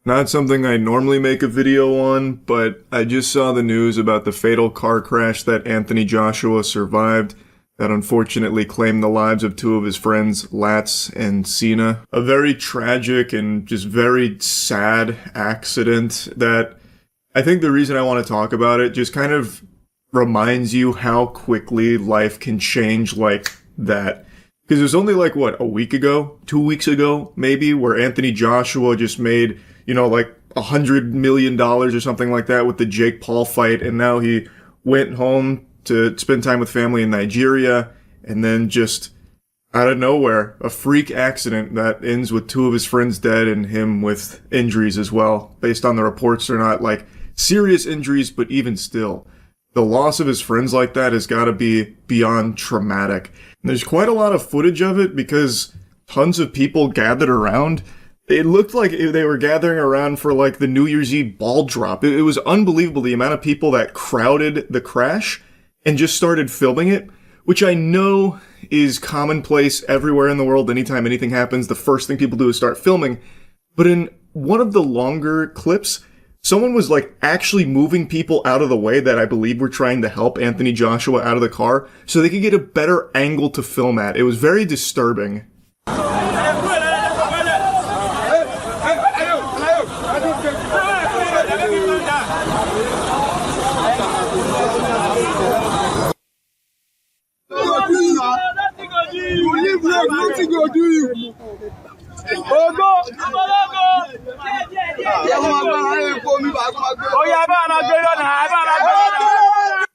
Not something I normally make a video on, but I just saw the news about the fatal car crash that Anthony Joshua survived that unfortunately claimed the lives of two of his friends, Latz and Cena. A very tragic and just very sad accident that I think the reason I want to talk about it just kind of reminds you how quickly life can change like that. Because it was only like, what, a week ago? 2 weeks ago, maybe, where Anthony Joshua just made, like $100 million or something like that with the Jake Paul fight, and now he went home to spend time with family in Nigeria, and then just, out of nowhere, a freak accident that ends with two of his friends dead and him with injuries as well. Based on the reports, they're not, like, serious injuries, but even still. The loss of his friends like that has got to be beyond traumatic. And there's quite a lot of footage of it because tons of people gathered around. It looked like they were gathering around for like the New Year's Eve ball drop. It was unbelievable the amount of people that crowded the crash and just started filming it, which I know is commonplace everywhere in the world. Anytime anything happens, the first thing people do is start filming. But in one of the longer clips, someone was like actually moving people out of the way that I believe were trying to help Anthony Joshua out of the car so they could get a better angle to film at. It was very disturbing.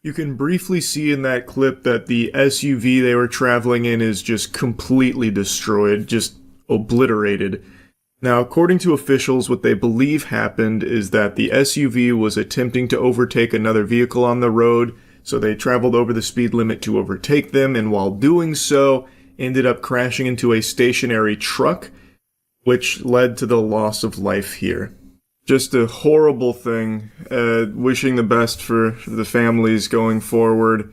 You can briefly see in that clip that the SUV they were traveling in is just completely destroyed, just obliterated. Now, according to officials, what they believe happened is that the SUV was attempting to overtake another vehicle on the road, so they traveled over the speed limit to overtake them, and while doing so, ended up crashing into a stationary truck, which led to the loss of life here. Just a horrible thing. Wishing the best for the families going forward.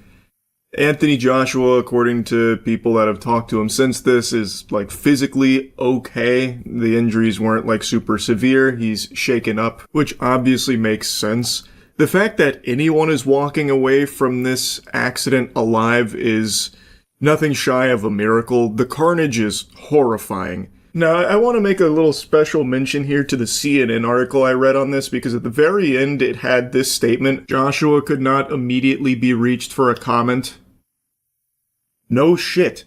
Anthony Joshua, according to people that have talked to him since this, is like physically okay. The injuries weren't like super severe. He's shaken up, which obviously makes sense. The fact that anyone is walking away from this accident alive is nothing shy of a miracle. The carnage is horrifying. Now, I want to make a little special mention here to the CNN article I read on this, because at the very end it had this statement: Joshua could not immediately be reached for a comment. No shit.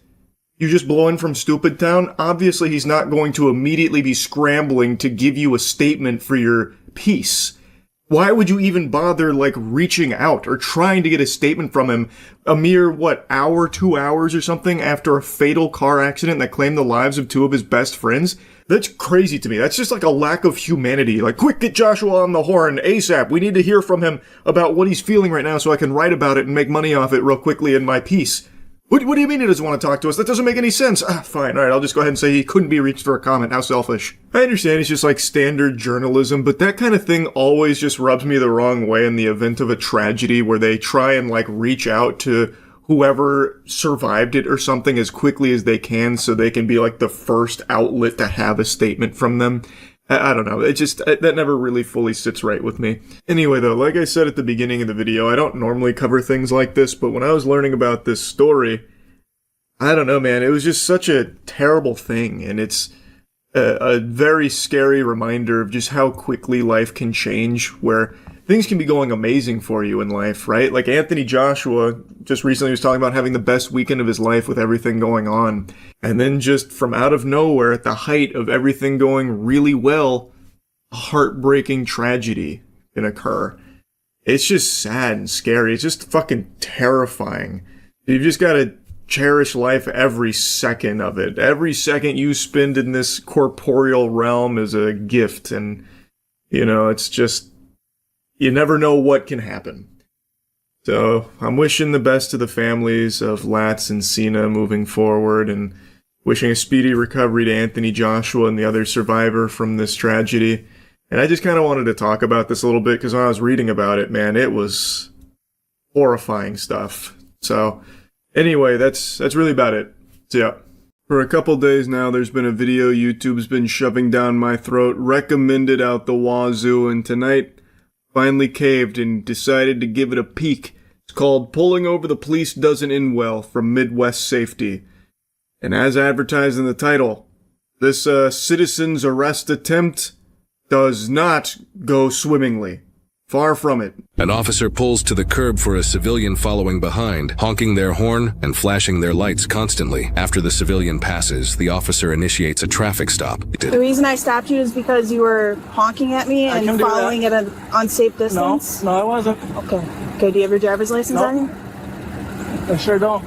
You just blow in from Stupid Town? Obviously he's not going to immediately be scrambling to give you a statement for your piece. Why would you even bother, like, reaching out or trying to get a statement from him a mere, 2 hours or something after a fatal car accident that claimed the lives of two of his best friends? That's crazy to me. That's just like a lack of humanity. Like, quick, get Joshua on the horn ASAP. We need to hear from him about what he's feeling right now so I can write about it and make money off it real quickly in my piece. What do you mean he doesn't want to talk to us? That doesn't make any sense. Fine. All right, I'll just go ahead and say he couldn't be reached for a comment. How selfish. I understand it's just like standard journalism, but that kind of thing always just rubs me the wrong way in the event of a tragedy where they try and like reach out to whoever survived it or something as quickly as they can so they can be like the first outlet to have a statement from them. I don't know. It just, that never really fully sits right with me. Anyway, though, like I said at the beginning of the video, I don't normally cover things like this, but when I was learning about this story, I don't know, man, it was just such a terrible thing, and it's a very scary reminder of just how quickly life can change, where things can be going amazing for you in life, right? Like Anthony Joshua just recently was talking about having the best weekend of his life with everything going on. And then just from out of nowhere, at the height of everything going really well, a heartbreaking tragedy can occur. It's just sad and scary. It's just fucking terrifying. You've just got to cherish life every second of it. Every second you spend in this corporeal realm is a gift. And, it's just, you never know what can happen. So I'm wishing the best to the families of Latz and Cena moving forward, and wishing a speedy recovery to Anthony Joshua and the other survivor from this tragedy. And I just kind of wanted to talk about this a little bit because when I was reading about it, man, it was horrifying stuff. So anyway, that's really about it. So yeah. For a couple days now, there's been a video YouTube's been shoving down my throat, recommended out the wazoo, and tonight finally caved and decided to give it a peek. It's called Pulling Over the Police Doesn't End Well from Midwest Safety. And as advertised in the title, this citizen's arrest attempt does not go swimmingly. Far from it. An officer pulls to the curb for a civilian following behind, honking their horn and flashing their lights constantly. After the civilian passes, the officer initiates a traffic stop. The reason I stopped you is because you were honking at me and following at an unsafe distance? No, I wasn't. Okay. Okay, do you have your driver's license on you? I sure don't.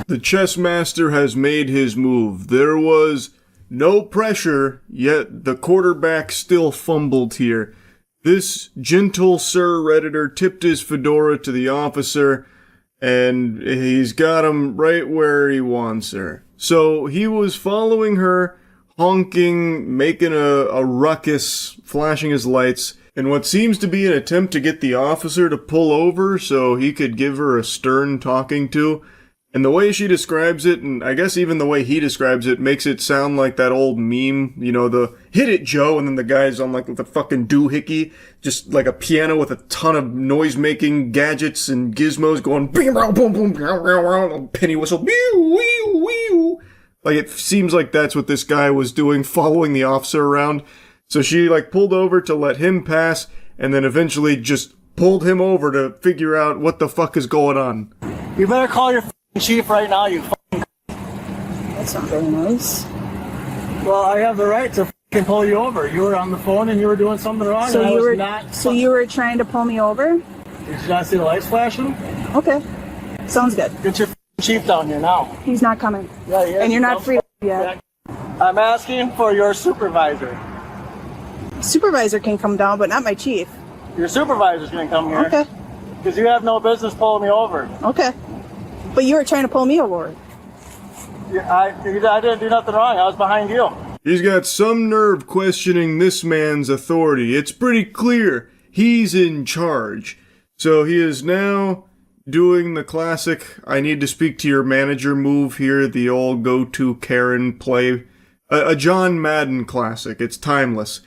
The chess master has made his move. There was no pressure, yet the quarterback still fumbled here. This gentle Sir Redditor tipped his fedora to the officer, and he's got him right where he wants her. So he was following her, honking, making a ruckus, flashing his lights, in what seems to be an attempt to get the officer to pull over so he could give her a stern talking to. And the way she describes it, and I guess even the way he describes it, makes it sound like that old meme, you know, the hit it, Joe, and then the guy's on like the fucking doohickey, just like a piano with a ton of noise-making gadgets and gizmos going boom, boom, boom, penny whistle, like it seems like that's what this guy was doing, following the officer around. So she like pulled over to let him pass, and then eventually just pulled him over to figure out what the fuck is going on. You better call your chief right now, you fucking. That's not very nice. Well, I have the right to fucking pull you over. You were on the phone and you were doing something wrong. So and you I was were not. So you were trying to pull me over? Did you not see the lights flashing? Okay. Sounds good. Get your chief down here now. He's not coming. Yeah, yeah. And you're not free yet. I'm asking for your supervisor. Supervisor can come down, but not my chief. Your supervisor's gonna come here. Okay. Because you have no business pulling me over. Okay. But you were trying to pull me over. I didn't do nothing wrong. I was behind you. He's got some nerve questioning this man's authority. It's pretty clear he's in charge. So he is now doing the classic, I need to speak to your manager move here, the old go-to Karen play. A John Madden classic. It's timeless.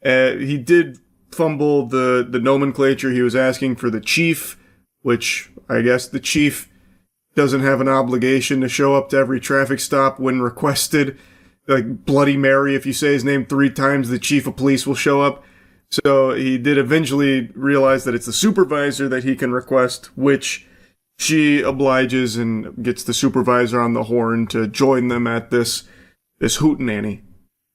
He did fumble the nomenclature. He was asking for the chief, which I guess the chief doesn't have an obligation to show up to every traffic stop when requested. Like Bloody Mary, if you say his name 3 times, the chief of police will show up. So he did eventually realize that it's the supervisor that he can request, which she obliges and gets the supervisor on the horn to join them at this hootenanny.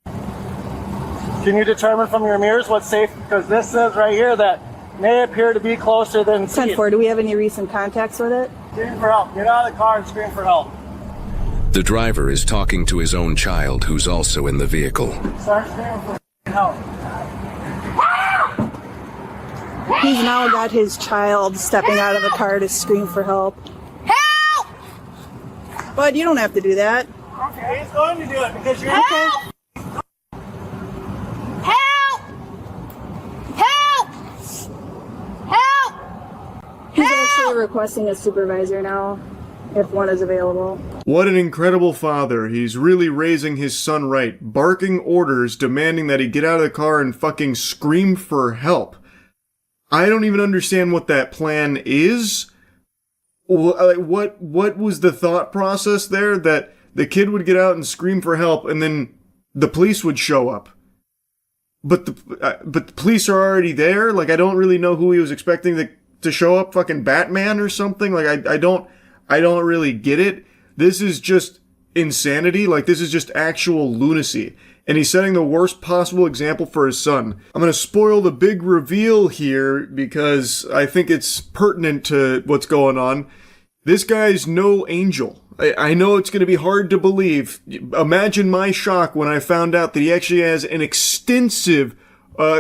Can you determine from your mirrors what's safe? Because this says right here that may appear to be closer than 10-4, do we have any recent contacts with it? Scream for help. Get out of the car and scream for help. The driver is talking to his own child, who's also in the vehicle. Start screaming for help. He's now got his child stepping out of the car to scream for help. Help! Bud, you don't have to do that. Okay, he's going to do it because you're Okay. Help! Help! Help! He's actually requesting a supervisor now, if one is available. What an incredible father. He's really raising his son right, barking orders, demanding that he get out of the car and fucking scream for help. I don't even understand what that plan is. What was the thought process there? That the kid would get out and scream for help and then the police would show up. But the police are already there? Like, I don't really know who he was expecting to show up, fucking Batman or something? Like, I don't really get it. This is just insanity. Like, this is just actual lunacy. And he's setting the worst possible example for his son. I'm gonna spoil the big reveal here because I think it's pertinent to what's going on. This guy's no angel. I know it's gonna be hard to believe. Imagine my shock when I found out that he actually has an extensive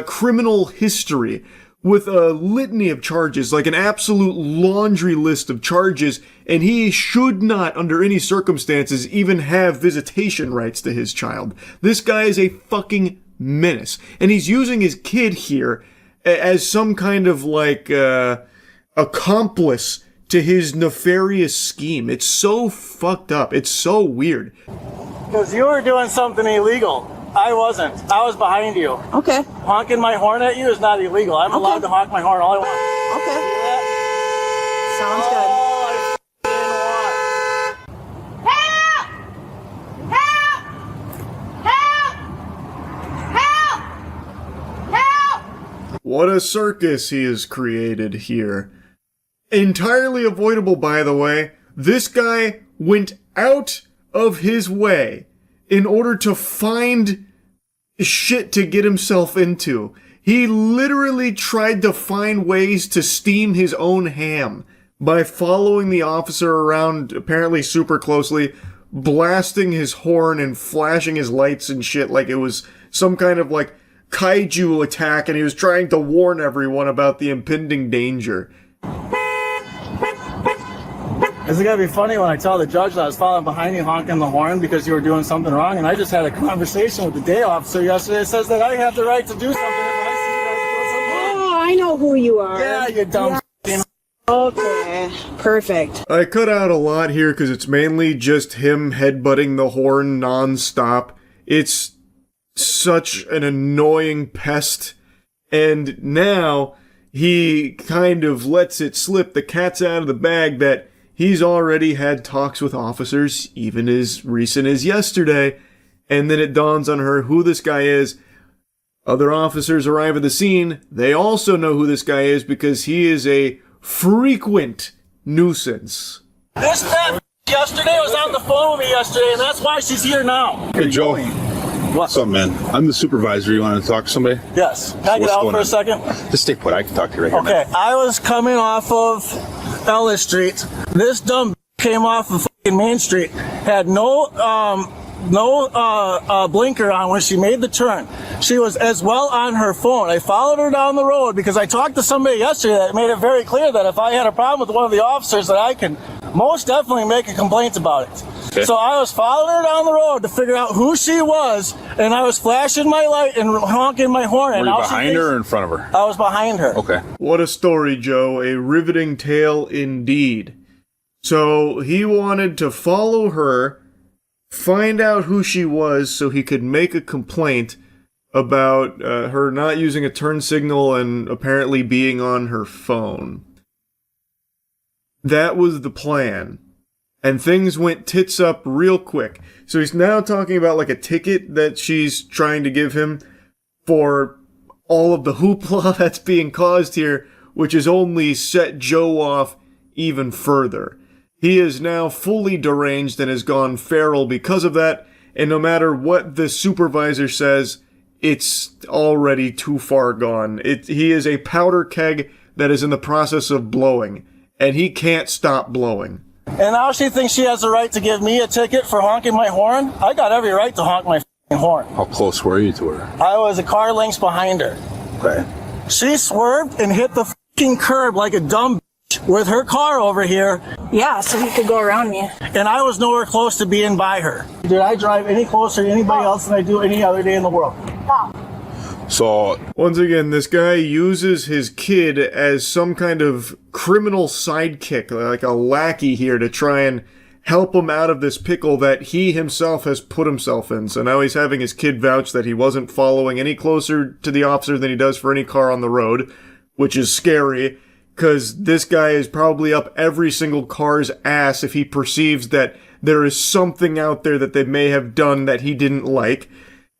criminal history with a litany of charges, like an absolute laundry list of charges, and he should not, under any circumstances, even have visitation rights to his child. This guy is a fucking menace. And he's using his kid here as some kind of, like, accomplice to his nefarious scheme. It's so fucked up. It's so weird. Because you were doing something illegal. I wasn't. I was behind you. Okay. Honking my horn at you is not illegal. I'm allowed to honk my horn all I want. Okay. See that? Sounds good. All I want. Help! Help! Help! Help! What a circus he has created here. Entirely avoidable, by the way. This guy went out of his way in order to find shit to get himself into. He literally tried to find ways to steam his own ham by following the officer around apparently super closely, blasting his horn and flashing his lights and shit like it was some kind of like kaiju attack, and he was trying to warn everyone about the impending danger. Is it gonna be funny when I tell the judge that I was following behind you honking the horn because you were doing something wrong? And I just had a conversation with the day officer yesterday that says that I have the right to do something if I see you guys doing something wrong. Oh, I know who you are. Yeah, you dumb Yes. Okay. Perfect. I cut out a lot here because it's mainly just him headbutting the horn non-stop. It's such an annoying pest. And now he kind of lets it slip. The cat's out of the bag that he's already had talks with officers, even as recent as yesterday. And then it dawns on her who this guy is. Other officers arrive at the scene. They also know who this guy is because he is a frequent nuisance. This fat yesterday was on the phone with me yesterday, and that's why she's here now. Hey, Joe. What's up, man? I'm the supervisor. You want to talk to somebody? Yes. Can I get What's out going for a on? second? Just stay put. I can talk to you right here, Okay. man. I was coming off of Ellis Street. This dumb came off of fucking Main Street. Had no blinker on when she made the turn. She was as well on her phone. I followed her down the road because I talked to somebody yesterday that made it very clear that if I had a problem with one of the officers that I can most definitely make a complaint about it. Okay. So I was following her down the road to figure out who she was, and I was flashing my light and honking my horn. Were and you now she behind thinks- her or in front of her? I was behind her. Okay. What a story, Joe. A riveting tale indeed. So he wanted to follow her, find out who she was so he could make a complaint about her not using a turn signal and apparently being on her phone. That was the plan. And things went tits up real quick. So he's now talking about like a ticket that she's trying to give him for all of the hoopla that's being caused here, which has only set Joe off even further. He is now fully deranged and has gone feral because of that, and no matter what the supervisor says, it's already too far gone. He is a powder keg that is in the process of blowing, and he can't stop blowing. And now she thinks she has the right to give me a ticket for honking my horn? I got every right to honk my f***ing horn. How close were you to her? I was a car lengths behind her. Okay. She swerved and hit the f***ing curb like a dumb bitch with her car over here, Yeah, so he could go around me. and I was nowhere close to being by her. Did I drive any closer to anybody else than I do any other day in the world? So, Once again, this guy uses his kid as some kind of criminal sidekick, like a lackey here, to try and help him out of this pickle that he himself has put himself in. So now he's having his kid vouch that he wasn't following any closer to the officer than he does for any car on the road, which is scary, because this guy is probably up every single car's ass if he perceives that there is something out there that they may have done that he didn't like.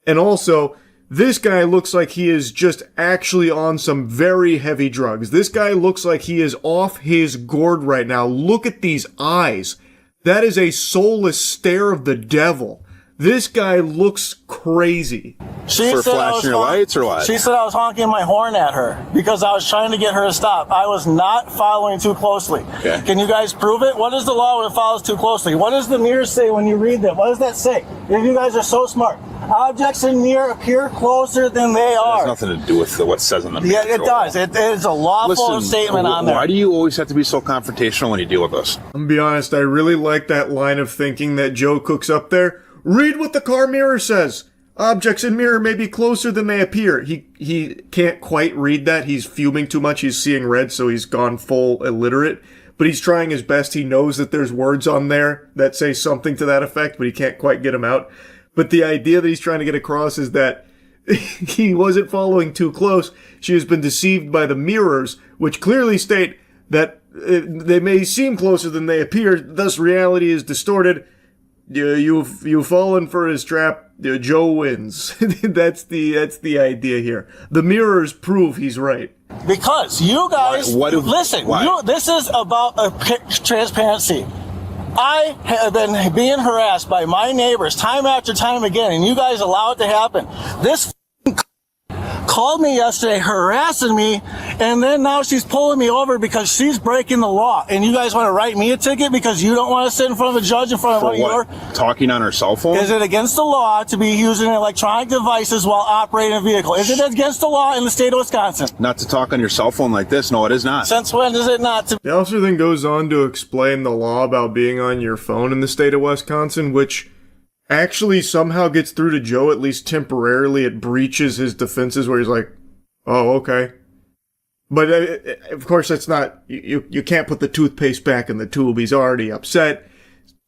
And also, this guy looks like he is just actually on some very heavy drugs. This guy looks like he is off his gourd right now. Look at these eyes. That is a soulless stare of the devil. This guy looks crazy. She for said I was flashing your lights or what? She said I was honking my horn at her because I was trying to get her to stop. I was not following too closely. Okay. Can you guys prove it? What is the law when it follows too closely? What does the mirror say when you read that? What does that say? If you guys are so smart. Objects in mirror appear closer than they it are. has nothing to do with what says on the Yeah, mirror, it Joe. does. It is a lawful statement on there. Why do you always have to be so confrontational when you deal with us? I'm gonna be honest, I really like that line of thinking that Joe cooks up there. Read what the car mirror says. Objects in mirror may be closer than they appear. He can't quite read that. He's fuming too much. He's seeing red, so he's gone full illiterate. but he's trying his best. He knows that there's words on there that say something to that effect, but he can't quite get them out. But the idea that he's trying to get across is that he wasn't following too close. She has been deceived by the mirrors, which clearly state that they may seem closer than they appear, thus reality is distorted. You've fallen for his trap. Joe wins. That's the idea here. The mirrors prove he's right. Because you guys, listen, Why? this is about transparency. I have been being harassed by my neighbors time after time again, and you guys allow it to happen. This called me yesterday harassing me, and then now she's pulling me over because she's breaking the law. And you guys want to write me a ticket because you don't want to sit in front of a judge in front of For what? Talking on her cell phone? Is it against the law to be using electronic devices while operating a vehicle? Is it against the law in the state of Wisconsin? Not to talk on your cell phone like this. No, it is not. Since when is it not to? The officer then goes on to explain the law about being on your phone in the state of Wisconsin, which actually somehow gets through to Joe, at least temporarily. It breaches his defenses where he's like, oh, okay. But of course, that's not, you can't put the toothpaste back in the tube. He's already upset.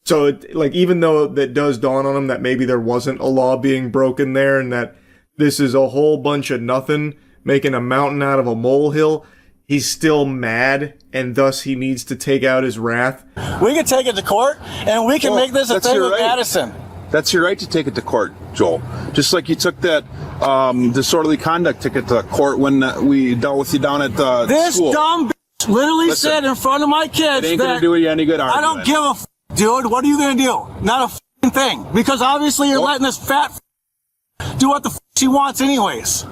So, even though that does dawn on him that maybe there wasn't a law being broken there and that this is a whole bunch of nothing, making a mountain out of a molehill, he's still mad, and thus he needs to take out his wrath. We can take it to court, and we can make this a thing with Madison. That's your right to take it to court, Joel. Just like you took that disorderly conduct ticket to court when we dealt with you down at the This school. dumb bitch literally said in front of my kids It ain't that gonna do you any good I don't argument. give a dude. What are you gonna do? Not a thing. Because obviously you're letting this fat do what the she wants anyways.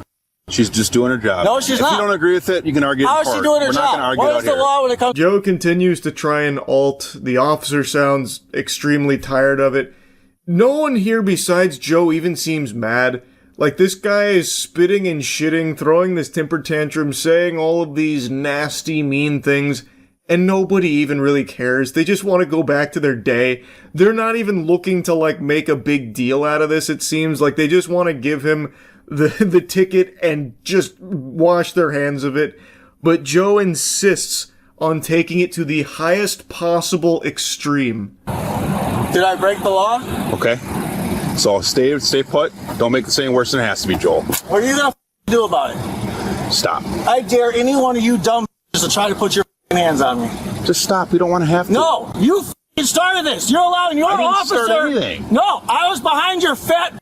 She's just doing her job. No, she's if not. If you don't agree with it, you can argue How in is court. she doing her We're job? not gonna argue What out is the here. law when it comes? Joe continues to try and alt. The officer sounds extremely tired of it. No one here besides Joe even seems mad. Like, this guy is spitting and shitting, throwing this temper tantrum, saying all of these nasty, mean things, and nobody even really cares. They just want to go back to their day. They're not even looking to, make a big deal out of this, it seems. Like, they just want to give him the ticket and just wash their hands of it. But Joe insists on taking it to the highest possible extreme. Did I break the law? Okay. So stay put. Don't make this any worse than it has to be, Joel. What are you gonna do about it? Stop. I dare any one of you dumb to try to put your hands on me. Just stop. We don't want to have to. No, you started this. You're allowing your I didn't officer. start anything. No, I was behind your fat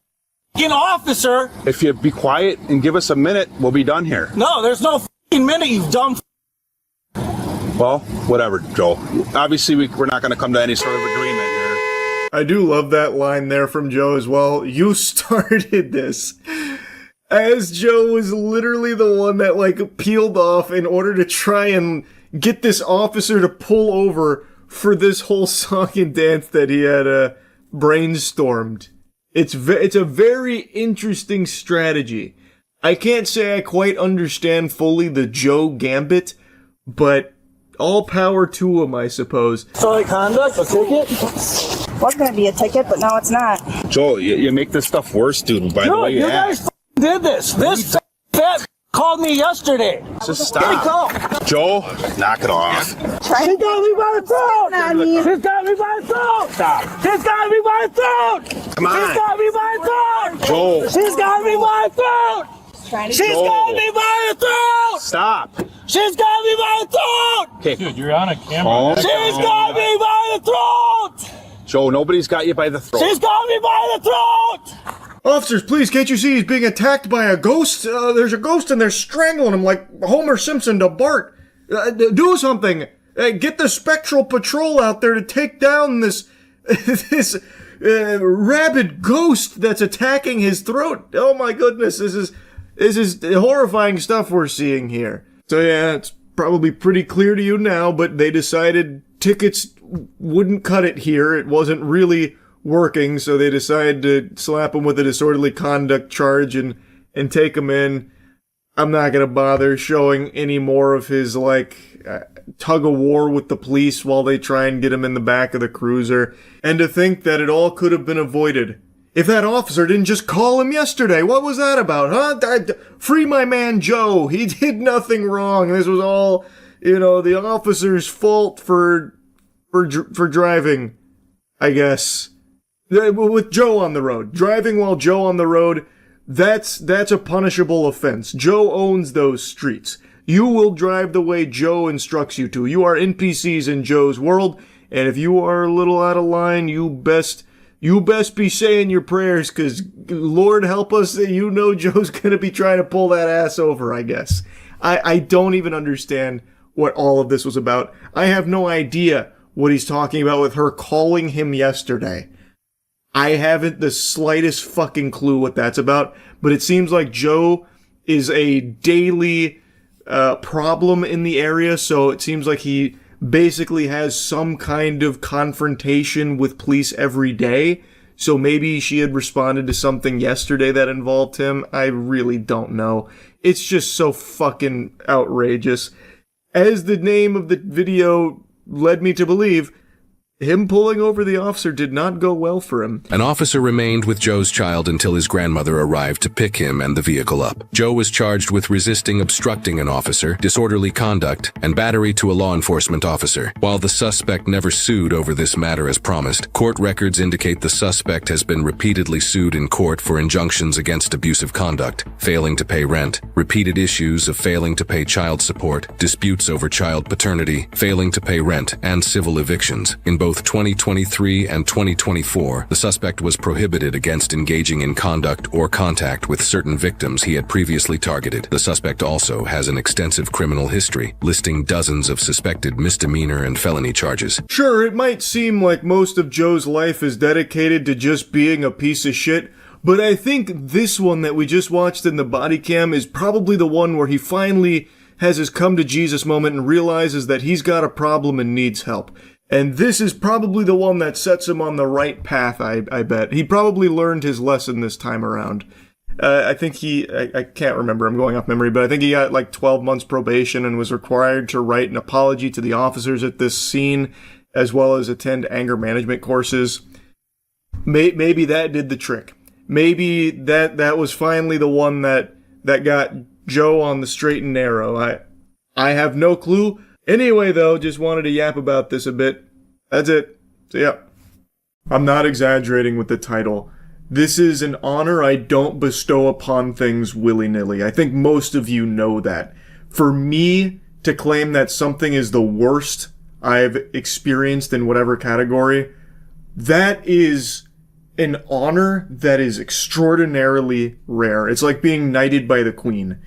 officer. If you be quiet and give us a minute, we'll be done here. No, there's no minute, you dumb. Well, whatever, Joel. Obviously, we're not going to come to any sort of agreement here. I do love that line there from Joe as well. You started this. As Joe was literally the one that peeled off in order to try and get this officer to pull over for this whole song and dance that he had brainstormed. It's a very interesting strategy. I can't say I quite understand fully the Joe gambit, but all power to him, I suppose. Disorderly conduct, a ticket? Was going to be a ticket, but now it's not. Joel, you make this stuff worse, dude, by the way you you act. guys did this. This fat called me yesterday. Just stop. Joel, knock it off. She got me by the throat. She's got me by the throat. Stop. She's got me by the throat. Come on. She's got me by the throat. Joel. She's got me by the throat. She's got me by the throat. Stop. She's got me by the throat. Okay. Dude, you're on a camera. She's got me by the throat. Joe, nobody's got you by the throat. She's got me by the throat. Officers, please, can't you see he's being attacked by a ghost? There's a ghost and they're strangling him like Homer Simpson to Bart. Do something. Get the Spectral Patrol out there to take down this rabid ghost that's attacking his throat. Oh my goodness, this is horrifying stuff we're seeing here. So yeah, it's probably pretty clear to you now, but they decided tickets wouldn't cut it here. It wasn't really working, so they decided to slap him with a disorderly conduct charge and take him in. I'm not gonna bother showing any more of his tug of war with the police while they try and get him in the back of the cruiser. And to think that it all could have been avoided if that officer didn't just call him yesterday. What was that about, huh? Free my man Joe. He did nothing wrong. This was all the officer's fault for driving, I guess. With Joe on the road. Driving while Joe on the road, that's a punishable offense. Joe owns those streets. You will drive the way Joe instructs you to. You are NPCs in Joe's world, and if you are a little out of line, you best be saying your prayers, because Lord help us, Joe's gonna be trying to pull that ass over, I guess. I don't even understand what all of this was about. I have no idea what he's talking about with her calling him yesterday. I haven't the slightest fucking clue what that's about, but it seems like Joe is a daily problem in the area, so it seems like he basically has some kind of confrontation with police every day. So maybe she had responded to something yesterday that involved him. I really don't know. It's just so fucking outrageous. As the name of the video led me to believe, him pulling over the officer did not go well for him. An officer remained with Joe's child until his grandmother arrived to pick him and the vehicle up. Joe was charged with resisting obstructing an officer, disorderly conduct, and battery to a law enforcement officer. While the suspect never sued over this matter as promised, court records indicate the suspect has been repeatedly sued in court for injunctions against abusive conduct, failing to pay rent, repeated issues of failing to pay child support, disputes over child paternity, failing to pay rent, and civil evictions. In both 2023 and 2024, the suspect was prohibited against engaging in conduct or contact with certain victims he had previously targeted. The suspect also has an extensive criminal history, listing dozens of suspected misdemeanor and felony charges. Sure, it might seem like most of Joe's life is dedicated to just being a piece of shit, but I think this one that we just watched in the body cam is probably the one where he finally has his come to Jesus moment and realizes that he's got a problem and needs help. And this is probably the one that sets him on the right path, I bet. He probably learned his lesson this time around. I think I can't remember, I'm going off memory, but I think he got like 12 months probation and was required to write an apology to the officers at this scene, as well as attend anger management courses. Maybe that did the trick. Maybe that was finally the one that got Joe on the straight and narrow. I have no clue. Anyway, though, just wanted to yap about this a bit. That's it. So, yeah. I'm not exaggerating with the title. This is an honor I don't bestow upon things willy-nilly. I think most of you know that. For me to claim that something is the worst I've experienced in whatever category, that is an honor that is extraordinarily rare. It's like being knighted by the Queen.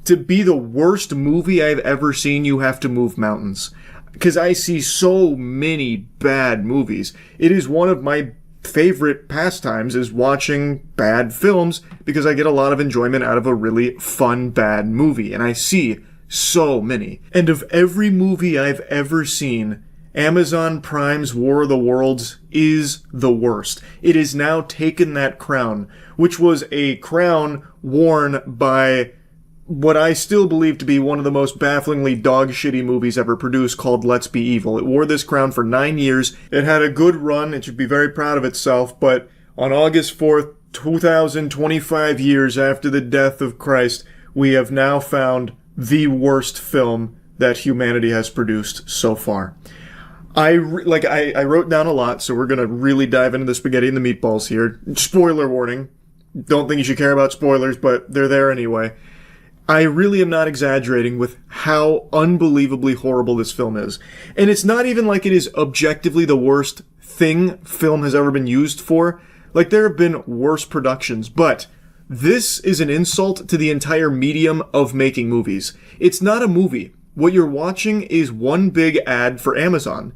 To be the worst movie I've ever seen, you have to move mountains. Because I see so many bad movies. It is one of my favorite pastimes is watching bad films because I get a lot of enjoyment out of a really fun bad movie. And I see so many. And of every movie I've ever seen, Amazon Prime's War of the Worlds is the worst. It has now taken that crown, which was a crown worn by what I still believe to be one of the most bafflingly dog-shitty movies ever produced, called Let's Be Evil. It wore this crown for 9 years. It had a good run. It should be very proud of itself. But on August 4th, 2025 years after the death of Christ, we have now found the worst film that humanity has produced so far. I wrote down a lot, so we're going to really dive into the spaghetti and the meatballs here. Spoiler warning. Don't think you should care about spoilers, but they're there anyway. I really am not exaggerating with how unbelievably horrible this film is. And it's not even like it is objectively the worst thing film has ever been used for. Like, there have been worse productions, but this is an insult to the entire medium of making movies. It's not a movie. What you're watching is one big ad for Amazon.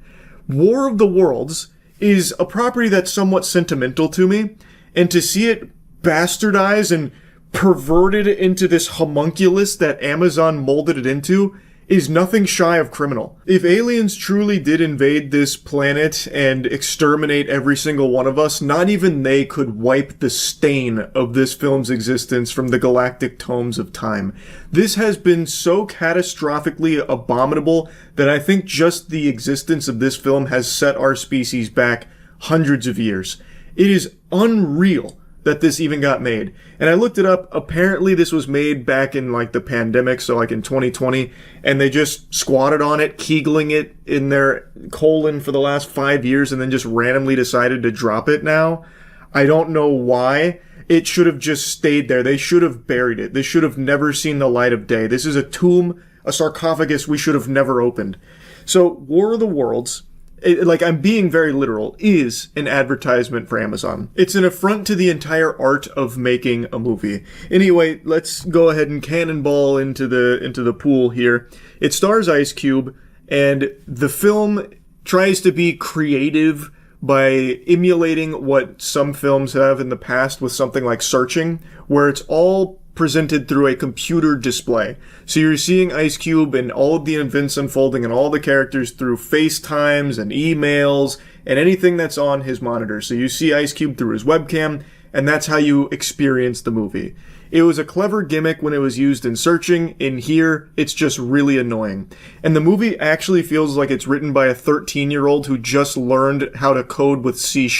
War of the Worlds is a property that's somewhat sentimental to me, and to see it bastardized and perverted into this homunculus that Amazon molded it into is nothing shy of criminal. If aliens truly did invade this planet and exterminate every single one of us, not even they could wipe the stain of this film's existence from the galactic tomes of time. This has been so catastrophically abominable that I think just the existence of this film has set our species back hundreds of years. It is unreal that this even got made. And I looked it up. Apparently this was made back in like the pandemic, so like in 2020, and they just squatted on it, keegling it in their colon for the last 5 years, and then just randomly decided to drop it now. I don't know why. It should have just stayed there. They should have buried it. They should have never seen the light of day. This is a tomb, a sarcophagus we should have never opened. So War of the Worlds, like I'm being very literal, is an advertisement for Amazon. It's an affront to the entire art of making a movie. Anyway, let's go ahead and cannonball into the pool here. It stars Ice Cube, and the film tries to be creative by emulating what some films have in the past with something like Searching, where it's all presented through a computer display. So you're seeing Ice Cube and all of the events unfolding and all the characters through FaceTimes and emails and anything that's on his monitor. So you see Ice Cube through his webcam, and that's how you experience the movie. It was a clever gimmick when it was used in Searching. In here, it's just really annoying. And the movie actually feels like it's written by a 13-year-old who just learned how to code with C#.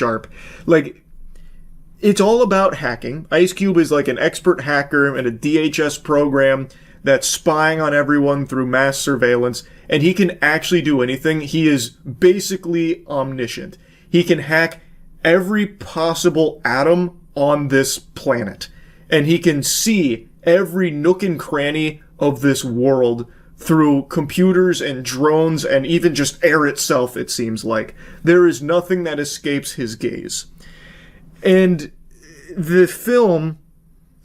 Like, it's all about hacking. Ice Cube is like an expert hacker in a DHS program that's spying on everyone through mass surveillance, and he can actually do anything. He is basically omniscient. He can hack every possible atom on this planet, and he can see every nook and cranny of this world through computers and drones and even just air itself, it seems like. There is nothing that escapes his gaze. And the film,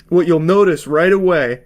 what you'll notice right away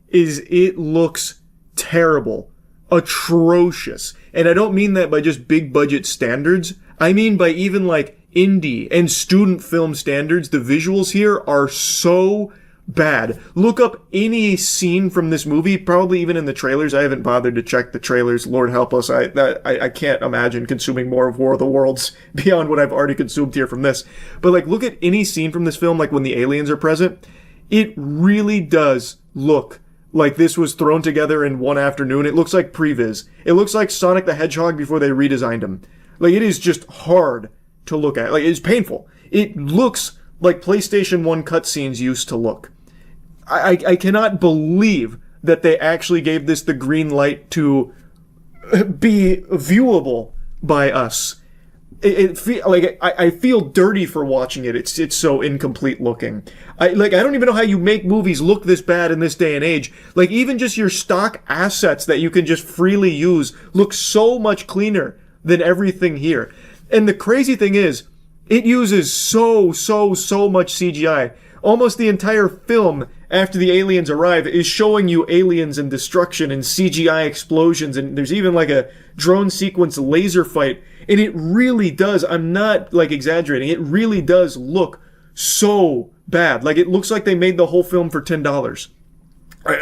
is it looks terrible, atrocious. And I don't mean that by just big budget standards. I mean by even like indie and student film standards. The visuals here are so bad. Look up any scene from this movie, probably even in the trailers. I haven't bothered to check the trailers. Lord help us. I can't imagine consuming more of War of the Worlds beyond what I've already consumed here from this. But like, look at any scene from this film, like when the aliens are present. It really does look like this was thrown together in one afternoon. It looks like previs. It looks like Sonic the Hedgehog before they redesigned him. Like, it is just hard to look at. Like, it's painful. It looks like PlayStation 1 cutscenes used to look. I cannot believe that they actually gave this the green light to be viewable by us. I feel dirty for watching it. It's so incomplete looking. I don't even know how you make movies look this bad in this day and age. Like, even just your stock assets that you can just freely use look so much cleaner than everything here. And the crazy thing is, it uses so much CGI. Almost the entire film after the aliens arrive is showing you aliens and destruction and CGI explosions, and there's even like a drone sequence laser fight, and it really does, I'm not like exaggerating, it really does look so bad. Like, it looks like they made the whole film for $10.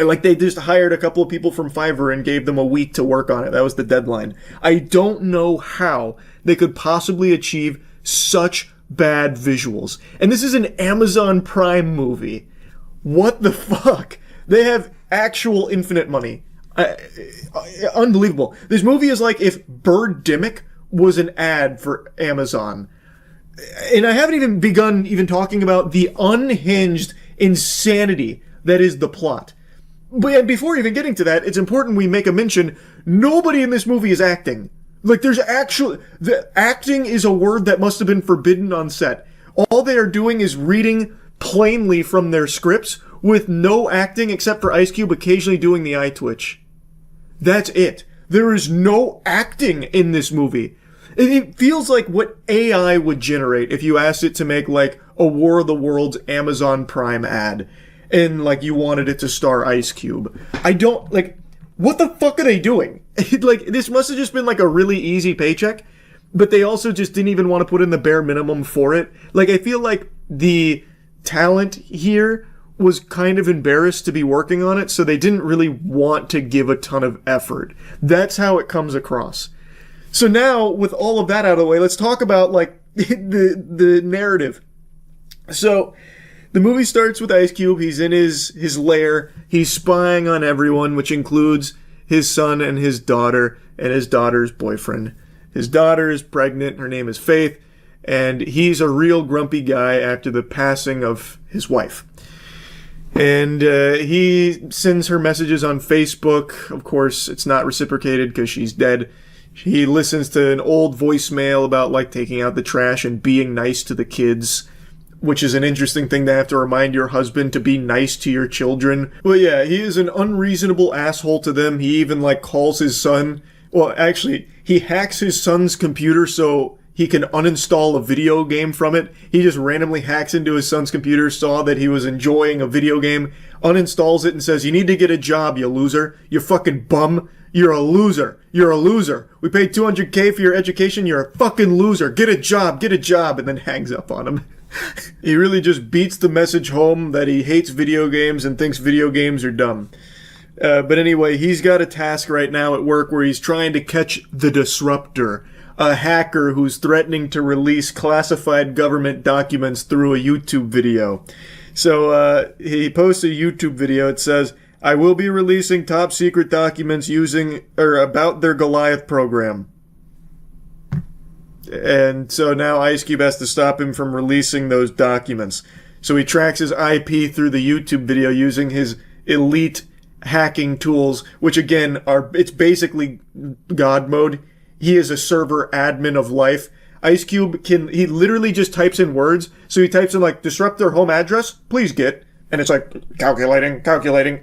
Like, they just hired a couple of people from Fiverr and gave them a week to work on it. That was the deadline. I don't know how they could possibly achieve such bad visuals. And this is an Amazon Prime movie. What the fuck? They have actual infinite money. Unbelievable. This movie is like if Birdemic was an ad for Amazon. And I haven't even begun talking about the unhinged insanity that is the plot. But before even getting to that, it's important we make a mention, nobody in this movie is acting. Like, the acting is a word that must have been forbidden on set. All they are doing is reading plainly from their scripts with no acting except for Ice Cube occasionally doing the eye twitch. That's it. There is no acting in this movie. It feels like what AI would generate if you asked it to make like a War of the Worlds Amazon Prime ad and like you wanted it to star Ice Cube. What the fuck are they doing? Like, this must have just been like a really easy paycheck, but they also just didn't even want to put in the bare minimum for it. Like, I feel like the talent here was kind of embarrassed to be working on it, so they didn't really want to give a ton of effort. That's how it comes across. So now, with all of that out of the way, let's talk about, like, the narrative. So, the movie starts with Ice Cube. He's in his lair. He's spying on everyone, which includes his son and his daughter and his daughter's boyfriend. His daughter is pregnant. Her name is Faith. And he's a real grumpy guy after the passing of his wife. And he sends her messages on Facebook. Of course, it's not reciprocated because she's dead. He listens to an old voicemail about, like, taking out the trash and being nice to the kids, which is an interesting thing to have to remind your husband to be nice to your children. Well, yeah, he is an unreasonable asshole to them. He even, like, calls his son... Well, actually, he hacks his son's computer so he can uninstall a video game from it. He just randomly hacks into his son's computer, saw that he was enjoying a video game, uninstalls it and says, "You need to get a job, you loser. You fucking bum. You're a loser. You're a loser. We paid $200K for your education. You're a fucking loser. Get a job. Get a job." And then hangs up on him. He really just beats the message home that he hates video games and thinks video games are dumb. But anyway, he's got a task right now at work where he's trying to catch the disruptor, a hacker who's threatening to release classified government documents through a YouTube video. So he posts a YouTube video. It says, "I will be releasing top secret documents about their Goliath program." And so now Ice Cube has to stop him from releasing those documents. So he tracks his IP through the YouTube video using his elite hacking tools, which again it's basically God mode. He is a server admin of life. Ice Cube he literally just types in words. So he types in, like, disruptor home address, please get. And it's like, calculating,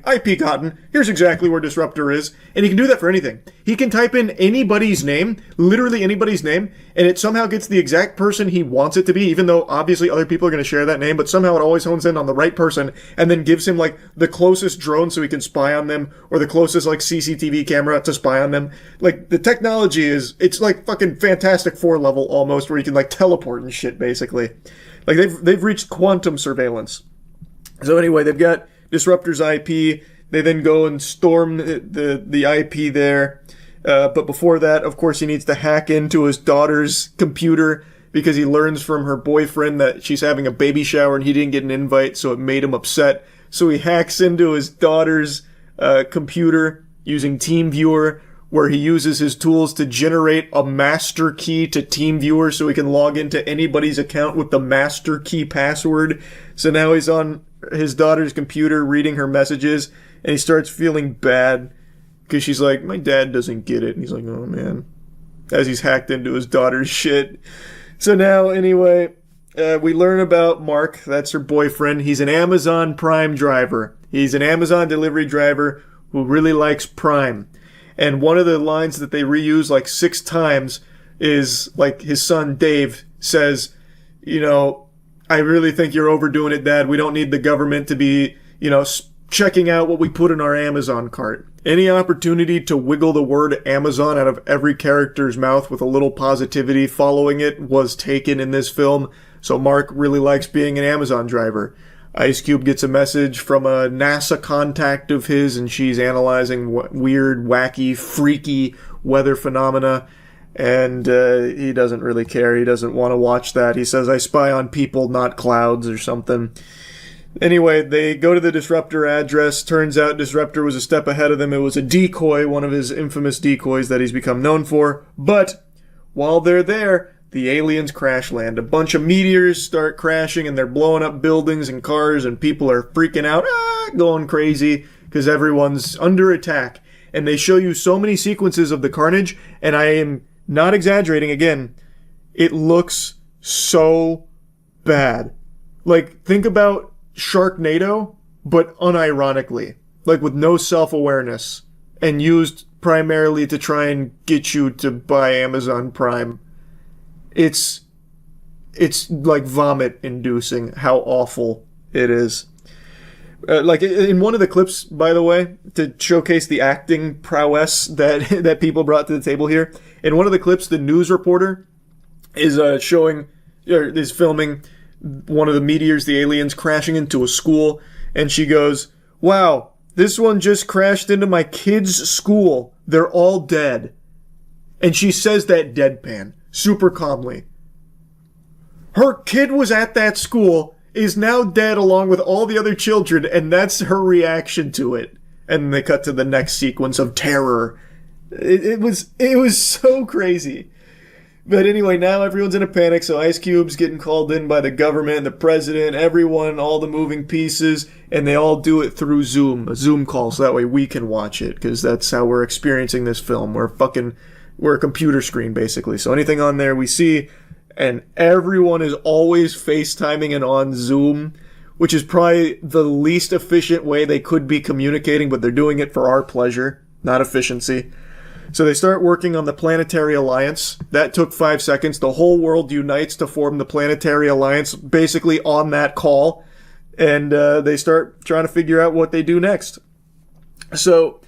IP gotten, here's exactly where disruptor is. And he can do that for anything. He can type in anybody's name, literally anybody's name, and it somehow gets the exact person he wants it to be, even though obviously other people are going to share that name, but somehow it always hones in on the right person, and then gives him, like, the closest drone so he can spy on them, or the closest, like, CCTV camera to spy on them. Like, the technology it's like fucking Fantastic Four level almost, where you can, like, teleport and shit, basically. Like, they've reached quantum surveillance. So anyway, they've got Disruptor's IP. They then go and storm the IP there. But before that, of course, he needs to hack into his daughter's computer because he learns from her boyfriend that she's having a baby shower and he didn't get an invite, so it made him upset. So he hacks into his daughter's computer using TeamViewer, where he uses his tools to generate a master key to TeamViewer so he can log into anybody's account with the master key password. So now he's on his daughter's computer reading her messages, and he starts feeling bad because she's like, "My dad doesn't get it." And he's like, "Oh man," as he's hacked into his daughter's shit. So now, anyway, we learn about Mark. That's her boyfriend. He's an Amazon Prime driver. He's an Amazon delivery driver who really likes Prime. And one of the lines that they reuse like 6 times is, like, his son Dave says, "You know, I really think you're overdoing it, Dad. We don't need the government to be, checking out what we put in our Amazon cart." Any opportunity to wiggle the word Amazon out of every character's mouth with a little positivity following it was taken in this film. So Mark really likes being an Amazon driver. Ice Cube gets a message from a NASA contact of his, and she's analyzing weird, wacky, freaky weather phenomena. And he doesn't really care. He doesn't want to watch that. He says, "I spy on people, not clouds," or something. Anyway, they go to the Disruptor address. Turns out Disruptor was a step ahead of them. It was a decoy, one of his infamous decoys that he's become known for. But while they're there, the aliens crash land. A bunch of meteors start crashing, and they're blowing up buildings and cars, and people are freaking out, going crazy, because everyone's under attack. And they show you so many sequences of the carnage, and I am not exaggerating again, it looks so bad. Like, think about Sharknado, but unironically. Like, with no self-awareness, and used primarily to try and get you to buy Amazon Prime. It's like vomit-inducing how awful it is. Like, in one of the clips, by the way, to showcase the acting prowess that people brought to the table here, in one of the clips, the news reporter is filming one of the meteors, the aliens, crashing into a school, and she goes, "Wow, this one just crashed into my kids' school. They're all dead." And she says that deadpan, super calmly. Her kid was at that school, is now dead along with all the other children, and that's her reaction to it. And they cut to the next sequence of terror. It was so crazy. But anyway, now everyone's in a panic, so Ice Cube's getting called in by the government, the president, everyone, all the moving pieces, and they all do it through Zoom, a Zoom call, so that way we can watch it, because that's how we're experiencing this film. We're a computer screen, basically. So anything on there we see, and everyone is always FaceTiming and on Zoom, which is probably the least efficient way they could be communicating, but they're doing it for our pleasure, not efficiency. So they start working on the Planetary Alliance. That took 5 seconds. The whole world unites to form the Planetary Alliance, basically on that call. And they start trying to figure out what they do next. So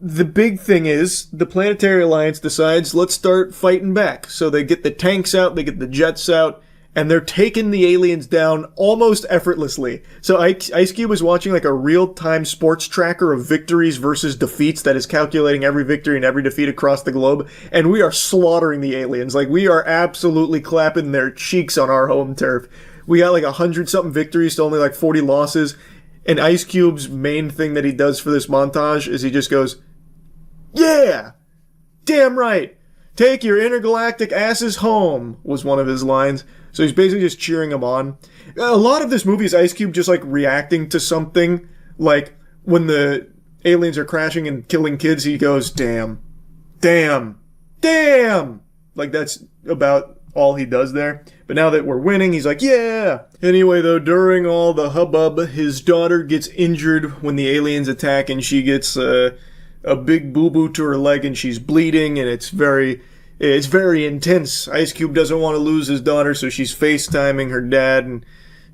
the big thing is the Planetary Alliance decides, let's start fighting back. So they get the tanks out, they get the jets out, and they're taking the aliens down almost effortlessly. So Ice Cube is watching like a real-time sports tracker of victories versus defeats that is calculating every victory and every defeat across the globe, and we are slaughtering the aliens. Like, we are absolutely clapping their cheeks on our home turf. We got like 100-something victories to only like 40 losses, and Ice Cube's main thing that he does for this montage is he just goes, "Yeah! Damn right! Take your intergalactic asses home," was one of his lines. So he's basically just cheering him on. A lot of this movie is Ice Cube just like reacting to something. Like when the aliens are crashing and killing kids, he goes, "Damn, damn, damn." Like that's about all he does there. But now that we're winning, he's like, "Yeah." Anyway, though, during all the hubbub, his daughter gets injured when the aliens attack, and she gets a big boo-boo to her leg, and she's bleeding, and it's very intense. Ice Cube doesn't want to lose his daughter, so she's FaceTiming her dad and,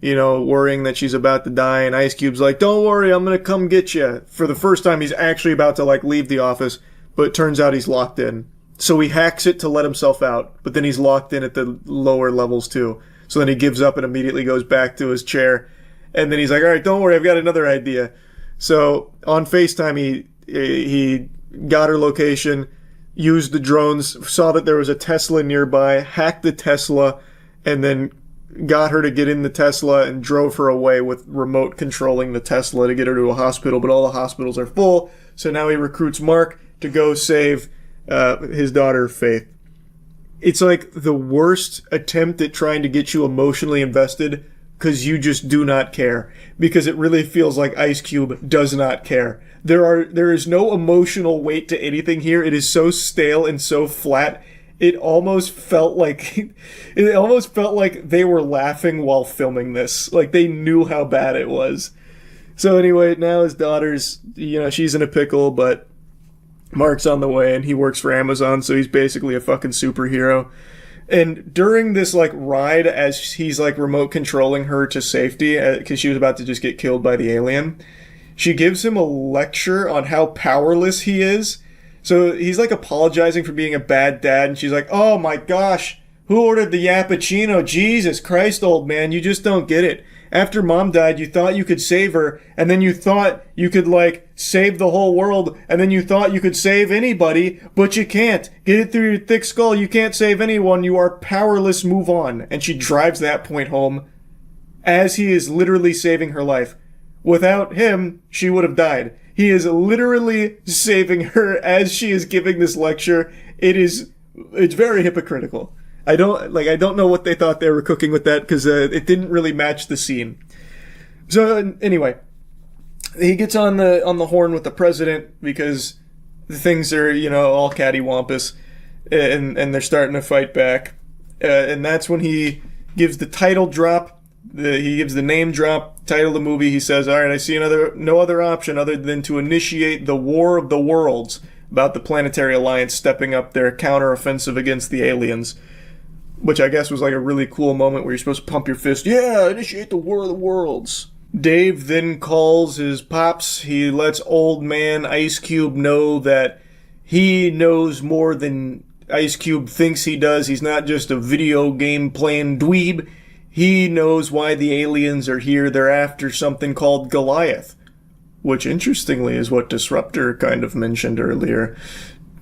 worrying that she's about to die. And Ice Cube's like, "Don't worry, I'm going to come get you." For the first time, he's actually about to, leave the office, but it turns out he's locked in. So he hacks it to let himself out, but then he's locked in at the lower levels, too. So then he gives up and immediately goes back to his chair. And then he's like, "All right, don't worry, I've got another idea." So on FaceTime, he got her location, used the drones, saw that there was a Tesla nearby, hacked the Tesla, and then got her to get in the Tesla and drove her away with remote controlling the Tesla to get her to a hospital, but all the hospitals are full. So now he recruits Mark to go save his daughter, Faith. It's like the worst attempt at trying to get you emotionally invested because you just do not care. Because it really feels like Ice Cube does not care. There is no emotional weight to anything here. It is so stale and so flat. It almost felt like they were laughing while filming this. Like they knew how bad it was. So anyway, now his daughter's, she's in a pickle, but Mark's on the way and he works for Amazon, so he's basically a fucking superhero. And during this ride, as he's remote controlling her to safety, because she was about to just get killed by the alien, she gives him a lecture on how powerless he is. So he's apologizing for being a bad dad, and she's like, "Oh my gosh, who ordered the Yappuccino? Jesus Christ, old man, you just don't get it. After mom died, you thought you could save her, and then you thought you could save the whole world, and then you thought you could save anybody, but you can't. Get it through your thick skull, you can't save anyone, you are powerless, move on." And she drives that point home as he is literally saving her life. Without him, she would have died. He is literally saving her as she is giving this lecture. It's very hypocritical. I don't know what they thought they were cooking with that, because it didn't really match the scene. So anyway, he gets on the horn with the president because the things are all cattywampus, and they're starting to fight back, and that's when he gives the title drop. He gives the name drop, title of the movie. He says, "All right, I see no other option other than to initiate the War of the Worlds," about the Planetary Alliance stepping up their counteroffensive against the aliens. Which I guess was a really cool moment where you're supposed to pump your fist. "Yeah, initiate the War of the Worlds." Dave then calls his pops. He lets old man Ice Cube know that he knows more than Ice Cube thinks he does. He's not just a video game playing dweeb. He knows why the aliens are here. They're after something called Goliath, which interestingly is what Disruptor kind of mentioned earlier.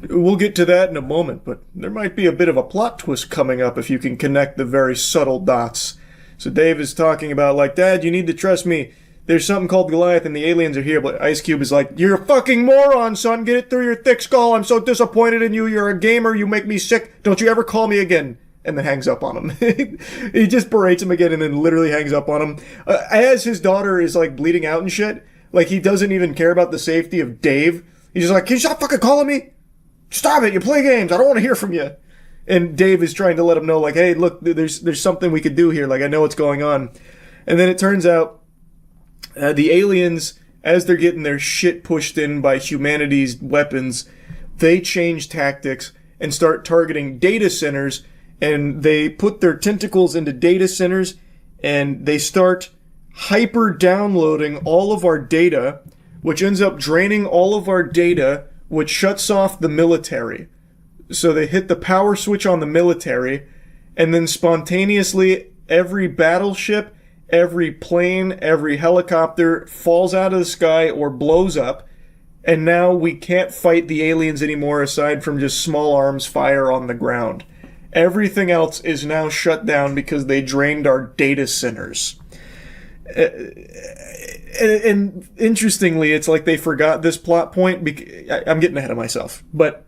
We'll get to that in a moment, but there might be a bit of a plot twist coming up if you can connect the very subtle dots. So Dave is talking about, "Dad, you need to trust me. there's something called Goliath and the aliens are here, but Ice Cube is like, you're a fucking moron, son. Get it through your thick skull. I'm so disappointed in you. You're a gamer. You make me sick. Don't you ever call me again. And then hangs up on him. He just berates him again and then literally hangs up on him. As his daughter is like bleeding out and shit, like he doesn't even care about the safety of Dave. He's just like, can you stop fucking calling me? Stop it. You play games. I don't want to hear from you. And Dave is trying to let him know, like, hey, look, there's something we could do here. Like, I know what's going on. And then it turns out the aliens, as they're getting their shit pushed in by humanity's weapons, they change tactics and start targeting data centers. And they put their tentacles into data centers and they start hyper downloading all of our data, which ends up draining all of our data, which shuts off the military. So they hit the power switch on the military, and then spontaneously every battleship, every plane, every helicopter falls out of the sky or blows up. And now we can't fight the aliens anymore aside from just small arms fire on the ground. Everything else is now shut down because they drained our data centers. And interestingly, it's like they forgot this plot point. I'm getting ahead of myself. But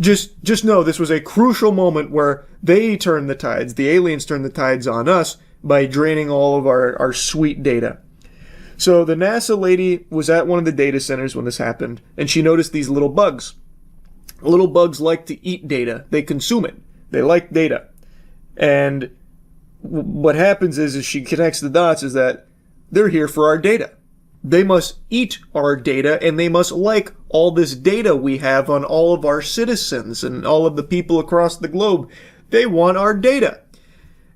just know this was a crucial moment where they turned the tides. The aliens turned the tides on us by draining all of our sweet data. So the NASA lady was at one of the data centers when this happened, and she noticed these little bugs. Little bugs like to eat data. They consume it. They like data. And what happens is she connects the dots is that they're here for our data. They must eat our data and they must like all this data we have on all of our citizens and all of the people across the globe. They want our data.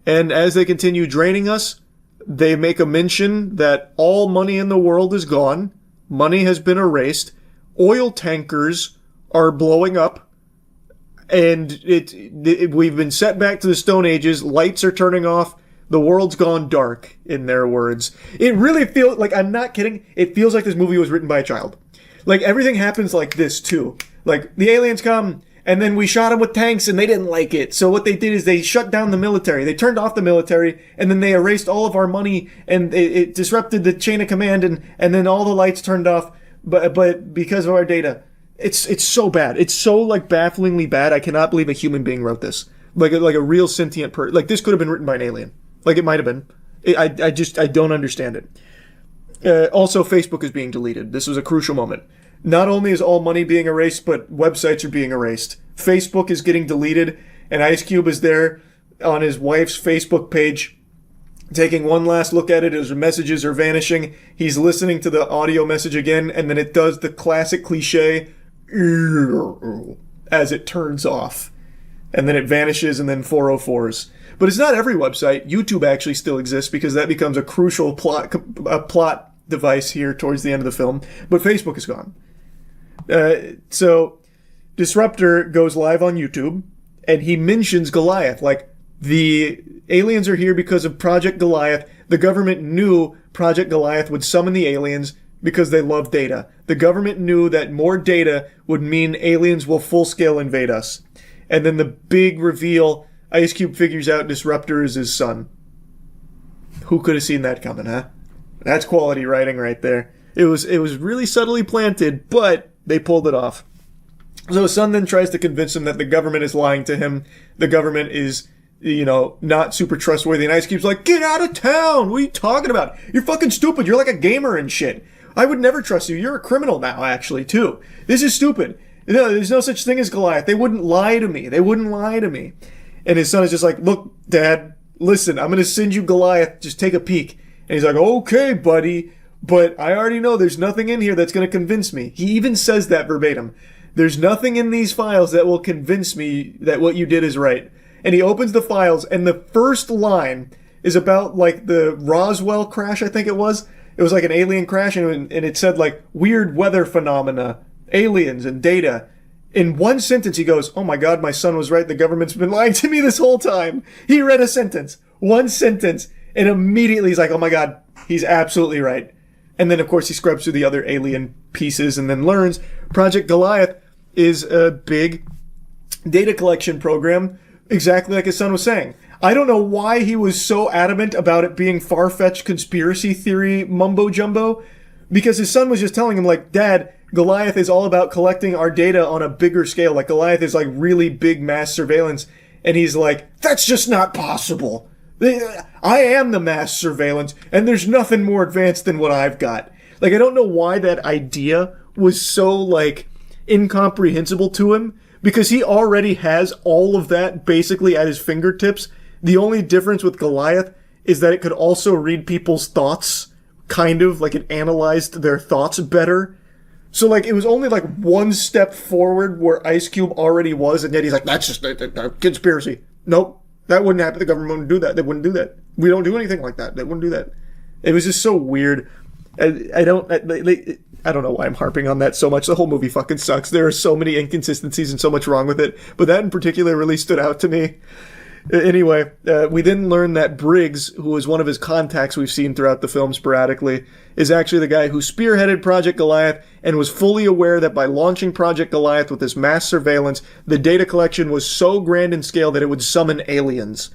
And as they continue draining us, they make a mention that all money in the world is gone. Money has been erased. Oil tankers are blowing up. And we've been set back to the Stone Ages. Lights are turning off. The world's gone dark, in their words. It really feels like, I'm not kidding, it feels like this movie was written by a child. Like, everything happens like this, too. Like, the aliens come, and then we shot them with tanks, and they didn't like it. So what they did is they shut down the military. They turned off the military, and then they erased all of our money, and it disrupted the chain of command, and then all the lights turned off, but because of our data. It's so bad. It's so, like, bafflingly bad. I cannot believe a human being wrote this. Like a real sentient person. Like, this could have been written by an alien. Like, it might have been. I don't understand it. Also, Facebook is being deleted. This was a crucial moment. Not only is all money being erased, but websites are being erased. Facebook is getting deleted, and Ice Cube is there on his wife's Facebook page, taking one last look at it as messages are vanishing. He's listening to the audio message again, and then it does the classic cliche as it turns off. And then it vanishes, and then 404s. But it's not every website. YouTube actually still exists because that becomes a crucial plot device here towards the end of the film. But Facebook is gone. So Disruptor goes live on YouTube, and he mentions Goliath. Like, the aliens are here because of Project Goliath. The government knew Project Goliath would summon the aliens because they love data. The government knew that more data would mean aliens will full-scale invade us. And then the big reveal, Ice Cube figures out Disruptor is his son. Who could have seen that coming, huh? That's quality writing right there. It was really subtly planted, but they pulled it off. So his son then tries to convince him that the government is lying to him. The government is, not super trustworthy. And Ice Cube's like, get out of town! What are you talking about? You're fucking stupid. You're like a gamer and shit. I would never trust you. You're a criminal now, actually, too. This is stupid. No, there's no such thing as Goliath. They wouldn't lie to me. And his son is just like, look, Dad, listen, I'm going to send you Goliath. Just take a peek. And he's like, okay, buddy. But I already know there's nothing in here that's going to convince me. He even says that verbatim. There's nothing in these files that will convince me that what you did is right. And he opens the files, and the first line is about, like, the Roswell crash, I think it was. It was like an alien crash, and it said, like, weird weather phenomena, aliens, and data. In one sentence, he goes, oh my God, my son was right. The government's been lying to me this whole time. He read a sentence, one sentence, and immediately he's like, oh my God, he's absolutely right. And then, of course, he scrubs through the other alien pieces and then learns Project Goliath is a big data collection program, exactly like his son was saying. I don't know why he was so adamant about it being far-fetched conspiracy theory mumbo-jumbo, because his son was just telling him, like, Dad, Goliath is all about collecting our data on a bigger scale. Like, Goliath is, like, really big mass surveillance. And he's like, that's just not possible. I am the mass surveillance, and there's nothing more advanced than what I've got. Like, I don't know why that idea was so, like, incomprehensible to him, because he already has all of that basically at his fingertips. The only difference with Goliath is that it could also read people's thoughts, kind of, like it analyzed their thoughts better. So, like, it was only, like, one step forward where Ice Cube already was, and yet he's like, that's just a conspiracy. Nope, that wouldn't happen. The government wouldn't do that. They wouldn't do that. We don't do anything like that. They wouldn't do that. It was just so weird. I don't know why I'm harping on that so much. The whole movie fucking sucks. There are so many inconsistencies and so much wrong with it, but that in particular really stood out to me. Anyway, we then learn that Briggs, who is one of his contacts we've seen throughout the film sporadically, is actually the guy who spearheaded Project Goliath and was fully aware that by launching Project Goliath with this mass surveillance, the data collection was so grand in scale that it would summon aliens.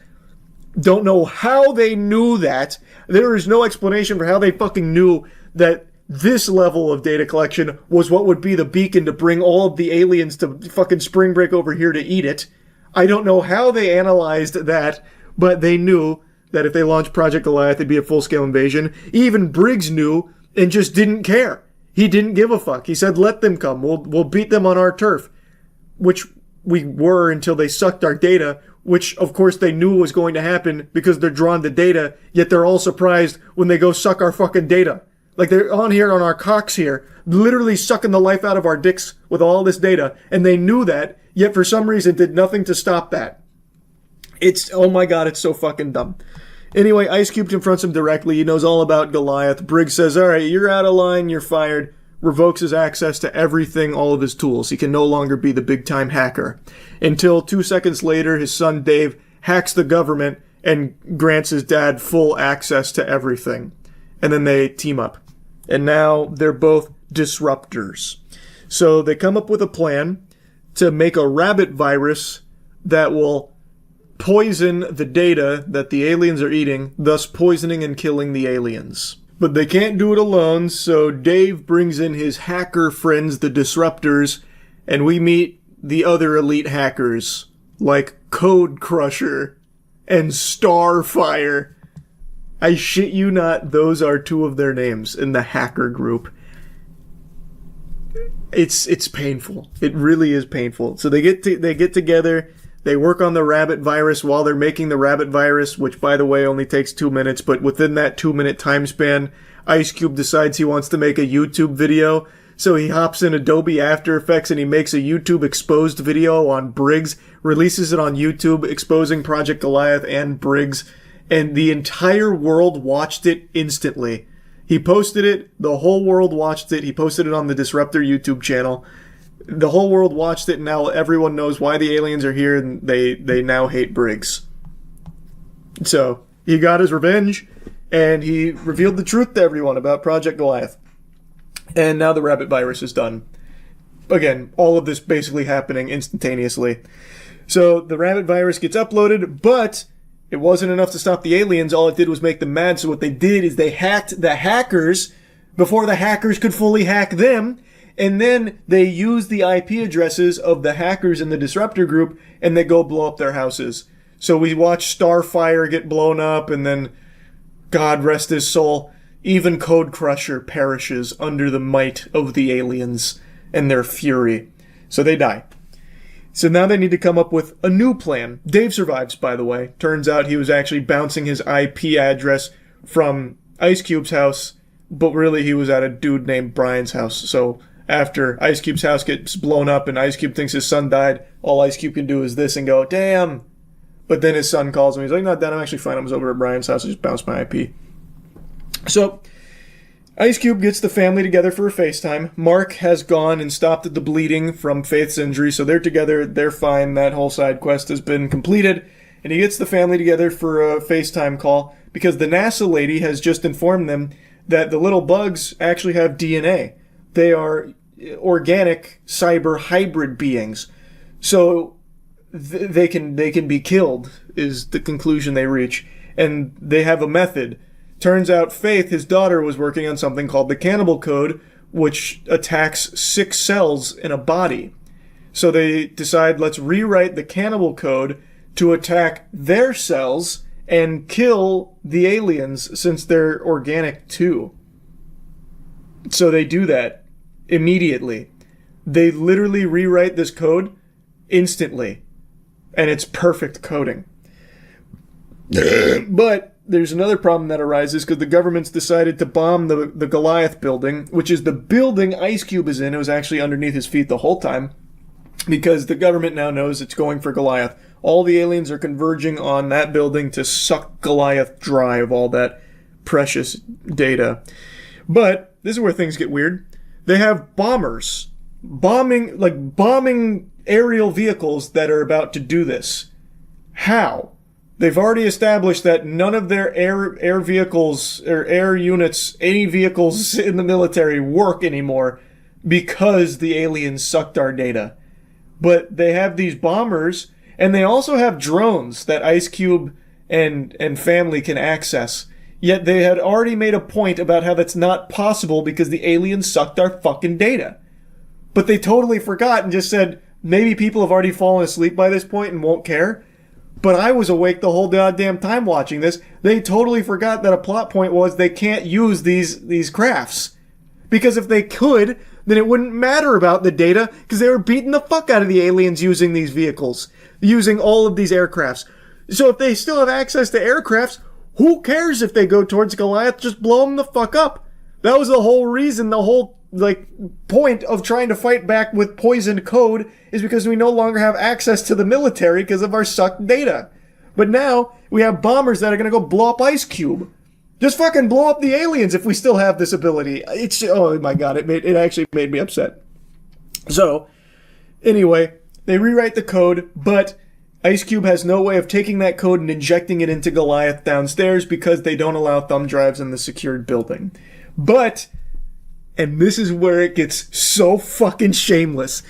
Don't know how they knew that. There is no explanation for how they fucking knew that this level of data collection was what would be the beacon to bring all of the aliens to fucking spring break over here to eat it. I don't know how they analyzed that, but they knew that if they launched Project Goliath, it'd be a full-scale invasion. Even Briggs knew and just didn't care. He didn't give a fuck. He said, let them come. We'll beat them on our turf. Which we were until they sucked our data, which, of course, they knew was going to happen because they're drawn to data, yet they're all surprised when they go suck our fucking data. Like, they're on here on our cocks here, literally sucking the life out of our dicks with all this data, and they knew that, yet for some reason did nothing to stop that. Oh my god, it's so fucking dumb. Anyway, Ice Cube confronts him directly. He knows all about Goliath. Briggs says, alright, you're out of line, you're fired. Revokes his access to everything, all of his tools. He can no longer be the big-time hacker. Until 2 seconds later, his son Dave hacks the government and grants his dad full access to everything. And then they team up. And now they're both disruptors. So they come up with a plan to make a rabbit virus that will poison the data that the aliens are eating, thus poisoning and killing the aliens. But they can't do it alone, so Dave brings in his hacker friends, the disruptors, and we meet the other elite hackers, like Code Crusher and Starfire. I shit you not, those are two of their names in the hacker group. It's painful. It really is painful. So they get together, they work on the rabbit virus while they're making the rabbit virus, which, by the way, only takes 2 minutes, but within that 2-minute time span, Ice Cube decides he wants to make a YouTube video, so he hops in Adobe After Effects and he makes a YouTube exposed video on Briggs, releases it on YouTube, exposing Project Goliath and Briggs, and the entire world watched it instantly. He posted it, the whole world watched it, he posted it on the Disruptor YouTube channel. The whole world watched it, and now everyone knows why the aliens are here, and they now hate Briggs. So, he got his revenge, and he revealed the truth to everyone about Project Goliath. And now the rabbit virus is done. Again, all of this basically happening instantaneously. So, the rabbit virus gets uploaded, but it wasn't enough to stop the aliens. All it did was make them mad, so what they did is they hacked the hackers before the hackers could fully hack them, and then they use the IP addresses of the hackers in the Disruptor group, and they go blow up their houses. So we watch Starfire get blown up, and then, God rest his soul, even Code Crusher perishes under the might of the aliens and their fury. So they die. So now they need to come up with a new plan. Dave survives, by the way. Turns out he was actually bouncing his IP address from Ice Cube's house, but really he was at a dude named Brian's house. So after Ice Cube's house gets blown up and Ice Cube thinks his son died, all Ice Cube can do is this and go, damn. But then his son calls him. He's like, no, Dad, I'm actually fine. I was over at Brian's house. I just bounced my IP. So Ice Cube gets the family together for a FaceTime. Mark has gone and stopped the bleeding from Faith's injury, so they're together. They're fine. That whole side quest has been completed. And he gets the family together for a FaceTime call because the NASA lady has just informed them that the little bugs actually have DNA. They are organic cyber hybrid beings. So they can be killed, is the conclusion they reach. And they have a method. Turns out Faith, his daughter, was working on something called the Cannibal Code, which attacks 6 cells in a body. So they decide, let's rewrite the Cannibal Code to attack their cells and kill the aliens, since they're organic too. So they do that immediately. They literally rewrite this code instantly. And it's perfect coding. But there's another problem that arises because the government's decided to bomb the Goliath building, which is the building Ice Cube is in. It was actually underneath his feet the whole time, because the government now knows it's going for Goliath. All the aliens are converging on that building to suck Goliath dry of all that precious data. But this is where things get weird. They have bombers bombing aerial vehicles that are about to do this. How? They've already established that none of their air vehicles or air units, any vehicles in the military, work anymore because the aliens sucked our data. But they have these bombers, and they also have drones that Ice Cube and family can access. Yet they had already made a point about how that's not possible because the aliens sucked our fucking data. But they totally forgot and just said, maybe people have already fallen asleep by this point and won't care. But I was awake the whole goddamn time watching this. They totally forgot that a plot point was they can't use these crafts. Because if they could, then it wouldn't matter about the data, because they were beating the fuck out of the aliens using these vehicles, using all of these aircrafts. So if they still have access to aircrafts, who cares if they go towards Goliath? Just blow them the fuck up. That was the whole reason, the whole point of trying to fight back with poisoned code is because we no longer have access to the military because of our sucked data. But now we have bombers that are going to go blow up Ice Cube. Just fucking blow up the aliens if we still have this ability. It's, oh my god, it actually made me upset. So, anyway, they rewrite the code, but Ice Cube has no way of taking that code and injecting it into Goliath downstairs because they don't allow thumb drives in the secured building. But, and this is where it gets so fucking shameless,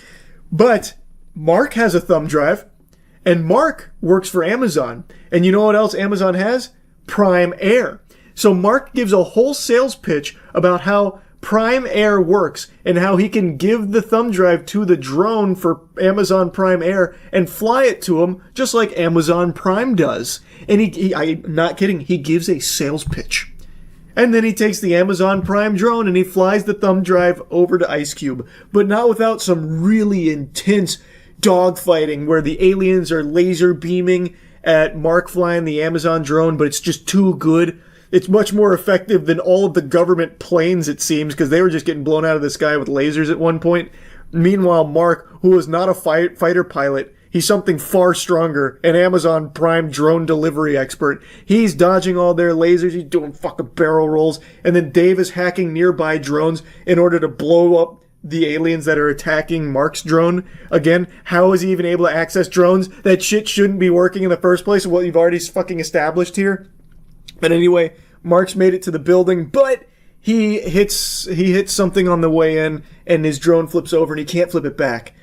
but Mark has a thumb drive, and Mark works for Amazon. And you know what else Amazon has? Prime Air. So Mark gives a whole sales pitch about how Prime Air works and how he can give the thumb drive to the drone for Amazon Prime Air and fly it to him just like Amazon Prime does. And I'm not kidding, he gives a sales pitch. And then he takes the Amazon Prime drone and he flies the thumb drive over to Ice Cube, but not without some really intense dogfighting where the aliens are laser beaming at Mark flying the Amazon drone, but it's just too good. It's much more effective than all of the government planes, it seems, because they were just getting blown out of the sky with lasers at one point. Meanwhile, Mark, who is not a fighter pilot, he's something far stronger, an Amazon Prime drone delivery expert. He's dodging all their lasers, he's doing fucking barrel rolls, and then Dave is hacking nearby drones in order to blow up the aliens that are attacking Mark's drone. Again, how is he even able to access drones? That shit shouldn't be working in the first place, what you've already fucking established here. But anyway, Mark's made it to the building, but he hits something on the way in, and his drone flips over, and he can't flip it back.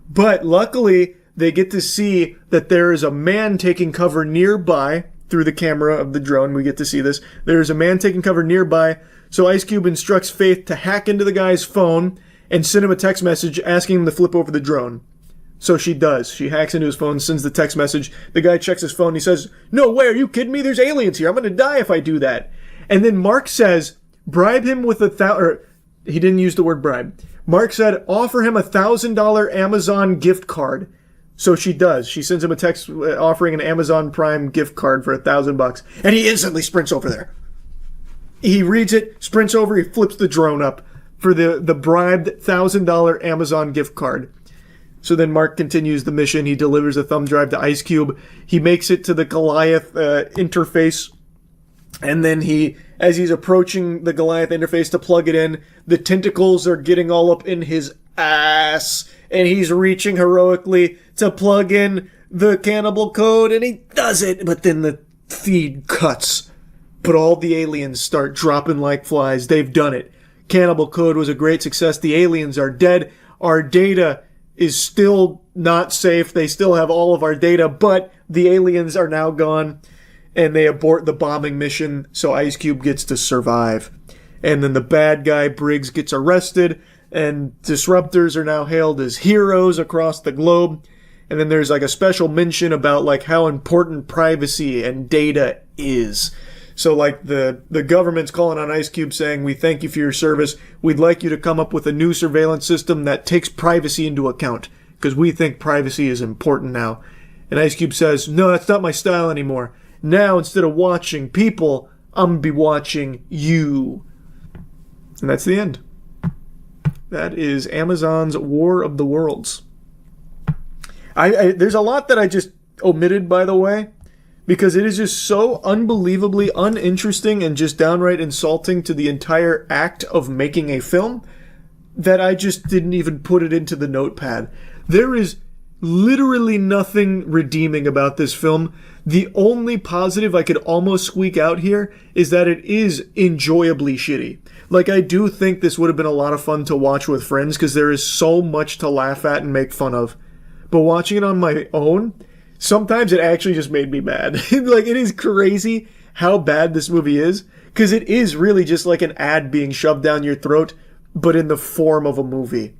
But luckily, they get to see that there is a man taking cover nearby through the camera of the drone. We get to see this. There's a man taking cover nearby, so Ice Cube instructs Faith to hack into the guy's phone and send him a text message asking him to flip over the drone. So she does. She hacks into his phone, sends the text message. The guy checks his phone. He says, "No way, are you kidding me? There's aliens here. I'm going to die if I do that." And then Mark says, bribe him with he didn't use the word bribe. Mark said, offer him $1,000 Amazon gift card. So she does. She sends him a text offering an Amazon Prime gift card for $1,000. And he instantly sprints over there. He reads it, sprints over, he flips the drone up for the bribed $1,000 Amazon gift card. So then Mark continues the mission. He delivers a thumb drive to Ice Cube. He makes it to the Goliath interface. And then as he's approaching the Goliath interface to plug it in, the tentacles are getting all up in his ass. And he's reaching heroically to plug in the cannibal code. And he does it. But then the feed cuts. But all the aliens start dropping like flies. They've done it. Cannibal code was a great success. The aliens are dead. Our data is still not safe. They still have all of our data, but the aliens are now gone, and they abort the bombing mission, so Ice Cube gets to survive. And then the bad guy, Briggs, gets arrested, and disruptors are now hailed as heroes across the globe. And then there's like a special mention about like how important privacy and data is. So like the government's calling on Ice Cube saying, we thank you for your service. We'd like you to come up with a new surveillance system that takes privacy into account, because we think privacy is important now. And Ice Cube says, no, that's not my style anymore. Now, instead of watching people, I'm going to be watching you. And that's the end. That is Amazon's War of the Worlds. There's a lot that I just omitted, by the way, because it is just so unbelievably uninteresting and just downright insulting to the entire act of making a film that I just didn't even put it into the notepad. There is literally nothing redeeming about this film. The only positive I could almost squeak out here is that it is enjoyably shitty. Like, I do think this would have been a lot of fun to watch with friends because there is so much to laugh at and make fun of. But watching it on my own, sometimes it actually just made me mad. Like, it is crazy how bad this movie is, because it is really just like an ad being shoved down your throat, but in the form of a movie.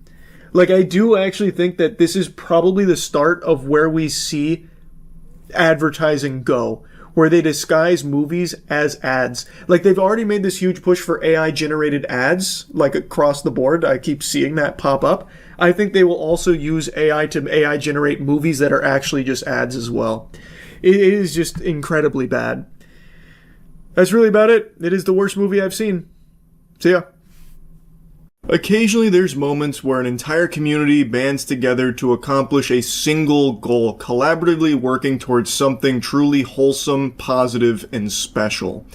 Like, I do actually think that this is probably the start of where we see advertising go, where they disguise movies as ads. Like, they've already made this huge push for AI-generated ads, like, across the board. I keep seeing that pop up. I think they will also use AI to AI-generate movies that are actually just ads as well. It is just incredibly bad. That's really about it. It is the worst movie I've seen. See ya. Occasionally there's moments where an entire community bands together to accomplish a single goal, collaboratively working towards something truly wholesome, positive, and special.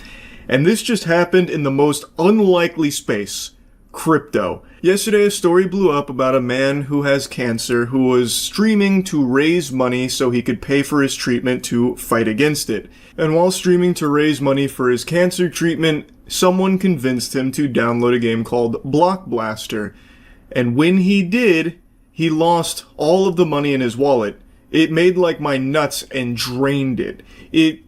And this just happened in the most unlikely space: crypto. Yesterday a story blew up about a man who has cancer who was streaming to raise money so he could pay for his treatment to fight against it. And while streaming to raise money for his cancer treatment, someone convinced him to download a game called Block Blaster. And when he did, he lost all of the money in his wallet. It made like my nuts and drained it. It,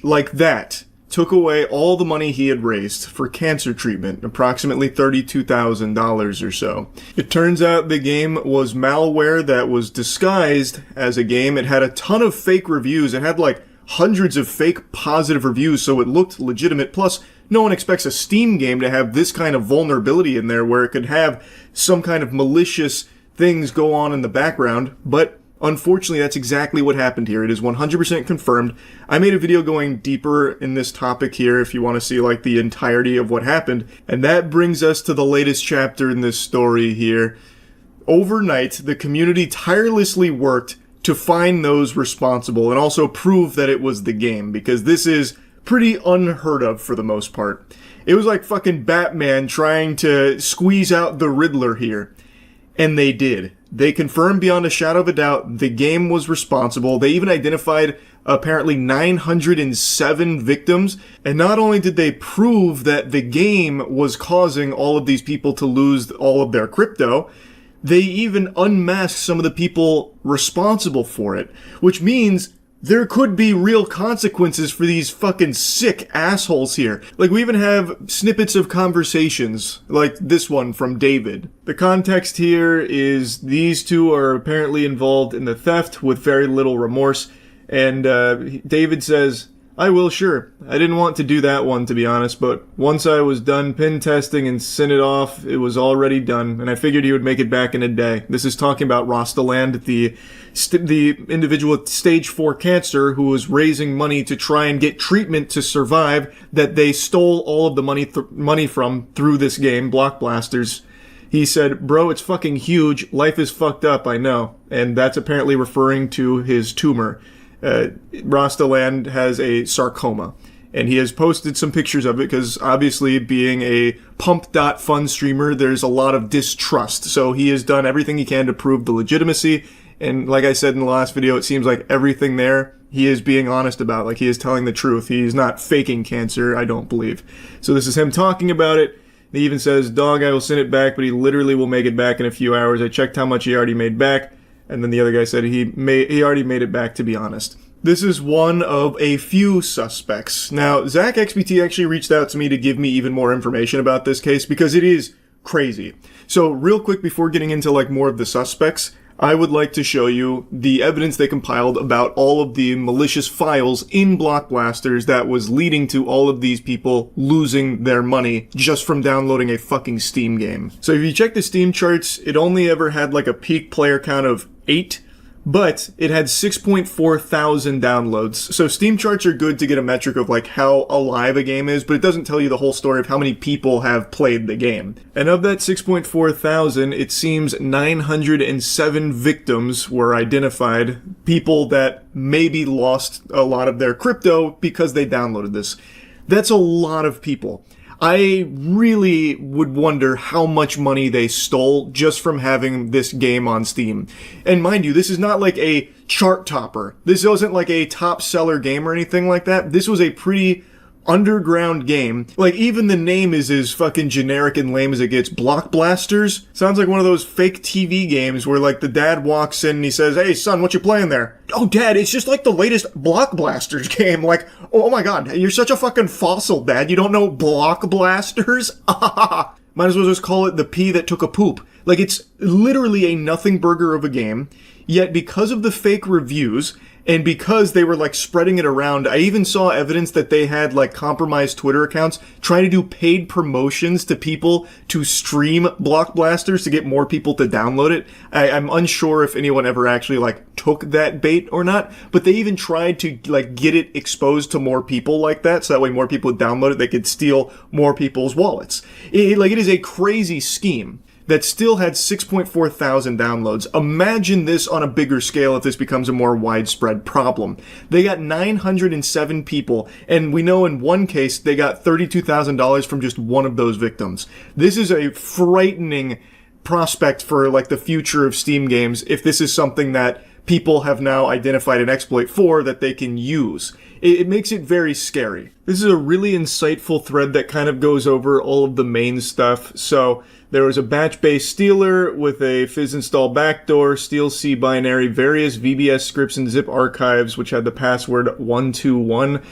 like that, took away all the money he had raised for cancer treatment, approximately $32,000 or so. It turns out the game was malware that was disguised as a game. It had a ton of fake reviews. It had like hundreds of fake positive reviews, so it looked legitimate. Plus, no one expects a Steam game to have this kind of vulnerability in there where it could have some kind of malicious things go on in the background, but unfortunately, that's exactly what happened here. It is 100% confirmed. I made a video going deeper in this topic here if you want to see like the entirety of what happened. And that brings us to the latest chapter in this story here. Overnight, the community tirelessly worked to find those responsible and also prove that it was the game, because this is pretty unheard of for the most part. It was like fucking Batman trying to squeeze out the Riddler here. And they did. They confirmed beyond a shadow of a doubt the game was responsible. They even identified apparently 907 victims. And not only did they prove that the game was causing all of these people to lose all of their crypto, they even unmasked some of the people responsible for it. Which means there could be real consequences for these fucking sick assholes here. Like, we even have snippets of conversations, like this one from David. The context here is these two are apparently involved in the theft with very little remorse, and David says, I will, sure. I didn't want to do that one, to be honest, but once I was done pin testing and sent it off, it was already done, and I figured he would make it back in a day. This is talking about Rostaland, the individual with stage 4 cancer who was raising money to try and get treatment to survive that they stole all of the money from through this game, Block Blasters. He said, bro, it's fucking huge. Life is fucked up, I know. And that's apparently referring to his tumor. Rostaland has a sarcoma, and he has posted some pictures of it because obviously being a pump.fun streamer, there's a lot of distrust. So he has done everything he can to prove the legitimacy. And like I said in the last video, it seems like everything there he is being honest about. Like, he is telling the truth. He's not faking cancer, I don't believe. So this is him talking about it. He even says, dog, I will send it back, but he literally will make it back in a few hours. I checked how much he already made back. And then the other guy said he already made it back, to be honest. This is one of a few suspects. Now, Zach XBT actually reached out to me to give me even more information about this case because it is crazy. So real quick before getting into like more of the suspects, I would like to show you the evidence they compiled about all of the malicious files in Block Blasters that was leading to all of these people losing their money just from downloading a fucking Steam game. So if you check the Steam charts, it only ever had like a peak player count of 8, but it had 6.4 thousand downloads. So Steam charts are good to get a metric of like how alive a game is, but it doesn't tell you the whole story of how many people have played the game. And of that 6.4 thousand, it seems 907 victims were identified, people that maybe lost a lot of their crypto because they downloaded this. That's a lot of people. I really would wonder how much money they stole just from having this game on Steam. And mind you, this is not like a chart topper. This wasn't like a top seller game or anything like that. This was a pretty underground game. Like, even the name is as fucking generic and lame as it gets. Block Blasters? Sounds like one of those fake TV games where, like, the dad walks in and he says, hey, son, what you playing there? Oh, Dad, it's just like the latest Block Blasters game. Like, oh my god, you're such a fucking fossil, Dad. You don't know Block Blasters? Might as well just call it the pea that took a poop. Like, it's literally a nothing burger of a game, yet because of the fake reviews, and because they were like spreading it around, I even saw evidence that they had like compromised Twitter accounts trying to do paid promotions to people to stream Block Blasters to get more people to download it. I'm unsure if anyone ever actually like took that bait or not, but they even tried to like get it exposed to more people like that, so that way more people would download it, they could steal more people's wallets. It is a crazy scheme that still had 6.4 thousand downloads. Imagine this on a bigger scale if this becomes a more widespread problem. They got 907 people, and we know in one case they got $32,000 from just one of those victims. This is a frightening prospect for like the future of Steam games if this is something that people have now identified an exploit for that they can use. It makes it very scary. This is a really insightful thread that kind of goes over all of the main stuff. So there was a batch-based stealer with a fizz install backdoor, steal C binary, various VBS scripts and zip archives, which had the password 121.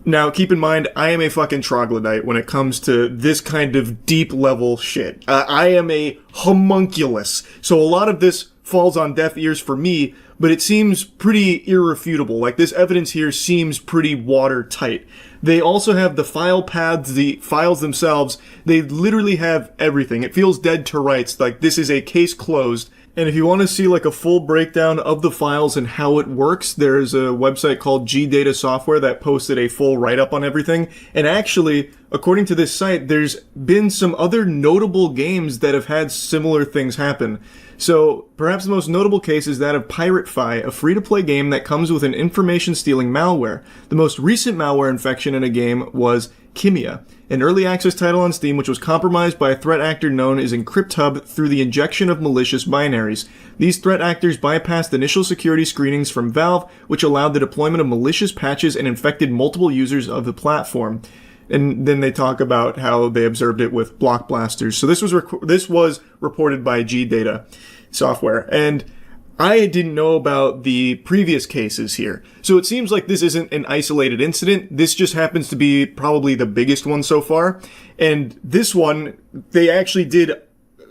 Now, keep in mind, I am a fucking troglodyte when it comes to this kind of deep-level shit. I am a homunculus, so a lot of this falls on deaf ears for me, but it seems pretty irrefutable. Like, this evidence here seems pretty watertight. They also have the file paths, the files themselves. They literally have everything. It feels dead to rights. Like, this is a case closed. And if you want to see like a full breakdown of the files and how it works, there's a website called G-Data Software that posted a full write-up on everything. And actually, according to this site, there's been some other notable games that have had similar things happen. So, perhaps the most notable case is that of PirateFi, a free-to-play game that comes with an information-stealing malware. The most recent malware infection in a game was Kimia, an early access title on Steam which was compromised by a threat actor known as EncryptHub through the injection of malicious binaries. These threat actors bypassed initial security screenings from Valve, which allowed the deployment of malicious patches and infected multiple users of the platform. And then they talk about how they observed it with Block Blasters. So this was reported by G-Data Software, and I didn't know about the previous cases here. So it seems like this isn't an isolated incident. This just happens to be probably the biggest one so far. And this one, they actually did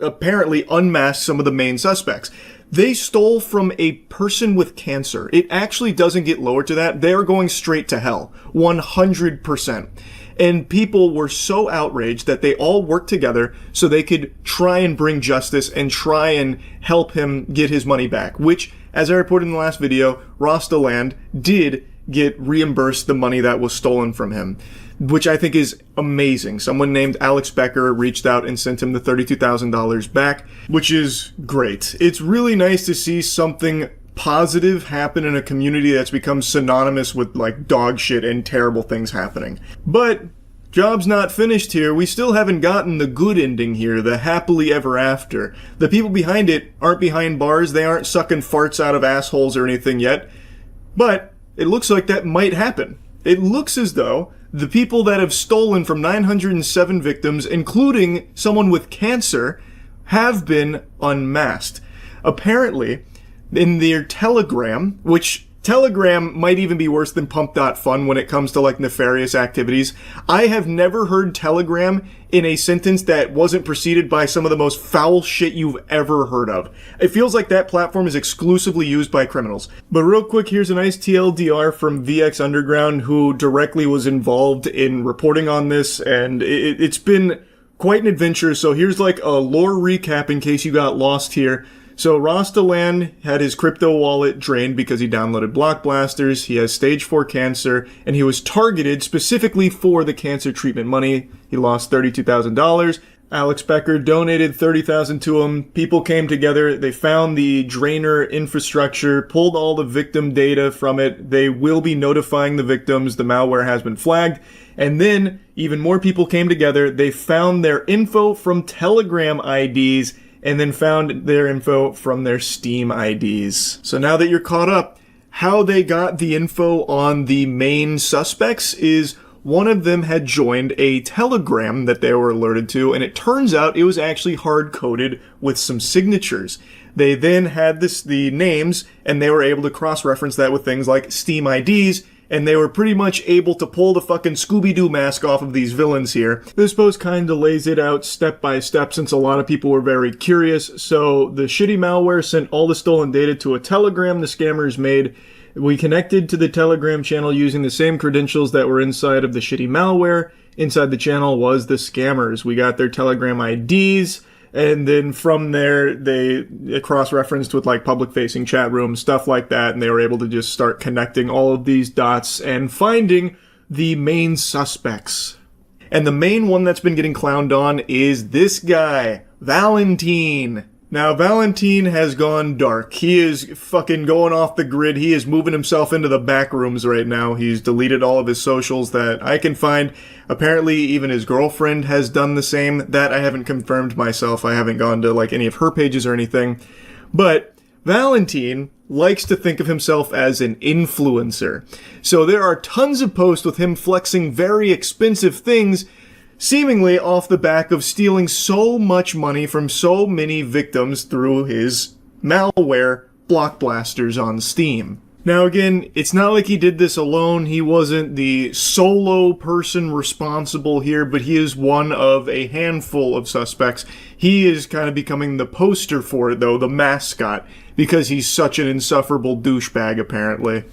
apparently unmask some of the main suspects. They stole from a person with cancer. It actually doesn't get lower to that. They are going straight to hell. 100%. And people were so outraged that they all worked together so they could try and bring justice and try and help him get his money back, which, as I reported in the last video, Rostaland did get reimbursed the money that was stolen from him, which I think is amazing. Someone named Alex Becker reached out and sent him the $32,000 back, which is great. It's really nice to see something positive happen in a community that's become synonymous with like dog shit and terrible things happening. But job's not finished here. We still haven't gotten the good ending here, the happily ever after. The people behind it aren't behind bars. They aren't sucking farts out of assholes or anything yet. But it looks like that might happen. It looks as though the people that have stolen from 907 victims, including someone with cancer, have been unmasked. Apparently, in their Telegram, which Telegram might even be worse than Pump.Fun when it comes to like nefarious activities. I have never heard Telegram in a sentence that wasn't preceded by some of the most foul shit you've ever heard of. It feels like that platform is exclusively used by criminals. But real quick, here's a nice TLDR from VX Underground, who directly was involved in reporting on this, and it's been quite an adventure. So here's like a lore recap in case you got lost here. So Rostaland had his crypto wallet drained because he downloaded block blasters. He has stage 4 cancer, and he was targeted specifically for the cancer treatment money. He lost $32,000. Alex Becker donated $30,000 to him. People came together. They found the drainer infrastructure, pulled all the victim data from it. They will be notifying the victims. The malware has been flagged. And then even more people came together. They found their info from Telegram IDs, and then found their info from their Steam IDs. So now that you're caught up, how they got the info on the main suspects is one of them had joined a Telegram that they were alerted to, and it turns out it was actually hard-coded with some signatures. They then had the names, and they were able to cross-reference that with things like Steam IDs, and they were pretty much able to pull the fucking Scooby-Doo mask off of these villains here. This post kind of lays it out step by step since a lot of people were very curious. So the shitty malware sent all the stolen data to a Telegram the scammers made. We connected to the Telegram channel using the same credentials that were inside of the shitty malware. Inside the channel was the scammers. We got their Telegram IDs. And then from there, they cross-referenced with like public-facing chat rooms, stuff like that, and they were able to just start connecting all of these dots and finding the main suspects. And the main one that's been getting clowned on is this guy, Valentine. Now, Valentine has gone dark. He is fucking going off the grid. He is moving himself into the back rooms right now. He's deleted all of his socials that I can find. Apparently, even his girlfriend has done the same. That I haven't confirmed myself. I haven't gone to like any of her pages or anything. But Valentine likes to think of himself as an influencer. So there are tons of posts with him flexing very expensive things, seemingly off the back of stealing so much money from so many victims through his malware block blasters on Steam. Now again, it's not like he did this alone. He wasn't the solo person responsible here, but he is one of a handful of suspects. He is kind of becoming the poster for it, though, the mascot, because he's such an insufferable douchebag, apparently.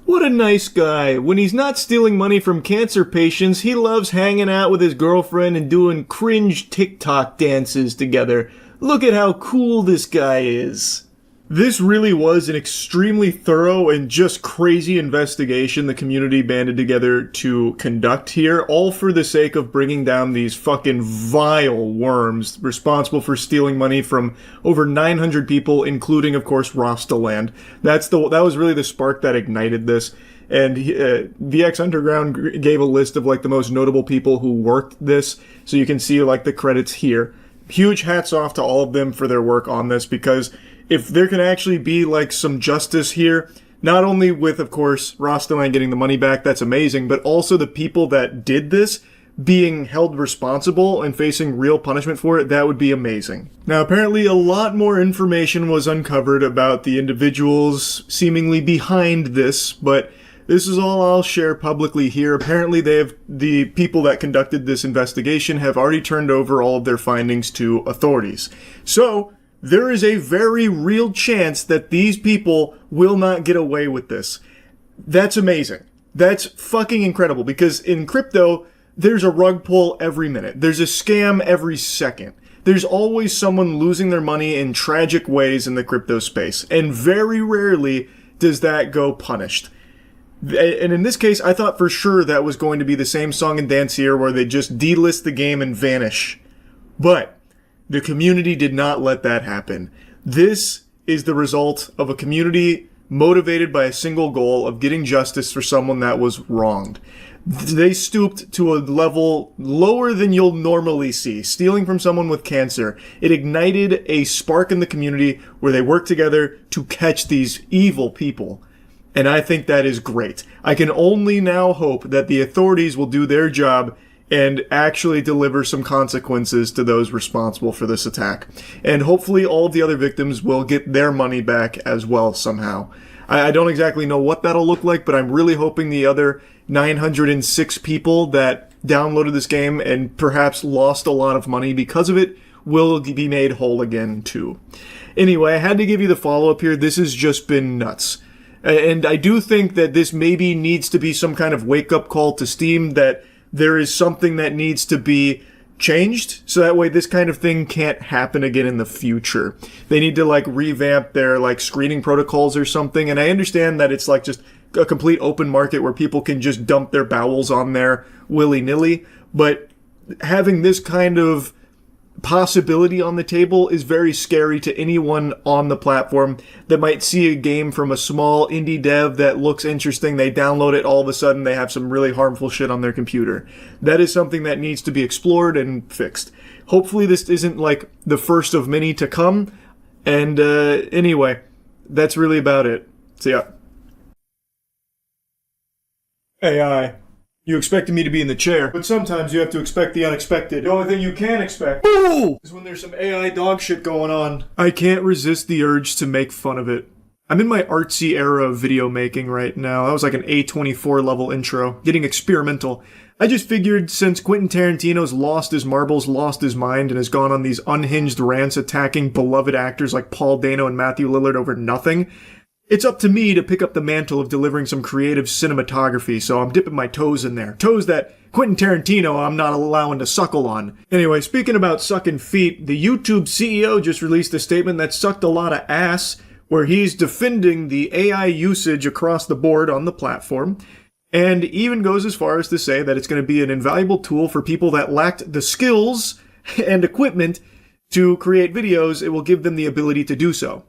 What a nice guy. When he's not stealing money from cancer patients, he loves hanging out with his girlfriend and doing cringe TikTok dances together. Look at how cool this guy is. This really was an extremely thorough and just crazy investigation the community banded together to conduct here, all for the sake of bringing down these fucking vile worms responsible for stealing money from over 900 people, including, of course, Rostaland. That was really the spark that ignited this. And VX Underground gave a list of like the most notable people who worked this, so you can see like the credits here. Huge hats off to all of them for their work on this, because if there can actually be like some justice here, not only with, of course, Rostaland getting the money back, that's amazing, but also the people that did this being held responsible and facing real punishment for it, that would be amazing. Now, apparently a lot more information was uncovered about the individuals seemingly behind this, but this is all I'll share publicly here. Apparently the people that conducted this investigation have already turned over all of their findings to authorities. So, there is a very real chance that these people will not get away with this. That's amazing. That's fucking incredible, because in crypto, there's a rug pull every minute. There's a scam every second. There's always someone losing their money in tragic ways in the crypto space, and very rarely does that go punished. And in this case, I thought for sure that was going to be the same song and dance here where they just delist the game and vanish. But the community did not let that happen. This is the result of a community motivated by a single goal of getting justice for someone that was wronged. They stooped to a level lower than you'll normally see. Stealing from someone with cancer. It ignited a spark in the community where they worked together to catch these evil people. And I think that is great. I can only now hope that the authorities will do their job and actually deliver some consequences to those responsible for this attack. And hopefully all of the other victims will get their money back as well somehow. I don't exactly know what that'll look like, but I'm really hoping the other 906 people that downloaded this game and perhaps lost a lot of money because of it will be made whole again too. Anyway, I had to give you the follow-up here. This has just been nuts. And I do think that this maybe needs to be some kind of wake-up call to Steam, that there is something that needs to be changed, so that way this kind of thing can't happen again in the future. They need to like revamp their like screening protocols or something, and I understand that it's like just a complete open market where people can just dump their bowels on there willy-nilly, but having this kind of possibility on the table is very scary to anyone on the platform that might see a game from a small indie dev that looks interesting. They download it, all of a sudden they have some really harmful shit on their computer. That is something that needs to be explored and fixed. Hopefully this isn't like the first of many to come. And anyway, that's really about it. See ya. AI. You expected me to be in the chair, but sometimes you have to expect the unexpected. The only thing you can expect is when there's some AI dog shit going on. I can't resist the urge to make fun of it. I'm in my artsy era of video making right now. That was like an A24 level intro, getting experimental. I just figured since Quentin Tarantino's lost his marbles, lost his mind, and has gone on these unhinged rants attacking beloved actors like Paul Dano and Matthew Lillard over nothing, it's up to me to pick up the mantle of delivering some creative cinematography, so I'm dipping my toes in there. Toes that Quentin Tarantino I'm not allowing to suckle on. Anyway, speaking about sucking feet, the YouTube CEO just released a statement that sucked a lot of ass, where he's defending the AI usage across the board on the platform, and even goes as far as to say that it's going to be an invaluable tool for people that lacked the skills and equipment to create videos. It will give them the ability to do so.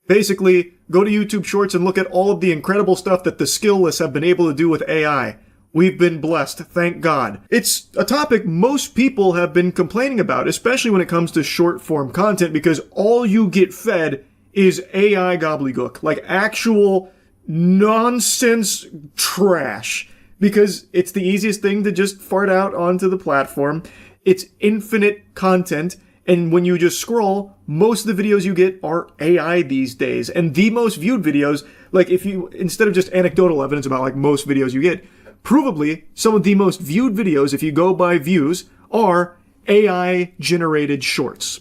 Basically, go to YouTube Shorts and look at all of the incredible stuff that the skillless have been able to do with AI. We've been blessed, thank God. It's a topic most people have been complaining about, especially when it comes to short-form content, because all you get fed is AI gobbledygook, like actual nonsense trash, because it's the easiest thing to just fart out onto the platform. It's infinite content. And when you just scroll, most of the videos you get are AI these days. And the most viewed videos, like if you, instead of just anecdotal evidence about like most videos you get, provably some of the most viewed videos, if you go by views, are AI generated shorts.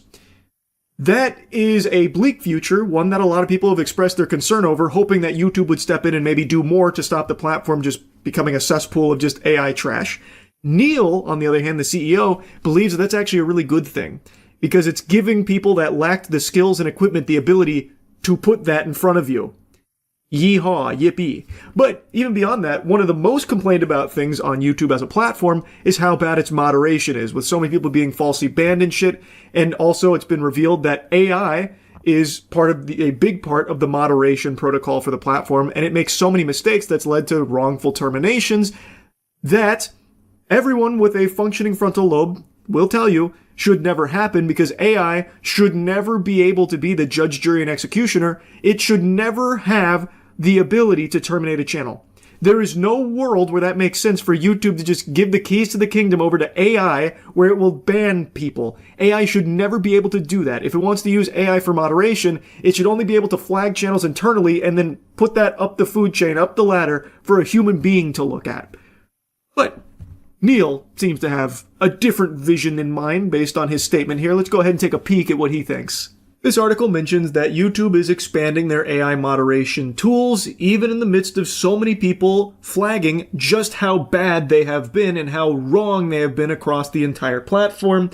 That is a bleak future, one that a lot of people have expressed their concern over, hoping that YouTube would step in and maybe do more to stop the platform just becoming a cesspool of just AI trash. Neil, on the other hand, the CEO, believes that that's actually a really good thing, because it's giving people that lacked the skills and equipment the ability to put that in front of you. Yeehaw, yippee. But even beyond that, one of the most complained about things on YouTube as a platform is how bad its moderation is, with so many people being falsely banned and shit. And also it's been revealed that AI is a big part of the moderation protocol for the platform, and it makes so many mistakes that's led to wrongful terminations that everyone with a functioning frontal lobe will tell you should never happen, because AI should never be able to be the judge, jury, and executioner. It should never have the ability to terminate a channel. There is no world where that makes sense for YouTube to just give the keys to the kingdom over to AI, where it will ban people. AI should never be able to do that. If it wants to use AI for moderation, it should only be able to flag channels internally and then put that up the food chain, up the ladder, for a human being to look at. But Neil seems to have a different vision in mind based on his statement here. Let's go ahead and take a peek at what he thinks. This article mentions that YouTube is expanding their AI moderation tools, even in the midst of so many people flagging just how bad they have been and how wrong they have been across the entire platform.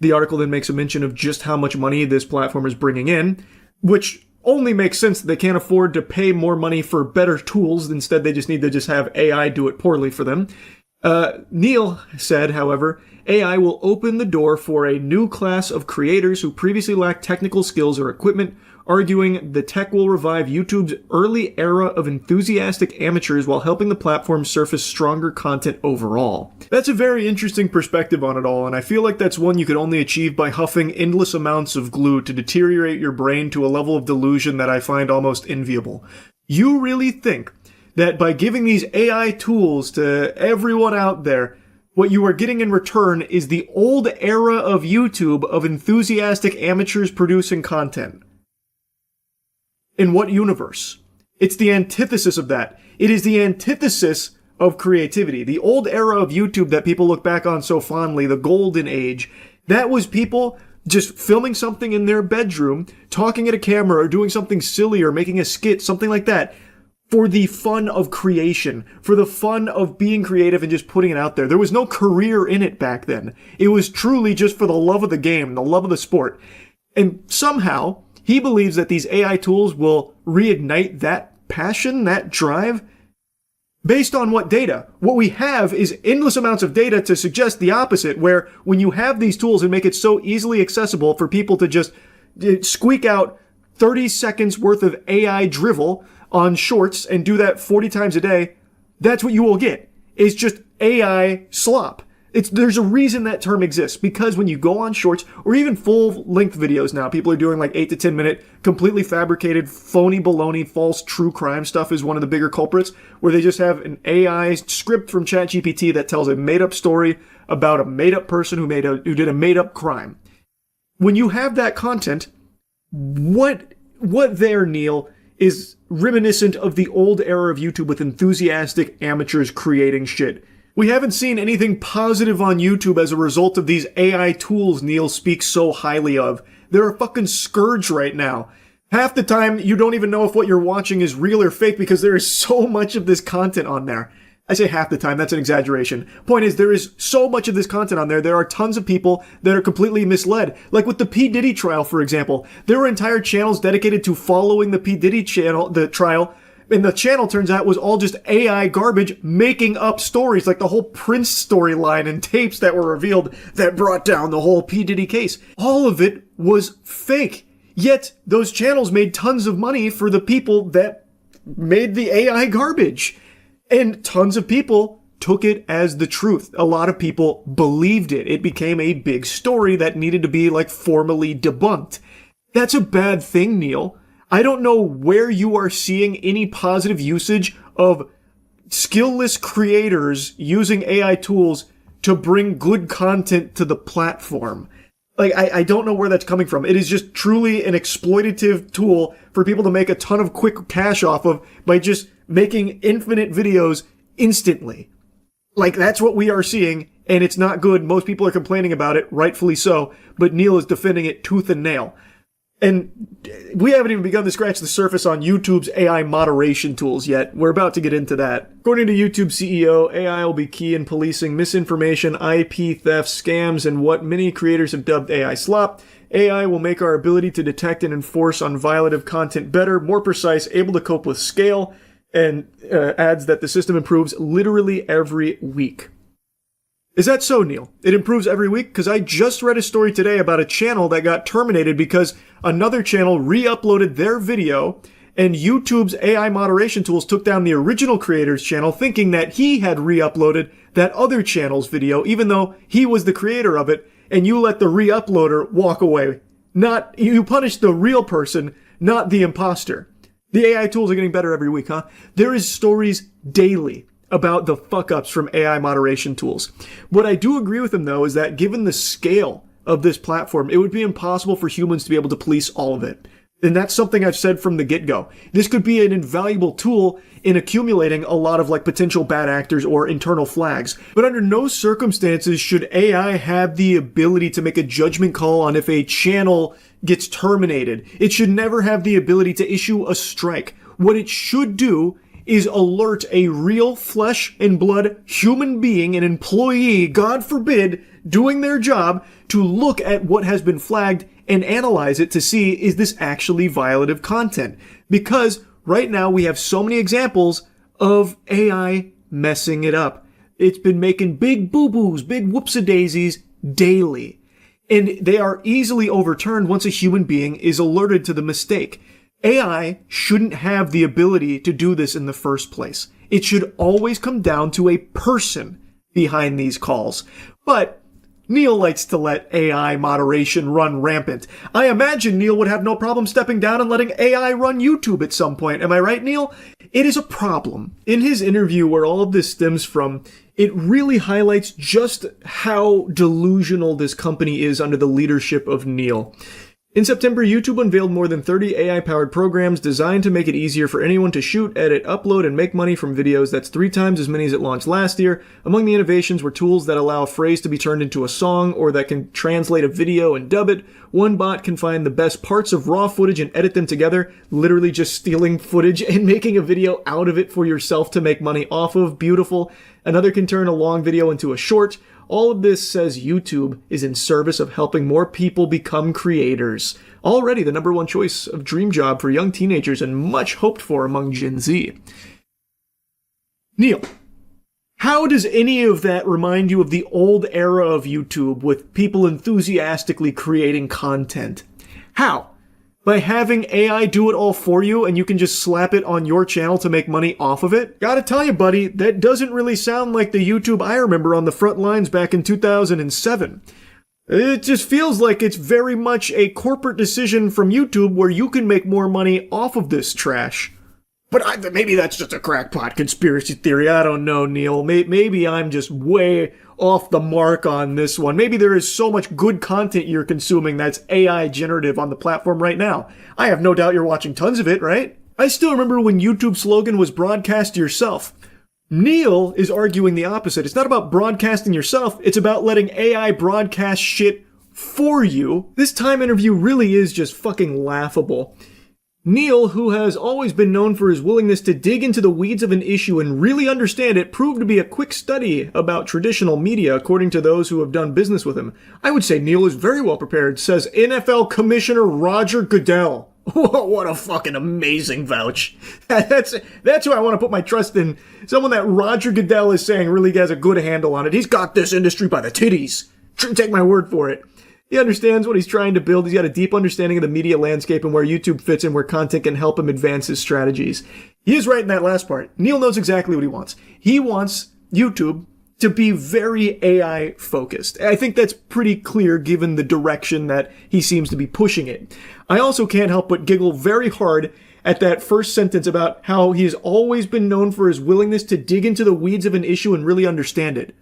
The article then makes a mention of just how much money this platform is bringing in, which only makes sense that they can't afford to pay more money for better tools. Instead, they just need to just have AI do it poorly for them. Neil said, however, AI will open the door for a new class of creators who previously lacked technical skills or equipment, arguing the tech will revive YouTube's early era of enthusiastic amateurs while helping the platform surface stronger content overall. That's a very interesting perspective on it all, and I feel like that's one you could only achieve by huffing endless amounts of glue to deteriorate your brain to a level of delusion that I find almost enviable. You really think that by giving these AI tools to everyone out there, what you are getting in return is the old era of YouTube of enthusiastic amateurs producing content? In what universe? It's the antithesis of that. It is the antithesis of creativity. The old era of YouTube that people look back on so fondly, the golden age, that was people just filming something in their bedroom, talking at a camera, or doing something silly, or making a skit, something like that, for the fun of creation, for the fun of being creative and just putting it out there. There was no career in it back then. It was truly just for the love of the game, the love of the sport. And somehow, he believes that these AI tools will reignite that passion, that drive. Based on what data? What we have is endless amounts of data to suggest the opposite, where when you have these tools and make it so easily accessible for people to just squeak out 30 seconds worth of AI drivel on shorts and do that 40 times a day, that's what you will get. It's just AI slop. There's a reason that term exists, because when you go on shorts or even full-length videos now, people are doing like 8 to 10 minute, completely fabricated, phony baloney, false true crime stuff is one of the bigger culprits, where they just have an AI script from ChatGPT that tells a made-up story about a made-up person who did a made-up crime. When you have that content, what there, Neil, is reminiscent of the old era of YouTube with enthusiastic amateurs creating shit. We haven't seen anything positive on YouTube as a result of these AI tools Neil speaks so highly of. They're a fucking scourge right now. Half the time, you don't even know if what you're watching is real or fake because there is so much of this content on there. I say half the time, that's an exaggeration. Point is, there is so much of this content on there. There are tons of people that are completely misled. Like with the P. Diddy trial, for example. There were entire channels dedicated to following the P. Diddy trial, and the channel, turns out, was all just AI garbage, making up stories, like the whole Prince storyline and tapes that were revealed that brought down the whole P. Diddy case. All of it was fake. Yet, those channels made tons of money for the people that made the AI garbage. And tons of people took it as the truth. A lot of people believed it. It became a big story that needed to be, like, formally debunked. That's a bad thing, Neil. I don't know where you are seeing any positive usage of skillless creators using AI tools to bring good content to the platform. Like, I don't know where that's coming from. It is just truly an exploitative tool for people to make a ton of quick cash off of by just making infinite videos instantly. Like, that's what we are seeing, and it's not good. Most people are complaining about it, rightfully so, but Neil is defending it tooth and nail. And we haven't even begun to scratch the surface on YouTube's AI moderation tools yet. We're about to get into that. According to YouTube CEO, AI will be key in policing misinformation, IP theft, scams, and what many creators have dubbed AI slop. AI will make our ability to detect and enforce on violative content better, more precise, able to cope with scale, and adds that the system improves literally every week. Is that so, Neil? It improves every week? Because I just read a story today about a channel that got terminated because another channel re-uploaded their video, and YouTube's AI moderation tools took down the original creator's channel thinking that he had re-uploaded that other channel's video, even though he was the creator of it, and you let the re-uploader walk away. You punish the real person, not the imposter. The AI tools are getting better every week, huh? There is stories daily about the fuck-ups from AI moderation tools. What I do agree with him, though, is that given the scale of this platform, it would be impossible for humans to be able to police all of it. And that's something I've said from the get-go. This could be an invaluable tool in accumulating a lot of, like, potential bad actors or internal flags. But under no circumstances should AI have the ability to make a judgment call on if a channel gets terminated. It should never have the ability to issue a strike. What it should do is alert a real flesh and blood human being, an employee, God forbid, doing their job to look at what has been flagged and analyze it to see, is this actually violative content? Because right now we have so many examples of AI messing it up. It's been making big boo-boos, big whoops-a-daisies daily. And they are easily overturned once a human being is alerted to the mistake. AI shouldn't have the ability to do this in the first place. It should always come down to a person behind these calls. But Neil likes to let AI moderation run rampant. I imagine Neil would have no problem stepping down and letting AI run YouTube at some point. Am I right, Neil? It is a problem. In his interview, where all of this stems from, it really highlights just how delusional this company is under the leadership of Neil. In September, YouTube unveiled more than 30 AI-powered programs designed to make it easier for anyone to shoot, edit, upload, and make money from videos. That's 3 times as many as it launched last year. Among the innovations were tools that allow a phrase to be turned into a song, or that can translate a video and dub it. One bot can find the best parts of raw footage and edit them together, literally just stealing footage and making a video out of it for yourself to make money off of. Beautiful. Another can turn a long video into a short. All of this says YouTube is in service of helping more people become creators. Already the #1 choice of dream job for young teenagers and much hoped for among Gen Z. Neil, how does any of that remind you of the old era of YouTube with people enthusiastically creating content? How? By having AI do it all for you and you can just slap it on your channel to make money off of it? Gotta tell you, buddy, that doesn't really sound like the YouTube I remember on the front lines back in 2007. It just feels like it's very much a corporate decision from YouTube where you can make more money off of this trash. But maybe that's just a crackpot conspiracy theory. I don't know, Neil. Maybe I'm just way off the mark on this one. Maybe there is so much good content you're consuming that's AI generative on the platform right now. I have no doubt you're watching tons of it, right? I still remember when YouTube's slogan was broadcast yourself. Neil is arguing the opposite. It's not about broadcasting yourself. It's about letting AI broadcast shit for you. This Time interview really is just fucking laughable. Neil, who has always been known for his willingness to dig into the weeds of an issue and really understand it, proved to be a quick study about traditional media, according to those who have done business with him. I would say Neil is very well prepared, says NFL Commissioner Roger Goodell. What a fucking amazing vouch. That's who I want to put my trust in. Someone that Roger Goodell is saying really has a good handle on it. He's got this industry by the titties. Take my word for it. He understands what he's trying to build. He's got a deep understanding of the media landscape and where YouTube fits and where content can help him advance his strategies. He is right in that last part. Neil knows exactly what he wants. He wants YouTube to be very AI focused. I think that's pretty clear given the direction that he seems to be pushing it. I also can't help but giggle very hard at that first sentence about how he has always been known for his willingness to dig into the weeds of an issue and really understand it.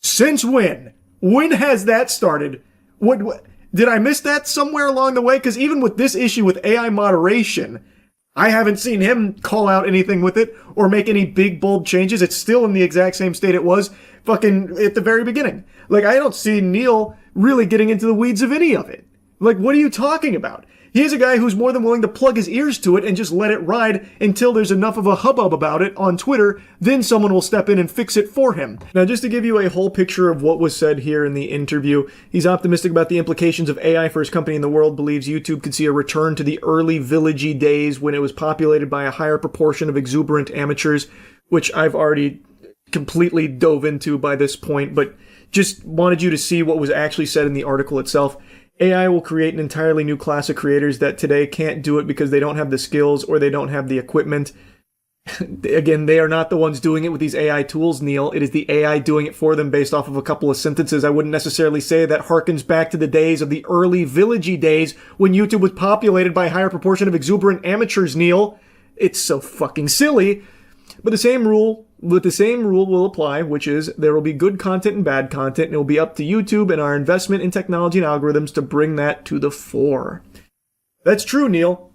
Since when? When has that started? What did I miss that somewhere along the way? Because even with this issue with AI moderation, I haven't seen him call out anything with it or make any big, bold changes. It's still in the exact same state it was fucking at the very beginning. Like, I don't see Neil really getting into the weeds of any of it. Like, what are you talking about? He's a guy who's more than willing to plug his ears to it and just let it ride until there's enough of a hubbub about it on Twitter, then someone will step in and fix it for him. Now, just to give you a whole picture of what was said here in the interview, he's optimistic about the implications of AI for his company in the world, believes YouTube could see a return to the early villagey days when it was populated by a higher proportion of exuberant amateurs, which I've already completely dove into by this point, but just wanted you to see what was actually said in the article itself. AI will create an entirely new class of creators that today can't do it because they don't have the skills or they don't have the equipment. Again, they are not the ones doing it with these AI tools, Neil. It is the AI doing it for them based off of a couple of sentences. I wouldn't necessarily say that harkens back to the days of the early villagey days when YouTube was populated by a higher proportion of exuberant amateurs, Neil. It's so fucking silly. But the same rule will apply, which is there will be good content and bad content, and it will be up to YouTube and our investment in technology and algorithms to bring that to the fore. That's true, Neil.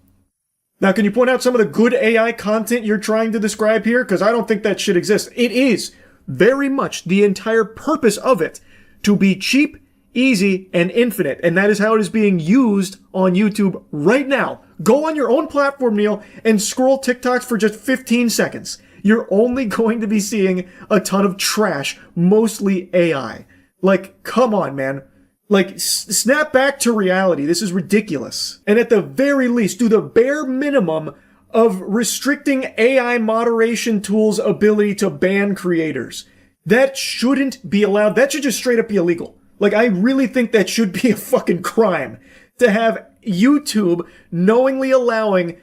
Now, can you point out some of the good AI content you're trying to describe here? Because I don't think that shit exists. It is very much the entire purpose of it to be cheap, easy, and infinite. And that is how it is being used on YouTube right now. Go on your own platform, Neil, and scroll TikToks for just 15 seconds. You're only going to be seeing a ton of trash, mostly AI. Like, come on, man. Like, snap back to reality. This is ridiculous. And at the very least, do the bare minimum of restricting AI moderation tools' ability to ban creators. That shouldn't be allowed. That should just straight up be illegal. Like, I really think that should be a fucking crime to have YouTube knowingly allowing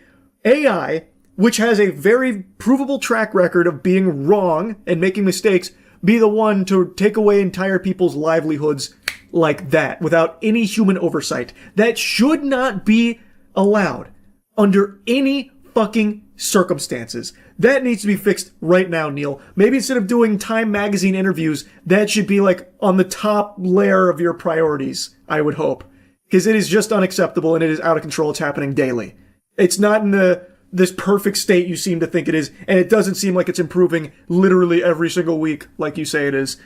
AI, which has a very provable track record of being wrong and making mistakes, be the one to take away entire people's livelihoods like that without any human oversight. That should not be allowed under any fucking circumstances. That needs to be fixed right now, Neil. Maybe instead of doing Time Magazine interviews, that should be like on the top layer of your priorities, I would hope. Because it is just unacceptable and it is out of control. It's happening daily. It's not in this perfect state you seem to think it is, and it doesn't seem like it's improving literally every single week like you say it is.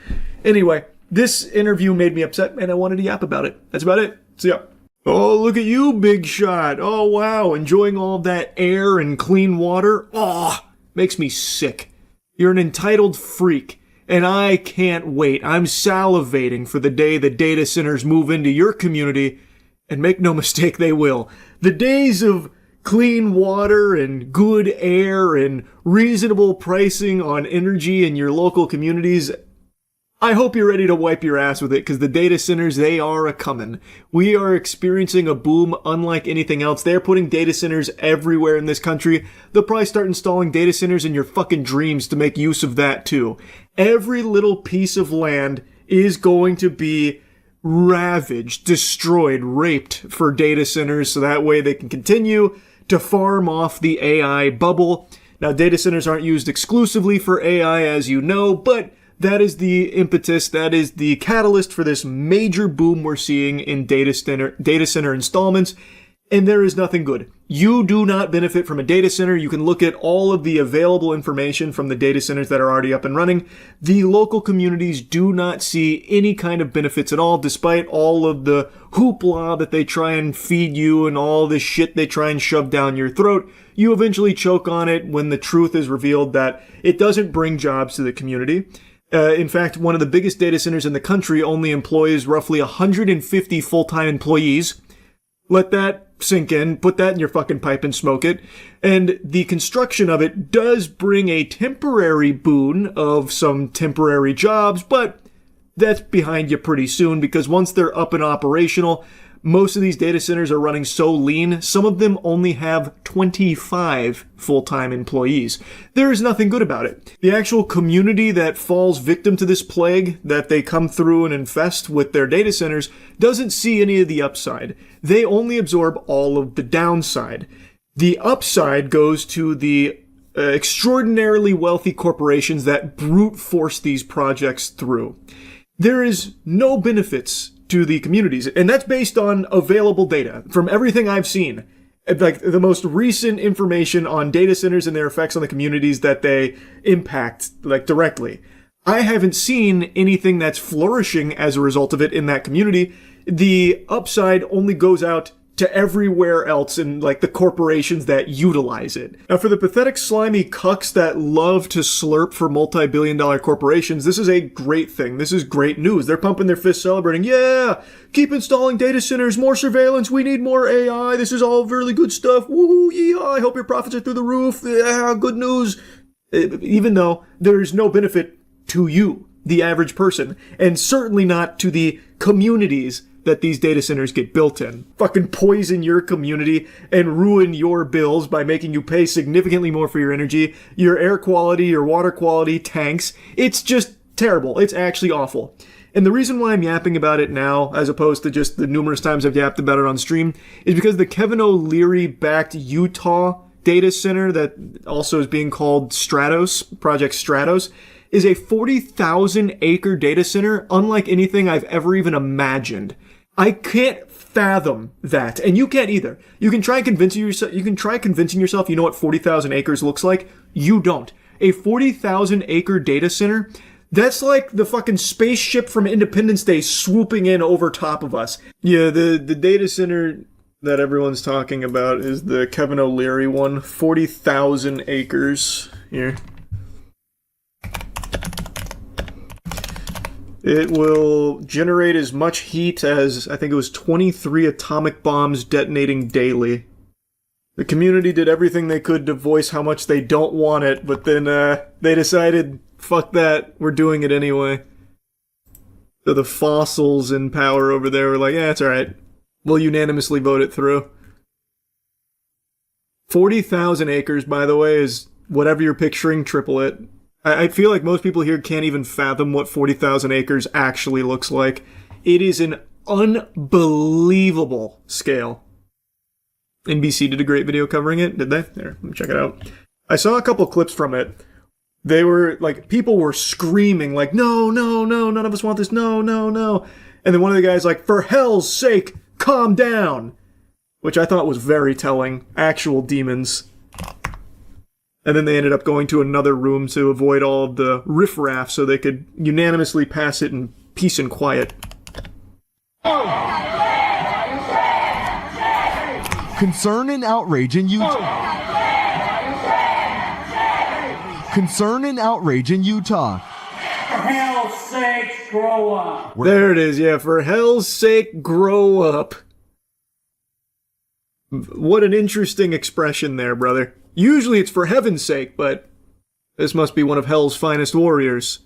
Anyway, this interview made me upset and I wanted to yap about it. That's about it. See ya. Oh, look at you, big shot. Oh, wow. Enjoying all that air and clean water. Oh, makes me sick. You're an entitled freak, and I can't wait. I'm salivating for the day the data centers move into your community, and make no mistake, they will. The days of clean water and good air and reasonable pricing on energy in your local communities, I hope you're ready to wipe your ass with it, because the data centers, they are a-coming. We are experiencing a boom unlike anything else. They're putting data centers everywhere in this country. They'll probably start installing data centers in your fucking dreams to make use of that, too. Every little piece of land is going to be ravaged, destroyed, raped for data centers, so that way they can continue to farm off the AI bubble. Now, data centers aren't used exclusively for AI, as you know, but that is the impetus, that is the catalyst for this major boom we're seeing in data center installments, and there is nothing good. You do not benefit from a data center. You can look at all of the available information from the data centers that are already up and running. The local communities do not see any kind of benefits at all, despite all of the hoopla that they try and feed you and all the shit they try and shove down your throat. You eventually choke on it when the truth is revealed that it doesn't bring jobs to the community. In fact, one of the biggest data centers in the country only employs roughly 150 full-time employees. Let that sink in, put that in your fucking pipe and smoke it. And the construction of it does bring a temporary boon of some temporary jobs, but that's behind you pretty soon, because once they're up and operational, most of these data centers are running so lean, some of them only have 25 full-time employees. There is nothing good about it. The actual community that falls victim to this plague that they come through and infest with their data centers doesn't see any of the upside. They only absorb all of the downside. The upside goes to the extraordinarily wealthy corporations that brute force these projects through. There is no benefits to the communities, and that's based on available data from everything I've seen. Like the most recent information on data centers and their effects on the communities that they impact, like directly. I haven't seen anything that's flourishing as a result of it in that community. The upside only goes out to everywhere else in like the corporations that utilize it. Now, for the pathetic, slimy cucks that love to slurp for multi-billion-dollar corporations, this is a great thing. This is great news. They're pumping their fists celebrating. Yeah, keep installing data centers, more surveillance. We need more AI. This is all really good stuff. Woohoo, yeehaw. I hope your profits are through the roof. Yeah, good news. Even though there's no benefit to you, the average person, and certainly not to the communities that these data centers get built in. Fucking poison your community and ruin your bills by making you pay significantly more for your energy, your air quality, your water quality, tanks. It's just terrible. It's actually awful. And the reason why I'm yapping about it now, as opposed to just the numerous times I've yapped about it on stream, is because the Kevin O'Leary-backed Utah data center that also is being called Stratos, Project Stratos, is a 40,000 acre data center unlike anything I've ever even imagined. I can't fathom that, and you can't either. You can try convincing yourself you know what 40,000 acres looks like. You don't. A 40,000 acre data center, that's like the fucking spaceship from Independence Day swooping in over top of us. Yeah, the data center that everyone's talking about is the Kevin O'Leary one, 40,000 acres. Here. It will generate as much heat as, I think it was 23 atomic bombs detonating daily. The community did everything they could to voice how much they don't want it, but then they decided, fuck that, we're doing it anyway. So the fossils in power over there were like, yeah, it's alright. We'll unanimously vote it through. 40,000 acres, by the way, is whatever you're picturing, triple it. I feel like most people here can't even fathom what 40,000 acres actually looks like. It is an unbelievable scale. NBC did a great video covering it, did they? There, let me check it out. I saw a couple clips from it. They were, like, people were screaming, like, no, no, no, none of us want this, no, no, no. And then one of the guys like, for hell's sake, calm down. Which I thought was very telling. Actual demons. And then they ended up going to another room to avoid all of the riffraff so they could unanimously pass it in peace and quiet. Concern and outrage in Utah. Concern and outrage in Utah. For hell's sake, grow up. There it is, yeah. For hell's sake, grow up. What an interesting expression there, brother. Usually it's for heaven's sake, but this must be one of hell's finest warriors.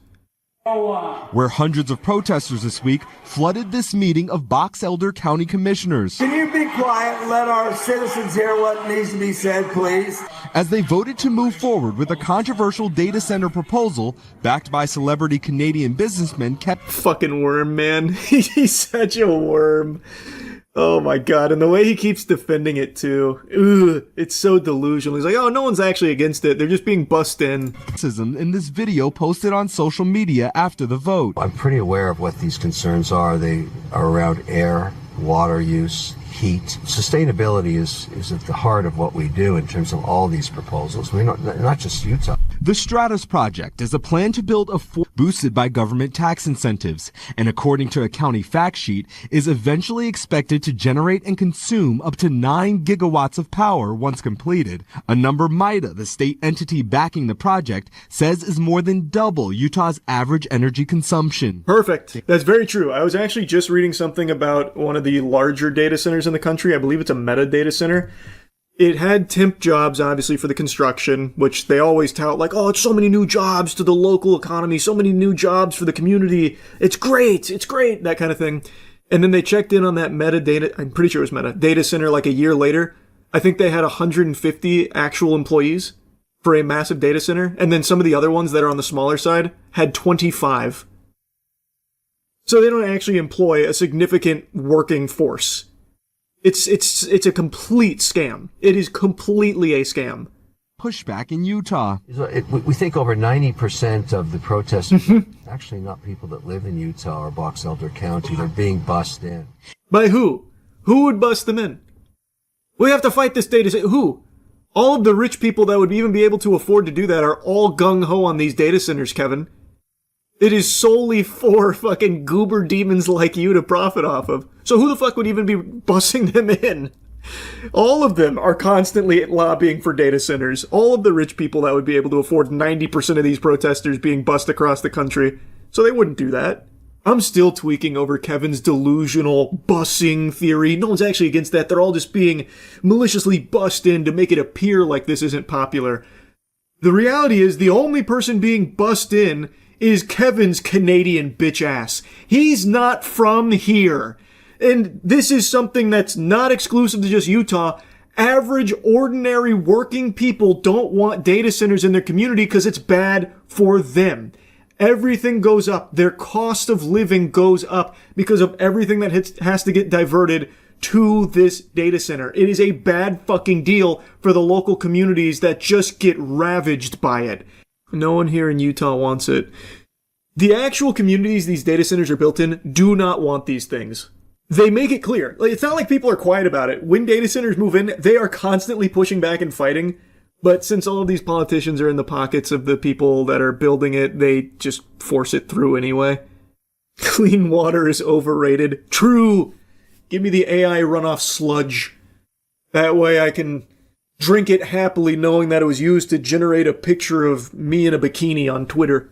Where hundreds of protesters this week flooded this meeting of Box Elder County Commissioners. Can you be quiet and let our citizens hear what needs to be said, please? As they voted to move forward with a controversial data center proposal backed by celebrity Canadian businessmen kept... Fucking worm, man. He's such a worm. Oh my god, and the way he keeps defending it too. Ugh, it's so delusional. He's like, oh, no one's actually against it. They're just being bussed in. In this video posted on social media after the vote. I'm pretty aware of what these concerns are. They are around air, water use, heat. Sustainability is at the heart of what we do in terms of all these proposals. We're not just Utah. The Stratus Project is a plan to build a fort boosted by government tax incentives, and according to a county fact sheet, is eventually expected to generate and consume up to 9 gigawatts of power once completed, a number MIDA, the state entity backing the project, says is more than double Utah's average energy consumption. Perfect. That's very true. I was actually just reading something about one of the larger data centers in the country. I believe it's a Meta data center. It had temp jobs, obviously, for the construction, which they always tout like, oh, it's so many new jobs to the local economy, so many new jobs for the community. It's great, that kind of thing. And then they checked in on that Meta data, I'm pretty sure it was Meta, data center like a year later. I think they had 150 actual employees for a massive data center. And then some of the other ones that are on the smaller side had 25. So they don't actually employ a significant working force. It's a complete scam. It is completely a scam. Pushback in Utah. We think over 90% of the protesters are actually not people that live in Utah or Box Elder County. They're being bussed in. By who? Who would bust them in? We have to fight this data center. Who? All of the rich people that would even be able to afford to do that are all gung-ho on these data centers, Kevin. It is solely for fucking goober demons like you to profit off of. So who the fuck would even be bussing them in? All of them are constantly lobbying for data centers. All of the rich people that would be able to afford 90% of these protesters being bussed across the country. So they wouldn't do that. I'm still tweaking over Kevin's delusional bussing theory. No one's actually against that. They're all just being maliciously bussed in to make it appear like this isn't popular. The reality is the only person being bussed in is Kevin's Canadian bitch ass. He's not from here. And this is something that's not exclusive to just Utah. Average, ordinary, working people don't want data centers in their community because it's bad for them. Everything goes up. Their cost of living goes up because of everything that has to get diverted to this data center. It is a bad fucking deal for the local communities that just get ravaged by it. No one here in Utah wants it. The actual communities these data centers are built in do not want these things. They make it clear. Like, it's not like people are quiet about it. When data centers move in, they are constantly pushing back and fighting. But since all of these politicians are in the pockets of the people that are building it, they just force it through anyway. Clean water is overrated. True. Give me the AI runoff sludge. That way I can drink it happily knowing that it was used to generate a picture of me in a bikini on Twitter.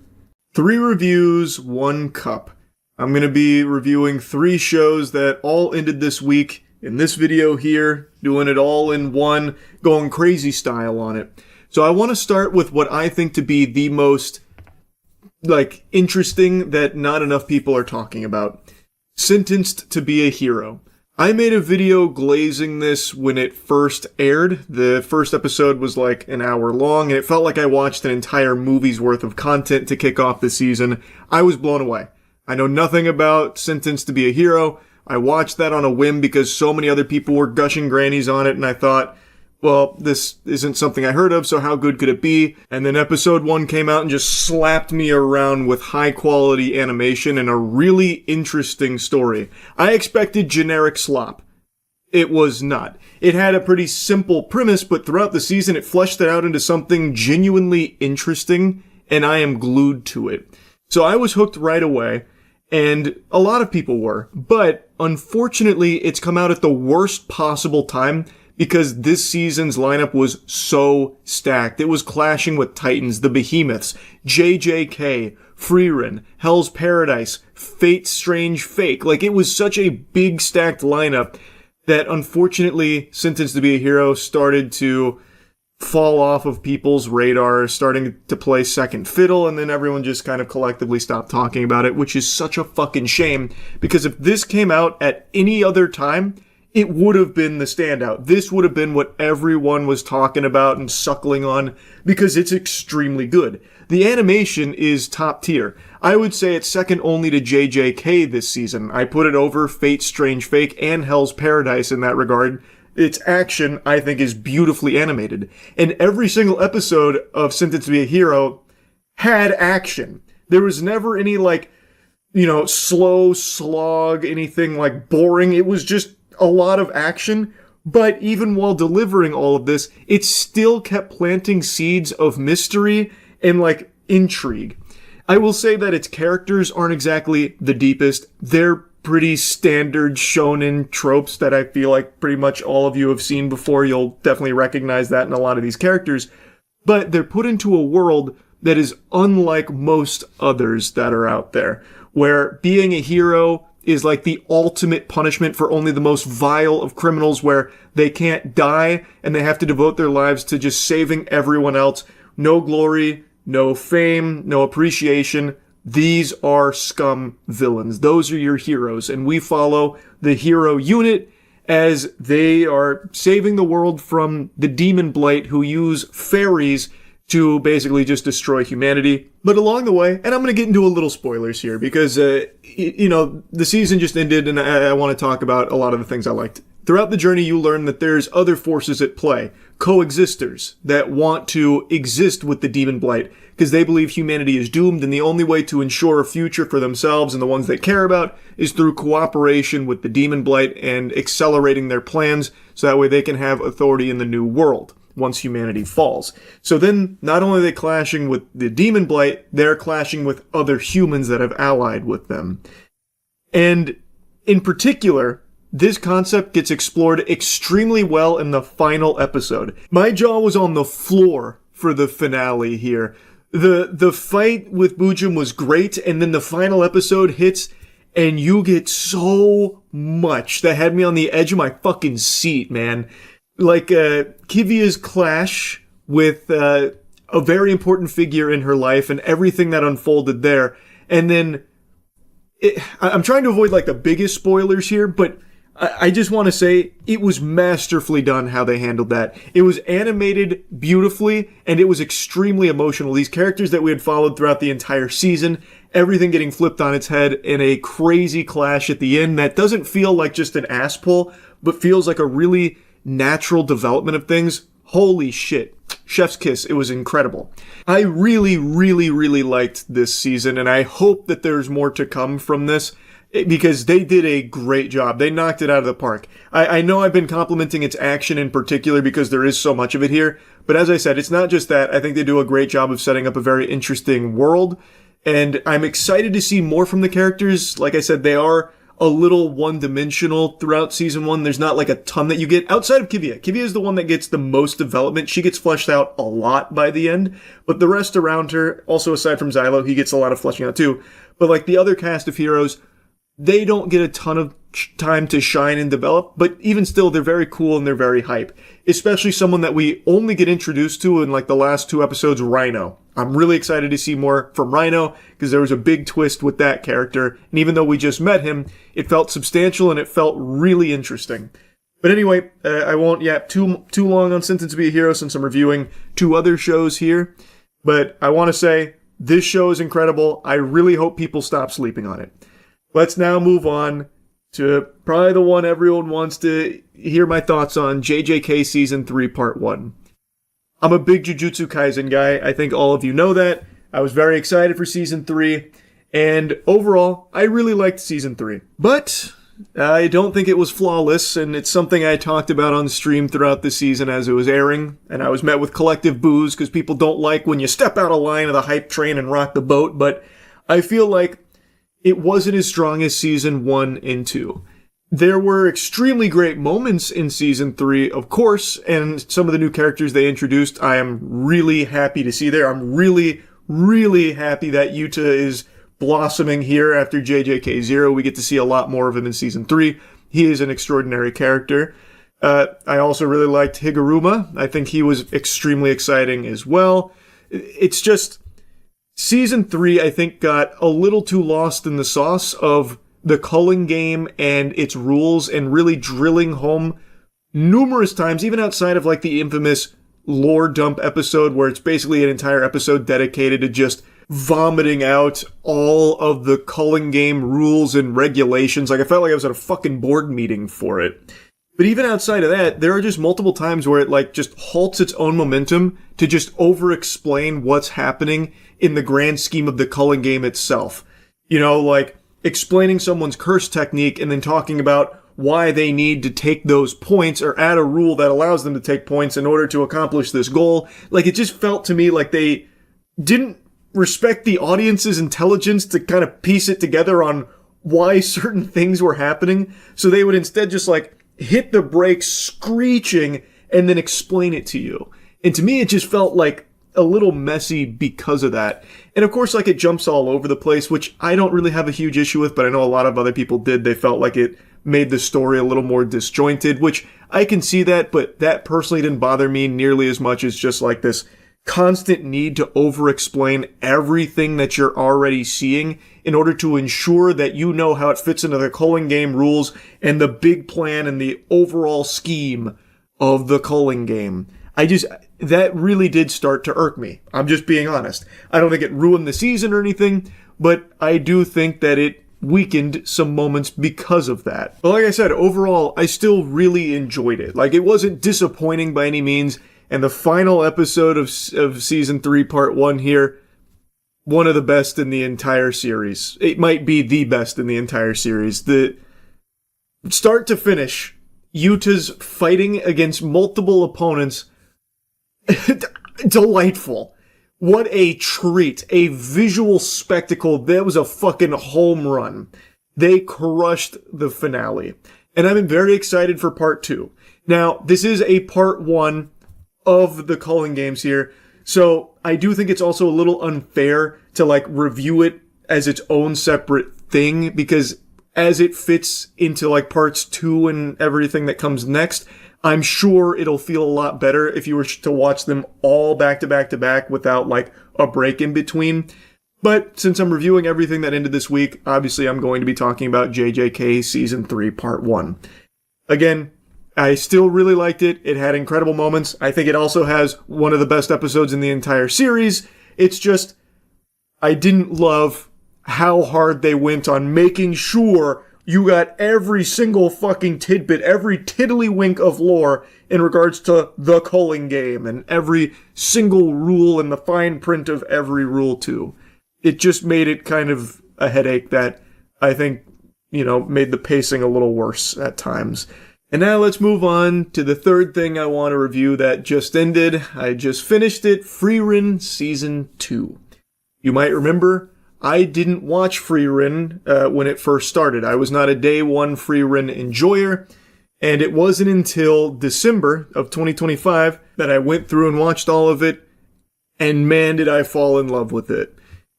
3 reviews, 1 cup. I'm going to be reviewing 3 shows that all ended this week in this video here, doing it all in one, going crazy style on it. So I want to start with what I think to be the most, interesting that not enough people are talking about. Sentenced to be a Hero. I made a video glazing this when it first aired. The first episode was like an hour long, and it felt like I watched an entire movie's worth of content to kick off the season. I was blown away. I know nothing about Sentenced to be a Hero. I watched that on a whim because so many other people were gushing grannies on it, and I thought, well, this isn't something I heard of, so how good could it be? And then episode 1 came out and just slapped me around with high-quality animation and a really interesting story. I expected generic slop. It was not. It had a pretty simple premise, but throughout the season it fleshed it out into something genuinely interesting, and I am glued to it. So I was hooked right away, and a lot of people were, but unfortunately it's come out at the worst possible time because this season's lineup was so stacked. It was clashing with Titans, the Behemoths, JJK, Freerin, Hell's Paradise, Fate's Strange Fake. Like, it was such a big stacked lineup that unfortunately Sentenced to be a Hero started to fall off of people's radar, starting to play second fiddle, and then everyone just kind of collectively stopped talking about it, which is such a fucking shame, because if this came out at any other time, it would have been the standout. This would have been what everyone was talking about and suckling on, because it's extremely good. The animation is top tier. I would say it's second only to JJK this season. I put it over Fate's Strange Fake and Hell's Paradise in that regard. Its action, I think, is beautifully animated. And every single episode of Sentenced to be a Hero had action. There was never any, slow slog, anything, boring. It was just a lot of action, but even while delivering all of this, it still kept planting seeds of mystery and, intrigue. I will say that its characters aren't exactly the deepest. They're pretty standard shonen tropes that I feel like pretty much all of you have seen before. You'll definitely recognize that in a lot of these characters. But they're put into a world that is unlike most others that are out there, where being a hero is like the ultimate punishment for only the most vile of criminals, where they can't die and they have to devote their lives to just saving everyone else. No glory, no fame, no appreciation. These are scum villains. Those are your heroes. And we follow the hero unit as they are saving the world from the demon blight who use fairies to basically just destroy humanity. But along the way, and I'm going to get into a little spoilers here because, the season just ended and I want to talk about a lot of the things I liked. Throughout the journey, you learn that there's other forces at play, coexisters that want to exist with the demon blight because they believe humanity is doomed, and the only way to ensure a future for themselves and the ones they care about is through cooperation with the demon blight and accelerating their plans so that way they can have authority in the new world once humanity falls. So then, not only are they clashing with the demon blight, they're clashing with other humans that have allied with them. And in particular, this concept gets explored extremely well in the final episode. My jaw was on the floor for the finale here. The fight with Bujum was great, and then the final episode hits, and you get so much that had me on the edge of my fucking seat, man. Kivia's clash with a very important figure in her life and everything that unfolded there. And then, I'm trying to avoid the biggest spoilers here, but I just want to say it was masterfully done how they handled that. It was animated beautifully, and it was extremely emotional. These characters that we had followed throughout the entire season, everything getting flipped on its head in a crazy clash at the end that doesn't feel like just an ass pull, but feels like a really natural development of things. Holy shit. Chef's kiss. It was incredible. I really, really, really liked this season, and I hope that there's more to come from this, because they did a great job. They knocked it out of the park. I know I've been complimenting its action in particular because there is so much of it here, but as I said, it's not just that. I think they do a great job of setting up a very interesting world, and I'm excited to see more from the characters. Like I said, they are a little one-dimensional throughout season 1. There's not a ton that you get outside of Kivia. Kivia is the one that gets the most development. She gets fleshed out a lot by the end, but the rest around her, also aside from Xylo, he gets a lot of fleshing out too. But the other cast of heroes, they don't get a ton of time to shine and develop, but even still, they're very cool and they're very hype. Especially someone that we only get introduced to in the last 2 episodes, Rhino. I'm really excited to see more from Rhino because there was a big twist with that character, and even though we just met him, it felt substantial and it felt really interesting. But anyway, I won't yap too long on Sentenced to be a Hero since I'm reviewing 2 other shows here, but I want to say This show is incredible. I really hope people stop sleeping on it. Let's now move on to probably the one everyone wants to hear my thoughts on, JJK Season 3 Part 1. I'm a big Jujutsu Kaisen guy. I think all of you know that. I was very excited for Season 3, and overall, I really liked Season 3. But I don't think it was flawless, and it's something I talked about on stream throughout the season as it was airing, and I was met with collective boos because people don't like when you step out of line of the hype train and rock the boat, but I feel like it wasn't as strong as Season 1 and 2. There were extremely great moments in Season 3, of course, and some of the new characters they introduced, I am really happy to see there. I'm really, really happy that Yuta is blossoming here after JJK0. We get to see a lot more of him in Season 3. He is an extraordinary character. I also really liked Higuruma. I think he was extremely exciting as well. It's just, Season 3, I think, got a little too lost in the sauce of the culling game and its rules and really drilling home numerous times, even outside of like the infamous lore dump episode where it's basically an entire episode dedicated to just vomiting out all of the culling game rules and regulations. Like, I felt like I was at a fucking board meeting for it. But even outside of that, there are just multiple times where it like just halts its own momentum to just over-explain what's happening in the grand scheme of the culling game itself. You know, like explaining someone's curse technique and then talking about why they need to take those points or add a rule that allows them to take points in order to accomplish this goal. Like, it just felt to me like they didn't respect the audience's intelligence to kind of piece it together on why certain things were happening. So they would instead just like hit the brakes screeching and then explain it to you. And to me, it just felt like a little messy because of that. And of course, like, it jumps all over the place, which I don't really have a huge issue with, but I know a lot of other people did. They felt like it made the story a little more disjointed, which I can see that, but that personally didn't bother me nearly as much as just like this constant need to over-explain everything that you're already seeing in order to ensure that you know how it fits into the culling game rules and the big plan and the overall scheme of the culling game. That really did start to irk me. I'm just being honest. I don't think it ruined the season or anything, but I do think that it weakened some moments because of that. But like I said, overall, I still really enjoyed it. Like, it wasn't disappointing by any means. And the final episode of Season 3 Part 1 here, one of the best in the entire series. It might be the best in the entire series. The start to finish, Yuta's fighting against multiple opponents, delightful. What a treat. A visual spectacle. That was a fucking home run. They crushed the finale. And I'm very excited for Part 2. Now, this is a Part 1 of the culling games here, so I do think it's also a little unfair to like review it as its own separate thing, because as it fits into like parts 2 and everything that comes next, I'm sure it'll feel a lot better if you were to watch them all back to back to back without like a break in between. But since I'm reviewing everything that ended this week, obviously I'm going to be talking about JJK Season 3 Part 1. Again, I still really liked it. It had incredible moments. I think it also has one of the best episodes in the entire series. It's just, I didn't love how hard they went on making sure you got every single fucking tidbit, every tiddlywink of lore in regards to the culling game, and every single rule and the fine print of every rule too. It just made it kind of a headache that I think, made the pacing a little worse at times. And now let's move on to the third thing I want to review that just ended. I just finished it, Frieren Season 2. You might remember, I didn't watch Frieren when it first started. I was not a day one Frieren enjoyer, and it wasn't until December of 2025 that I went through and watched all of it, and man, did I fall in love with it.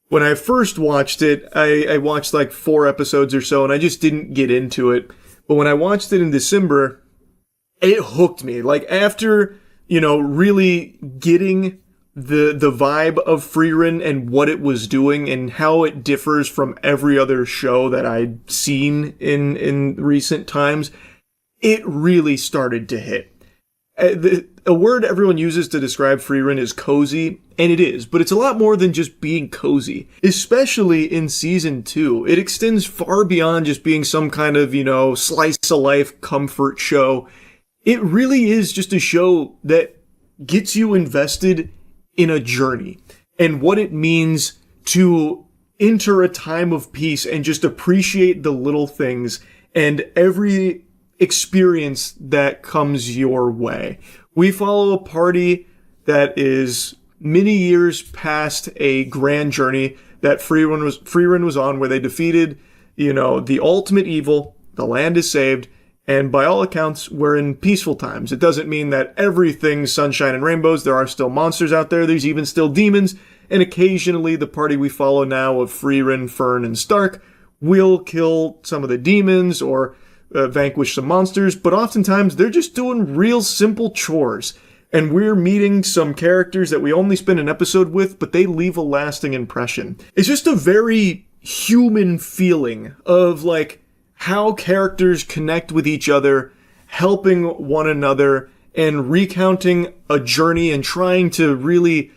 When I first watched it, I watched like 4 episodes or so, and I just didn't get into it. But when I watched it in December, it hooked me. Like, after, really getting the vibe of Frieren and what it was doing and how it differs from every other show that I'd seen in recent times, it really started to hit. a word everyone uses to describe Frieren is cozy, and it is, but it's a lot more than just being cozy. Especially in season 2, it extends far beyond just being some kind of, slice of life comfort show. It really is just a show that gets you invested in a journey and what it means to enter a time of peace and just appreciate the little things and every experience that comes your way. We follow a party that is many years past a grand journey that Frieren was on, where they defeated, the ultimate evil. The land is saved, and by all accounts, we're in peaceful times. It doesn't mean that everything's sunshine and rainbows. There are still monsters out there. There's even still demons, and occasionally the party we follow now of Frieren, Fern, and Stark will kill some of the demons or vanquish some monsters, but oftentimes they're just doing real simple chores. And we're meeting some characters that we only spend an episode with, but they leave a lasting impression. It's just a very human feeling of how characters connect with each other, helping one another, and recounting a journey and trying to really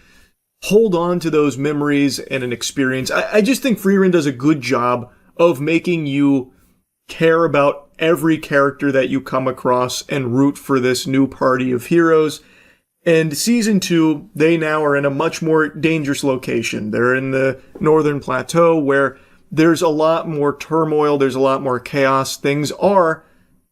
hold on to those memories and an experience. I just think Frieren does a good job of making you care about every character that you come across and root for this new party of heroes. And season 2, they now are in a much more dangerous location. They're in the Northern Plateau, where there's a lot more turmoil, there's a lot more chaos. Things are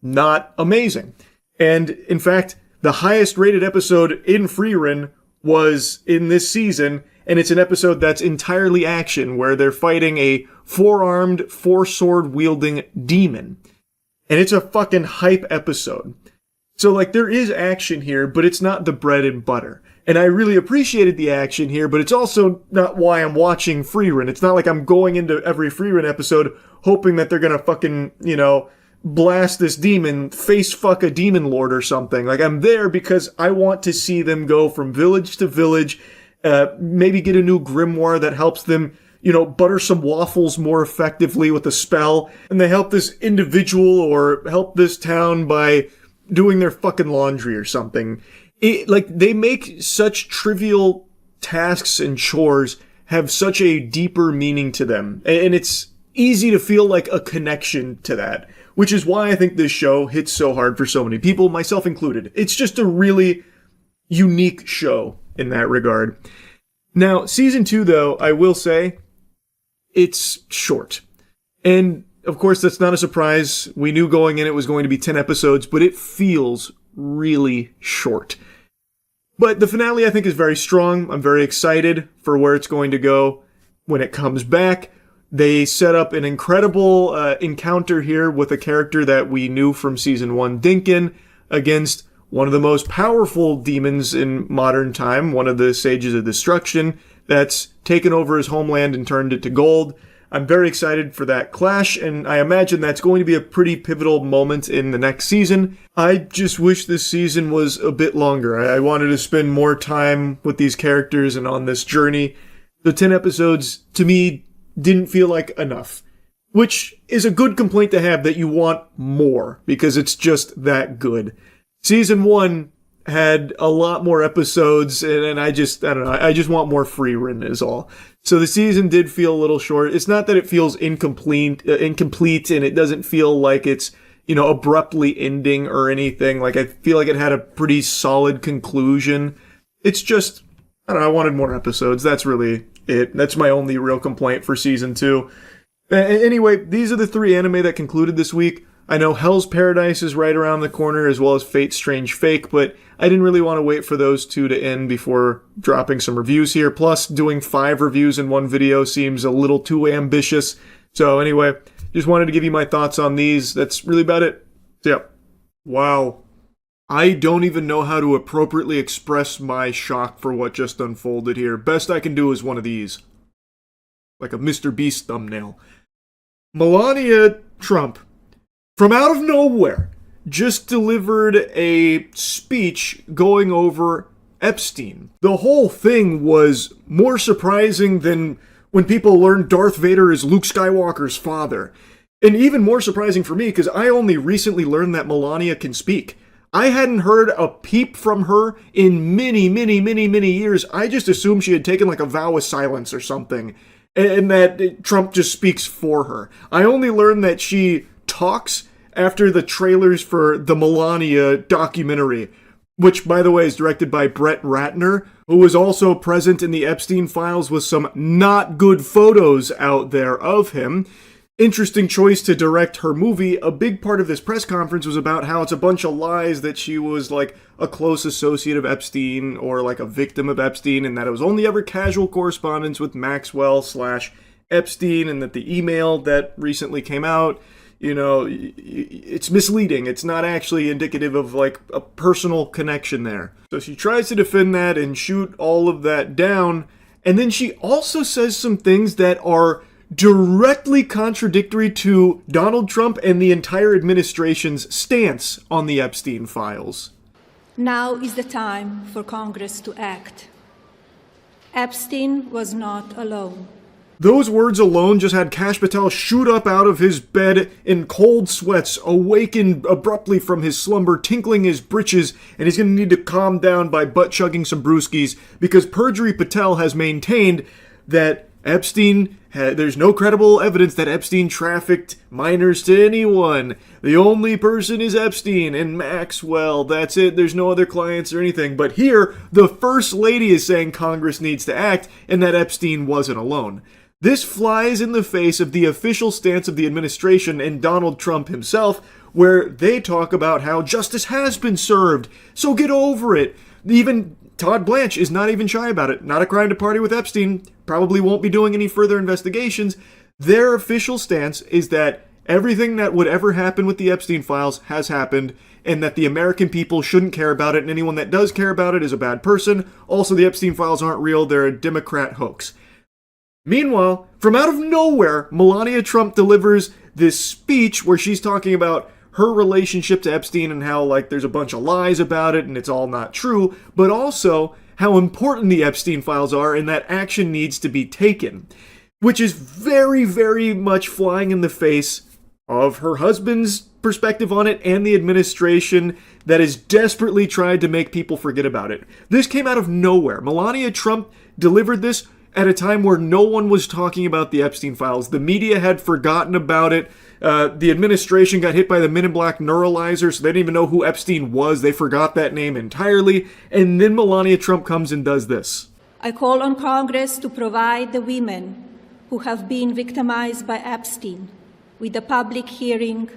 not amazing. And in fact, the highest rated episode in Frieren was in this season, and it's an episode that's entirely action, where they're fighting a 4-armed, 4-sword wielding demon. And it's a fucking hype episode. So, there is action here, but it's not the bread and butter. And I really appreciated the action here, but it's also not why I'm watching Frieren. It's not like I'm going into every Frieren episode hoping that they're gonna fucking, blast this demon, face fuck a demon lord or something. I'm there because I want to see them go from village to village, maybe get a new grimoire that helps them, butter some waffles more effectively with a spell, and they help this individual or help this town by doing their fucking laundry or something. They make such trivial tasks and chores have such a deeper meaning to them, and it's easy to feel like a connection to that, which is why I think this show hits so hard for so many people, myself included. It's just a really unique show in that regard. Now, season 2, though, I will say, it's short. And, of course, that's not a surprise. We knew going in it was going to be 10 episodes, but it feels really short. But the finale, I think, is very strong. I'm very excited for where it's going to go when it comes back. They set up an incredible encounter here with a character that we knew from season 1, Dinkin, against one of the most powerful demons in modern time, one of the Sages of Destruction, that's taken over his homeland and turned it to gold. I'm very excited for that clash, and I imagine that's going to be a pretty pivotal moment in the next season. I just wish this season was a bit longer. I wanted to spend more time with these characters and on this journey. The 10 episodes, to me, didn't feel like enough, which is a good complaint to have, that you want more, because it's just that good. Season 1 had a lot more episodes, and I just want more Frieren is all. So the season did feel a little short. It's not that it feels incomplete, and it doesn't feel like it's, abruptly ending or anything. I feel like it had a pretty solid conclusion. It's just, I wanted more episodes. That's really it. That's my only real complaint for season 2. Anyway, these are the 3 anime that concluded this week. I know Hell's Paradise is right around the corner, as well as Fate's Strange Fake, but I didn't really want to wait for those 2 to end before dropping some reviews here. Plus, doing 5 reviews in one video seems a little too ambitious. So anyway, just wanted to give you my thoughts on these. That's really about it. So, yeah. Wow. I don't even know how to appropriately express my shock for what just unfolded here. Best I can do is one of these. Like a Mr. Beast thumbnail. Melania Trump, from out of nowhere, just delivered a speech going over Epstein. The whole thing was more surprising than when people learned Darth Vader is Luke Skywalker's father. And even more surprising for me, because I only recently learned that Melania can speak. I hadn't heard a peep from her in many, many, many, many years. I just assumed she had taken like a vow of silence or something, and that Trump just speaks for her. I only learned that she talks after the trailers for the Melania documentary, which, by the way, is directed by Brett Ratner, who was also present in the Epstein files with some not good photos out there of him. Interesting choice to direct her movie. A big part of this press conference was about how it's a bunch of lies that she was like a close associate of Epstein or like a victim of Epstein, and that it was only ever casual correspondence with Maxwell/Epstein, and that the email that recently came out, you know, it's misleading. It's not actually indicative of like a personal connection there. So she tries to defend that and shoot all of that down, and then she also says some things that are directly contradictory to Donald Trump and the entire administration's stance on the Epstein files. Now is the time for Congress to act. Epstein was not alone. Those words alone just had Kash Patel shoot up out of his bed in cold sweats, awaken abruptly from his slumber, tinkling his breeches, and he's going to need to calm down by butt-chugging some brewskis, because Perjury Patel has maintained that Epstein, there's no credible evidence that Epstein trafficked minors to anyone. The only person is Epstein and Maxwell. That's it. There's no other clients or anything. But here, the First Lady is saying Congress needs to act and that Epstein wasn't alone. This flies in the face of the official stance of the administration and Donald Trump himself, where they talk about how justice has been served, so get over it. Even Todd Blanche is not even shy about it. Not a crime to party with Epstein. Probably won't be doing any further investigations. Their official stance is that everything that would ever happen with the Epstein files has happened, and that the American people shouldn't care about it, and anyone that does care about it is a bad person. Also, the Epstein files aren't real. They're a Democrat hoax. Meanwhile, from out of nowhere, Melania Trump delivers this speech where she's talking about her relationship to Epstein and how, like, there's a bunch of lies about it and it's all not true, but also how important the Epstein files are and that action needs to be taken, which is very, very much flying in the face of her husband's perspective on it and the administration that has desperately tried to make people forget about it. This came out of nowhere. Melania Trump delivered this at a time where no one was talking about the Epstein files. The media had forgotten about it. The administration got hit by the Men in Black neuralizer, so they didn't even know who Epstein was. They forgot that name entirely. And then Melania Trump comes and does this. I call on Congress to provide the women who have been victimized by Epstein with a public hearing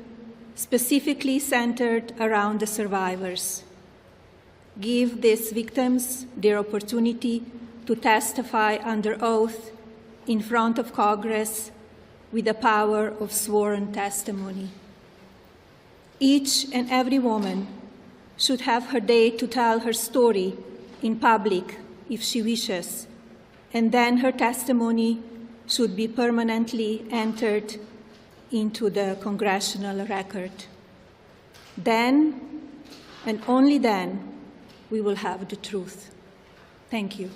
specifically centered around the survivors. Give these victims their opportunity to testify under oath in front of Congress with the power of sworn testimony. Each and every woman should have her day to tell her story in public if she wishes, and then her testimony should be permanently entered into the congressional record. Then, and only then, we will have the truth. Thank you.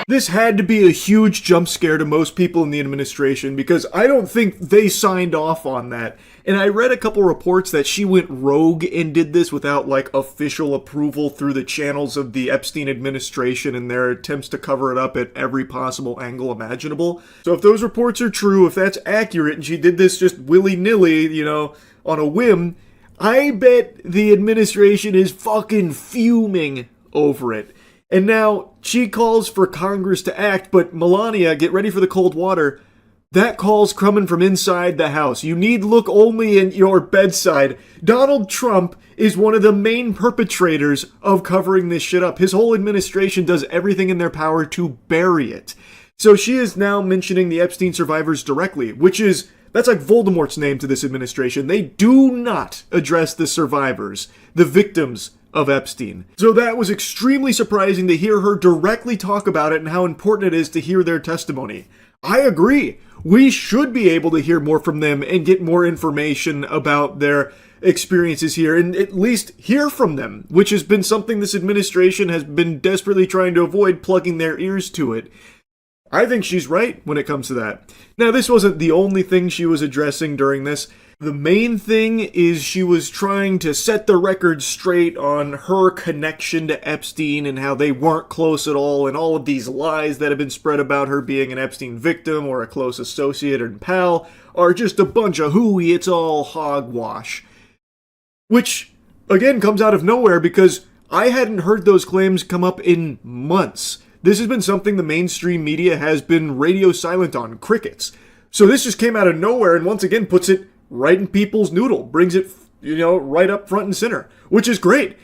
This had to be a huge jump scare to most people in the administration because I don't think they signed off on that. And I read a couple reports that she went rogue and did this without like official approval through the channels of the Epstein administration and their attempts to cover it up at every possible angle imaginable. So if those reports are true, if that's accurate and she did this just willy-nilly, you know, on a whim, I bet the administration is fucking fuming over it. And now she calls for Congress to act, but Melania, get ready for the cold water. That call's coming from inside the house. You need look only in your bedside. Donald Trump is one of the main perpetrators of covering this shit up. His whole administration does everything in their power to bury it. So she is now mentioning the Epstein survivors directly, that's like Voldemort's name to this administration. They do not address the survivors, the victims of Epstein. So that was extremely surprising to hear her directly talk about it and how important it is to hear their testimony. I agree. We should be able to hear more from them and get more information about their experiences here and at least hear from them, which has been something this administration has been desperately trying to avoid, plugging their ears to it. I think she's right when it comes to that. Now, this wasn't the only thing she was addressing during this. The main thing is she was trying to set the record straight on her connection to Epstein and how they weren't close at all, and all of these lies that have been spread about her being an Epstein victim or a close associate and pal are just a bunch of hooey, it's all hogwash. Which, again, comes out of nowhere because I hadn't heard those claims come up in months. This has been something the mainstream media has been radio silent on, crickets. So this just came out of nowhere and once again puts it right in people's noodle, brings it, right up front and center, which is great.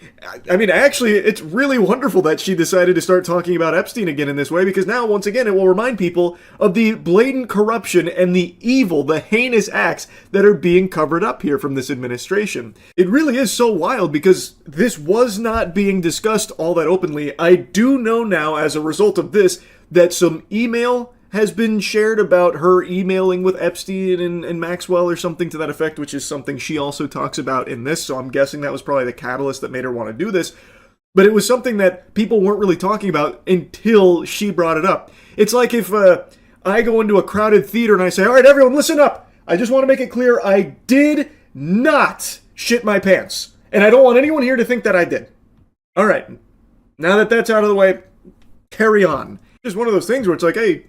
I mean, actually, it's really wonderful that she decided to start talking about Epstein again in this way, because now, once again, it will remind people of the blatant corruption and the evil, the heinous acts that are being covered up here from this administration. It really is so wild because this was not being discussed all that openly. I do know now, as a result of this, that some email has been shared about her emailing with Epstein and Maxwell or something to that effect, which is something she also talks about in this, so I'm guessing that was probably the catalyst that made her want to do this. But it was something that people weren't really talking about until she brought it up. It's like if I go into a crowded theater and I say, all right, everyone, listen up. I just want to make it clear I did not shit my pants. And I don't want anyone here to think that I did. All right, now that that's out of the way, carry on. It's one of those things where it's like, hey,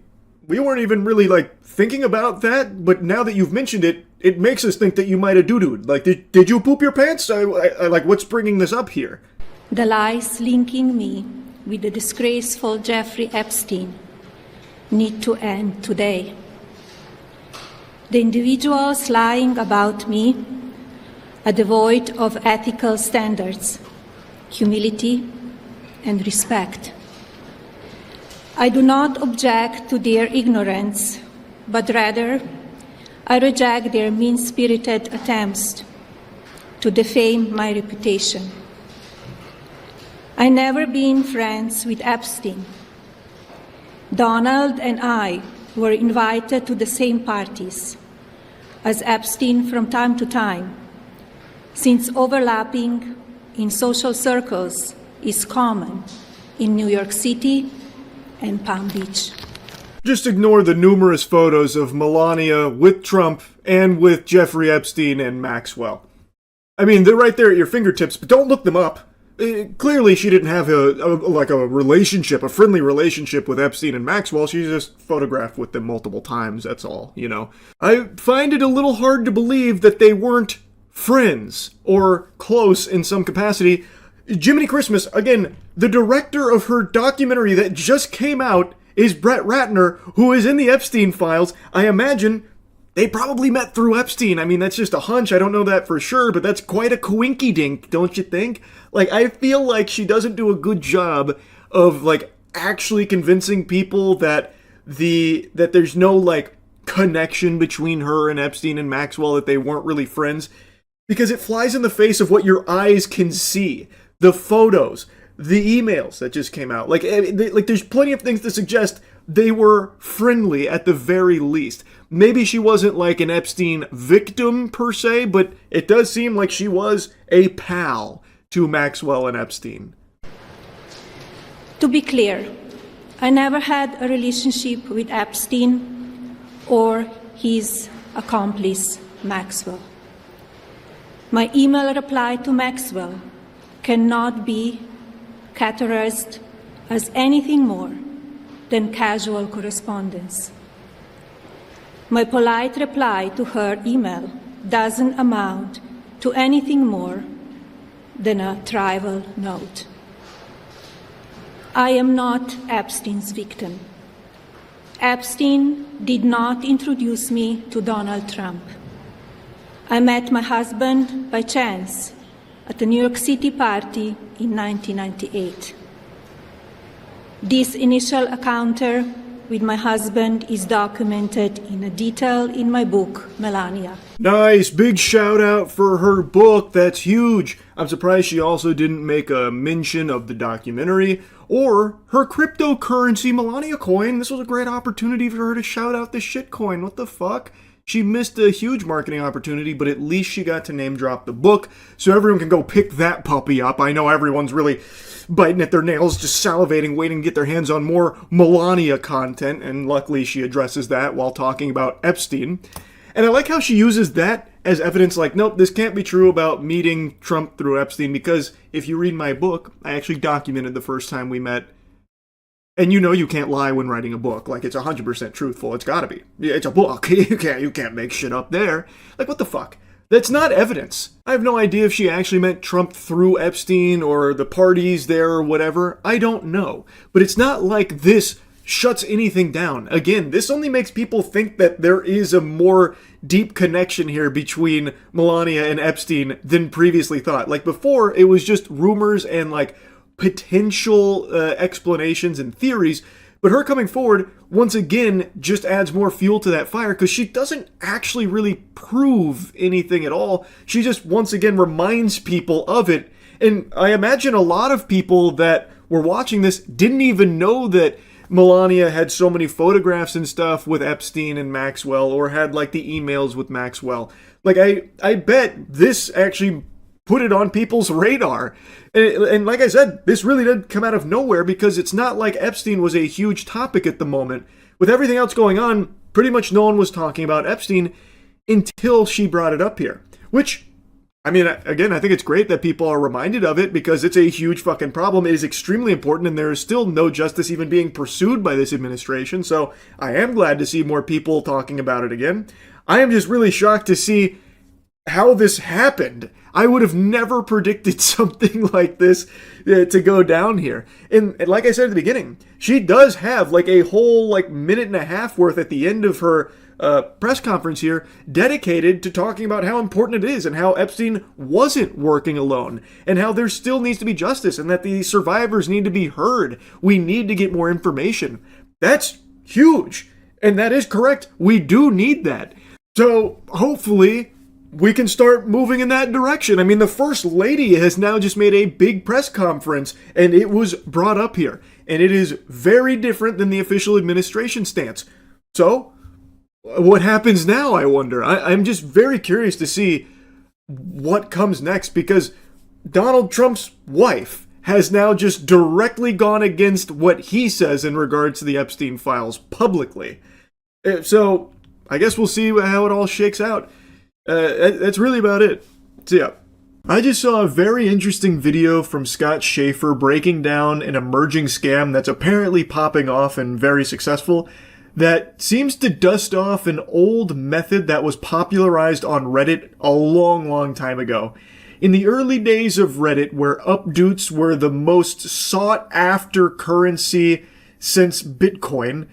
we weren't even really, thinking about that, but now that you've mentioned it, it makes us think that you might have doo-dooed. Did you poop your pants? I what's bringing this up here? The lies linking me with the disgraceful Jeffrey Epstein need to end today. The individuals lying about me are devoid of ethical standards, humility, and respect. I do not object to their ignorance, but rather I reject their mean-spirited attempts to defame my reputation. I never been friends with Epstein. Donald and I were invited to the same parties as Epstein from time to time, since overlapping in social circles is common in New York City and Palm Beach. Just ignore the numerous photos of Melania with Trump and with Jeffrey Epstein and Maxwell. I mean, they're right there at your fingertips, but don't look them up. Clearly, she didn't have a relationship, a friendly relationship with Epstein and Maxwell. She just photographed with them multiple times, that's all, I find it a little hard to believe that they weren't friends or close in some capacity. Jiminy Christmas, again, the director of her documentary that just came out is Brett Ratner, who is in the Epstein files. I imagine they probably met through Epstein. I mean, that's just a hunch. I don't know that for sure, but that's quite a coinky-dink, don't you think? I feel like she doesn't do a good job of, actually convincing people that there's no, connection between her and Epstein and Maxwell, that they weren't really friends, because it flies in the face of what your eyes can see. The photos, the emails that just came out. There's plenty of things to suggest they were friendly at the very least. Maybe she wasn't an Epstein victim per se, but it does seem like she was a pal to Maxwell and Epstein. To be clear, I never had a relationship with Epstein or his accomplice, Maxwell. My email reply to Maxwell cannot be categorized as anything more than casual correspondence. My polite reply to her email doesn't amount to anything more than a trivial note. I am not Epstein's victim. Epstein did not introduce me to Donald Trump. I met my husband by chance at a New York City party in 1998. This initial encounter with my husband is documented in detail in my book, Melania. Nice, big shout out for her book, that's huge. I'm surprised she also didn't make a mention of the documentary or her cryptocurrency Melania coin. This was a great opportunity for her to shout out the shit coin, what the fuck? She missed a huge marketing opportunity, but at least she got to name drop the book, so everyone can go pick that puppy up. I know everyone's really biting at their nails, just salivating, waiting to get their hands on more Melania content, and luckily she addresses that while talking about Epstein. And I like how she uses that as evidence, like, nope, this can't be true about meeting Trump through Epstein, because if you read my book, I actually documented the first time we met. And you know you can't lie when writing a book. Like, it's 100% truthful. It's gotta be. It's a book. You can't make shit up there. Like, what the fuck? That's not evidence. I have no idea if she actually met Trump through Epstein or the parties there or whatever. I don't know. But it's not like this shuts anything down. Again, this only makes people think that there is a more deep connection here between Melania and Epstein than previously thought. Like, before, it was just rumors and, like, potential explanations and theories, but her coming forward once again just adds more fuel to that fire, because she doesn't actually really prove anything at all. She just once again reminds people of it. And I imagine a lot of people that were watching this didn't even know that Melania had so many photographs and stuff with Epstein and Maxwell, or had like the emails with Maxwell. Like, I bet this actually put it on people's radar. And like I said, this really did come out of nowhere, because it's not like Epstein was a huge topic at the moment. With everything else going on, pretty much no one was talking about Epstein until she brought it up here. Which, I mean, again, I think it's great that people are reminded of it, because it's a huge fucking problem. It is extremely important, and there is still no justice even being pursued by this administration. So I am glad to see more people talking about it again. I am just really shocked to see how this happened. I would have never predicted something like this to go down here. And like I said at the beginning, she does have like a whole like minute and a half worth at the end of her press conference here dedicated to talking about how important it is, and how Epstein wasn't working alone, and how there still needs to be justice, and that the survivors need to be heard. We need to get more information. That's huge. And that is correct. We do need that. So hopefully we can start moving in that direction. I mean, the First Lady has now just made a big press conference, and it was brought up here. And it is very different than the official administration stance. So, what happens now, I wonder? I'm just very curious to see what comes next, because Donald Trump's wife has now just directly gone against what he says in regards to the Epstein files publicly. So, I guess we'll see how it all shakes out. That's really about it. So yeah. I just saw a very interesting video from Scott Schaefer breaking down an emerging scam that's apparently popping off and very successful, that seems to dust off an old method that was popularized on Reddit a long time ago. In the early days of Reddit, where updoots were the most sought after currency since Bitcoin,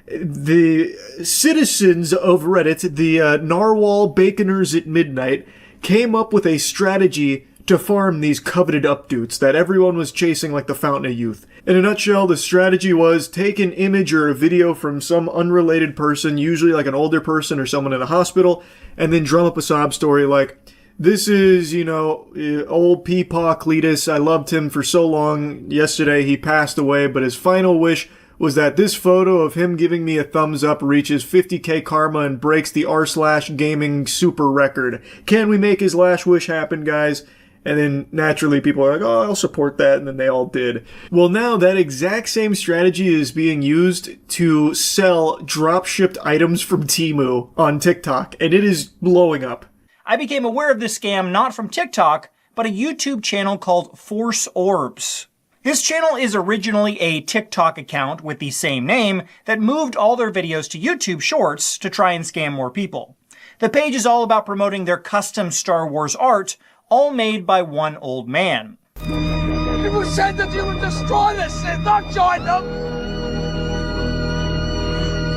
the citizens of Reddit, the Narwhal Baconers at Midnight, came up with a strategy to farm these coveted updoots that everyone was chasing like the Fountain of Youth. In a nutshell, the strategy was take an image or a video from some unrelated person, usually like an older person or someone in a hospital, and then drum up a sob story like, this is, old Peepaw Cletus. I loved him for so long. Yesterday he passed away, but his final wish was that this photo of him giving me a thumbs up reaches 50k karma and breaks the r/gaming super record. Can we make his last wish happen, guys? And then naturally people are like, oh, I'll support that, and then they all did. Well, now that exact same strategy is being used to sell drop-shipped items from Temu on TikTok, and it is blowing up. I became aware of this scam not from TikTok, but a YouTube channel called Force Orbs. This channel is originally a TikTok account with the same name that moved all their videos to YouTube Shorts to try and scam more people. The page is all about promoting their custom Star Wars art, all made by one old man. People said that you would destroy this Sith, not join them!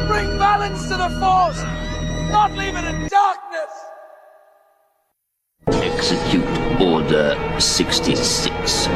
Bring balance to the Force, not leave it in darkness! Execute Order 66.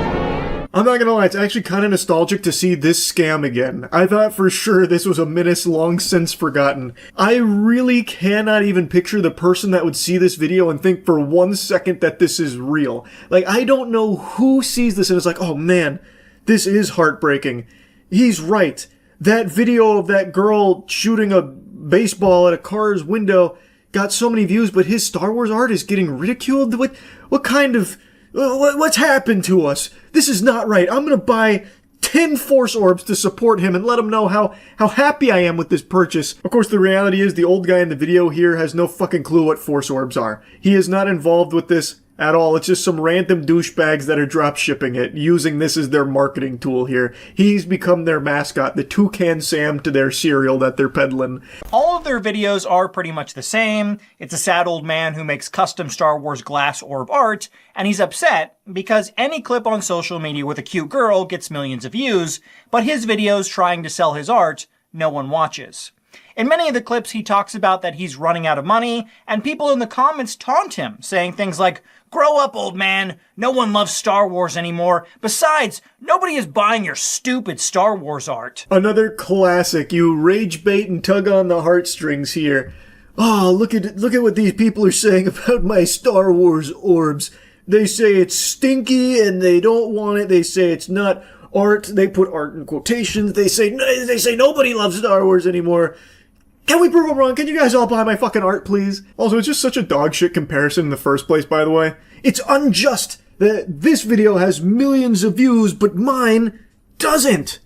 I'm not gonna lie, it's actually kind of nostalgic to see this scam again. I thought for sure this was a menace long since forgotten. I really cannot even picture the person that would see this video and think for 1 second that this is real. Like, I don't know who sees this and is like, oh man, this is heartbreaking. He's right. That video of that girl shooting a baseball at a car's window got so many views, but his Star Wars art is getting ridiculed? What kind of... What's happened to us? This is not right. I'm gonna buy 10 force orbs to support him and let him know how happy I am with this purchase. Of course, the reality is the old guy in the video here has no fucking clue what force orbs are. He is not involved with this at all. It's just some random douchebags that are drop shipping it, using this as their marketing tool here. He's become their mascot, the Toucan Sam to their cereal that they're peddling. All of their videos are pretty much the same. It's a sad old man who makes custom Star Wars glass orb art, and he's upset because any clip on social media with a cute girl gets millions of views, but his videos trying to sell his art, no one watches. In many of the clips, he talks about that he's running out of money, and people in the comments taunt him, saying things like, "Grow up, old man. No one loves Star Wars anymore. Besides, nobody is buying your stupid Star Wars art." Another classic. You rage bait and tug on the heartstrings here. Oh, look at what these people are saying about my Star Wars orbs. They say it's stinky and they don't want it. They say it's not art. They put art in quotations. They say nobody loves Star Wars anymore. Can we prove them wrong? Can you guys all buy my fucking art, please? Also, it's just such a dog shit comparison in the first place, by the way. It's unjust that this video has millions of views, but mine doesn't.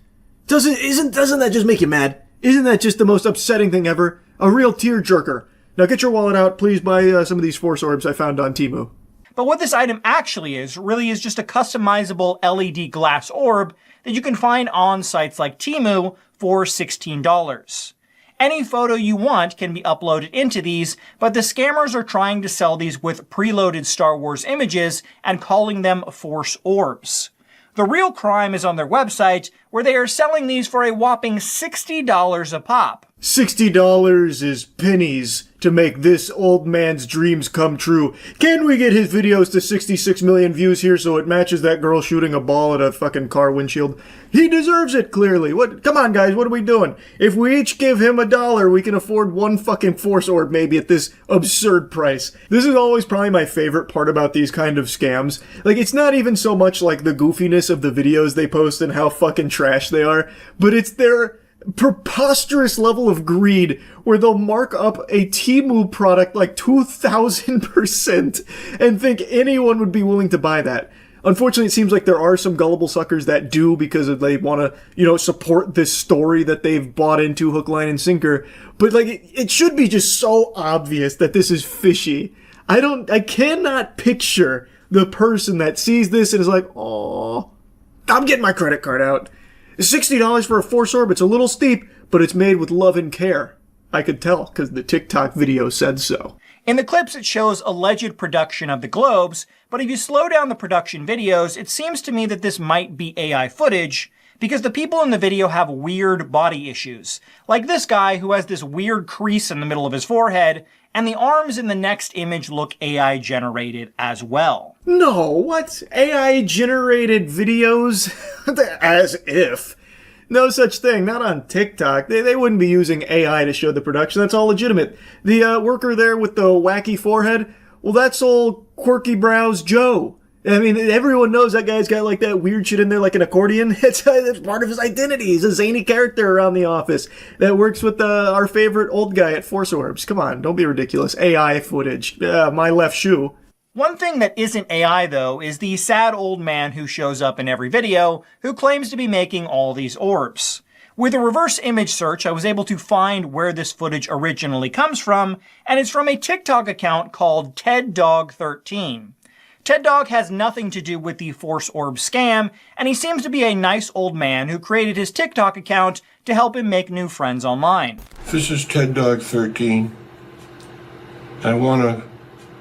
Doesn't that just make you mad? Isn't that just the most upsetting thing ever? A real tearjerker. Now get your wallet out, please buy some of these force orbs I found on Temu. But what this item actually is, really is just a customizable LED glass orb that you can find on sites like Temu for $16. Any photo you want can be uploaded into these, but the scammers are trying to sell these with preloaded Star Wars images and calling them force orbs. The real crime is on their website, where they are selling these for a whopping $60 a pop. $60 is pennies to make this old man's dreams come true. Can we get his videos to 66 million views here so it matches that girl shooting a ball at a fucking car windshield? He deserves it, clearly. Come on, guys, what are we doing? If we each give him $1, we can afford one fucking force orb maybe at this absurd price. This is always probably my favorite part about these kind of scams. Like, it's not even so much like the goofiness of the videos they post and how fucking trash they are, but it's their preposterous level of greed where they'll mark up a Temu product like 2,000% and think anyone would be willing to buy that. Unfortunately, it seems like there are some gullible suckers that do because they want to, support this story that they've bought into hook, line, and sinker. But it should be just so obvious that this is fishy. I cannot picture the person that sees this and is like, "Aw, I'm getting my credit card out. $60 for a force orb, it's a little steep, but it's made with love and care." I could tell, because the TikTok video said so. In the clips, it shows alleged production of the globes, but if you slow down the production videos, it seems to me that this might be AI footage, because the people in the video have weird body issues. Like this guy who has this weird crease in the middle of his forehead, and the arms in the next image look AI generated as well. No, what? AI generated videos? As if. No such thing, not on TikTok. They wouldn't be using AI to show the production, that's all legitimate. The worker there with the wacky forehead, well, that's old Quirky Brows Joe. I mean, everyone knows that guy's got like that weird shit in there like an accordion. It's part of his identity. He's a zany character around the office that works with our favorite old guy at Force Orbs. Come on, don't be ridiculous. AI footage. My left shoe. One thing that isn't AI, though, is the sad old man who shows up in every video who claims to be making all these orbs. With a reverse image search, I was able to find where this footage originally comes from, and it's from a TikTok account called TedDog13. TedDog has nothing to do with the Force Orb scam, and he seems to be a nice old man who created his TikTok account to help him make new friends online. This is TedDog13. I want to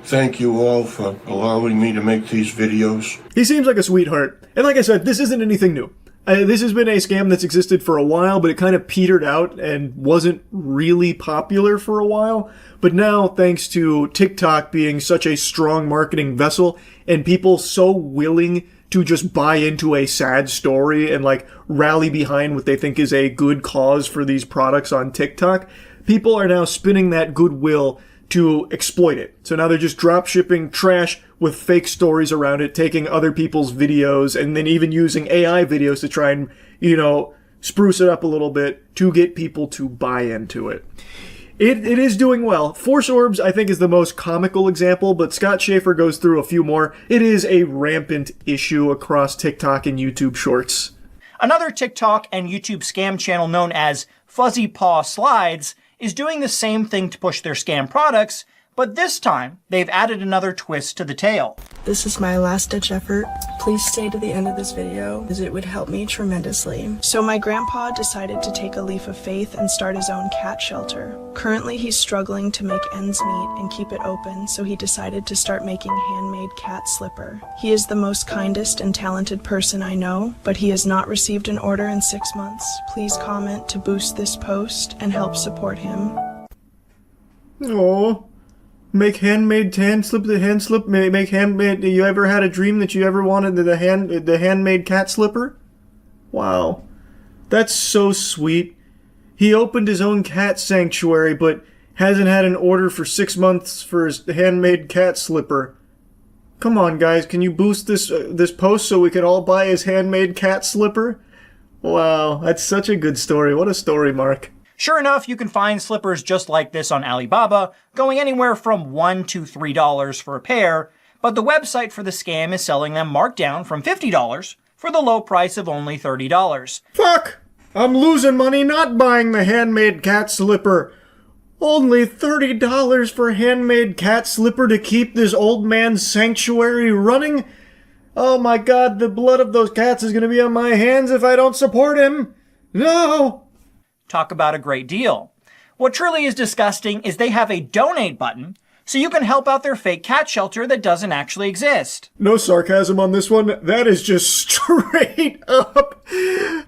thank you all for allowing me to make these videos. He seems like a sweetheart. And like I said, this isn't anything new. This has been a scam that's existed for a while, but it kind of petered out and wasn't really popular for a while. But now, thanks to TikTok being such a strong marketing vessel and people so willing to just buy into a sad story and rally behind what they think is a good cause for these products on TikTok, people are now spinning that goodwill to exploit it. So now they're just drop shipping trash with fake stories around it, taking other people's videos, and then even using AI videos to try and, spruce it up a little bit to get people to buy into it. It is doing well. Force Orbs, I think, is the most comical example, but Scott Schaefer goes through a few more. It is a rampant issue across TikTok and YouTube Shorts. Another TikTok and YouTube scam channel known as Fuzzy Paw Slides is doing the same thing to push their scam products, but this time they've added another twist to the tale. This is my last-ditch effort. Please stay to the end of this video, as it would help me tremendously. So my grandpa decided to take a leap of faith and start his own cat shelter. Currently, he's struggling to make ends meet and keep it open, so he decided to start making handmade cat slipper. He is the most kindest and talented person I know, but he has not received an order in 6 months. Please comment to boost this post and help support him. Oh. Make handmade hand slip. Make handmade. You ever had a dream that you ever wanted the handmade cat slipper? Wow, that's so sweet. He opened his own cat sanctuary, but hasn't had an order for 6 months for his handmade cat slipper. Come on, guys, can you boost this post so we can all buy his handmade cat slipper? Wow, that's such a good story. What a story, Mark. Sure enough, you can find slippers just like this on Alibaba, going anywhere from $1 to $3 for a pair, but the website for the scam is selling them marked down from $50 for the low price of only $30. Fuck! I'm losing money not buying the handmade cat slipper. Only $30 for a handmade cat slipper to keep this old man's sanctuary running? Oh my god, the blood of those cats is gonna be on my hands if I don't support him! No! Talk about a great deal. What truly is disgusting is they have a donate button, so you can help out their fake cat shelter that doesn't actually exist. No sarcasm on this one. That is just straight up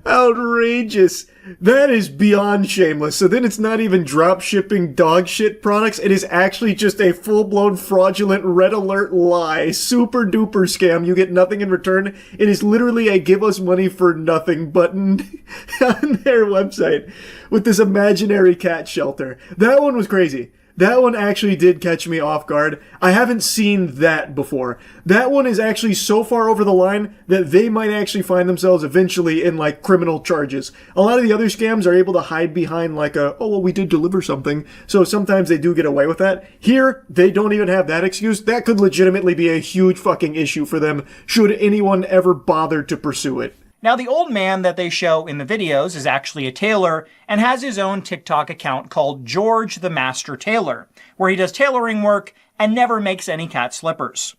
outrageous. That is beyond shameless. So then it's not even drop shipping dog shit products. It is actually just a full-blown fraudulent red alert lie. Super duper scam. You get nothing in return. It is literally a give us money for nothing button on their website with this imaginary cat shelter. That one was crazy. That one actually did catch me off guard. I haven't seen that before. That one is actually so far over the line that they might actually find themselves eventually in, like, criminal charges. A lot of the other scams are able to hide behind, like, oh, well, we did deliver something. So sometimes they do get away with that. Here, they don't even have that excuse. That could legitimately be a huge fucking issue for them, should anyone ever bother to pursue it. Now, the old man that they show in the videos is actually a tailor and has his own TikTok account called George the Master Tailor, where he does tailoring work and never makes any cat slippers.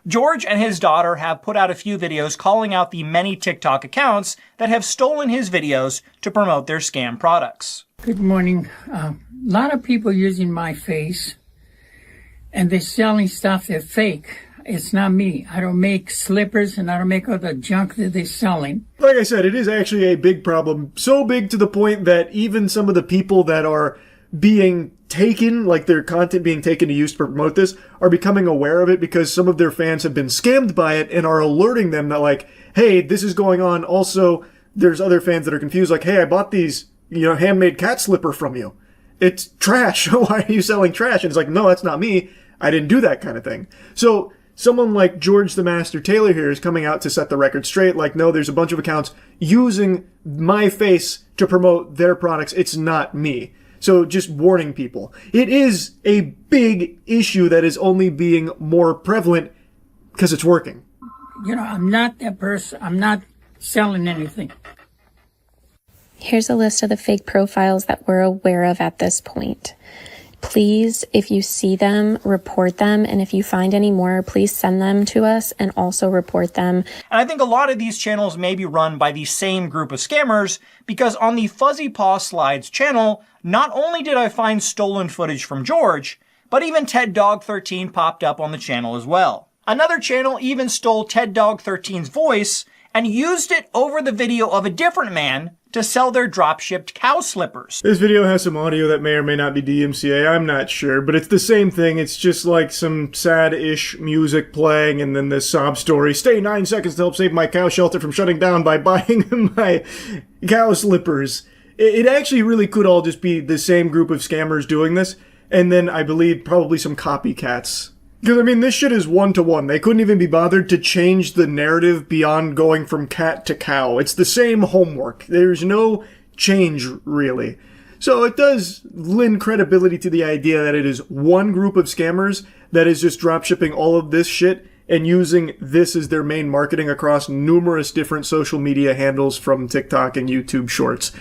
George and his daughter have put out a few videos calling out the many TikTok accounts that have stolen his videos to promote their scam products. Good morning. A lot of people using my face, and they're selling stuff that's fake. It's not me. I don't make slippers and I don't make all the junk that they're selling. Like I said, it is actually a big problem. So big to the point that even some of the people that are being taken, like their content being taken to use to promote this, are becoming aware of it because some of their fans have been scammed by it and are alerting them that, like, hey, this is going on. Also, there's other fans that are confused, like, hey, I bought these, handmade cat slipper from you. It's trash. Why are you selling trash? And it's like, no, that's not me. I didn't do that kind of thing. So someone like George the Master Tailor here is coming out to set the record straight, like, no, there's a bunch of accounts using my face to promote their products. It's not me. So just warning people. It is a big issue that is only being more prevalent because it's working. I'm not that person. I'm not selling anything. Here's a list of the fake profiles that we're aware of at this point. Please, if you see them, report them. And if you find any more, please send them to us and also report them. And I think a lot of these channels may be run by the same group of scammers, because on the Fuzzy Paw Slides channel, not only did I find stolen footage from George, but even Ted Dog 13 popped up on the channel as well. Another channel even stole Ted Dog 13's voice and used it over the video of a different man to sell their drop-shipped cow slippers. This video has some audio that may or may not be DMCA, I'm not sure, but it's the same thing. It's just like some sad-ish music playing and then this sob story. Stay 9 seconds to help save my cow shelter from shutting down by buying my cow slippers. It actually really could all just be the same group of scammers doing this, and then I believe probably some copycats. Because, this shit is one-to-one. They couldn't even be bothered to change the narrative beyond going from cat to cow. It's the same homework. There's no change, really. So it does lend credibility to the idea that it is one group of scammers that is just dropshipping all of this shit and using this as their main marketing across numerous different social media handles from TikTok and YouTube Shorts.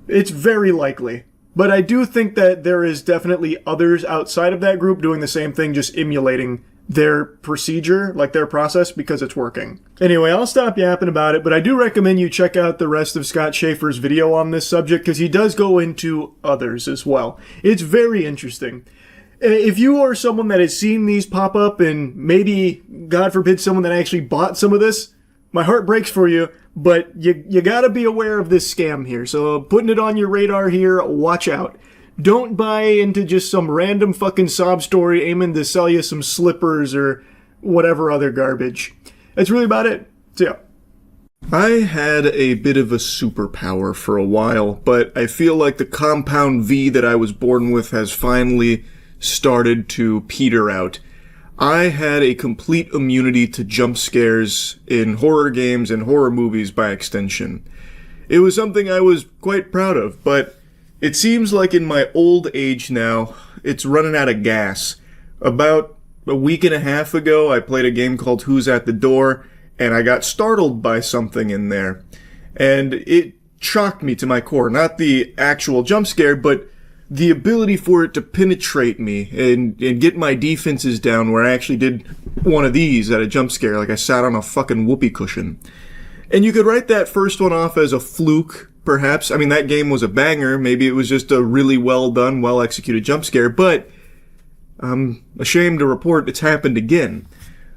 It's very likely. But I do think that there is definitely others outside of that group doing the same thing, just emulating their procedure, like their process, because it's working. Anyway, I'll stop yapping about it, but I do recommend you check out the rest of Scott Schaefer's video on this subject, because he does go into others as well. It's very interesting. If you are someone that has seen these pop up, and maybe, God forbid, someone that actually bought some of this, my heart breaks for you, but you gotta be aware of this scam here. So putting it on your radar here, watch out. Don't buy into just some random fucking sob story aiming to sell you some slippers or whatever other garbage. That's really about it. So yeah. I had a bit of a superpower for a while, but I feel like the compound V that I was born with has finally started to peter out. I had a complete immunity to jump scares in horror games and horror movies by extension. It was something I was quite proud of, but it seems like in my old age now, it's running out of gas. About a week and a half ago, I played a game called Who's at the Door, and I got startled by something in there. And it shocked me to my core. Not the actual jump scare, but the ability for it to penetrate me and get my defenses down, where I actually did one of these at a jump scare, like I sat on a fucking whoopee cushion. And you could write that first one off as a fluke, perhaps. I mean, that game was a banger. Maybe it was just a really well done, well executed jump scare, but I'm ashamed to report it's happened again.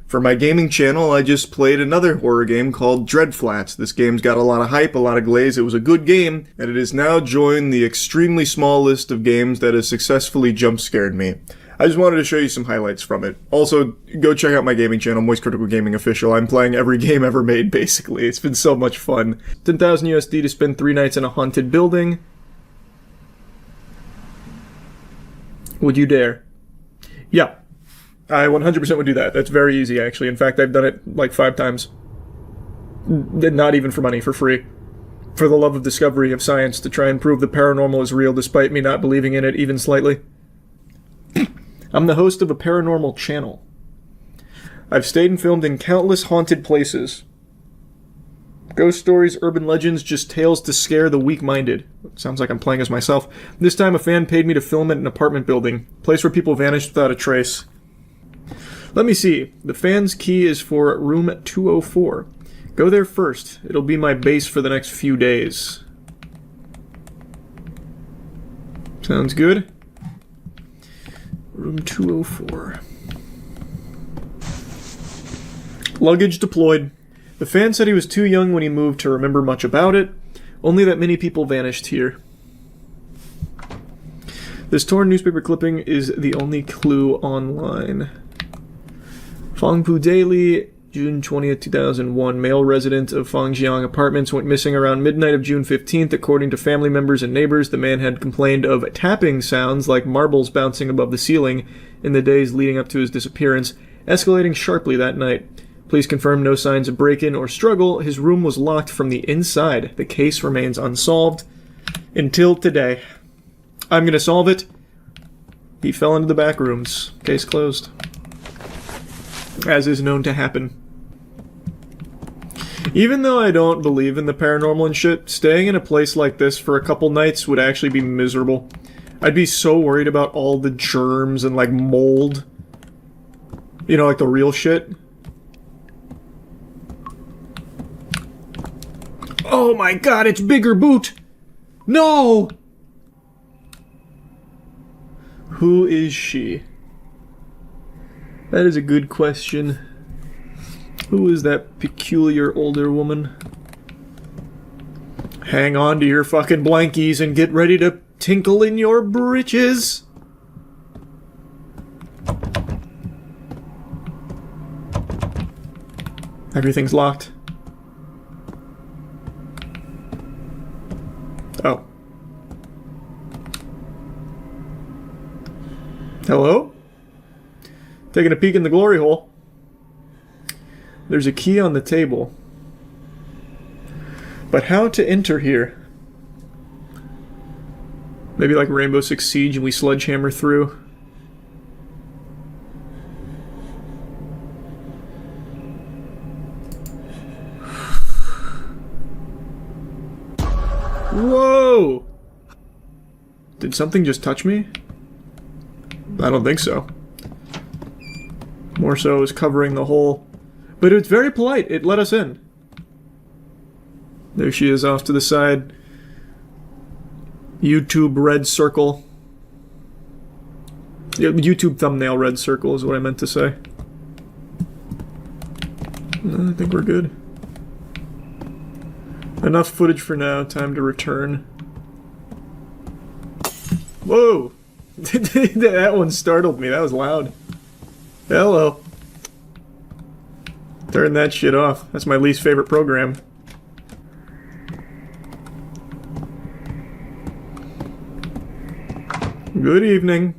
For my gaming channel, I just played another horror game called Dreadflats. This game's got a lot of hype, a lot of glaze. It was a good game, and it has now joined the extremely small list of games that has successfully jump scared me. I just wanted to show you some highlights from it. Also, go check out my gaming channel, Moist Critical Gaming Official. I'm playing every game ever made, basically. It's been so much fun. 10,000 USD to spend 3 nights in a haunted building. Would you dare? Yeah. I 100% would do that. That's very easy, actually. In fact, I've done it like 5 times. Not even for money, for free. For the love of discovery of science, to try and prove the paranormal is real despite me not believing in it even slightly. I'm the host of a paranormal channel. I've stayed and filmed in countless haunted places. Ghost stories, urban legends, just tales to scare the weak-minded. Sounds like I'm playing as myself. This time a fan paid me to film at an apartment building. Place where people vanished without a trace. Let me see. The fan's key is for room 204. Go there first. It'll be my base for the next few days. Sounds good. Room 204. Luggage deployed. The fan said he was too young when he moved to remember much about it. Only that many people vanished here. This torn newspaper clipping is the only clue online. Fangpu Daily, June 20th, 2001. Male resident of Fangjiang Apartments went missing around midnight of June 15th. According to family members and neighbors, the man had complained of tapping sounds like marbles bouncing above the ceiling in the days leading up to his disappearance, escalating sharply that night. Police confirmed no signs of break-in or struggle. His room was locked from the inside. The case remains unsolved until today. I'm gonna solve it. He fell into the back rooms. Case closed. As is known to happen. Even though I don't believe in the paranormal and shit, staying in a place like this for a couple nights would actually be miserable. I'd be so worried about all the germs and, like, mold. You know, like the real shit. Oh my god, it's Bigger Boot! No! Who is she? That is a good question. Who is that peculiar older woman? Hang on to your fucking blankies and get ready to tinkle in your britches. Everything's locked. Oh. Hello? Taking a peek in the glory hole. There's a key on the table. But how to enter here? Maybe like Rainbow Six Siege and we sledgehammer through. Did something just touch me? I don't think so. More so is covering the hole. But it's very polite. It let us in. There she is off to the side. YouTube red circle. Yeah, YouTube thumbnail red circle is what I meant to say. I think we're good. Enough footage for now. Time to return. Whoa! That one startled me. That was loud. Hello. Turn that shit off. That's my least favorite program. Good evening.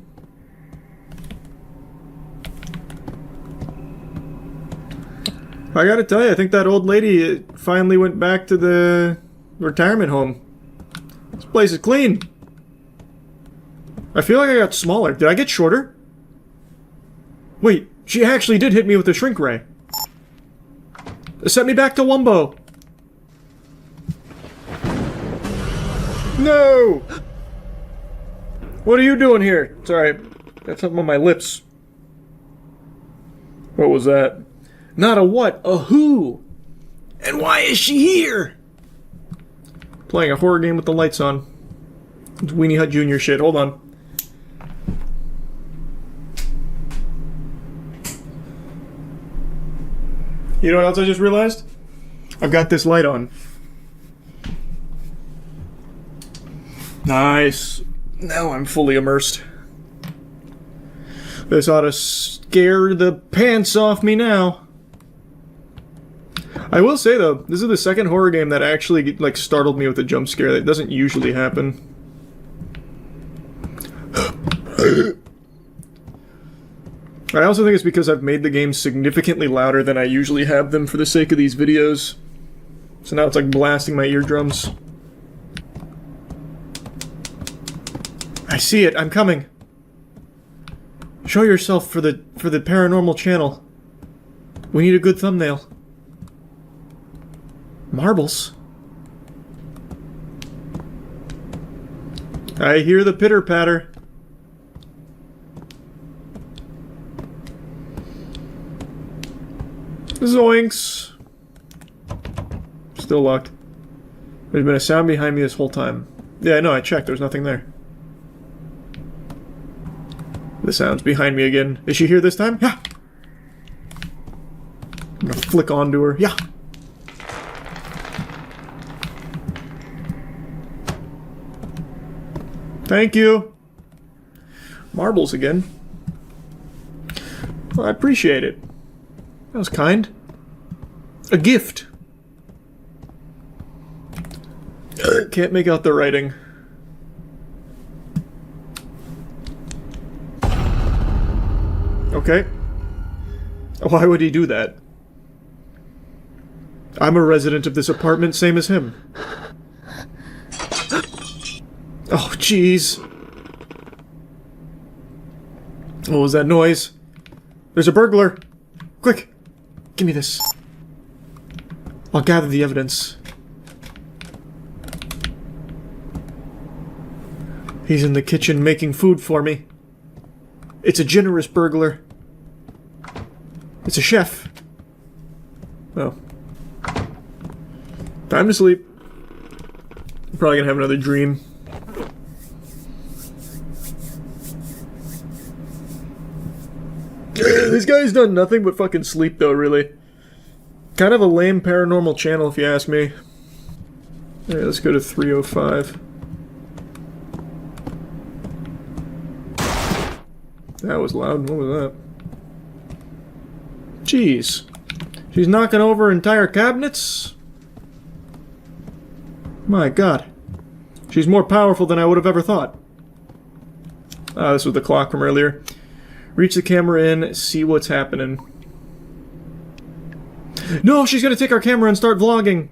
I gotta tell you, I think that old lady finally went back to the retirement home. This place is clean. I feel like I got smaller. Did I get shorter? Wait, she actually did hit me with a shrink ray. It sent me back to Wumbo. No! What are you doing here? Sorry, got something on my lips. What was that? Not a what, a who? And why is she here? Playing a horror game with the lights on. It's Weenie Hut Jr. shit, hold on. You know what else I just realized? I've got this light on. Nice. Now I'm fully immersed. This ought to scare the pants off me now. I will say though, this is the second horror game that actually like startled me with a jump scare. That doesn't usually happen. I also think it's because I've made the game significantly louder than I usually have them for the sake of these videos. So now it's like blasting my eardrums. I see it, I'm coming. Show yourself for the paranormal channel. We need a good thumbnail. Marbles. I hear the pitter patter. Zoinks. Still locked. There's been a sound behind me this whole time. Yeah, no, I checked. There's nothing there. The sound's behind me again. Is she here this time? Yeah. I'm gonna flick onto her. Yeah. Thank you. Marbles again. Well, I appreciate it. That was kind. A gift. Can't make out the writing. Okay. Why would he do that? I'm a resident of this apartment, same as him. Oh, jeez. What was that noise? There's a burglar! Quick! Give me this. I'll gather the evidence. He's in the kitchen making food for me. It's a generous burglar. It's a chef. Oh. Time to sleep. I'm probably gonna have another dream. This guy's done nothing but fucking sleep though, really. Kind of a lame paranormal channel if you ask me. Alright, let's go to 305. That was loud. What was that? Jeez. She's knocking over entire cabinets? My god. She's more powerful than I would have ever thought. Ah, this was the clock from earlier. Reach the camera in, see what's happening. No, she's gonna take our camera and start vlogging!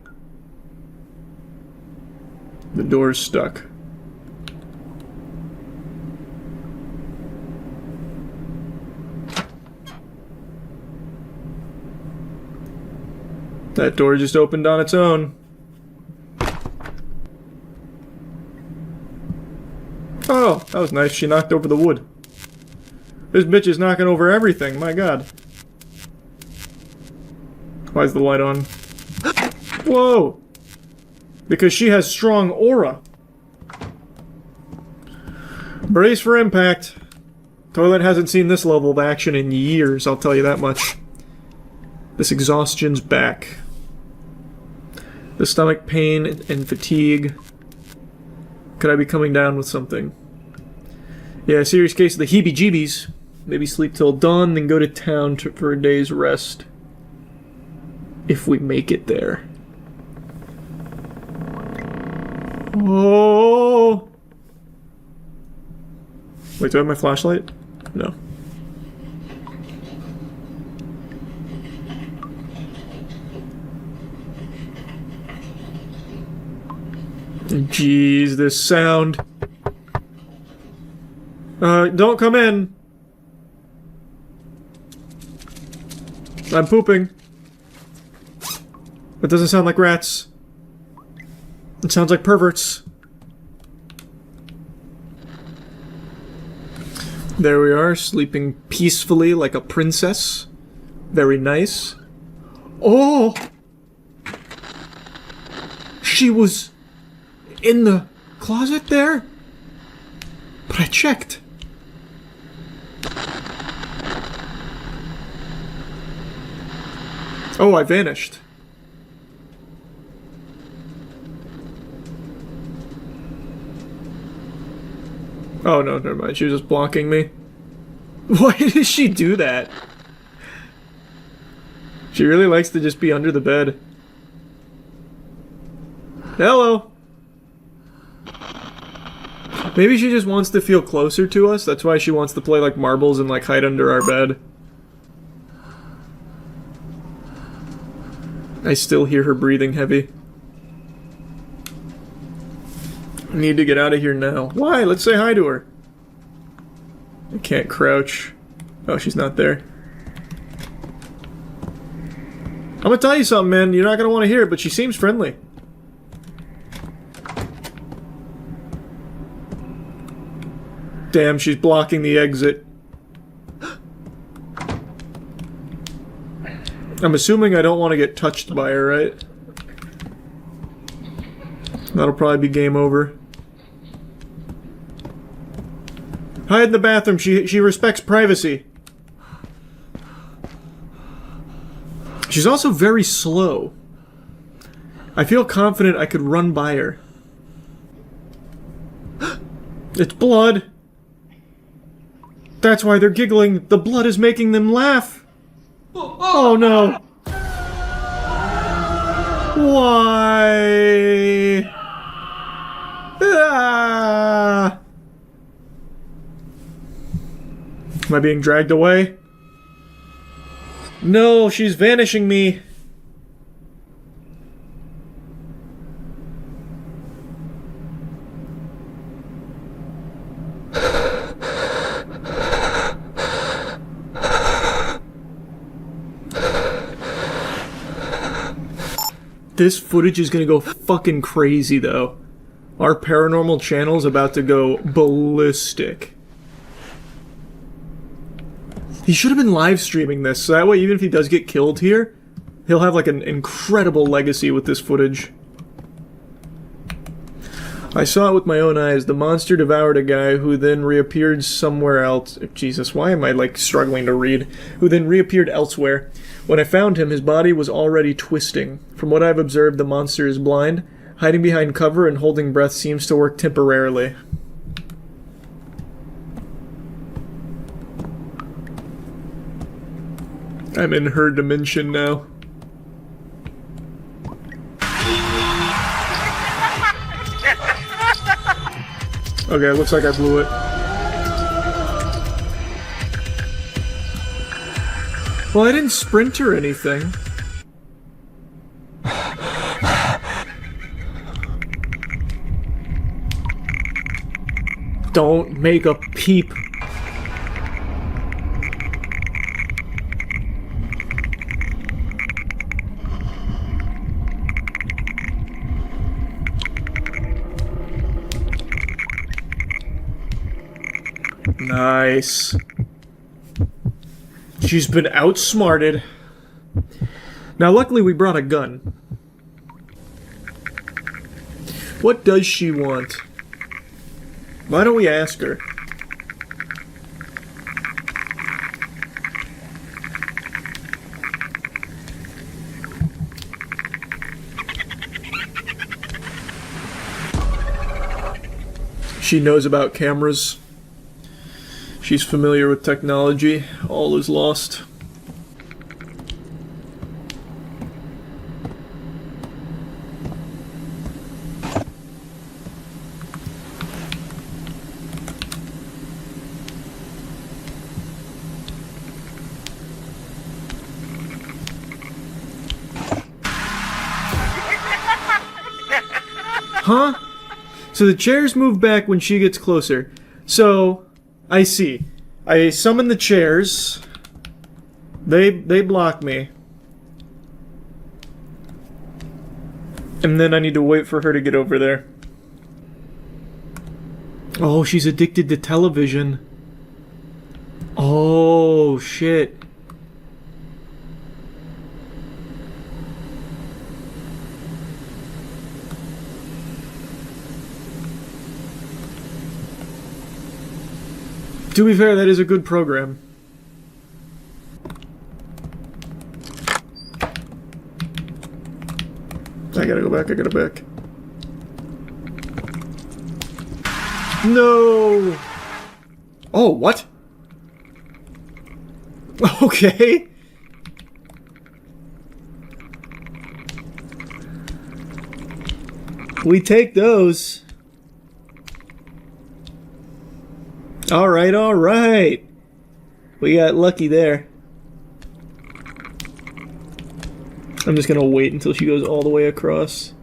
The door's stuck. That door just opened on its own. Oh, that was nice. She knocked over the wood. This bitch is knocking over everything. My god. Why is the light on? Whoa! Because she has strong aura. Brace for impact. Toilet hasn't seen this level of action in years, I'll tell you that much. This exhaustion's back. The stomach pain and fatigue. Could I be coming down with something? Yeah, serious case of the heebie-jeebies. Maybe sleep till dawn, then go to town for a day's rest. If we make it there. Oh! Wait, do I have my flashlight? No. Jeez, this sound. Don't come in. I'm pooping. It doesn't sound like rats. It sounds like perverts. There we are, sleeping peacefully like a princess. Very nice. Oh! She was in the closet there? But I checked. Oh, I vanished. Oh no, never mind. She was just blocking me. Why did she do that? She really likes to just be under the bed. Hello. Maybe she just wants to feel closer to us. That's why she wants to play like marbles and like hide under our bed. I still hear her breathing heavy. I need to get out of here now. Why? Let's say hi to her. I can't crouch. Oh, she's not there. I'm gonna tell you something, man. You're not gonna want to hear it, but she seems friendly. Damn, she's blocking the exit. I'm assuming I don't want to get touched by her, right? That'll probably be game over. Hide in the bathroom. She respects privacy. She's also very slow. I feel confident I could run by her. It's blood. That's why they're giggling. The blood is making them laugh. Oh no. Why? Ah. Am I being dragged away? No, she's vanishing me. This footage is gonna go fucking crazy, though. Our paranormal channel's about to go ballistic. He should have been live streaming this, so that way even if he does get killed here, he'll have like an incredible legacy with this footage. I saw it with my own eyes. The monster devoured a guy who then reappeared somewhere else. Jesus, why am I like struggling to read? Who then reappeared elsewhere. When I found him, his body was already twisting. From what I've observed, the monster is blind. Hiding behind cover and holding breath seems to work temporarily. I'm in her dimension now. Okay, looks like I blew it. Well, I didn't sprint or anything. Don't make a peep. Nice. She's been outsmarted. Now, luckily, we brought a gun. What does she want? Why don't we ask her? She knows about cameras. She's familiar with technology. All is lost. Huh? So the chairs move back when she gets closer. So, I see. I summon the chairs. They block me. And then I need to wait for her to get over there. Oh, she's addicted to television. Oh, shit. To be fair, that is a good program. I gotta go back, No! Oh, what? Okay. We take those. Alright, alright. We got lucky there. I'm just gonna wait until she goes all the way across.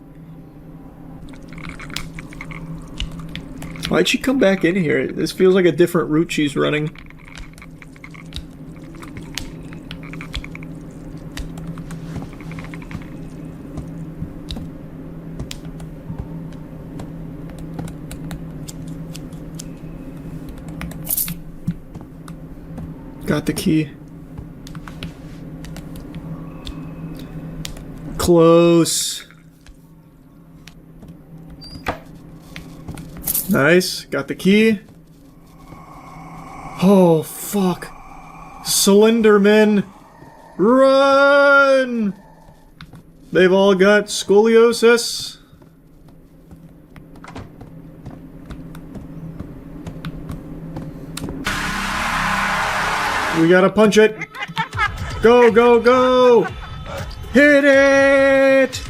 Why'd she come back in here? This feels like a different route she's running. Got the key. Close. Nice. Got the key. Oh, fuck. Slendermen. Run! They've all got scoliosis. We gotta punch it. Go, go, go! Hit it!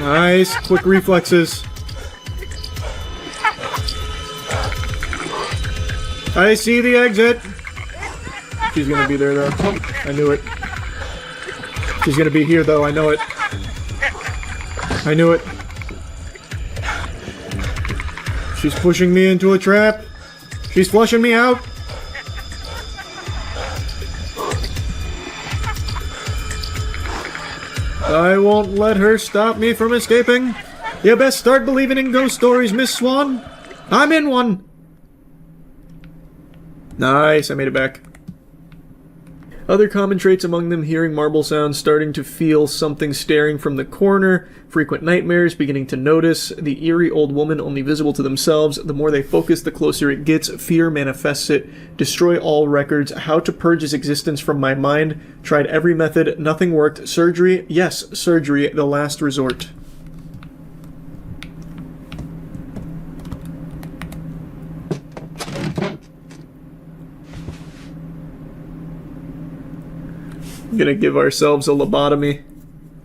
Nice, quick reflexes. I see the exit. She's gonna be there though. I knew it. She's gonna be here though, I know it. I knew it. She's pushing me into a trap. She's flushing me out. I won't let her stop me from escaping. You best start believing in ghost stories, Miss Swan. I'm in one. Nice, I made it back. Other common traits among them: hearing marble sounds, starting to feel something staring from the corner, frequent nightmares, beginning to notice, the eerie old woman only visible to themselves. The more they focus, the closer it gets. Fear manifests it. Destroy all records. How to purge his existence from my mind. Tried every method. Nothing worked. Surgery? Yes, surgery. The last resort. Gonna give ourselves a lobotomy.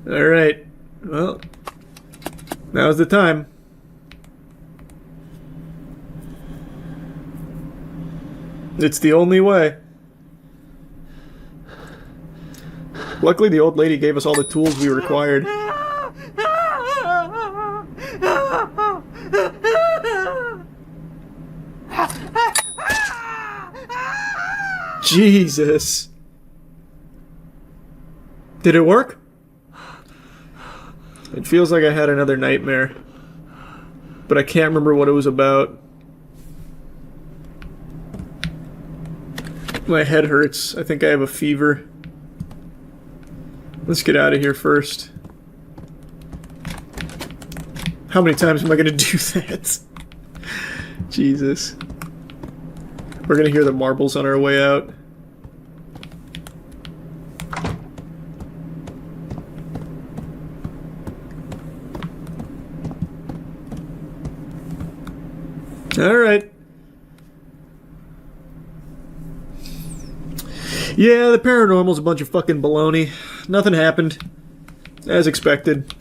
Alright. Well, now's the time. It's the only way. Luckily, the old lady gave us all the tools we required. Jesus. Did it work? It feels like I had another nightmare, but I can't remember what it was about. My head hurts. I think I have a fever. Let's get out of here first. How many times am I gonna do that? Jesus. We're gonna hear the marbles on our way out. Alright. Yeah, the paranormal's a bunch of fucking baloney. Nothing happened. As expected.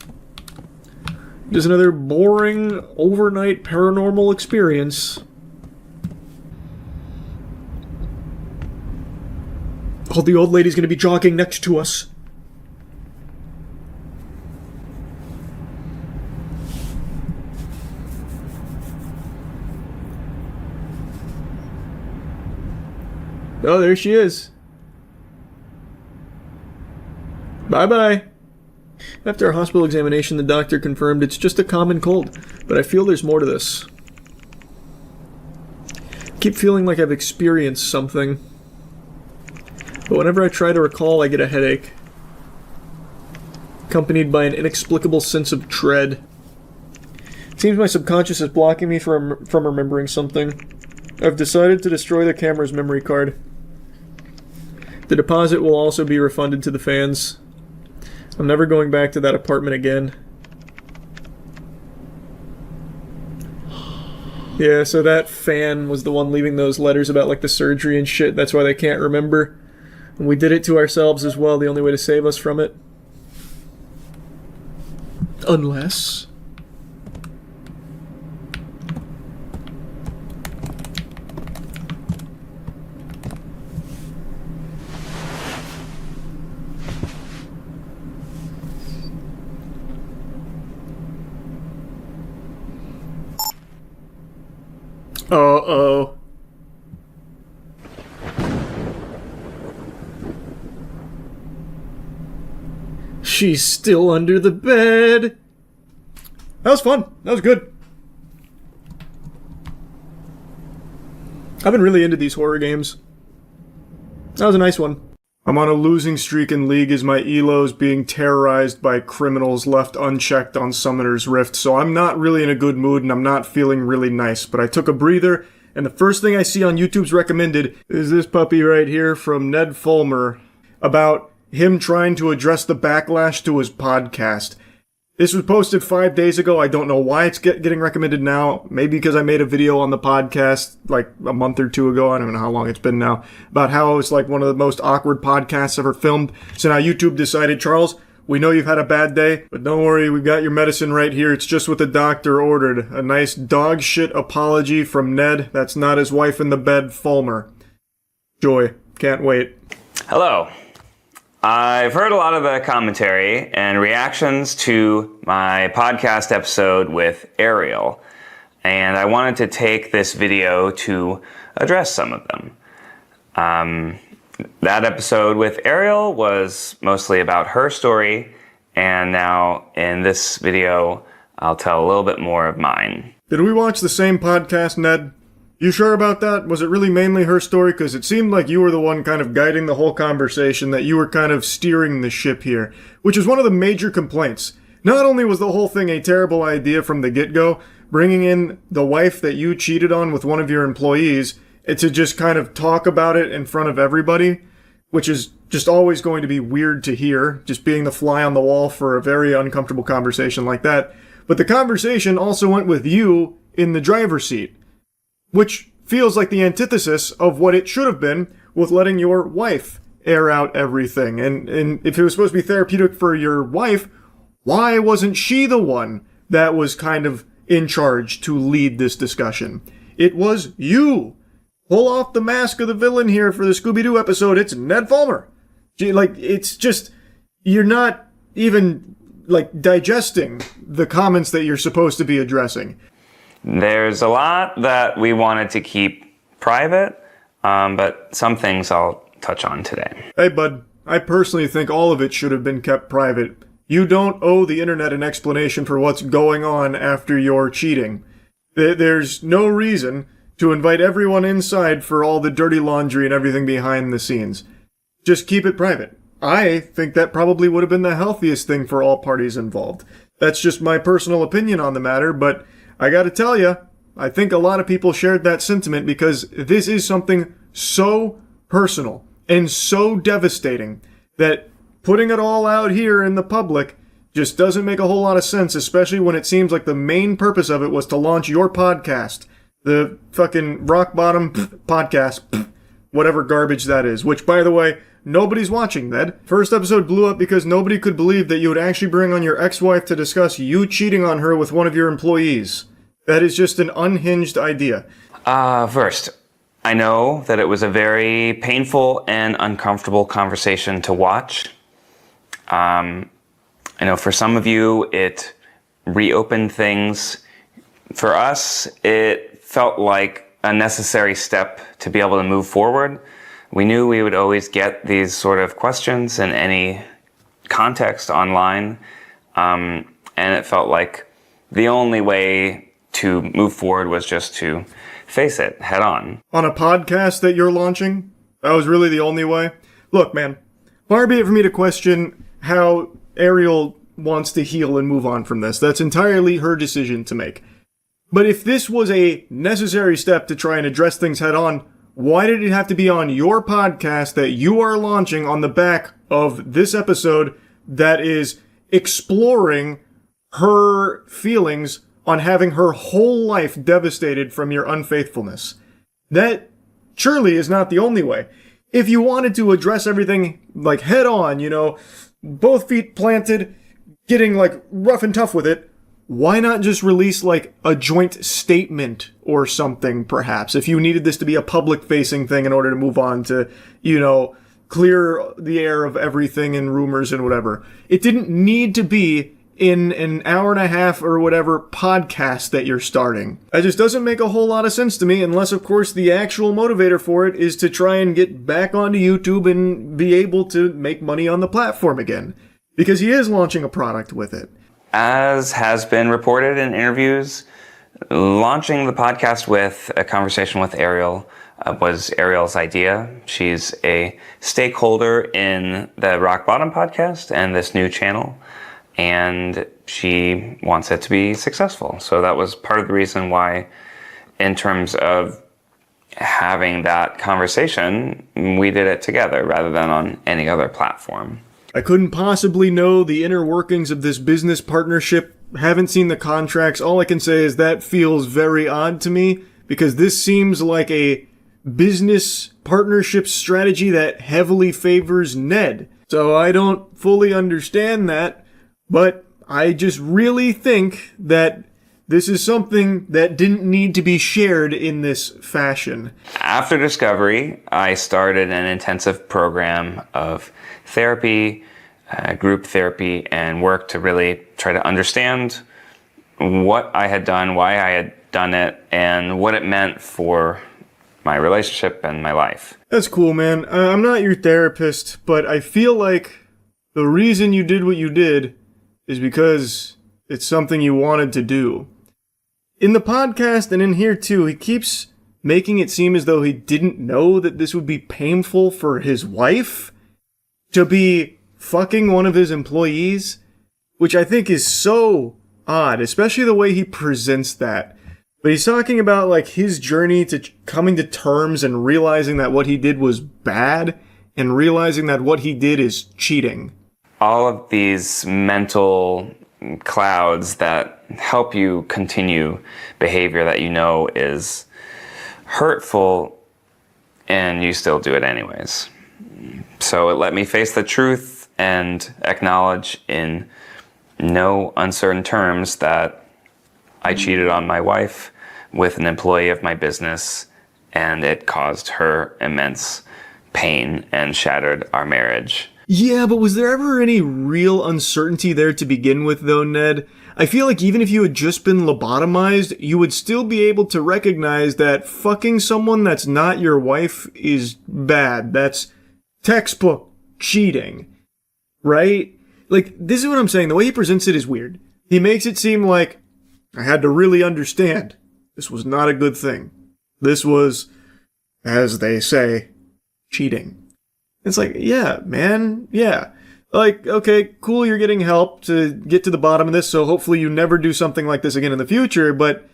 Just another boring overnight paranormal experience. Oh, the old lady's gonna be jogging next to us. Oh, there she is. Bye-bye. After a hospital examination, the doctor confirmed it's just a common cold, but I feel there's more to this. I keep feeling like I've experienced something, but whenever I try to recall, I get a headache, accompanied by an inexplicable sense of dread. It seems my subconscious is blocking me from remembering something. I've decided to destroy the camera's memory card. The deposit will also be refunded to the fans. I'm never going back to that apartment again. Yeah, so that fan was the one leaving those letters about like the surgery and shit. That's why they can't remember. And we did it to ourselves as well, the only way to save us from it. Unless... Uh-oh. She's still under the bed. That was fun. That was good. I've been really into these horror games. That was a nice one. I'm on a losing streak in League as my elo's being terrorized by criminals left unchecked on Summoner's Rift, so I'm not really in a good mood and I'm not feeling really nice, but I took a breather, and the first thing I see on YouTube's recommended is this puppy right here from Ned Fulmer about him trying to address the backlash to his podcast. This was posted 5 days ago. I don't know why it's getting recommended now. Maybe because I made a video on the podcast like a month or two ago. I don't know how long it's been now. About how it's like one of the most awkward podcasts ever filmed. So now YouTube decided, Charles, we know you've had a bad day, but don't worry, we've got your medicine right here. It's just what the doctor ordered. A nice dog shit apology from Ned. That's not his wife in the bed, Fulmer. Joy. Can't wait. Hello. I've heard a lot of the commentary and reactions to my podcast episode with Ariel, and I wanted to take this video to address some of them. That episode with Ariel was mostly about her story, and now in this video, I'll tell a little bit more of mine. Did we watch the same podcast, Ned? You sure about that? Was it really mainly her story? Because it seemed like you were the one kind of guiding the whole conversation, that you were kind of steering the ship here, which is one of the major complaints. Not only was the whole thing a terrible idea from the get-go, bringing in the wife that you cheated on with one of your employees, to just kind of talk about it in front of everybody, which is just always going to be weird to hear, just being the fly on the wall for a very uncomfortable conversation like that. But the conversation also went with you in the driver's seat, which feels like the antithesis of what it should have been with letting your wife air out everything. And if it was supposed to be therapeutic for your wife, why wasn't she the one that was kind of in charge to lead this discussion? It was you. Pull off the mask of the villain here for the Scooby-Doo episode. It's Ned Fulmer. Like, it's just, you're not even, like, digesting the comments that you're supposed to be addressing. There's a lot that we wanted to keep private, but some things I'll touch on today. Hey, bud. I personally think all of it should have been kept private. You don't owe the internet an explanation for what's going on after you're cheating. There's no reason to invite everyone inside for all the dirty laundry and everything behind the scenes. Just keep it private. I think that probably would have been the healthiest thing for all parties involved. That's just my personal opinion on the matter, but I gotta tell you, I think a lot of people shared that sentiment because this is something so personal and so devastating that putting it all out here in the public just doesn't make a whole lot of sense, especially when it seems like the main purpose of it was to launch your podcast. The fucking rock bottom podcast, whatever garbage that is, which, by the way, nobody's watching, Ned. First episode blew up because nobody could believe that you would actually bring on your ex-wife to discuss you cheating on her with one of your employees. That is just an unhinged idea. First, I know that it was a very painful and uncomfortable conversation to watch. I know for some of you, it reopened things. For us, it felt like a necessary step to be able to move forward. We knew we would always get these sort of questions in any context online, and it felt like the only way to move forward was just to face it head on. On a podcast that you're launching? That was really the only way? Look, man, far be it for me to question how Ariel wants to heal and move on from this. That's entirely her decision to make. But if this was a necessary step to try and address things head on, why did it have to be on your podcast that you are launching on the back of this episode that is exploring her feelings on having her whole life devastated from your unfaithfulness? That surely is not the only way. If you wanted to address everything like head on, you know, both feet planted, getting like rough and tough with it, why not just release like a joint statement or something, perhaps, if you needed this to be a public facing thing in order to move on to, you know, clear the air of everything and rumors and whatever. It didn't need to be in an hour and a half or whatever podcast that you're starting. That just doesn't make a whole lot of sense to me, unless of course the actual motivator for it is to try and get back onto YouTube and be able to make money on the platform again. Because he is launching a product with it. As has been reported in interviews, launching the podcast with a conversation with Ariel was Ariel's idea. She's a stakeholder in the Rock Bottom podcast and this new channel, and she wants it to be successful. So that was part of the reason why, in terms of having that conversation, we did it together rather than on any other platform. I couldn't possibly know the inner workings of this business partnership. Haven't seen the contracts. All I can say is that feels very odd to me, because this seems like a business partnership strategy that heavily favors Ned. So I don't fully understand that, but I just really think that this is something that didn't need to be shared in this fashion. After discovery, I started an intensive program of therapy, group therapy, and work to really try to understand what I had done, why I had done it, and what it meant for my relationship and my life. That's cool, man. I'm not your therapist, but I feel like the reason you did what you did is because it's something you wanted to do. In the podcast and in here too, he keeps making it seem as though he didn't know that this would be painful for his wife to be fucking one of his employees, which I think is so odd, especially the way he presents that. But he's talking about like his journey to coming to terms and realizing that what he did was bad and realizing that what he did is cheating. All of these mental clouds that help you continue behavior that you know is hurtful, and you still do it anyways. So it let me face the truth and acknowledge in no uncertain terms that I cheated on my wife with an employee of my business, and it caused her immense pain and shattered our marriage. Yeah, but was there ever any real uncertainty there to begin with, though, Ned? I feel like even if you had just been lobotomized, you would still be able to recognize that fucking someone that's not your wife is bad. That's textbook cheating, right? like, this is what I'm saying. The way he presents it is weird. He makes it seem like I had to really understand. This was not a good thing. This was, as they say, cheating. It's like, yeah, man, yeah. Like, okay, cool, you're getting help to get to the bottom of this, so hopefully you never do something like this again in the future, but,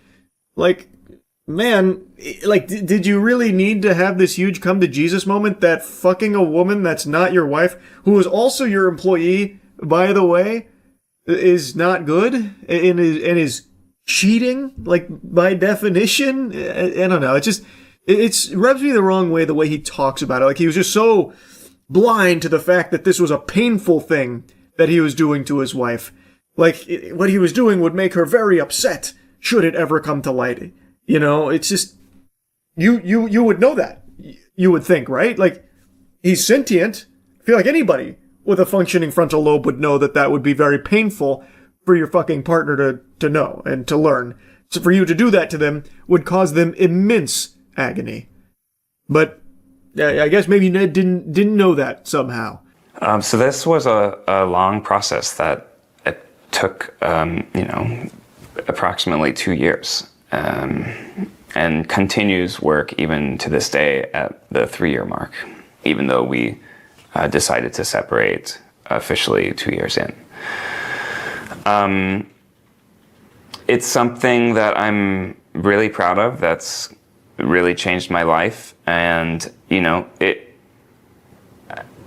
like, man, like, did you really need to have this huge come to Jesus moment that fucking a woman that's not your wife, who is also your employee, by the way, is not good and is cheating, like, by definition? I don't know, it rubs me the wrong way the way he talks about it. Like, he was just so blind to the fact that this was a painful thing that he was doing to his wife. Like, what he was doing would make her very upset should it ever come to light. You know, it's just, you would know that. You would think, right? Like, he's sentient. I feel like anybody with a functioning frontal lobe would know that that would be very painful for your fucking partner to know and to learn. So for you to do that to them would cause them immense agony. But I guess maybe Ned didn't know that somehow. So this was a long process that it took, approximately 2 years, and continues work even to this day at the 3-year mark, even though we decided to separate officially 2 years in. It's something that I'm really proud of. That's really changed my life, and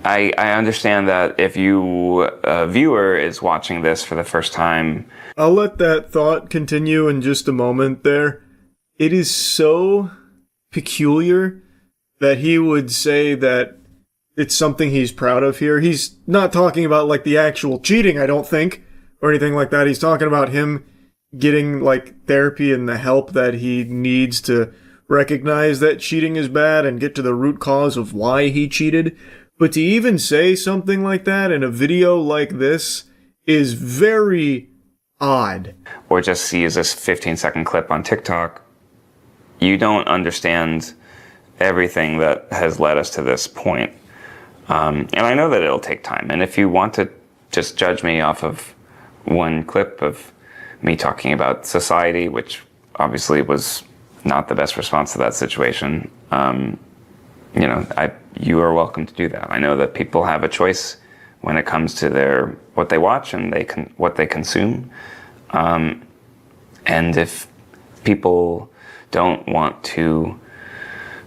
I understand that if a viewer is watching this for the first time, I'll let that thought continue in just a moment there. It is so peculiar that he would say that it's something he's proud of here. He's not talking about like the actual cheating, I don't think, or anything like that. He's talking about him getting like therapy and the help that he needs to recognize that cheating is bad and get to the root cause of why he cheated. But to even say something like that in a video like this is very odd. Or just sees this 15-second clip on TikTok, you don't understand everything that has led us to this point. And I know that it'll take time. And if you want to just judge me off of one clip of me talking about society, which obviously was not the best response to that situation, you are welcome to do that. I know that people have a choice when it comes to what they watch and what they consume. And if people don't want to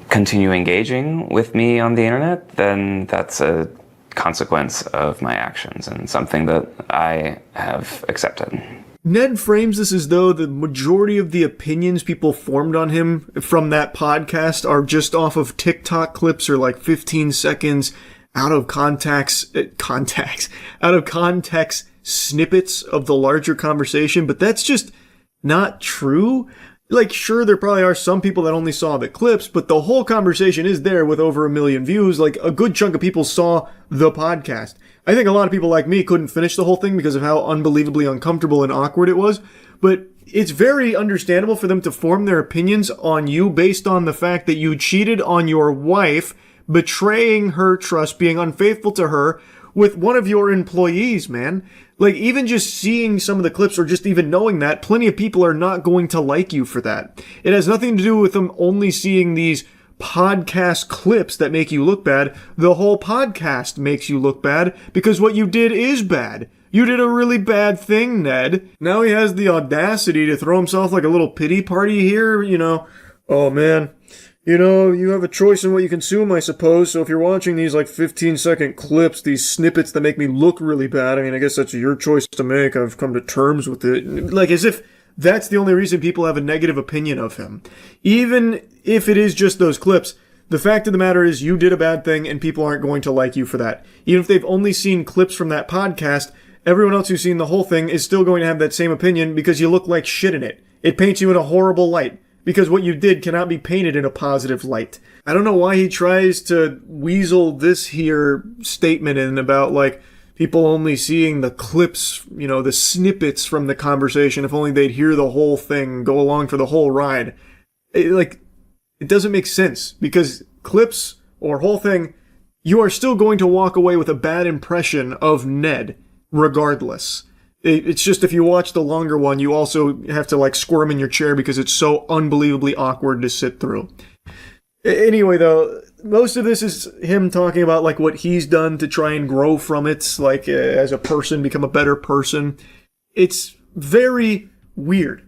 continue engaging with me on the internet, then that's a consequence of my actions and something that I have accepted. Ned frames this as though the majority of the opinions people formed on him from that podcast are just off of TikTok clips or like 15 seconds out of context snippets of the larger conversation, but that's just not true. Like, sure, there probably are some people that only saw the clips, but the whole conversation is there with over 1 million views. Like, a good chunk of people saw the podcast. I think a lot of people like me couldn't finish the whole thing because of how unbelievably uncomfortable and awkward it was, but it's very understandable for them to form their opinions on you based on the fact that you cheated on your wife, betraying her trust, being unfaithful to her with one of your employees, man. Like, even just seeing some of the clips or just even knowing that, plenty of people are not going to like you for that. It has nothing to do with them only seeing these podcast clips that make you look bad. The whole podcast makes you look bad because what you did is bad. You did a really bad thing, Ned. Now he has the audacity to throw himself like a little pity party here, oh man. You have a choice in what you consume, I suppose, so if you're watching these, 15-second clips, these snippets that make me look really bad, I guess that's your choice to make. I've come to terms with it. Like, as if that's the only reason people have a negative opinion of him. Even if it is just those clips, the fact of the matter is you did a bad thing and people aren't going to like you for that. Even if they've only seen clips from that podcast, everyone else who's seen the whole thing is still going to have that same opinion because you look like shit in it. It paints you in a horrible light. Because what you did cannot be painted in a positive light. I don't know why he tries to weasel this here statement in about, people only seeing the clips, the snippets from the conversation, if only they'd hear the whole thing, go along for the whole ride. It doesn't make sense, because clips or whole thing, you are still going to walk away with a bad impression of Ned. regardless. It's just if you watch the longer one, you also have to like squirm in your chair because it's so unbelievably awkward to sit through. Anyway, though, most of this is him talking about like what he's done to try and grow from it, like as a person, become a better person. It's very weird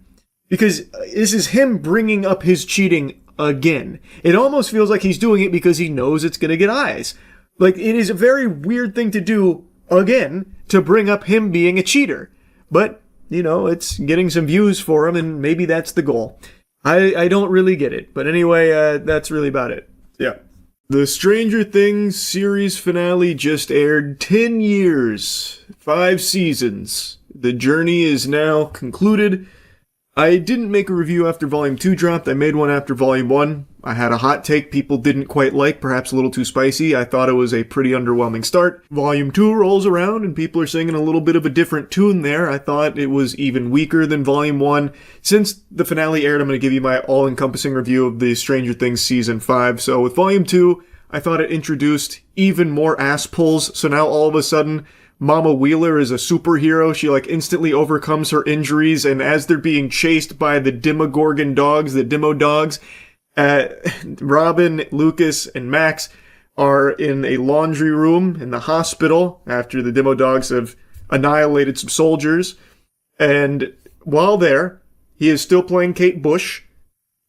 because this is him bringing up his cheating again. It almost feels like he's doing it because he knows it's going to get eyes. Like, it is a very weird thing to do again to bring up him being a cheater. But, you know, it's getting some views for him, and maybe that's the goal. I don't really get it. But anyway, that's really about it. Yeah. The Stranger Things series finale just aired. 10 years. 5 seasons. The journey is now concluded. I didn't make a review after Volume 2 dropped. I made one after Volume 1. I had a hot take people didn't quite like, perhaps a little too spicy. I thought it was a pretty underwhelming start. Volume 2 rolls around and people are singing a little bit of a different tune there. I thought it was even weaker than Volume 1. Since the finale aired, I'm going to give you my all-encompassing review of the Stranger Things Season 5. So with Volume 2, I thought it introduced even more ass pulls. So now all of a sudden, Mama Wheeler is a superhero. She like instantly overcomes her injuries, and as they're being chased by the Demogorgon dogs, the Demo dogs, Robin, Lucas, and Max are in a laundry room in the hospital after the Demo dogs have annihilated some soldiers. And while there, he is still playing Kate Bush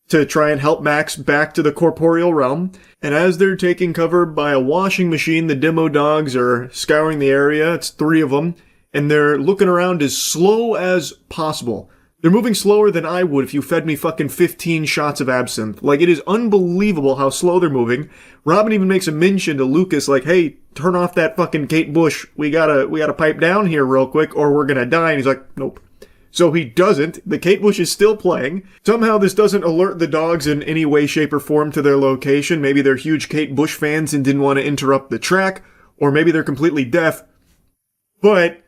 to try and help Max back to the corporeal realm. And as they're taking cover by a washing machine, the Demo dogs are scouring the area. It's 3 of them. And they're looking around as slow as possible. They're moving slower than I would if you fed me fucking 15 shots of absinthe. Like, it is unbelievable how slow they're moving. Robin even makes a mention to Lucas, like, hey, turn off that fucking Kate Bush. We gotta pipe down here real quick or we're gonna die. And he's like, nope. So he doesn't. The Kate Bush is still playing. Somehow this doesn't alert the dogs in any way, shape, or form to their location. Maybe they're huge Kate Bush fans and didn't want to interrupt the track, or maybe they're completely deaf. But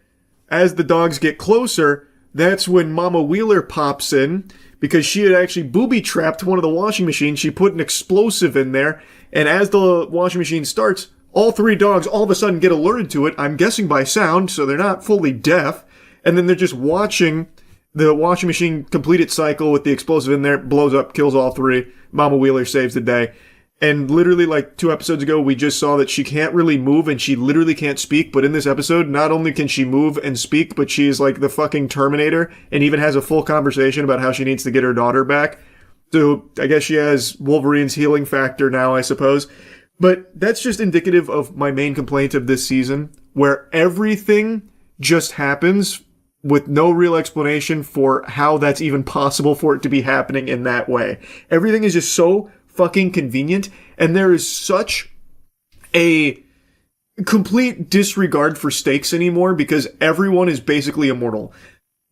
as the dogs get closer, that's when Mama Wheeler pops in, because she had actually booby-trapped one of the washing machines. She put an explosive in there, and as the washing machine starts, all 3 dogs all of a sudden get alerted to it, I'm guessing by sound, so they're not fully deaf. And then they're just watching the washing machine complete its cycle with the explosive in there, blows up, kills all 3. Mama Wheeler saves the day. And literally like 2 episodes ago, we just saw that she can't really move and she literally can't speak. But in this episode, not only can she move and speak, but she is like the fucking Terminator and even has a full conversation about how she needs to get her daughter back. So I guess she has Wolverine's healing factor now, I suppose. But that's just indicative of my main complaint of this season, where everything just happens with no real explanation for how that's even possible for it to be happening in that way. Everything is just so fucking convenient, and there is such a complete disregard for stakes anymore because everyone is basically immortal.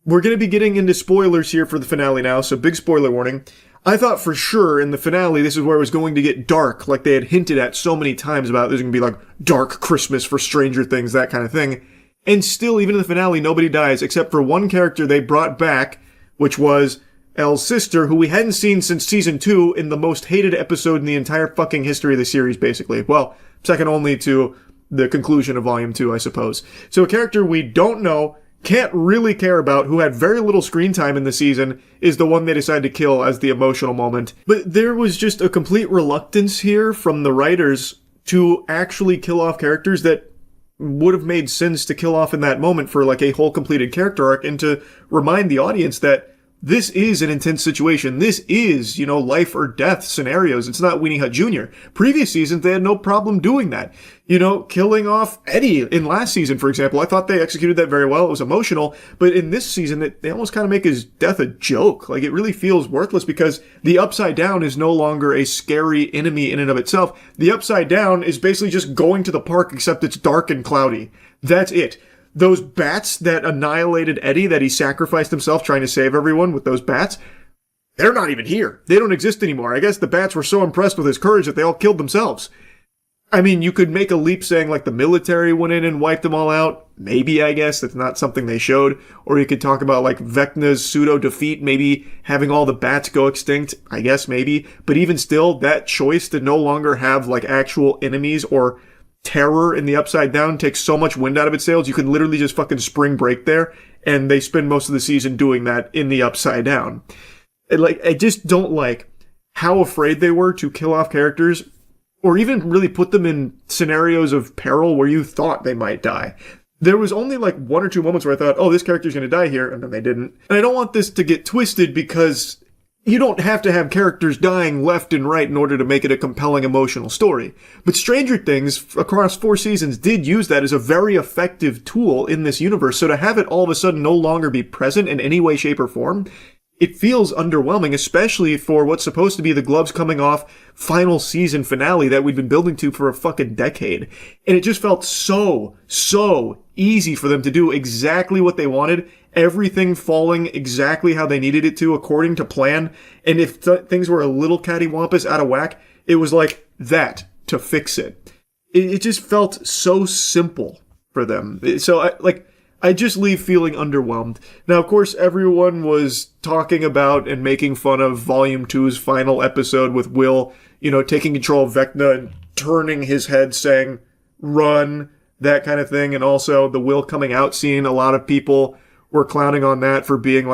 We're going to be getting into spoilers here for the finale now, so big spoiler warning. I thought for sure in the finale this is where it was going to get dark, like they had hinted at so many times about there's going to be like dark Christmas for Stranger Things, that kind of thing. And still, even in the finale, nobody dies, except for one character they brought back, which was Elle's sister, who we hadn't seen since Season 2 in the most hated episode in the entire fucking history of the series, basically. Well, second only to the conclusion of Volume 2, I suppose. So a character we don't know, can't really care about, who had very little screen time in the season, is the one they decided to kill as the emotional moment. But there was just a complete reluctance here from the writers to actually kill off characters that would have made sense to kill off in that moment for like a whole completed character arc, and to remind the audience that this is an intense situation. This is, life or death scenarios. It's not Weenie Hut Jr. Previous seasons, they had no problem doing that. Killing off Eddie in last season, for example. I thought they executed that very well. It was emotional. But in this season, they almost kind of make his death a joke. Like, it really feels worthless because the Upside Down is no longer a scary enemy in and of itself. The Upside Down is basically just going to the park, except it's dark and cloudy. That's it. Those bats that annihilated Eddie, that he sacrificed himself trying to save everyone with those bats, they're not even here. They don't exist anymore. I guess the bats were so impressed with his courage that they all killed themselves. I mean, you could make a leap saying like the military went in and wiped them all out. Maybe, I guess. That's not something they showed. Or you could talk about like Vecna's pseudo-defeat, maybe having all the bats go extinct. I guess maybe. But even still, that choice to no longer have like actual enemies or terror in the Upside Down takes so much wind out of its sails, you can literally just fucking spring break there, and they spend most of the season doing that in the Upside Down. I just don't like how afraid they were to kill off characters, or even really put them in scenarios of peril where you thought they might die. There was only like one or two moments where I thought, oh, this character's going to die here, and then they didn't. And I don't want this to get twisted, because you don't have to have characters dying left and right in order to make it a compelling emotional story. But Stranger Things, across 4 seasons, did use that as a very effective tool in this universe. So to have it all of a sudden no longer be present in any way, shape, or form, it feels underwhelming, especially for what's supposed to be the gloves coming off final season finale that we've been building to for a fucking decade. And it just felt so easy for them to do exactly what they wanted, everything falling exactly how they needed it to, according to plan. And if things were a little cattywampus out of whack, it was like that to fix it. It just felt so simple for them. So I just leave feeling underwhelmed. Now, of course, everyone was talking about and making fun of Volume 2's final episode with Will, taking control of Vecna and turning his head saying, "Run," that kind of thing. And also the Will coming out scene. A lot of people were clowning on that for being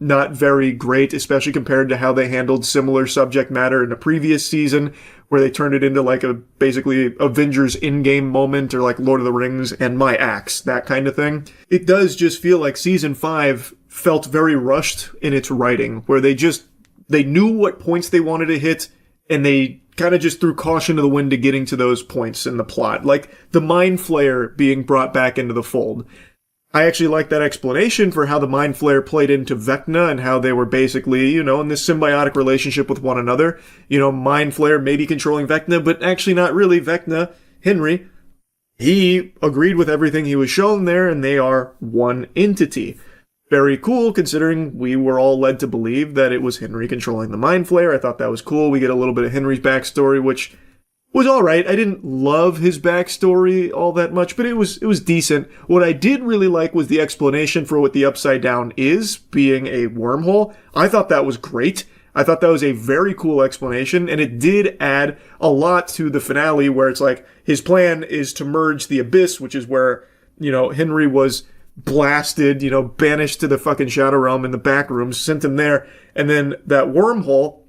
not very great, especially compared to how they handled similar subject matter in the previous season, where they turned it into like a basically Avengers in-game moment, or like Lord of the Rings and My Axe, that kind of thing. It does just feel like season 5 felt very rushed in its writing, where they knew what points they wanted to hit, and they kind of just threw caution to the wind to getting to those points in the plot. Like the Mind Flayer being brought back into the fold. I actually like that explanation for how the Mind Flayer played into Vecna and how they were basically, in this symbiotic relationship with one another. Mind Flayer maybe controlling Vecna, but actually not really. Vecna, Henry, he agreed with everything he was shown there, and they are one entity. Very cool, considering we were all led to believe that it was Henry controlling the Mind Flayer. I thought that was cool. We get a little bit of Henry's backstory, which was alright. I didn't love his backstory all that much, but it was decent. What I did really like was the explanation for what the Upside Down is, being a wormhole. I thought that was great. I thought that was a very cool explanation, and it did add a lot to the finale, where it's like his plan is to merge the Abyss, which is where, Henry was blasted, banished to the fucking Shadow Realm in the back rooms, sent him there, and then that wormhole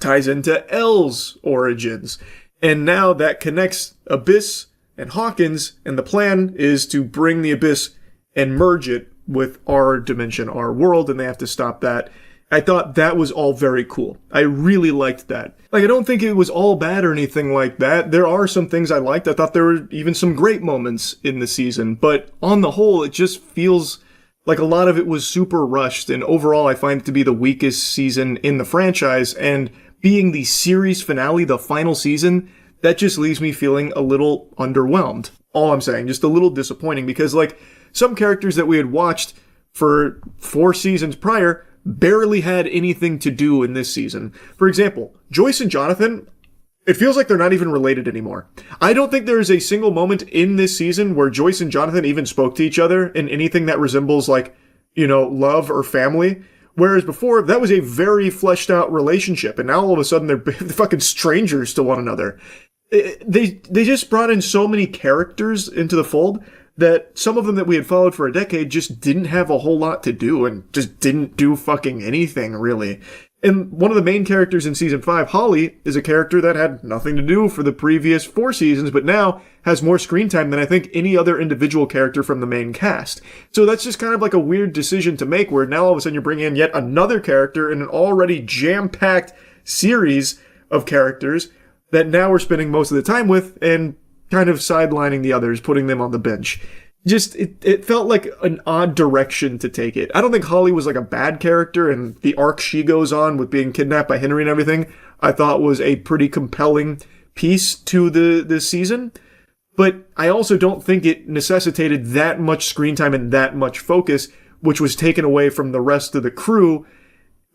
ties into L's origins. And now that connects Abyss and Hawkins, and the plan is to bring the Abyss and merge it with our dimension, our world, and they have to stop that. I thought that was all very cool. I really liked that. I don't think it was all bad or anything like that. There are some things I liked. I thought there were even some great moments in the season, but on the whole, it just feels like a lot of it was super rushed, and overall I find it to be the weakest season in the franchise, and being the series finale, the final season, that just leaves me feeling a little underwhelmed. All I'm saying, just a little disappointing, because some characters that we had watched for 4 seasons prior barely had anything to do in this season. For example, Joyce and Jonathan, it feels like they're not even related anymore. I don't think there is a single moment in this season where Joyce and Jonathan even spoke to each other in anything that resembles love or family. Whereas before, that was a very fleshed out relationship, and now all of a sudden they're fucking strangers to one another. They just brought in so many characters into the fold that some of them that we had followed for a decade just didn't have a whole lot to do, and just didn't do fucking anything, really. And one of the main characters in season 5, Holly, is a character that had nothing to do for the previous 4 seasons, but now has more screen time than I think any other individual character from the main cast. So that's just kind of like a weird decision to make, where now all of a sudden you're bringing in yet another character in an already jam-packed series of characters that now we're spending most of the time with, and kind of sidelining the others, putting them on the bench. Just, it felt like an odd direction to take it. I don't think Holly was like a bad character, and the arc she goes on with being kidnapped by Henry and everything, I thought was a pretty compelling piece to this season. But I also don't think it necessitated that much screen time and that much focus, which was taken away from the rest of the crew,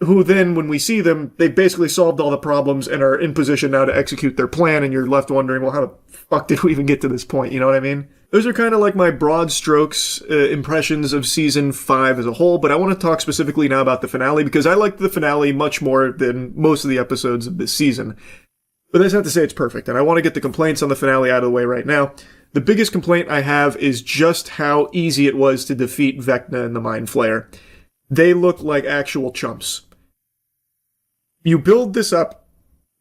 who then, when we see them, they've basically solved all the problems and are in position now to execute their plan, and you're left wondering, well, how the fuck did we even get to this point? You know what I mean? Those are kind of like my broad strokes impressions of season 5 as a whole, but I want to talk specifically now about the finale, because I liked the finale much more than most of the episodes of this season. But that's not to say it's perfect, and I want to get the complaints on the finale out of the way right now. The biggest complaint I have is just how easy it was to defeat Vecna and the Mind Flayer. They look like actual chumps. You build this up,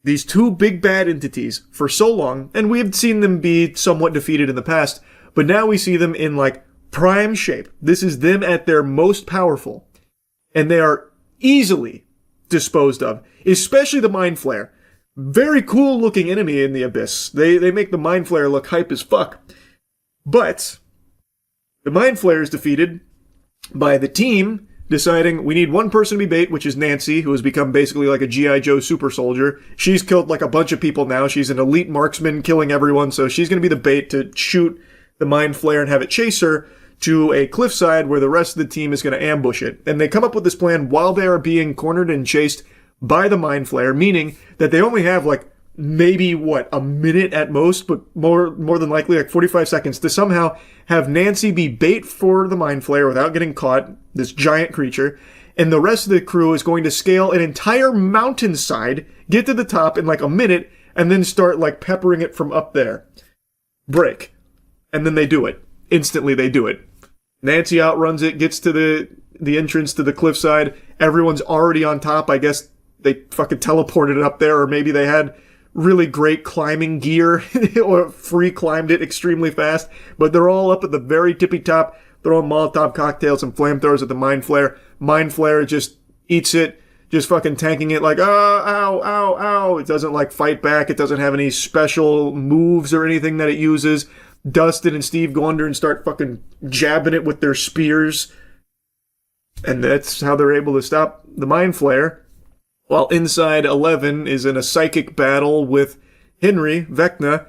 these two big bad entities, for so long, and we've seen them be somewhat defeated in the past, but now we see them in, like, prime shape. This is them at their most powerful. And they are easily disposed of, especially the Mind Flayer. Very cool looking enemy in the Abyss. They make the Mind Flayer look hype as fuck. But the Mind Flayer is defeated by the team deciding we need one person to be bait, which is Nancy, who has become basically like a G.I. Joe super soldier. She's killed like a bunch of people now. She's an elite marksman killing everyone, so she's going to be the bait to shoot the Mind Flayer and have it chase her to a cliffside where the rest of the team is going to ambush it. And they come up with this plan while they are being cornered and chased by the Mind Flayer, meaning that they only have like maybe a minute at most, but more than likely like 45 seconds to somehow have Nancy be bait for the Mind Flayer without getting caught, this giant creature, and the rest of the crew is going to scale an entire mountainside, get to the top in like a minute, and then start like peppering it from up there. Break. And then they do it. Instantly they do it. Nancy outruns it, gets to the entrance to the cliffside. Everyone's already on top. I guess they fucking teleported it up there, or maybe they had really great climbing gear or free climbed it extremely fast. But they're all up at the very tippy top, throwing Molotov cocktails and flamethrowers at the Mind Flayer. Mind Flayer just eats it, just fucking tanking it like, ow, ow, ow. It doesn't like fight back. It doesn't have any special moves or anything that it uses. Dustin and Steve go under and start fucking jabbing it with their spears. And that's how they're able to stop the Mind Flayer. While inside 11 is in a psychic battle with Henry, Vecna,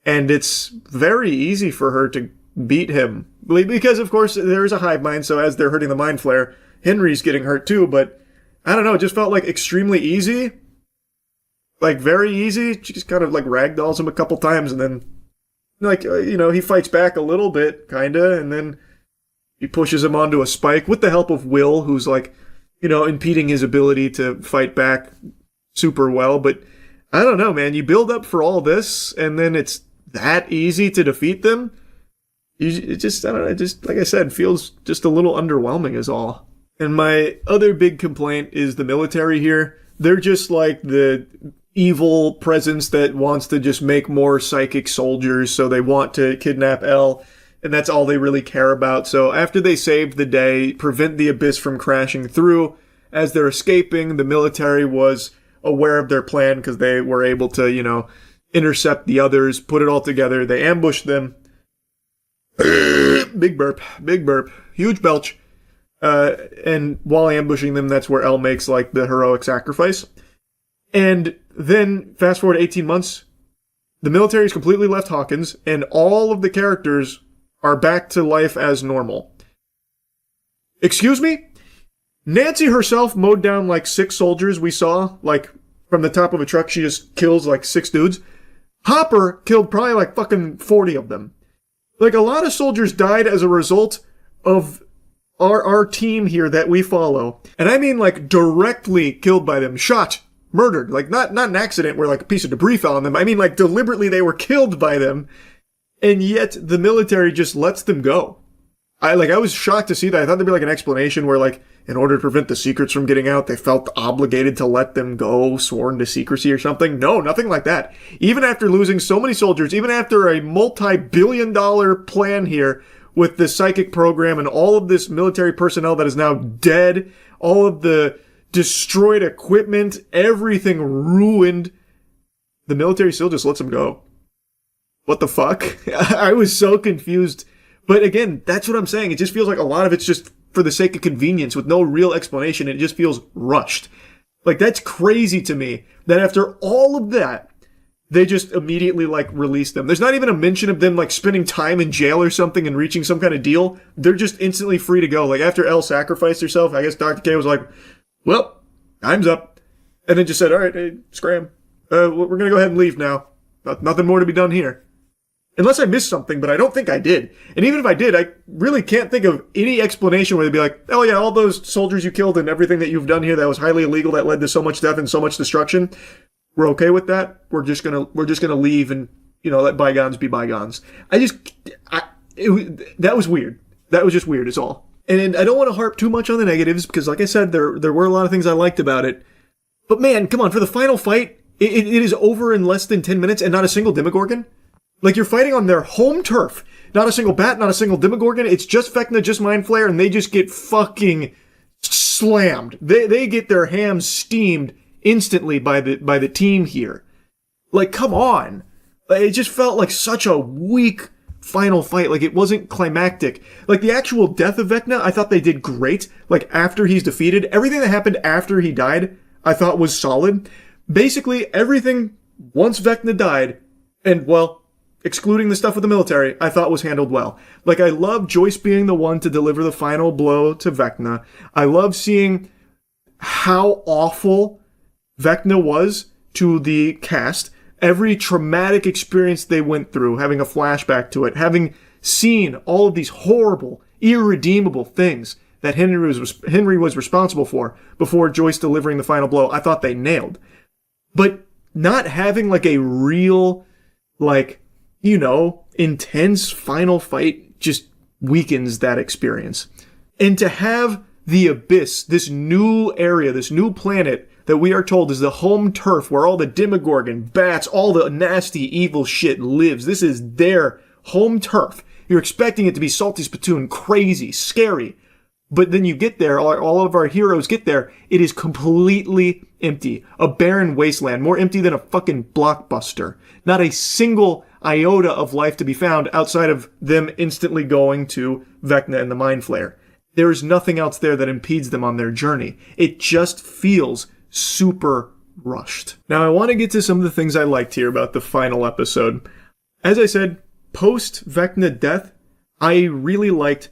and it's very easy for her to beat him. Because, of course, there's a hive mind, so as they're hurting the Mind Flayer, Henry's getting hurt too, but I don't know, it just felt like extremely easy. Like, very easy. She just kind of, like, ragdolls him a couple times, and then, like, he fights back a little bit, kinda, and then he pushes him onto a spike with the help of Will, who's, like, impeding his ability to fight back super well. But I don't know, man. You build up for all this, and then it's that easy to defeat them. It just, I don't know, it just, like I said, feels just a little underwhelming is all. And my other big complaint is the military here. They're just like the evil presence that wants to just make more psychic soldiers, so they want to kidnap Elle. And that's all they really care about. So after they save the day, prevent the Abyss from crashing through, as they're escaping, the military was aware of their plan because they were able to, intercept the others, put it all together. They ambushed them. Big burp, huge belch. And while ambushing them, that's where Elle makes like the heroic sacrifice. And then fast forward 18 months, the military's completely left Hawkins, and all of the characters are back to life as normal. Excuse me? Nancy herself mowed down like 6 soldiers we saw, like from the top of a truck. She just kills like 6 dudes. Hopper killed probably like fucking 40 of them. Like a lot of soldiers died as a result of our team here that we follow. And I mean like directly killed by them. Shot. Murdered. Like not an accident where like a piece of debris fell on them. I mean like deliberately they were killed by them. And yet, the military just lets them go. I was shocked to see that. I thought there'd be like an explanation where like, in order to prevent the secrets from getting out, they felt obligated to let them go, sworn to secrecy or something. No, nothing like that. Even after losing so many soldiers, even after a multi-billion-dollar plan here with the psychic program and all of this military personnel that is now dead, all of the destroyed equipment, everything ruined, the military still just lets them go. What the fuck? I was so confused. But again, that's what I'm saying. It just feels like a lot of it's just for the sake of convenience with no real explanation. It just feels rushed. Like, that's crazy to me that after all of that, they just immediately, like, release them. There's not even a mention of them, like, spending time in jail or something and reaching some kind of deal. They're just instantly free to go. Like, after Elle sacrificed herself, I guess Dr. K was like, well, time's up. And then just said, all right, hey, scram. We're going to go ahead and leave now. Nothing more to be done here. Unless I missed something, but I don't think I did. And even if I did, I really can't think of any explanation where they'd be like, oh yeah, all those soldiers you killed and everything that you've done here that was highly illegal that led to so much death and so much destruction, We're okay with that. We're just gonna leave and, let bygones be bygones. That was weird. That was just weird is all. And I don't want to harp too much on the negatives because, like I said, there were a lot of things I liked about it. But man, come on, for the final fight, it is over in less than 10 minutes and not a single Demogorgon? Like, you're fighting on their home turf. Not a single bat, not a single Demogorgon. It's just Vecna, just Mind Flayer, and they just get fucking slammed. They get their hams steamed instantly by the team here. Like, come on. It just felt like such a weak final fight. Like, it wasn't climactic. Like, the actual death of Vecna, I thought they did great. Like, after he's defeated, everything that happened after he died, I thought was solid. Basically, everything once Vecna died, and, well, excluding the stuff with the military, I thought was handled well. Like, I love Joyce being the one to deliver the final blow to Vecna. I love seeing how awful Vecna was to the cast. Every traumatic experience they went through, having a flashback to it, having seen all of these horrible, irredeemable things that Henry was responsible for before Joyce delivering the final blow, I thought they nailed. But not having like a real, like, intense final fight just weakens that experience. And to have the Abyss, this new area, this new planet that we are told is the home turf where all the Demogorgon, bats, all the nasty evil shit lives. This is their home turf. You're expecting it to be salty spittoon, crazy, scary. But then you get there, all of our heroes get there, it is completely empty. A barren wasteland, more empty than a fucking blockbuster. Not a single iota of life to be found outside of them instantly going to Vecna and the Mind Flayer. There is nothing else there that impedes them on their journey. It just feels super rushed. Now, I want to get to some of the things I liked here about the final episode. As I said, post-Vecna death, I really liked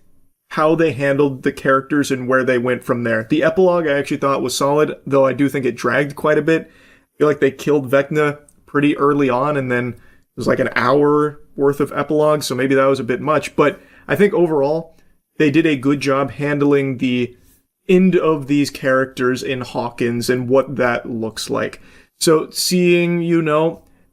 how they handled the characters and where they went from there. The epilogue I actually thought was solid, though I do think it dragged quite a bit. I feel like they killed Vecna pretty early on, and then it was like an hour worth of epilogue, so maybe that was a bit much. But I think overall, they did a good job handling the end of these characters in Hawkins and what that looks like. So seeing,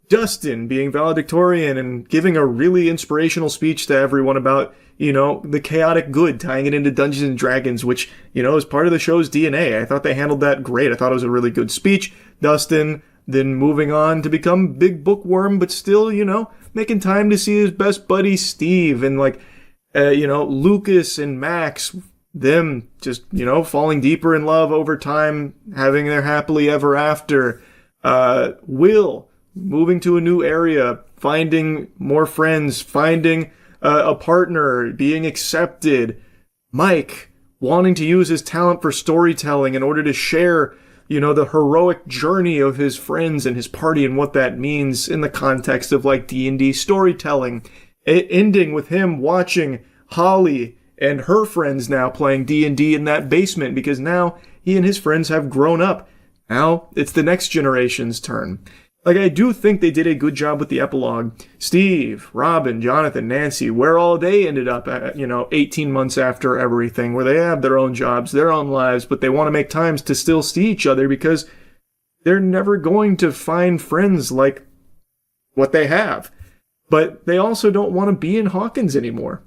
Dustin being valedictorian and giving a really inspirational speech to everyone about, the chaotic good, tying it into Dungeons and Dragons, which, is part of the show's DNA. I thought they handled that great. I thought it was a really good speech. Dustin then moving on to become big bookworm, but still, making time to see his best buddy Steve and Lucas and Max, them just, falling deeper in love over time, having their happily ever after. Will moving to a new area, finding more friends, finding a partner, being accepted. Mike wanting to use his talent for storytelling in order to share, the heroic journey of his friends and his party and what that means in the context of like D&D storytelling. Ending with him watching Holly and her friends now playing D&D in that basement because now he and his friends have grown up. Now it's the next generation's turn. Like, I do think they did a good job with the epilogue. Steve, Robin, Jonathan, Nancy, where all they ended up at, 18 months after everything, where they have their own jobs, their own lives, but they want to make times to still see each other because they're never going to find friends like what they have. But they also don't want to be in Hawkins anymore.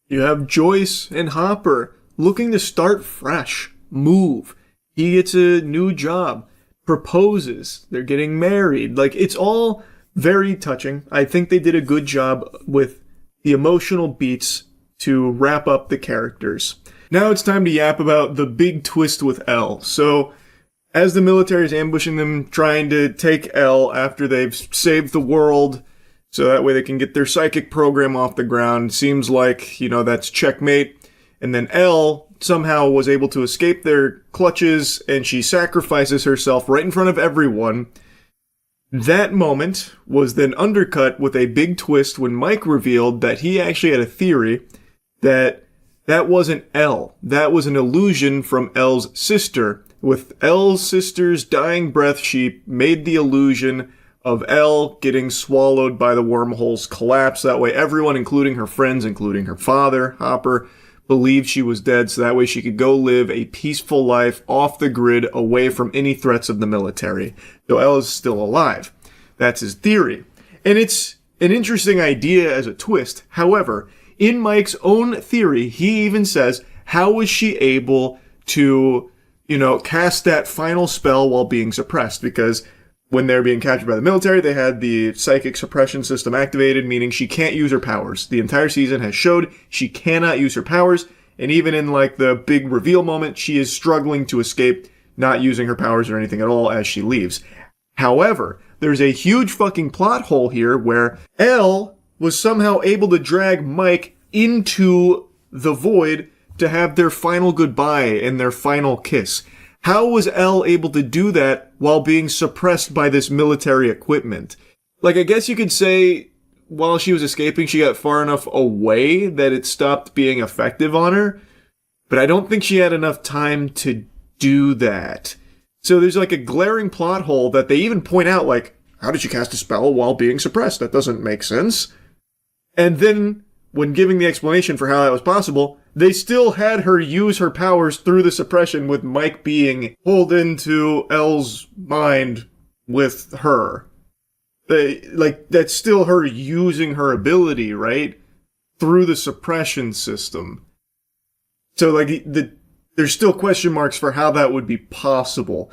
You have Joyce and Hopper looking to start fresh, move. He gets a new job. Proposes, they're getting married. Like, it's all very touching. I think they did a good job with the emotional beats to wrap up the characters. Now it's time to yap about the big twist with Elle. So, as the military is ambushing them, trying to take Elle after they've saved the world, so that way they can get their psychic program off the ground, seems like, that's checkmate. And then Elle somehow was able to escape their clutches, and she sacrifices herself right in front of everyone. That moment was then undercut with a big twist when Mike revealed that he actually had a theory that wasn't Elle. That was an illusion from Elle's sister. With Elle's sister's dying breath, she made the illusion of Elle getting swallowed by the wormhole's collapse. That way everyone, including her friends, including her father, Hopper, believed she was dead so that way she could go live a peaceful life off the grid away from any threats of the military. So Elle is still alive. That's his theory. And it's an interesting idea as a twist. However, in Mike's own theory, he even says, how was she able to, cast that final spell while being suppressed? Because when they're being captured by the military, they had the psychic suppression system activated, meaning she can't use her powers. The entire season has showed she cannot use her powers, and even in the big reveal moment, she is struggling to escape, not using her powers or anything at all as she leaves. However, there's a huge fucking plot hole here where Elle was somehow able to drag Mike into the void to have their final goodbye and their final kiss. How was Elle able to do that while being suppressed by this military equipment? I guess you could say while she was escaping, she got far enough away that it stopped being effective on her. But I don't think she had enough time to do that. So there's a glaring plot hole that they even point out, how did she cast a spell while being suppressed? That doesn't make sense. And then, when giving the explanation for how that was possible, they still had her use her powers through the suppression with Mike being pulled into Elle's mind with her. That's still her using her ability, right? Through the suppression system. So, there's still question marks for how that would be possible.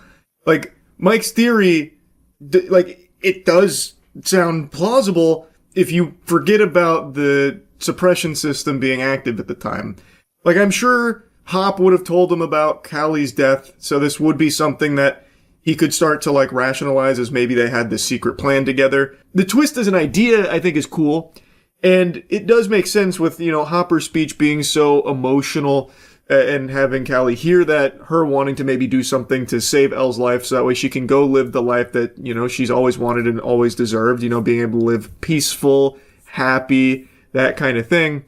Mike's theory, it does sound plausible if you forget about the suppression system being active at the time. I'm sure Hop would have told him about Callie's death, so this would be something that he could start to rationalize as maybe they had this secret plan together. The twist as an idea, I think, is cool, and it does make sense with, Hopper's speech being so emotional and having Callie hear that, her wanting to maybe do something to save Elle's life so that way she can go live the life that, she's always wanted and always deserved, being able to live peaceful, happy, that kind of thing.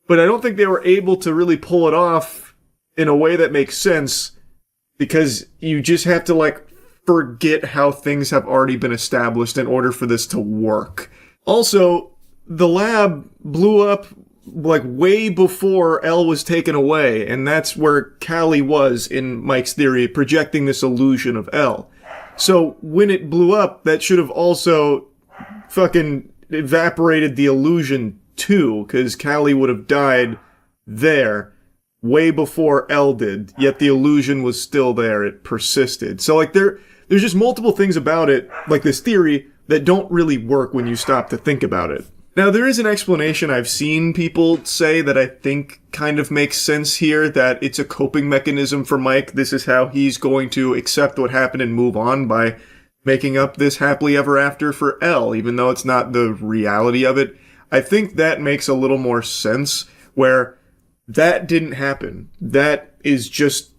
But I don't think they were able to really pull it off in a way that makes sense because you just have to forget how things have already been established in order for this to work. Also, the lab blew up way before Elle was taken away, and that's where Callie was in Mike's theory, projecting this illusion of Elle. So when it blew up, that should have also fucking evaporated the illusion too, because Callie would have died there way before Elle did, yet the illusion was still there. It persisted. So there's just multiple things about it, this theory, that don't really work when you stop to think about it. Now, there is an explanation I've seen people say that I think kind of makes sense here, that it's a coping mechanism for Mike. This is how he's going to accept what happened and move on by making up this happily ever after for Elle, even though it's not the reality of it. I think that makes a little more sense, where that didn't happen. That is just,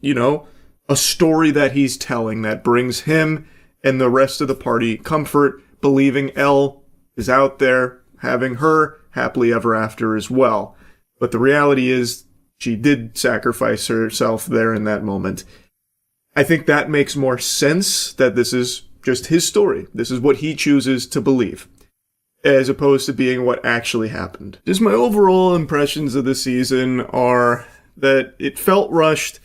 a story that he's telling that brings him and the rest of the party comfort, believing Elle is out there, having her happily ever after as well. But the reality is, she did sacrifice herself there in that moment. I think that makes more sense, that this is just his story. This is what he chooses to believe, as opposed to being what actually happened. Just my overall impressions of the season are that it felt rushed,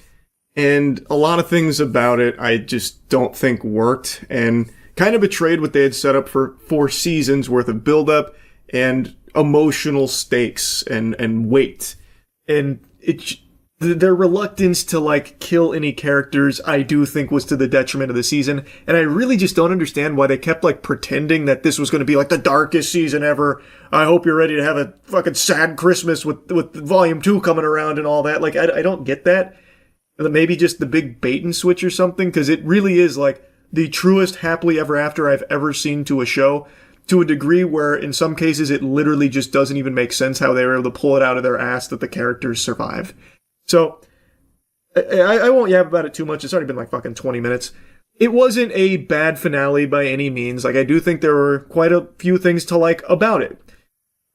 and a lot of things about it I just don't think worked, and kind of betrayed what they had set up for 4 seasons worth of build-up and emotional stakes and weight. And their reluctance to kill any characters, I do think, was to the detriment of the season. And I really just don't understand why they kept pretending that this was going to be the darkest season ever. I hope you're ready to have a fucking sad Christmas with volume 2 coming around and all that. I don't get that. Maybe just the big bait and switch or something, because it really is the truest happily ever after I've ever seen to a show, to a degree where in some cases it literally just doesn't even make sense how they were able to pull it out of their ass that the characters survive. So, I won't yap about it too much. It's already been fucking 20 minutes. It wasn't a bad finale by any means. I do think there were quite a few things to like about it.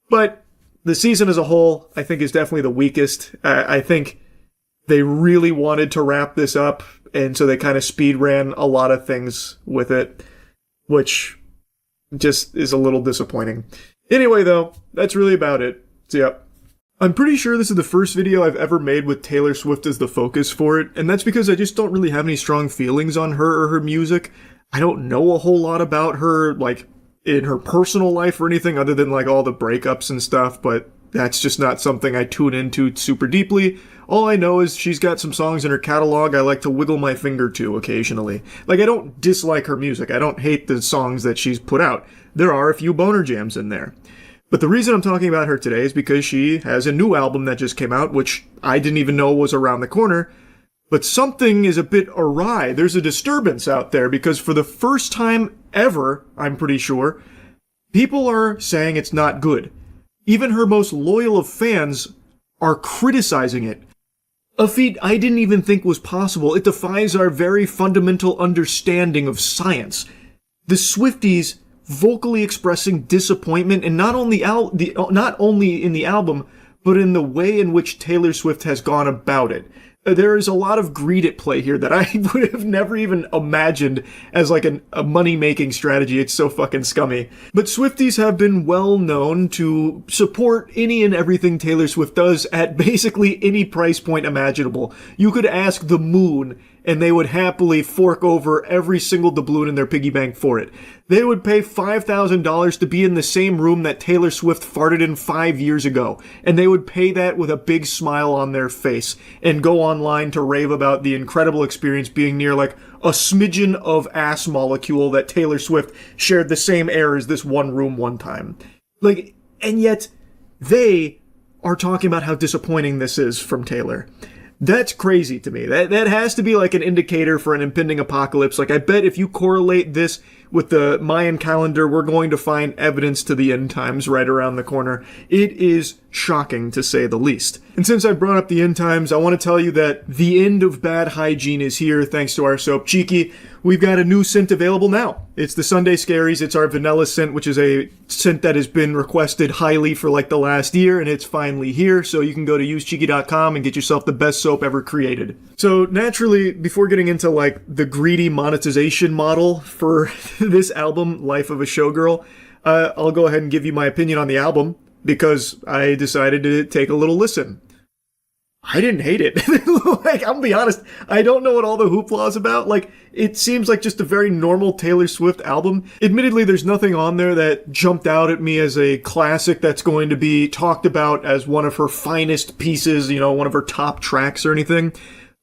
But the season as a whole, I think, is definitely the weakest. I think they really wanted to wrap this up, and so they kind of speed ran a lot of things with it, which just is a little disappointing. Anyway, though, that's really about it. So, yeah. I'm pretty sure this is the first video I've ever made with Taylor Swift as the focus for it, and that's because I just don't really have any strong feelings on her or her music. I don't know a whole lot about her, like, in her personal life or anything other than, like, all the breakups and stuff, but that's just not something I tune into super deeply. All I know is she's got some songs in her catalog I like to wiggle my finger to occasionally. Like, I don't dislike her music. I don't hate the songs that she's put out. There are a few boner jams in there. But the reason I'm talking about her today is because she has a new album that just came out, which I didn't even know was around the corner. But something is a bit awry. There's a disturbance out there because for the first time ever, I'm pretty sure, people are saying it's not good. Even her most loyal of fans are criticizing it. A feat I didn't even think was possible. It defies our very fundamental understanding of science. The Swifties vocally expressing disappointment, and not only in the album, but in the way in which Taylor Swift has gone about it. There is a lot of greed at play here that I would have never even imagined as like a money-making strategy. It's so fucking scummy. But Swifties have been well known to support any and everything Taylor Swift does at basically any price point imaginable. You could ask the moon, and they would happily fork over every single doubloon in their piggy bank for it. They would pay $5,000 to be in the same room that Taylor Swift farted in 5 years ago, and they would pay that with a big smile on their face, and go online to rave about the incredible experience being near like a smidgen of ass molecule that Taylor Swift shared the same air as this one room one time. Like, and yet, they are talking about how disappointing this is from Taylor. That's crazy to me. That has to be like an indicator for an impending apocalypse. Like, I bet if you correlate this with the Mayan calendar, we're going to find evidence to the end times right around the corner. It is shocking, to say the least. And since I brought up the end times, I want to tell you that the end of bad hygiene is here thanks to our soap Cheeky. We've got a new scent available now. It's the Sunday Scaries. It's our vanilla scent, which is a scent that has been requested highly for like the last year, and it's finally here. So you can go to usecheeky.com and get yourself the best soap ever created. So naturally, before getting into like the greedy monetization model for this album, Life of a Showgirl, I'll go ahead and give you my opinion on the album because I decided to take a little listen. I didn't hate it. Like, I'll be honest, I don't know what all the hoopla is about. Like, it seems like just a very normal Taylor Swift album. Admittedly, there's nothing on there that jumped out at me as a classic that's going to be talked about as one of her finest pieces, you know, one of her top tracks or anything.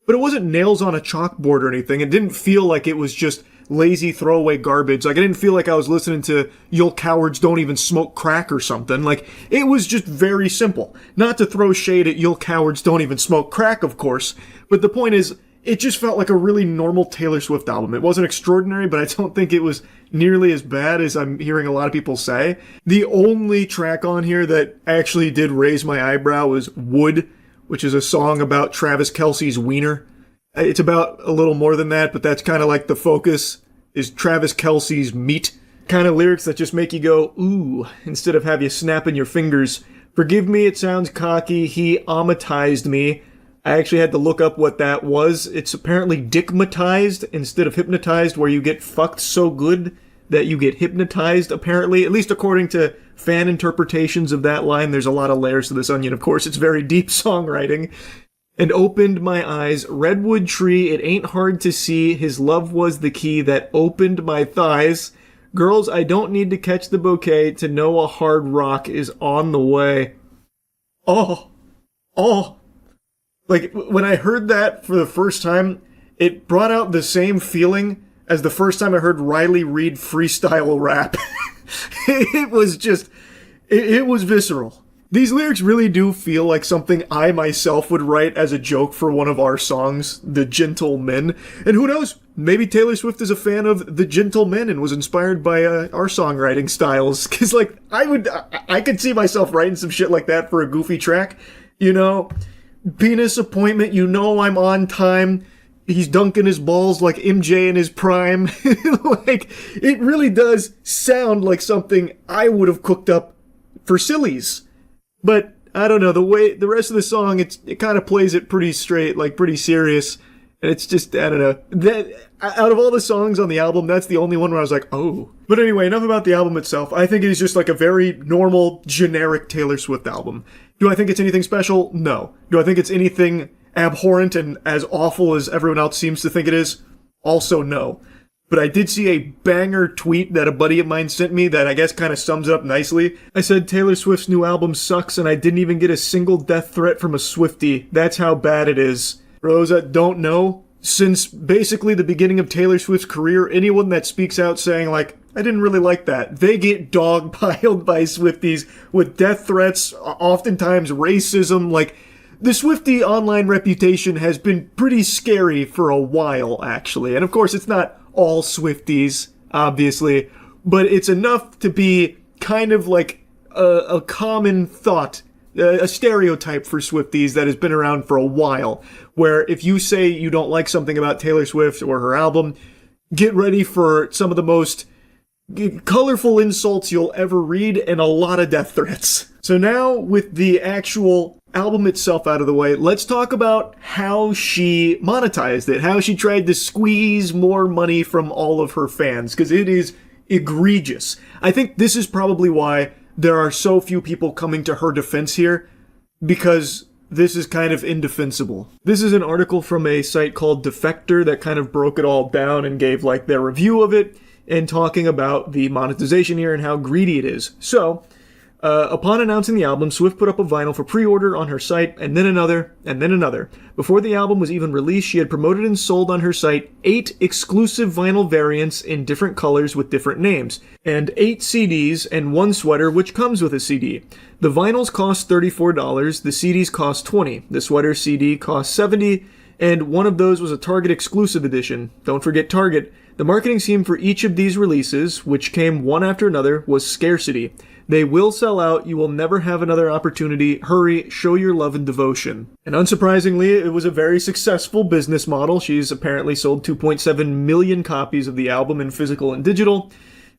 But it wasn't nails on a chalkboard or anything. It didn't feel like it was just lazy throwaway garbage. Like, I didn't feel like I was listening to "You'll Cowards Don't Even Smoke Crack" or something. Like, it was just very simple. Not to throw shade at "You'll Cowards Don't Even Smoke Crack," of course, but the point is, it just felt like a really normal Taylor Swift album. It wasn't extraordinary, but I don't think it was nearly as bad as I'm hearing a lot of people say. The only track on here that actually did raise my eyebrow was "Wood," which is a song about Travis Kelce's wiener. It's about a little more than that, but that's kind of like the focus, is Travis Kelce's meat. Kind of lyrics that just make you go, ooh, instead of have you snapping your fingers. Forgive me, it sounds cocky, he amatized me. I actually had to look up what that was. It's apparently dickmatized instead of hypnotized, where you get fucked so good that you get hypnotized, apparently. At least according to fan interpretations of that line. There's a lot of layers to this onion, of course. It's very deep songwriting. And opened my eyes, redwood tree, it ain't hard to see, his love was the key that opened my thighs. Girls, I don't need to catch the bouquet to know a hard rock is on the way. Oh. Like, when I heard that for the first time, it brought out the same feeling as the first time I heard Riley Reid freestyle rap. It was just, it was visceral. These lyrics really do feel like something I myself would write as a joke for one of our songs, The Gentle Men. And who knows, maybe Taylor Swift is a fan of The Gentle Men and was inspired by our songwriting styles. Cause like, I could see myself writing some shit like that for a goofy track. You know, penis appointment, you know I'm on time. He's dunking his balls like MJ in his prime. Like, it really does sound like something I would have cooked up for sillies. But, I don't know, the way the rest of the song, it kind of plays it pretty straight, like pretty serious. And it's just, I don't know. That, out of all the songs on the album, that's the only one where I was like, oh. But anyway, enough about the album itself. I think it is just like a very normal, generic Taylor Swift album. Do I think it's anything special? No. Do I think it's anything abhorrent and as awful as everyone else seems to think it is? Also no. But I did see a banger tweet that a buddy of mine sent me that I guess kind of sums it up nicely. I said Taylor Swift's new album sucks and I didn't even get a single death threat from a Swiftie. That's how bad it is. For those that don't know, since basically the beginning of Taylor Swift's career, anyone that speaks out saying like, I didn't really like that, they get dogpiled by Swifties with death threats, oftentimes racism. Like, the Swiftie online reputation has been pretty scary for a while, actually. And of course, it's not all Swifties, obviously, but it's enough to be kind of like a common thought, a stereotype for Swifties that has been around for a while, where if you say you don't like something about Taylor Swift or her album, get ready for some of the most colorful insults you'll ever read and a lot of death threats. So now, with the actual album itself out of the way, let's talk about how she monetized it, how she tried to squeeze more money from all of her fans, because it is egregious. I think this is probably why there are so few people coming to her defense here, because this is kind of indefensible. This is an article from a site called Defector that kind of broke it all down and gave like their review of it and talking about the monetization here and how greedy it is. So, upon announcing the album, Swift put up a vinyl for pre-order on her site, and then another, and then another. Before the album was even released, she had promoted and sold on her site 8 exclusive vinyl variants in different colors with different names, and 8 CDs and 1 sweater which comes with a CD. The vinyls cost $34, the CDs cost $20, the sweater CD cost $70, and one of those was a Target exclusive edition. Don't forget Target. The marketing scheme for each of these releases, which came one after another, was scarcity. They will sell out, you will never have another opportunity, hurry, show your love and devotion. And unsurprisingly, it was a very successful business model. She's apparently sold 2.7 million copies of the album in physical and digital.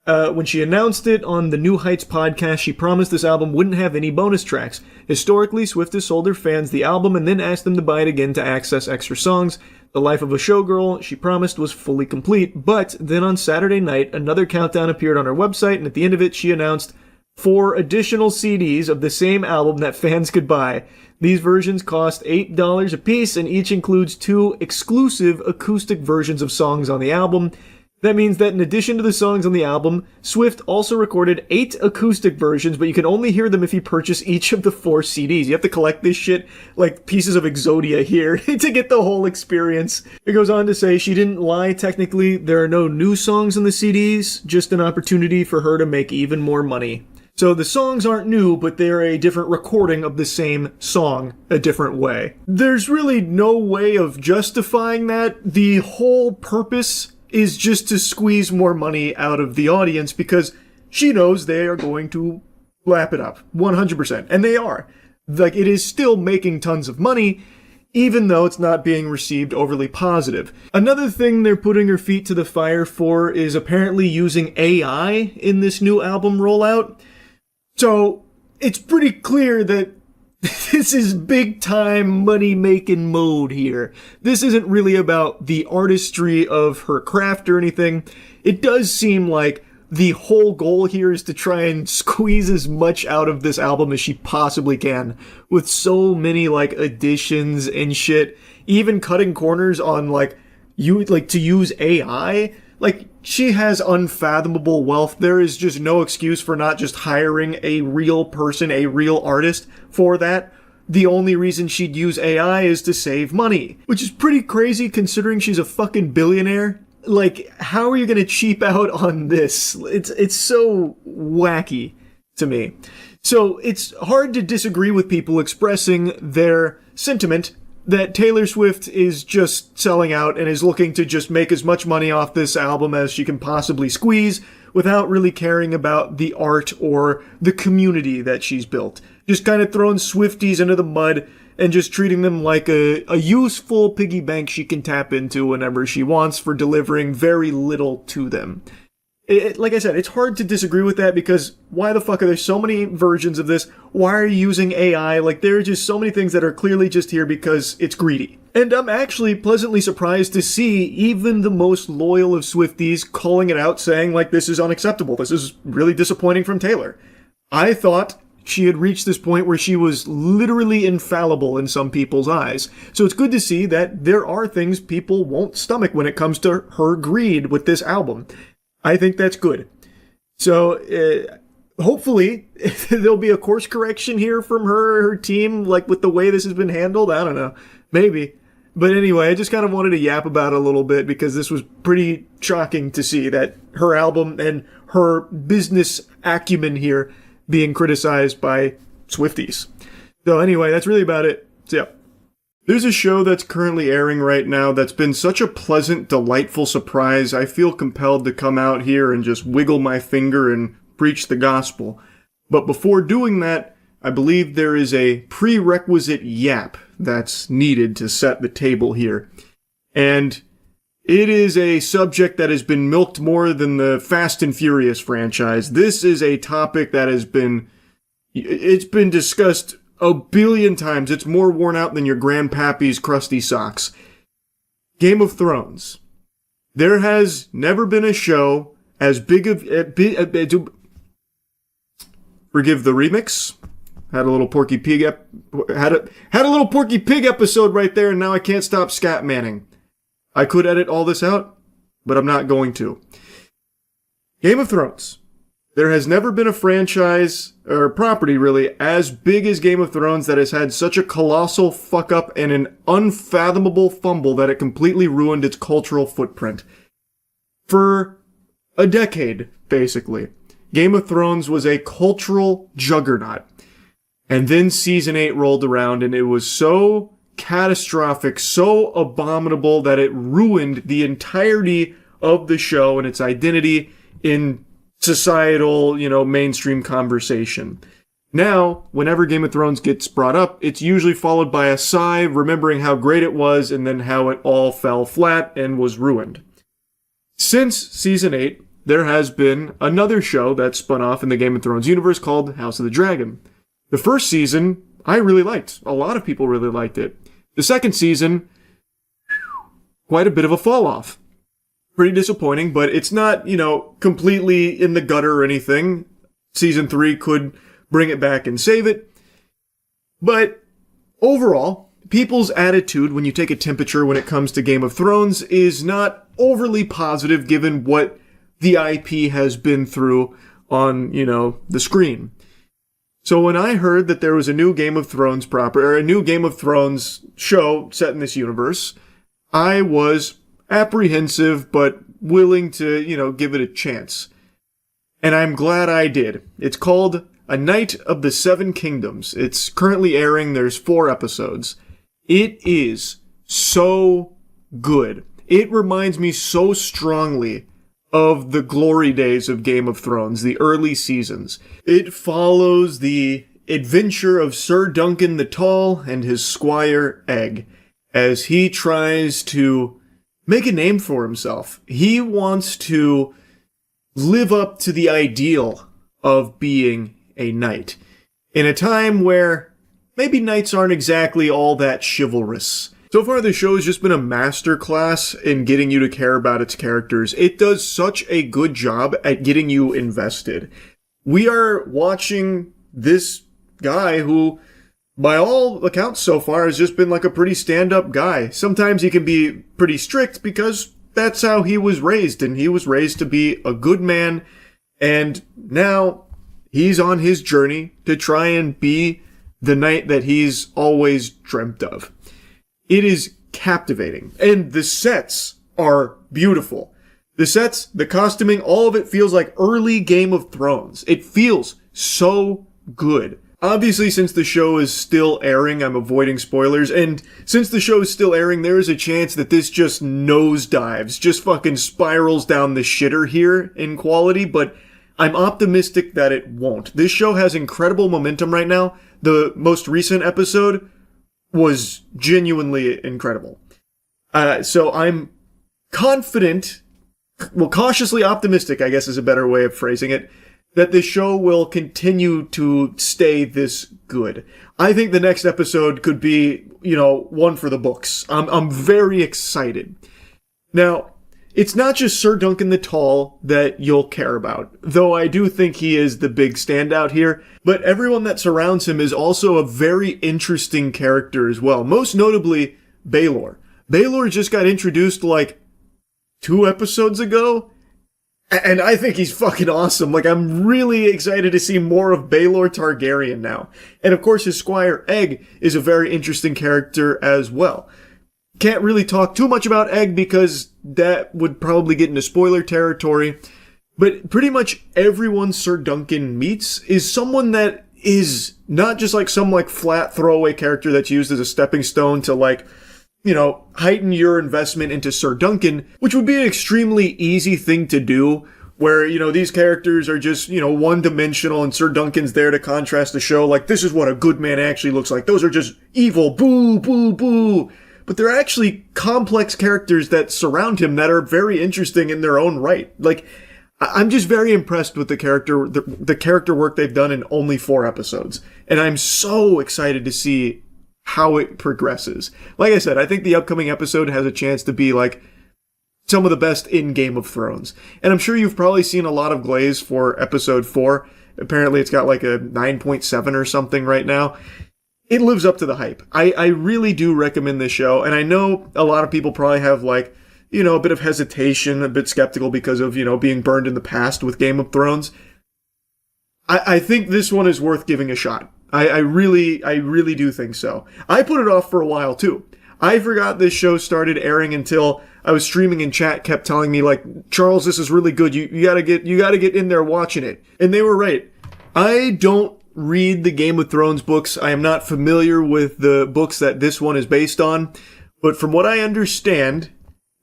When she announced it on the New Heights podcast, she promised this album wouldn't have any bonus tracks. Historically, Swift has sold her fans the album and then asked them to buy it again to access extra songs. The Life of a Showgirl, she promised, was fully complete, but then on Saturday night, another countdown appeared on her website, and at the end of it, she announced 4 additional CDs of the same album that fans could buy. These versions cost $8 a piece, and each includes 2 exclusive acoustic versions of songs on the album. That means that in addition to the songs on the album, Swift also recorded 8 acoustic versions, but you can only hear them if you purchase each of the 4 CDs. You have to collect this shit like pieces of Exodia here to get the whole experience. It goes on to say she didn't lie technically. There are no new songs in the CDs, just an opportunity for her to make even more money. So the songs aren't new, but they're a different recording of the same song a different way. There's really no way of justifying that. The whole purpose is just to squeeze more money out of the audience because she knows they are going to lap it up 100%. And they are. Like, it is still making tons of money, even though it's not being received overly positive. Another thing they're putting her feet to the fire for is apparently using AI in this new album rollout. So it's pretty clear that this is big time money making mode here. This isn't really about the artistry of her craft or anything. It does seem like the whole goal here is to try and squeeze as much out of this album as she possibly can, with so many like additions and shit, even cutting corners on to use AI. Like, she has unfathomable wealth. There is just no excuse for not just hiring a real person, a real artist for that. The only reason she'd use AI is to save money, which is pretty crazy considering she's a fucking billionaire. Like, how are you gonna cheap out on this? It's so wacky to me. So it's hard to disagree with people expressing their sentiment that Taylor Swift is just selling out and is looking to just make as much money off this album as she can possibly squeeze without really caring about the art or the community that she's built. Just kind of throwing Swifties into the mud and just treating them like a useful piggy bank she can tap into whenever she wants for delivering very little to them. Like I said, it's hard to disagree with that because why the fuck are there so many versions of this? Why are you using AI? Like, there are just so many things that are clearly just here because it's greedy. And I'm actually pleasantly surprised to see even the most loyal of Swifties calling it out, saying, like, this is unacceptable. This is really disappointing from Taylor. I thought she had reached this point where she was literally infallible in some people's eyes. So it's good to see that there are things people won't stomach when it comes to her greed with this album. I think that's good. So hopefully there'll be a course correction here from her team, like with the way this has been handled. I don't know. Maybe. But anyway, I just kind of wanted to yap about it a little bit because this was pretty shocking to see that her album and her business acumen here being criticized by Swifties. So anyway, that's really about it. So yeah. There's a show that's currently airing right now that's been such a pleasant, delightful surprise. I feel compelled to come out here and just wiggle my finger and preach the gospel. But before doing that, I believe there is a prerequisite yap that's needed to set the table here. And it is a subject that has been milked more than the Fast and Furious franchise. This is a topic that it's been discussed a billion times. It's more worn out than your grandpappy's crusty socks. Game of Thrones. There has never been a show as big of... forgive the remix. Had a little Porky Pig had a little Porky Pig episode right there, and now I can't stop scat manning. I could edit all this out, but I'm not going to. Game of Thrones. There has never been a franchise, or property really, as big as Game of Thrones that has had such a colossal fuck up and an unfathomable fumble that it completely ruined its cultural footprint. For a decade, basically, Game of Thrones was a cultural juggernaut. And then Season 8 rolled around and it was so catastrophic, so abominable that it ruined the entirety of the show and its identity in societal, mainstream conversation. Now, whenever Game of Thrones gets brought up, it's usually followed by a sigh, remembering how great it was and then how it all fell flat and was ruined. Since Season 8, there has been another show that spun off in the Game of Thrones universe called House of the Dragon. The first season, I really liked. A lot of people really liked it. The second season, quite a bit of a fall off. Pretty disappointing, but it's not, completely in the gutter or anything. Season 3 could bring it back and save it. But overall, people's attitude when you take a temperature when it comes to Game of Thrones is not overly positive given what the IP has been through on, the screen. So when I heard that there was a new Game of Thrones a new Game of Thrones show set in this universe, I was apprehensive but willing to, give it a chance. And I'm glad I did. It's called A Knight of the Seven Kingdoms. It's currently airing. There's 4 episodes. It is so good. It reminds me so strongly of the glory days of Game of Thrones, the early seasons. It follows the adventure of Sir Duncan the Tall and his squire Egg as he tries to make a name for himself. He wants to live up to the ideal of being a knight in a time where maybe knights aren't exactly all that chivalrous. So far, the show has just been a masterclass in getting you to care about its characters. It does such a good job at getting you invested. We are watching this guy who, by all accounts so far, has just been like a pretty stand-up guy. Sometimes he can be pretty strict because that's how he was raised, and he was raised to be a good man, and now he's on his journey to try and be the knight that he's always dreamt of. It is captivating, and the sets are beautiful. The sets, the costuming, all of it feels like early Game of Thrones. It feels so good. Obviously, since the show is still airing, I'm avoiding spoilers, and since the show is still airing, there is a chance that this just nosedives, just fucking spirals down the shitter here in quality, but I'm optimistic that it won't. This show has incredible momentum right now. The most recent episode was genuinely incredible. So I'm confident, cautiously optimistic, I guess is a better way of phrasing it, that this show will continue to stay this good. I think the next episode could be, one for the books. I'm very excited. Now, it's not just Sir Duncan the Tall that you'll care about, though I do think he is the big standout here, but everyone that surrounds him is also a very interesting character as well, most notably Baelor. Baelor just got introduced 2 episodes ago, and I think he's fucking awesome. I'm really excited to see more of Baelor Targaryen now. And of course his squire Egg is a very interesting character as well. Can't really talk too much about Egg because that would probably get into spoiler territory. But pretty much everyone Sir Duncan meets is someone that is not just some flat throwaway character that's used as a stepping stone to heighten your investment into Sir Duncan, which would be an extremely easy thing to do, where, these characters are just, one-dimensional and Sir Duncan's there to contrast the show, this is what a good man actually looks like. Those are just evil, boo, boo, boo. But they're actually complex characters that surround him that are very interesting in their own right. I'm just very impressed with the character work they've done in only 4 episodes. And I'm so excited to see how it progresses. Like I said, I think the upcoming episode has a chance to be some of the best in Game of Thrones. And I'm sure you've probably seen a lot of glaze for episode 4. Apparently it's got a 9.7 or something right now. It lives up to the hype. I really do recommend this show. And I know a lot of people probably have a bit of hesitation, a bit skeptical because of, being burned in the past with Game of Thrones. I think this one is worth giving a shot. I really do think so. I put it off for a while too. I forgot this show started airing until I was streaming and chat kept telling me Charles, this is really good. You gotta get in there watching it. And they were right. I don't read the Game of Thrones books. I am not familiar with the books that this one is based on. But from what I understand,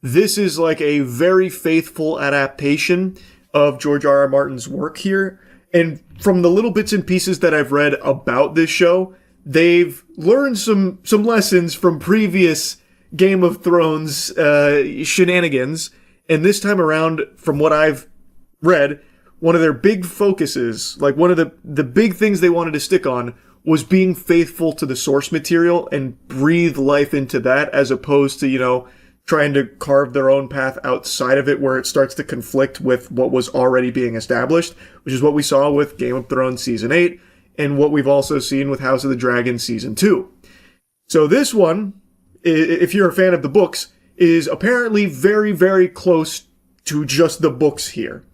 this is a very faithful adaptation of George R.R. Martin's work here. And from the little bits and pieces that I've read about this show, they've learned some lessons from previous Game of Thrones shenanigans. And this time around, from what I've read, one of their big focuses, one of the big things they wanted to stick on, was being faithful to the source material and breathe life into that, as opposed to, trying to carve their own path outside of it where it starts to conflict with what was already being established, which is what we saw with Game of Thrones Season 8 and what we've also seen with House of the Dragon Season 2. So this one, if you're a fan of the books, is apparently very, very close to just the books here.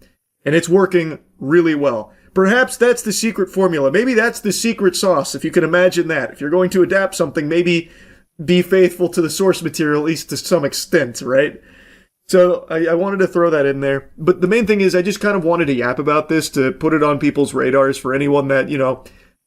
And it's working really well. Perhaps that's the secret formula. Maybe that's the secret sauce, if you can imagine that. If you're going to adapt something, maybe be faithful to the source material, at least to some extent, right? So I wanted to throw that in there. But the main thing is I just kind of wanted to yap about this to put it on people's radars for anyone that,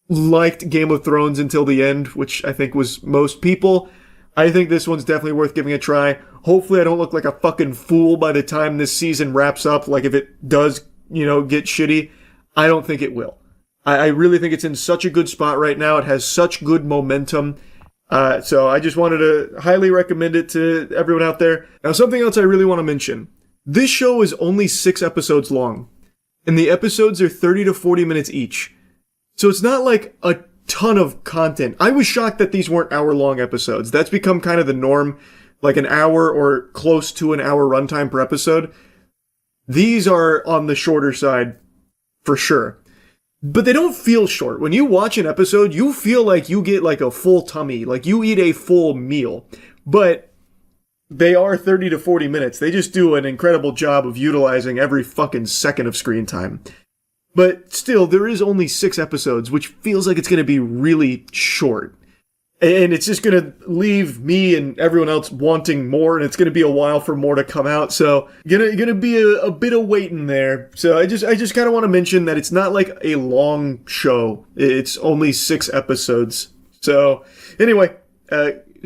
liked Game of Thrones until the end, which I think was most people. I think this one's definitely worth giving a try. Hopefully I don't look like a fucking fool by the time this season wraps up. If it does, get shitty, I don't think it will. I really think it's in such a good spot right now. It has such good momentum. So I just wanted to highly recommend it to everyone out there. Now, something else I really want to mention. This show is only 6 episodes long, and the episodes are 30 to 40 minutes each. So it's not a ton of content. I was shocked that these weren't hour-long episodes. That's become kind of the norm, an hour or close to an hour runtime per episode. These are on the shorter side, for sure. But they don't feel short. When you watch an episode, you feel like you get a full tummy, you eat a full meal. But they are 30 to 40 minutes. They just do an incredible job of utilizing every fucking second of screen time. But still, there is only 6 episodes, which feels like it's going to be really short. And it's just going to leave me and everyone else wanting more, and it's going to be a while for more to come out. So, gonna be a bit of waiting there. So I just kind of want to mention that it's not a long show. It's only 6 episodes. So anyway,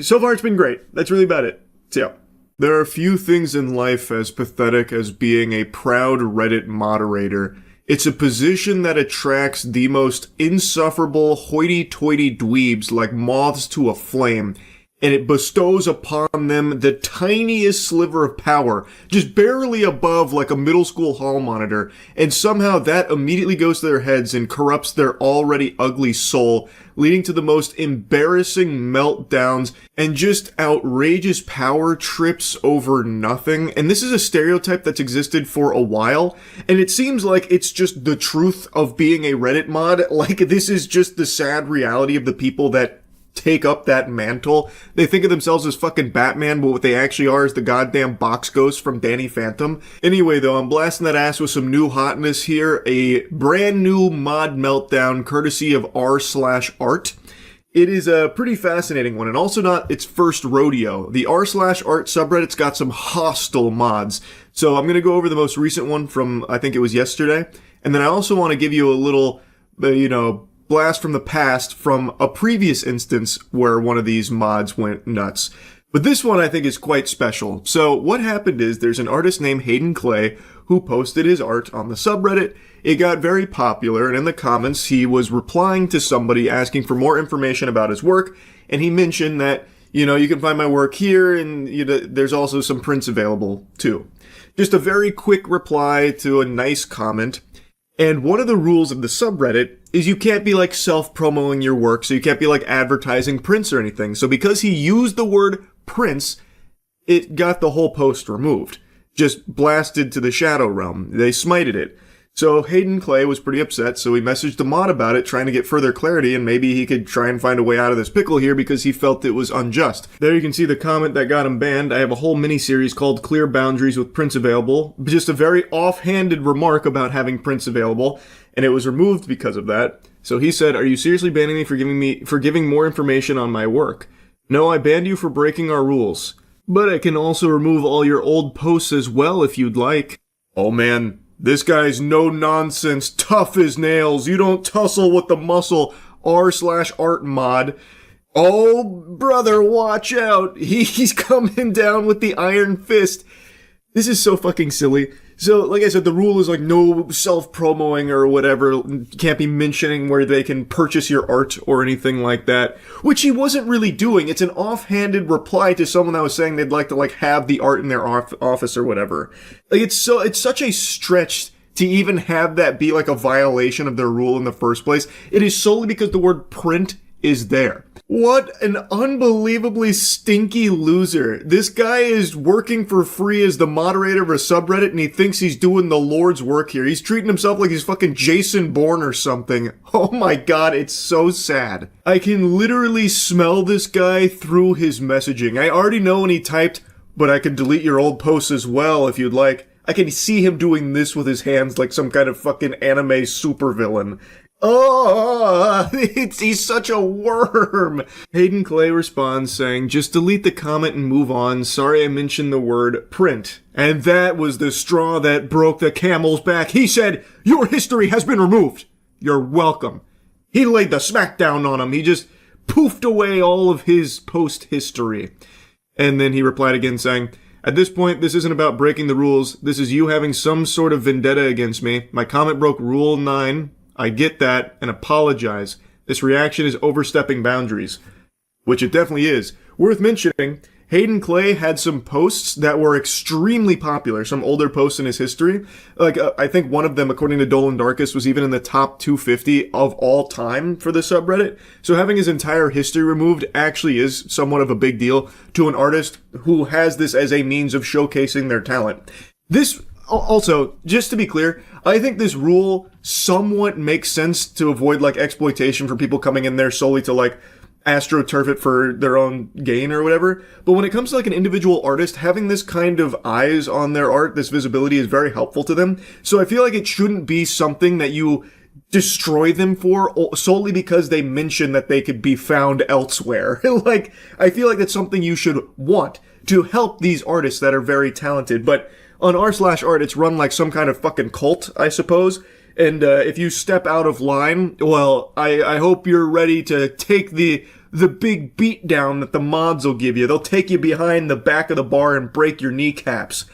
so far it's been great. That's really about it. So yeah. There are few things in life as pathetic as being a proud Reddit moderator. It's a position that attracts the most insufferable hoity-toity dweebs like moths to a flame. and it bestows upon them the tiniest sliver of power, just barely above like a middle school hall monitor, and somehow that immediately goes to their heads and corrupts their already ugly soul, leading to the most embarrassing meltdowns and just outrageous power trips over nothing. And this is a stereotype that's existed for a while, and it seems like it's just the truth of being a Reddit mod. Like, this is just the sad reality of the people that take up that mantle. They think of themselves as fucking Batman, but what they actually are is the goddamn box ghost from Danny Phantom. Anyway, though, I'm blasting that ass with some new hotness here. A brand new mod meltdown courtesy of r/art. It is a pretty fascinating one, and also not its first rodeo. The r/art subreddit's got some hostile mods. So I'm going to go over the most recent one from, I think it was yesterday. And then I also want to give you a little, blast from the past from a previous instance where one of these mods went nuts. But this one I think is quite special. So what happened is there's an artist named Hayden Clay who posted his art on the subreddit. It got very popular, and in the comments he was replying to somebody asking for more information about his work, and he mentioned that, you can find my work here, and there's also some prints available too. Just a very quick reply to a nice comment. And one of the rules of the subreddit is you can't be like self-promoting your work, so you can't be like advertising prints or anything. So because he used the word prints, it got the whole post removed. Just blasted to the shadow realm. They smited it. So Hayden Clay was pretty upset, so he messaged the mod about it, trying to get further clarity, and maybe he could try and find a way out of this pickle here because he felt it was unjust. There you can see the comment that got him banned. I have a whole mini-series called Clear Boundaries with Prints Available. Just a very offhanded remark about having prints available, and it was removed because of that. So he said, "Are you seriously banning me for giving more information on my work? No, I banned you for breaking our rules. But I can also remove all your old posts as well if you'd like." Oh man. This guy's no nonsense, tough as nails. You don't tussle with the muscle. r/art mod. Oh, brother, watch out. He's coming down with the iron fist. This is so fucking silly. So, like I said, the rule is like no self-promoing or whatever. Can't be mentioning where they can purchase your art or anything like that. Which he wasn't really doing. It's an offhanded reply to someone that was saying they'd like to have the art in their office or whatever. Like, it's such a stretch to even have that be like a violation of their rule in the first place. It is solely because the word print is there. What an unbelievably stinky loser. This guy is working for free as the moderator of a subreddit, and he thinks he's doing the Lord's work here. He's treating himself like he's fucking Jason Bourne or something. Oh my god, it's so sad. I can literally smell this guy through his messaging. I already know when he typed, "But I can delete your old posts as well if you'd like." I can see him doing this with his hands like some kind of fucking anime supervillain. Oh, he's such a worm. Hayden Clay responds saying, "Just delete the comment and move on. Sorry I mentioned the word print." And that was the straw that broke the camel's back. He said, "Your history has been removed. You're welcome." He laid the smackdown on him. He just poofed away all of his post history. And then he replied again saying, "At this point, this isn't about breaking the rules. This is you having some sort of vendetta against me. My comment broke Rule 9. I get that, and apologize. This reaction is overstepping boundaries." Which it definitely is. Worth mentioning, Hayden Clay had some posts that were extremely popular, some older posts in his history. Like, I think one of them, according to Dolan Darkus, was even in the top 250 of all time for the subreddit. So having his entire history removed actually is somewhat of a big deal to an artist who has this as a means of showcasing their talent. This also, just to be clear, I think this rule somewhat makes sense to avoid like exploitation for people coming in there solely to like astroturf it for their own gain or whatever. But when it comes to like an individual artist, having this kind of eyes on their art, this visibility is very helpful to them. So I feel like it shouldn't be something that you destroy them for solely because they mention that they could be found elsewhere. Like, I feel like that's something you should want to help these artists that are very talented. But on r/art, it's run like some kind of fucking cult, I suppose. And if you step out of line, well, I hope you're ready to take the big beat down that the mods will give you. They'll take you behind the back of the bar and break your kneecaps.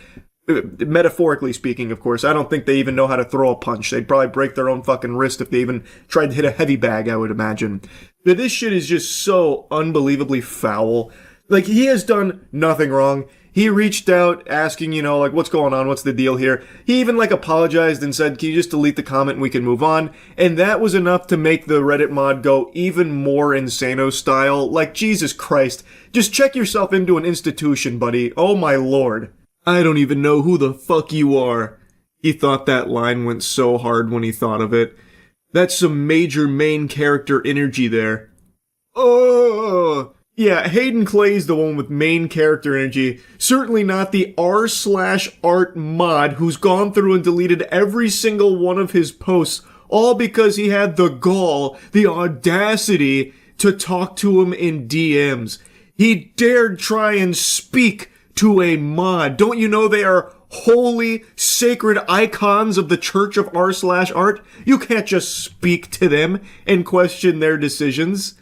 Metaphorically speaking, of course. I don't think they even know how to throw a punch. They'd probably break their own fucking wrist if they even tried to hit a heavy bag, I would imagine. But this shit is just so unbelievably foul. Like, he has done nothing wrong. He reached out asking, like, what's going on? What's the deal here? He even, like, apologized and said, can you just delete the comment and we can move on? And that was enough to make the Reddit mod go even more Insano style. Like, Jesus Christ. Just check yourself into an institution, buddy. Oh my lord. I don't even know who the fuck you are. He thought that line went so hard when he thought of it. That's some major main character energy there. Oh! Yeah, Hayden Clay's the one with main character energy. Certainly not the r/art mod who's gone through and deleted every single one of his posts, all because he had the gall, the audacity to talk to him in DMs. He dared try and speak to a mod. Don't you know they are holy, sacred icons of the Church of r/art? You can't just speak to them and question their decisions.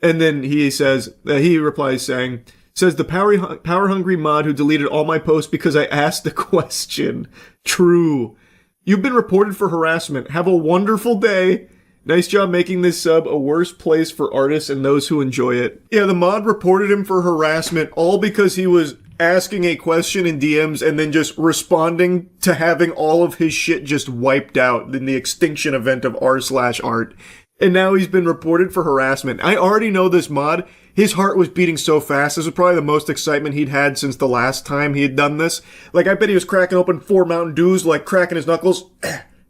And then he replies saying, the power-hungry mod who deleted all my posts because I asked a question. True. You've been reported for harassment. Have a wonderful day. Nice job making this sub a worse place for artists and those who enjoy it. Yeah, the mod reported him for harassment all because he was asking a question in DMs and then just responding to having all of his shit just wiped out in the extinction event of r/art. And now he's been reported for harassment. I already know this mod. His heart was beating so fast. This was probably the most excitement he'd had since the last time he had done this. Like, I bet he was cracking open 4 Mountain Dews, like cracking his knuckles.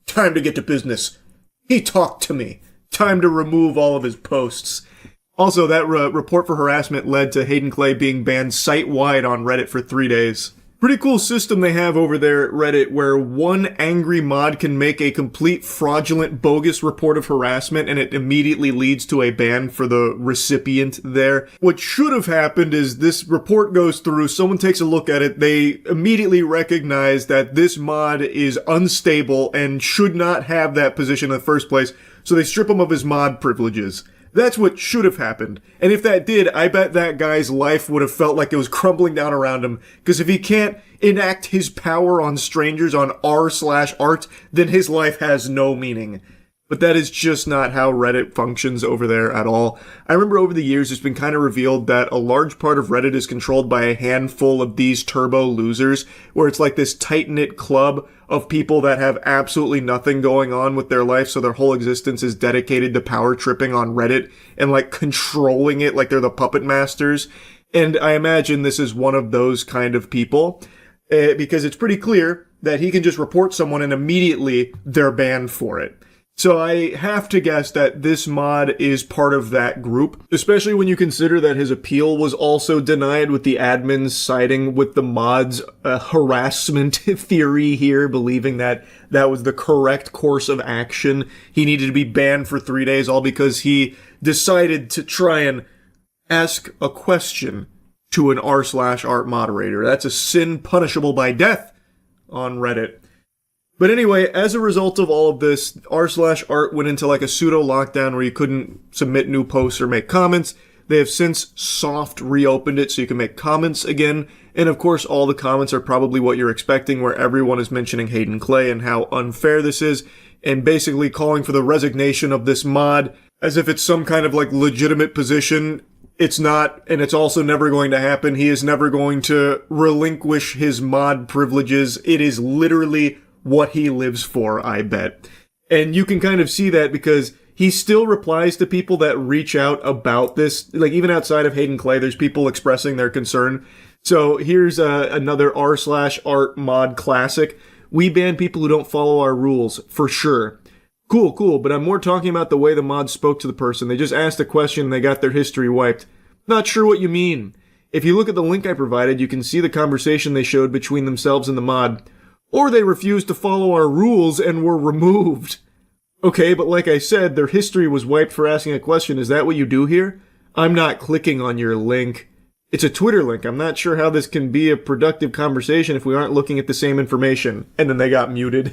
Time to get to business. He talked to me. Time to remove all of his posts. Also, that report for harassment led to Hayden Clay being banned site-wide on Reddit for 3 days. Pretty cool system they have over there at Reddit where one angry mod can make a complete fraudulent, bogus report of harassment and it immediately leads to a ban for the recipient there. What should have happened is this report goes through, someone takes a look at it, they immediately recognize that this mod is unstable and should not have that position in the first place, so they strip him of his mod privileges. That's what should have happened. And if that did, I bet that guy's life would have felt like it was crumbling down around him. Because if he can't enact his power on strangers on r/art, then his life has no meaning. But that is just not how Reddit functions over there at all. I remember over the years it's been kind of revealed that a large part of Reddit is controlled by a handful of these turbo losers, where it's like this tight-knit club of people that have absolutely nothing going on with their life, so their whole existence is dedicated to power tripping on Reddit and like controlling it like they're the puppet masters. And I imagine this is one of those kind of people, because it's pretty clear that he can just report someone and immediately they're banned for it. So I have to guess that this mod is part of that group, especially when you consider that his appeal was also denied with the admins siding with the mod's harassment theory here, believing that that was the correct course of action. He needed to be banned for 3 days, all because he decided to try and ask a question to an r/art moderator. That's a sin punishable by death on Reddit. But anyway, as a result of all of this, r/art went into like a pseudo lockdown where you couldn't submit new posts or make comments. They have since soft reopened it so you can make comments again. And of course, all the comments are probably what you're expecting, where everyone is mentioning Hayden Clay and how unfair this is, and basically calling for the resignation of this mod as if it's some kind of like legitimate position. It's not, and it's also never going to happen. He is never going to relinquish his mod privileges. It is literally what he lives for, I bet. And you can kind of see that because he still replies to people that reach out about this. Like, even outside of Hayden Clay, there's people expressing their concern. So here's another r/art mod classic. We ban people who don't follow our rules, for sure. Cool, but I'm more talking about the way the mod spoke to the person. They just asked a question and they got their history wiped. Not sure what you mean. If you look at the link I provided, you can see the conversation they showed between themselves and the mod. Or they refused to follow our rules and were removed. Okay, but like I said, their history was wiped for asking a question. Is that what you do here? I'm not clicking on your link. It's a Twitter link. I'm not sure how this can be a productive conversation if we aren't looking at the same information. And then they got muted.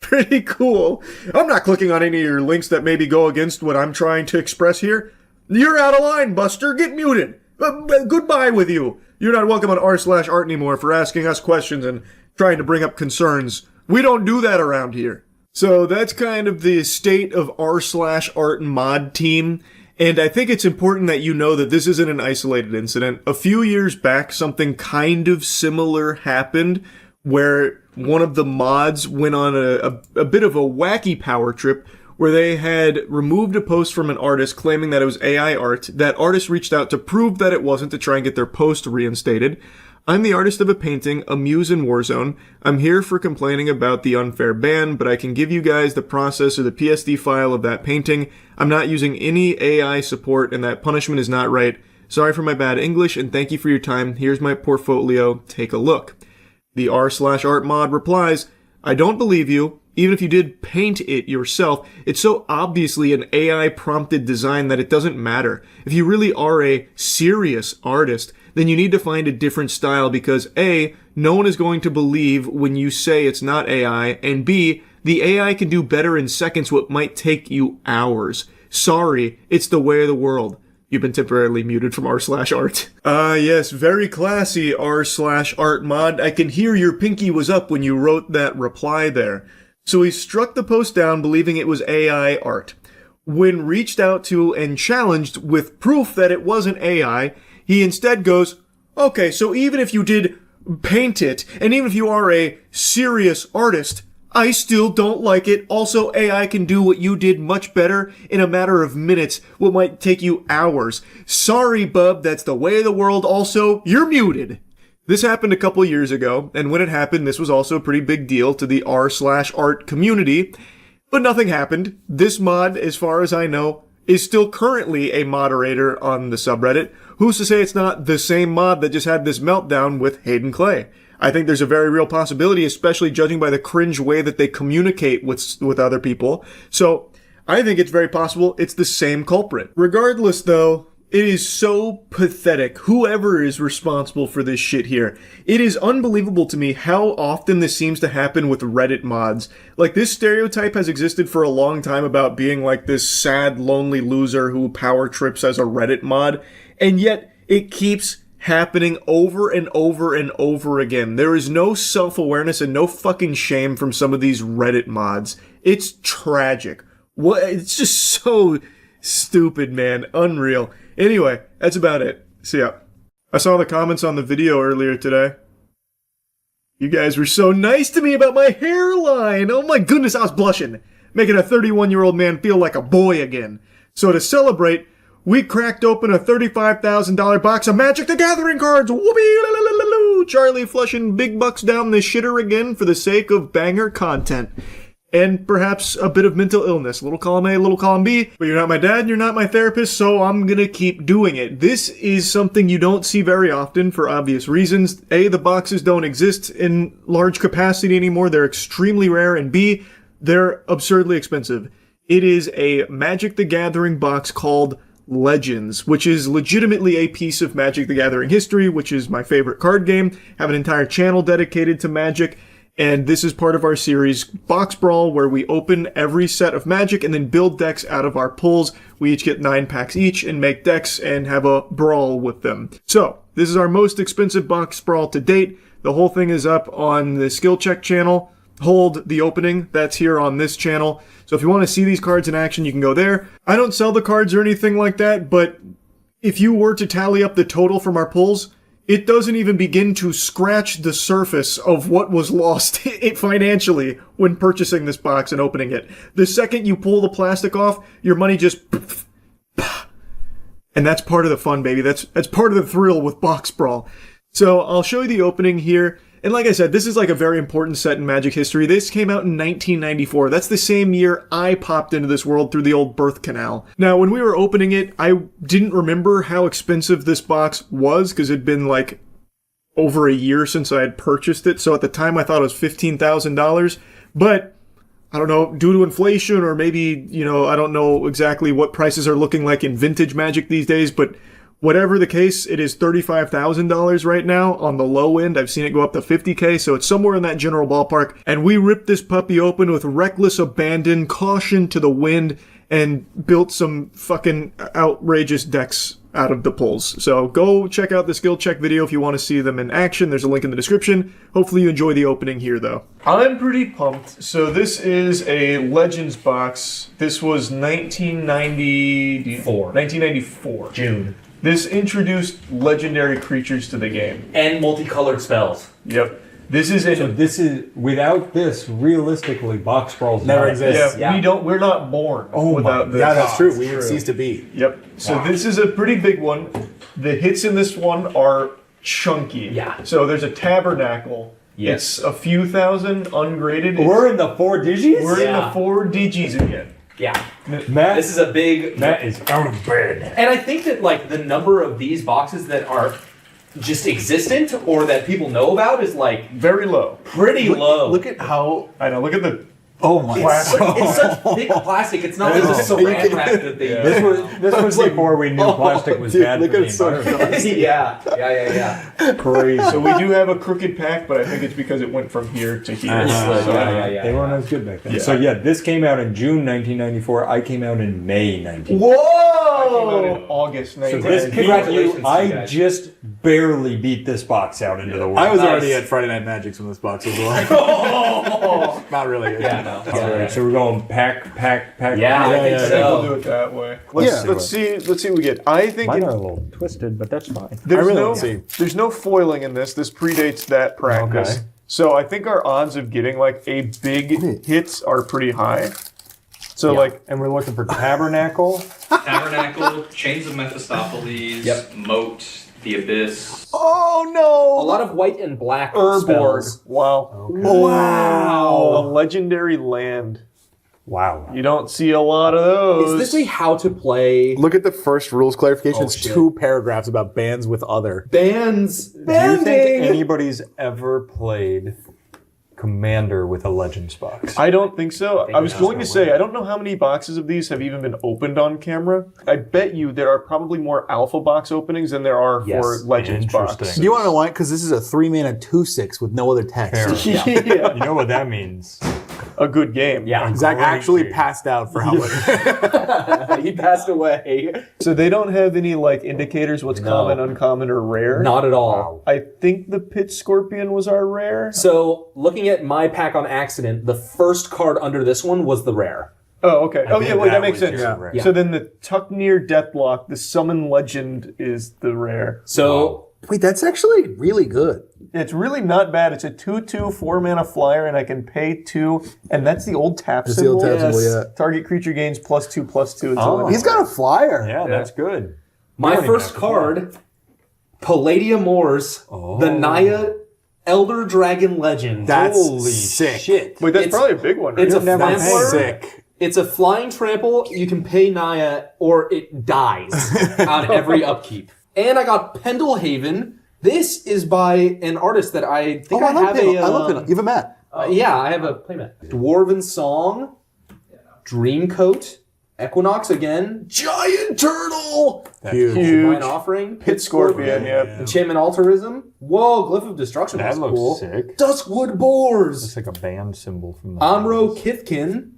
Pretty cool. I'm not clicking on any of your links that maybe go against what I'm trying to express here. You're out of line, Buster. Get muted. Goodbye with you. You're not welcome on r/art anymore for asking us questions and trying to bring up concerns. We don't do that around here. So that's kind of the state of r/art mod team. And I think it's important that you know that this isn't an isolated incident. A few years back, something kind of similar happened where one of the mods went on a bit of a wacky power trip where they had removed a post from an artist claiming that it was AI art. That artist reached out to prove that it wasn't to try and get their post reinstated. I'm the artist of a painting, A Muse in Warzone. I'm here for complaining about the unfair ban, but I can give you guys the process or the PSD file of that painting. I'm not using any AI support, and that punishment is not right. Sorry for my bad English, and thank you for your time. Here's my portfolio. Take a look. The r/art mod replies, I don't believe you. Even if you did paint it yourself, it's so obviously an AI-prompted design that it doesn't matter. If you really are a serious artist, then you need to find a different style because A, no one is going to believe when you say it's not AI, and B, the AI can do better in seconds what might take you hours. Sorry, it's the way of the world. You've been temporarily muted from r/art. Yes, very classy r/art mod. I can hear your pinky was up when you wrote that reply there. So he struck the post down believing it was AI art. When reached out to and challenged with proof that it wasn't AI, he instead goes, okay, so even if you did paint it, and even if you are a serious artist, I still don't like it. Also, AI can do what you did much better in a matter of minutes, what might take you hours. Sorry, bub, that's the way of the world. Also, you're muted. This happened a couple years ago, and when it happened, this was also a pretty big deal to the r/art community, but nothing happened. This mod, as far as I know, is still currently a moderator on the subreddit. Who's to say it's not the same mod that just had this meltdown with Hayden Clay? I think there's a very real possibility, especially judging by the cringe way that they communicate with other people. So, I think it's very possible it's the same culprit. Regardless, though, it is so pathetic. Whoever is responsible for this shit here. It is unbelievable to me how often this seems to happen with Reddit mods. Like, this stereotype has existed for a long time about being like this sad, lonely loser who power trips as a Reddit mod, and yet it keeps happening over and over and over again. There is no self-awareness and no fucking shame from some of these Reddit mods. It's tragic. It's just so stupid, man. Unreal. Anyway, that's about it. See ya. I saw the comments on the video earlier today. You guys were so nice to me about my hairline. Oh my goodness, I was blushing. Making a 31-year-old man feel like a boy again. So to celebrate, we cracked open a $35,000 box of Magic the Gathering cards. Whoopee! Charlie flushing big bucks down the shitter again for the sake of banger content. And perhaps a bit of mental illness. Little column A, little column B. But you're not my dad, you're not my therapist, so I'm gonna keep doing it. This is something you don't see very often for obvious reasons. A, the boxes don't exist in large capacity anymore. They're extremely rare. And B, they're absurdly expensive. It is a Magic the Gathering box called Legends, which is legitimately a piece of Magic the Gathering history, which is my favorite card game. Have an entire channel dedicated to Magic. And this is part of our series, Box Brawl, where we open every set of Magic and then build decks out of our pulls. We each get 9 packs each and make decks and have a brawl with them. So, this is our most expensive Box Brawl to date. The whole thing is up on the Skill Check channel. Hold the opening, that's here on this channel. So if you want to see these cards in action, you can go there. I don't sell the cards or anything like that, but if you were to tally up the total from our pulls, it doesn't even begin to scratch the surface of what was lost financially when purchasing this box and opening it. The second you pull the plastic off, your money just... And that's part of the fun, baby. That's part of the thrill with Box Brawl. So I'll show you the opening here. And like I said, this is like a very important set in Magic history. This came out in 1994. That's the same year I popped into this world through the old birth canal. Now, when we were opening it, I didn't remember how expensive this box was because it'd been like over a year since I had purchased it. So at the time, I thought it was $15,000. But I don't know, due to inflation or maybe, I don't know exactly what prices are looking like in vintage Magic these days, but whatever the case, it is $35,000 right now on the low end. I've seen it go up to $50K, so it's somewhere in that general ballpark. And we ripped this puppy open with reckless abandon, caution to the wind, and built some fucking outrageous decks out of the pulls. So go check out the skill check video if you want to see them in action. There's a link in the description. Hopefully you enjoy the opening here, though. I'm pretty pumped. So this is a Legends box. This was 1994. June. This introduced legendary creatures to the game. And multicolored spells. Yep. This is in. So this is without this. Realistically, box crawls never not exists. Yeah, we're not born without this. Yeah, that's true. We would cease to be. Yep. So this is a pretty big one. The hits in this one are chunky. Yeah. So there's a tabernacle. Yes. It's a few thousand ungraded. We're in the 4 digits? We're in the 4 digits again. Yeah. Matt, this is a big. Matt is out of bed. And I think that like the number of these boxes that are just existent or that people know about is like very low. Pretty low. Look at how I know. Look at the. Oh my! It's such thick plastic. It's not like the saran wrap that they use. This was before we knew plastic was bad for the environment. Yeah. Crazy. So we do have a crooked pack, but I think it's because it went from here to here. They weren't as good back then. Yeah. So yeah, this came out in June 1994. I came out in May 1994. Whoa! I came out in August So 1994. this I just barely beat this box out into the world. I was already at Friday Night Magics when this box was launched. Not really. Yeah, no. All right, so we're going pack. Yeah, I think so. We'll do it that way. Let's see what we get. I think Mine are a little twisted, but that's fine. There's no foiling in this. This predates that practice. Okay. So I think our odds of getting like a big hits are pretty high. So and we're looking for Tabernacle. Tabernacle, Chains of Mephistopheles, Moat, The Abyss. Oh no! A lot of white and black Urborg. spells. Wow. Okay. Wow. A legendary land. Wow. You don't see a lot of those. Is this a how to play? Look at the first rules clarification. Oh, it's shit. 2 paragraphs about bands with other. Bands. Do you think anybody's ever played Commander with a Legends box? I don't think so. I was going to say, I don't know how many boxes of these have even been opened on camera. I bet you there are probably more Alpha box openings than there are for Legends box. Do you want to know why? Because this is a 3-mana 2/6 with no other text. Yeah. You know what that means? A good game. Yeah. Zach actually passed out for how much. He passed away. So they don't have any like indicators what's common, uncommon, or rare? Not at all. I think the Pit Scorpion was our rare. So, looking at my pack on accident, the first card under this one was the rare. Oh, okay. Oh, yeah, wait, that makes was sense. your rare. Yeah. So then the Tucknear Deathlock, the Summon Legend, is the rare. So, Wait, that's actually really good. It's really not bad. It's a 2/2 4-mana flyer, and I can pay 2, and that's the old tap That's the symbol. old tap symbol, yeah. Target creature gains +2/+2 until end. He's got a flyer. Yeah, that's good. my first card, Palladium Moors, the Naya Elder Dragon Legend. That's Holy sick. shit. Wait, that's probably a big one. It's a Never flampler. sick. It's a flying trample. You can pay Naya or it dies on every upkeep. And I got Pendlehaven. This is by an artist that I think I have I love Pendle. You have a Matt. Yeah, I have a playmat. Dwarven Song, Dreamcoat, Equinox again, Giant Turtle, Huge. Divine Offering, Pit Scorpion, yep. Enchantment Altruism. Whoa, Glyph of Destruction. That That's looks cool. sick. Duskwood Boars, It's like a band symbol from the Amro Kithkin,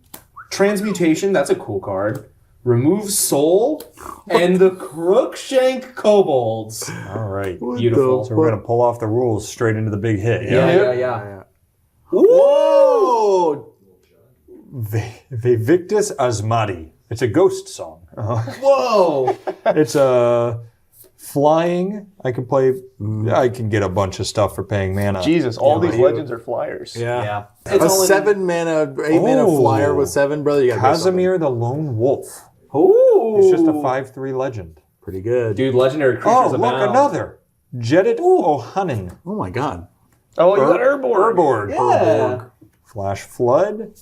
Transmutation. That's a cool card. Remove Soul, and the Crookshank Kobolds. All right. Beautiful. So we're going to pull off the rules straight into the big hit. Yeah. Whoa! Vivictus Asmati. It's a ghost song. Whoa! It's a flying. I can get a bunch of stuff for paying mana. Jesus, all these legends are flyers. Yeah. It's A all in- 7-mana, 8-mana flyer with 7, brother. You got Casimir the Lone Wolf. Ooh. It's just a 5/3 legend. pretty good. Dude, legendary creatures Oh, look, abound. another. Jedit O'Hannon. Oh my god. Oh, you got Urborg. Urborg. Yeah. Urborg. Flash Flood.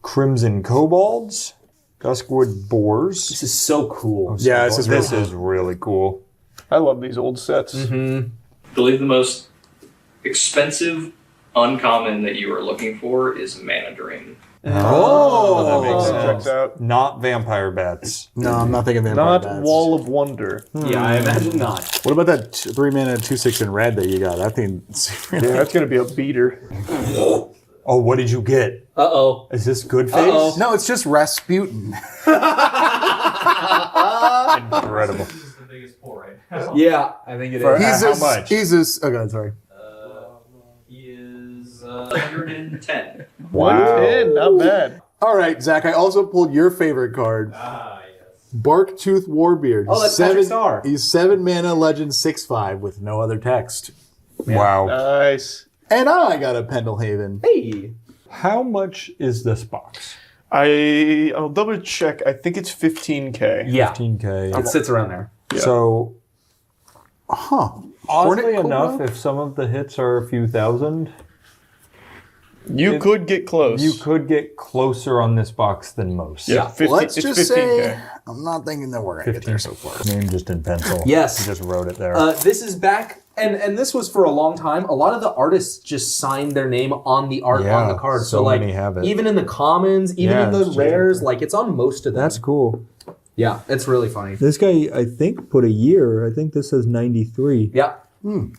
Crimson Kobolds. Duskwood Boars. This is so cool. Yeah, this is really This is really cool. I love these old sets. I believe the most expensive uncommon that you are looking for is Mana Drain. Oh, that makes That sense. checks out. Not vampire bats. No, I'm not thinking Vampire Not Bats. Wall of Wonder. Yeah, I imagine not. What about that 3-mana 2/6 in red that you got? That thing. Yeah, that's going to be a beater. Oh, what did you get? Uh-oh. Is this good face? Uh-oh. No, it's just Rasputin. Incredible. Yeah. I think it For, is. how much? He's this. Okay, sorry. He is 110. 110, not bad. All right, Zach. I also pulled your favorite card. Barktooth Warbeard. Oh, that's Patrick Star. He's 7 mana, legend 6/5 with no other text. Wow. Nice. And I got a Pendlehaven. Hey. How much is this box? I'll double check. I think it's 15K. Yeah. 15K. It sits around there. Yeah. So, oddly Hornet enough, Cobra? if some of the hits are a few thousand, You could get close. you could get closer on this box than most. Yeah, 50, Let's it's just 15K. say I'm not thinking that we're gonna get there so far. Name just in pencil. Yes. You just wrote it there. This is back, and this was for a long time. A lot of the artists just signed their name on the art on the card. so like, many have it. even in the commons, even Yeah, in the it's rares, like it's on most of them. That's cool. Yeah, it's really funny. This guy, I think, put a year. I think this says 93. Yeah.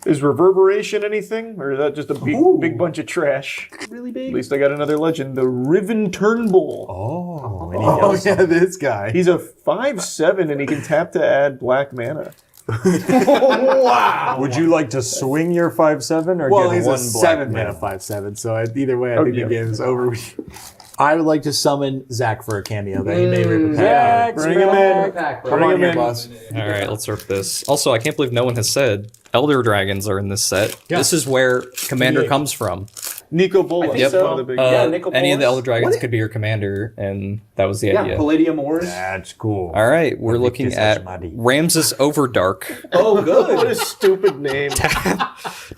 Is Reverberation anything? Or is that just a big bunch of trash? Really big? At least I got another legend. The Riven Turnbull. Oh yeah, this guy. He's a 5/7 and he can tap to add black mana. Wow. Would you like to swing your 5/7 or Well, get he's one a 7 black mana 5/7, so either way, I think the game is over. I would like to summon Zach for a cameo that he may rip a pack. Bring him in. Come on here, boss. All right, let's rip this. Also, I can't believe no one has said Elder Dragons are in this set. Yeah. This is where Commander comes from. Nico Bolas. Yep. One of the big Nico Any of the Bolas. Elder Dragons What? could be your commander, and that was the Yeah, idea. Palladium Ores. That's cool. All right, we're looking at Ramses Overdark. Oh, good. What a stupid name.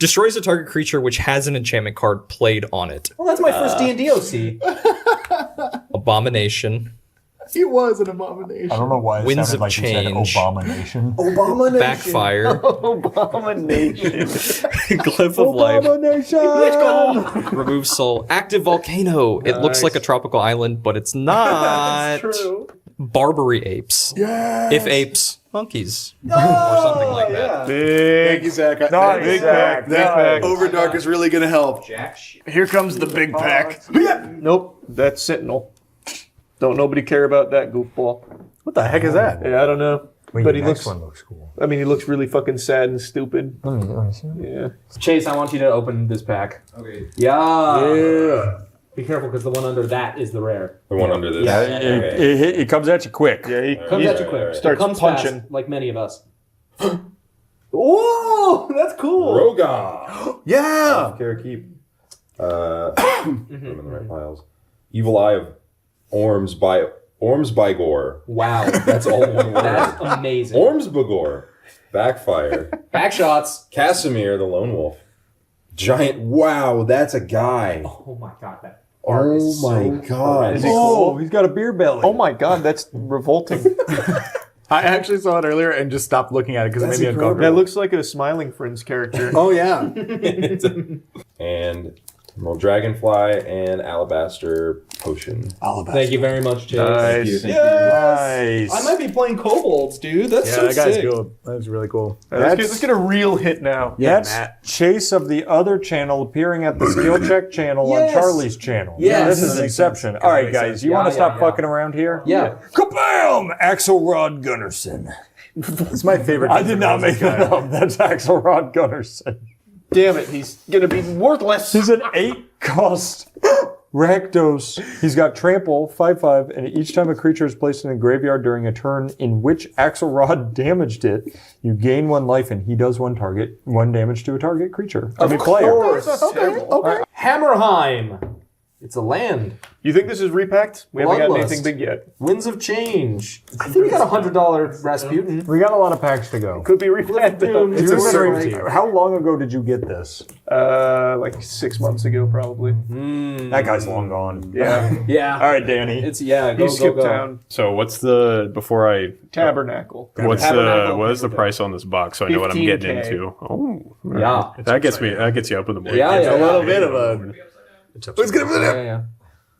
Destroys a target creature which has an enchantment card played on it. Well, that's my first D&D OC. Abomination. He was an abomination. I don't know why it Winds sounded of like you Change. said abomination. Abomination. Backfire. Abomination. Glyph of Life. Abomination! Remove soul. Active volcano. It looks like a tropical island, but it's not. That's true. Barbary apes. Yes. If apes, monkeys. Or something like that. Big. Thank you, Zach. Big pack. Big pack. Overdark is really going to help. Here comes the big pack. Nope, that's Sentinel. Don't nobody care about that goofball. What the heck is that? Yeah, I don't know. Wait, But the he next looks. one looks cool. I mean, he looks really fucking sad and stupid. Yeah. Chase, I want you to open this pack. Okay. Yeah. Be careful, because the one under that is the rare. The one under this. Yeah. It comes at you quick. Yeah, he Comes at you quick. starts It comes punching. fast, like many of us. Whoa, that's cool. Rogar. Yeah. Keep. I'm in the right piles. Evil Eye of Ormsbygor. Wow, that's all one word. That's amazing. Ormsbygor. Backfire. Back shots. Casimir, the Lone Wolf. Giant. Wow, that's a guy. Oh my god, that art Oh is my so god. Is he Oh, cool? he's got a beer belly. Oh my god, that's revolting. I actually saw it earlier and just stopped looking at it because it made me That uncomfortable. looks like a Smiling Friends character. Oh, yeah. And Emerald Dragonfly and Alabaster Potion. Alabaster. Thank you very much, Chase. Nice. Thank Nice. I might be playing kobolds, dude. That's Yeah, so that guy's sick. cool. That's really cool. Let's get a real hit now. That's Chase of the other channel appearing at the skill check channel on Yes. Charlie's channel. Yes. This is Inception. All right, guys, you want to stop fucking around here? Yeah. Kabam! Axelrod Gunnarsson. It's my favorite. I did not make that up. That's Axelrod Gunnarsson. Damn it, he's gonna be worthless. He's an 8-cost Rakdos. He's got trample, 5/5, and each time a creature is placed in a graveyard during a turn in which Axelrod damaged it, you gain 1 life and he does 1 damage to a target creature. Of player. course. Okay. Hammerheim. It's a land. You think this is repacked? We haven't got Bloodlust. anything big yet. Winds of Change. I think we got a $100 Rasputin. We got a lot of packs to go. Could be repacked though. It's a certainty. How long ago did you get this? Like 6 months ago, probably. That guy's long gone. Yeah. Yeah. All right, Danny. It's go He skipped go. town. So what's the before I Tabernacle. what is the price on this box so I know what I'm getting 15K. into? Oh, Yeah. that gets you up in the morning. Yeah, It's yeah. a little bit of a. Let's get him in there. Yeah.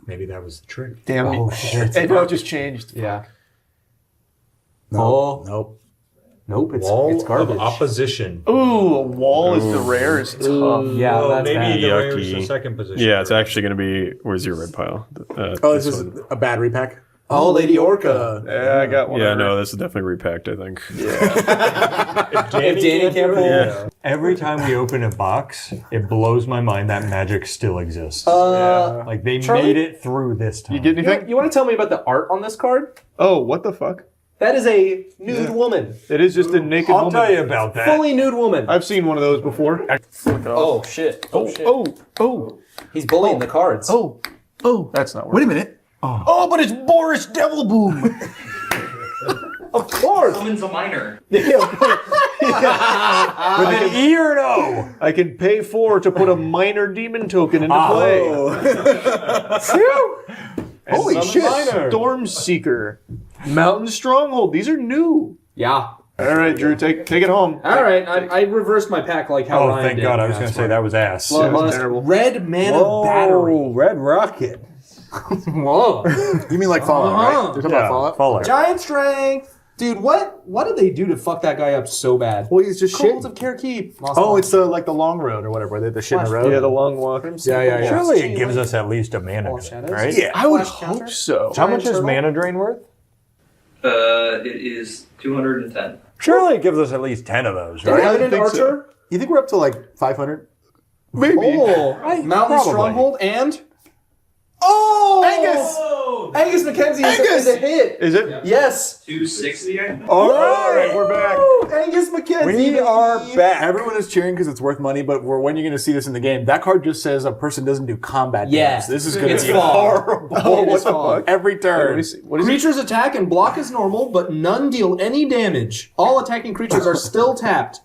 Maybe that was the trick. Damn it. Oh, shit. And now it just changed. Yeah. No. Nope. Nope. Wall It's garbage. of opposition. Ooh, a wall is the rare. It's tough. Yeah, Oh, that's maybe bad. the rare is Yucky. the second position. Yeah, it's actually going to be. Where's your red pile? Oh, this is a bad repack. Oh, Lady Orca. Yeah, I got one. Yeah, no, this is definitely repacked, I think. If Danny can't pull it. Every time we open a box, it blows my mind that magic still exists. Like they Charlie? made it through this time. You get anything? You want to tell me about the art on this card? Oh, what the fuck? That is a nude woman. It is just a naked I'll woman. tell you about that. Fully nude woman. I've seen one of those before. Oh, shit. Oh, shit. Oh. He's bullying the cards. Oh. That's not working. Wait a minute. Oh, but it's Boris Devil Boom. Of course. Summons a minor. With an E or an O. I can pay 4 to put a minor demon token into play. Holy shit. Storm Seeker. Mountain Stronghold. These are new. Yeah. All right, Drew, take it home. All right, I reversed my pack like how Oh, Ryan thank did. God. I was going to say that was ass. Bloodlust. terrible. Red Mana Battery. Red Rocket. Whoa. You mean like Fallout, right? You're talking about Fallout? Giant Strength. Dude, what did they do to fuck that guy up so bad? Well, he's just shit. Cold of Kharkiv. Oh, it's like the long road or whatever. They're the shit in the road. Yeah, the long walk. Yeah. Surely it gives us at least a mana drain, right? Yeah, I would Flash hope counter? so. How much is Turtle? mana drain worth? It is 210. Surely it gives us at least 10 of those, Right? right? Revenant think so. Archer. You think we're up to like 500? Maybe. Oh, Mountain Probably. Stronghold and Angus McKenzie is a hit. Is it? Yes. 260, I think. All right, we're back. Angus McKenzie. We are back. Everyone is cheering because it's worth money, but when you're going to see this in the game, that card just says a person doesn't do combat damage. This is going to be horrible. It is fog. Every turn. What is it? Creatures attack and block as normal, but none deal any damage. All attacking creatures are still tapped.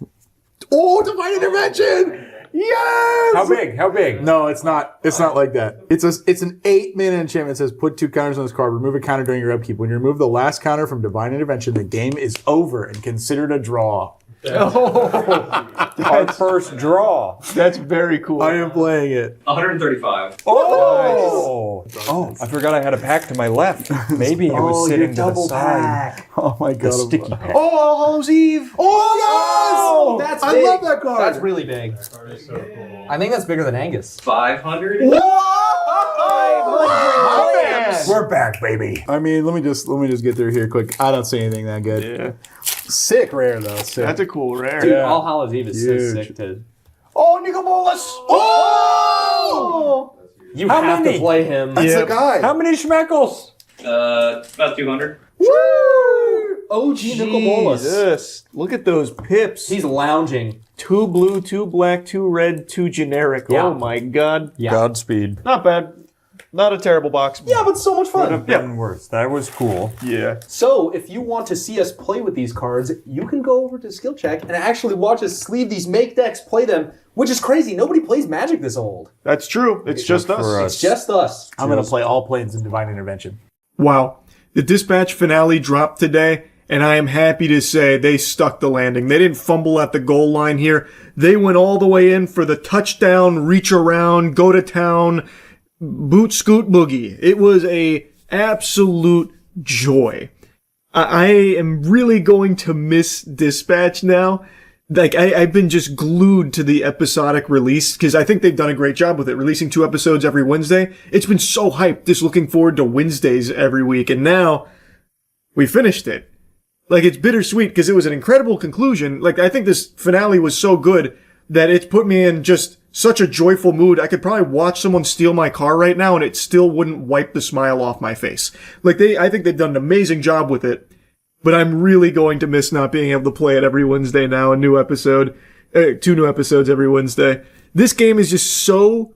Oh, Divine Intervention! Yes! How big? No, it's not. It's not like that. It's an 8 mana enchantment. It says put 2 counters on this card. Remove a counter during your upkeep. When you remove the last counter from Divine Intervention, the game is over and considered a draw. Our first draw. That's very cool. I am playing it. 135. Oh! I forgot I had a pack to my left. Maybe it was sitting to the side. Oh my god. The sticky pack. Oh, All Hallows Eve. Oh, yes! That's I big. love that card. That's really big. I think that's bigger than Angus. 500. We're back, baby. I mean, let me just get through here quick. I don't see anything that good. Yeah. Sick rare though. Sick. That's a cool rare. Dude, Yeah. All Hallows Eve is so Huge. sick to. Oh, Nicobolus. Oh! You How have many? to play him. That's the guy. How many schmeckles? About 200. OG Nicobolus. Jesus. Look at those pips. He's lounging. 2 blue, 2 black, 2 red, 2 generic. Yeah. Oh my god. Yeah. Godspeed. Not bad. Not a terrible box. Yeah, but so much Would fun. have been worse. That was cool. Yeah. So, if you want to see us play with these cards, you can go over to Skill Check and actually watch us sleeve these make decks, play them, which is crazy. Nobody plays Magic this old. That's true. It's just us. for It's just us. I'm gonna play all planes in Divine Intervention. Wow. The Dispatch finale dropped today, and I am happy to say they stuck the landing. They didn't fumble at the goal line here. They went all the way in for the touchdown, reach around, go to town, boot scoot boogie. It was a absolute joy. I am really going to miss Dispatch now. Like, I've been just glued to the episodic release because I think they've done a great job with it, releasing 2 episodes every Wednesday. It's been so hyped, just looking forward to Wednesdays every week. And now we finished it. Like, it's bittersweet because it was an incredible conclusion. Like, I think this finale was so good that it's put me in just such a joyful mood. I could probably watch someone steal my car right now and it still wouldn't wipe the smile off my face. Like, I think they've done an amazing job with it. But I'm really going to miss not being able to play it every Wednesday now. A new episode, 2 new episodes every Wednesday. This game is just so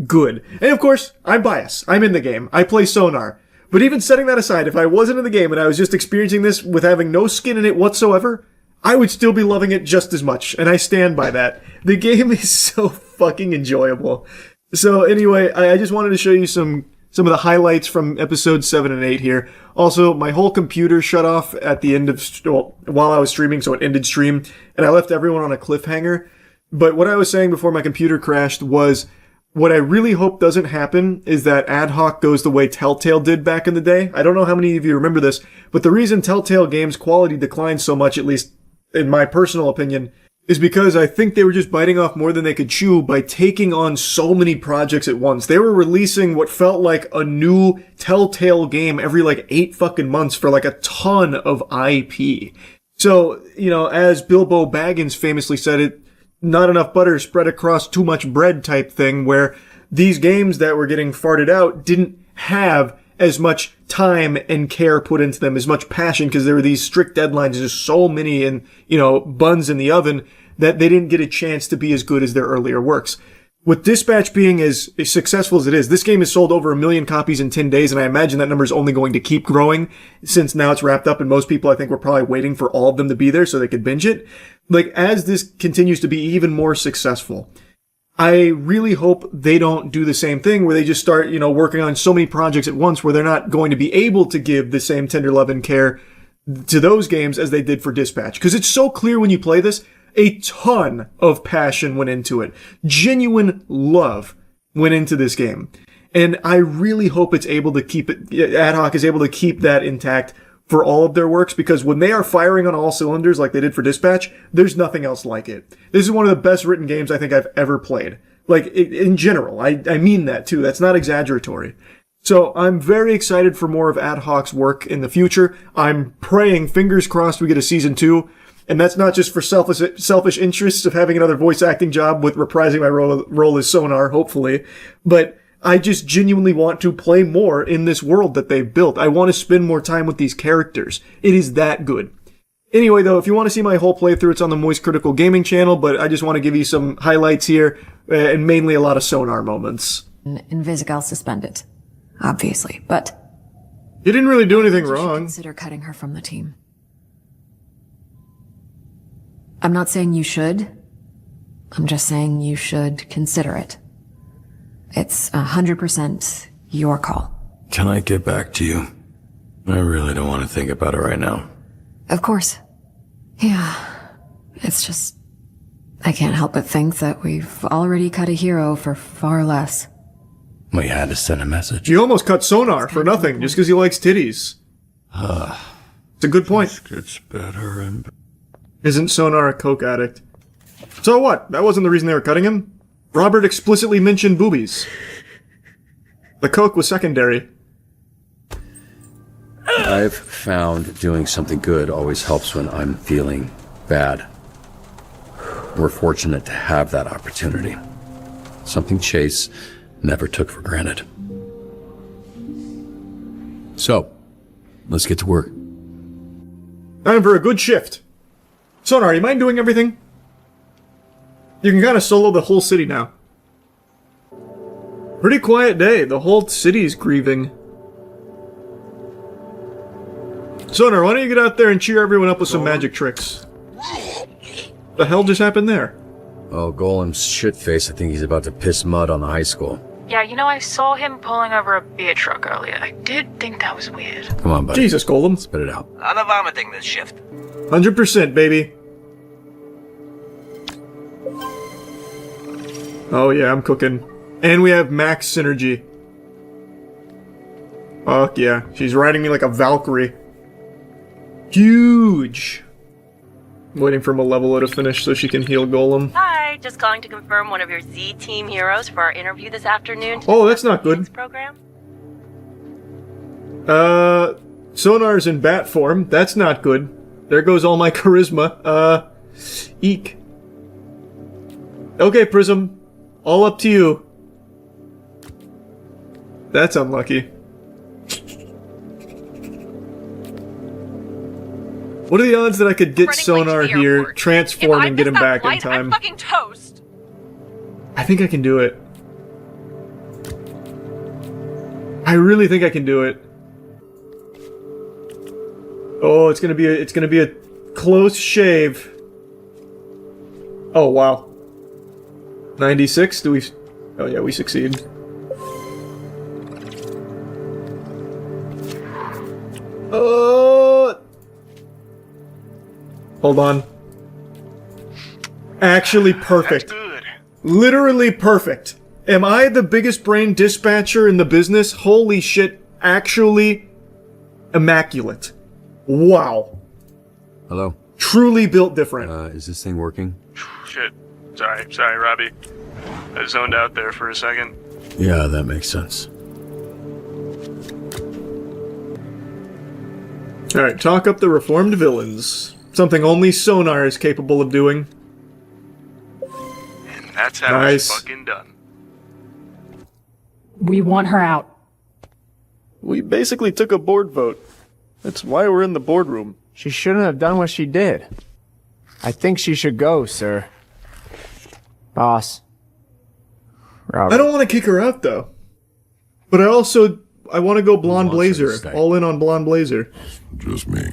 good. And of course, I'm biased. I'm in the game. I play Sonar. But even setting that aside, if I wasn't in the game and I was just experiencing this with having no skin in it whatsoever, I would still be loving it just as much. And I stand by that. The game is so fucking enjoyable. So anyway, I just wanted to show you some of the highlights from episodes 7 and 8 here. Also, my whole computer shut off at the end of, while I was streaming, so it ended stream, and I left everyone on a cliffhanger. But what I was saying before my computer crashed was, what I really hope doesn't happen is that Ad Hoc goes the way Telltale did back in the day. I don't know how many of you remember this, but the reason Telltale games quality declined so much, at least in my personal opinion, is because I think they were just biting off more than they could chew by taking on so many projects at once. They were releasing what felt like a new Telltale game every like 8 fucking months for like a ton of IP. So, you know, as Bilbo Baggins famously said it, not enough butter spread across too much bread type thing, where these games that were getting farted out didn't have as much time and care put into them, as much passion, because there were these strict deadlines, there's so many and, you know, buns in the oven, that they didn't get a chance to be as good as their earlier works. With Dispatch being as successful as it is, this game has sold over 1 million copies in 10 days, and I imagine that number is only going to keep growing, since now it's wrapped up, and most people, I think, were probably waiting for all of them to be there so they could binge it. Like, as this continues to be even more successful, I really hope they don't do the same thing where they just start, you know, working on so many projects at once where they're not going to be able to give the same tender love and care to those games as they did for Dispatch. Because it's so clear when you play this, a ton of passion went into it. Genuine love went into this game. And I really hope it's able to keep it, Ad Hoc is able to keep that intact for all of their works, because when they are firing on all cylinders like they did for Dispatch, there's nothing else like it. This is one of the best written games I think I've ever played. Like, in general. I mean that too. That's not exaggeratory. So I'm very excited for more of Ad Hoc's work in the future. I'm praying, fingers crossed, we get a season 2. And that's not just for selfish interests of having another voice acting job with reprising my role as Sonar, hopefully. But I just genuinely want to play more in this world that they've built. I want to spend more time with these characters. It is that good. Anyway, though, if you want to see my whole playthrough, it's on the Moist Critical Gaming channel, but I just want to give you some highlights here, and mainly a lot of Sonar moments. Invisigal suspended, obviously, but... You didn't really do anything wrong. Consider cutting her from the team. I'm not saying you should. I'm just saying you should consider it. It's 100% your call. Can I get back to you? I really don't want to think about it right now. Of course. Yeah. It's just... I can't help but think that we've already cut a hero for far less. We had to send a message. You almost cut Sonar for nothing, just because he likes titties. It's a good point. Gets better and better. Isn't Sonar a coke addict? So what? That wasn't the reason they were cutting him. Robert explicitly mentioned boobies. The coke was secondary. I've found doing something good always helps when I'm feeling bad. We're fortunate to have that opportunity. Something Chase never took for granted. So, let's get to work. Time for a good shift. Sonar, you mind doing everything? You can kind of solo the whole city now. Pretty quiet day. The whole city's grieving. Sonar, why don't you get out there and cheer everyone up with some magic tricks? The hell just happened there? Oh, Golem's shitface. I think he's about to piss mud on the high school. Yeah, you know, I saw him pulling over a beer truck earlier. I did think that was weird. Come on, buddy. Jesus, Golem. Spit it out. I'm not vomiting this shift. 100%, baby. Oh yeah, I'm cooking. And we have max synergy. Fuck yeah. She's riding me like a Valkyrie. Huge! Waiting for Malevola to finish so she can heal Golem. Hi, just calling to confirm one of your Z Team heroes for our interview this afternoon. Oh, that's not good. Program? Sonar's in bat form. That's not good. There goes all my charisma. Eek. Okay, Prism. All up to you. That's unlucky. What are the odds that I could get Sonar here, transform, and get him back in time? I'm fucking toast. I think I can do it. I really think I can do it. Oh, it's gonna be a close shave. Oh wow. 96? Do we? Oh yeah, we succeed. Hold on. Actually perfect. That's good. Literally perfect. Am I the biggest brain dispatcher in the business? Holy shit. Actually immaculate. Wow. Hello? Truly built different. Is this thing working? Shit. Sorry, Robbie. I zoned out there for a second. Yeah, that makes sense. Alright, talk up the reformed villains. Something only Sonar is capable of doing. And that's how it's fucking done. We want her out. We basically took a board vote. That's why we're in the boardroom. She shouldn't have done what she did. I think she should go, sir. Boss. Robert. I don't want to kick her out, though. But I want to go Blonde Blazer. All in on Blonde Blazer. Just me.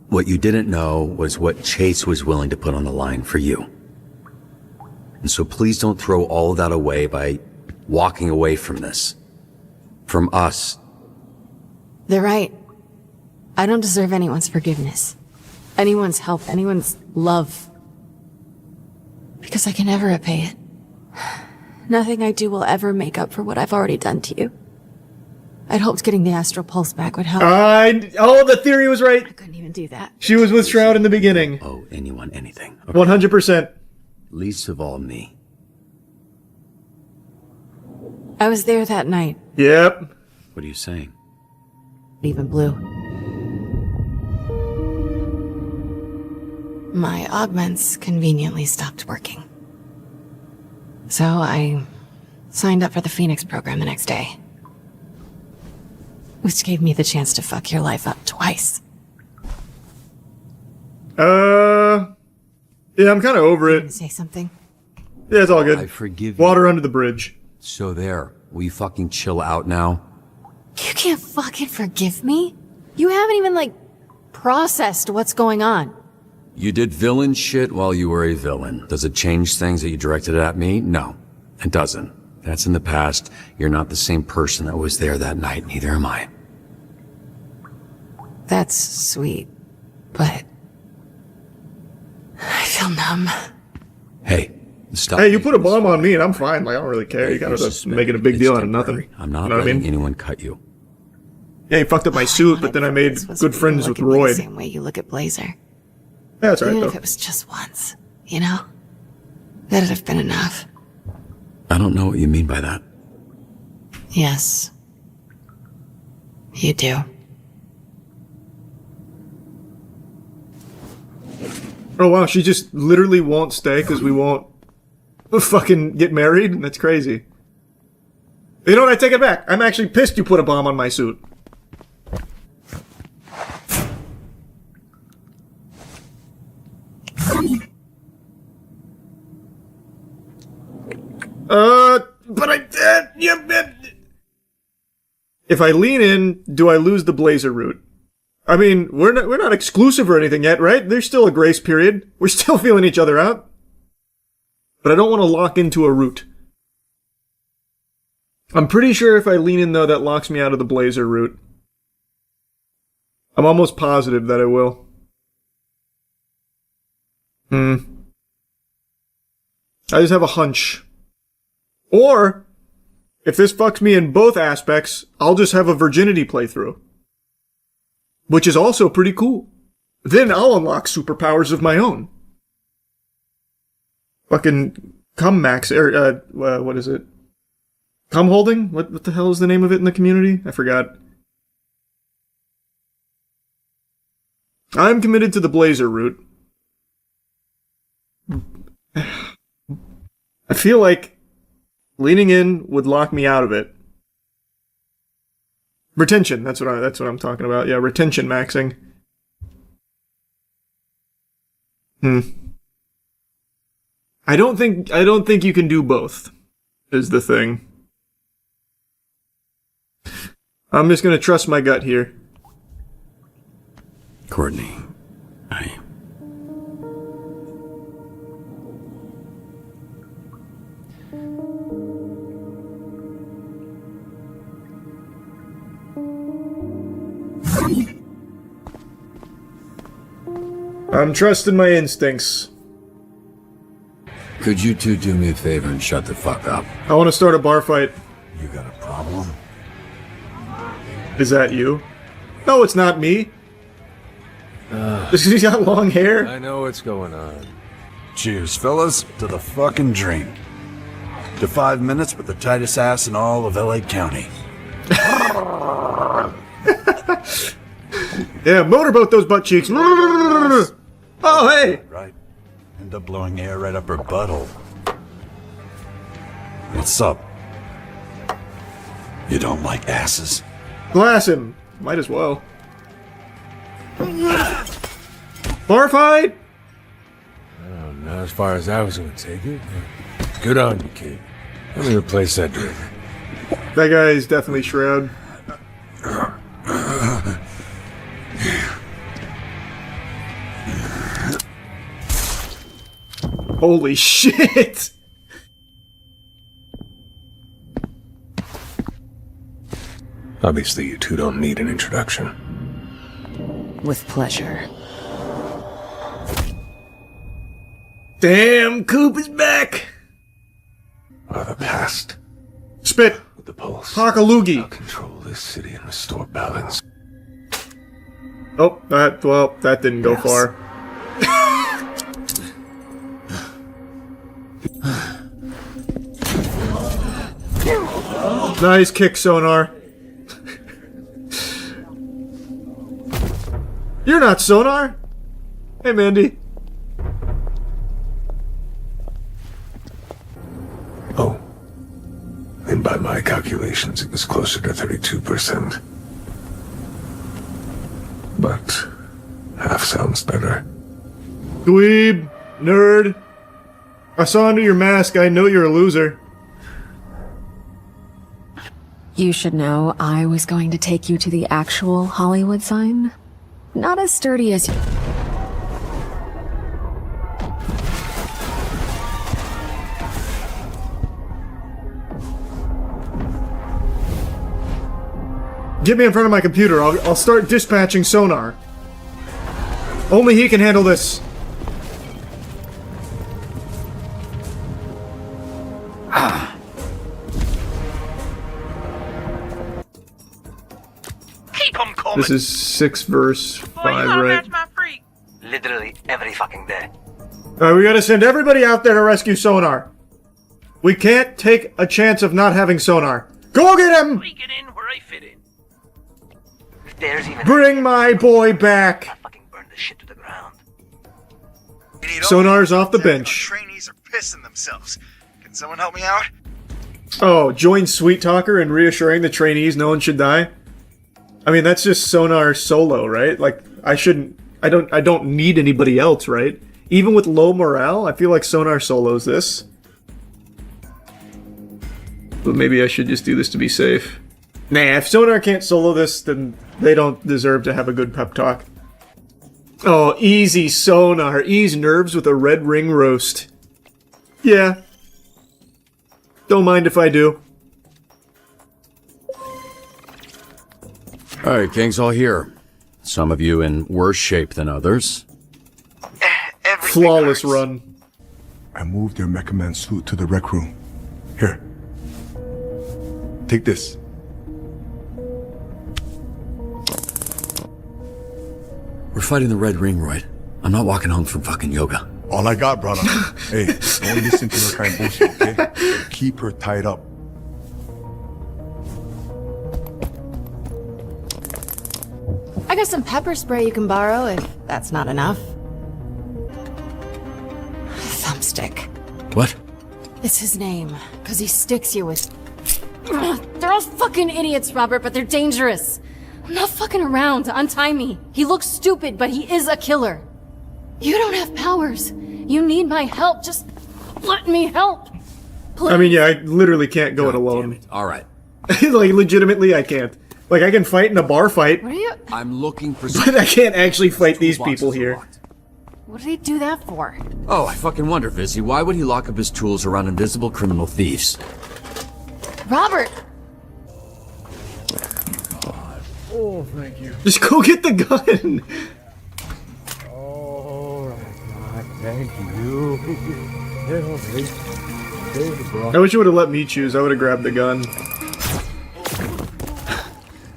What you didn't know was what Chase was willing to put on the line for you. And so please don't throw all of that away by walking away from this. From us. They're right. I don't deserve anyone's forgiveness. Anyone's help, anyone's love. Because I can never repay it. Nothing I do will ever make up for what I've already done to you. I'd hoped getting the astral pulse back would help. The theory was right. I couldn't even do that. She was with Shroud in the beginning. Owe anyone anything. 100%. Least of all me. I was there that night. Yep. What are you saying? Even blue. My augments conveniently stopped working. So I signed up for the Phoenix program the next day. Which gave me the chance to fuck your life up twice. Yeah, I'm kind of over it. Say something? Yeah, it's all good. I forgive you. Water under the bridge. So there. Will you fucking chill out now? You can't fucking forgive me? You haven't even, processed what's going on. You did villain shit while you were a villain. Does it change things that you directed at me? No, it doesn't. That's in the past. You're not the same person that was there that night. Neither am I. That's sweet, but I feel numb. Hey, stop. Hey, you put a bomb on me and I'm fine. I don't really care. You gotta just making a big deal out of nothing. I'm not You know what I letting mean? anyone cut you. Yeah, you fucked up my suit, but then I made good friends with The Royd. same way you look at Blazer. Yeah, that's right, Even though. if it was just once, you know? That'd have been enough. I don't know what you mean by that. Yes. You do. Oh wow, she just literally won't stay because we won't fucking get married? That's crazy. You know what? I take it back. I'm actually pissed you put a bomb on my suit. But if I lean in, do I lose the Blazer route? I mean, we're not exclusive or anything yet, right? There's still a grace period. We're still feeling each other out. But I don't want to lock into a route. I'm pretty sure if I lean in, though, that locks me out of the Blazer route. I'm almost positive that I will. I just have a hunch. Or, if this fucks me in both aspects, I'll just have a virginity playthrough. Which is also pretty cool. Then I'll unlock superpowers of my own. Fucking cum max, what is it? Cum holding? What the hell is the name of it in the community? I forgot. I'm committed to the Blazer route. I feel like leaning in would lock me out of it. Retention, that's what I'm talking about. Yeah, retention maxing. I don't think you can do both, is the thing. I'm just gonna trust my gut here. Courtney, I'm trusting my instincts. could you two do me a favor and shut the fuck up? I want to start a bar fight. You got a problem? Is that you? No, it's not me. Does he got long hair? I know what's going on. Cheers, fellas, to the fucking dream. To 5 minutes with the tightest ass in all of LA County. Yeah, motorboat those butt cheeks. Oh, hey! Right. End up blowing air right up her butthole. What's up? You don't like asses? Glass him. Might as well. Bar fight? Oh, not as far as I was gonna take it. Good on you, kid. Let me replace that drink. That guy is definitely Shroud. Holy shit! Obviously, you two don't need an introduction. With pleasure. Damn, Coop is back! Or the past. Spit! With the pulse. Hockaloogie! I'll control this city and restore balance. Oh, that didn't go far. Nice kick, Sonar. You're not Sonar. Hey, Mandy. Oh. And by my calculations, it was closer to 32%. But half sounds better. Dweeb. Nerd. I saw under your mask. I know you're a loser. You should know I was going to take you to the actual Hollywood sign. Not as sturdy as you. Get me in front of my computer. I'll start dispatching Sonar. Only he can handle this. Keep 'em coming. This is 6 verse 5, right? Literally every fucking day. Alright, we gotta send everybody out there to rescue Sonar. We can't take a chance of not having Sonar. Go get him! I get in where I fit in. If there's even Bring my boy back! burn the shit to the ground. Sonar's off the bench. Trainees are pissing themselves. Can someone help me out? Oh, join Sweet Talker in reassuring the trainees no one should die? I mean, that's just Sonar solo, right? Like, I don't need anybody else, right? Even with low morale, I feel like Sonar solos this. But maybe I should just do this to be safe. Nah, if Sonar can't solo this, then they don't deserve to have a good pep talk. Oh, easy Sonar. Ease nerves with a red ring roast. Yeah. Don't mind if I do. Alright, gang's all here. Some of you in worse shape than others. Flawless run. I moved your Mecha Man suit to the rec room. Here. Take this. We're fighting the Red Ring, right? I'm not walking home from fucking yoga. All I got, brother. Hey, don't listen to her kind of bullshit, okay? Keep her tied up. I got some pepper spray you can borrow if that's not enough. Thumbstick. What? It's his name, because he sticks you with... They're all fucking idiots, Robert, but they're dangerous. I'm not fucking around. Untie me. He looks stupid, but he is a killer. You don't have powers. You need my help. Just let me help. Please. I mean, yeah, I literally can't go it alone. Alright. Like, legitimately, I can't. Like, I can fight in a bar fight, What are you... I'm looking for... but I can't actually fight these people here. What did he do that for? Oh, I fucking wonder, Vizzy, why would he lock up his tools around invisible criminal thieves? Robert! Oh, thank you. Just go get the gun! Oh, God, thank you. Bro. I wish you would have let me choose. I would have grabbed the gun.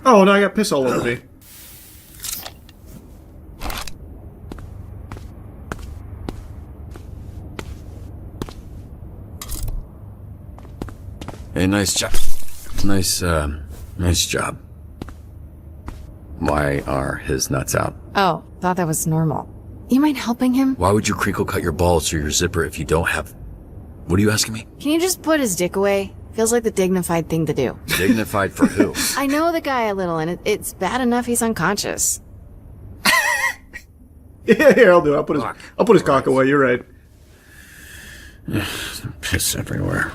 Oh, no, I got piss all over me. Hey, nice job. Nice job. Why are his nuts out? Oh, thought that was normal. You mind helping him? Why would you crinkle cut your balls through your zipper if you don't have... What are you asking me? Can you just put his dick away? Feels like the dignified thing to do. Dignified for who? I know the guy a little, and it's bad enough he's unconscious. Yeah, here, I'll do it. I'll put his cock away, you're right. Piss everywhere.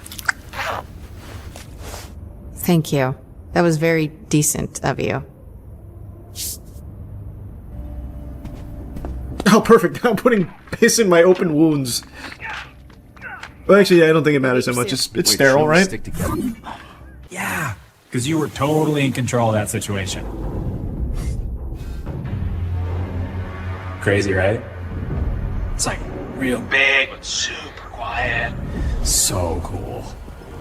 Thank you. That was very decent of you. Oh, perfect. Now I'm putting piss in my open wounds. Well, actually, I don't think it matters that much. It's sterile, right? Stick together. Yeah, because you were totally in control of that situation. Crazy, right? It's like real big, but super quiet. So cool.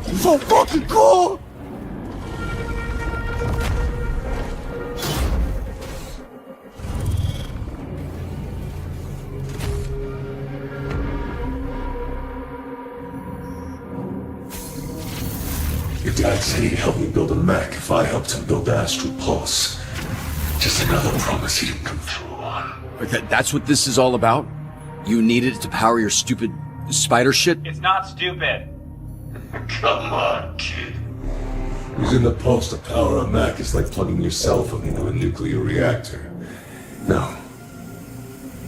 So fucking cool! Your dad said he'd help me build a mech if I helped him build the Astral Pulse. Just another promise he didn't come through on. That's what this is all about? You needed it to power your stupid spider shit? It's not stupid. Come on, kid. Using the pulse to power a mech is like plugging your cell phone into a nuclear reactor. No.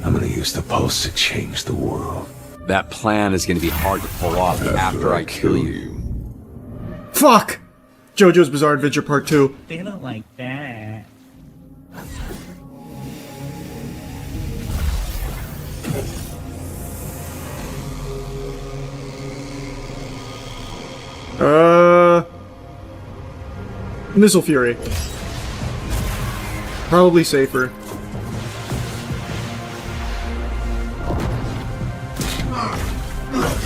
I'm gonna use the pulse to change the world. That plan is gonna be hard to pull off after I kill you. Fuck! JoJo's Bizarre Adventure Part 2. They don't like that. Missile Fury. Probably safer.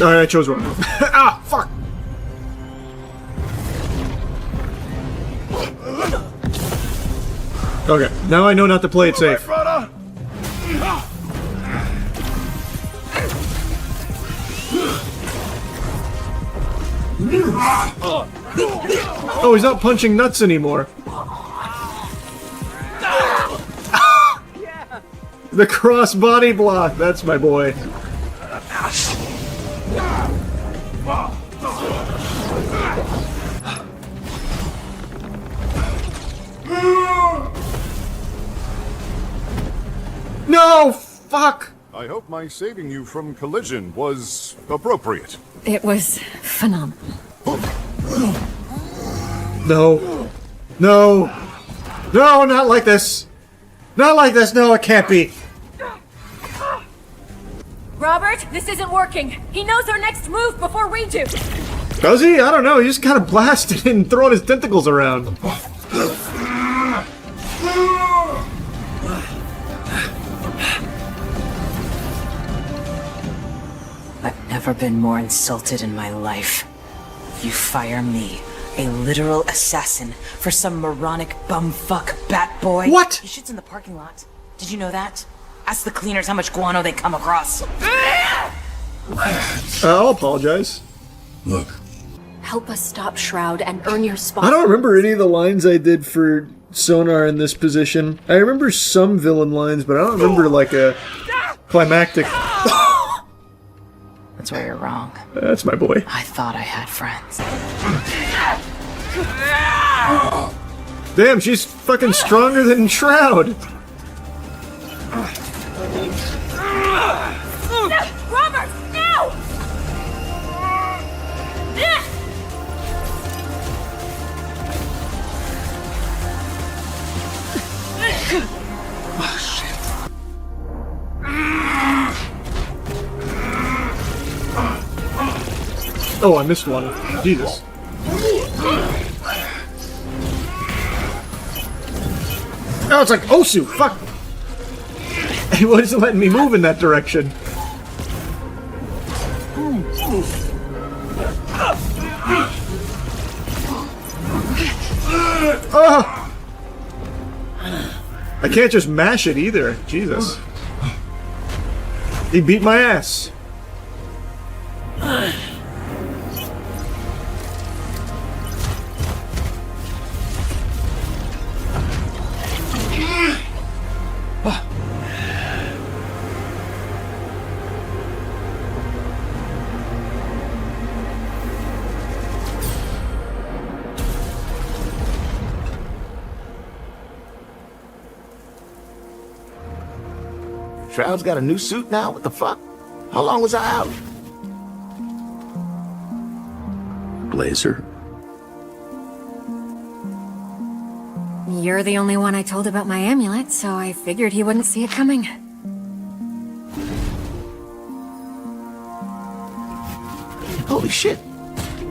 Alright, I chose wrong. Ah, fuck! Okay, now I know not to play it safe. Oh, he's not punching nuts anymore. The cross body block, that's my boy. No! Fuck! I hope my saving you from collision was appropriate. It was phenomenal. No. No. No, not like this. Not like this. No, it can't be. Robert, this isn't working. He knows our next move before we do. Does he? I don't know. He just kind of blasted and throwing his tentacles around. I've never been more insulted in my life. You fire me, a literal assassin, for some moronic bumfuck bat boy? What? He shits in the parking lot. Did you know that? Ask the cleaners how much guano they come across. I'll apologize. Look. Help us stop Shroud and earn your spot. I don't remember any of the lines I did for Sonar in this position. I remember some villain lines, but I don't remember like a climactic. That's where you're wrong. That's my boy. I thought I had friends. Damn, she's fucking stronger than Shroud. Robert, no! Oh, I missed one. Jesus. Oh, it's like Osu. Fuck. He wasn't letting me move in that direction. Oh! I can't just mash it either. Jesus. He beat my ass. Shroud's got a new suit now? What the fuck? How long was I out? Blazer? You're the only one I told about my amulet, so I figured he wouldn't see it coming. Holy shit.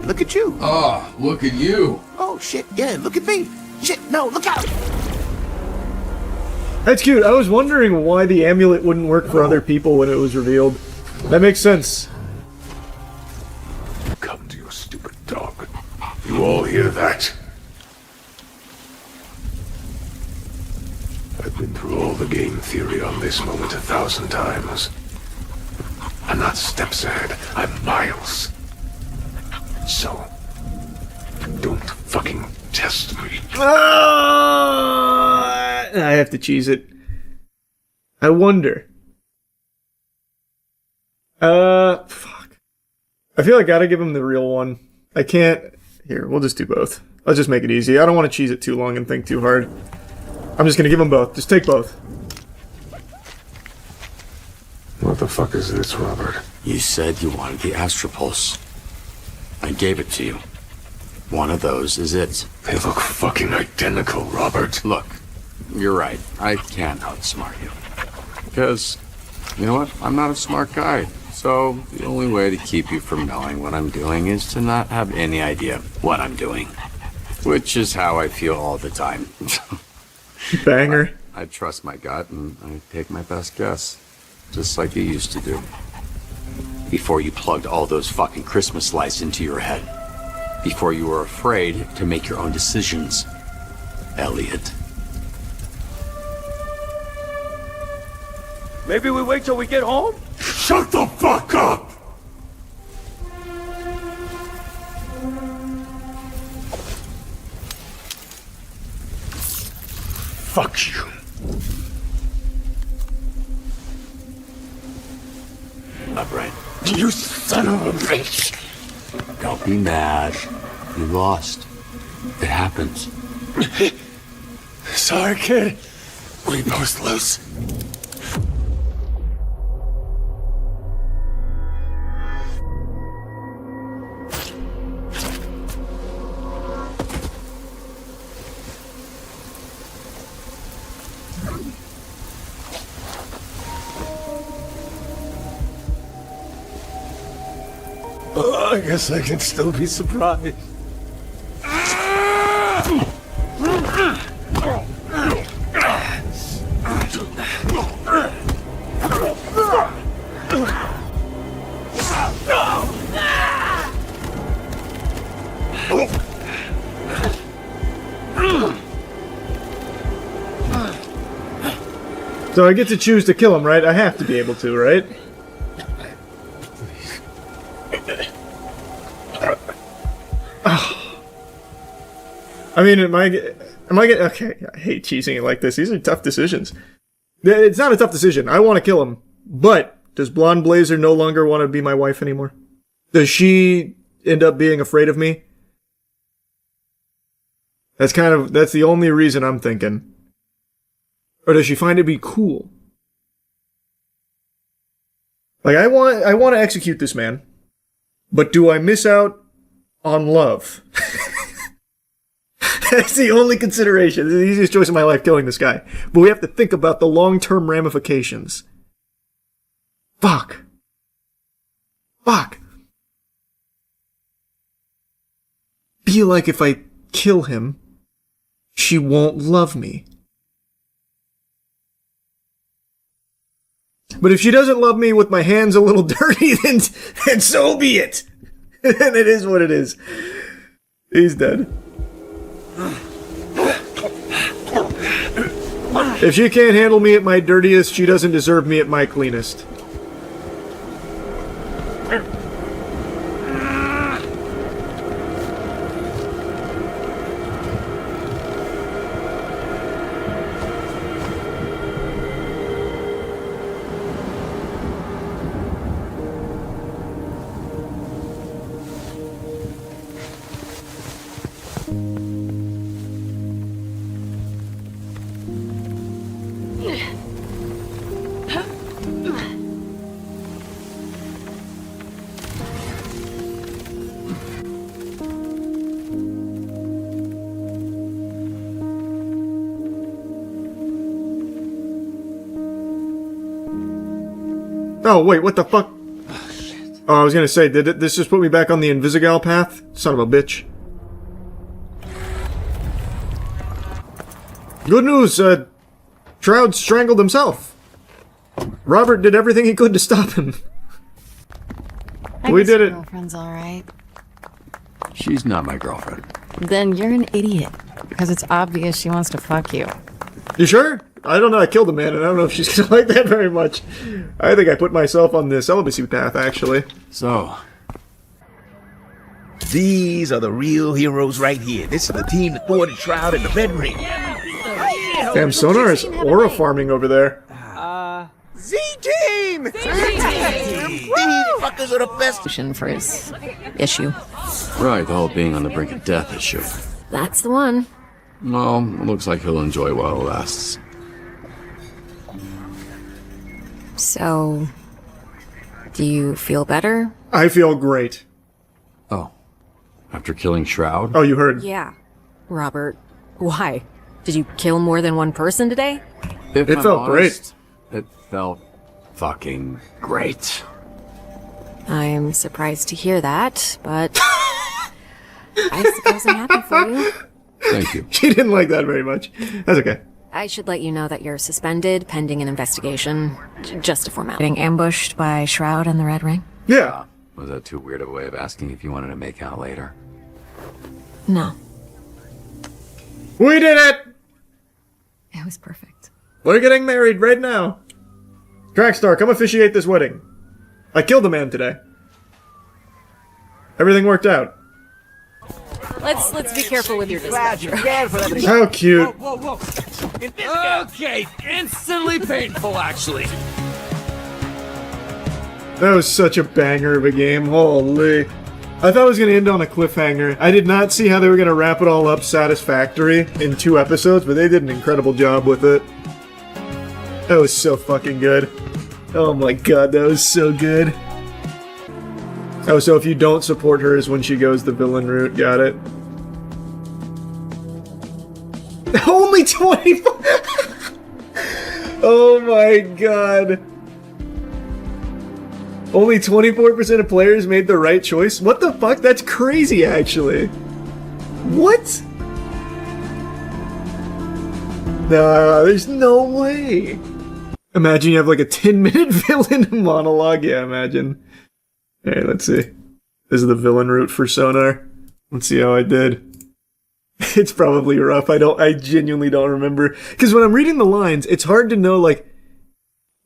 Look at you. Ah, look at you. Oh shit, yeah, look at me. Shit, no, look out. That's cute. I was wondering why the amulet wouldn't work for other people when it was revealed. That makes sense. Come to your stupid dog. You all hear that? I've been through all the game theory on this moment 1,000 times. I'm not steps ahead, I'm miles. So, don't fucking test me. I have to cheese it. I wonder. Fuck. I feel like I gotta give him the real one. I can't. Here, we'll just do both. I'll just make it easy. I don't want to cheese it too long and think too hard. I'm just gonna give them both. Just take both. What the fuck is this, Robert? You said you wanted the Astropulse. I gave it to you. One of those is it. They look fucking identical, Robert. Look, you're right. I can't outsmart you. Because, you know what? I'm not a smart guy. So, the only way to keep you from knowing what I'm doing is to not have any idea what I'm doing. Which is how I feel all the time. Banger. I trust my gut and I take my best guess. Just like you used to do. Before you plugged all those fucking Christmas lights into your head. Before you were afraid to make your own decisions. Elliot. Maybe we wait till we get home? Shut the fuck up! Fuck you. Upright. You son of a bitch! Don't be mad. You lost. It happens. Sorry, kid. We both lose. I guess I can still be surprised. So I get to choose to kill him, right? I have to be able to, right? I mean, am I getting... Okay, I hate cheesing it like this. These are tough decisions. It's not a tough decision. I want to kill him. But does Blonde Blazer no longer want to be my wife anymore? Does she end up being afraid of me? That's the only reason I'm thinking. Or does she find it be cool? Like, I want to execute this man. But do I miss out on love? That's the only consideration. It's the easiest choice in my life, killing this guy. But we have to think about the long-term ramifications. Fuck. Be like if I kill him, she won't love me. But if she doesn't love me with my hands a little dirty, then so be it. And it is what it is. He's dead. If she can't handle me at my dirtiest, she doesn't deserve me at my cleanest. Oh, wait, what the fuck? Oh, I was gonna say, did this just put me back on the Invisigal path? Son of a bitch. Good news, Shroud strangled himself. Robert did everything he could to stop him. We did it. Girlfriend's alright. She's not my girlfriend. Then you're an idiot. Because it's obvious she wants to fuck you. You sure? I don't know, I killed a man, and I don't know if she's gonna like that very much. I think I put myself on the celibacy path, actually. So... These are the real heroes right here. This is the team that thwarted Shroud in the Red Ring. Damn, Sonar is aura farming over there. Z-Team! These fuckers are the best. For his issue. Right, the whole being on the brink of death issue. That's the one. Well, it looks like he'll enjoy while it lasts. So... do you feel better? I feel great. Oh. After killing Shroud? Oh, you heard. Yeah. Robert, why? Did you kill more than one person today? If It I'm felt honest, It felt fucking great. I'm surprised to hear that, but... I suppose I'm happy for you. Thank you. She didn't like that very much. That's okay. I should let you know that you're suspended pending an investigation. Just a formality. Getting ambushed by Shroud and the Red Ring? Yeah. Was that too weird of a way of asking if you wanted to make out later? No. We did it! It was perfect. We're getting married right now. Trackstar, come officiate this wedding. I killed a man today. Everything worked out. Let's be careful with your dispatcher. How cute. Whoa. Okay, instantly painful, actually. That was such a banger of a game. Holy. I thought it was going to end on a cliffhanger. I did not see how they were going to wrap it all up satisfactory in 2 episodes, but they did an incredible job with it. That was so fucking good. Oh my god, that was so good. Oh, so if you don't support her is when she goes the villain route. Got it. Only 24! Oh my god. Only 24% of players made the right choice? What the fuck? That's crazy, actually. What? No, there's no way. Imagine you have like a 10-minute villain monologue. Yeah, imagine. Alright, let's see. This is the villain route for Sonar. Let's see how I did. It's probably rough. I genuinely don't remember. Because when I'm reading the lines, it's hard to know, like,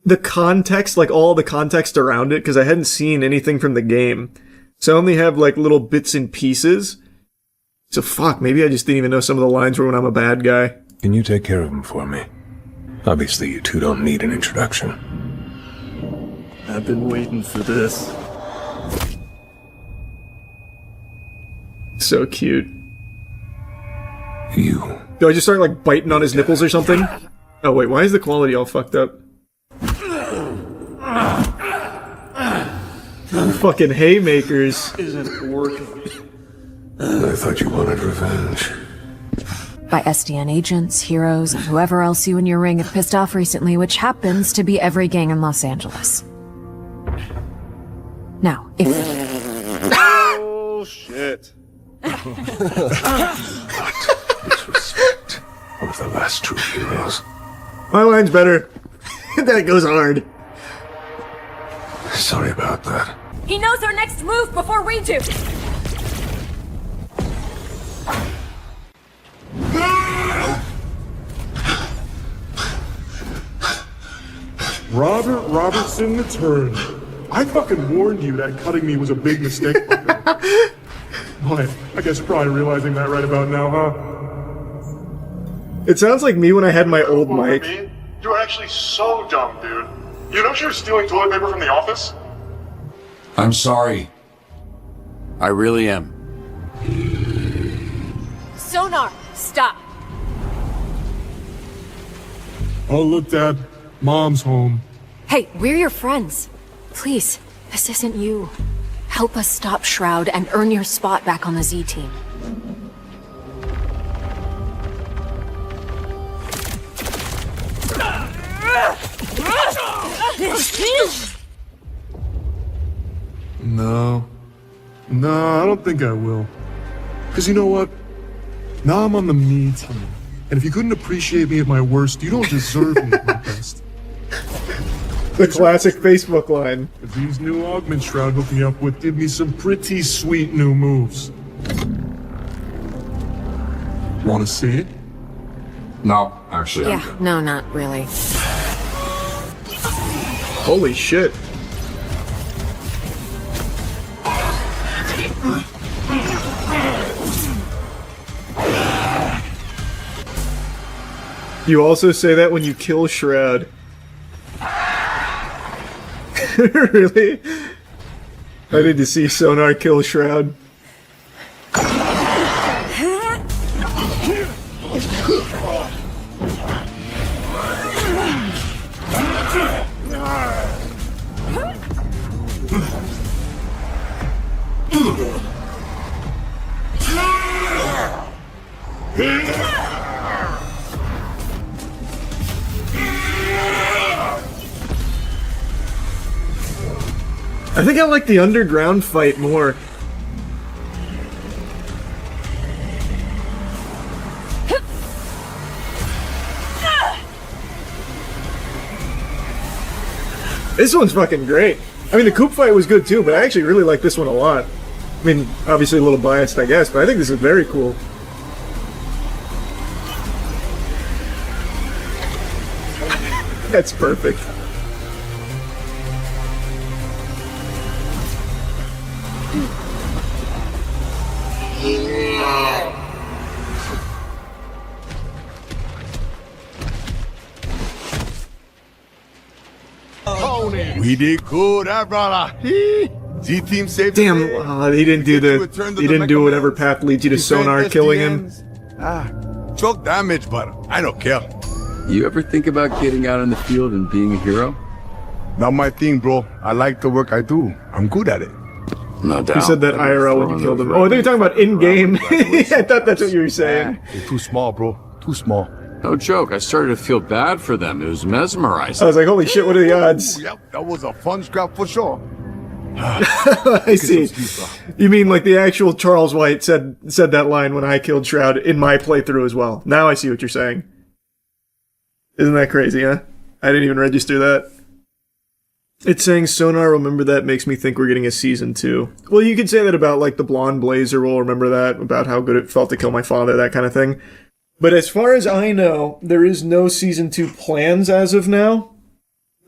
the context, like all the context around it, because I hadn't seen anything from the game. So I only have, like, little bits and pieces. So fuck, maybe I just didn't even know some of the lines were when I'm a bad guy. Can you take care of him for me? Obviously, you two don't need an introduction. I've been waiting for this. So cute. You. Do I just start, like, biting on his nipples or something? Oh, wait, why is the quality all fucked up? Fucking haymakers. Isn't working. I thought you wanted revenge. By SDN agents, heroes, and whoever else you and your ring have pissed off recently, which happens to be every gang in Los Angeles. Now, if... Oh, shit. Disrespect of the last true heroes. My line's better. That goes hard. Sorry about that. He knows our next move before we do. Robert Robertson returned. I fucking warned you that cutting me was a big mistake. Boy, I guess you're probably realizing that right about now, huh? It sounds like me when I had my old mic. You were actually so dumb, dude. You know she was stealing toilet paper from the office? I'm sorry. I really am. Sonar, stop. Oh, look, Dad. Mom's home. Hey, we're your friends. Please, this isn't you. Help us stop Shroud and earn your spot back on the Z team. don't think I will. Because you know what? Now I'm on the me team. And if you couldn't appreciate me at my worst, you don't deserve me at my best. The classic Facebook line. But these new augment shroud hook me up with give me some pretty sweet new moves. Want to see it? No, actually. Yeah, no, not really. Holy shit. You also say that when you kill Shroud. Really? I need to see Sonar kill Shroud. I think I like the underground fight more. This one's fucking great. I mean, the Coop fight was good too, but I actually really like this one a lot. I mean, obviously a little biased, I guess, but I think this is very cool. That's perfect. We did good, brother. Z-Team saved Damn, the day. he didn't do Return to he didn't do whatever path leads you to Defend Sonar killing him. Choke damage, but I don't care. You ever think about getting out in the field and being a hero? Not my thing, bro. I like the work I do. I'm good at it. No doubt. You said that IRL when you killed him. Oh, I think you're talking about in-game. I thought that's what you were saying. You're too small, bro. Too small. No joke. I started to feel bad for them. It was mesmerizing. I was like, holy shit, what are the odds? Yep, that was a fun scrap for sure. I see. You mean like the actual Charles White said that line when I killed Shroud in my playthrough as well. Now I see what you're saying. Isn't that crazy, huh? I didn't even register that. It's saying Sonar, remember that makes me think we're getting a season 2. Well, you could say that about like the blonde blazer role, remember that? About how good it felt to kill my father, that kind of thing. But as far as I know, there is no season 2 plans as of now.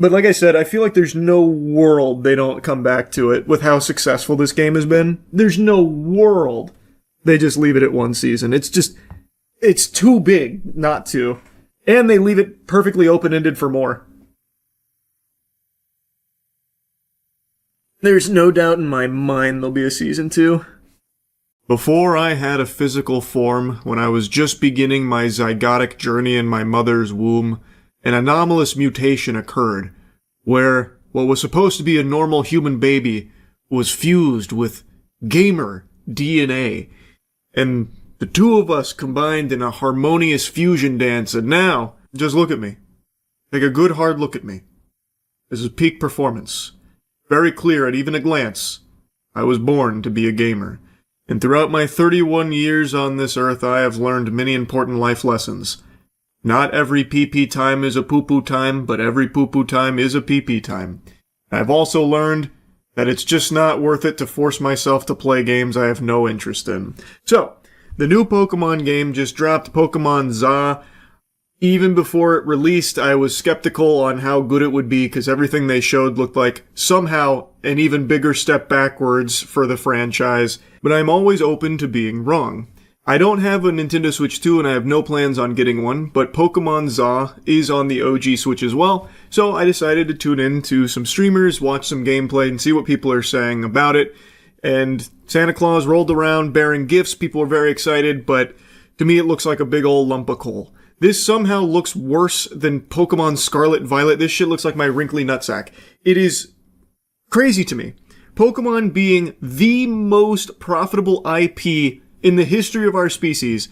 But like I said, I feel like there's no world they don't come back to it with how successful this game has been. There's no world they just leave it at one season. It's too big not to. And they leave it perfectly open-ended for more. There's no doubt in my mind there'll be a season 2. Before I had a physical form, when I was just beginning my zygotic journey in my mother's womb, an anomalous mutation occurred, where what was supposed to be a normal human baby was fused with gamer DNA. And the two of us combined in a harmonious fusion dance, and now, just look at me. Take a good hard look at me. This is peak performance. Very clear at even a glance. I was born to be a gamer. And throughout my 31 years on this earth, I have learned many important life lessons. Not every pee-pee time is a poo-poo time, but every poo-poo time is a pee-pee time. I've also learned that it's just not worth it to force myself to play games I have no interest in. So, the new Pokemon game just dropped, Penguinz0. Even before it released, I was skeptical on how good it would be because everything they showed looked like somehow an even bigger step backwards for the franchise, but I'm always open to being wrong. I don't have a Nintendo Switch 2 and I have no plans on getting one, but Penguinz0 is on the OG Switch as well, so I decided to tune in to some streamers, watch some gameplay, and see what people are saying about it. And Santa Claus rolled around bearing gifts, people were very excited, but to me it looks like a big old lump of coal. This somehow looks worse than Pokemon Scarlet Violet. This shit looks like my wrinkly nutsack. It is crazy to me. Pokemon being the most profitable IP in the history of our species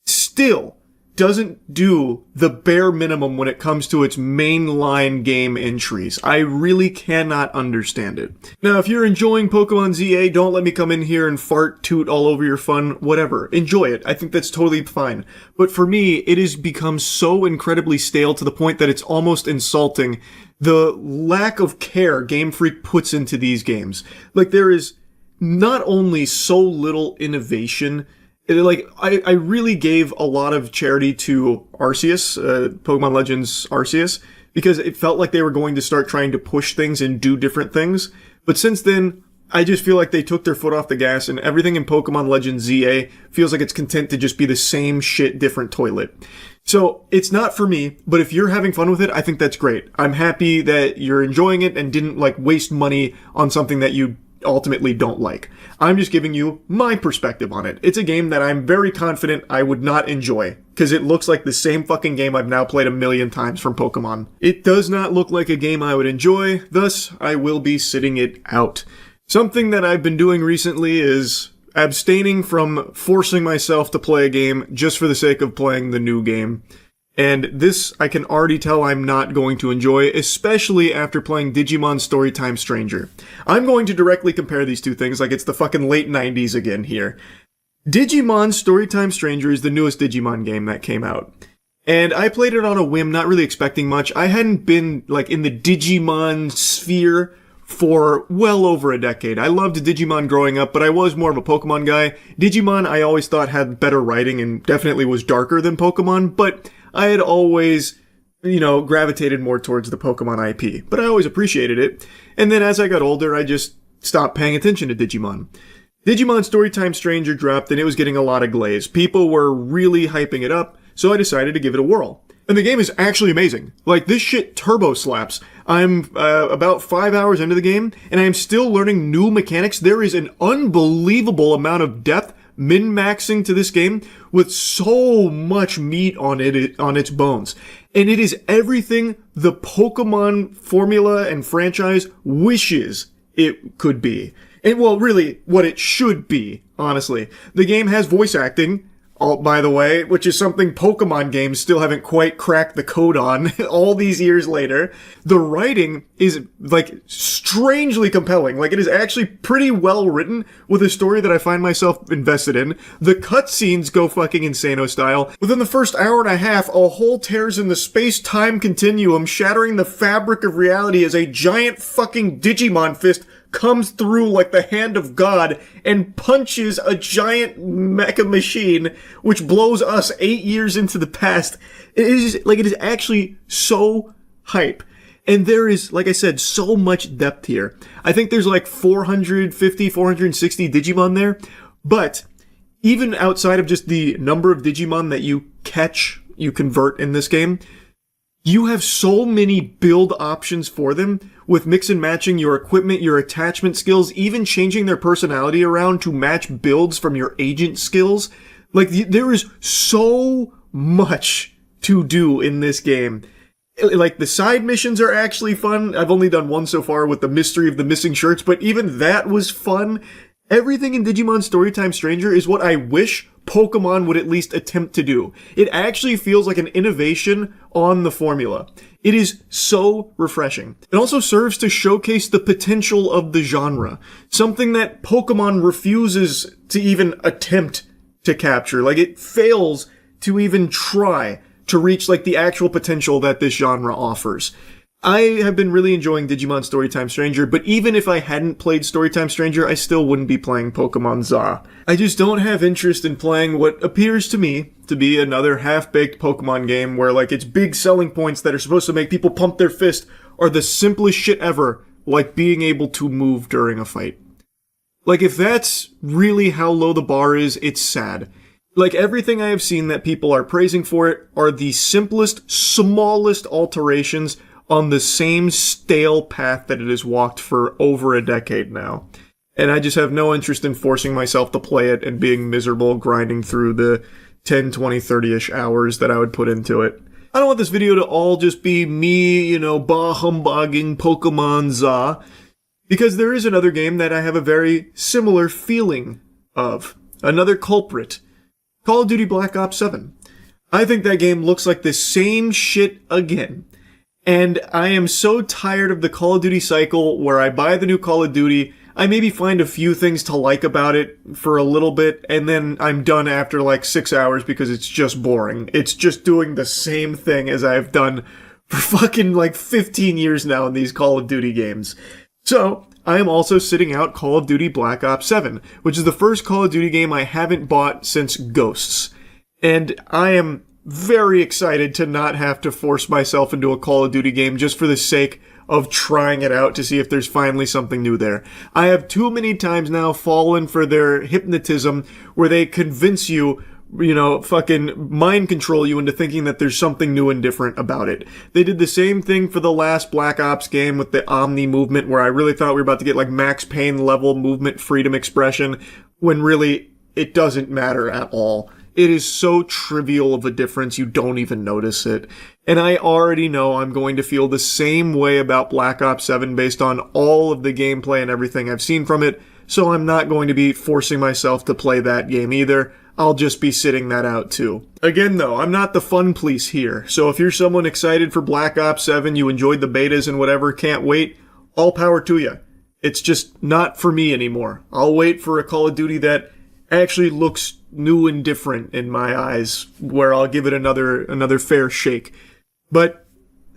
still doesn't do the bare minimum when it comes to its mainline game entries. I really cannot understand it. Now, if you're enjoying Pokemon ZA, don't let me come in here and fart, toot all over your fun, whatever. Enjoy it. I think that's totally fine. But for me, it has become so incredibly stale to the point that it's almost insulting the lack of care Game Freak puts into these games. Like, there is not only so little innovation, I really gave a lot of charity to Arceus, Pokemon Legends Arceus, because it felt like they were going to start trying to push things and do different things. But since then, I just feel like they took their foot off the gas, and everything in Pokemon Legends ZA feels like it's content to just be the same shit, different toilet. So, it's not for me, but if you're having fun with it, I think that's great. I'm happy that you're enjoying it and didn't, waste money on something that you ultimately don't like. I'm just giving you my perspective on it. It's a game that I'm very confident I would not enjoy, because it looks like the same fucking game I've now played a million times from Pokemon. It does not look like a game I would enjoy, thus I will be sitting it out. Something that I've been doing recently is abstaining from forcing myself to play a game just for the sake of playing the new game. And this, I can already tell I'm not going to enjoy, especially after playing Digimon Storytime Stranger. I'm going to directly compare these two things like it's the fucking late 90s again here. Digimon Storytime Stranger is the newest Digimon game that came out. And I played it on a whim, not really expecting much. I hadn't been, in the Digimon sphere for well over a decade. I loved Digimon growing up, but I was more of a Pokemon guy. Digimon, I always thought had better writing and definitely was darker than Pokemon, but I had always, gravitated more towards the Pokemon IP, but I always appreciated it. And then as I got older, I just stopped paying attention to Digimon. Digimon Storytime Stranger dropped and it was getting a lot of glaze. People were really hyping it up, so I decided to give it a whirl. And the game is actually amazing. This shit turbo slaps. I'm about 5 hours into the game, and I am still learning new mechanics. There is an unbelievable amount of depth min-maxing to this game with so much meat on its bones. And it is everything the Pokemon formula and franchise wishes it could be. And really, what it should be, honestly. The game has voice acting, by the way, which is something Pokemon games still haven't quite cracked the code on all these years later. The writing is, strangely compelling. It is actually pretty well written with a story that I find myself invested in. The cutscenes go fucking Insano style. Within the first hour and a half, a hole tears in the space-time continuum, shattering the fabric of reality as a giant fucking Digimon fist comes through like the hand of God and punches a giant mecha machine, which blows us 8 years into the past. It is actually so hype. And there is, like I said, so much depth here. I think there's 450, 460 Digimon there. But even outside of just the number of Digimon that you convert in this game, you have so many build options for them, with mix and matching your equipment, your attachment skills, even changing their personality around to match builds from your agent skills. There is so much to do in this game. The side missions are actually fun. I've only done one so far with the mystery of the missing shirts, but even that was fun. Everything in Digimon Storytime Stranger is what I wish Pokemon would at least attempt to do. It actually feels like an innovation on the formula. It is so refreshing. It also serves to showcase the potential of the genre, something that Pokemon refuses to even attempt to capture. It fails to even try to reach the actual potential that this genre offers. I have been really enjoying Digimon Storytime Stranger, but even if I hadn't played Storytime Stranger, I still wouldn't be playing Penguinz0. I just don't have interest in playing what appears to me to be another half-baked Pokemon game where, its big selling points that are supposed to make people pump their fist are the simplest shit ever, like being able to move during a fight. If that's really how low the bar is, it's sad. Everything I have seen that people are praising for it are the simplest, smallest alterations on the same stale path that it has walked for over a decade now. And I just have no interest in forcing myself to play it and being miserable grinding through the 10, 20, 30-ish hours that I would put into it. I don't want this video to all just be me, bah humbugging Penguinz0, because there is another game that I have a very similar feeling of. Another culprit. Call of Duty Black Ops 7. I think that game looks like the same shit again. And I am so tired of the Call of Duty cycle where I buy the new Call of Duty, I maybe find a few things to like about it for a little bit, and then I'm done after like 6 hours because it's just boring. It's just doing the same thing as I've done for fucking like 15 years now in these Call of Duty games. So, I am also sitting out Call of Duty Black Ops 7, which is the first Call of Duty game I haven't bought since Ghosts. And I am very excited to not have to force myself into a Call of Duty game just for the sake of trying it out to see if there's finally something new there. I have too many times now fallen for their hypnotism where they convince you, fucking mind control you into thinking that there's something new and different about it. They did the same thing for the last Black Ops game with the Omni movement, where I really thought we were about to get like Max Payne level movement freedom expression, when really it doesn't matter at all. It is so trivial of a difference, you don't even notice it. And I already know I'm going to feel the same way about Black Ops 7 based on all of the gameplay and everything I've seen from it, so I'm not going to be forcing myself to play that game either. I'll just be sitting that out too. Again though, I'm not the fun police here, so if you're someone excited for Black Ops 7, you enjoyed the betas and whatever, can't wait, all power to you. It's just not for me anymore. I'll wait for a Call of Duty that actually looks new and different in my eyes, where I'll give it another fair shake. But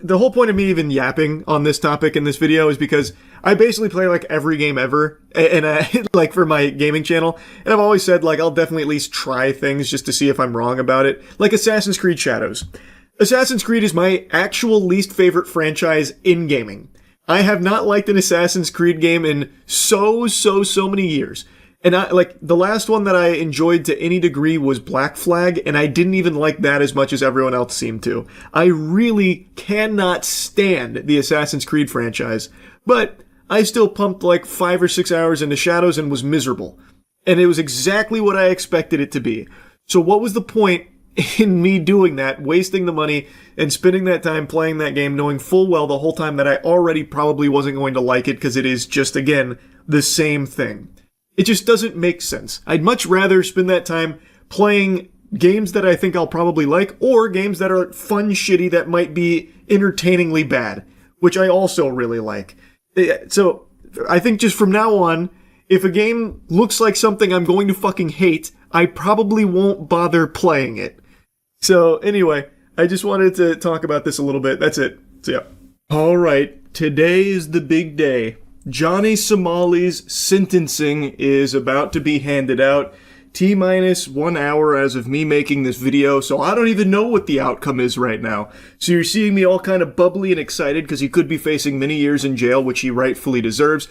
the whole point of me even yapping on this topic in this video is because I basically play like every game ever, and like for my gaming channel, and I've always said like I'll definitely at least try things just to see if I'm wrong about it. Like Assassin's Creed Shadows. Assassin's Creed is my actual least favorite franchise in gaming. I have not liked an Assassin's Creed game in so many years. And the last one that I enjoyed to any degree was Black Flag, and I didn't even like that as much as everyone else seemed to. I really cannot stand the Assassin's Creed franchise, but I still pumped like 5 or 6 hours into Shadows and was miserable. And it was exactly what I expected it to be. So what was the point in me doing that, wasting the money and spending that time playing that game, knowing full well the whole time that I already probably wasn't going to like it because it is just, again, the same thing. It just doesn't make sense. I'd much rather spend that time playing games that I think I'll probably like, or games that are fun shitty that might be entertainingly bad, which I also really like. So I think just from now on, if a game looks like something I'm going to fucking hate, I probably won't bother playing it. So anyway, I just wanted to talk about this a little bit. That's it. So yeah. Alright, today is the big day. Johnny Somali's sentencing is about to be handed out. T-minus 1 hour as of me making this video, so I don't even know what the outcome is right now. So you're seeing me all kind of bubbly and excited because he could be facing many years in jail, which he rightfully deserves.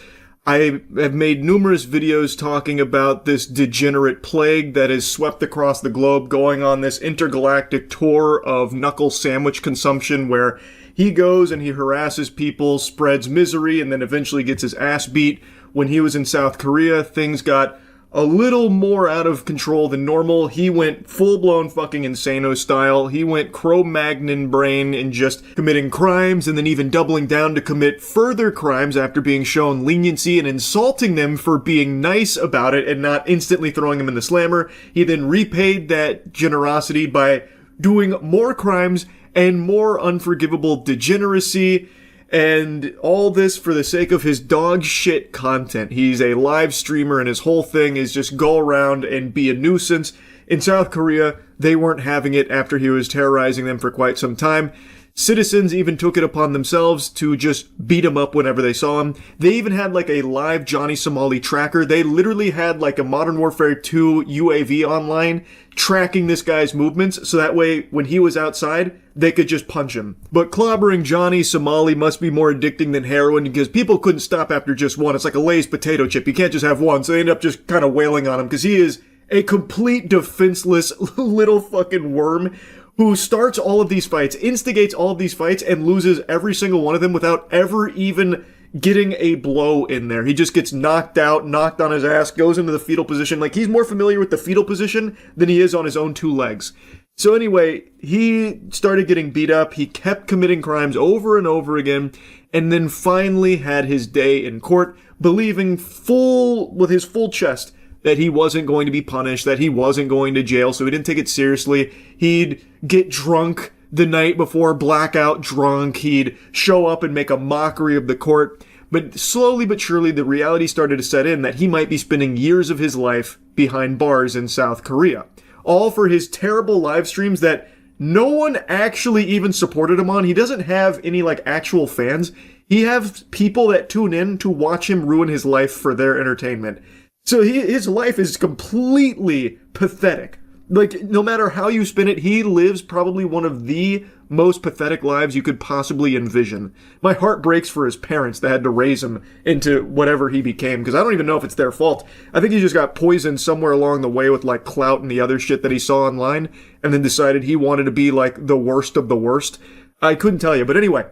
I have made numerous videos talking about this degenerate plague that has swept across the globe, going on this intergalactic tour of knuckle sandwich consumption where he goes and he harasses people, spreads misery, and then eventually gets his ass beat. When he was in South Korea, things got a little more out of control than normal. He went full-blown fucking Insano style. He went Cro-Magnon brain and just committing crimes and then even doubling down to commit further crimes after being shown leniency and insulting them for being nice about it and not instantly throwing them in the slammer. He then repaid that generosity by doing more crimes and more unforgivable degeneracy, and all this for the sake of his dog shit content. He's a live streamer and his whole thing is just go around and be a nuisance. In South Korea, they weren't having it after he was terrorizing them for quite some time. Citizens even took it upon themselves to just beat him up whenever they saw him. They even had like a live Johnny Somali tracker. They literally had like a Modern Warfare 2 UAV online tracking this guy's movements, so that way when he was outside, they could just punch him. But clobbering Johnny Somali must be more addicting than heroin because people couldn't stop after just one. It's like a Lay's potato chip. You can't just have one, so they end up just kind of wailing on him because he is a complete defenseless little fucking worm who starts all of these fights, instigates all of these fights, and loses every single one of them without ever even getting a blow in there. He just gets knocked out, knocked on his ass, goes into the fetal position. Like, he's more familiar with the fetal position than he is on his own two legs. So anyway, he started getting beat up. He kept committing crimes over and over again, and then finally had his day in court, believing with his full chest that he wasn't going to be punished, that he wasn't going to jail, so he didn't take it seriously. He'd get drunk the night before, blackout drunk. He'd show up and make a mockery of the court. But slowly but surely, the reality started to set in that he might be spending years of his life behind bars in South Korea. All for his terrible live streams that no one actually even supported him on. He doesn't have any, like, actual fans. He has people that tune in to watch him ruin his life for their entertainment. So his life is completely pathetic. Like, no matter how you spin it, he lives probably one of the most pathetic lives you could possibly envision. My heart breaks for his parents that had to raise him into whatever he became, because I don't even know if it's their fault. I think he just got poisoned somewhere along the way with, like, clout and the other shit that he saw online, and then decided he wanted to be, like, the worst of the worst. I couldn't tell you, but anyway,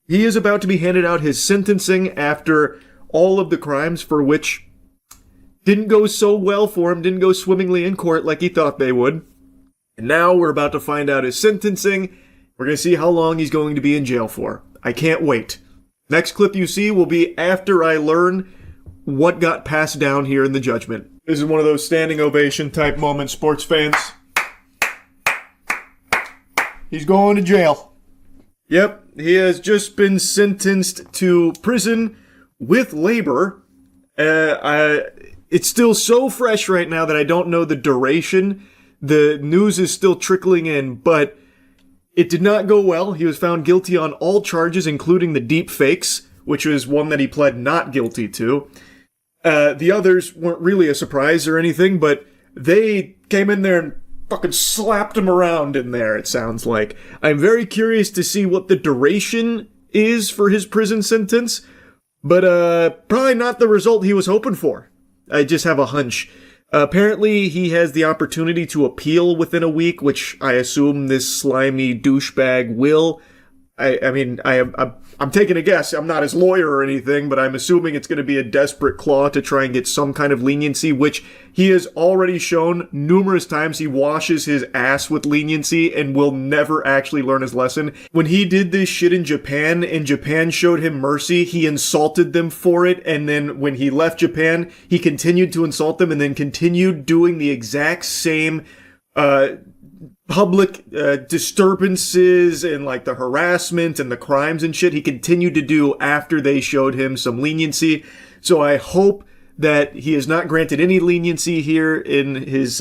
he is about to be handed out his sentencing after all of the crimes for which didn't go so well for him, didn't go swimmingly in court like he thought they would. And now we're about to find out his sentencing. We're going to see how long he's going to be in jail for. I can't wait. Next clip you see will be after I learn what got passed down here in the judgment. This is one of those standing ovation type moments, sports fans. He's going to jail. Yep, he has just been sentenced to prison with labor. It's still so fresh right now that I don't know the duration. The news is still trickling in, but it did not go well. He was found guilty on all charges, including the deep fakes, which was one that he pled not guilty to. The others weren't really a surprise or anything, but they came in there and fucking slapped him around in there, it sounds like. I'm very curious to see what the duration is for his prison sentence, but probably not the result he was hoping for. I just have a hunch. Apparently, he has the opportunity to appeal within a week, which I assume this slimy douchebag will. I'm taking a guess. I'm not his lawyer or anything, but I'm assuming it's going to be a desperate claw to try and get some kind of leniency, which he has already shown numerous times. He washes his ass with leniency and will never actually learn his lesson. When he did this shit in Japan, and Japan showed him mercy, he insulted them for it, and then when he left Japan, he continued to insult them and then continued doing the exact same public disturbances and like the harassment and the crimes and shit he continued to do after they showed him some leniency. So I hope that he is not granted any leniency here in his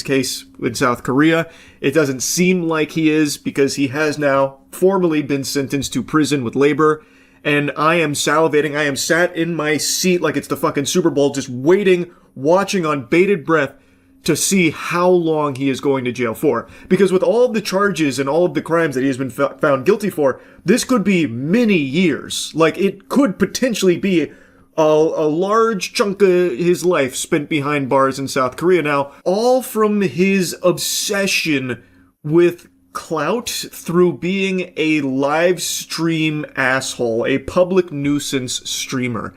case in South Korea. It doesn't seem like he is, because he has now formally been sentenced to prison with labor. And I am salivating. I am sat in my seat like it's the fucking Super Bowl, just waiting, watching on bated breath to see how long he is going to jail for. Because with all of the charges and all of the crimes that he has been found guilty for, this could be many years. Like, it could potentially be a large chunk of his life spent behind bars in South Korea. Now, all from his obsession with clout through being a live stream asshole, a public nuisance streamer.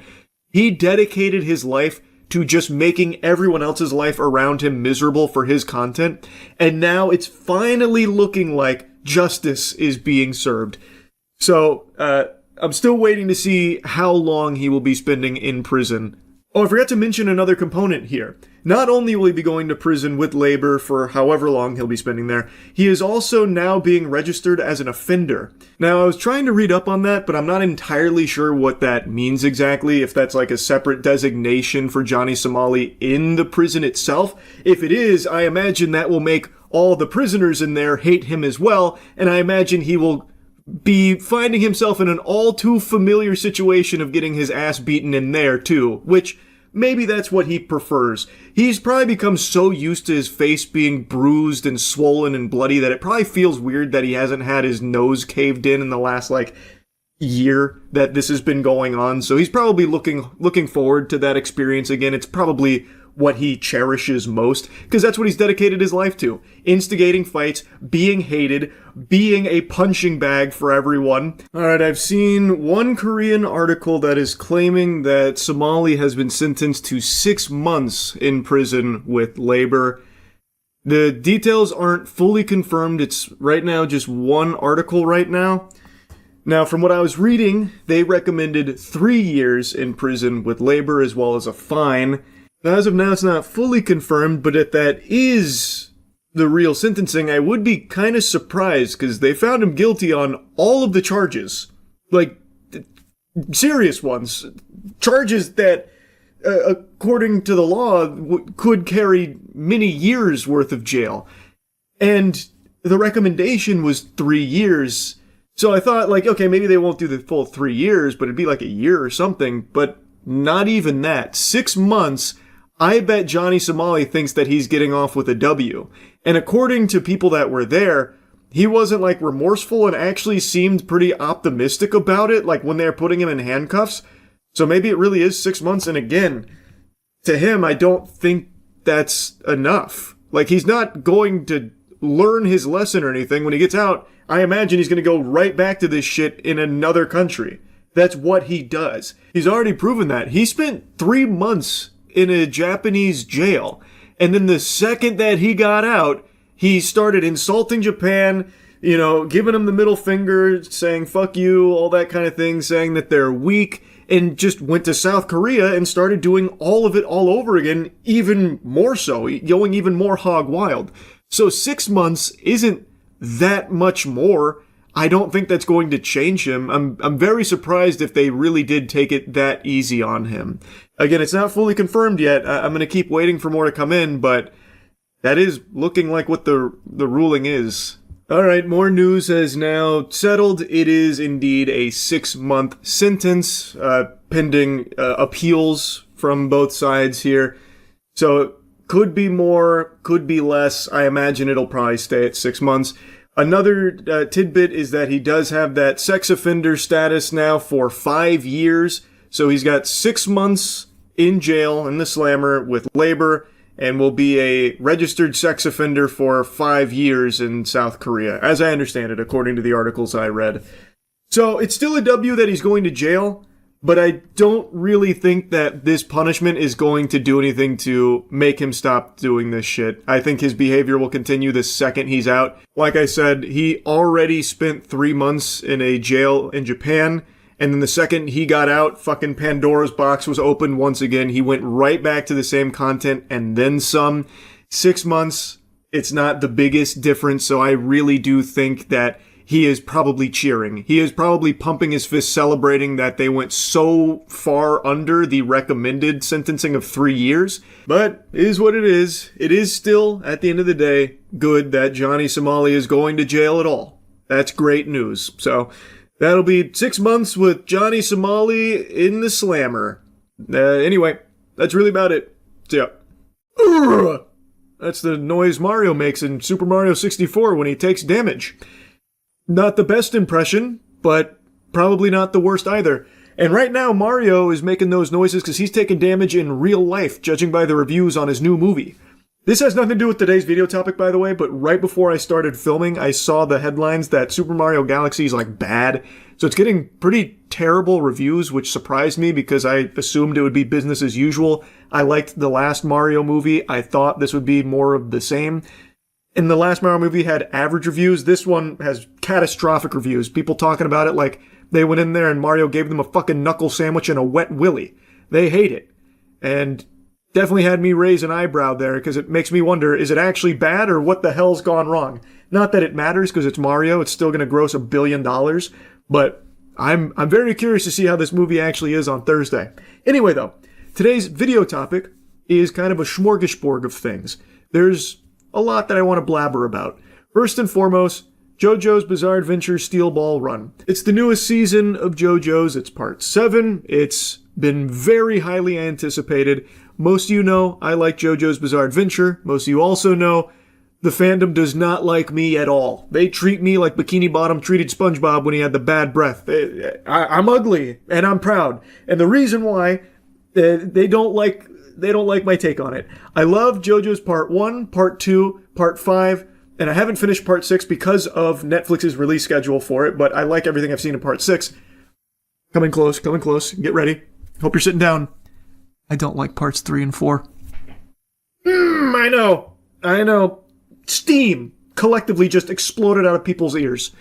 He dedicated his life to just making everyone else's life around him miserable for his content. And now it's finally looking like justice is being served. So, I'm still waiting to see how long he will be spending in prison. Oh, I forgot to mention another component here. Not only will he be going to prison with labor for however long he'll be spending there, he is also now being registered as an offender. Now, I was trying to read up on that, but I'm not entirely sure what that means exactly, if that's like a separate designation for Johnny Somali in the prison itself. If it is, I imagine that will make all the prisoners in there hate him as well, and I imagine he will be finding himself in an all too familiar situation of getting his ass beaten in there too, which maybe that's what he prefers. He's probably become so used to his face being bruised and swollen and bloody that it probably feels weird that he hasn't had his nose caved in the last year that this has been going on. So he's probably looking forward to that experience again. It's probably what he cherishes most, because that's what he's dedicated his life to. Instigating fights, being hated, being a punching bag for everyone. Alright, I've seen one Korean article that is claiming that Somali has been sentenced to 6 months in prison with labor. The details aren't fully confirmed. It's right now just one article right now. Now, from what I was reading, they recommended 3 years in prison with labor as well as a fine. As of now, it's not fully confirmed, but if that is the real sentencing, I would be kind of surprised, because they found him guilty on all of the charges. Like, serious ones. Charges that, according to the law, could carry many years worth of jail. And the recommendation was 3 years. So I thought, like, okay, maybe they won't do the full 3 years, but it'd be like a year or something. But not even that. 6 months. I bet Johnny Somali thinks that he's getting off with a W. And according to people that were there, he wasn't like remorseful and actually seemed pretty optimistic about it, like when they were putting him in handcuffs. So maybe it really is 6 months. And again, to him, I don't think that's enough. Like, he's not going to learn his lesson or anything. When he gets out, I imagine he's going to go right back to this shit in another country. That's what he does. He's already proven that. He spent 3 months in a Japanese jail. And then the second that he got out, he started insulting Japan, you know, giving them the middle finger, saying fuck you, all that kind of thing, saying that they're weak, and just went to South Korea and started doing all of it all over again, even more so, going even more hog wild. So 6 months isn't that much more. I don't think that's going to change him. I'm very surprised if they really did take it that easy on him. Again, it's not fully confirmed yet. I'm going to keep waiting for more to come in, but that is looking like what the ruling is. Alright, more news has now settled. It is indeed a 6-month sentence, pending appeals from both sides here. So, could be more, could be less. I imagine it'll probably stay at 6 months. Another tidbit is that he does have that sex offender status now for 5 years. So he's got 6 months in jail in the slammer with labor and will be a registered sex offender for 5 years in South Korea, as I understand it, according to the articles I read. So it's still a W that he's going to jail, but I don't really think that this punishment is going to do anything to make him stop doing this shit. I think his behavior will continue the second he's out. Like I said, he already spent 3 months in a jail in Japan, and then the second he got out, fucking Pandora's box was opened once again. He went right back to the same content and then some. 6 months, it's not the biggest difference, so I really do think that he is probably cheering. He is probably pumping his fist, celebrating that they went so far under the recommended sentencing of 3 years. But it is what it is. It is still, at the end of the day, good that Johnny Somali is going to jail at all. That's great news. So that'll be 6 months with Johnny Somali in the slammer. Anyway, that's really about it. So yeah. That's the noise Mario makes in Super Mario 64 when he takes damage. Not the best impression, but probably not the worst either. And right now, Mario is making those noises because he's taking damage in real life, judging by the reviews on his new movie. This has nothing to do with today's video topic, by the way, but right before I started filming, I saw the headlines that Super Mario Galaxy is, like, bad. So it's getting pretty terrible reviews, which surprised me because I assumed it would be business as usual. I liked the last Mario movie. I thought this would be more of the same. And the last Mario movie had average reviews. This one has catastrophic reviews. People talking about it like they went in there and Mario gave them a fucking knuckle sandwich and a wet willy. They hate it. And definitely had me raise an eyebrow there because it makes me wonder, is it actually bad or what the hell's gone wrong? Not that it matters because it's Mario. It's still going to gross $1 billion. But I'm very curious to see how this movie actually is on Thursday. Anyway, though, today's video topic is kind of a smorgasbord of things. There's a lot that I want to blabber about. First and foremost, JoJo's Bizarre Adventure Steel Ball Run. It's the newest season of JoJo's. It's part 7. It's been very highly anticipated. Most of you know I like JoJo's Bizarre Adventure. Most of you also know the fandom does not like me at all. They treat me like Bikini Bottom treated SpongeBob when he had the bad breath. I'm ugly, and I'm proud. And the reason why they don't like my take on it. I love JoJo's Part 1, Part 2, Part 5, and I haven't finished Part 6 because of Netflix's release schedule for it, but I like everything I've seen in Part 6. Coming close. Get ready. Hope you're sitting down. I don't like Parts 3 and 4. I know. Steam collectively just exploded out of people's ears.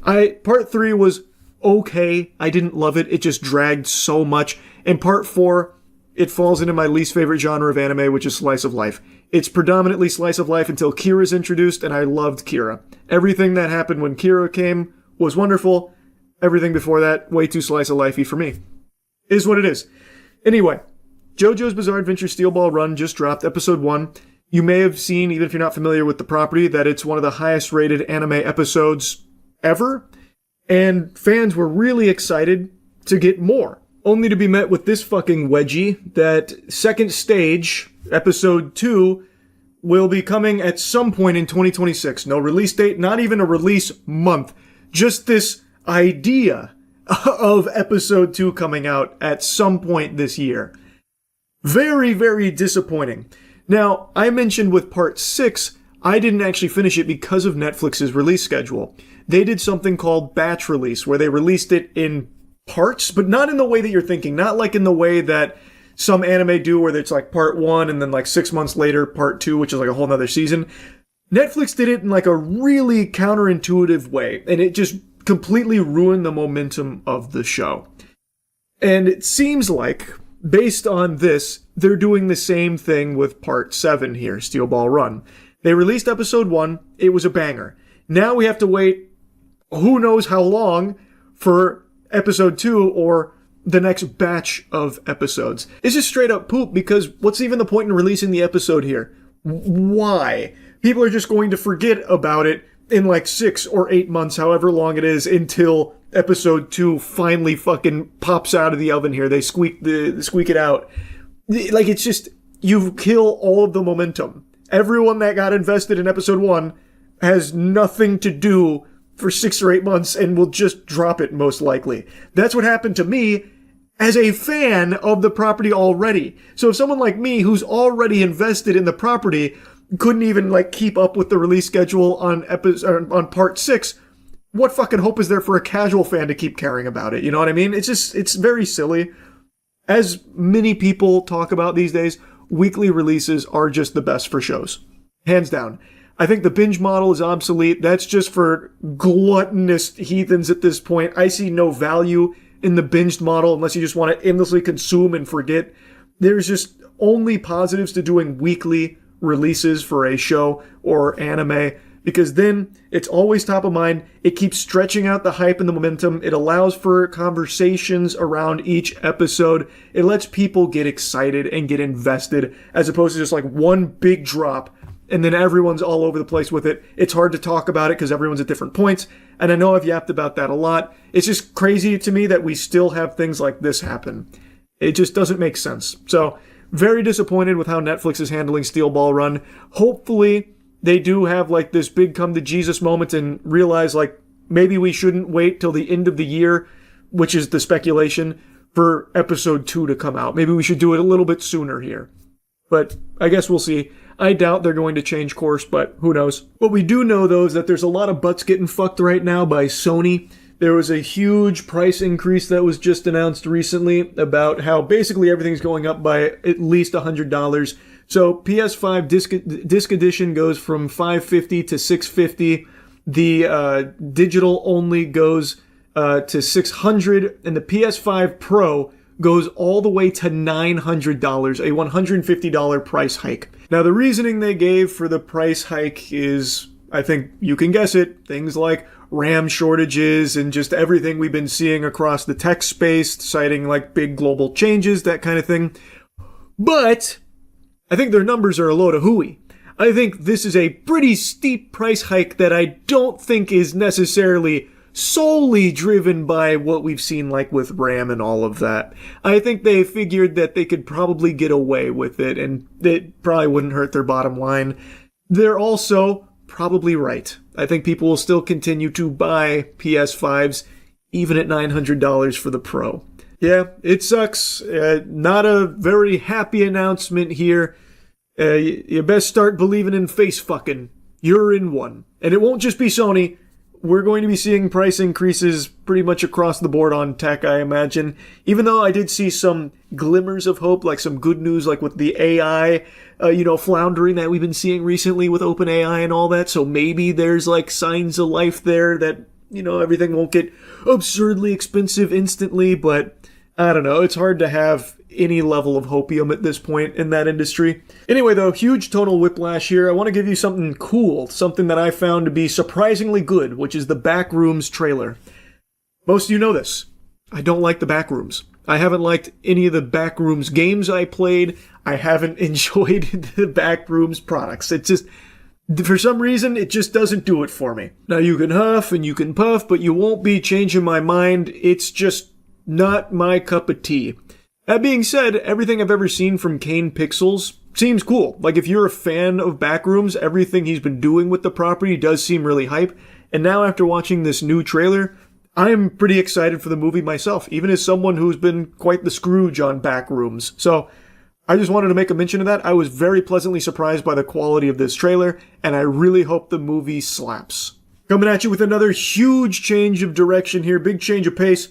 Part 3 was okay. I didn't love it. It just dragged so much. And Part 4... it falls into my least favorite genre of anime, which is slice of life. It's predominantly slice of life until Kira's introduced, and I loved Kira. Everything that happened when Kira came was wonderful. Everything before that, way too slice of lifey for me. Is what it is. Anyway, JoJo's Bizarre Adventure Steel Ball Run just dropped, episode 1. You may have seen, even if you're not familiar with the property, that it's one of the highest rated anime episodes ever. And fans were really excited to get more, only to be met with this fucking wedgie that second stage, episode 2, will be coming at some point in 2026. No release date, not even a release month. Just this idea of episode 2 coming out at some point this year. Very, very disappointing. Now, I mentioned with part 6, I didn't actually finish it because of Netflix's release schedule. They did something called batch release, where they released it in parts, but not in the way that you're thinking. Not like in the way that some anime do, where it's like part 1 and then like 6 months later, part 2, which is like a whole nother season. Netflix did it in like a really counterintuitive way, and it just completely ruined the momentum of the show. And it seems like, based on this, they're doing the same thing with part 7 here, Steel Ball Run. They released episode 1, it was a banger. Now we have to wait who knows how long for episode 2 or the next batch of episodes. It's just straight up poop, because what's even the point in releasing the episode here? Why? People are just going to forget about it in like 6 or 8 months, however long it is, until episode 2 finally fucking pops out of the oven here. They squeak it out. Like, it's just, you kill all of the momentum. Everyone that got invested in episode 1 has nothing to do for 6 or 8 months and will just drop it most likely. That's what happened to me as a fan of the property already. So if someone like me who's already invested in the property couldn't even like keep up with the release schedule on part 6, what fucking hope is there for a casual fan to keep caring about it? You know what I mean? It's very silly. As many people talk about these days, weekly releases are just the best for shows. Hands down. I think the binge model is obsolete. That's just for gluttonous heathens at this point. I see no value in the binged model unless you just want to endlessly consume and forget. There's just only positives to doing weekly releases for a show or anime, because then it's always top of mind. It keeps stretching out the hype and the momentum. It allows for conversations around each episode. It lets people get excited and get invested, as opposed to just like one big drop and then everyone's all over the place with it. It's hard to talk about it because everyone's at different points. And I know I've yapped about that a lot. It's just crazy to me that we still have things like this happen. It just doesn't make sense. So, very disappointed with how Netflix is handling Steel Ball Run. Hopefully, they do have like this big come to Jesus moment and realize like maybe we shouldn't wait till the end of the year, which is the speculation, for episode 2 to come out. Maybe we should do it a little bit sooner here. But I guess we'll see. I doubt they're going to change course, but who knows. What we do know, though, is that there's a lot of butts getting fucked right now by Sony. There was a huge price increase that was just announced recently about how basically everything's going up by at least $100. So PS5 disc edition goes from $550 to $650. The digital only goes to $600, and the PS5 Pro goes all the way to $900, a $150 price hike. Now, the reasoning they gave for the price hike is, I think you can guess it, things like RAM shortages and just everything we've been seeing across the tech space, citing like big global changes, that kind of thing. But I think their numbers are a load of hooey. I think this is a pretty steep price hike that I don't think is necessarily solely driven by what we've seen like with RAM and all of that. I think they figured that they could probably get away with it and it probably wouldn't hurt their bottom line. They're also probably right. I think people will still continue to buy PS5s even at $900 for the Pro. Yeah, it sucks. Not a very happy announcement here. You best start believing in face fucking. You're in one. And it won't just be Sony. We're going to be seeing price increases pretty much across the board on tech, I imagine. Even though I did see some glimmers of hope, like some good news, like with the AI, floundering that we've been seeing recently with OpenAI and all that. So maybe there's like signs of life there that, everything won't get absurdly expensive instantly. But I don't know. It's hard to have any level of hopium at this point in that industry. Anyway, though, huge tonal whiplash here. I want to give you something cool, something that I found to be surprisingly good, which is the Backrooms trailer. Most of you know this. I don't like the Backrooms. I haven't liked any of the Backrooms games I played. I haven't enjoyed the Backrooms products. It's just, for some reason, it just doesn't do it for me. Now, you can huff and you can puff, but you won't be changing my mind. It's just not my cup of tea. That being said, everything I've ever seen from Kane Pixels seems cool. Like, if you're a fan of Backrooms, everything he's been doing with the property does seem really hype. And now, after watching this new trailer, I'm pretty excited for the movie myself, even as someone who's been quite the Scrooge on Backrooms. So, I just wanted to make a mention of that. I was very pleasantly surprised by the quality of this trailer, and I really hope the movie slaps. Coming at you with another huge change of direction here, big change of pace.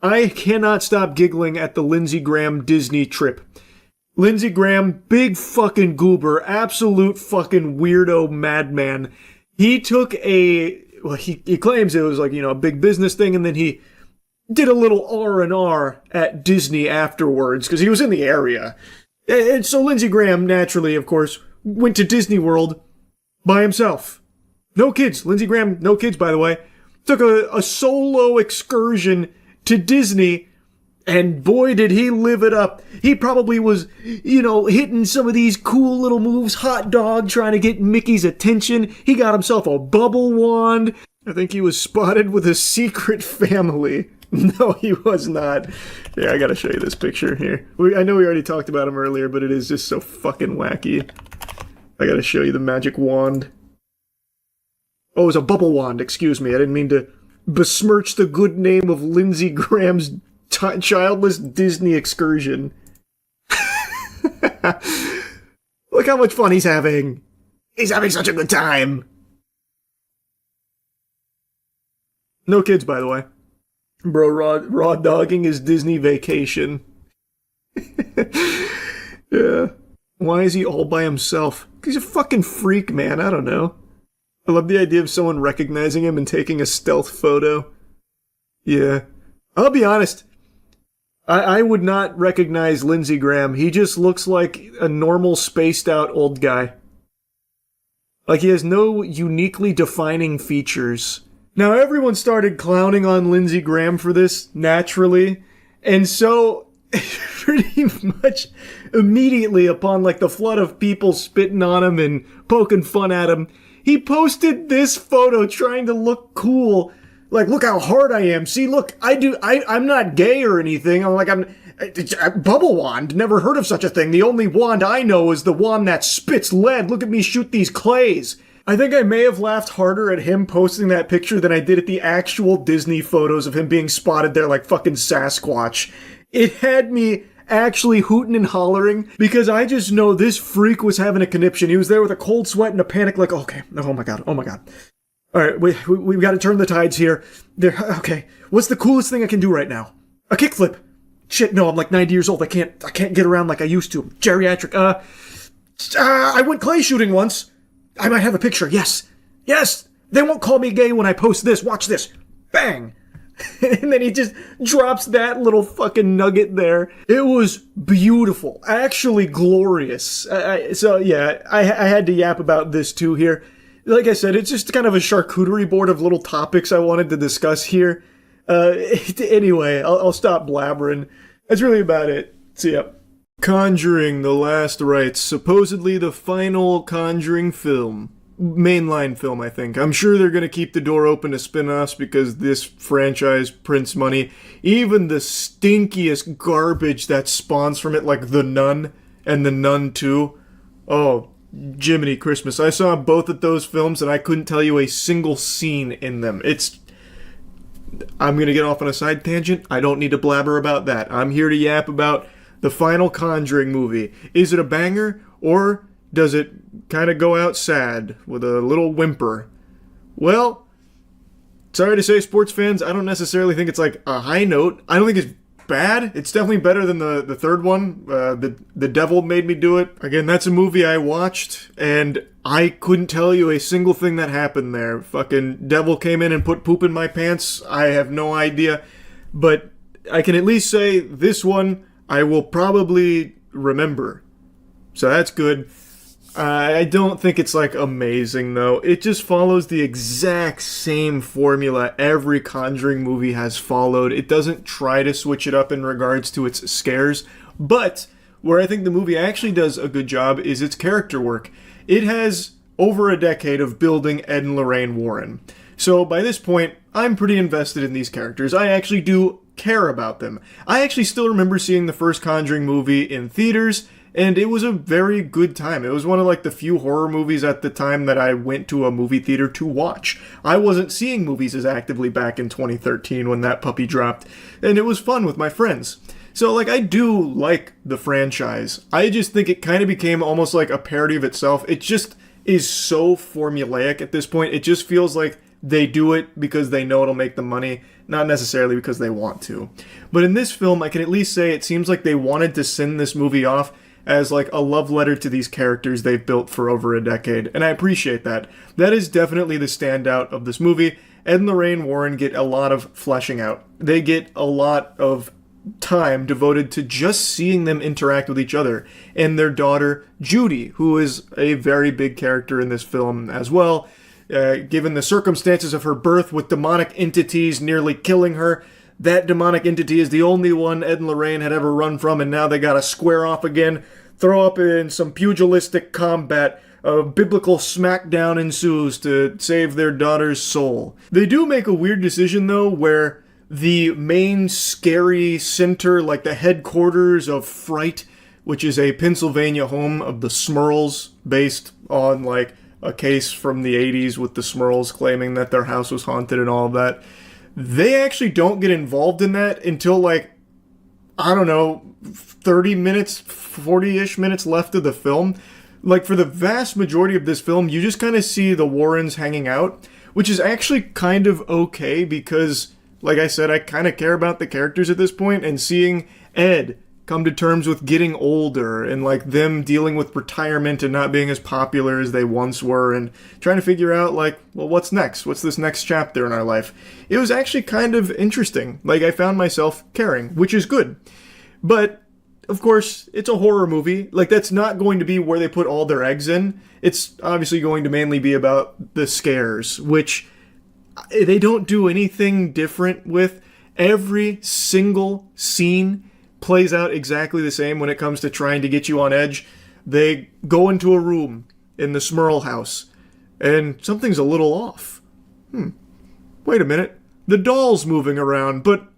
I cannot stop giggling at the Lindsey Graham Disney trip. Lindsey Graham, big fucking goober, absolute fucking weirdo madman. He took well, he claims it was like, a big business thing, and then he did a little R&R at Disney afterwards, because he was in the area. And so Lindsey Graham, naturally, of course, went to Disney World by himself. No kids. Lindsey Graham, no kids, by the way. Took a solo excursion to Disney, and boy, did he live it up. He probably was, hitting some of these cool little moves, hot dog, trying to get Mickey's attention. He got himself a bubble wand. I think he was spotted with a secret family. No, he was not. Yeah, I gotta show you this picture here. I know we already talked about him earlier, but it is just so fucking wacky. I gotta show you the magic wand. Oh, it was a bubble wand, excuse me. I didn't mean to besmirch the good name of Lindsey Graham's childless Disney excursion. Look how much fun he's having. He's having such a good time. No kids, by the way. Bro, raw dogging his Disney vacation. Yeah. Why is he all by himself? He's a fucking freak, man. I don't know. I love the idea of someone recognizing him and taking a stealth photo. Yeah. I'll be honest. I would not recognize Lindsey Graham. He just looks like a normal spaced out old guy. Like he has no uniquely defining features. Now everyone started clowning on Lindsey Graham for this, naturally. And so, pretty much immediately upon like the flood of people spitting on him and poking fun at him, he posted this photo trying to look cool. Like, look how hard I am. See, look, I'm not gay or anything. I'm bubble wand. Never heard of such a thing. The only wand I know is the wand that spits lead. Look at me shoot these clays. I think I may have laughed harder at him posting that picture than I did at the actual Disney photos of him being spotted there like fucking Sasquatch. It had me actually hooting and hollering because I just know this freak was having a conniption. He was there with a cold sweat and a panic like, okay, oh my god. All right, we've got to turn the tides here. Okay, what's the coolest thing I can do right now? A kickflip. Shit, no, I'm like 90 years old. I can't get around like I used to. Geriatric. I went clay shooting once. I might have a picture. Yes. They won't call me gay when I post this. Watch this. Bang. And then he just drops that little fucking nugget there. It was beautiful. Actually glorious. So yeah, I had to yap about this too here. Like I said, it's just kind of a charcuterie board of little topics I wanted to discuss here. Anyway, I'll stop blabbering. That's really about it. See ya. Conjuring: The Last Rites, supposedly the final Conjuring film. Mainline film, I think. I'm sure they're going to keep the door open to spin-offs because this franchise prints money. Even the stinkiest garbage that spawns from it, like The Nun and The Nun 2. Oh, Jiminy Christmas. I saw both of those films and I couldn't tell you a single scene in them. I'm going to get off on a side tangent. I don't need to blabber about that. I'm here to yap about the final Conjuring movie. Is it a banger, or does it kind of go out sad with a little whimper? Well, sorry to say, sports fans, I don't necessarily think it's like a high note. I don't think it's bad. It's definitely better than the third one. The Devil Made Me Do It. Again, that's a movie I watched, and I couldn't tell you a single thing that happened there. Fucking devil came in and put poop in my pants. I have no idea. But I can at least say this one, I will probably remember. So that's good. I don't think it's like amazing though. It just follows the exact same formula every Conjuring movie has followed. It doesn't try to switch it up in regards to its scares, but where I think the movie actually does a good job is its character work. It has over a decade of building Ed and Lorraine Warren. So by this point, I'm pretty invested in these characters. I actually do care about them. I actually still remember seeing the first Conjuring movie in theaters, and it was a very good time. It was one of like the few horror movies at the time that I went to a movie theater to watch. I wasn't seeing movies as actively back in 2013 when that puppy dropped, and it was fun with my friends. So like I do like the franchise. I just think it kind of became almost like a parody of itself. It just is so formulaic at this point. It just feels like they do it because they know it'll make them money, not necessarily because they want to. But in this film, I can at least say it seems like they wanted to send this movie off as like a love letter to these characters they've built for over a decade, and I appreciate that. That is definitely the standout of this movie. Ed and Lorraine Warren get a lot of fleshing out. They get a lot of time devoted to just seeing them interact with each other, and their daughter Judy, who is a very big character in this film as well. Given the circumstances of her birth with demonic entities nearly killing her, that demonic entity is the only one Ed and Lorraine had ever run from, and now they gotta square off again, throw up in some pugilistic combat. A biblical smackdown ensues to save their daughter's soul. They do make a weird decision, though, where the main scary center, like the headquarters of Fright, which is a Pennsylvania home of the Smurls, based on, like, a case from the 80s with the Smurls claiming that their house was haunted and all of that. They actually don't get involved in that until, like, I don't know, 30 minutes, 40-ish minutes left of the film. Like, for the vast majority of this film, you just kind of see the Warrens hanging out, which is actually kind of okay because, like I said, I kind of care about the characters at this point, and seeing Ed come to terms with getting older and like them dealing with retirement and not being as popular as they once were and trying to figure out like, well, what's next? What's this next chapter in our life? It was actually kind of interesting. Like I found myself caring, which is good. But of course, it's a horror movie. Like that's not going to be where they put all their eggs in. It's obviously going to mainly be about the scares, which they don't do anything different with. Every single scene plays out exactly the same when it comes to trying to get you on edge. They go into a room in the Smurl house, and something's a little off. Wait a minute. The doll's moving around, but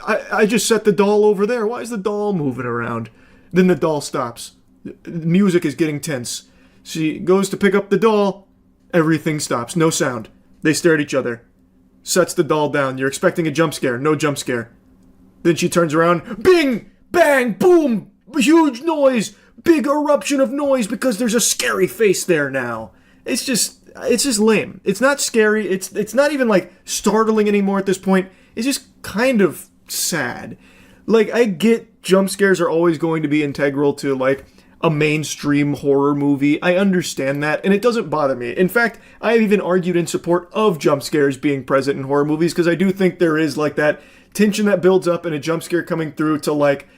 I just set the doll over there. Why is the doll moving around? Then the doll stops. The music is getting tense. She goes to pick up the doll. Everything stops. No sound. They stare at each other. Sets the doll down. You're expecting a jump scare. No jump scare. Then she turns around. Bing! Bang! Boom! Huge noise! Big eruption of noise because there's a scary face there now. It's just lame. It's not scary. It's not even like startling anymore at this point. It's just kind of sad. Like, I get jump scares are always going to be integral to like a mainstream horror movie. I understand that, and it doesn't bother me. In fact, I've even argued in support of jump scares being present in horror movies because I do think there is like that tension that builds up and a jump scare coming through to like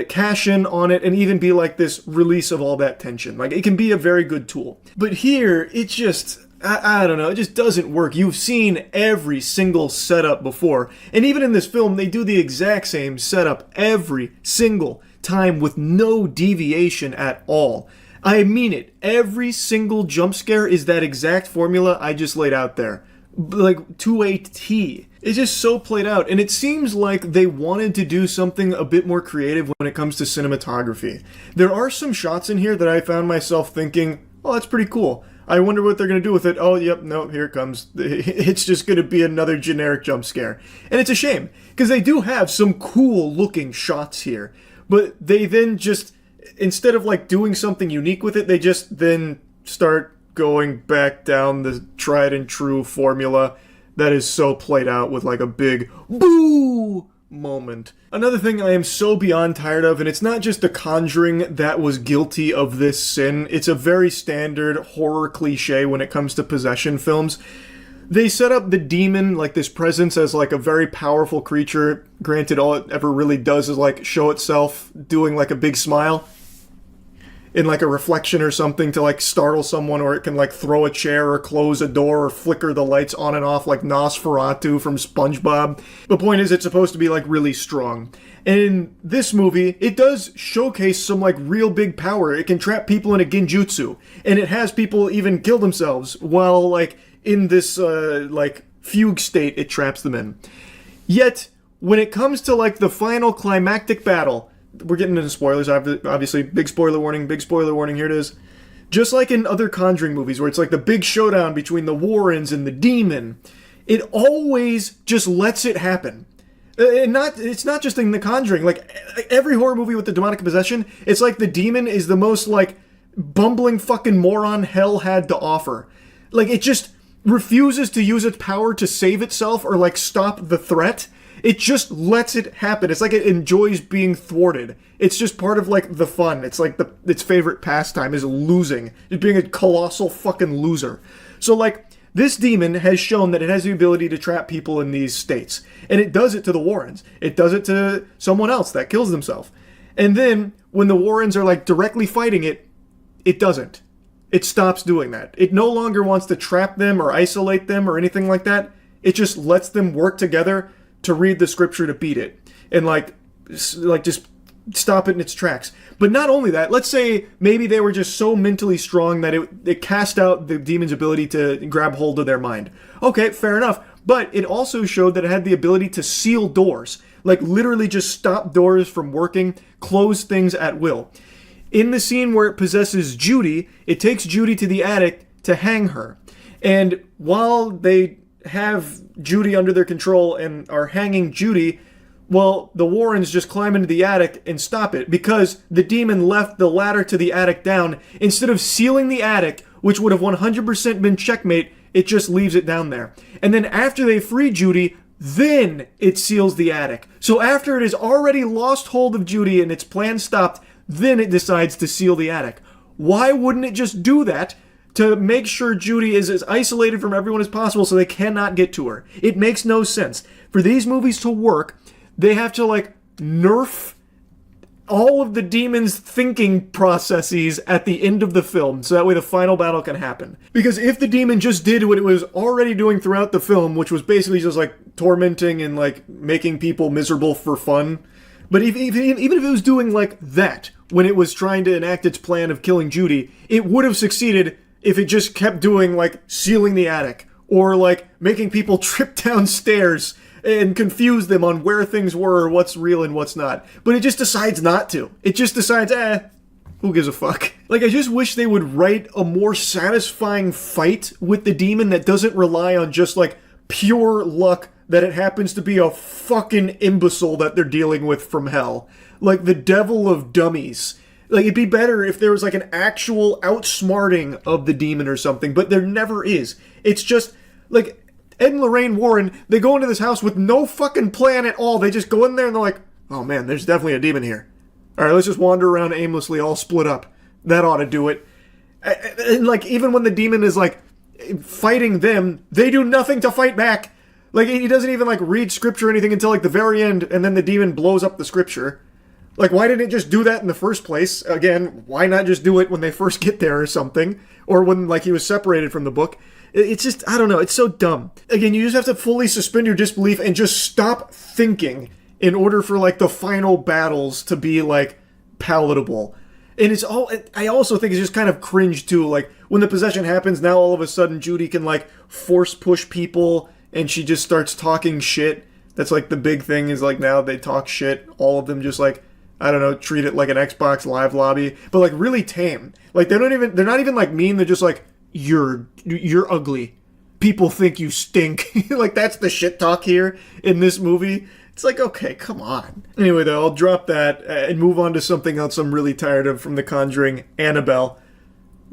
cash in on it and even be like this release of all that tension. Like it can be a very good tool. But here, it just, I don't know, it just doesn't work. You've seen every single setup before. And even in this film, they do the exact same setup every single time with no deviation at all. I mean it. Every single jump scare is that exact formula I just laid out there. Like to a T. It's just so played out, and it seems like they wanted to do something a bit more creative when it comes to cinematography. There are some shots in here that I found myself thinking, oh, that's pretty cool. I wonder what they're going to do with it. Oh, yep, no, here it comes. It's just going to be another generic jump scare. And it's a shame, because they do have some cool-looking shots here, but they then just, instead of like doing something unique with it, they just then start going back down the tried and true formula that is so played out with like a big boo moment. Another thing I am so beyond tired of, and it's not just The Conjuring that was guilty of this sin, it's a very standard horror cliche when it comes to possession films. they set up the demon, like this presence, as like a very powerful creature. Granted, all it ever really does is like show itself doing like a big smile in like a reflection or something to like startle someone, or it can like throw a chair or close a door or flicker the lights on and off like Nosferatu from SpongeBob. The point is, it's supposed to be like really strong. And in this movie, it does showcase some like real big power. It can trap people in a genjutsu, and it has people even kill themselves while like in this like fugue state it traps them in. Yet, when it comes to like the final climactic battle, we're getting into spoilers, obviously. Big spoiler warning, here it is. Just like in other Conjuring movies, where it's like the big showdown between the Warrens and the demon, it always just lets it happen. It's not just in The Conjuring. Like, every horror movie with the demonic possession, it's like the demon is the most, like, bumbling fucking moron hell had to offer. Like, it just refuses to use its power to save itself or, like, stop the threat. It just lets it happen. It's like it enjoys being thwarted. It's just part of, like, the fun. It's like its favorite pastime is losing. Just being a colossal fucking loser. So, like, this demon has shown that it has the ability to trap people in these states. And it does it to the Warrens. It does it to someone else that kills themselves. And then, when the Warrens are, like, directly fighting it, it doesn't. It stops doing that. It no longer wants to trap them or isolate them or anything like that. It just lets them work together to read the scripture to beat it. And, like just stop it in its tracks. But not only that, let's say maybe they were just so mentally strong that it cast out the demon's ability to grab hold of their mind. Okay, fair enough. But it also showed that it had the ability to seal doors. Like, literally just stop doors from working, close things at will. In the scene where it possesses Judy, it takes Judy to the attic to hang her. And while they have Judy under their control and are hanging Judy, well, the Warrens just climb into the attic and stop it because the demon left the ladder to the attic down. Instead of sealing the attic, which would have 100% been checkmate, it just leaves it down there. And then after they free Judy, then it seals the attic. So after it has already lost hold of Judy and its plan stopped, then it decides to seal the attic. Why wouldn't it just do that to make sure Judy is as isolated from everyone as possible so they cannot get to her? It makes no sense. For these movies to work, they have to, like, nerf all of the demon's thinking processes at the end of the film, so that way the final battle can happen. Because if the demon just did what it was already doing throughout the film, which was basically just, like, tormenting and, like, making people miserable for fun, but even if it was doing, like, that, when it was trying to enact its plan of killing Judy, it would have succeeded if it just kept doing, like, sealing the attic, or, like, making people trip downstairs and confuse them on where things were or what's real and what's not. But it just decides not to. It just decides, who gives a fuck? Like, I just wish they would write a more satisfying fight with the demon that doesn't rely on just, like, pure luck that it happens to be a fucking imbecile that they're dealing with from hell. Like, the devil of dummies. Like, it'd be better if there was, like, an actual outsmarting of the demon or something, but there never is. It's just, like, Ed and Lorraine Warren, they go into this house with no fucking plan at all. They just go in there and they're like, oh man, there's definitely a demon here. Alright, let's just wander around aimlessly, all split up. That ought to do it. And, like, even when the demon is, like, fighting them, they do nothing to fight back. Like, he doesn't even, like, read scripture or anything until, like, the very end, and then the demon blows up the scripture. Like, why didn't it just do that in the first place? Again, why not just do it when they first get there or something? Or when, like, he was separated from the book? It's just, I don't know, it's so dumb. Again, you just have to fully suspend your disbelief and just stop thinking in order for, like, the final battles to be, like, palatable. And it's all, I also think it's just kind of cringe, too. Like, when the possession happens, now all of a sudden Judy can, like, force push people, and she just starts talking shit. That's, like, the big thing is, like, now they talk shit. All of them just, like, I don't know, treat it like an Xbox Live lobby. But, like, really tame. Like, they're not even, like, mean. They're just, like, you're ugly. People think you stink. Like, that's the shit talk here in this movie. It's like, okay, come on. Anyway, though, I'll drop that and move on to something else I'm really tired of from The Conjuring, Annabelle.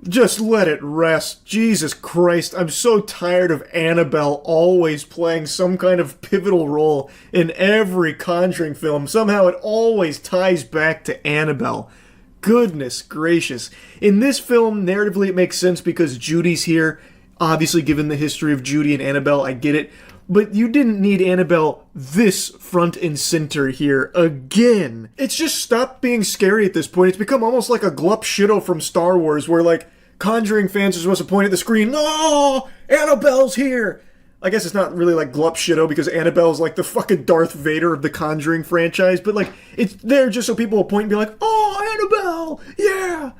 Just let it rest. Jesus Christ, I'm so tired of Annabelle always playing some kind of pivotal role in every Conjuring film. Somehow it always ties back to Annabelle. Goodness gracious. In this film, narratively, it makes sense because Judy's here. Obviously, given the history of Judy and Annabelle, I get it. But you didn't need Annabelle this front and center here again. It's just stopped being scary at this point. It's become almost like a glup shitto from Star Wars where, like, Conjuring fans are supposed to point at the screen, "No! Annabelle's here!" I guess it's not really like glup shitto because Annabelle's like the fucking Darth Vader of the Conjuring franchise, but like, it's there just so people will point and be like, "Oh, Annabelle! Yeah!"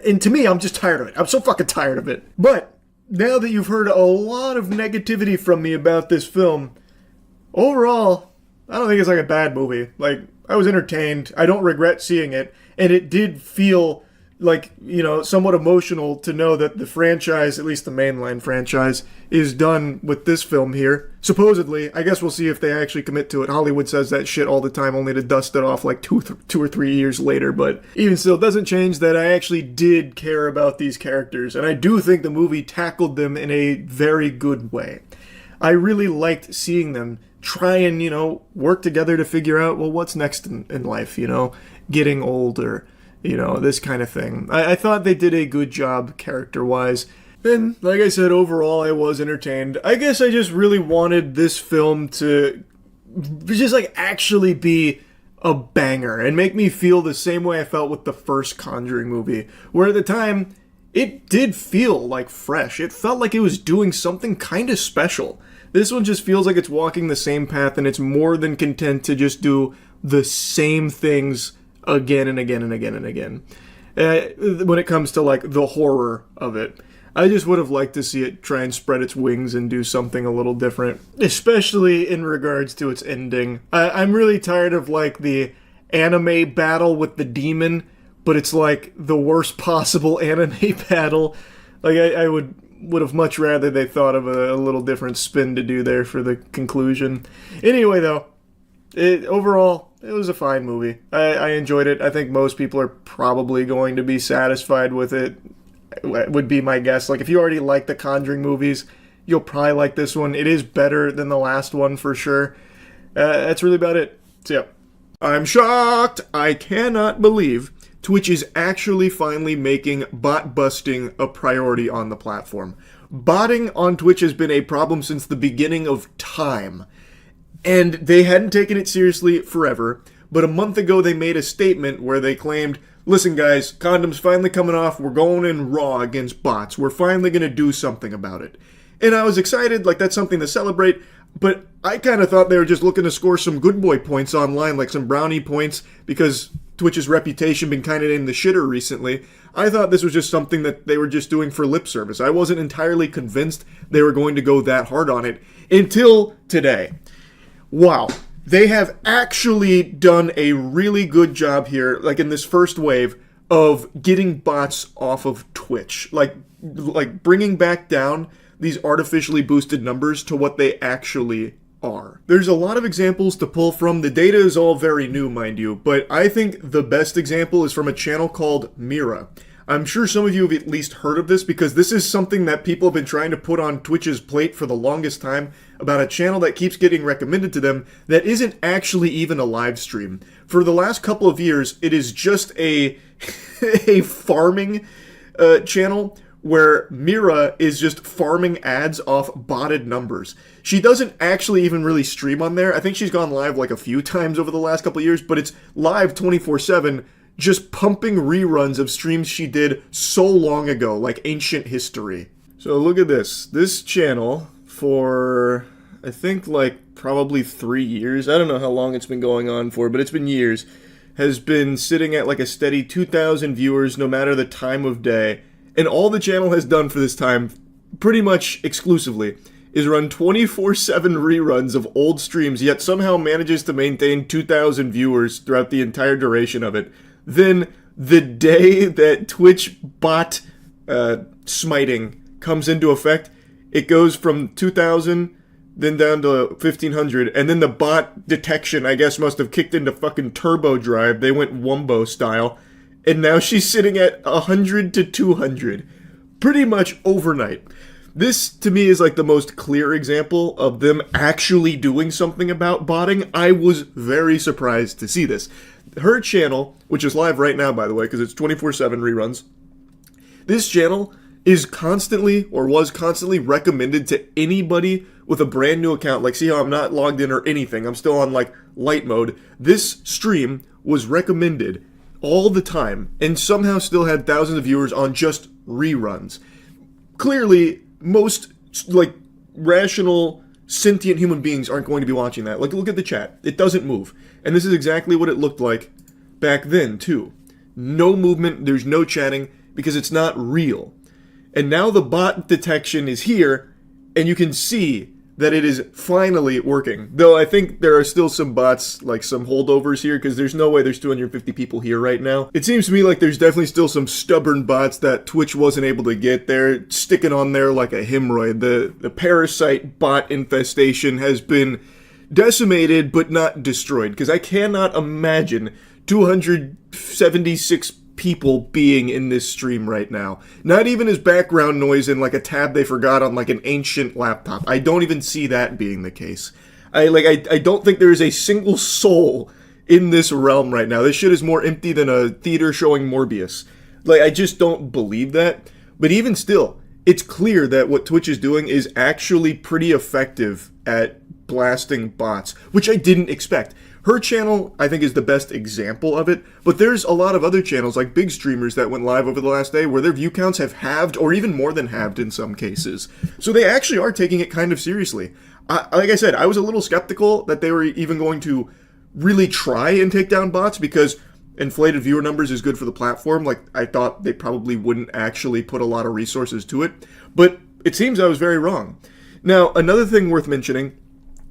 And to me, I'm just tired of it. I'm so fucking tired of it. But now that you've heard a lot of negativity from me about this film, overall, I don't think it's like a bad movie. Like, I was entertained. I don't regret seeing it. And it did feel like, you know, somewhat emotional to know that the franchise, at least the mainline franchise, is done with this film here. Supposedly. I guess we'll see if they actually commit to it. Hollywood says that shit all the time, only to dust it off like two or 3 years later. But even still, it doesn't change that I actually did care about these characters. And I do think the movie tackled them in a very good way. I really liked seeing them try and, you know, work together to figure out, well, what's next in life, you know? Getting older. You know, this kind of thing. I thought they did a good job character-wise. And, like I said, overall, I was entertained. I guess I just really wanted this film to just, like, actually be a banger and make me feel the same way I felt with the first Conjuring movie. Where at the time, it did feel, like, fresh. It felt like it was doing something kind of special. This one just feels like it's walking the same path, and it's more than content to just do the same things again and again and again and again. When it comes to, like, the horror of it. I just would have liked to see it try and spread its wings and do something a little different. Especially in regards to its ending. I'm really tired of, like, the anime battle with the demon, but it's, like, the worst possible anime battle. Like, I would have much rather they thought of a little different spin to do there for the conclusion. Anyway, though, overall, it was a fine movie. I enjoyed it. I think most people are probably going to be satisfied with it, would be my guess. Like, if you already like the Conjuring movies, you'll probably like this one. It is better than the last one, for sure. That's really about it. So, yeah. I'm shocked! I cannot believe Twitch is actually finally making bot busting a priority on the platform. Botting on Twitch has been a problem since the beginning of time. And they hadn't taken it seriously forever, but a month ago they made a statement where they claimed, "Listen guys, condom's finally coming off, we're going in raw against bots, we're finally going to do something about it." And I was excited, like that's something to celebrate, but I kind of thought they were just looking to score some good boy points online, like some brownie points, because Twitch's reputation been kind of in the shitter recently. I thought this was just something that they were just doing for lip service. I wasn't entirely convinced they were going to go that hard on it until today. Wow, they have actually done a really good job here, like in this first wave, of getting bots off of Twitch. Like bringing back down these artificially boosted numbers to what they actually are. There's a lot of examples to pull from. The data is all very new, mind you, but I think the best example is from a channel called Mira. I'm sure some of you have at least heard of this because this is something that people have been trying to put on Twitch's plate for the longest time about a channel that keeps getting recommended to them that isn't actually even a live stream. For the last couple of years, it is just a farming channel where Mira is just farming ads off botted numbers. She doesn't actually even really stream on there. I think she's gone live like a few times over the last couple of years, but it's live 24/7, just pumping reruns of streams she did so long ago, like ancient history. So look at this. This channel, for I think like probably 3 years, I don't know how long it's been going on for, but it's been years, has been sitting at like a steady 2,000 viewers no matter the time of day. And all the channel has done for this time, pretty much exclusively, is run 24/7 reruns of old streams, yet somehow manages to maintain 2,000 viewers throughout the entire duration of it. Then, the day that Twitch bot smiting comes into effect, it goes from 2,000, then down to 1,500, and then the bot detection, I guess, must have kicked into fucking turbo drive. They went Wumbo style. And now she's sitting at 100 to 200, pretty much overnight. This, to me, is like the most clear example of them actually doing something about botting. I was very surprised to see this. Her channel, which is live right now, by the way, because it's 24/7 reruns, this channel is constantly or was constantly recommended to anybody with a brand new account. Like, see how I'm not logged in or anything. I'm still on like light mode. This stream was recommended all the time and somehow still had thousands of viewers on just reruns. Clearly, most like rational, sentient human beings aren't going to be watching that. Like, look at the chat. It doesn't move. And this is exactly what it looked like back then, too. No movement, there's no chatting, because it's not real. And now the bot detection is here, and you can see that it is finally working. Though I think there are still some bots, like some holdovers here, because there's no way there's 250 people here right now. It seems to me like there's definitely still some stubborn bots that Twitch wasn't able to get there, sticking on there like a hemorrhoid. The parasite bot infestation has been decimated, but not destroyed, because I cannot imagine 276 people being in this stream right now. Not even as background noise in like a tab they forgot on like an ancient laptop. I don't even see that being the case. I don't think there is a single soul in this realm right now. This shit is more empty than a theater showing Morbius. Like, I just don't believe that. But even still, it's clear that what Twitch is doing is actually pretty effective at blasting bots, which I didn't expect. Her channel, I think, is the best example of it, but there's a lot of other channels, like big streamers that went live over the last day, where their view counts have halved, or even more than halved in some cases. So they actually are taking it kind of seriously. Like I said, I was a little skeptical that they were even going to really try and take down bots, because inflated viewer numbers is good for the platform. Like, I thought they probably wouldn't actually put a lot of resources to it, but it seems I was very wrong. Now, another thing worth mentioning,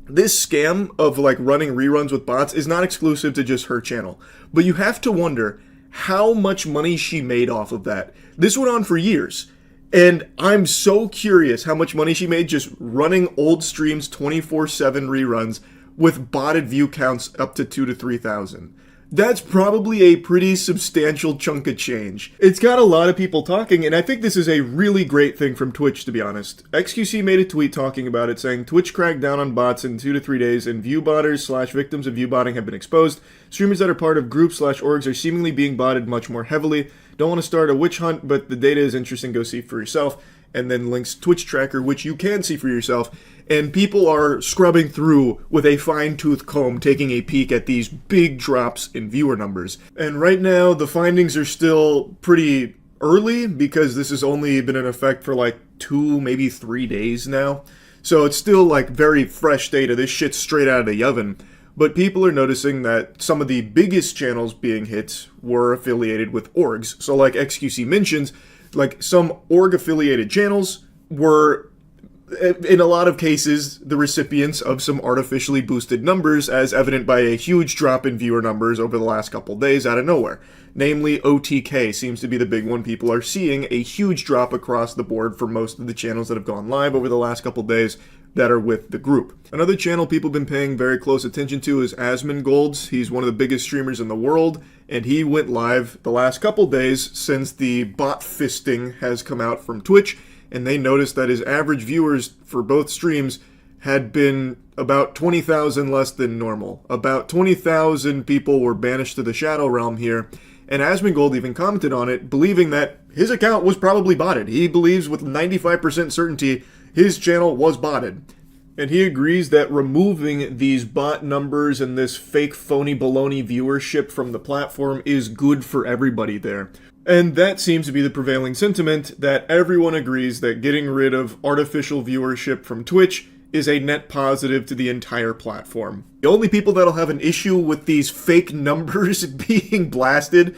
this scam of like running reruns with bots is not exclusive to just her channel, but you have to wonder how much money she made off of that. This went on for years, and I'm so curious how much money she made just running old streams 24/7 reruns with botted view counts up to 2,000 to 3,000. That's probably a pretty substantial chunk of change. It's got a lot of people talking, and I think this is a really great thing from Twitch, to be honest. XQC made a tweet talking about it, saying, Twitch cracked down on bots in 2 to 3 days, and viewbotters / victims of viewbotting have been exposed. Streamers that are part of groups / orgs are seemingly being botted much more heavily. Don't want to start a witch hunt, but the data is interesting. Go see for yourself. And then links Twitch tracker, which you can see for yourself. And people are scrubbing through with a fine-tooth comb, taking a peek at these big drops in viewer numbers. And right now, the findings are still pretty early, because this has only been in effect for like 2, maybe 3 days now. So it's still like very fresh data. This shit's straight out of the oven. But people are noticing that some of the biggest channels being hit were affiliated with orgs. So like XQC mentions, like some org-affiliated channels were, in a lot of cases, the recipients of some artificially boosted numbers, as evident by a huge drop in viewer numbers over the last couple days out of nowhere. Namely, OTK seems to be the big one. People are seeing a huge drop across the board for most of the channels that have gone live over the last couple days that are with the group. Another channel people have been paying very close attention to is Asmongold. He's one of the biggest streamers in the world, and he went live the last couple days since the bot fisting has come out from Twitch, and they noticed that his average viewers for both streams had been about 20,000 less than normal. About 20,000 people were banished to the Shadow Realm here, and Asmongold even commented on it, believing that his account was probably botted. He believes with 95% certainty his channel was botted. And he agrees that removing these bot numbers and this fake phony baloney viewership from the platform is good for everybody there. And that seems to be the prevailing sentiment, that everyone agrees that getting rid of artificial viewership from Twitch is a net positive to the entire platform. The only people that'll have an issue with these fake numbers being blasted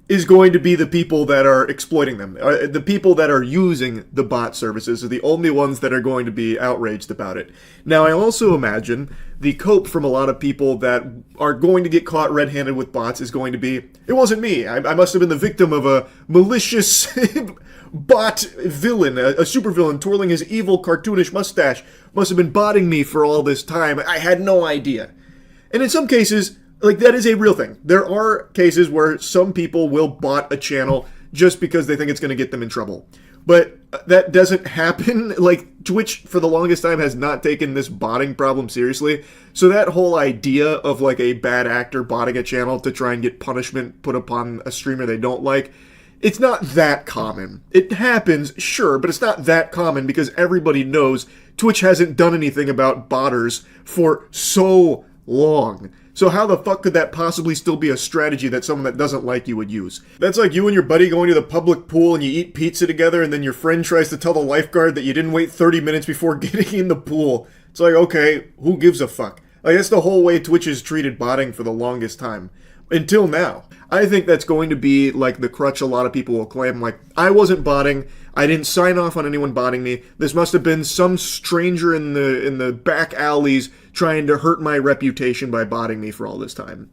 is going to be the people that are exploiting them. The people that are using the bot services are the only ones that are going to be outraged about it. Now, I also imagine the cope from a lot of people that are going to get caught red-handed with bots is going to be, it wasn't me. I must have been the victim of a malicious bot villain, a supervillain twirling his evil cartoonish mustache. Must have been botting me for all this time. I had no idea. And in some cases, like, that is a real thing. There are cases where some people will bot a channel just because they think it's going to get them in trouble. But that doesn't happen. Like, Twitch, for the longest time, has not taken this botting problem seriously. So that whole idea of, like, a bad actor botting a channel to try and get punishment put upon a streamer they don't like, It's not that common. It happens, sure, but it's not that common because everybody knows Twitch hasn't done anything about botters for so long. So how the fuck could that possibly still be a strategy that someone that doesn't like you would use? That's like you and your buddy going to the public pool and you eat pizza together and then your friend tries to tell the lifeguard that you didn't wait 30 minutes before getting in the pool. It's like, okay, who gives a fuck? Like, that's the whole way Twitch has treated botting for the longest time. Until now. I think that's going to be like the crutch a lot of people will claim, like, I wasn't botting, I didn't sign off on anyone botting me, this must have been some stranger in the back alleys trying to hurt my reputation by botting me for all this time.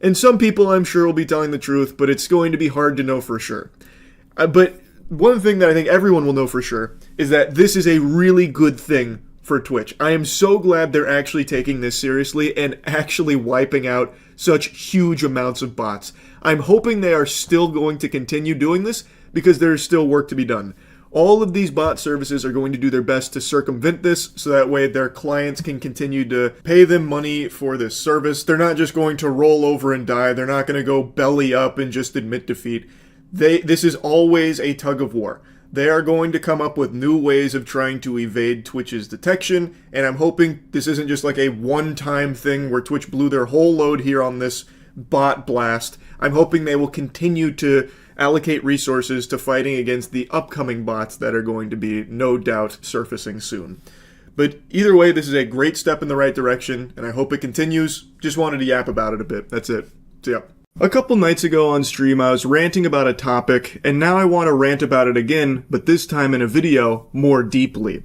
And some people, I'm sure, will be telling the truth, but it's going to be hard to know for sure. But one thing that I think everyone will know for sure is that this is a really good thing for Twitch. I am so glad they're actually taking this seriously and actually wiping out such huge amounts of bots. I'm hoping they are still going to continue doing this because there's still work to be done. All of these bot services are going to do their best to circumvent this so that way their clients can continue to pay them money for this service. They're not just going to roll over and die. They're not going to go belly up and just admit defeat. This is always a tug of war. They are going to come up with new ways of trying to evade Twitch's detection, and I'm hoping this isn't just like a one-time thing where Twitch blew their whole load here on this bot blast. I'm hoping they will continue to allocate resources to fighting against the upcoming bots that are going to be, no doubt, surfacing soon. But either way, this is a great step in the right direction, and I hope it continues. Just wanted to yap about it a bit. That's it. So yeah. A couple nights ago on stream, I was ranting about a topic, and now I want to rant about it again, but this time in a video, more deeply.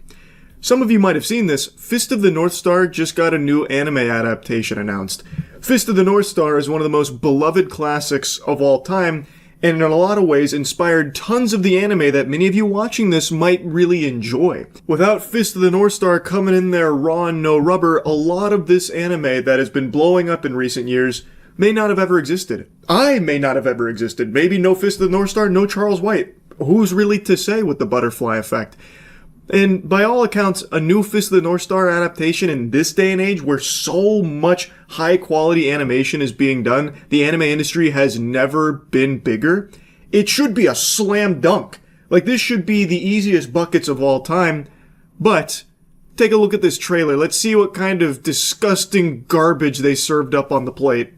Some of you might have seen this. Fist of the North Star just got a new anime adaptation announced. Fist of the North Star is one of the most beloved classics of all time, and in a lot of ways inspired tons of the anime that many of you watching this might really enjoy. Without Fist of the North Star coming in there raw and no rubber, a lot of this anime that has been blowing up in recent years may not have ever existed. I may not have ever existed. Maybe no Fist of the North Star, no Charles White. Who's really to say with the butterfly effect? And by all accounts, a new Fist of the North Star adaptation in this day and age where so much high quality animation is being done, the anime industry has never been bigger. It should be a slam dunk. Like, this should be the easiest buckets of all time, but take a look at this trailer. Let's see what kind of disgusting garbage they served up on the plate.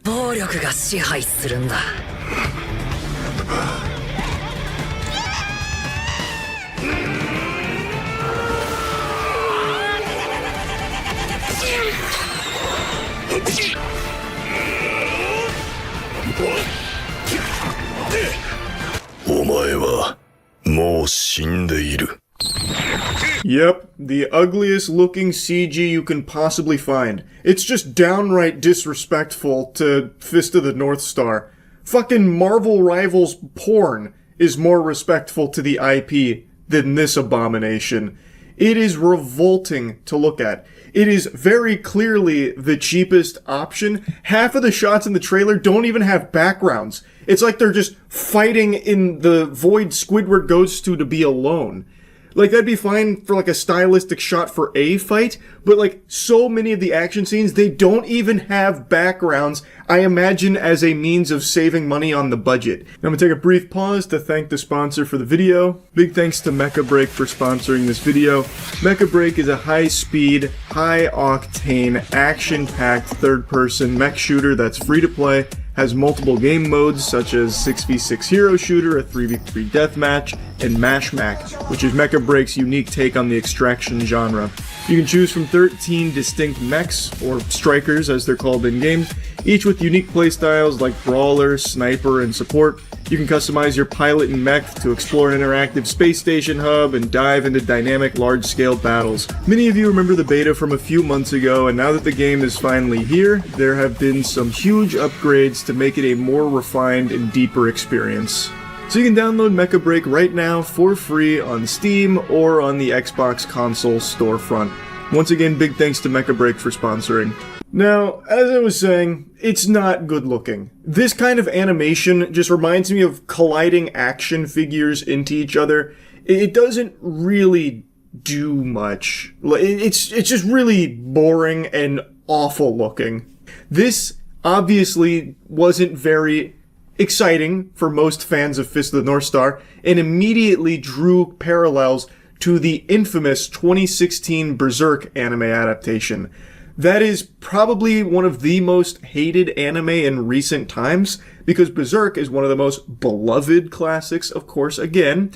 Yep, the ugliest looking CG you can possibly find. It's just downright disrespectful to Fist of the North Star. Fucking Marvel Rivals porn is more respectful to the IP than this abomination. It is revolting to look at. It is very clearly the cheapest option. Half of the shots in the trailer don't even have backgrounds. It's like they're just fighting in the void Squidward goes to be alone. Like, that'd be fine for, like, a stylistic shot for a fight, but, like, so many of the action scenes, they don't even have backgrounds, I imagine as a means of saving money on the budget. Now, I'm gonna take a brief pause to thank the sponsor for the video. Big thanks to Mecha Break for sponsoring this video. Mecha Break is a high-speed, high-octane, action-packed third-person mech shooter that's free to play, has multiple game modes such as 6v6 hero shooter, a 3v3 deathmatch, and Mash Mac, which is Mecha Break's unique take on the extraction genre. You can choose from 13 distinct mechs, or strikers as they're called in-game, each with unique playstyles like Brawler, Sniper, and Support. You can customize your pilot and mech to explore an interactive space station hub and dive into dynamic large-scale battles. Many of you remember the beta from a few months ago, and now that the game is finally here, there have been some huge upgrades to make it a more refined and deeper experience. So you can download Mecha Break right now for free on Steam or on the Xbox console storefront. Once again, big thanks to Mecha Break for sponsoring. Now, as I was saying, it's not good looking. This kind of animation just reminds me of colliding action figures into each other. It doesn't really do much. It's just really boring and awful looking. This obviously wasn't very exciting for most fans of Fist of the North Star and immediately drew parallels to the infamous 2016 Berserk anime adaptation. That is probably one of the most hated anime in recent times, because Berserk is one of the most beloved classics, of course, again,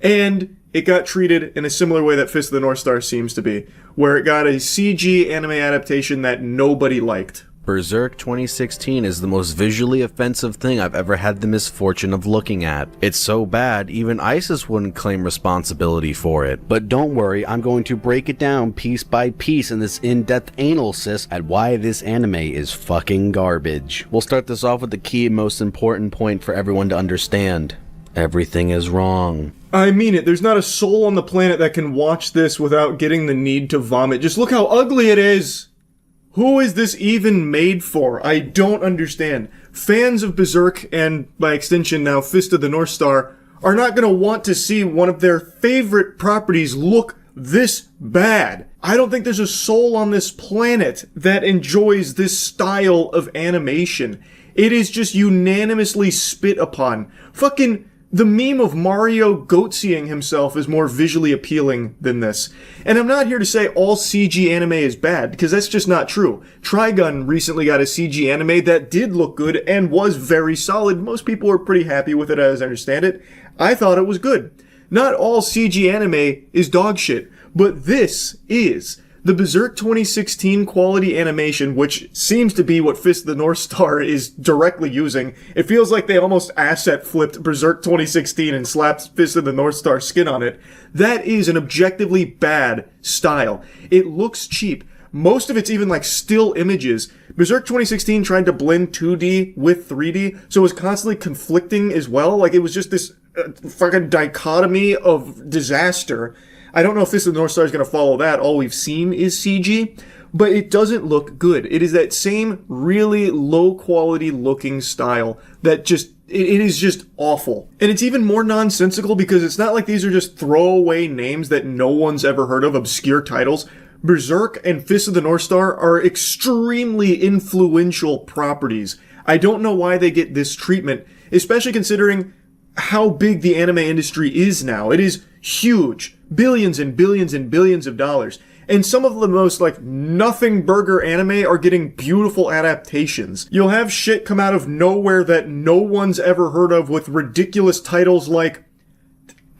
and it got treated in a similar way that Fist of the North Star seems to be, where it got a CG anime adaptation that nobody liked. Berserk 2016 is the most visually offensive thing I've ever had the misfortune of looking at. It's so bad, even ISIS wouldn't claim responsibility for it. But don't worry, I'm going to break it down piece by piece in this in-depth analysis at why this anime is fucking garbage. We'll start this off with the key and most important point for everyone to understand. Everything is wrong. I mean it, there's not a soul on the planet that can watch this without getting the need to vomit. Just look how ugly it is! Who is this even made for? I don't understand. Fans of Berserk, and by extension now Fist of the North Star, are not gonna want to see one of their favorite properties look this bad. I don't think there's a soul on this planet that enjoys this style of animation. It is just unanimously spit upon. Fucking the meme of Mario goatseeing himself is more visually appealing than this. And I'm not here to say all CG anime is bad, because that's just not true. Trigun recently got a CG anime that did look good and was very solid. Most people were pretty happy with it, as I understand it. I thought it was good. Not all CG anime is dog shit, but this is. The Berserk 2016 quality animation, which seems to be what Fist of the North Star is directly using. It feels like they almost asset flipped Berserk 2016 and slapped Fist of the North Star skin on it. That is an objectively bad style. It looks cheap. Most of it's even like still images. Berserk 2016 tried to blend 2D with 3D, so it was constantly conflicting as well. Like, it was just this fucking dichotomy of disaster. I don't know if Fist of the North Star is going to follow that. All we've seen is CG, but it doesn't look good. It is that same really low quality looking style that just, it is just awful. And it's even more nonsensical because it's not like these are just throwaway names that no one's ever heard of, obscure titles. Berserk and Fist of the North Star are extremely influential properties. I don't know why they get this treatment, especially considering how big the anime industry is now. It is huge. Billions and billions and billions of dollars. And some of the most, like, nothing burger anime are getting beautiful adaptations. You'll have shit come out of nowhere that no one's ever heard of with ridiculous titles like,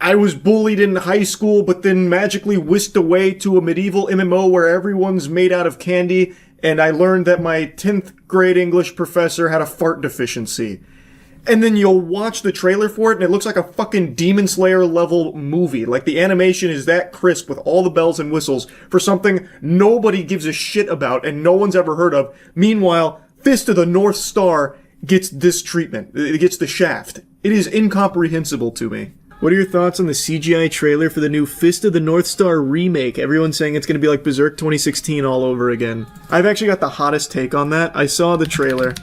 I was bullied in high school but then magically whisked away to a medieval MMO where everyone's made out of candy, and I learned that my 10th grade English professor had a fart deficiency. And then you'll watch the trailer for it, and it looks like a fucking Demon Slayer level movie. Like, the animation is that crisp with all the bells and whistles for something nobody gives a shit about and no one's ever heard of. Meanwhile, Fist of the North Star gets this treatment. It gets the shaft. It is incomprehensible to me. What are your thoughts on the CGI trailer for the new Fist of the North Star remake? Everyone's saying it's going to be like Berserk 2016 all over again. I've actually got the hottest take on that. I saw the trailer.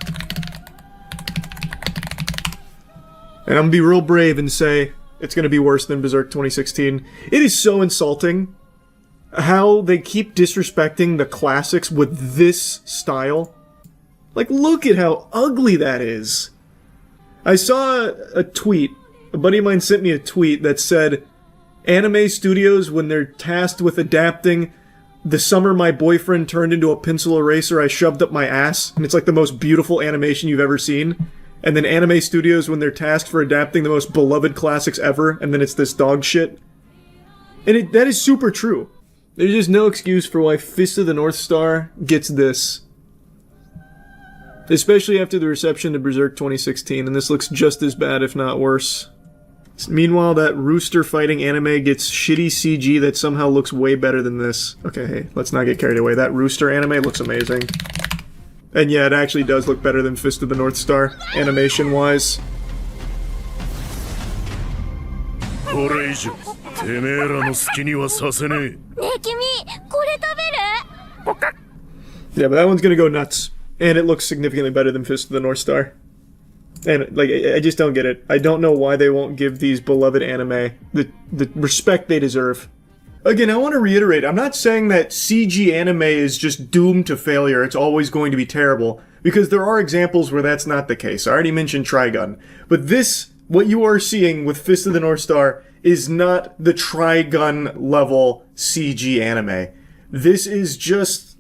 And I'm gonna be real brave and say it's gonna be worse than Berserk 2016. It is so insulting how they keep disrespecting the classics with this style. Like, look at how ugly that is. I saw a tweet. A buddy of mine sent me a tweet that said, anime studios, when they're tasked with adapting The Summer My Boyfriend Turned Into a Pencil Eraser I Shoved Up My Ass, and it's like the most beautiful animation you've ever seen. And then anime studios, when they're tasked for adapting the most beloved classics ever, and then it's this dog shit. And that is super true. There's just no excuse for why Fist of the North Star gets this. Especially after the reception to Berserk 2016, and this looks just as bad, if not worse. Meanwhile, that rooster fighting anime gets shitty CG that somehow looks way better than this. Okay, hey, let's not get carried away. That rooster anime looks amazing. And yeah, it actually does look better than Fist of the North Star, animation-wise. Yeah, but that one's gonna go nuts. And it looks significantly better than Fist of the North Star. And, like, I just don't get it. I don't know why they won't give these beloved anime the respect they deserve. Again, I want to reiterate, I'm not saying that CG anime is just doomed to failure, it's always going to be terrible. because there are examples where that's not the case. I already mentioned Trigun, but this, what you are seeing with Fist of the North Star, is not the Trigun level CG anime. This is just,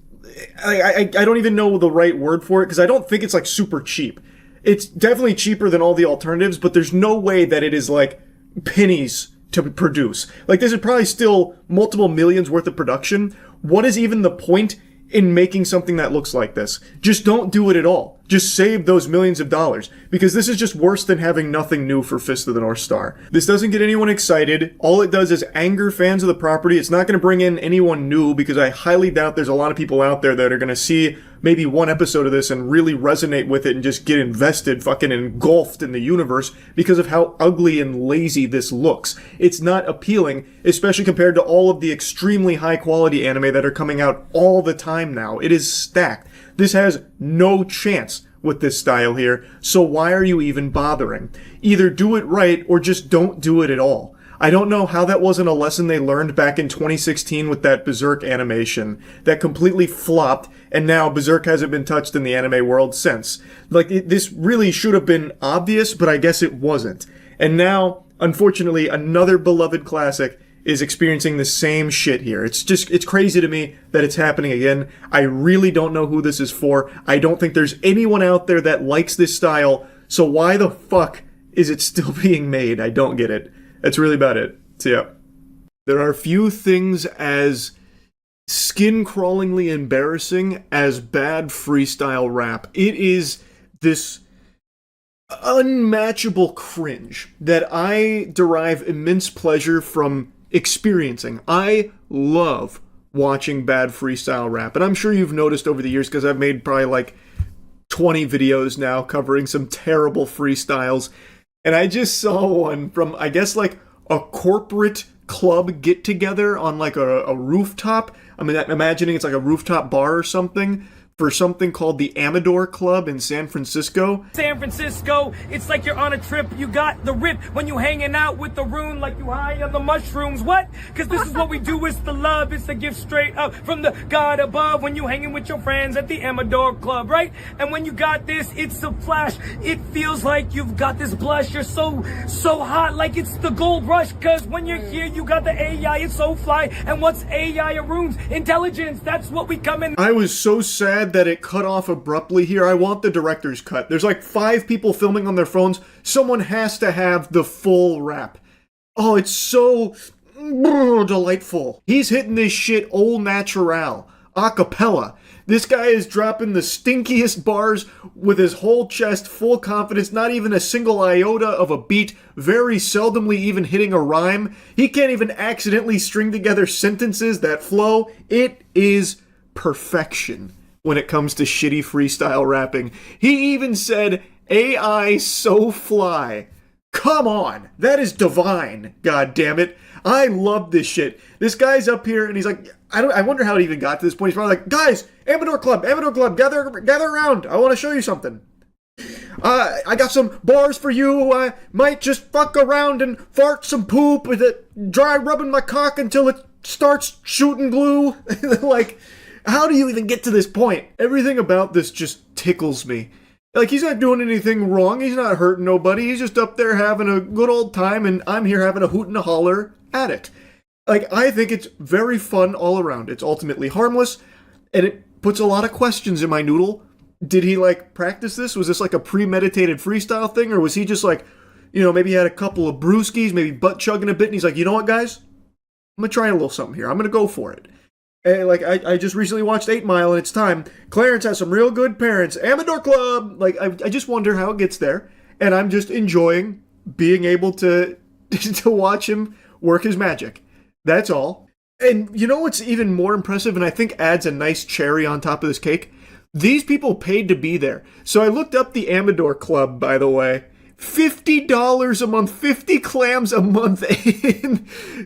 I don't even know the right word for it, because I don't think it's like super cheap. It's definitely cheaper than all the alternatives, but there's no way that it is like pennies to produce. Like, this is probably still multiple millions worth of production. What is even the point in making something that looks like this? Just don't do it at all. Just save those millions of dollars, because this is just worse than having nothing new for Fist of the North Star. This doesn't get anyone excited. All it does is anger fans of the property. It's not going to bring in anyone new, because I highly doubt there's a lot of people out there that are going to see maybe one episode of this and really resonate with it and just get invested, fucking engulfed in the universe because of how ugly and lazy this looks. It's not appealing, especially compared to all of the extremely high quality anime that are coming out all the time now. It is stacked. This has no chance with this style here, so why are you even bothering? Either do it right or just don't do it at all. I don't know how that wasn't a lesson they learned back in 2016 with that Berserk animation that completely flopped, and now Berserk hasn't been touched in the anime world since. Like, this really should have been obvious, but I guess it wasn't. And now, unfortunately, another beloved classic is experiencing the same shit here. It's crazy to me that it's happening again. I really don't know who this is for. I don't think there's anyone out there that likes this style, so why the fuck is it still being made? I don't get it. That's really about it. So yeah. There are few things as skin-crawlingly embarrassing as bad freestyle rap. It is this unmatchable cringe that I derive immense pleasure from experiencing. I love watching bad freestyle rap, and I'm sure you've noticed over the years because I've made probably like 20 videos now covering some terrible freestyles. And I just saw one from, I guess, like a corporate club get-together on like a rooftop. I mean, I'm imagining it's like a rooftop bar or something for something called the Amador Club in San Francisco. San Francisco, it's like you're on a trip. You got the rip when you hanging out with the rune like you high on the mushrooms. What? Because this is what we do. It's the love. It's the gift straight up from the God above when you hanging with your friends at the Amador Club, right? And when you got this, it's a flash. It feels like you've got this blush. You're so hot, like it's the gold rush. Because when you're here, you got the AI. It's so fly. And what's AI? Runes intelligence. That's what we come in. I was so sad that it cut off abruptly here. I want the director's cut. There's like 5 people filming on their phones. Someone has to have the full rap. Oh, it's so delightful. He's hitting this shit au natural, a cappella. This guy is dropping the stinkiest bars with his whole chest, full confidence, not even a single iota of a beat, very seldomly even hitting a rhyme. He can't even accidentally string together sentences that flow. It is perfection when it comes to shitty freestyle rapping. He even said, AI so fly. Come on, that is divine, god damn it. I love this shit. This guy's up here and he's like, I wonder how it even got to this point. He's probably like, guys, Amador Club, gather around. I want to show you something. I got some bars for you. I might just fuck around and fart some poop with it, dry rubbing my cock until it starts shooting glue. Like, how do you even get to this point? Everything about this just tickles me. Like, he's not doing anything wrong. He's not hurting nobody. He's just up there having a good old time, and I'm here having a hoot and a holler at it. Like, I think it's very fun all around. It's ultimately harmless, and it puts a lot of questions in my noodle. Did he, like, practice this? Was this, like, a premeditated freestyle thing, or was he just, like, you know, maybe he had a couple of brewskis, maybe butt-chugging a bit, and he's like, you know what, guys? I'm gonna try a little something here. I'm gonna go for it. And, like, I just recently watched 8 Mile, and it's time. Clarence has some real good parents. Amador Club! Like, I just wonder how it gets there. And I'm just enjoying being able to watch him work his magic. That's all. And you know what's even more impressive, and I think adds a nice cherry on top of this cake? These people paid to be there. So I looked up the Amador Club, by the way. $50 a month, 50 clams a month.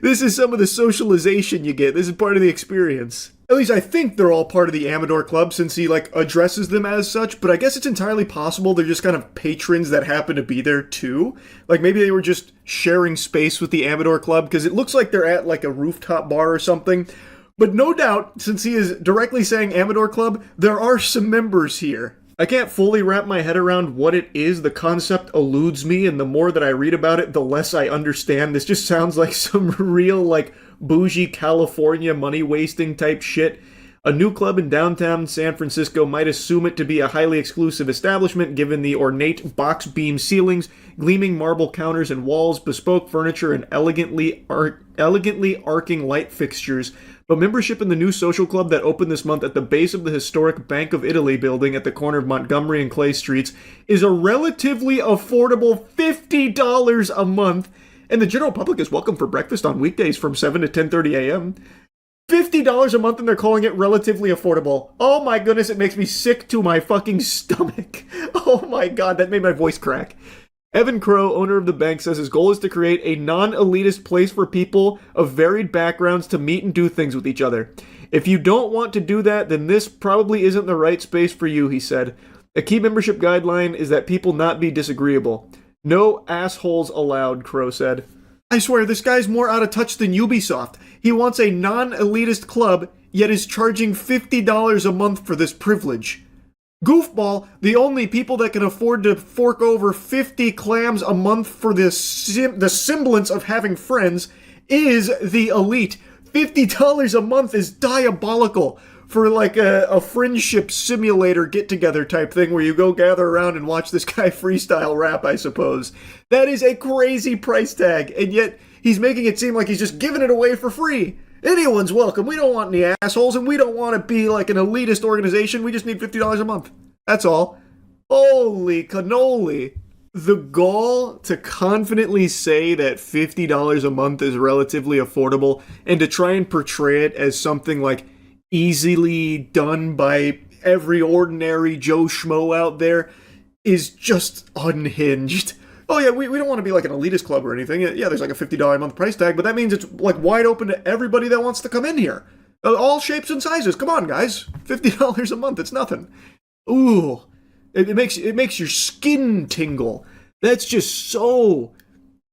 This is some of the socialization you get. This is part of the experience. At least I think they're all part of the Amador Club since he, like, addresses them as such, but I guess it's entirely possible they're just kind of patrons that happen to be there too. Like, maybe they were just sharing space with the Amador Club, because it looks like they're at, like, a rooftop bar or something. But no doubt, since he is directly saying Amador Club, there are some members here. I can't fully wrap my head around what it is. The concept eludes me, and the more that I read about it, the less I understand. This just sounds like some real, like, bougie California money-wasting type shit. A new club in downtown San Francisco might assume it to be a highly exclusive establishment given the ornate box beam ceilings, gleaming marble counters and walls, bespoke furniture, and elegantly arcing light fixtures. But membership in the new social club that opened this month at the base of the historic Bank of Italy building at the corner of Montgomery and Clay Streets is a relatively affordable $50 a month, and the general public is welcome for breakfast on weekdays from 7 to 10:30 a.m. $50 a month and they're calling it relatively affordable. Oh my goodness, it makes me sick to my fucking stomach. Oh my god, that made my voice crack. Evan Crow, owner of the bank, says his goal is to create a non-elitist place for people of varied backgrounds to meet and do things with each other. If you don't want to do that, then this probably isn't the right space for you, he said. A key membership guideline is that people not be disagreeable. No assholes allowed, Crow said. I swear, this guy's more out of touch than Ubisoft. He wants a non-elitist club, yet is charging $50 a month for this privilege. Goofball, the only people that can afford to fork over 50 clams a month for the semblance of having friends is the elite. $50 a month is diabolical for like a friendship simulator get-together type thing where you go gather around and watch this guy freestyle rap, I suppose. That is a crazy price tag, and yet he's making it seem like he's just giving it away for free. Anyone's welcome. We don't want any assholes, and we don't want to be like an elitist organization. We just need $50 a month. That's all. Holy cannoli. The gall to confidently say that $50 a month is relatively affordable and to try and portray it as something like easily done by every ordinary Joe Schmo out there is just unhinged. Oh yeah, we don't want to be like an elitist club or anything. Yeah, there's like a $50 a month price tag, but that means it's like wide open to everybody that wants to come in here. All shapes and sizes. Come on, guys. $50 a month, it's nothing. Ooh, it makes your skin tingle. That's just so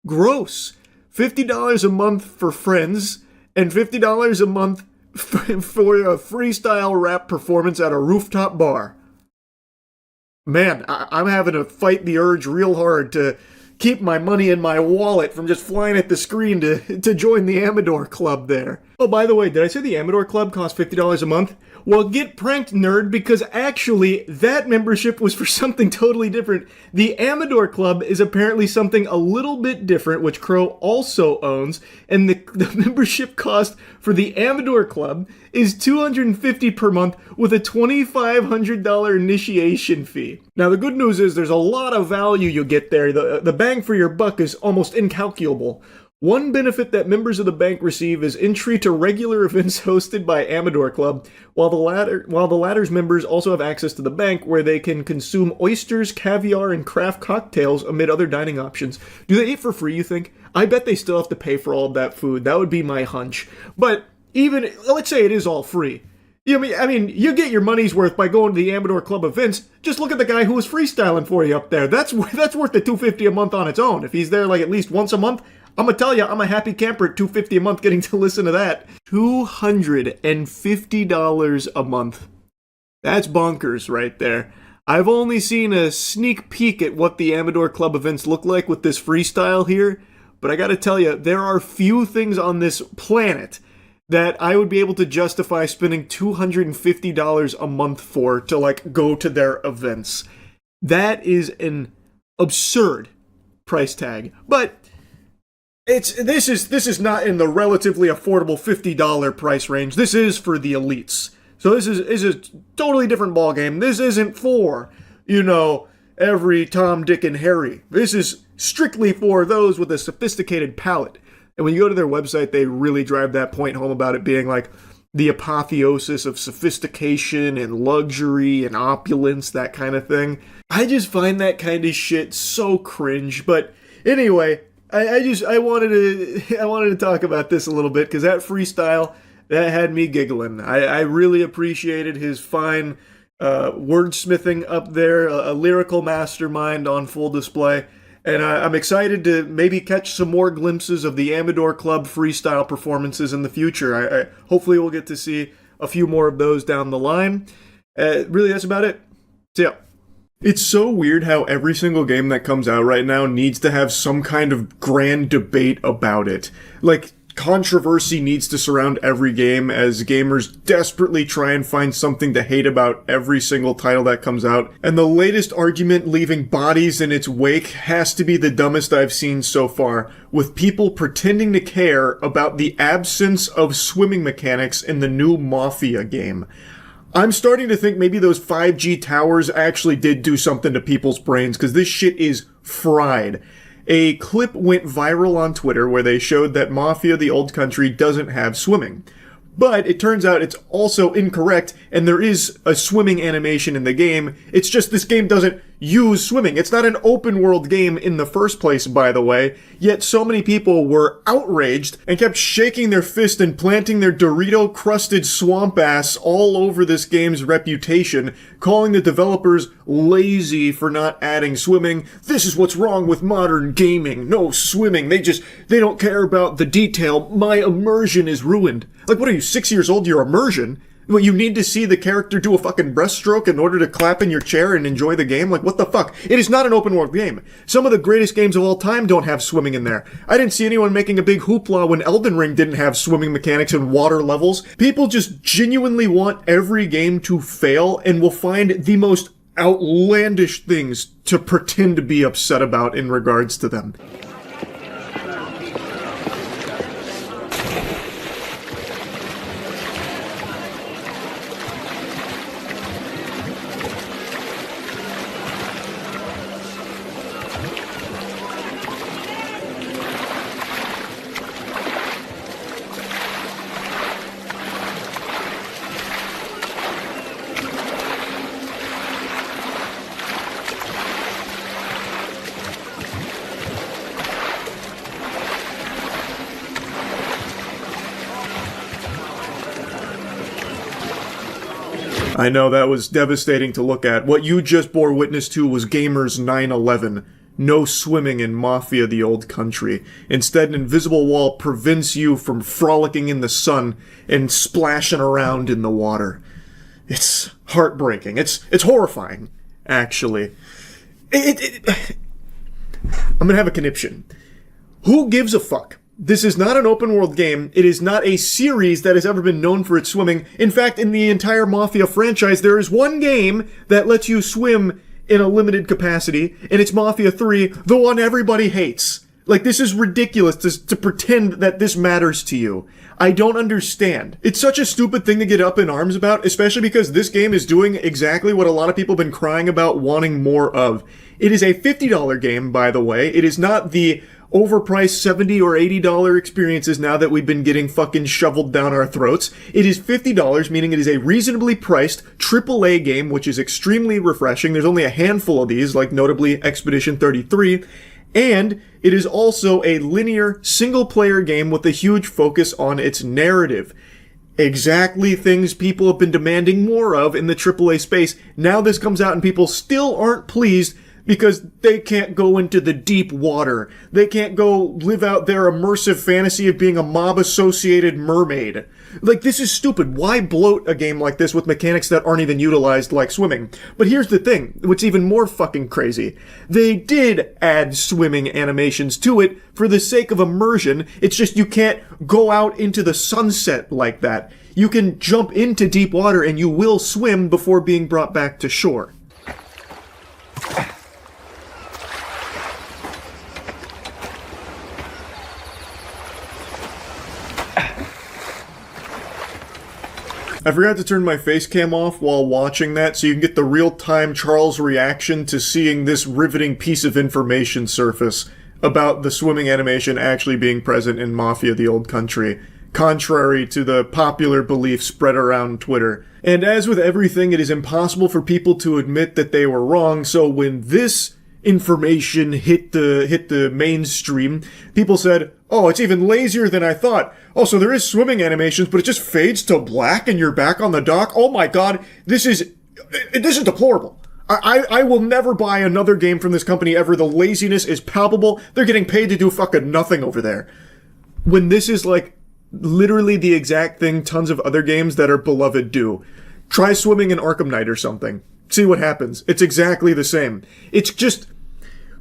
gross. $50 a month for friends and $50 a month for a freestyle rap performance at a rooftop bar. Man, I'm having to fight the urge real hard to keep my money in my wallet from just flying at the screen to join the Amador Club there. Oh, by the way, did I say the Amador Club costs $50 a month? Well, get pranked, nerd, because actually, that membership was for something totally different. The Amador Club is apparently something a little bit different, which Crow also owns, and the membership cost for the Amador Club is $250 per month with a $2,500 initiation fee. Now, the good news is there's a lot of value you get there. The bang for your buck is almost incalculable. One benefit that members of the bank receive is entry to regular events hosted by Amador Club, while the latter's members also have access to the bank where they can consume oysters, caviar, and craft cocktails amid other dining options. Do they eat for free, you think? I bet they still have to pay for all of that food. That would be my hunch. But even, let's say it is all free. I mean, you get your money's worth by going to the Amador Club events. Just look at the guy who was freestyling for you up there. That's worth the $250 a month on its own. If he's there like at least once a month, I'm gonna tell you, I'm a happy camper at $250 a month getting to listen to that. $250 a month. That's bonkers right there. I've only seen a sneak peek at what the Amador Club events look like with this freestyle here, but I gotta tell you, there are few things on this planet that I would be able to justify spending $250 a month for to like go to their events. That is an absurd price tag. But this is not in the relatively affordable $50 price range. This is for the elites. So this is a totally different ballgame. This isn't for, every Tom, Dick, and Harry. This is strictly for those with a sophisticated palate. And when you go to their website, they really drive that point home about it being like the apotheosis of sophistication and luxury and opulence, that kind of thing. I just find that kind of shit so cringe. But anyway, I wanted to talk about this a little bit because that freestyle, that had me giggling. I really appreciated his fine wordsmithing up there, a lyrical mastermind on full display. And I'm excited to maybe catch some more glimpses of the Amador Club freestyle performances in the future. Hopefully we'll get to see a few more of those down the line. Really, that's about it. See ya. It's so weird how every single game that comes out right now needs to have some kind of grand debate about it. Like, controversy needs to surround every game as gamers desperately try and find something to hate about every single title that comes out. And the latest argument leaving bodies in its wake has to be the dumbest I've seen so far, with people pretending to care about the absence of swimming mechanics in the new Mafia game. I'm starting to think maybe those 5G towers actually did do something to people's brains, because this shit is fried. A clip went viral on Twitter where they showed that Mafia: The Old Country doesn't have swimming. But it turns out it's also incorrect, and there is a swimming animation in the game. It's just this game doesn't use swimming. It's not an open world game in the first place, by the way, yet so many people were outraged and kept shaking their fist and planting their Dorito-crusted swamp ass all over this game's reputation, calling the developers lazy for not adding swimming. This is what's wrong with modern gaming. No swimming. They don't care about the detail. My immersion is ruined. Like, what are you, 6 years old? Your immersion? What, you need to see the character do a fucking breaststroke in order to clap in your chair and enjoy the game? Like, what the fuck? It is not an open world game. Some of the greatest games of all time don't have swimming in there. I didn't see anyone making a big hoopla when Elden Ring didn't have swimming mechanics and water levels. People just genuinely want every game to fail and will find the most outlandish things to pretend to be upset about in regards to them. I know, that was devastating to look at. What you just bore witness to was gamers 9/11. No swimming in Mafia: The Old Country. Instead, an invisible wall prevents you from frolicking in the sun and splashing around in the water. It's heartbreaking. It's horrifying, actually. I'm gonna have a conniption. Who gives a fuck? This is not an open world game. It is not a series that has ever been known for its swimming. In fact, in the entire Mafia franchise, there is one game that lets you swim in a limited capacity, and it's Mafia 3, the one everybody hates. Like, this is ridiculous to pretend that this matters to you. I don't understand. It's such a stupid thing to get up in arms about, especially because this game is doing exactly what a lot of people have been crying about wanting more of. It is a $50 game, by the way. It is not the overpriced $70 or $80 experiences now that we've been getting fucking shoveled down our throats. It is $50, meaning it is a reasonably priced AAA game, which is extremely refreshing. There's only a handful of these, like notably Expedition 33. And it is also a linear, single-player game with a huge focus on its narrative. Exactly things people have been demanding more of in the AAA space. Now this comes out and people still aren't pleased because they can't go into the deep water. They can't go live out their immersive fantasy of being a mob-associated mermaid. Like, this is stupid. Why bloat a game like this with mechanics that aren't even utilized like swimming? But here's the thing, what's even more fucking crazy. They did add swimming animations to it for the sake of immersion. It's just you can't go out into the sunset like that. You can jump into deep water and you will swim before being brought back to shore. I forgot to turn my face cam off while watching that so you can get the real-time Charles reaction to seeing this riveting piece of information surface about the swimming animation actually being present in Mafia: The Old Country, contrary to the popular belief spread around Twitter. And as with everything, it is impossible for people to admit that they were wrong, so when this information hit the mainstream, people said, oh, it's even lazier than I thought. Oh, so there is swimming animations, but it just fades to black and you're back on the dock? Oh my god, this is deplorable. I will never buy another game from this company ever. The laziness is palpable. They're getting paid to do fucking nothing over there. When this is like literally the exact thing tons of other games that are beloved do. Try swimming in Arkham Knight or something. See what happens. It's exactly the same. It's just,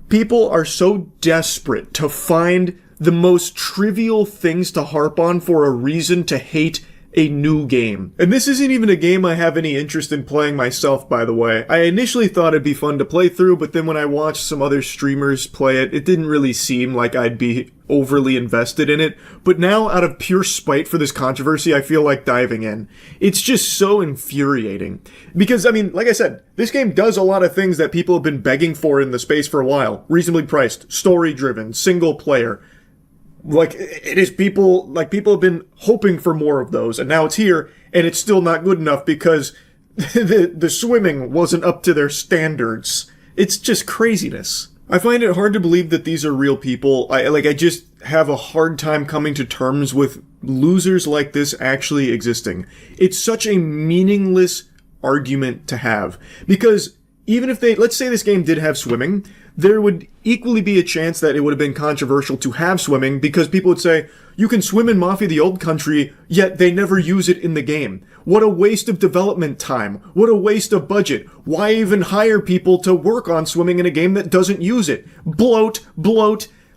people are so desperate to find the most trivial things to harp on for a reason to hate a new game. And this isn't even a game I have any interest in playing myself, by the way. I initially thought it'd be fun to play through, but then when I watched some other streamers play it, it didn't really seem like I'd be overly invested in it. But now, out of pure spite for this controversy, I feel like diving in. It's just so infuriating. Because, I mean, like I said, this game does a lot of things that people have been begging for in the space for a while. Reasonably priced, story-driven, single player. Like, it is people have been hoping for more of those, and now it's here, and it's still not good enough because the swimming wasn't up to their standards. It's just craziness. I find it hard to believe that these are real people. I just have a hard time coming to terms with losers like this actually existing. It's such a meaningless argument to have, because even if let's say this game did have swimming, there would equally be a chance that it would have been controversial to have swimming, because people would say, you can swim in Mafia the Old Country, yet they never use it in the game. What a waste of development time. What a waste of budget. Why even hire people to work on swimming in a game that doesn't use it? Bloat.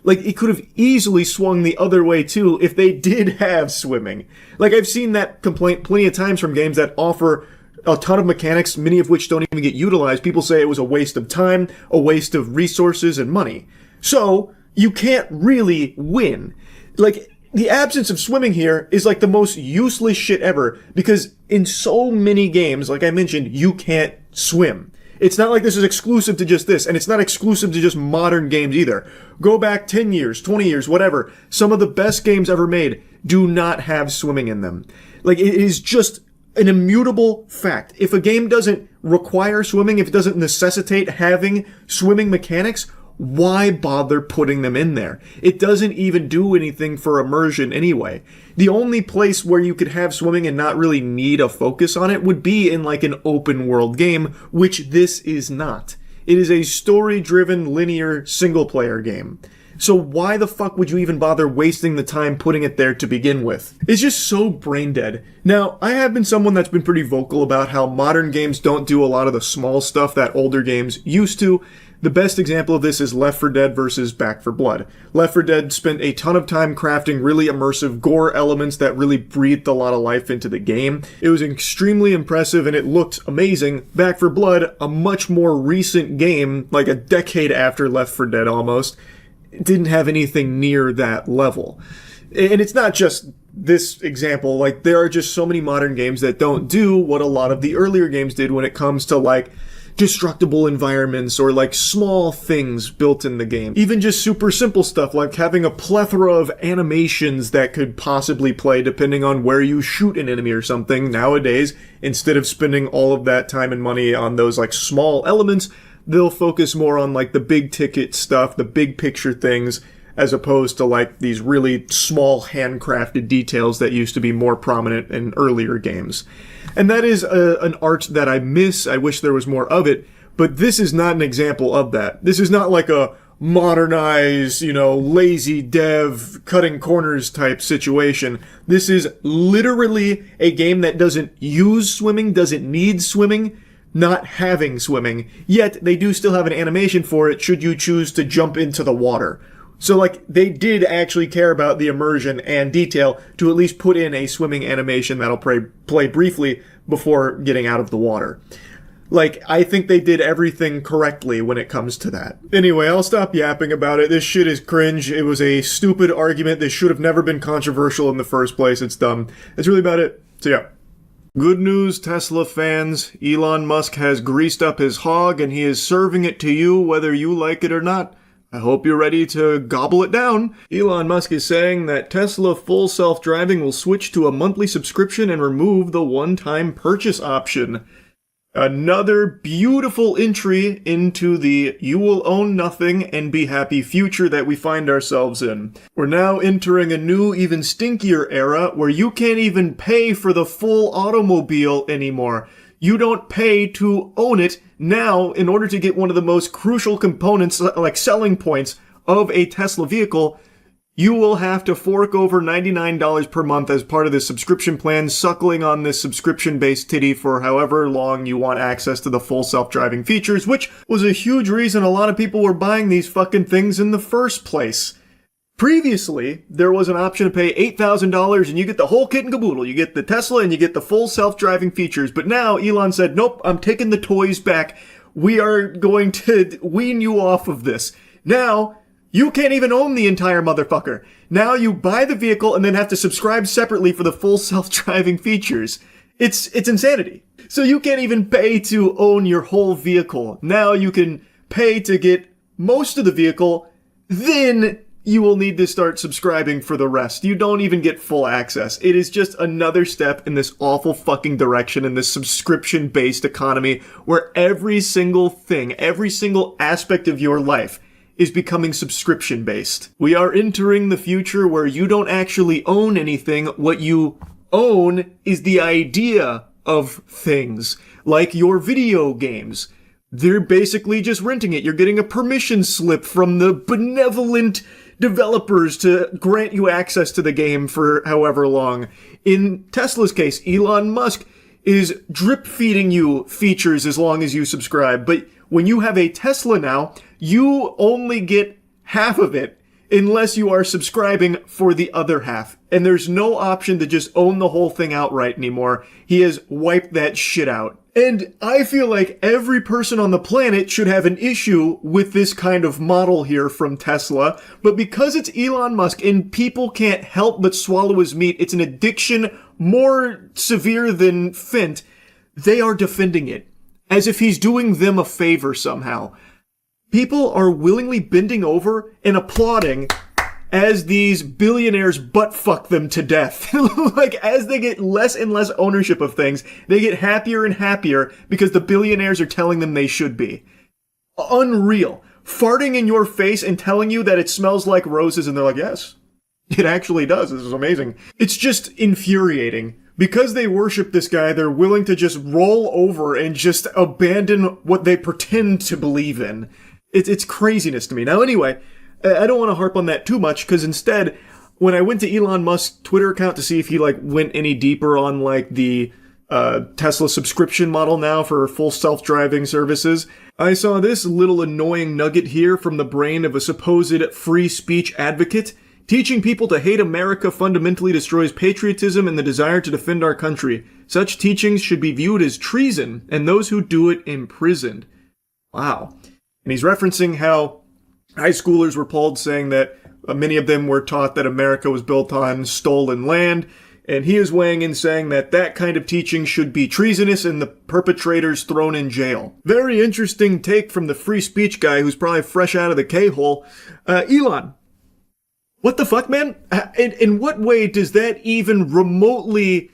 Like, it could have easily swung the other way, too, if they did have swimming. Like, I've seen that complaint plenty of times from games that offer a ton of mechanics, many of which don't even get utilized. People say it was a waste of time, a waste of resources and money. So, you can't really win. Like, the absence of swimming here is like the most useless shit ever, because in so many games, like I mentioned, you can't swim. It's not like this is exclusive to just this, and it's not exclusive to just modern games either. Go back 10 years, 20 years, whatever. Some of the best games ever made do not have swimming in them. Like, it is just an immutable fact. If a game doesn't require swimming, if it doesn't necessitate having swimming mechanics, why bother putting them in there? It doesn't even do anything for immersion anyway. The only place where you could have swimming and not really need a focus on it would be in like an open world game, which this is not. It is a story-driven, linear, single-player game. So why the fuck would you even bother wasting the time putting it there to begin with? It's just so brain dead. Now, I have been someone that's been pretty vocal about how modern games don't do a lot of the small stuff that older games used to. The best example of this is Left 4 Dead versus Back 4 Blood. Left 4 Dead spent a ton of time crafting really immersive gore elements that really breathed a lot of life into the game. It was extremely impressive and it looked amazing. Back 4 Blood, a much more recent game, like a decade after Left 4 Dead almost, didn't have anything near that level. And it's not just this example, like there are just so many modern games that don't do what a lot of the earlier games did when it comes to like destructible environments or like small things built in the game. Even just super simple stuff like having a plethora of animations that could possibly play depending on where you shoot an enemy or something. Nowadays, instead of spending all of that time and money on those like small elements, they'll focus more on like the big ticket stuff, the big picture things, as opposed to like these really small handcrafted details that used to be more prominent in earlier games. And that is an art that I miss. I wish there was more of it, but this is not an example of that. This is not like a modernized, lazy dev cutting corners type situation. This is literally a game that doesn't use swimming, doesn't need swimming, not having swimming, yet they do still have an animation for it should you choose to jump into the water. So, like, they did actually care about the immersion and detail to at least put in a swimming animation that'll play briefly before getting out of the water. Like, I think they did everything correctly when it comes to that. Anyway, I'll stop yapping about it. This shit is cringe. It was a stupid argument. This should have never been controversial in the first place. It's dumb. That's really about it. So, yeah. Good news, Tesla fans. Elon Musk has greased up his hog and he is serving it to you whether you like it or not. I hope you're ready to gobble it down. Elon Musk is saying that Tesla full self-driving will switch to a monthly subscription and remove the one-time purchase option. Another beautiful entry into the you will own nothing and be happy future that we find ourselves in. We're now entering a new, even stinkier era where you can't even pay for the full automobile anymore. You don't pay to own it. Now, in order to get one of the most crucial components, like selling points of a Tesla vehicle, you will have to fork over $99 per month as part of this subscription plan, suckling on this subscription-based titty for however long you want access to the full self-driving features, which was a huge reason a lot of people were buying these fucking things in the first place. Previously, there was an option to pay $8,000 and you get the whole kit and caboodle. You get the Tesla and you get the full self-driving features. But now Elon said, nope, I'm taking the toys back. We are going to wean you off of this. Now, you can't even own the entire motherfucker. Now you buy the vehicle and then have to subscribe separately for the full self-driving features. It's insanity. So you can't even pay to own your whole vehicle. Now you can pay to get most of the vehicle, then you will need to start subscribing for the rest. You don't even get full access. It is just another step in this awful fucking direction in this subscription-based economy where every single thing, every single aspect of your life is becoming subscription-based. We are entering the future where you don't actually own anything. What you own is the idea of things, like your video games. They're basically just renting it. You're getting a permission slip from the benevolent developers to grant you access to the game for however long. In Tesla's case, Elon Musk is drip feeding you features as long as you subscribe. But when you have a Tesla now, you only get half of it unless you are subscribing for the other half. And there's no option to just own the whole thing outright anymore. He has wiped that shit out. And I feel like every person on the planet should have an issue with this kind of model here from Tesla. But because it's Elon Musk and people can't help but swallow his meat, it's an addiction more severe than Fent, they are defending it as if he's doing them a favor somehow. People are willingly bending over and applauding as these billionaires butt-fuck them to death. Like, as they get less and less ownership of things, they get happier and happier because the billionaires are telling them they should be. Unreal. Farting in your face and telling you that it smells like roses, and they're like, yes, it actually does. This is amazing. It's just infuriating. Because they worship this guy, they're willing to just roll over and just abandon what they pretend to believe in. It's craziness to me. Now, anyway, I don't want to harp on that too much, because instead, when I went to Elon Musk's Twitter account to see if he went any deeper on the Tesla subscription model now for full self-driving services, I saw this little annoying nugget here from the brain of a supposed free speech advocate. Teaching people to hate America fundamentally destroys patriotism and the desire to defend our country. Such teachings should be viewed as treason, and those who do it imprisoned. Wow. And he's referencing how high schoolers were polled, saying that many of them were taught that America was built on stolen land, and he is weighing in saying that that kind of teaching should be treasonous and the perpetrators thrown in jail. Very interesting take from the free speech guy who's probably fresh out of the K-hole. Elon, what the fuck, man? In what way does that even remotely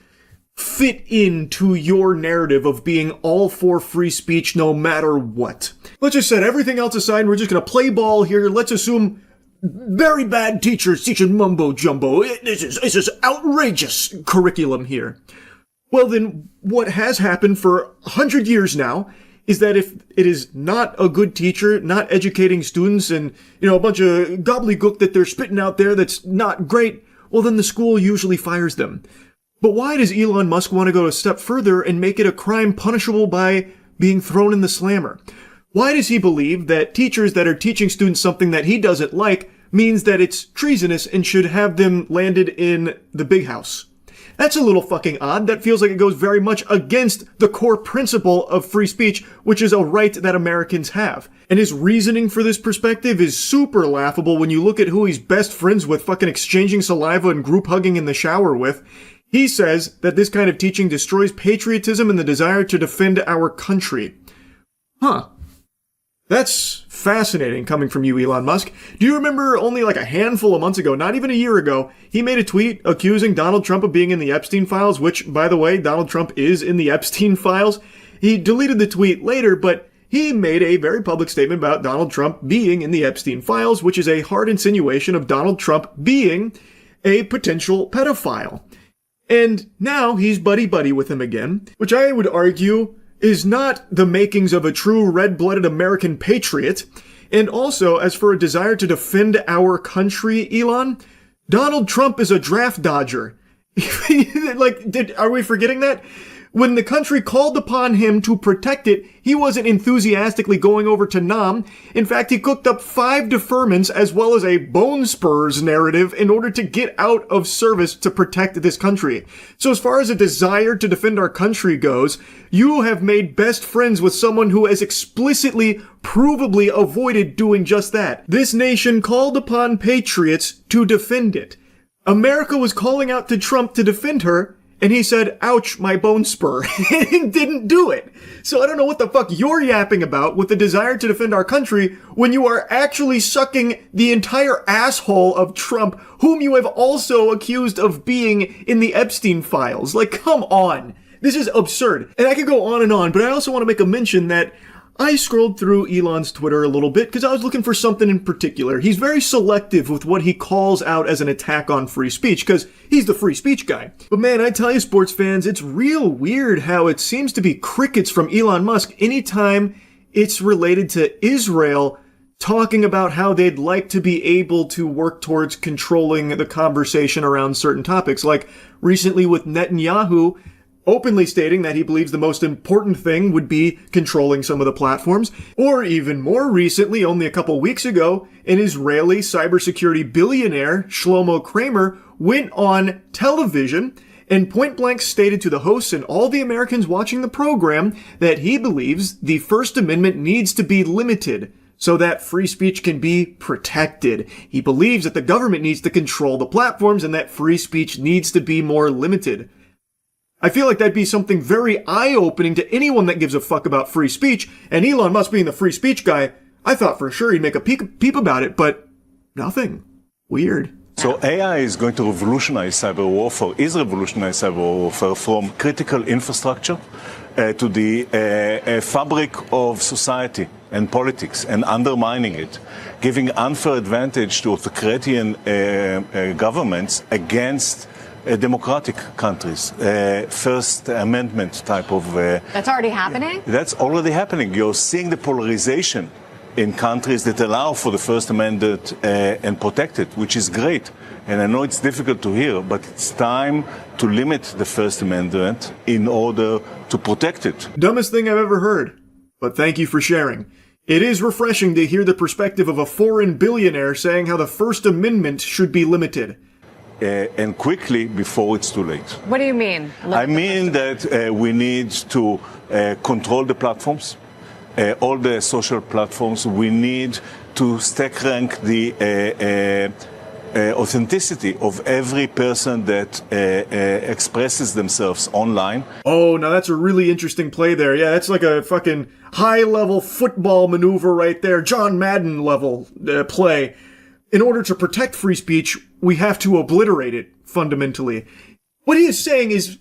fit into your narrative of being all for free speech no matter what? Let's just set everything else aside and we're just gonna play ball here. Let's assume very bad teachers teaching mumbo jumbo. This is outrageous curriculum here. Well then, what has happened for 100 years now is that if it is not a good teacher, not educating students, and, a bunch of gobbledygook that they're spitting out there that's not great, well then the school usually fires them. But why does Elon Musk want to go a step further and make it a crime punishable by being thrown in the slammer? Why does he believe that teachers that are teaching students something that he doesn't like means that it's treasonous and should have them landed in the big house? That's a little fucking odd. That feels like it goes very much against the core principle of free speech, which is a right that Americans have. And his reasoning for this perspective is super laughable when you look at who he's best friends with, fucking exchanging saliva and group hugging in the shower with. He says that this kind of teaching destroys patriotism and the desire to defend our country. Huh. That's fascinating coming from you, Elon Musk. Do you remember only a handful of months ago, not even a year ago, he made a tweet accusing Donald Trump of being in the Epstein files, which, by the way, Donald Trump is in the Epstein files. He deleted the tweet later, but he made a very public statement about Donald Trump being in the Epstein files, which is a hard insinuation of Donald Trump being a potential pedophile. And now he's buddy-buddy with him again, which I would argue is not the makings of a true red-blooded American patriot. And also, as for a desire to defend our country, Elon, Donald Trump is a draft dodger. Are we forgetting that? When the country called upon him to protect it, he wasn't enthusiastically going over to Nam. In fact, he cooked up 5 deferments as well as a bone spurs narrative in order to get out of service to protect this country. So as far as a desire to defend our country goes, you have made best friends with someone who has explicitly, provably avoided doing just that. This nation called upon patriots to defend it. America was calling out to Trump to defend her, and he said, ouch, my bone spur, and didn't do it. So I don't know what the fuck you're yapping about with the desire to defend our country when you are actually sucking the entire asshole of Trump, whom you have also accused of being in the Epstein files. Like, come on. This is absurd. And I could go on, but I also want to make a mention that I scrolled through Elon's Twitter a little bit because I was looking for something in particular. He's very selective with what he calls out as an attack on free speech because he's the free speech guy. But man, I tell you, sports fans, it's real weird how it seems to be crickets from Elon Musk anytime it's related to Israel talking about how they'd like to be able to work towards controlling the conversation around certain topics. Like recently with Netanyahu openly stating that he believes the most important thing would be controlling some of the platforms. Or even more recently, only a couple weeks ago, an Israeli cybersecurity billionaire, Shlomo Kramer, went on television and point blank stated to the hosts and all the Americans watching the program that he believes the First Amendment needs to be limited so that free speech can be protected. He believes that the government needs to control the platforms and that free speech needs to be more limited. I feel like that'd be something very eye-opening to anyone that gives a fuck about free speech, and Elon Musk being the free speech guy, I thought for sure he'd make a peep about it, but nothing. Weird. So AI is going to revolutionize cyber warfare, is revolutionize cyber warfare from critical infrastructure to the fabric of society and politics and undermining it, giving unfair advantage to authoritarian governments against democratic countries, First Amendment type of... That's already happening? That's already happening. You're seeing the polarization in countries that allow for the First Amendment and protect it, which is great. And I know it's difficult to hear, but it's time to limit the First Amendment in order to protect it. Dumbest thing I've ever heard, but thank you for sharing. It is refreshing to hear the perspective of a foreign billionaire saying how the First Amendment should be limited. And quickly before it's too late. What do you mean? I mean that we need to control the platforms, all the social platforms. We need to stack rank the authenticity of every person that expresses themselves online. Oh, now that's a really interesting play there. Yeah, that's like a fucking high-level football maneuver right there. John Madden level play. In order to protect free speech, we have to obliterate it, fundamentally. What he is saying is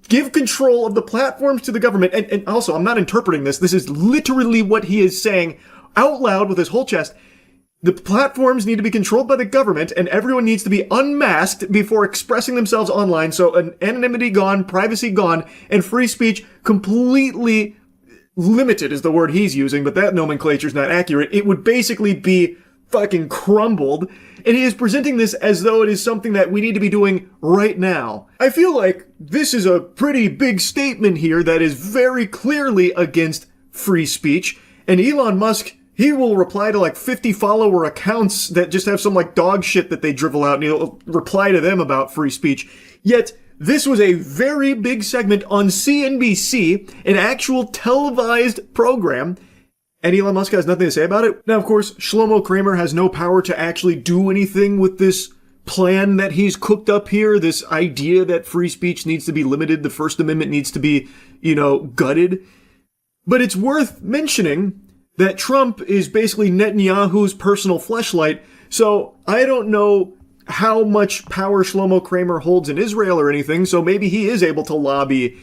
give control of the platforms to the government. And also, I'm not interpreting this. This is literally what he is saying out loud with his whole chest. The platforms need to be controlled by the government, and everyone needs to be unmasked before expressing themselves online. So anonymity gone, privacy gone, and free speech completely limited is the word he's using, but that nomenclature is not accurate. It would basically be fucking crumbled, and he is presenting this as though it is something that we need to be doing right now. I feel like this is a pretty big statement here that is very clearly against free speech, and Elon Musk, he will reply to like 50 follower accounts that just have some like dog shit that they drivel out, and he'll reply to them about free speech. Yet, this was a very big segment on CNBC, an actual televised program, and Elon Musk has nothing to say about it. Now, of course, Shlomo Kramer has no power to actually do anything with this plan that he's cooked up here, this idea that free speech needs to be limited, the First Amendment needs to be, gutted. But it's worth mentioning that Trump is basically Netanyahu's personal fleshlight, so I don't know how much power Shlomo Kramer holds in Israel or anything, so maybe he is able to lobby,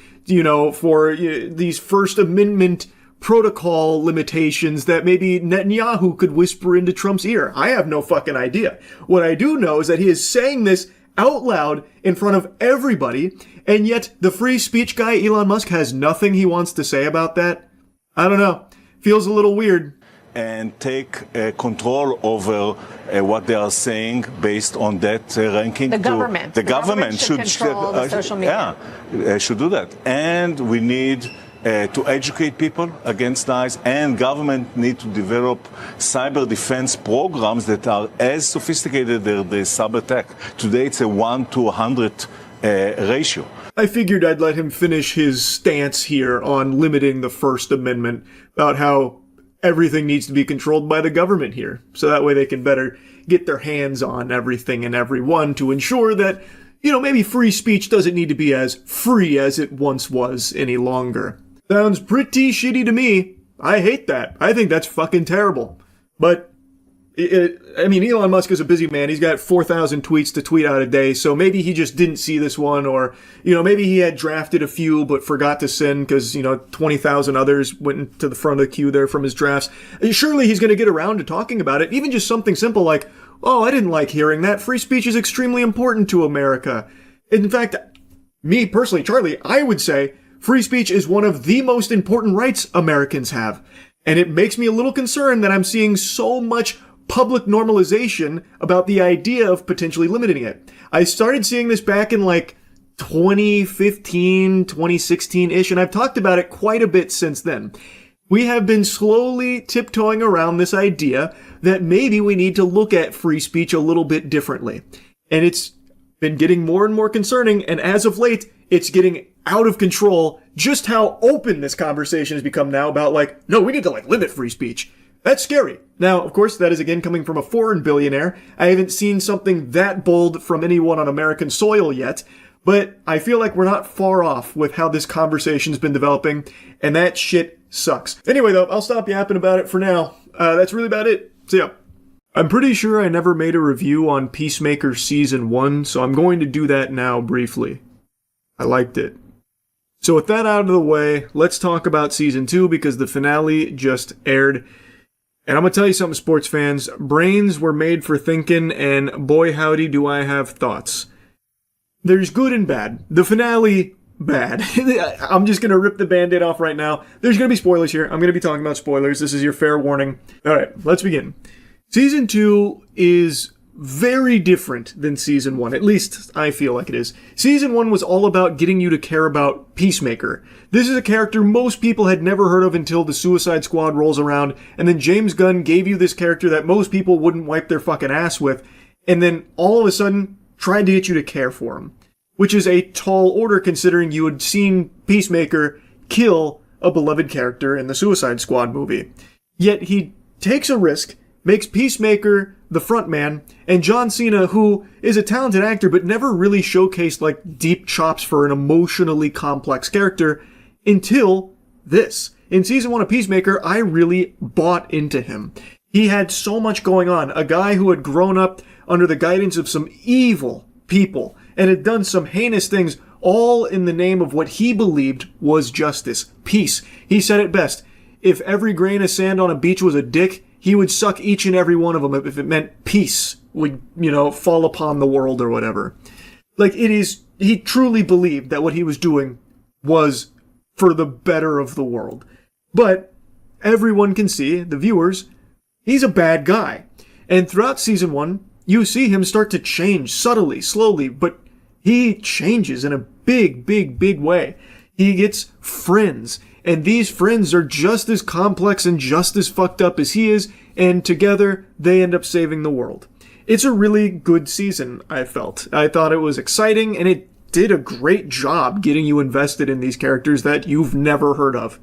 for these First Amendment protocol limitations that maybe Netanyahu could whisper into Trump's ear. I have no fucking idea. What I do know is that he is saying this out loud in front of everybody, and yet the free speech guy, Elon Musk, has nothing he wants to say about that. I don't know. Feels a little weird. and take control over what they are saying based on that ranking. The government. The government should control the social media. Yeah, should do that. And we need to educate people against ICE, and government need to develop cyber defense programs that are as sophisticated as the cyber attack. Today it's a 1 to 100 ratio. I figured I'd let him finish his stance here on limiting the First Amendment, about how everything needs to be controlled by the government here, so that way they can better get their hands on everything and everyone to ensure that, maybe free speech doesn't need to be as free as it once was any longer. Sounds pretty shitty to me. I hate that. I think that's fucking terrible. But, Elon Musk is a busy man. He's got 4,000 tweets to tweet out a day, so maybe he just didn't see this one, or, maybe he had drafted a few but forgot to send because, 20,000 others went to the front of the queue there from his drafts. Surely he's going to get around to talking about it. Even just something simple like, oh, I didn't like hearing that. Free speech is extremely important to America. In fact, me personally, Charlie, I would say free speech is one of the most important rights Americans have. And it makes me a little concerned that I'm seeing so much public normalization about the idea of potentially limiting it. I started seeing this back in 2015, 2016-ish, and I've talked about it quite a bit since then. We have been slowly tiptoeing around this idea that maybe we need to look at free speech a little bit differently. And it's been getting more and more concerning, and as of late, it's getting out of control just how open this conversation has become now about no, we need to limit free speech. That's scary. Now, of course, that is again coming from a foreign billionaire. I haven't seen something that bold from anyone on American soil yet, but I feel like we're not far off with how this conversation's been developing, and that shit sucks. Anyway, though, I'll stop yapping about it for now. That's really about it. See ya. I'm pretty sure I never made a review on Peacemaker Season 1, so I'm going to do that now briefly. I liked it. So with that out of the way, let's talk about Season 2 because the finale just aired. And I'm going to tell you something, sports fans. Brains were made for thinking, and boy howdy do I have thoughts. There's good and bad. The finale, bad. I'm just going to rip the Band-Aid off right now. There's going to be spoilers here. I'm going to be talking about spoilers. This is your fair warning. Alright, let's begin. Season 2 is very different than Season 1. At least, I feel like it is. Season 1 was all about getting you to care about Peacemaker. This is a character most people had never heard of until the Suicide Squad rolls around, and then James Gunn gave you this character that most people wouldn't wipe their fucking ass with, and then all of a sudden tried to get you to care for him. Which is a tall order considering you had seen Peacemaker kill a beloved character in the Suicide Squad movie. Yet he takes a risk, makes Peacemaker the frontman, and John Cena, who is a talented actor but never really showcased deep chops for an emotionally complex character until this. In Season 1 of Peacemaker, I really bought into him. He had so much going on. A guy who had grown up under the guidance of some evil people and had done some heinous things, all in the name of what he believed was justice, peace. He said it best. If every grain of sand on a beach was a dick, he would suck each and every one of them if it meant peace would, fall upon the world or whatever. He truly believed that what he was doing was for the better of the world. But everyone can see, the viewers, he's a bad guy. And throughout Season 1, you see him start to change subtly, slowly, but he changes in a big, big, big way. He gets friends. And these friends are just as complex and just as fucked up as he is, and together they end up saving the world. It's a really good season, I felt. I thought it was exciting, and it did a great job getting you invested in these characters that you've never heard of.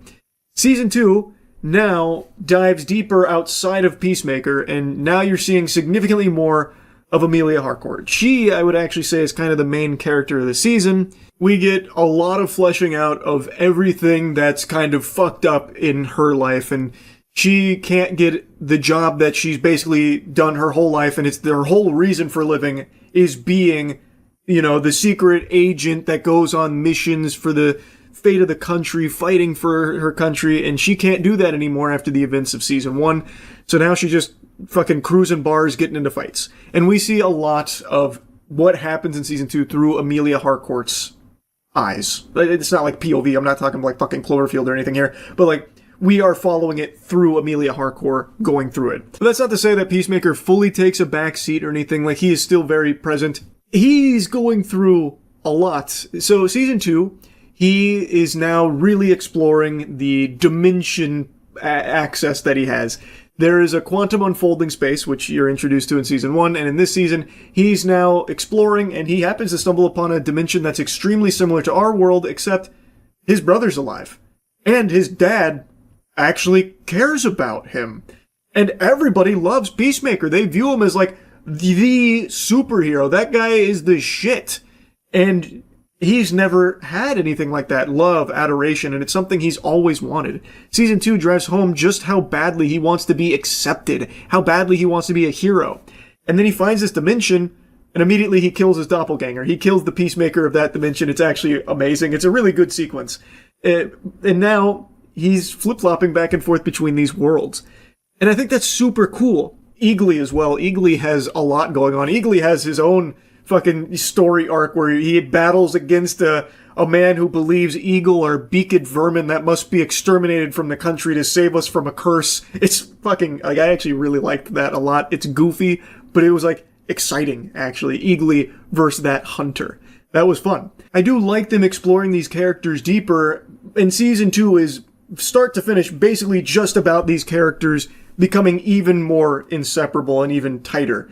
Season 2 now dives deeper outside of Peacemaker, and now you're seeing significantly more of Amelia Harcourt. She, I would actually say, is kind of the main character of the season. We get a lot of fleshing out of everything that's kind of fucked up in her life, and she can't get the job that she's basically done her whole life, and it's their whole reason for living is being, the secret agent that goes on missions for the fate of the country, fighting for her country, and she can't do that anymore after the events of Season 1, so now she's just fucking cruising bars, getting into fights. And we see a lot of what happens in Season 2 through Amelia Harcourt's eyes. It's not like POV, I'm not talking like fucking Cloverfield or anything here, but we are following it through Amelia Harcourt going through it. But that's not to say that Peacemaker fully takes a back seat or anything. Like, he is still very present. He's going through a lot. So season 2, he is now really exploring the dimension access that he has. There is a quantum unfolding space, which you're introduced to in season 1, and in this season, he's now exploring, and he happens to stumble upon a dimension that's extremely similar to our world, except his brother's alive. And his dad actually cares about him. And everybody loves Peacemaker. They view him as like the superhero. That guy is the shit. And he's never had anything like that. Love, adoration, and it's something he's always wanted. Season 2 drives home just how badly he wants to be accepted, how badly he wants to be a hero. And then he finds this dimension, and immediately he kills his doppelganger. He kills the Peacemaker of that dimension. It's actually amazing. It's a really good sequence. And now he's flip-flopping back and forth between these worlds. And I think that's super cool. Eagly as well. Eagly has a lot going on. Eagly has his own fucking story arc where he battles against a man who believes eagle are beaked vermin that must be exterminated from the country to save us from a curse. It's fucking, like, I actually really liked that a lot. It's goofy, but it was, like, exciting, actually. Eagly versus that hunter. That was fun. I do like them exploring these characters deeper, and season 2 is, start to finish, basically just about these characters becoming even more inseparable and even tighter.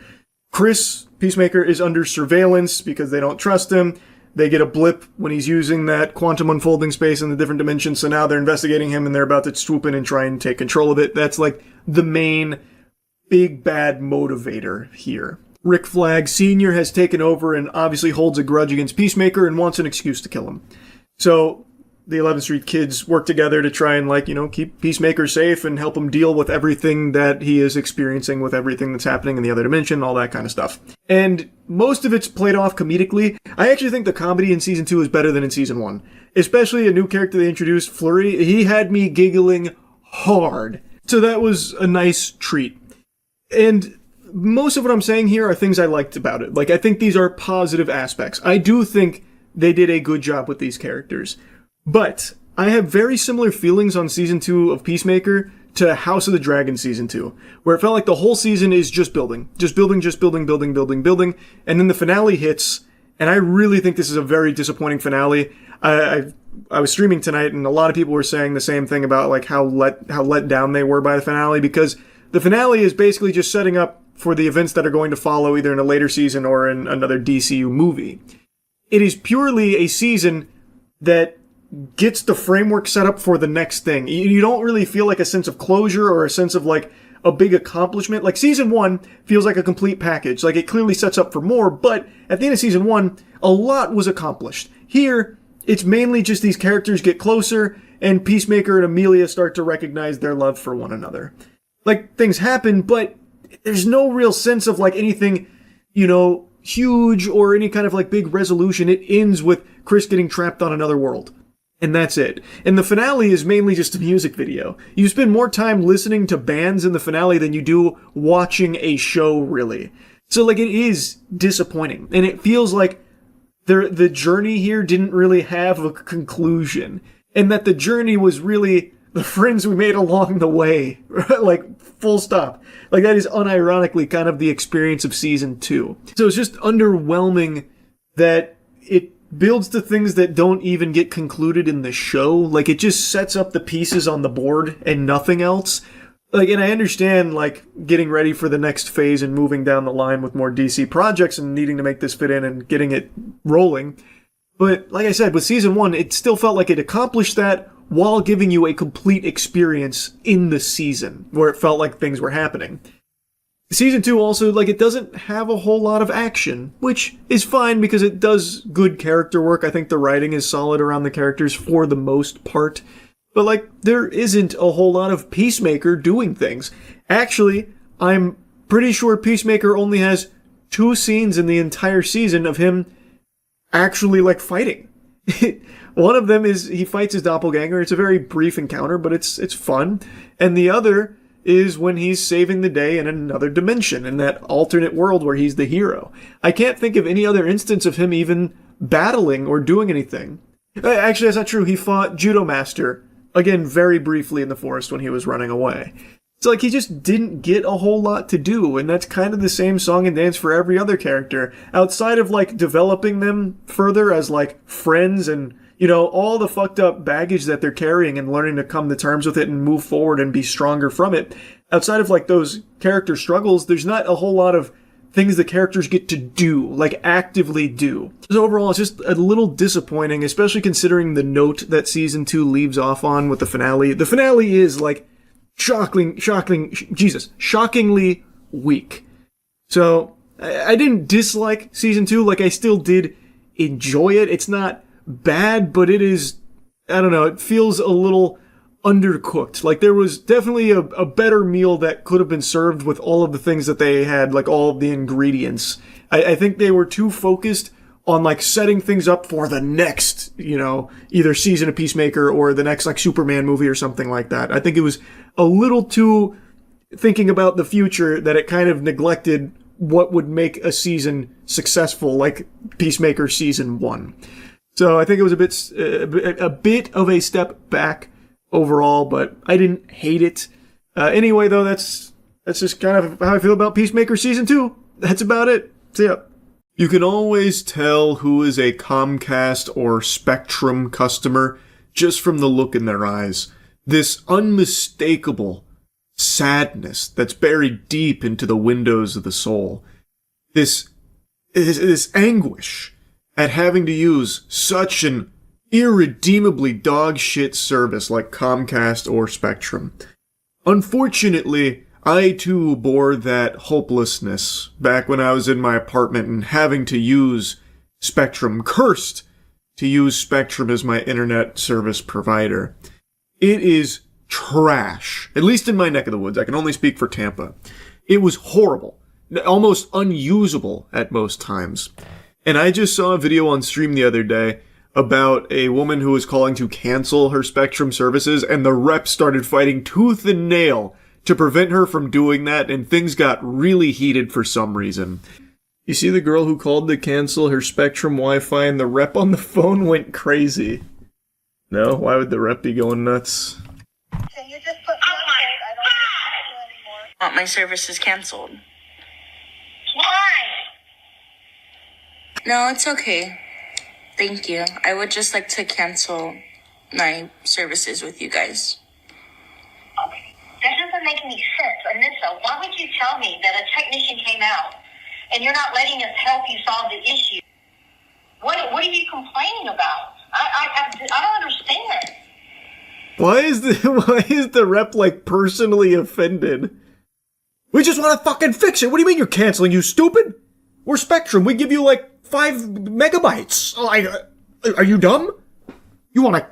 Chris, Peacemaker, is under surveillance because they don't trust him. They get a blip when he's using that quantum unfolding space in the different dimensions, so now they're investigating him and they're about to swoop in and try and take control of it. That's like the main big bad motivator here. Rick Flag Sr. has taken over and obviously holds a grudge against Peacemaker and wants an excuse to kill him. So the 11th Street kids work together to try and, like, you know, keep Peacemaker safe and help him deal with everything that he is experiencing, with everything that's happening in the other dimension, all that kind of stuff. And most of it's played off comedically. I actually think the comedy in season 2 is better than in season 1. Especially a new character they introduced, Flurry. He had me giggling hard. So that was a nice treat. And most of what I'm saying here are things I liked about it. Like, I think these are positive aspects. I do think they did a good job with these characters. But I have very similar feelings on season 2 of Peacemaker to House of the Dragon season 2, where it felt like the whole season is just building, building, and then the finale hits, and I really think this is a very disappointing finale. I was streaming tonight, and a lot of people were saying the same thing about, like, how let down they were by the finale, because the finale is basically just setting up for the events that are going to follow either in a later season or in another DCU movie. It is purely a season that gets the framework set up for the next thing. You don't really feel like a sense of closure or a sense of, like, a big accomplishment. Like, season 1 feels like a complete package. Like, it clearly sets up for more, but at the end of season 1, a lot was accomplished. Here, it's mainly just these characters get closer, and Peacemaker and Amelia start to recognize their love for one another. Like, things happen, but there's no real sense of, like, anything, you know, huge or any kind of, like, big resolution. It ends with Chris getting trapped on another world. And that's it. And the finale is mainly just a music video. You spend more time listening to bands in the finale than you do watching a show, really. So, like, it is disappointing. And it feels like the journey here didn't really have a conclusion. And that the journey was really the friends we made along the way. Like, full stop. Like, that is unironically kind of the experience of season 2. So it's just underwhelming that it builds to things that don't even get concluded in the show. Like, it just sets up the pieces on the board and nothing else. Like, and I understand, like, getting ready for the next phase and moving down the line with more DC projects and needing to make this fit in and getting it rolling. But, like I said, with season 1, it still felt like it accomplished that while giving you a complete experience in the season, where it felt like things were happening. Season 2 also, like, it doesn't have a whole lot of action, which is fine because it does good character work. I think the writing is solid around the characters for the most part. But, like, there isn't a whole lot of Peacemaker doing things. Actually, I'm pretty sure Peacemaker only has 2 scenes in the entire season of him actually, like, fighting. One of them is he fights his doppelganger. It's a very brief encounter, but it's fun. And the other is when he's saving the day in another dimension, in that alternate world where he's the hero. I can't think of any other instance of him even battling or doing anything. Actually, that's not true. He fought Judo Master again, very briefly in the forest when he was running away. It's like he just didn't get a whole lot to do, and that's kind of the same song and dance for every other character. Outside of, like, developing them further as, like, friends and, you know, all the fucked up baggage that they're carrying and learning to come to terms with it and move forward and be stronger from it. Outside of, like, those character struggles, there's not a whole lot of things the characters get to do, like, actively do. So overall, it's just a little disappointing, especially considering the note that Season 2 leaves off on with the finale. The finale is, like, shockingly weak. So, I didn't dislike Season 2, like, I still did enjoy it. It's not bad, but it is, I don't know, it feels a little undercooked. Like, there was definitely a better meal that could have been served with all of the things that they had, like, all of the ingredients. I think they were too focused on, like, setting things up for the next, you know, either season of Peacemaker or the next, like, Superman movie or something like that. I think it was a little too thinking about the future that it kind of neglected what would make a season successful, like Peacemaker Season 1. So I think it was a bit of a step back overall, but I didn't hate it. Anyway, though, that's just kind of how I feel about Peacemaker Season 2. That's about it. See ya. You can always tell who is a Comcast or Spectrum customer just from the look in their eyes. This unmistakable sadness that's buried deep into the windows of the soul. This anguish at having to use such an irredeemably dog shit service like Comcast or Spectrum. Unfortunately, I too bore that hopelessness back when I was in my apartment and having to use Spectrum, cursed to use Spectrum as my internet service provider. It is trash, at least in my neck of the woods. I can only speak for Tampa. It was horrible, almost unusable at most times. And I just saw a video on stream the other day about a woman who was calling to cancel her Spectrum services, and the rep started fighting tooth and nail to prevent her from doing that, and things got really heated for some reason. You see the girl who called to cancel her Spectrum Wi-Fi, and the rep on the phone went crazy. No? Why would the rep be going nuts? Want my services canceled. Why? No, it's okay. Thank you. I would just like to cancel my services with you guys. That doesn't make any sense. Anissa, why would you tell me that a technician came out and you're not letting us help you solve the issue? What are you complaining about? I don't understand. Why is the rep, like, personally offended? We just want to fucking fix it. What do you mean you're canceling, you stupid? We're Spectrum. We give you, like, 5 megabytes. Like, are you dumb? You wanna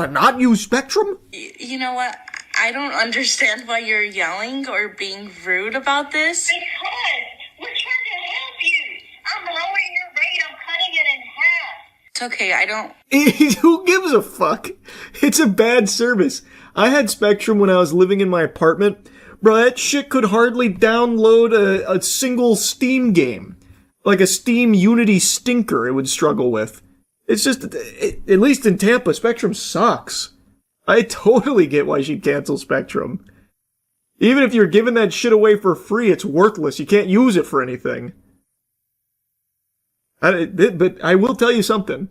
not use Spectrum? You know what? I don't understand why you're yelling or being rude about this. Because we're trying to help you. I'm lowering your rate. I'm cutting it in half. It's okay. I don't... Who gives a fuck? It's a bad service. I had Spectrum when I was living in my apartment. Bro, that shit could hardly download a single Steam game. Like a Steam Unity stinker it would struggle with. It's just, at least in Tampa, Spectrum sucks. I totally get why she'd cancel Spectrum. Even if you're giving that shit away for free, it's worthless. You can't use it for anything. But I will tell you something.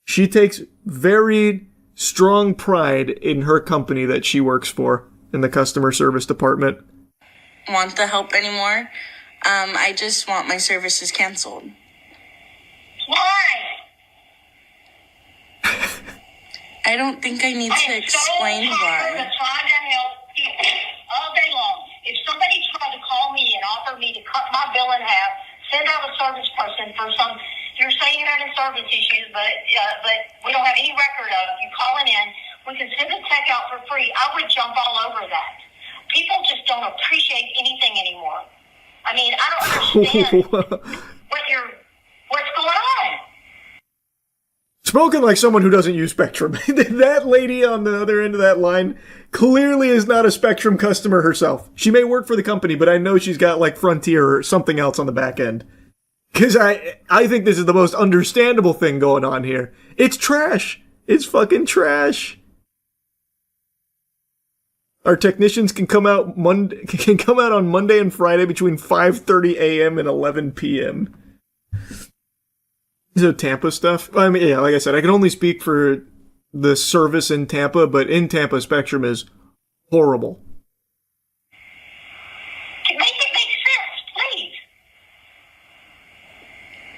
She takes very strong pride in her company that she works for, in the customer service department. Want the help anymore? I just want my services canceled. Why? I don't think I need to explain why. I'm trying to help people all day long. If somebody tried to call me and offer me to cut my bill in half, send out a service person for some, you're saying you're having service issues, but we don't have any record of you calling in. We can send a tech out for free. I would jump all over that. People just don't appreciate anything anymore. I mean, I don't understand what's going on. Spoken like someone who doesn't use Spectrum. That lady on the other end of that line clearly is not a Spectrum customer herself. She may work for the company, but I know she's got, like, Frontier or something else on the back end. Because I think this is the most understandable thing going on here. It's trash. It's fucking trash. Our technicians can come out on Monday and Friday between 5:30 a.m. and 11 p.m. So Tampa stuff. I mean, yeah, like I said, I can only speak for the service in Tampa, but in Tampa, Spectrum is horrible. Make it make sense, please.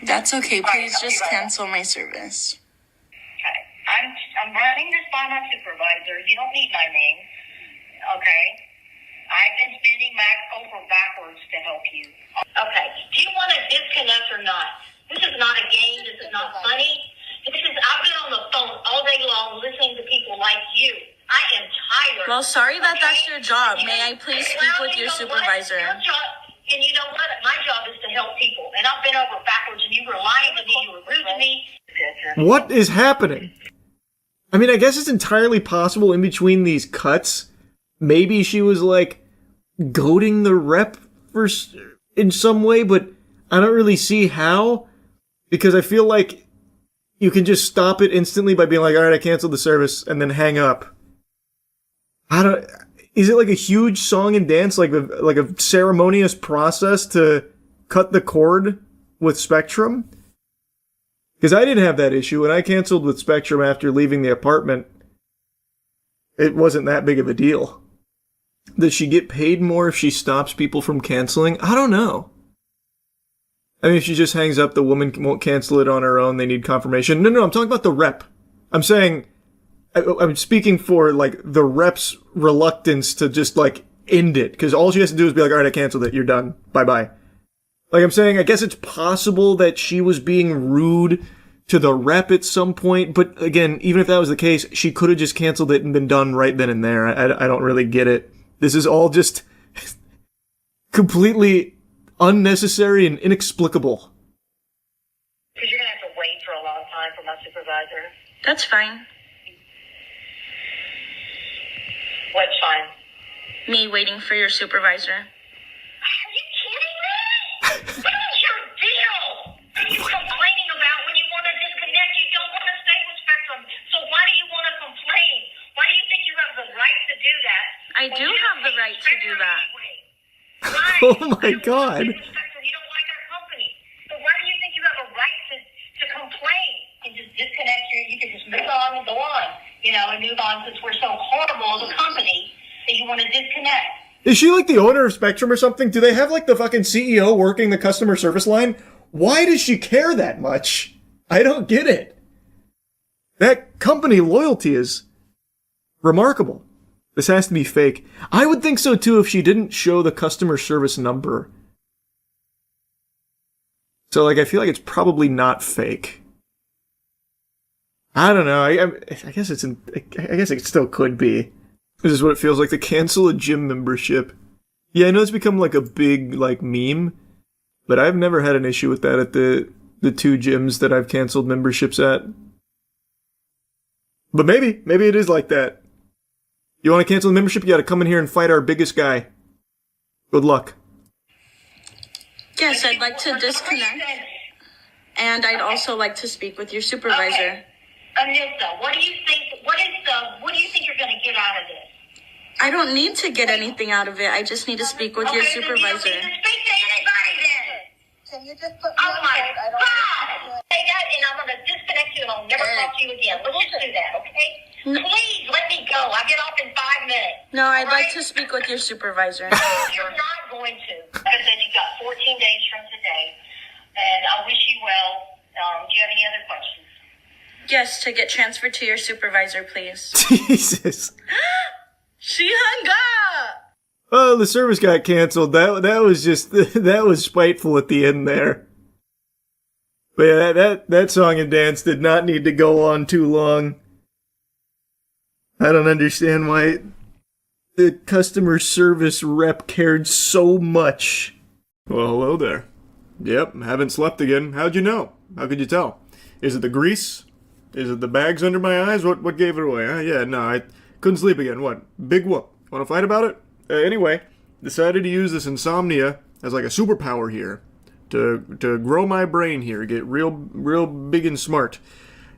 That's okay. Please just cancel my service. Okay. I'm running this by my supervisor. You don't need my name. Okay. I've been spending over backwards to help you. Okay. Do you want to disconnect or not? This is not a game. This is not funny. I've been on the phone all day long listening to people like you. I am tired. Well, sorry that that's your job. May I please speak with your supervisor? Your job, and you know what? My job is to help people. And I've been over backwards, and you were lying to me. You were rude to me. What is happening? I mean, I guess it's entirely possible in between these cuts. Maybe she was, like, goading the rep in some way, but I don't really see how. Because I feel like you can just stop it instantly by being like, all right, I canceled the service, and then hang up. Is it like a huge song and dance, like a ceremonious process to cut the cord with Spectrum? Because I didn't have that issue. When I canceled with Spectrum after leaving the apartment, it wasn't that big of a deal. Does she get paid more if she stops people from canceling? I don't know. I mean, if she just hangs up, the woman won't cancel it on her own. They need confirmation. No, I'm talking about the rep. I'm speaking for, like, the rep's reluctance to just, like, end it. Because all she has to do is be like, all right, I canceled it. You're done. Bye-bye. Like I'm saying, I guess it's possible that she was being rude to the rep at some point. But again, even if that was the case, she could have just canceled it and been done right then and there. I don't really get it. This is all just completely unnecessary and inexplicable. Because you're going to have to wait for a long time for my supervisor. That's fine. What's fine? Me waiting for your supervisor. Are you kidding me? What is your deal? What are you complaining about when you want to disconnect? You don't want to stay with Spectrum. So why do you want to complain? Why do you think you have the right to do that? I do have the right to do that. Oh my god. You don't like our company. So why do you think you have a right to complain? And just disconnect you can just move on and go on. And move on since we're so horrible as a company that you want to disconnect. Is she like the owner of Spectrum or something? Do they have like the fucking CEO working the customer service line? Why does she care that much? I don't get it. That company loyalty is remarkable. This has to be fake. I would think so too if she didn't show the customer service number. So like I feel like it's probably not fake. I don't know. I guess I guess it still could be. This is what it feels like to cancel a gym membership. Yeah, I know it's become like a big like meme, but I've never had an issue with that at the two gyms that I've canceled memberships at. But maybe it is like that. You want to cancel the membership? You got to come in here and fight our biggest guy. Good luck. Yes, I'd like to disconnect. And I'd also like to speak with your supervisor. Okay. Anissa, what do you think you're going to get out of this? I don't need to get anything out of it. I just need to speak with your supervisor. You don't need to speak to anybody then. Can you just put me on hold? I don't want to say that, and I'm going to disconnect you, and I'll never talk to you again. Let's just do that, okay? Please let me go. I'll get off in 5 minutes. No, I'd like to speak with your supervisor. You're not going to. Like I said, you've got 14 days from today, and I wish you well. Do you have any other questions? Yes, to get transferred to your supervisor, please. Jesus. She hung up! Oh, the service got canceled. That was just that was spiteful at the end there. But yeah, that song and dance did not need to go on too long. I don't understand why the customer service rep cared so much. Well, hello there. Yep, haven't slept again. How'd you know? How could you tell? Is it the grease? Is it the bags under my eyes? What gave it away? Yeah, no, I couldn't sleep again. What? Big whoop. Want to fight about it? Anyway, decided to use this insomnia as like a superpower here. To grow my brain here, get real big and smart.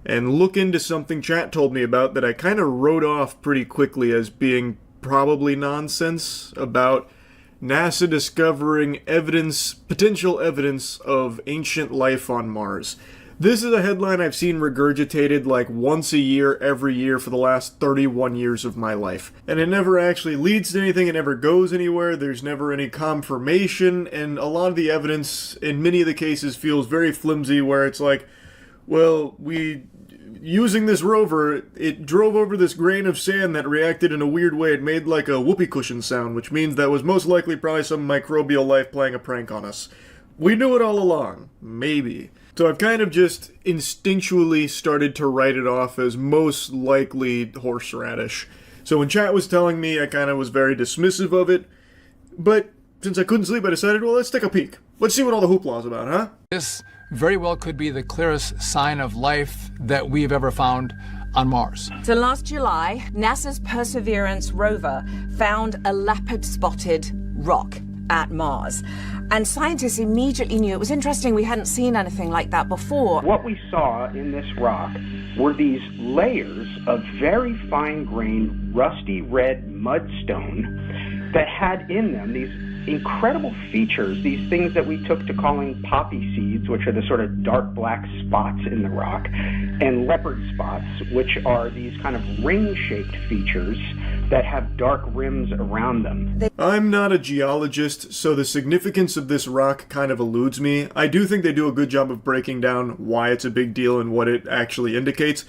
And look into something chat told me about that I kind of wrote off pretty quickly as being probably nonsense about NASA discovering potential evidence of ancient life on Mars. This is a headline I've seen regurgitated like once a year, every year for the last 31 years of my life. And it never actually leads to anything, it never goes anywhere, there's never any confirmation, and a lot of the evidence, in many of the cases, feels very flimsy, where it's like, well, using this rover, it drove over this grain of sand that reacted in a weird way. It made like a whoopee cushion sound, which means that was most likely probably some microbial life playing a prank on us. We knew it all along. Maybe. So I've kind of just instinctually started to write it off as most likely horseradish. So when chat was telling me, I kind of was very dismissive of it. But since I couldn't sleep, I decided, well, let's take a peek. Let's see what all the hoopla is about, huh? This very well could be the clearest sign of life that we've ever found on Mars. So last July, NASA's Perseverance rover found a leopard-spotted rock at Mars. And scientists immediately knew. It was interesting, we hadn't seen anything like that before. What we saw in this rock were these layers of very fine-grained, rusty red mudstone that had in them these incredible features, these things that we took to calling poppy seeds, which are the sort of dark black spots in the rock, and leopard spots, which are these kind of ring-shaped features that have dark rims around them. I'm not a geologist, so the significance of this rock kind of eludes me. I do think they do a good job of breaking down why it's a big deal and what it actually indicates,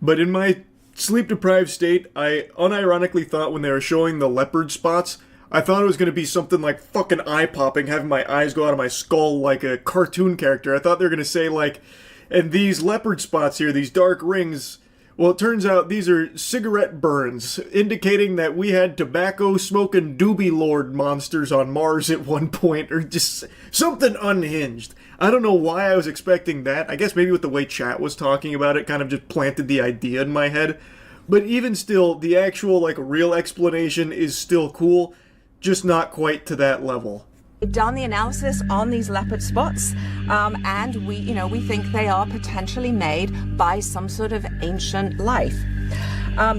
but in my sleep-deprived state, I unironically thought when they were showing the leopard spots, I thought it was going to be something like fucking eye-popping, having my eyes go out of my skull like a cartoon character. I thought they were going to say, like, and these leopard spots here, these dark rings, well, it turns out these are cigarette burns, indicating that we had tobacco-smoking doobie lord monsters on Mars at one point, or just something unhinged. I don't know why I was expecting that. I guess maybe with the way chat was talking about it, kind of just planted the idea in my head. But even still, the actual, like, real explanation is still cool. Just not quite to that level. We've done the analysis on these leopard spots, and we think they are potentially made by some sort of ancient life.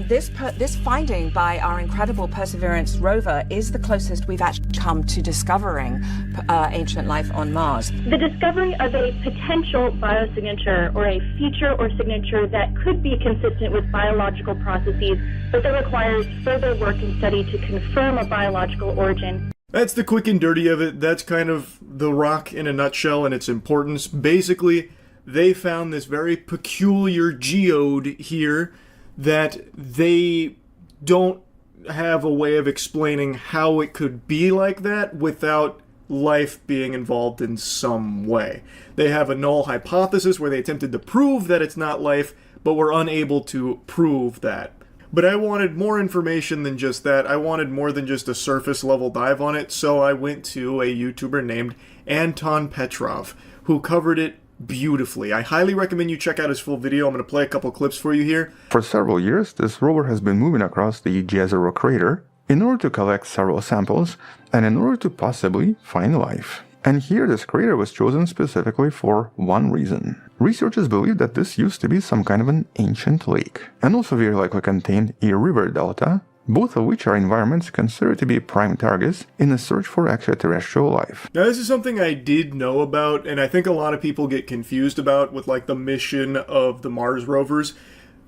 This finding by our incredible Perseverance rover is the closest we've actually come to discovering ancient life on Mars. The discovery of a potential biosignature or a feature or signature that could be consistent with biological processes, but that requires further work and study to confirm a biological origin. That's the quick and dirty of it. That's kind of the rock in a nutshell and its importance. Basically, they found this very peculiar geode here that they don't have a way of explaining how it could be like that without life being involved in some way. They have a null hypothesis where they attempted to prove that it's not life, but were unable to prove that. But I wanted more information than just that. I wanted more than just a surface level dive on it, so I went to a YouTuber named Anton Petrov, who covered it beautifully. I highly recommend you check out his full video. I'm going to play a couple clips for you here. For several years, this rover has been moving across the Jezero crater in order to collect several samples and in order to possibly find life. And here this crater was chosen specifically for one reason. Researchers believe that this used to be some kind of an ancient lake, and also very likely contained a river delta, both of which are environments considered to be prime targets in the search for extraterrestrial life. Now this is something I did know about, and I think a lot of people get confused about with like the mission of the Mars rovers.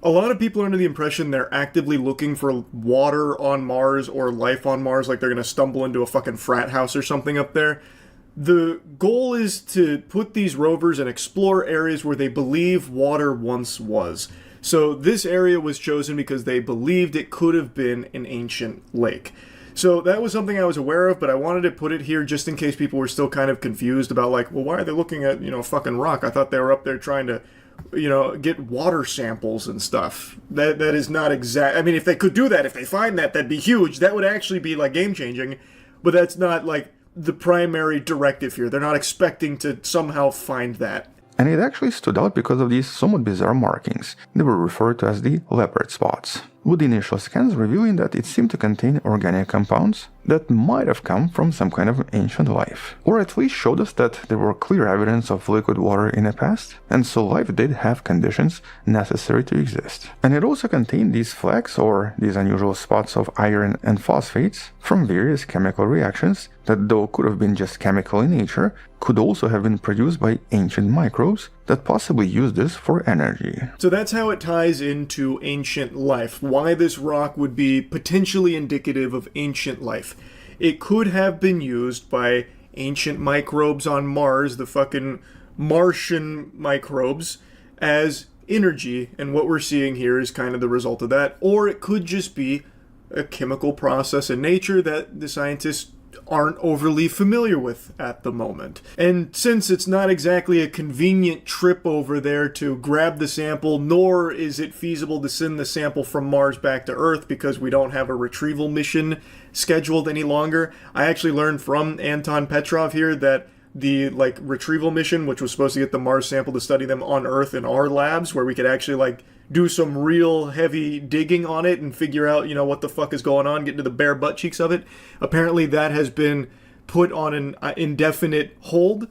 A lot of people are under the impression they're actively looking for water on Mars or life on Mars, like they're going to stumble into a fucking frat house or something up there. The goal is to put these rovers and explore areas where they believe water once was. So this area was chosen because they believed it could have been an ancient lake. So that was something I was aware of, but I wanted to put it here just in case people were still kind of confused about like, well, why are they looking at, fucking rock? I thought they were up there trying to, get water samples and stuff. That is not exact. I mean, if they could do that, if they find that, that'd be huge. That would actually be like game changing, but that's not like the primary directive here. They're not expecting to somehow find that. And it actually stood out because of these somewhat bizarre markings. They were referred to as the leopard spots. with the initial scans revealing that it seemed to contain organic compounds that might have come from some kind of ancient life, or at least showed us that there were clear evidence of liquid water in the past, and so life did have conditions necessary to exist. And it also contained these flecks, or these unusual spots of iron and phosphates, from various chemical reactions that, though could have been just chemical in nature, could also have been produced by ancient microbes that possibly used this for energy. So that's how it ties into ancient life, why this rock would be potentially indicative of ancient life. It could have been used by ancient microbes on Mars, the fucking Martian microbes, as energy, and what we're seeing here is kind of the result of that. Or it could just be a chemical process in nature that the scientists aren't overly familiar with at the moment. And since it's not exactly a convenient trip over there to grab the sample, nor is it feasible to send the sample from Mars back to Earth because we don't have a retrieval mission scheduled any longer, I actually learned from Anton Petrov here that the retrieval mission, which was supposed to get the Mars sample to study them on Earth in our labs, where we could actually do some real heavy digging on it and figure out, what the fuck is going on, get into the bare butt cheeks of it. Apparently that has been put on an indefinite hold.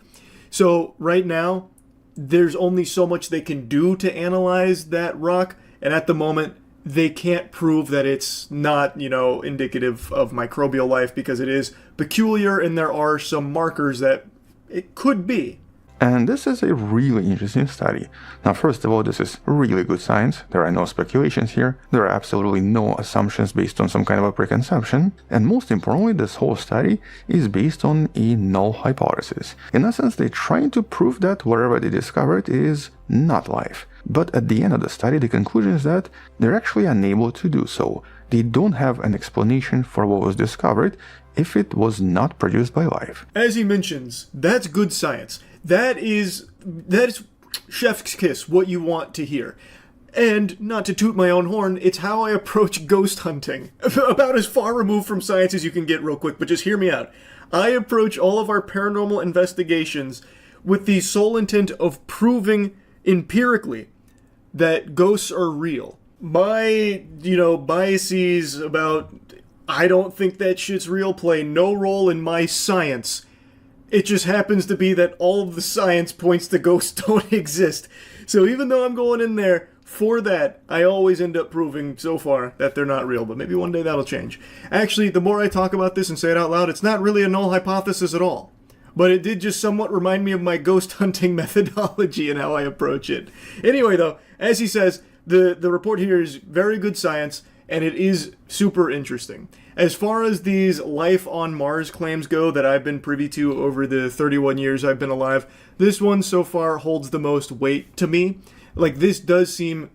So right now, there's only so much they can do to analyze that rock, and at the moment, they can't prove that it's not, indicative of microbial life because it is peculiar and there are some markers that it could be. And this is a really interesting study. Now, first of all, this is really good science. There are no speculations here. There are absolutely no assumptions based on some kind of a preconception. And most importantly, this whole study is based on a null hypothesis. In essence, they're trying to prove that whatever they discovered is not life. But at the end of the study, the conclusion is that they're actually unable to do so. They don't have an explanation for what was discovered if it was not produced by life. As he mentions, that's good science. That is chef's kiss, what you want to hear. And, not to toot my own horn, it's how I approach ghost hunting. About as far removed from science as you can get real quick, but just hear me out. I approach all of our paranormal investigations with the sole intent of proving empirically that ghosts are real. My, biases about I don't think that shit's real play no role in my science. It just happens to be that all of the science points to ghosts don't exist. So even though I'm going in there for that, I always end up proving so far that they're not real, but maybe one day that'll change. Actually, the more I talk about this and say it out loud, it's not really a null hypothesis at all. But it did just somewhat remind me of my ghost hunting methodology and how I approach it. Anyway, though, as he says, the report here is very good science, and it is super interesting. As far as these life on Mars claims go that I've been privy to over the 31 years I've been alive, this one so far holds the most weight to me. This does seem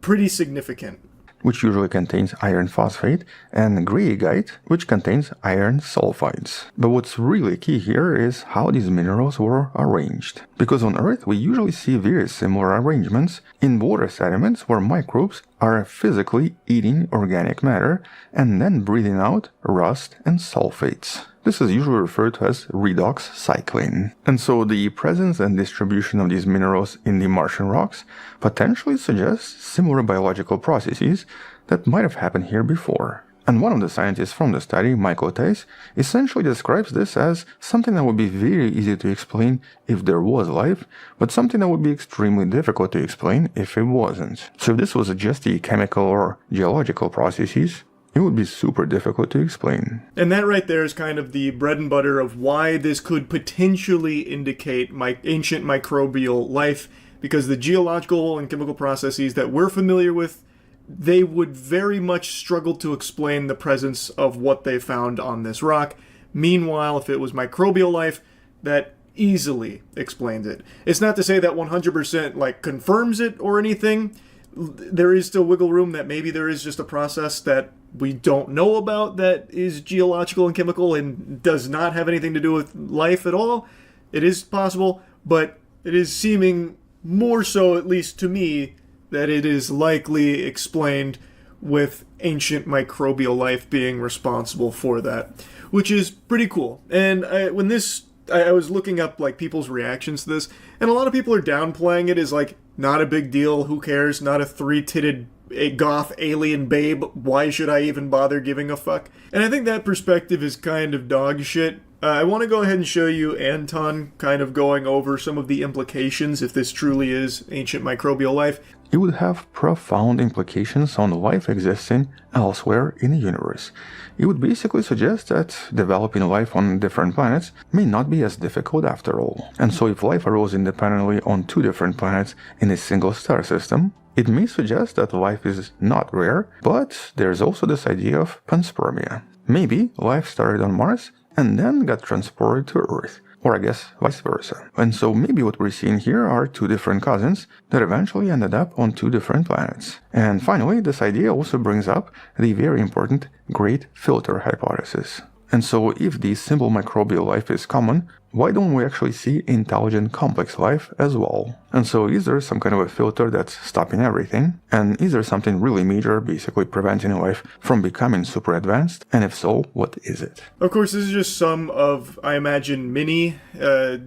pretty significant. Which usually contains iron phosphate, and greigite, which contains iron sulfides. But what's really key here is how these minerals were arranged. Because on Earth we usually see very similar arrangements in water sediments where microbes are physically eating organic matter and then breathing out rust and sulfates. This is usually referred to as redox cycling. And so the presence and distribution of these minerals in the Martian rocks potentially suggests similar biological processes that might have happened here before. And one of the scientists from the study, Michael Theis, essentially describes this as something that would be very easy to explain if there was life, but something that would be extremely difficult to explain if it wasn't. So if this was just the chemical or geological processes, it would be super difficult to explain. And that right there is kind of the bread and butter of why this could potentially indicate ancient microbial life, because the geological and chemical processes that we're familiar with, they would very much struggle to explain the presence of what they found on this rock. Meanwhile, if it was microbial life, that easily explains it. It's not to say that 100% confirms it or anything. There is still wiggle room that maybe there is just a process that we don't know about that is geological and chemical and does not have anything to do with life at all. It is possible, but it is seeming more so, at least to me, that it is likely explained with ancient microbial life being responsible for that, which is pretty cool. And I was looking up people's reactions to this, and a lot of people are downplaying it as not a big deal, who cares, not a three-titted a goth alien babe, why should I even bother giving a fuck? And I think that perspective is kind of dog shit. I want to go ahead and show you Anton kind of going over some of the implications if this truly is ancient microbial life. It would have profound implications on life existing elsewhere in the universe. It would basically suggest that developing life on different planets may not be as difficult after all. And so if life arose independently on 2 different planets in a single star system, it may suggest that life is not rare, but there's also this idea of panspermia. Maybe life started on Mars and then got transported to Earth, or I guess vice versa. And so maybe what we're seeing here are 2 different cousins that eventually ended up on 2 different planets. And finally, this idea also brings up the very important Great Filter hypothesis. And so if the simple microbial life is common, why don't we actually see intelligent complex life as well? And so is there some kind of a filter that's stopping everything? And is there something really major basically preventing life from becoming super advanced? And if so, what is it? Of course, this is just some of, I imagine, many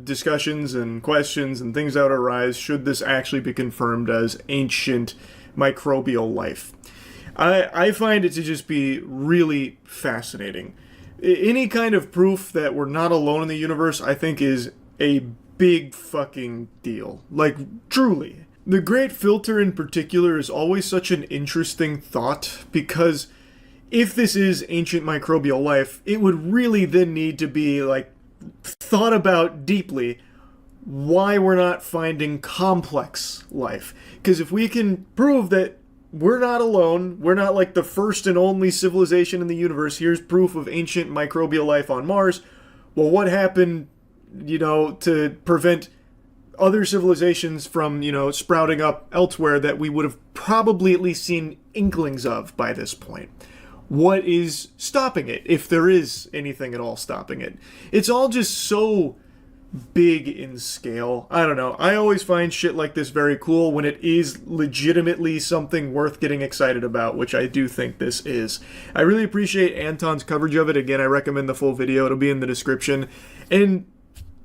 discussions and questions and things that would arise should this actually be confirmed as ancient microbial life. I find it to just be really fascinating. Any kind of proof that we're not alone in the universe, I think, is a big fucking deal. Like, truly. The Great Filter in particular is always such an interesting thought, because if this is ancient microbial life, it would really then need to be, like, thought about deeply why we're not finding complex life. Because if we can prove that we're not alone, we're not like the first and only civilization in the universe, here's proof of ancient microbial life on Mars, well, what happened, to prevent other civilizations from, sprouting up elsewhere that we would have probably at least seen inklings of by this point? What is stopping it, if there is anything at all stopping it? It's all just so big in scale. I don't know. I always find shit like this very cool when it is legitimately something worth getting excited about, which I do think this is. I really appreciate Anton's coverage of it. Again, I recommend the full video. It'll be in the description. And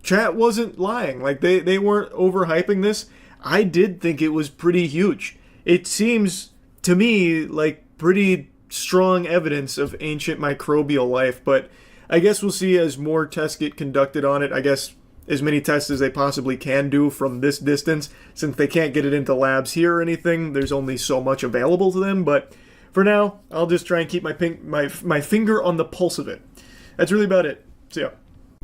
chat wasn't lying. Like, they weren't overhyping this. I did think it was pretty huge. It seems, to me, like pretty strong evidence of ancient microbial life, but I guess we'll see as more tests get conducted on it. I guess as many tests as they possibly can do from this distance, since they can't get it into labs here or anything. There's only so much available to them, but for now, I'll just try and keep my finger on the pulse of it. That's really about it. So yeah.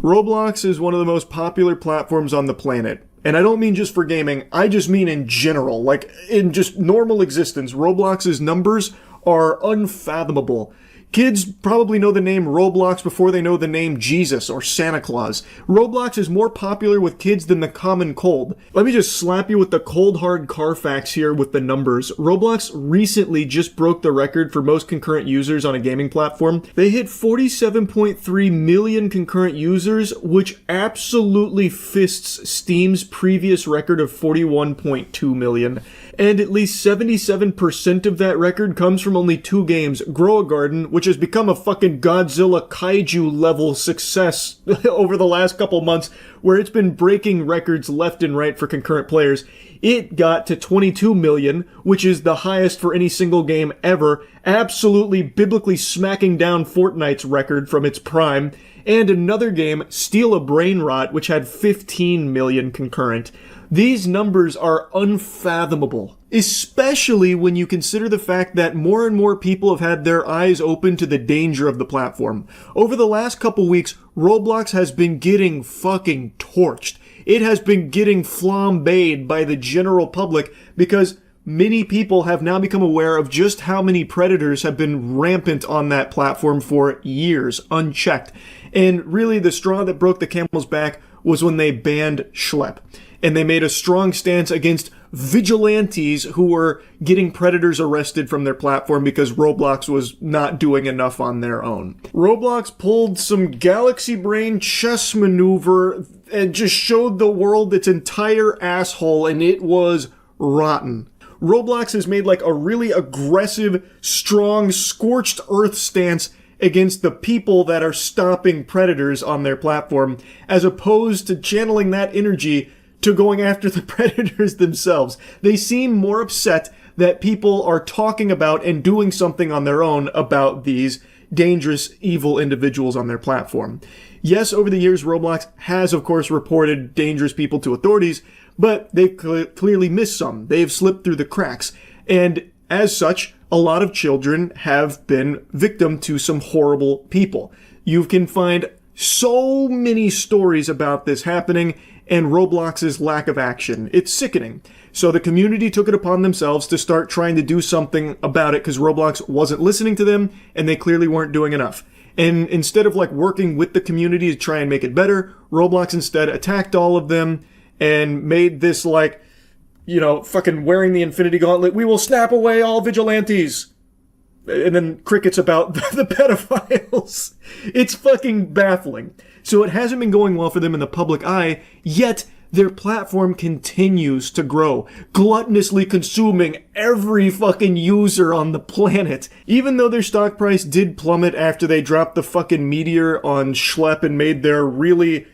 Roblox is one of the most popular platforms on the planet. And I don't mean just for gaming, I just mean in general. Like, in just normal existence, Roblox's numbers are unfathomable. Kids probably know the name Roblox before they know the name Jesus or Santa Claus. Roblox is more popular with kids than the common cold. Let me just slap you with the cold hard Carfax here with the numbers. Roblox recently just broke the record for most concurrent users on a gaming platform. They hit 47.3 million concurrent users, which absolutely fists Steam's previous record of 41.2 million. And at least 77% of that record comes from only 2 games, Grow a Garden, which has become a fucking Godzilla kaiju level success over the last couple months, where it's been breaking records left and right for concurrent players. It got to 22 million, which is the highest for any single game ever, absolutely biblically smacking down Fortnite's record from its prime. And another game, Steal a Brain Rot, which had 15 million concurrent. These numbers are unfathomable, especially when you consider the fact that more and more people have had their eyes open to the danger of the platform. Over the last couple weeks, Roblox has been getting fucking torched. It has been getting flambéed by the general public because many people have now become aware of just how many predators have been rampant on that platform for years, unchecked. And really, the straw that broke the camel's back was when they banned Schlep. And they made a strong stance against vigilantes who were getting predators arrested from their platform because Roblox was not doing enough on their own. Roblox pulled some galaxy brain chess maneuver and just showed the world its entire asshole, and it was rotten. Roblox has made like a really aggressive, strong, scorched earth stance against the people that are stopping predators on their platform, as opposed to channeling that energy to going after the predators themselves. They seem more upset that people are talking about and doing something on their own about these dangerous, evil individuals on their platform. Yes, over the years, Roblox has, of course, reported dangerous people to authorities, but they've clearly missed some. They've slipped through the cracks. And as such, a lot of children have been victim to some horrible people. You can find so many stories about this happening and Roblox's lack of action. It's sickening. So the community took it upon themselves to start trying to do something about it because Roblox wasn't listening to them and they clearly weren't doing enough. And instead of like working with the community to try and make it better, Roblox instead attacked all of them and made this like, you know, fucking wearing the Infinity Gauntlet, we will snap away all vigilantes. And then crickets about the pedophiles. It's fucking baffling. So it hasn't been going well for them in the public eye, yet their platform continues to grow, gluttonously consuming every fucking user on the planet. Even though their stock price did plummet after they dropped the fucking meteor on Schlep and made their really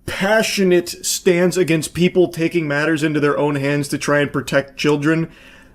passionate stance against people taking matters into their own hands to try and protect children,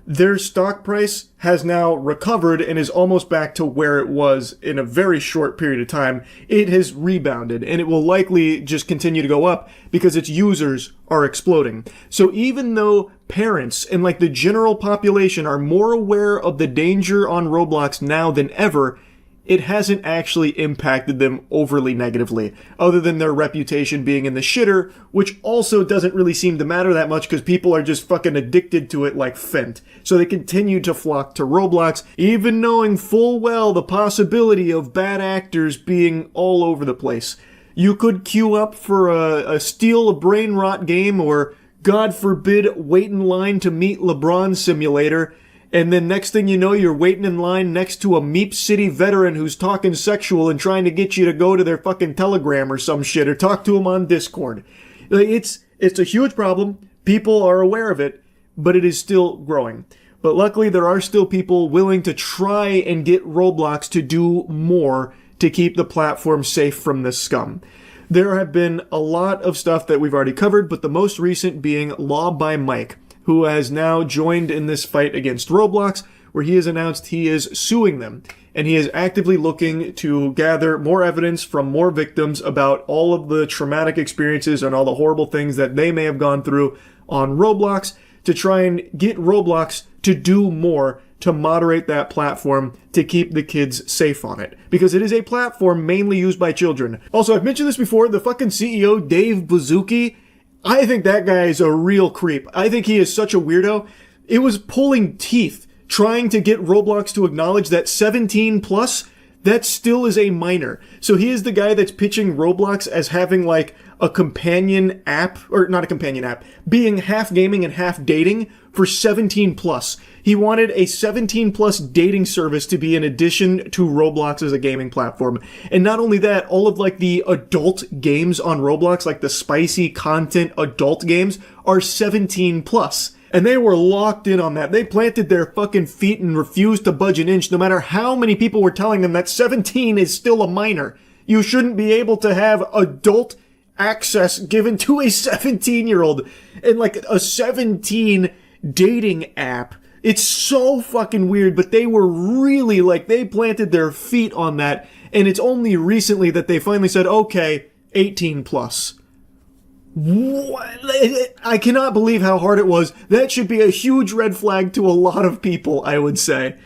their stock price has now recovered and is almost back to where it was in a very short period of time. It has rebounded and it will likely just continue to go up because its users are exploding. So even though parents and like the general population are more aware of the danger on Roblox now than ever, it hasn't actually impacted them overly negatively, other than their reputation being in the shitter, which also doesn't really seem to matter that much because people are just fucking addicted to it like Fent. So they continue to flock to Roblox, even knowing full well the possibility of bad actors being all over the place. You could queue up for a steal a brain rot game or, God forbid, wait in line to meet LeBron simulator, and then next thing you know, you're waiting in line next to a Meep City veteran who's talking sexual and trying to get you to go to their fucking Telegram or some shit, or talk to him on Discord. It's a huge problem. People are aware of it, but it is still growing. But luckily, there are still people willing to try and get Roblox to do more to keep the platform safe from this scum. There have been a lot of stuff that we've already covered, but the most recent being Law by Mike, who has now joined in this fight against Roblox, where he has announced he is suing them. And he is actively looking to gather more evidence from more victims about all of the traumatic experiences and all the horrible things that they may have gone through on Roblox to try and get Roblox to do more to moderate that platform to keep the kids safe on it. Because it is a platform mainly used by children. Also, I've mentioned this before, the fucking CEO, Dave Buzuki, I think that guy is a real creep. I think he is such a weirdo. It was pulling teeth trying to get Roblox to acknowledge that 17 plus, that still is a minor. So he is the guy that's pitching Roblox as having like a companion app, or not a companion app, being half gaming and half dating for 17 plus. He wanted a 17 plus dating service to be in addition to Roblox as a gaming platform. And not only that, all of like the adult games on Roblox, like the spicy content adult games, are 17 plus. And they were locked in on that. They planted their fucking feet and refused to budge an inch no matter how many people were telling them that 17 is still a minor. You shouldn't be able to have adult access given to a 17-year-old and like a 17 dating app. It's so fucking weird, but they were really like, they planted their feet on that, and it's only recently that they finally said, okay, 18 plus. What? I cannot believe how hard it was. That should be a huge red flag to a lot of people, I would say.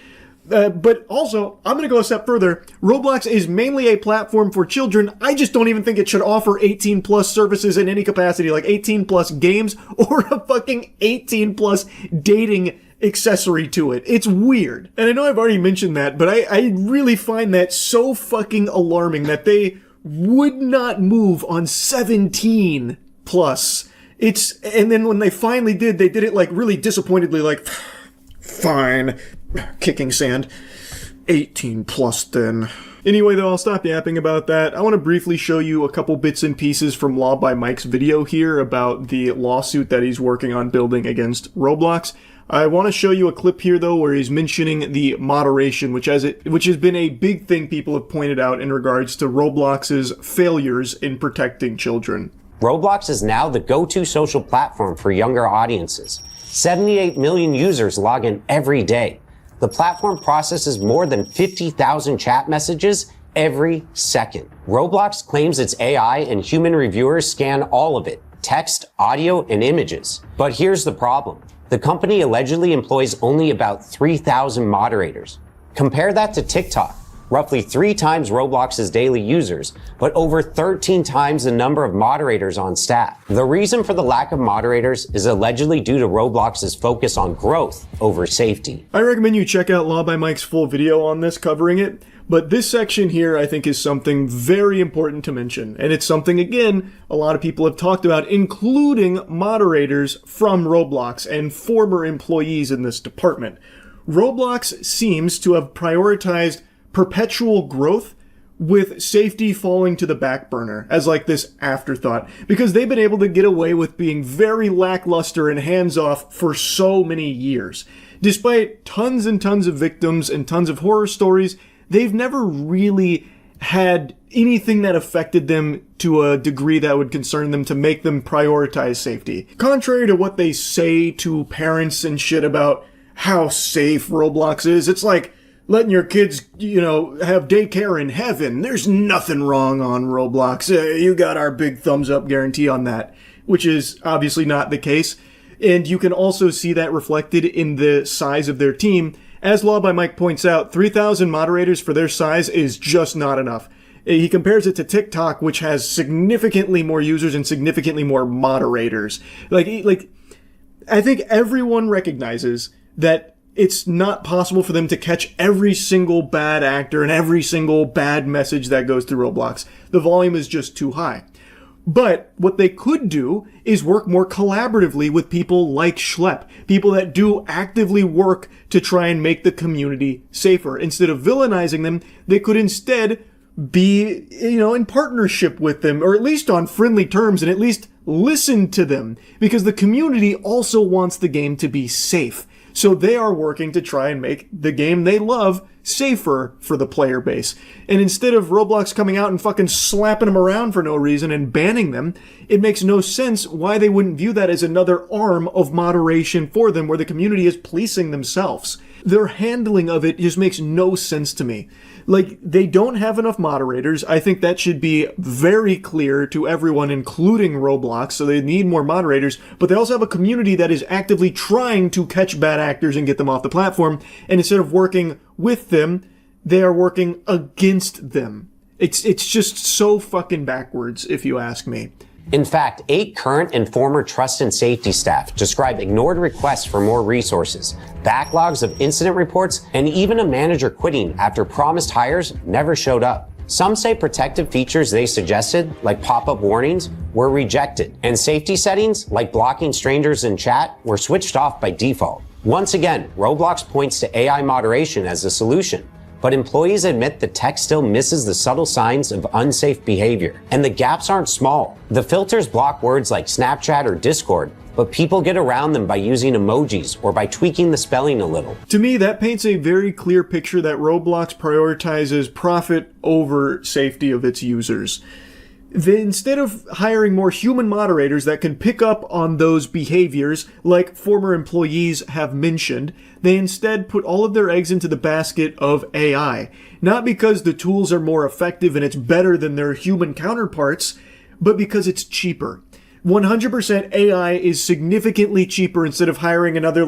But also, I'm going to go a step further. Roblox is mainly a platform for children. I just don't even think it should offer 18 plus services in any capacity, like 18 plus games or a fucking 18 plus dating accessory to it. It's weird. And I know I've already mentioned that, but I really find that so fucking alarming that they would not move on 17 plus. And then when they finally did, they did it like really disappointedly, like, fine, kicking sand, 18 plus then. Anyway, though, I'll stop yapping about that. I want to briefly show you a couple bits and pieces from Law by Mike's video here about the lawsuit that he's working on building against Roblox. I want to show you a clip here, though, where he's mentioning the moderation, which has been a big thing people have pointed out in regards to Roblox's failures in protecting children. Roblox is now the go-to social platform for younger audiences. 78 million users log in every day. The platform processes more than 50,000 chat messages every second. Roblox claims its AI and human reviewers scan all of it, text, audio, and images. But here's the problem. The company allegedly employs only about 3,000 moderators. Compare that to TikTok, roughly 3 times Roblox's daily users, but over 13 times the number of moderators on staff. The reason for the lack of moderators is allegedly due to Roblox's focus on growth over safety. I recommend you check out Law by Mike's full video on this covering it, but this section here I think is something very important to mention, and it's something, again, a lot of people have talked about, including moderators from Roblox and former employees in this department. Roblox seems to have prioritized perpetual growth with safety falling to the back burner as like this afterthought, because they've been able to get away with being very lackluster and hands-off for so many years. Despite tons and tons of victims and tons of horror stories, they've never really had anything that affected them to a degree that would concern them to make them prioritize safety. Contrary to what they say to parents and shit about how safe Roblox is, it's like letting your kids, have daycare in heaven. There's nothing wrong on Roblox. You got our big thumbs up guarantee on that, which is obviously not the case. And you can also see that reflected in the size of their team. As Law by Mike points out, 3,000 moderators for their size is just not enough. He compares it to TikTok, which has significantly more users and significantly more moderators. Like, I think everyone recognizes that it's not possible for them to catch every single bad actor and every single bad message that goes through Roblox. The volume is just too high. But what they could do is work more collaboratively with people like Schlepp, people that do actively work to try and make the community safer. Instead of villainizing them, they could instead be, in partnership with them, or at least on friendly terms, and at least listen to them, because the community also wants the game to be safe. So they are working to try and make the game they love safer for the player base. And instead of Roblox coming out and fucking slapping them around for no reason and banning them, it makes no sense why they wouldn't view that as another arm of moderation for them where the community is policing themselves. Their handling of it just makes no sense to me. Like, they don't have enough moderators. I think that should be very clear to everyone, including Roblox, so they need more moderators. But they also have a community that is actively trying to catch bad actors and get them off the platform. And instead of working with them, they are working against them. It's just so fucking backwards, if you ask me. In fact, 8 current and former trust and safety staff describe ignored requests for more resources, backlogs of incident reports, and even a manager quitting after promised hires never showed up. Some say protective features they suggested, like pop-up warnings, were rejected, and safety settings, like blocking strangers in chat, were switched off by default. Once again, Roblox points to AI moderation as the solution, but employees admit the tech still misses the subtle signs of unsafe behavior. And the gaps aren't small. The filters block words like Snapchat or Discord, but people get around them by using emojis or by tweaking the spelling a little. To me, that paints a very clear picture that Roblox prioritizes profit over safety of its users. Instead of hiring more human moderators that can pick up on those behaviors, like former employees have mentioned, they instead put all of their eggs into the basket of AI. Not because the tools are more effective and it's better than their human counterparts, but because it's cheaper. 100% AI is significantly cheaper instead of hiring another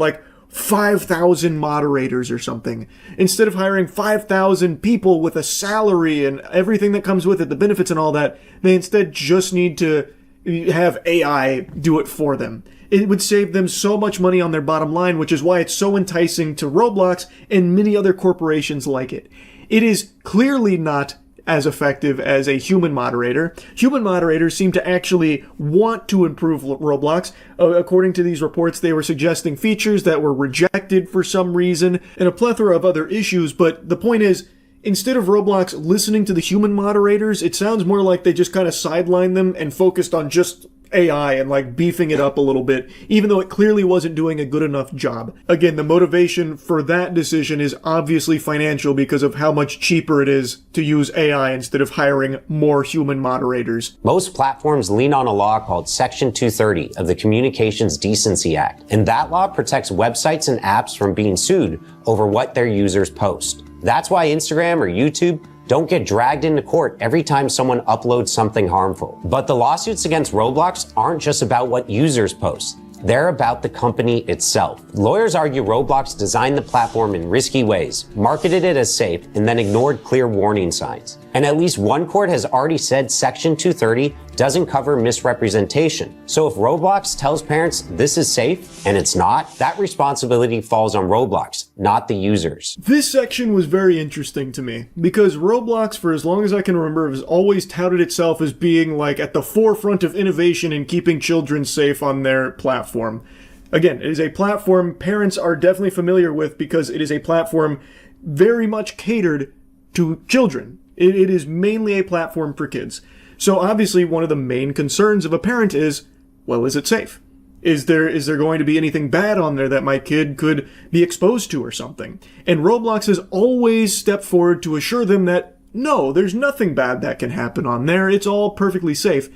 5,000 moderators or something. Instead of hiring 5,000 people with a salary and everything that comes with it, the benefits and all that, they instead just need to have AI do it for them. It would save them so much money on their bottom line, which is why it's so enticing to Roblox and many other corporations like it. It is clearly not as effective as a human moderator. Human moderators seem to actually want to improve Roblox. According to these reports, they were suggesting features that were rejected for some reason and a plethora of other issues. But the point is, instead of Roblox listening to the human moderators, it sounds more like they just kind of sidelined them and focused on just AI and like beefing it up a little bit, even though it clearly wasn't doing a good enough job. Again, the motivation for that decision is obviously financial because of how much cheaper it is to use AI instead of hiring more human moderators. Most platforms lean on a law called Section 230 of the Communications Decency Act, and that law protects websites and apps from being sued over what their users post. That's why Instagram or YouTube don't get dragged into court every time someone uploads something harmful. But the lawsuits against Roblox aren't just about what users post. They're about the company itself. Lawyers argue Roblox designed the platform in risky ways, marketed it as safe, and then ignored clear warning signs. And at least one court has already said Section 230 doesn't cover misrepresentation. So if Roblox tells parents this is safe and it's not, that responsibility falls on Roblox, not the users. This section was very interesting to me because Roblox, for as long as I can remember, has always touted itself as being like at the forefront of innovation in keeping children safe on their platform. Again, it is a platform parents are definitely familiar with because it is a platform very much catered to children. It is mainly a platform for kids. So obviously one of the main concerns of a parent is, well, is it safe? Is there going to be anything bad on there that my kid could be exposed to or something? And Roblox has always stepped forward to assure them that, no, there's nothing bad that can happen on there. It's all perfectly safe.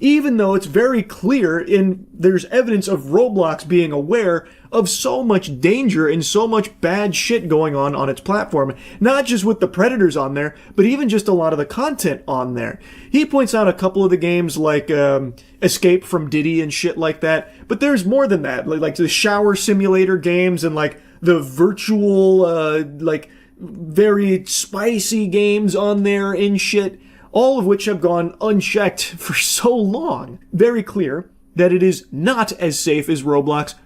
Even though it's very clear and there's evidence of Roblox being aware of so much danger and so much bad shit going on its platform. Not just with the predators on there, but even just a lot of the content on there. He points out a couple of the games like Escape from Diddy and shit like that, but there's more than that. Like the shower simulator games and like the virtual, very spicy games on there and shit. All of which have gone unchecked for so long. Very clear that it is not as safe as Roblox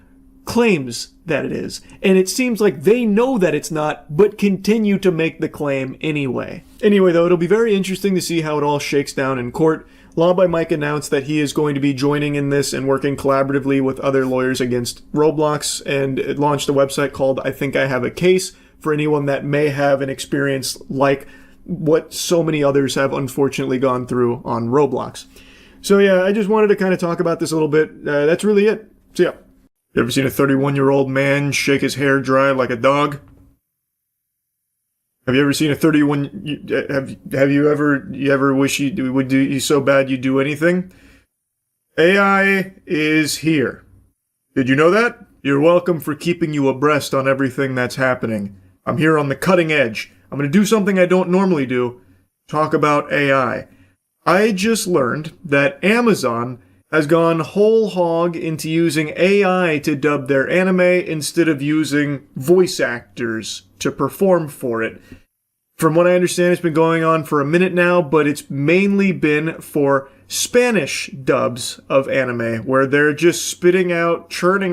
claims that it is. And it seems like they know that it's not, but continue to make the claim anyway. Anyway, though, it'll be very interesting to see how it all shakes down in court. Law by Mike announced that he is going to be joining in this and working collaboratively with other lawyers against Roblox, and it launched a website called I Think I Have a Case for anyone that may have an experience like what so many others have unfortunately gone through on Roblox. So yeah, I just wanted to kind of talk about this a little bit. That's really it. So yeah. You ever seen a 31-year-old man shake his hair dry like a dog? Have you ever seen a 31... Have you ever wish you would do you so bad you'd do anything? AI is here. Did you know that? You're welcome for keeping you abreast on everything that's happening. I'm here on the cutting edge. I'm going to do something I don't normally do. Talk about AI. I just learned that Amazon has gone whole hog into using AI to dub their anime instead of using voice actors to perform for it. From what I understand, it's been going on for a minute now, but it's mainly been for Spanish dubs of anime, where they're just churning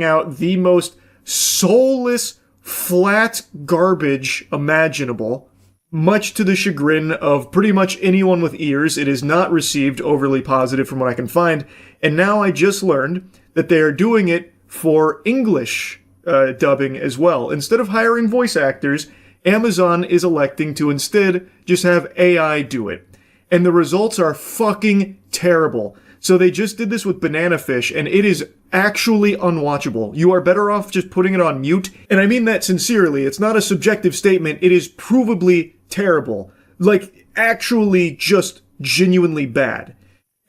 out the most soulless, flat garbage imaginable. Much to the chagrin of pretty much anyone with ears, it is not received overly positive from what I can find. And now I just learned that they are doing it for English dubbing as well. Instead of hiring voice actors, Amazon is electing to instead just have AI do it. And the results are fucking terrible. So they just did this with Banana Fish, and it is actually unwatchable. You are better off just putting it on mute. And I mean that sincerely. It's not a subjective statement. It is provably terrible. Like, actually just genuinely bad.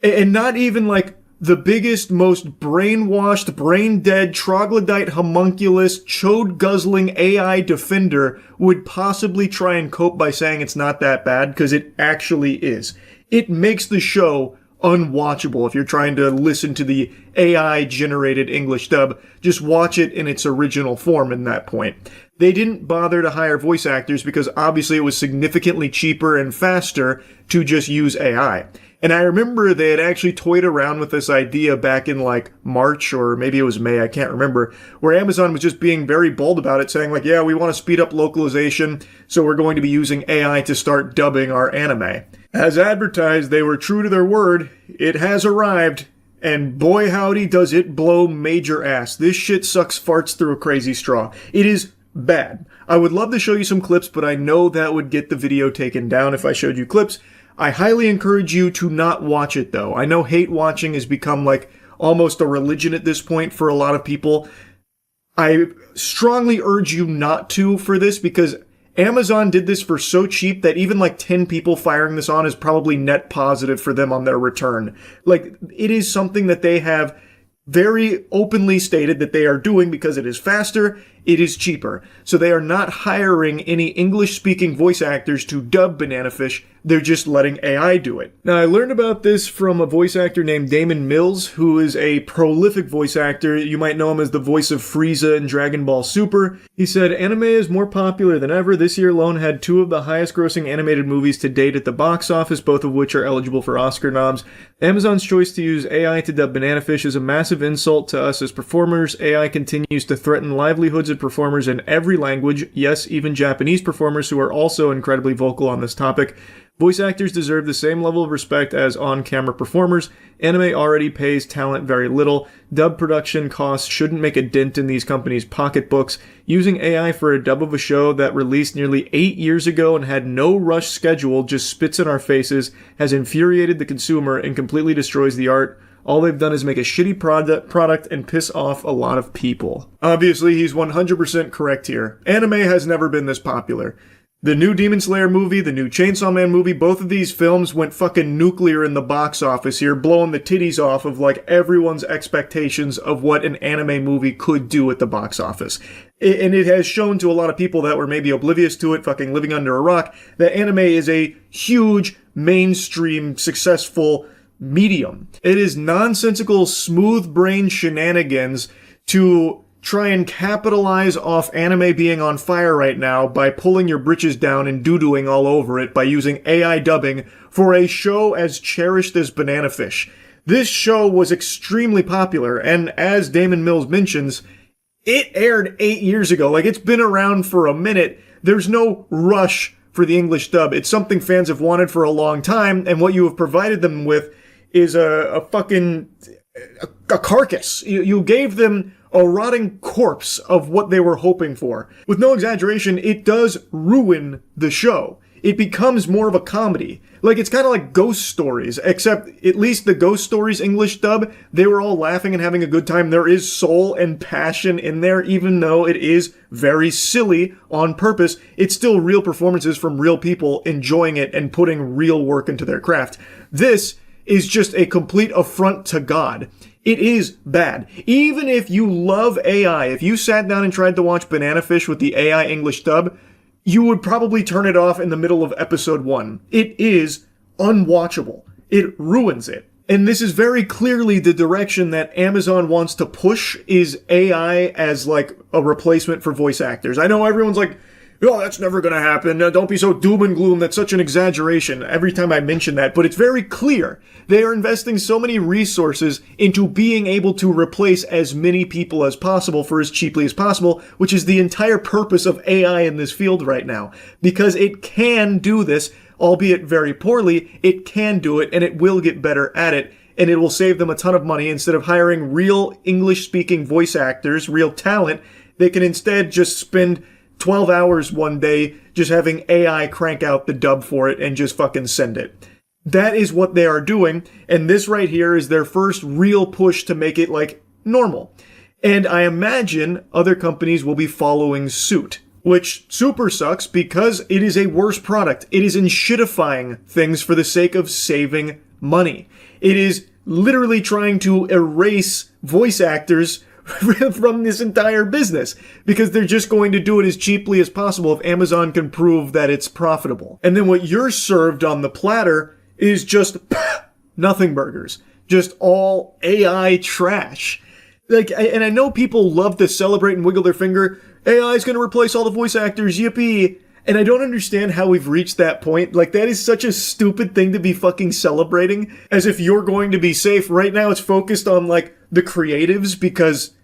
And not even like the biggest, most brainwashed, brain-dead, troglodyte, homunculus, chode-guzzling AI defender would possibly try and cope by saying it's not that bad, because it actually is. It makes the show unwatchable if you're trying to listen to the AI-generated English dub. Just watch it in its original form in that point. They didn't bother to hire voice actors because obviously it was significantly cheaper and faster to just use AI. And I remember they had actually toyed around with this idea back in like March or maybe it was May, I can't remember, where Amazon was just being very bold about it, saying like, yeah, we want to speed up localization, so we're going to be using AI to start dubbing our anime. As advertised, they were true to their word. It has arrived, and boy howdy does it blow major ass. This shit sucks farts through a crazy straw. It is bad. I would love to show you some clips, but I know that would get the video taken down if I showed you clips. I highly encourage you to not watch it though. I know hate watching has become like almost a religion at this point for a lot of people. I strongly urge you not to for this, because Amazon did this for so cheap that even like 10 people firing this on is probably net positive for them on their return. Like, it is something that they have very openly stated that they are doing because it is faster, it is cheaper. So they are not hiring any English-speaking voice actors to dub Banana Fish. They're just letting AI do it. Now, I learned about this from a voice actor named Damon Mills, who is a prolific voice actor. You might know him as the voice of Frieza in Dragon Ball Super. He said, "Anime is more popular than ever. This year alone had 2 of the highest-grossing animated movies to date at the box office, both of which are eligible for Oscar noms. Amazon's choice to use AI to dub Banana Fish is a massive insult to us as performers. AI continues to threaten livelihoods of performers in every language, yes, even Japanese performers who are also incredibly vocal on this topic. Voice actors deserve the same level of respect as on-camera performers. Anime already pays talent very little. Dub production costs shouldn't make a dent in these companies' pocketbooks. Using AI for a dub of a show that released nearly 8 years ago and had no rush schedule just spits in our faces, has infuriated the consumer, and completely destroys the art. All they've done is make a shitty product and piss off a lot of people." Obviously, he's 100% correct here. Anime has never been this popular. The new Demon Slayer movie, the new Chainsaw Man movie, both of these films went fucking nuclear in the box office here, blowing the titties off of like everyone's expectations of what an anime movie could do at the box office. And it has shown to a lot of people that were maybe oblivious to it, fucking living under a rock, that anime is a huge, mainstream, successful medium. It is nonsensical, smooth-brained shenanigans to try and capitalize off anime being on fire right now by pulling your britches down and doo-dooing all over it by using AI dubbing for a show as cherished as Banana Fish. This show was extremely popular, and as Damon Mills mentions, it aired 8 years ago. Like, it's been around for a minute. There's no rush for the English dub. It's something fans have wanted for a long time, and what you have provided them with is a carcass. You gave them a rotting corpse of what they were hoping for. With no exaggeration, it does ruin the show. It becomes more of a comedy. Like, it's kind of like Ghost Stories, except at least the Ghost Stories English dub, they were all laughing and having a good time. There is soul and passion in there, even though it is very silly on purpose. It's still real performances from real people enjoying it and putting real work into their craft. This is just a complete affront to God. It is bad. Even if you love AI, if you sat down and tried to watch Banana Fish with the AI English dub, you would probably turn it off in the middle of episode 1. It is unwatchable. It ruins it. And this is very clearly the direction that Amazon wants to push, is AI as like a replacement for voice actors. I know everyone's like, "Oh, that's never gonna happen. Don't be so doom and gloom. That's such an exaggeration," every time I mention that. But it's very clear. They are investing so many resources into being able to replace as many people as possible for as cheaply as possible, which is the entire purpose of AI in this field right now. Because it can do this, albeit very poorly, it can do it, and it will get better at it. And it will save them a ton of money. Instead of hiring real English-speaking voice actors, real talent, they can instead just spend 12 hours one day just having AI crank out the dub for it and just fucking send it. That is what they are doing, and this right here is their first real push to make it, like, normal. And I imagine other companies will be following suit, which super sucks because it is a worse product. It is enshitifying things for the sake of saving money. It is literally trying to erase voice actors from this entire business, because they're just going to do it as cheaply as possible if Amazon can prove that it's profitable. And then what you're served on the platter is just nothing burgers. Just all AI trash. Like, and I know people love to celebrate and wiggle their finger. AI is going to replace all the voice actors, yippee. And I don't understand how we've reached that point. Like, that is such a stupid thing to be fucking celebrating, as if you're going to be safe. Right now it's focused on, like, the creatives, because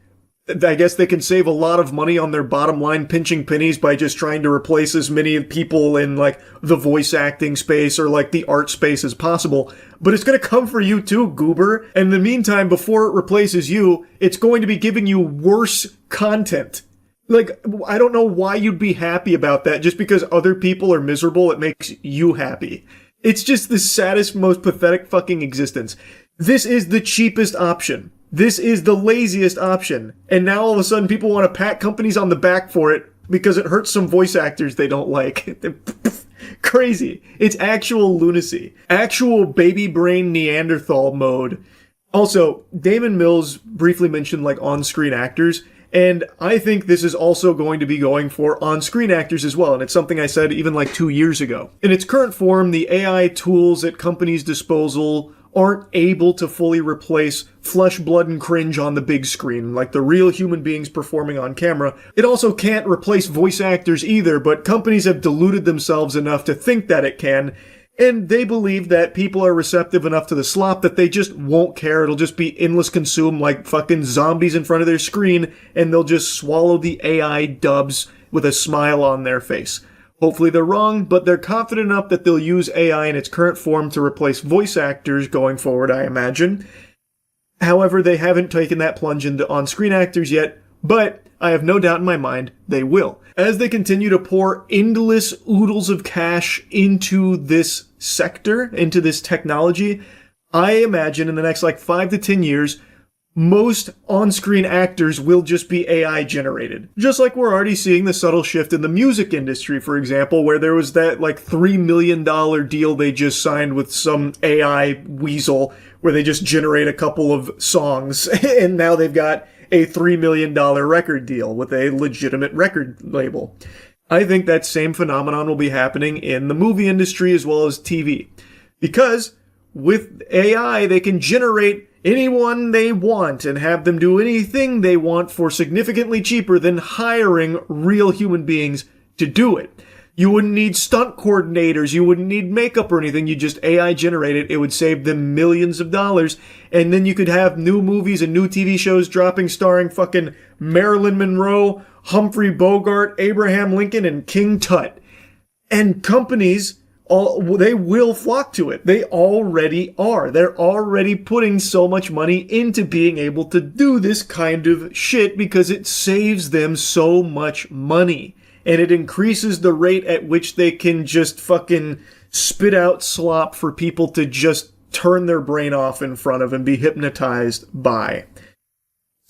I guess they can save a lot of money on their bottom line pinching pennies by just trying to replace as many people in, like, the voice acting space or, like, the art space as possible. But it's going to come for you too, goober. And in the meantime, before it replaces you, it's going to be giving you worse content. Like, I don't know why you'd be happy about that. Just because other people are miserable, it makes you happy. It's just the saddest, most pathetic fucking existence. This is the cheapest option. This is the laziest option. And now all of a sudden people want to pat companies on the back for it because it hurts some voice actors they don't like. Crazy. It's actual lunacy. Actual baby brain Neanderthal mode. Also, Damon Mills briefly mentioned like on-screen actors, and I think this is also going to be going for on-screen actors as well, and it's something I said even like 2 years ago. In its current form, the AI tools at companies' disposal aren't able to fully replace flesh, blood, and cringe on the big screen, like the real human beings performing on camera. It also can't replace voice actors either, but companies have deluded themselves enough to think that it can, and they believe that people are receptive enough to the slop that they just won't care. It'll just be endless consume like fucking zombies in front of their screen, and they'll just swallow the AI dubs with a smile on their face. Hopefully they're wrong, but they're confident enough that they'll use AI in its current form to replace voice actors going forward, I imagine. However, they haven't taken that plunge into on-screen actors yet, but I have no doubt in my mind they will. As they continue to pour endless oodles of cash into this sector, into this technology, I imagine in the next like 5 to 10 years, most on-screen actors will just be AI generated. Just like we're already seeing the subtle shift in the music industry, for example, where there was that like $3 million deal they just signed with some AI weasel where they just generate a couple of songs and now they've got a $3 million record deal with a legitimate record label. I think that same phenomenon will be happening in the movie industry as well as TV. Because with AI, they can generate anyone they want and have them do anything they want for significantly cheaper than hiring real human beings to do it. You wouldn't need stunt coordinators, you wouldn't need makeup or anything, you just AI generate it, it would save them millions of dollars, and then you could have new movies and new TV shows dropping starring fucking Marilyn Monroe, Humphrey Bogart, Abraham Lincoln, and King Tut. And companies, they will flock to it. They already are. They're already putting so much money into being able to do this kind of shit because it saves them so much money. And it increases the rate at which they can just fucking spit out slop for people to just turn their brain off in front of and be hypnotized by.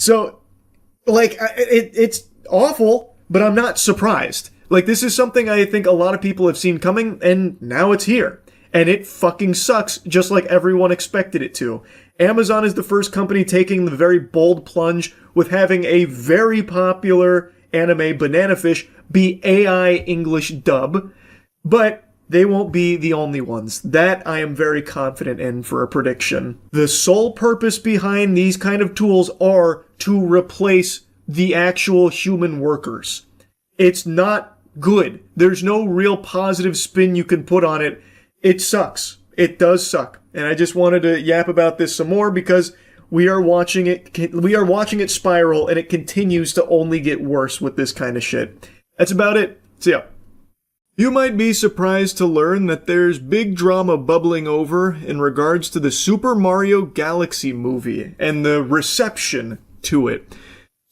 So, like, it's awful, but I'm not surprised. Like, this is something I think a lot of people have seen coming, and now it's here. And it fucking sucks, just like everyone expected it to. Amazon is the first company taking the very bold plunge with having a very popular anime, Banana Fish, be AI English dub. But they won't be the only ones. That I am very confident in for a prediction. The sole purpose behind these kind of tools are to replace the actual human workers. It's not good. There's no real positive spin you can put on it. It sucks. It does suck. And I just wanted to yap about this some more because we are watching it spiral, and it continues to only get worse with this kind of shit. That's about it. See ya. You might be surprised to learn that there's big drama bubbling over in regards to the Super Mario Galaxy movie and the reception to it.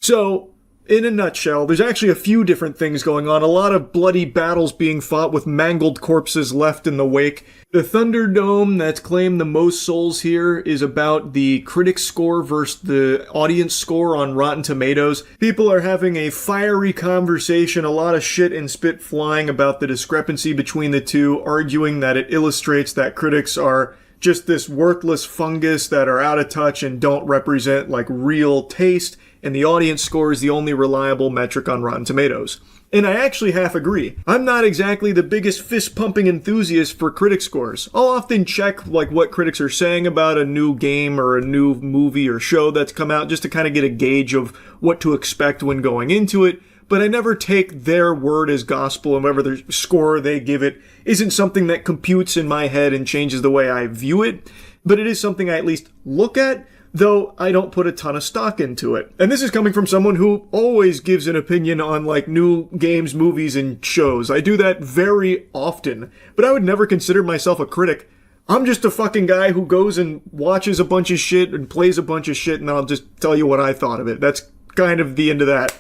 So, in a nutshell, there's actually a few different things going on. A lot of bloody battles being fought with mangled corpses left in the wake. The Thunderdome that's claimed the most souls here is about the critic score versus the audience score on Rotten Tomatoes. People are having a fiery conversation, a lot of shit and spit flying about the discrepancy between the two, arguing that it illustrates that critics are just this worthless fungus that are out of touch and don't represent like real taste, and the audience score is the only reliable metric on Rotten Tomatoes. And I actually half agree. I'm not exactly the biggest fist-pumping enthusiast for critic scores. I'll often check like what critics are saying about a new game or a new movie or show that's come out just to kind of get a gauge of what to expect when going into it, but I never take their word as gospel, and whatever the score they give it isn't something that computes in my head and changes the way I view it, but it is something I at least look at, though I don't put a ton of stock into it. And this is coming from someone who always gives an opinion on like new games, movies, and shows. I do that very often, but I would never consider myself a critic. I'm just a fucking guy who goes and watches a bunch of shit and plays a bunch of shit, and I'll just tell you what I thought of it. That's kind of the end of that.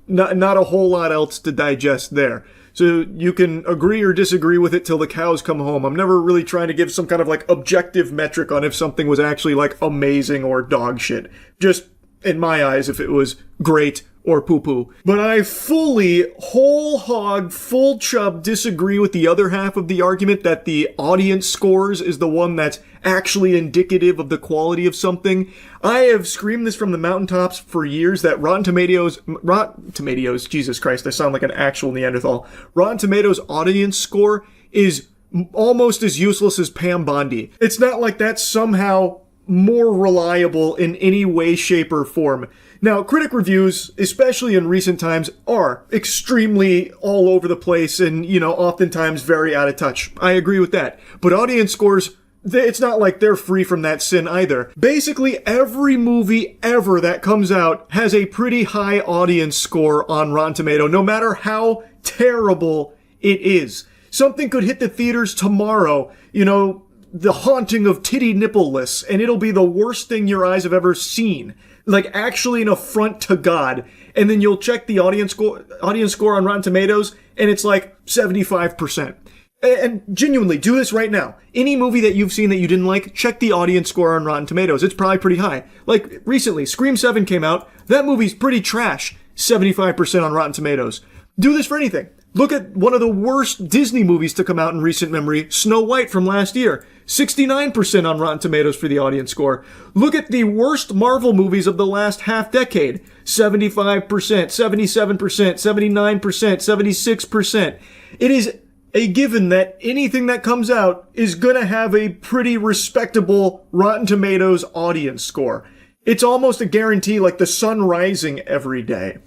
Not a whole lot else to digest there. So you can agree or disagree with it till the cows come home. I'm never really trying to give some kind of like objective metric on if something was actually like amazing or dog shit. Just in my eyes, if it was great or poo-poo. But I fully, whole hog, full chub disagree with the other half of the argument that the audience scores is the one that's actually indicative of the quality of something. I have screamed this from the mountaintops for years that Rotten Tomatoes, Jesus Christ, I sound like an actual Neanderthal. Rotten Tomatoes audience score is almost as useless as Pam Bondi. It's not like that's somehow more reliable in any way, shape, or form. Now, critic reviews, especially in recent times, are extremely all over the place and, oftentimes very out of touch. I agree with that. But audience scores, it's not like they're free from that sin either. Basically, every movie ever that comes out has a pretty high audience score on Rotten Tomato, no matter how terrible it is. Something could hit the theaters tomorrow, The Haunting of Titty Nippleless, and it'll be the worst thing your eyes have ever seen. Like, actually an affront to God. And then you'll check the audience score on Rotten Tomatoes, and it's like 75%. And genuinely, do this right now. Any movie that you've seen that you didn't like, check the audience score on Rotten Tomatoes. It's probably pretty high. Like, recently, Scream 7 came out. That movie's pretty trash. 75% on Rotten Tomatoes. Do this for anything. Look at one of the worst Disney movies to come out in recent memory, Snow White from last year. 69% on Rotten Tomatoes for the audience score. Look at the worst Marvel movies of the last half decade. 75%, 77%, 79%, 76%. It is a given that anything that comes out is gonna have a pretty respectable Rotten Tomatoes audience score. It's almost a guarantee, like the sun rising every day.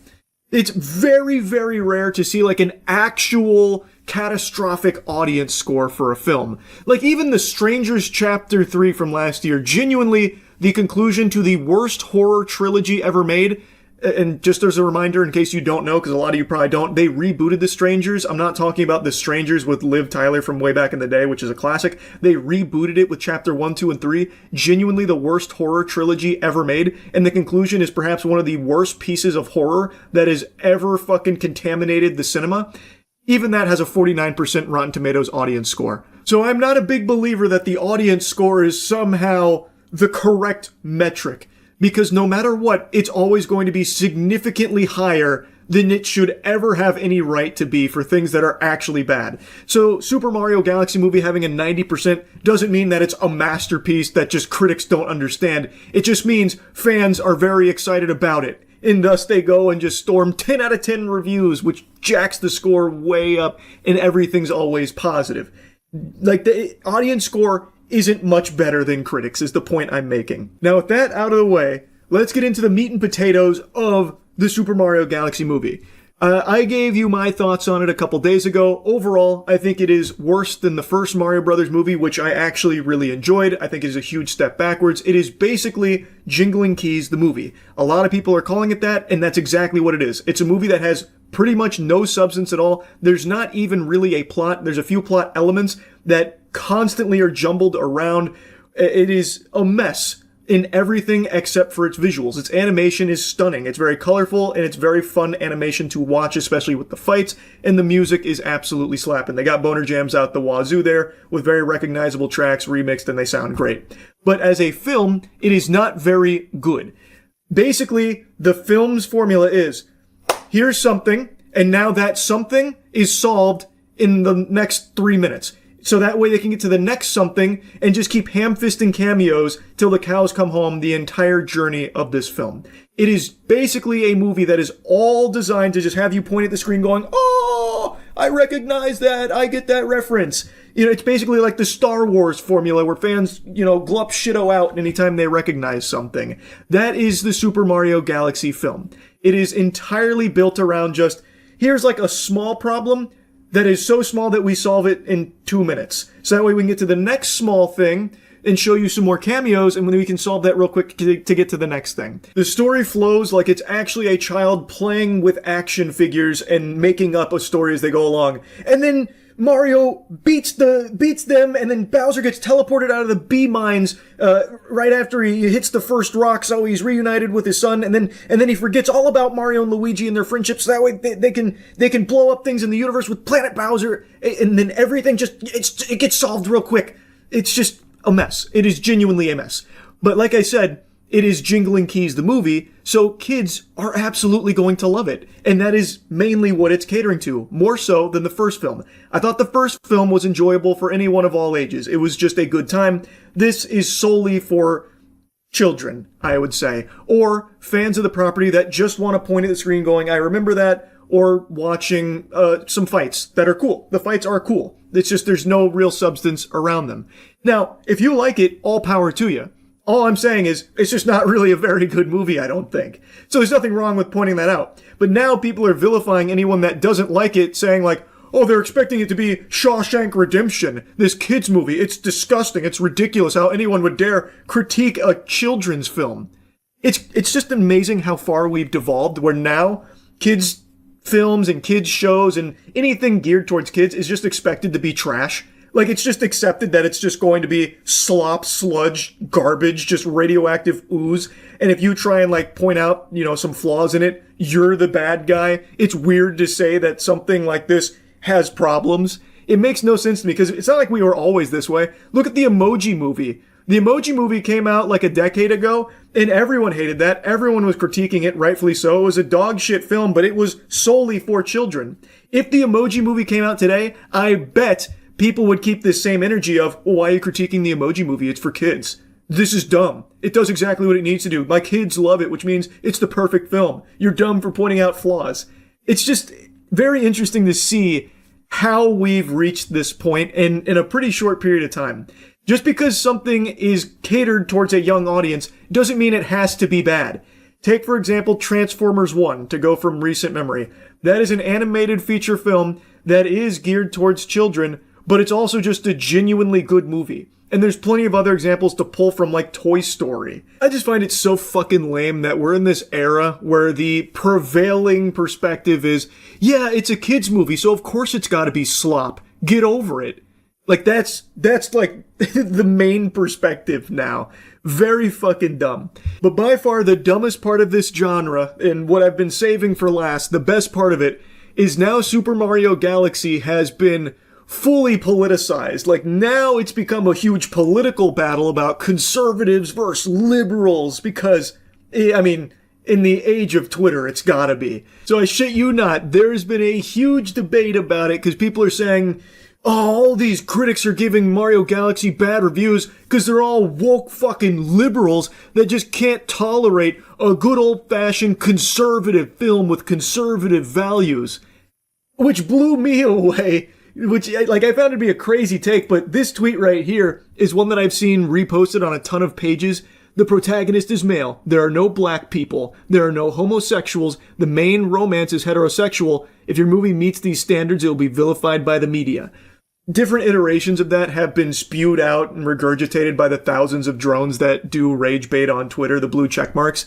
It's very, very rare to see like an actual catastrophic audience score for a film. Like even The Strangers Chapter 3 from last year, genuinely the conclusion to the worst horror trilogy ever made. And just as a reminder, in case you don't know, because a lot of you probably don't, they rebooted The Strangers. I'm not talking about The Strangers with Liv Tyler from way back in the day, which is a classic. They rebooted it with Chapter 1, 2, and 3. Genuinely the worst horror trilogy ever made. And the conclusion is perhaps one of the worst pieces of horror that has ever fucking contaminated the cinema. Even that has a 49% Rotten Tomatoes audience score. So I'm not a big believer that the audience score is somehow the correct metric. Because no matter what, it's always going to be significantly higher than it should ever have any right to be for things that are actually bad. So Super Mario Galaxy movie having a 90% doesn't mean that it's a masterpiece that just critics don't understand. It just means fans are very excited about it. And thus they go and just storm 10 out of 10 reviews, which jacks the score way up, and everything's always positive. Like, the audience score isn't much better than critics, is the point I'm making. Now, with that out of the way, let's get into the meat and potatoes of the Super Mario Galaxy movie. I gave you my thoughts on it a couple days ago. Overall, I think it is worse than the first Mario Brothers movie, which I actually really enjoyed. I think it is a huge step backwards. It is basically Jingling Keys, the movie. A lot of people are calling it that, and that's exactly what it is. It's a movie that has pretty much no substance at all. There's not even really a plot. There's a few plot elements that constantly are jumbled around. It is a mess in everything except for its visuals. Its animation is stunning. It's very colorful, and it's very fun animation to watch, especially with the fights, and the music is absolutely slapping. They got boner jams out the wazoo there, with very recognizable tracks remixed, and they sound great. But as a film, it is not very good. Basically, the film's formula is, here's something, and now that something is solved in the next 3 minutes. So that way they can get to the next something and just keep ham-fisting cameos till the cows come home the entire journey of this film. It is basically a movie that is all designed to just have you point at the screen going, oh, I recognize that, I get that reference. It's basically like the Star Wars formula where fans, glup shitto out anytime they recognize something. That is the Super Mario Galaxy film. It is entirely built around just, here's like a small problem that is so small that we solve it in 2 minutes. So that way we can get to the next small thing and show you some more cameos, and then we can solve that real quick to get to the next thing. The story flows like it's actually a child playing with action figures and making up a story as they go along. And then Mario beats them, and then Bowser gets teleported out of the bee mines right after he hits the first rock, so he's reunited with his son, and then he forgets all about Mario and Luigi and their friendship, so that way they can blow up things in the universe with Planet Bowser, and then everything it gets solved real quick. It's just a mess. It is genuinely a mess. But like I said, it is Jingling Keys the movie, so kids are absolutely going to love it. And that is mainly what it's catering to, more so than the first film. I thought the first film was enjoyable for anyone of all ages. It was just a good time. This is solely for children, I would say, or fans of the property that just want to point at the screen going, I remember that, or watching some fights that are cool. The fights are cool. It's just there's no real substance around them. Now, if you like it, all power to you. All I'm saying is, it's just not really a very good movie, I don't think. So there's nothing wrong with pointing that out. But now people are vilifying anyone that doesn't like it, saying like, oh, they're expecting it to be Shawshank Redemption, this kid's movie. It's disgusting. It's ridiculous how anyone would dare critique a children's film. It's just amazing how far we've devolved, where now kids' films and kids' shows and anything geared towards kids is just expected to be trash. Like, it's just accepted that it's just going to be slop, sludge, garbage, just radioactive ooze. And if you try and, like, point out, some flaws in it, you're the bad guy. It's weird to say that something like this has problems. It makes no sense to me, because it's not like we were always this way. Look at the Emoji Movie. The Emoji Movie came out like a decade ago, and everyone hated that. Everyone was critiquing it, rightfully so. It was a dog shit film, but it was solely for children. If the Emoji Movie came out today, I bet people would keep this same energy of, well, why are you critiquing the Emoji Movie? It's for kids. This is dumb. It does exactly what it needs to do. My kids love it, which means it's the perfect film. You're dumb for pointing out flaws. It's just very interesting to see how we've reached this point in a pretty short period of time. Just because something is catered towards a young audience doesn't mean it has to be bad. Take, for example, Transformers 1, to go from recent memory. That is an animated feature film that is geared towards children, but it's also just a genuinely good movie. And there's plenty of other examples to pull from, like Toy Story. I just find it so fucking lame that we're in this era where the prevailing perspective is, yeah, it's a kid's movie, so of course it's gotta be slop. Get over it. Like, that's like the main perspective now. Very fucking dumb. But by far the dumbest part of this genre, and what I've been saving for last, the best part of it, is now Super Mario Galaxy has been fully politicized. Like, now it's become a huge political battle about conservatives versus liberals, because, I mean, in the age of Twitter, it's gotta be. So I shit you not, there's been a huge debate about it, because people are saying, oh, all these critics are giving Mario Galaxy bad reviews because they're all woke fucking liberals that just can't tolerate a good old-fashioned conservative film with conservative values. Which blew me away. Which, like, I found it to be a crazy take, but this tweet right here is one that I've seen reposted on a ton of pages. The protagonist is male. There are no black people. There are no homosexuals. The main romance is heterosexual. If your movie meets these standards, it will be vilified by the media. Different iterations of that have been spewed out and regurgitated by the thousands of drones that do rage bait on Twitter, the blue check marks.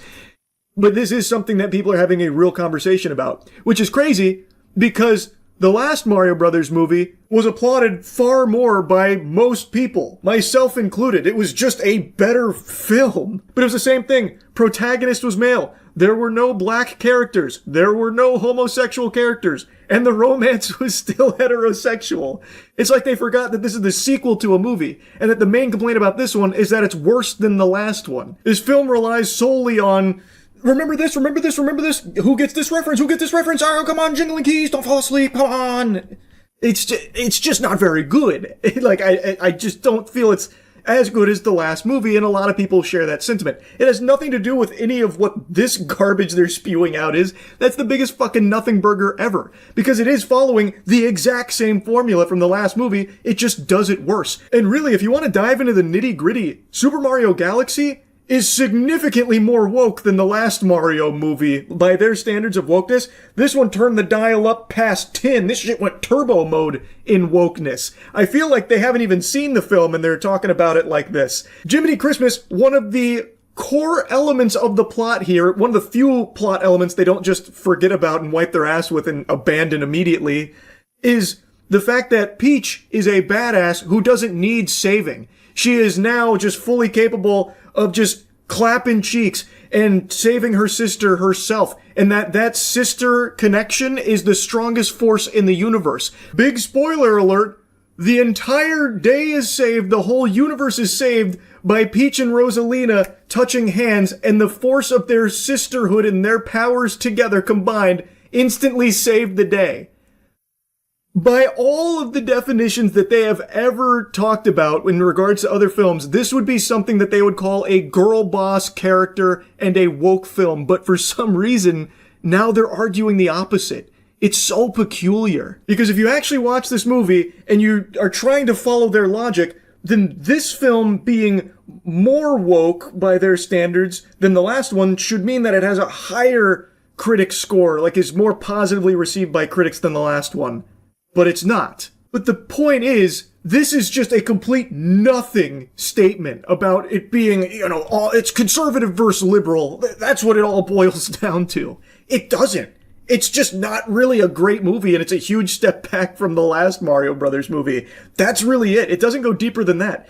But this is something that people are having a real conversation about, which is crazy because the last Mario Brothers movie was applauded far more by most people, myself included. It was just a better film. But it was the same thing. Protagonist was male. There were no black characters. There were no homosexual characters. And the romance was still heterosexual. It's like they forgot that this is the sequel to a movie, and that the main complaint about this one is that it's worse than the last one. This film relies solely on, remember this, remember this, remember this, who gets this reference, who gets this reference, oh, come on, Jingling Keys, don't fall asleep, come on. It's just not very good. Like, I just don't feel it's as good as the last movie, and a lot of people share that sentiment. It has nothing to do with any of what this garbage they're spewing out is. That's the biggest fucking nothing burger ever. Because it is following the exact same formula from the last movie, it just does it worse. And really, if you want to dive into the nitty-gritty, Super Mario Galaxy is significantly more woke than the last Mario movie. By their standards of wokeness, this one turned the dial up past 10. This shit went turbo mode in wokeness. I feel like they haven't even seen the film and they're talking about it like this. Jiminy Christmas, one of the core elements of the plot here, one of the few plot elements they don't just forget about and wipe their ass with and abandon immediately, is the fact that Peach is a badass who doesn't need saving. She is now just fully capable of just clapping cheeks and saving her sister herself. And that sister connection is the strongest force in the universe. Big spoiler alert, the entire day is saved, the whole universe is saved by Peach and Rosalina touching hands, and the force of their sisterhood and their powers together combined instantly saved the day. By all of the definitions that they have ever talked about in regards to other films, this would be something that they would call a girl boss character and a woke film, but for some reason, now they're arguing the opposite. It's so peculiar. Because if you actually watch this movie and you are trying to follow their logic, then this film being more woke by their standards than the last one should mean that it has a higher critic score, like is more positively received by critics than the last one. But it's not. But the point is, this is just a complete nothing statement about it being, it's conservative versus liberal. That's what it all boils down to. It doesn't. It's just not really a great movie, and it's a huge step back from the last Mario Brothers movie. That's really it. It doesn't go deeper than that.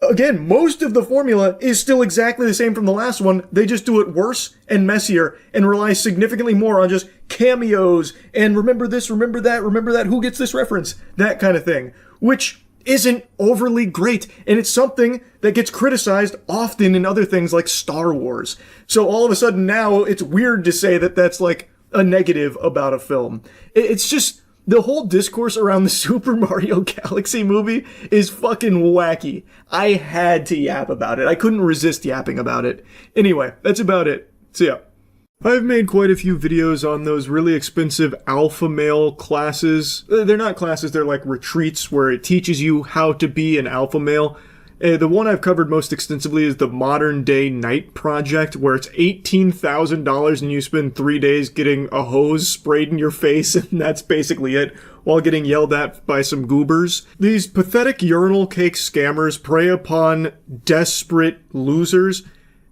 Again, most of the formula is still exactly the same from the last one. They just do it worse and messier and rely significantly more on just cameos and remember this, remember that, who gets this reference, that kind of thing, which isn't overly great. And it's something that gets criticized often in other things like Star Wars. So all of a sudden now it's weird to say that that's like a negative about a film. It's just, the whole discourse around the Super Mario Galaxy movie is fucking wacky. I had to yap about it. I couldn't resist yapping about it. Anyway, that's about it. So yeah. I've made quite a few videos on those really expensive alpha male classes. They're not classes, they're like retreats where it teaches you how to be an alpha male. The one I've covered most extensively is the Modern Day Night Project, where it's $18,000 and you spend 3 days getting a hose sprayed in your face, and that's basically it, while getting yelled at by some goobers. These pathetic urinal cake scammers prey upon desperate losers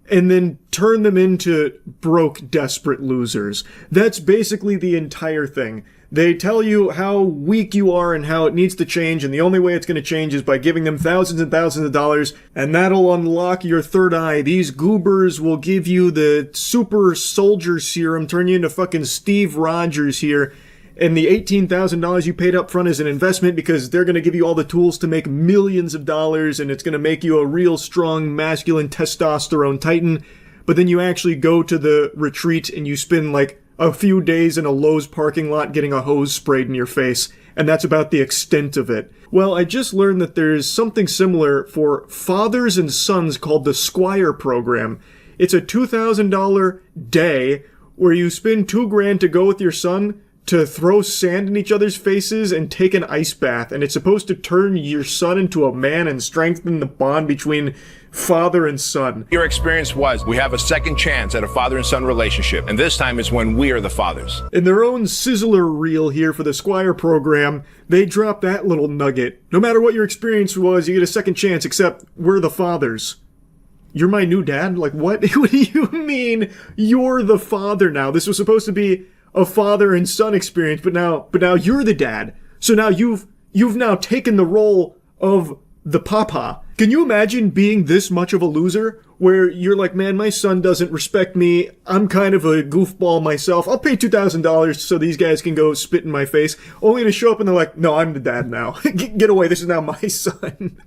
and then turn them into broke, desperate losers. That's basically the entire thing. They tell you how weak you are and how it needs to change, and the only way it's going to change is by giving them thousands and thousands of dollars, and that'll unlock your third eye. These goobers will give you the super soldier serum, turn you into fucking Steve Rogers here, and the $18,000 you paid up front is an investment because they're going to give you all the tools to make millions of dollars, and it's going to make you a real strong, masculine testosterone titan. But then you actually go to the retreat and you spend like a few days in a Lowe's parking lot getting a hose sprayed in your face, and that's about the extent of it. Well, I just learned that there's something similar for fathers and sons called the Squire program. It's a $2,000 day where you spend $2,000 to go with your son to throw sand in each other's faces and take an ice bath, and it's supposed to turn your son into a man and strengthen the bond between father and son. Your experience was, we have a second chance at a father and son relationship, and this time is when we are the fathers. In their own sizzler reel here for the Squire program, they drop that little nugget. No matter what your experience was, you get a second chance, except we're the fathers. You're my new dad? Like, what? What do you mean you're the father now? This was supposed to be a father and son experience, but now you're the dad. So now you've now taken the role of the papa. Can you imagine being this much of a loser where you're like, man, my son doesn't respect me. I'm kind of a goofball myself. I'll pay $2,000 so these guys can go spit in my face, only to show up and they're like, no, I'm the dad now. Get away. This is now my son.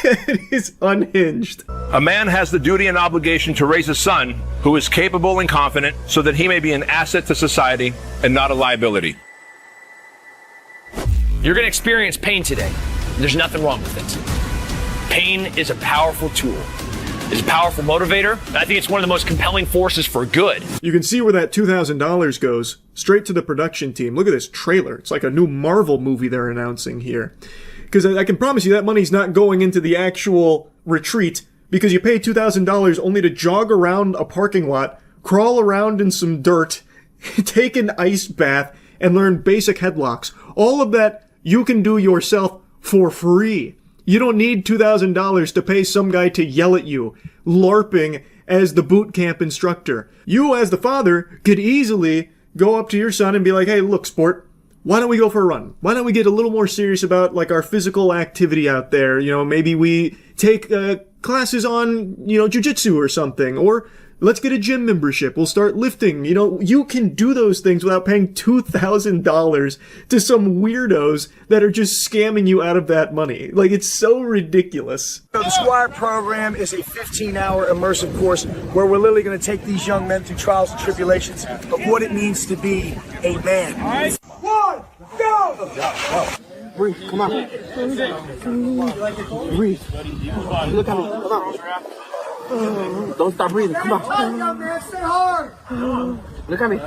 It is unhinged. A man has the duty and obligation to raise a son who is capable and confident so that he may be an asset to society and not a liability. You're going to experience pain today. There's nothing wrong with it. Pain is a powerful tool. It's a powerful motivator. I think it's one of the most compelling forces for good. You can see where that $2,000 goes. Straight to the production team. Look at this trailer. It's like a new Marvel movie they're announcing here. Because I can promise you that money's not going into the actual retreat, because you pay $2,000 only to jog around a parking lot, crawl around in some dirt, take an ice bath, and learn basic headlocks. All of that you can do yourself for free. You don't need $2,000 to pay some guy to yell at you, LARPing as the boot camp instructor. You, as the father, could easily go up to your son and be like, hey, look, sport, why don't we go for a run? Why don't we get a little more serious about like our physical activity out there? You know, maybe we take classes on, jujitsu or something, or let's get a gym membership. We'll start lifting. You know, you can do those things without paying $2,000 to some weirdos that are just scamming you out of that money. Like, it's so ridiculous. So the Squire program is a 15-hour immersive course where we're literally going to take these young men through trials and tribulations of what it means to be a man. All right. One, go! Breathe, come on. Breathe. Look at me, come on. Don't stop breathing, come on. Man, stay hard. Look at me.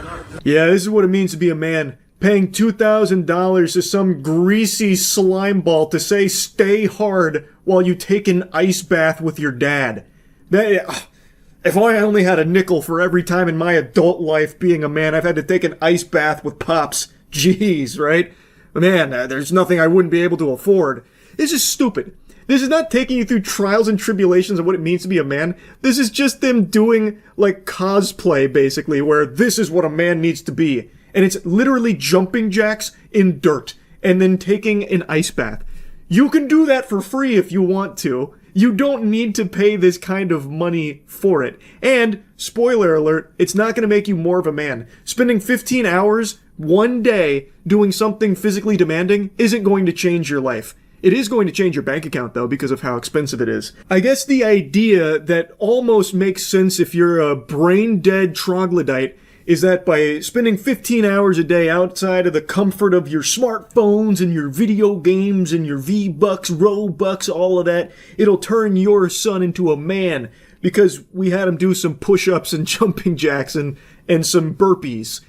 Yeah, this is what it means to be a man. Paying $2,000 to some greasy slime ball to say stay hard while you take an ice bath with your dad. If I only had a nickel for every time in my adult life being a man I've had to take an ice bath with Pops. Jeez, right? Man, there's nothing I wouldn't be able to afford. This is stupid. This is not taking you through trials and tribulations of what it means to be a man. This is just them doing, like, cosplay, basically, where this is what a man needs to be. And it's literally jumping jacks in dirt and then taking an ice bath. You can do that for free if you want to. You don't need to pay this kind of money for it. And, spoiler alert, it's not going to make you more of a man. Spending 15 hours, one day, doing something physically demanding isn't going to change your life. It is going to change your bank account, though, because of how expensive it is. I guess the idea that almost makes sense if you're a brain-dead troglodyte is that by spending 15 hours a day outside of the comfort of your smartphones and your video games and your V-Bucks, Robux, all of that, it'll turn your son into a man because we had him do some push-ups and jumping jacks and some burpees.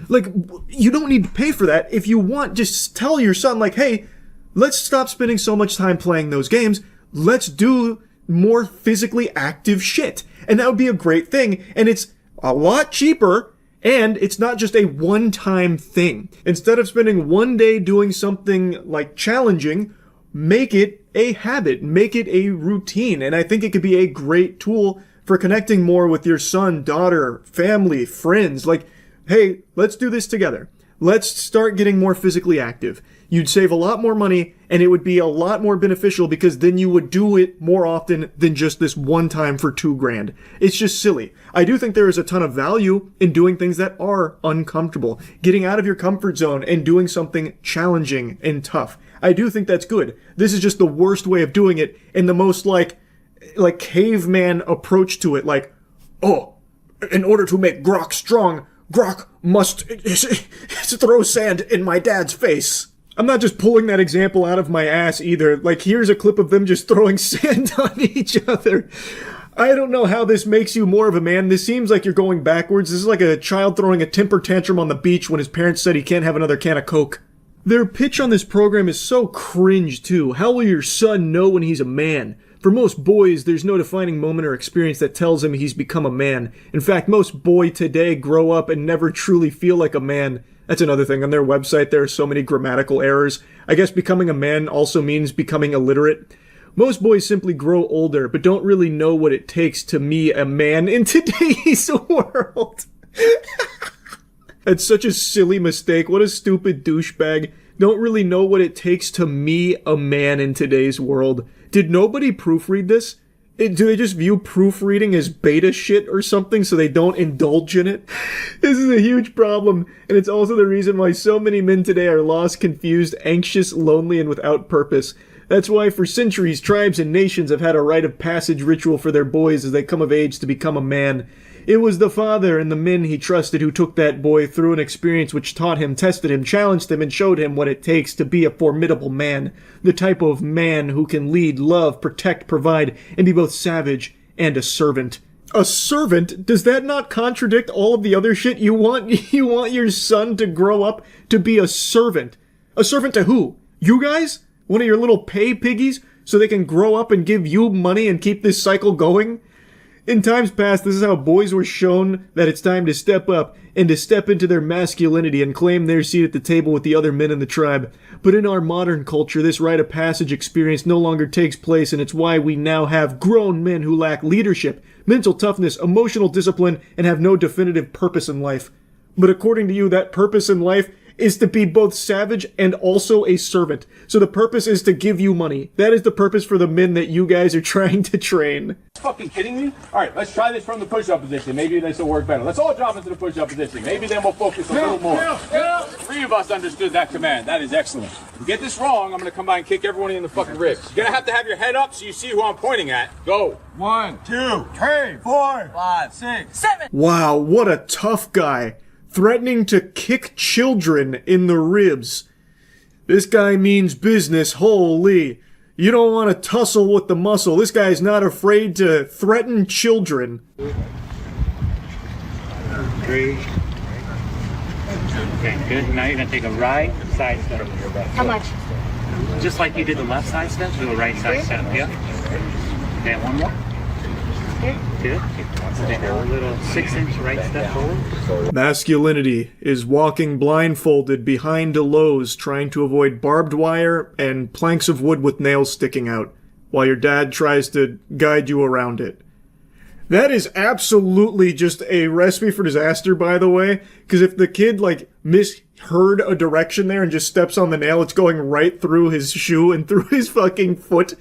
Like, you don't need to pay for that. If you want, just tell your son, like, hey, let's stop spending so much time playing those games. Let's do more physically active shit. And that would be a great thing. And it's a lot cheaper. And it's not just a one-time thing. Instead of spending one day doing something like challenging, make it a habit. Make it a routine. And I think it could be a great tool for connecting more with your son, daughter, family, friends. Like, hey, let's do this together. Let's start getting more physically active. You'd save a lot more money, and it would be a lot more beneficial because then you would do it more often than just this one time for $2,000. It's just silly. I do think there is a ton of value in doing things that are uncomfortable, getting out of your comfort zone and doing something challenging and tough. I do think that's good. This is just the worst way of doing it and the most like caveman approach to it. Like, oh, in order to make Grok strong, Grok must throw sand in my dad's face. I'm not just pulling that example out of my ass either. Like, here's a clip of them just throwing sand on each other. I don't know how this makes you more of a man. This seems like you're going backwards. This is like a child throwing a temper tantrum on the beach when his parents said he can't have another can of Coke. Their pitch on this program is so cringe, too. How will your son know when he's a man? For most boys, there's no defining moment or experience that tells him he's become a man. In fact, most boys today grow up and never truly feel like a man. That's another thing. On their website, there are so many grammatical errors. I guess becoming a man also means becoming illiterate. Most boys simply grow older, but don't really know what it takes to be a man in today's world. That's such a silly mistake. What a stupid douchebag. Don't really know what it takes to be a man in today's world. Did nobody proofread this? Do they just view proofreading as beta shit or something so they don't indulge in it? This is a huge problem, and it's also the reason why so many men today are lost, confused, anxious, lonely, and without purpose. That's why for centuries, tribes and nations have had a rite of passage ritual for their boys as they come of age to become a man. It was the father and the men he trusted who took that boy through an experience which taught him, tested him, challenged him, and showed him what it takes to be a formidable man. The type of man who can lead, love, protect, provide, and be both savage and a servant. A servant? Does that not contradict all of the other shit you want? You want your son to grow up to be a servant. A servant to who? You guys? One of your little pay piggies? So they can grow up and give you money and keep this cycle going? In times past, this is how boys were shown that it's time to step up and to step into their masculinity and claim their seat at the table with the other men in the tribe. But in our modern culture, this rite of passage experience no longer takes place, and it's why we now have grown men who lack leadership, mental toughness, emotional discipline, and have no definitive purpose in life. But according to you, that purpose in life is to be both savage and also a servant. So the purpose is to give you money. That is the purpose for the men that you guys are trying to train. Fucking kidding me? All right, let's try this from the push-up position. Maybe this will work better. Let's all drop into the push-up position. Maybe then we'll focus a little more. Three of us understood that command. That is excellent. If you get this wrong, I'm going to come by and kick everyone in the fucking ribs. You're going to have your head up so you see who I'm pointing at. Go. 1, 2, 3, 4, 5, 6, 7. Wow, what a tough guy. Threatening to kick children in the ribs. This guy means business, holy. You don't want to tussle with the muscle. This guy's not afraid to threaten children. 3. Okay, good. Now you're going to take a right side step. How much? Just like you did the left side step, do a right side step. Yeah. Okay, one more. Good. Take a little 6-inch right step forward. Masculinity is walking blindfolded behind a Lowe's trying to avoid barbed wire and planks of wood with nails sticking out, while your dad tries to guide you around it. That is absolutely just a recipe for disaster, by the way, because if the kid, misheard a direction there and just steps on the nail, it's going right through his shoe and through his fucking foot.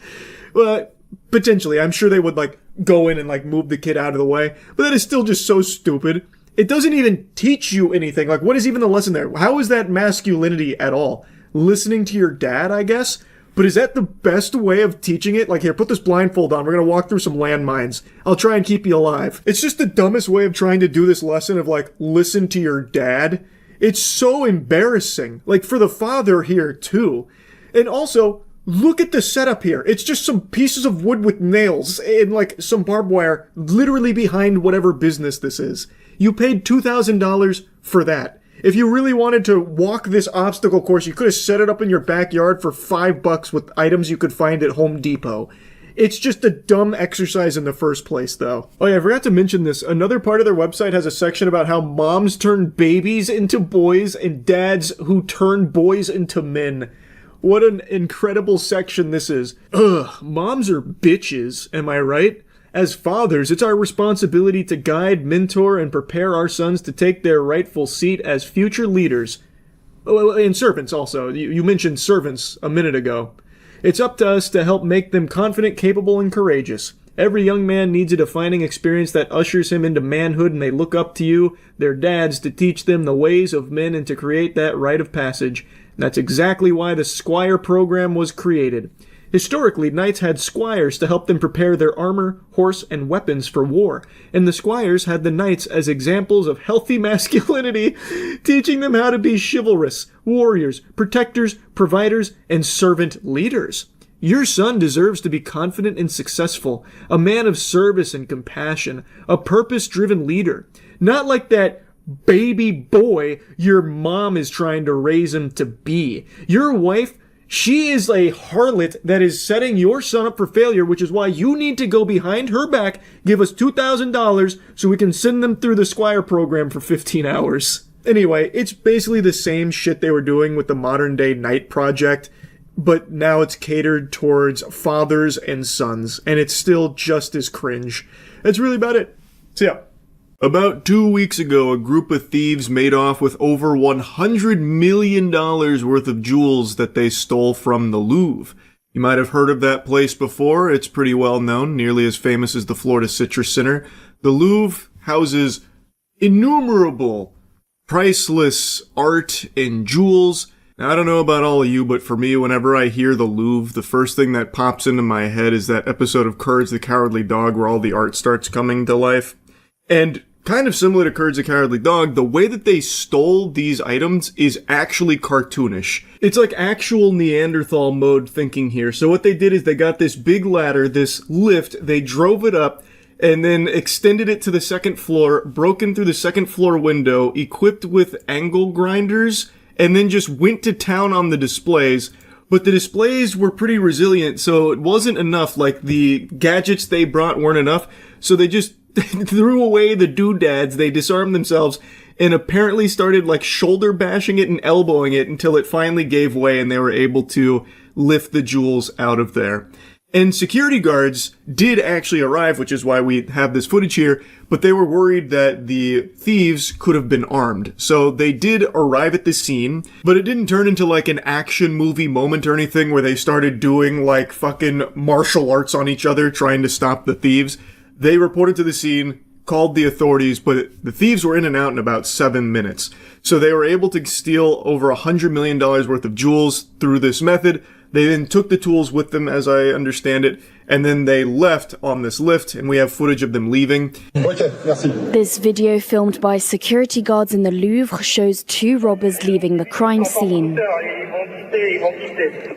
Well, potentially, I'm sure they would, go in and, move the kid out of the way. But that is still just so stupid. It doesn't even teach you anything. What is even the lesson there? How is that masculinity at all? Listening to your dad, I guess? But is that the best way of teaching it? Here, put this blindfold on. We're gonna walk through some landmines. I'll try and keep you alive. It's just the dumbest way of trying to do this lesson of, listen to your dad. It's so embarrassing. For the father here, too. And also, look at the setup here. It's just some pieces of wood with nails and, some barbed wire literally behind whatever business this is. You paid $2,000 for that. If you really wanted to walk this obstacle course, you could have set it up in your backyard for $5 with items you could find at Home Depot. It's just a dumb exercise in the first place, though. Oh yeah, I forgot to mention this. Another part of their website has a section about how moms turn babies into boys and dads who turn boys into men. What an incredible section this is. Ugh, moms are bitches, am I right? As fathers, it's our responsibility to guide, mentor, and prepare our sons to take their rightful seat as future leaders. Oh, and servants also. You mentioned servants a minute ago. It's up to us to help make them confident, capable, and courageous. Every young man needs a defining experience that ushers him into manhood, and they look up to you, their dads, to teach them the ways of men and to create that rite of passage. And that's exactly why the Squire program was created. Historically, knights had squires to help them prepare their armor, horse, and weapons for war, and the squires had the knights as examples of healthy masculinity, teaching them how to be chivalrous, warriors, protectors, providers, and servant leaders. Your son deserves to be confident and successful, a man of service and compassion, a purpose-driven leader, not like that baby boy your mom is trying to raise him to be. Your wife, she is a harlot that is setting your son up for failure, which is why you need to go behind her back, give us $2,000 so we can send them through the Squire program for 15 hours. Anyway, it's basically the same shit they were doing with the modern day Knight Project, but now it's catered towards fathers and sons, and it's still just as cringe. That's really about it. So yeah. About 2 weeks ago, a group of thieves made off with over $100 million worth of jewels that they stole from the Louvre. You might have heard of that place before. It's pretty well known, nearly as famous as the Florida Citrus Center. The Louvre houses innumerable, priceless art and jewels. Now, I don't know about all of you, but for me, whenever I hear the Louvre, the first thing that pops into my head is that episode of Courage the Cowardly Dog where all the art starts coming to life. And kind of similar to Courage the Cowardly Dog, the way that they stole these items is actually cartoonish. It's like actual Neanderthal mode thinking here. So what they did is they got this big ladder, this lift, they drove it up, and then extended it to the second floor, broke in through the second floor window, equipped with angle grinders, and then just went to town on the displays. But the displays were pretty resilient, so it wasn't enough. The gadgets they brought weren't enough, so they just threw away the doodads, they disarmed themselves, and apparently started shoulder bashing it and elbowing it until it finally gave way and they were able to lift the jewels out of there. And security guards did actually arrive, which is why we have this footage here, but they were worried that the thieves could have been armed. So they did arrive at the scene, but it didn't turn into like an action movie moment or anything where they started doing like fucking martial arts on each other trying to stop the thieves. They reported to the scene, called the authorities, but the thieves were in and out in about 7 minutes. So they were able to steal over $100 million worth of jewels through this method. They then took the tools with them, as I understand it, and then they left on this lift, and we have footage of them leaving. This video filmed by security guards in the Louvre shows 2 robbers leaving the crime scene.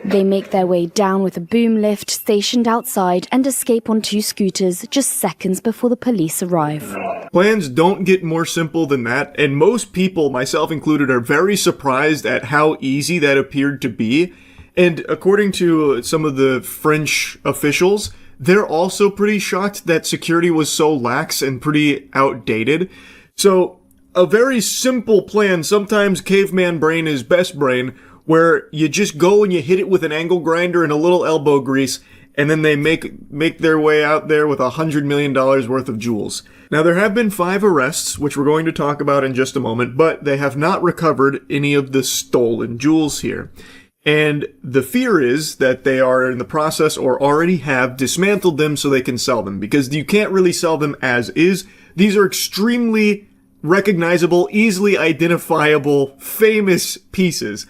They make their way down with a boom lift stationed outside and escape on 2 scooters just seconds before the police arrive. Plans don't get more simple than that, and most people, myself included, are very surprised at how easy that appeared to be. And according to some of the French officials, they're also pretty shocked that security was so lax and pretty outdated. So, a very simple plan, sometimes caveman brain is best brain, where you just go and you hit it with an angle grinder and a little elbow grease, and then they make their way out there with $100 million worth of jewels. Now, there have been 5 arrests, which we're going to talk about in just a moment, but they have not recovered any of the stolen jewels here. And the fear is that they are in the process or already have dismantled them so they can sell them, because you can't really sell them as is. These are extremely recognizable, easily identifiable, famous pieces.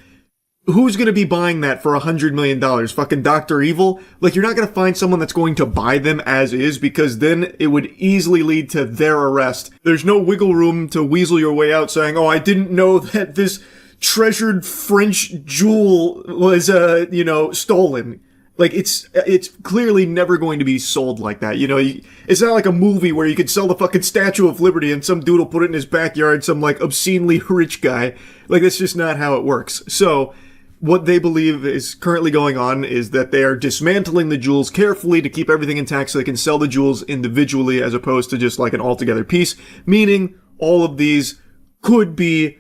Who's going to be buying that for $100 million? Fucking Dr. Evil? Like, you're not going to find someone that's going to buy them as is, because then it would easily lead to their arrest. There's no wiggle room to weasel your way out saying, oh, I didn't know that this treasured French jewel was, stolen. Like, it's clearly never going to be sold like that. You know, it's not like a movie where you could sell the fucking Statue of Liberty and some dude will put it in his backyard, some, like, obscenely rich guy. Like, that's just not how it works. So, what they believe is currently going on is that they are dismantling the jewels carefully to keep everything intact so they can sell the jewels individually as opposed to just like an altogether piece, meaning all of these could be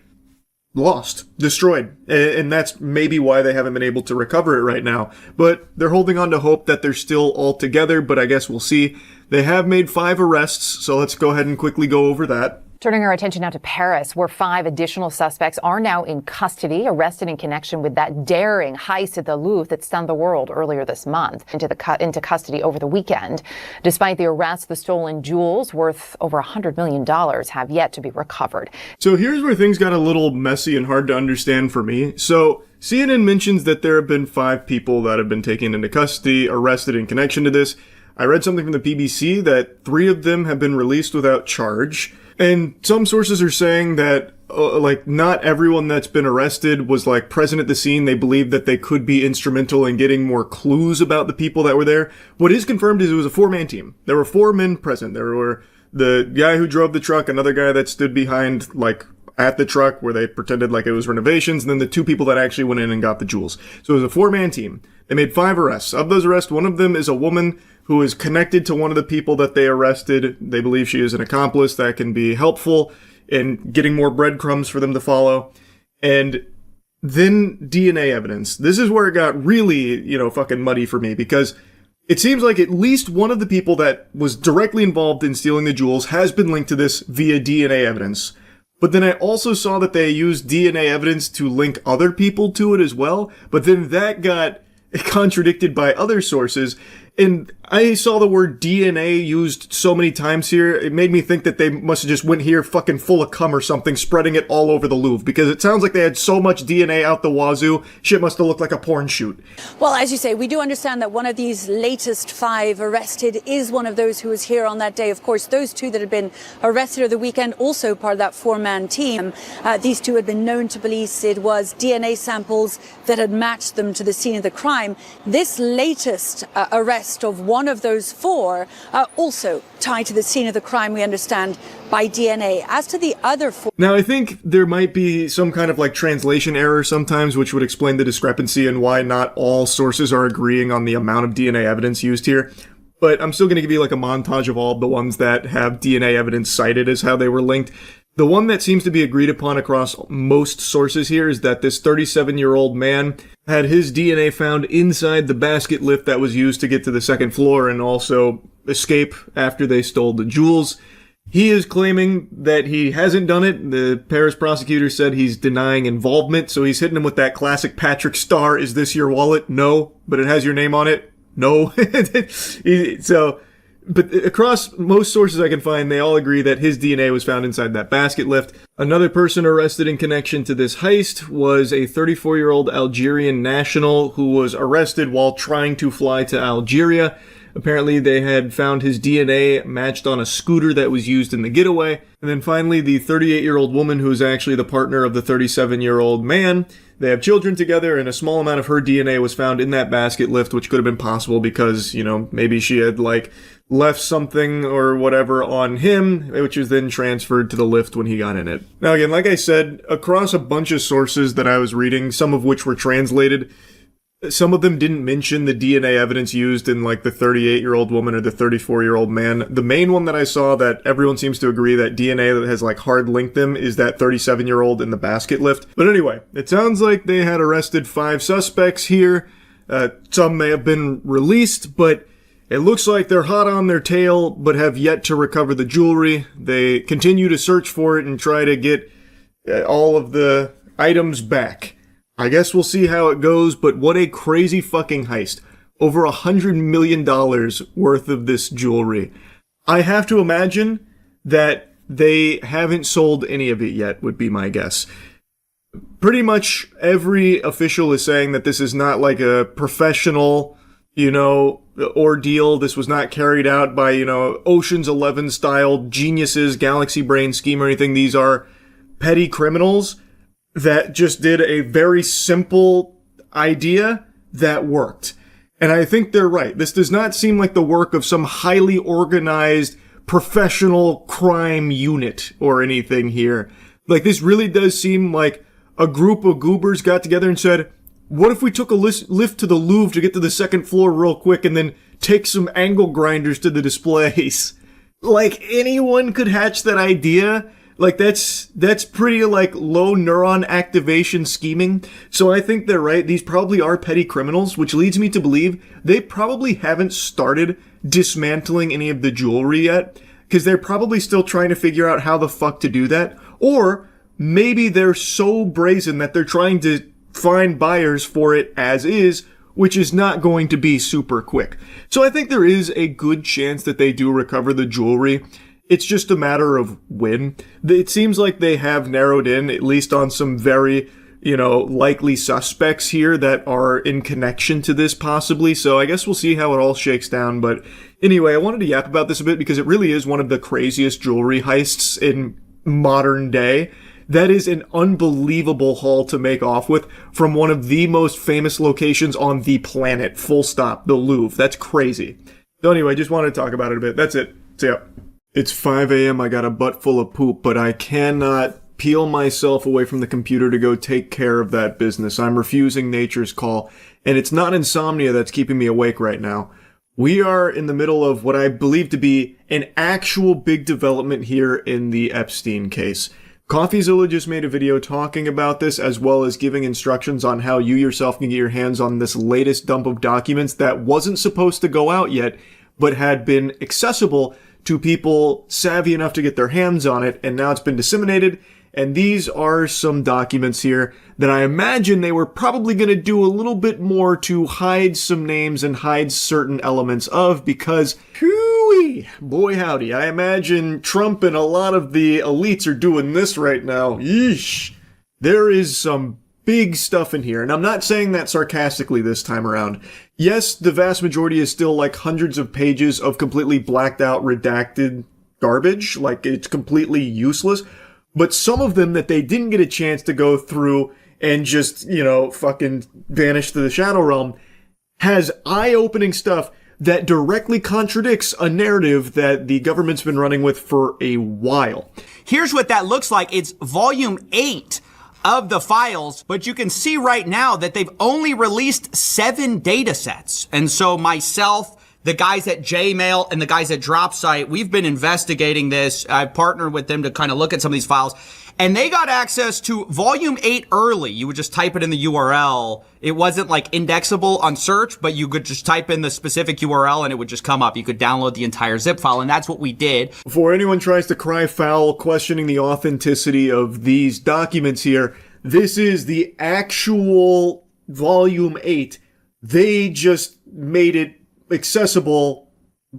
lost, destroyed. And that's maybe why they haven't been able to recover it right now. But they're holding on to hope that they're still all together, but I guess we'll see. They have made 5 arrests, so let's go ahead and quickly go over that. Turning our attention now to Paris, where 5 additional suspects are now in custody, arrested in connection with that daring heist at the Louvre that stunned the world earlier this month, into custody over the weekend. Despite the arrest, the stolen jewels, worth over $100 million, have yet to be recovered. So here's where things got a little messy and hard to understand for me. So CNN mentions that there have been 5 people that have been taken into custody, arrested in connection to this. I read something from the BBC that 3 of them have been released without charge. And some sources are saying that, not everyone that's been arrested was, present at the scene. They believe that they could be instrumental in getting more clues about the people that were there. What is confirmed is it was a 4-man team. There were 4 men present. There were the guy who drove the truck, another guy that stood behind, at the truck where they pretended like it was renovations, and then the 2 people that actually went in and got the jewels. So it was a 4-man team. They made 5 arrests. Of those arrests, one of them is a woman who is connected to one of the people that they arrested. They believe she is an accomplice that can be helpful in getting more breadcrumbs for them to follow. And then DNA evidence. This is where it got really, fucking muddy for me, because it seems like at least one of the people that was directly involved in stealing the jewels has been linked to this via DNA evidence. But then I also saw that they used DNA evidence to link other people to it as well. But then that got contradicted by other sources. And I saw the word DNA used so many times here, it made me think that they must have just went here fucking full of cum or something, spreading it all over the Louvre, because it sounds like they had so much DNA out the wazoo, shit must have looked like a porn shoot. Well, as you say, we do understand that one of these latest 5 arrested is one of those who was here on that day. Of course, those 2 that had been arrested over the weekend, also part of that 4-man team. These 2 had been known to police. It was DNA samples that had matched them to the scene of the crime. This latest arrest of one of those 4 also tied to the scene of the crime, we understand, by DNA. As to the other 4... Now, I think there might be some kind of translation error sometimes, which would explain the discrepancy and why not all sources are agreeing on the amount of DNA evidence used here. But I'm still going to give you a montage of all of the ones that have DNA evidence cited as how they were linked. The one that seems to be agreed upon across most sources here is that this 37-year-old man had his DNA found inside the basket lift that was used to get to the second floor and also escape after they stole the jewels. He is claiming that he hasn't done it. The Paris prosecutor said he's denying involvement, so he's hitting him with that classic Patrick Star, is this your wallet? No. But it has your name on it? No. But across most sources I can find, they all agree that his DNA was found inside that basket lift. Another person arrested in connection to this heist was a 34-year-old Algerian national who was arrested while trying to fly to Algeria. Apparently, they had found his DNA matched on a scooter that was used in the getaway. And then finally, the 38-year-old woman who is actually the partner of the 37-year-old man. They have children together, and a small amount of her DNA was found in that basket lift, which could have been possible because, maybe she had, left something or whatever on him, which was then transferred to the lift when he got in it. Now, again, like I said, across a bunch of sources that I was reading, some of which were translated, some of them didn't mention the DNA evidence used in, the 38-year-old woman or the 34-year-old man. The main one that I saw that everyone seems to agree that DNA that has, hard linked them is that 37-year-old in the basket lift. But anyway, it sounds like they had arrested 5 suspects here. Some may have been released, but it looks like they're hot on their tail, but have yet to recover the jewelry. They continue to search for it and try to get all of the items back. I guess we'll see how it goes, but what a crazy fucking heist. Over $100 million worth of this jewelry. I have to imagine that they haven't sold any of it yet, would be my guess. Pretty much every official is saying that this is not a professional, ordeal. This was not carried out by, Ocean's 11 style geniuses, galaxy brain scheme or anything. These are petty criminals that just did a very simple idea that worked. And I think they're right. This does not seem like the work of some highly organized professional crime unit or anything here. This really does seem like a group of goobers got together and said, what if we took a lift to the Louvre to get to the second floor real quick and then take some angle grinders to the displays? Anyone could hatch that idea. That's pretty, low neuron activation scheming. So I think they're right. These probably are petty criminals, which leads me to believe they probably haven't started dismantling any of the jewelry yet, because they're probably still trying to figure out how the fuck to do that. Or maybe they're so brazen that they're trying to find buyers for it as is, which is not going to be super quick. So I think there is a good chance that they do recover the jewelry. It's just a matter of when. It seems like they have narrowed in, at least on some very, likely suspects here that are in connection to this possibly. So I guess we'll see how it all shakes down. But anyway, I wanted to yap about this a bit because it really is one of the craziest jewelry heists in modern day. That is an unbelievable haul to make off with from one of the most famous locations on the planet. Full stop. The Louvre. That's crazy. So anyway, just wanted to talk about it a bit. That's it. See ya. It's 5 a.m. I got a butt full of poop, but I cannot peel myself away from the computer to go take care of that business. I'm refusing nature's call, and it's not insomnia that's keeping me awake right now. We are in the middle of what I believe to be an actual big development here in the Epstein case. CoffeeZilla just made a video talking about this, as well as giving instructions on how you yourself can get your hands on this latest dump of documents that wasn't supposed to go out yet, but had been accessible to people savvy enough to get their hands on it, and now it's been disseminated. And these are some documents here that I imagine they were probably going to do a little bit more to hide some names and hide certain elements of, because, hooey, boy howdy, I imagine Trump and a lot of the elites are doing this right now. Yeesh. There is some big stuff in here, and I'm not saying that sarcastically this time around. Yes, the vast majority is still hundreds of pages of completely blacked out, redacted garbage, it's completely useless. But some of them that they didn't get a chance to go through and just, fucking vanish to the shadow realm has eye-opening stuff that directly contradicts a narrative that the government's been running with for a while. Here's what that looks like. It's volume 8 of the files, but you can see right now that they've only released 7 data sets. And so myself, the guys at Jmail and the guys at DropSite, we've been investigating this. I've partnered with them to kind of look at some of these files. And they got access to volume 8 early. You would just type it in the URL. It wasn't like indexable on search, but you could just type in the specific URL and it would just come up. You could download the entire zip file, and that's what we did. Before anyone tries to cry foul questioning the authenticity of these documents here, this is the actual volume 8. They just made it accessible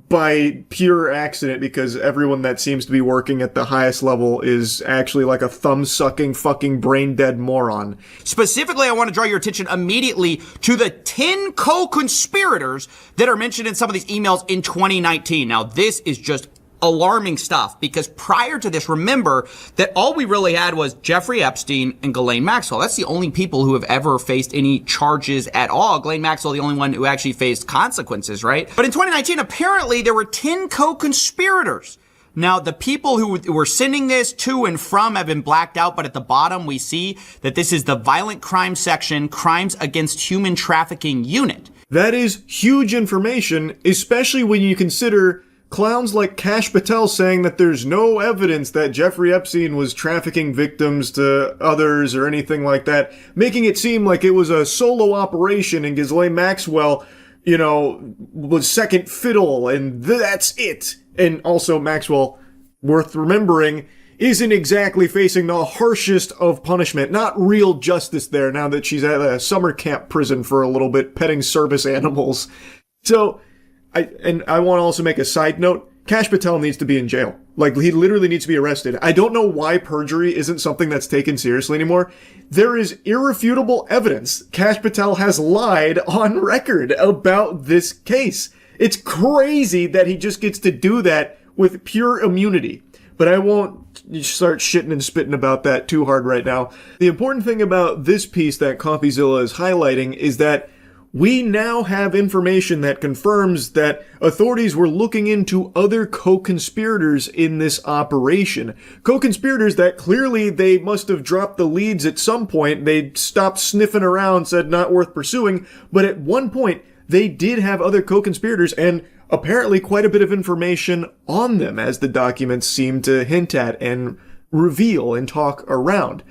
by pure accident because everyone that seems to be working at the highest level is actually like a thumb-sucking fucking brain-dead moron. Specifically, I want to draw your attention immediately to the 10 co-conspirators that are mentioned in some of these emails in 2019. Now, this is just alarming stuff because prior to this, remember that all we really had was Jeffrey Epstein and Ghislaine Maxwell. That's the only people who have ever faced any charges at all. Ghislaine Maxwell, the only one who actually faced consequences, right? But in 2019, apparently there were 10 co-conspirators. Now, the people who were sending this to and from have been blacked out, but at the bottom we see that this is the Violent Crime Section, Crimes Against Human Trafficking Unit. That is huge information, especially when you consider clowns like Kash Patel saying that there's no evidence that Jeffrey Epstein was trafficking victims to others or anything like that, making it seem like it was a solo operation and Ghislaine Maxwell, was second fiddle and that's it. And also Maxwell, worth remembering, isn't exactly facing the harshest of punishment. Not real justice there now that she's at a summer camp prison for a little bit, petting service animals. So, I want to also make a side note. Kash Patel needs to be in jail. Like, he literally needs to be arrested. I don't know why perjury isn't something that's taken seriously anymore. There is irrefutable evidence Kash Patel has lied on record about this case. It's crazy that he just gets to do that with pure immunity. But I won't start shitting and spitting about that too hard right now. The important thing about this piece that CoffeeZilla is highlighting is that we now have information that confirms that authorities were looking into other co-conspirators in this operation. Co-conspirators that clearly they must have dropped the leads at some point. They stopped sniffing around, said not worth pursuing, but at one point they did have other co-conspirators and apparently quite a bit of information on them, as the documents seem to hint at and reveal and talk around.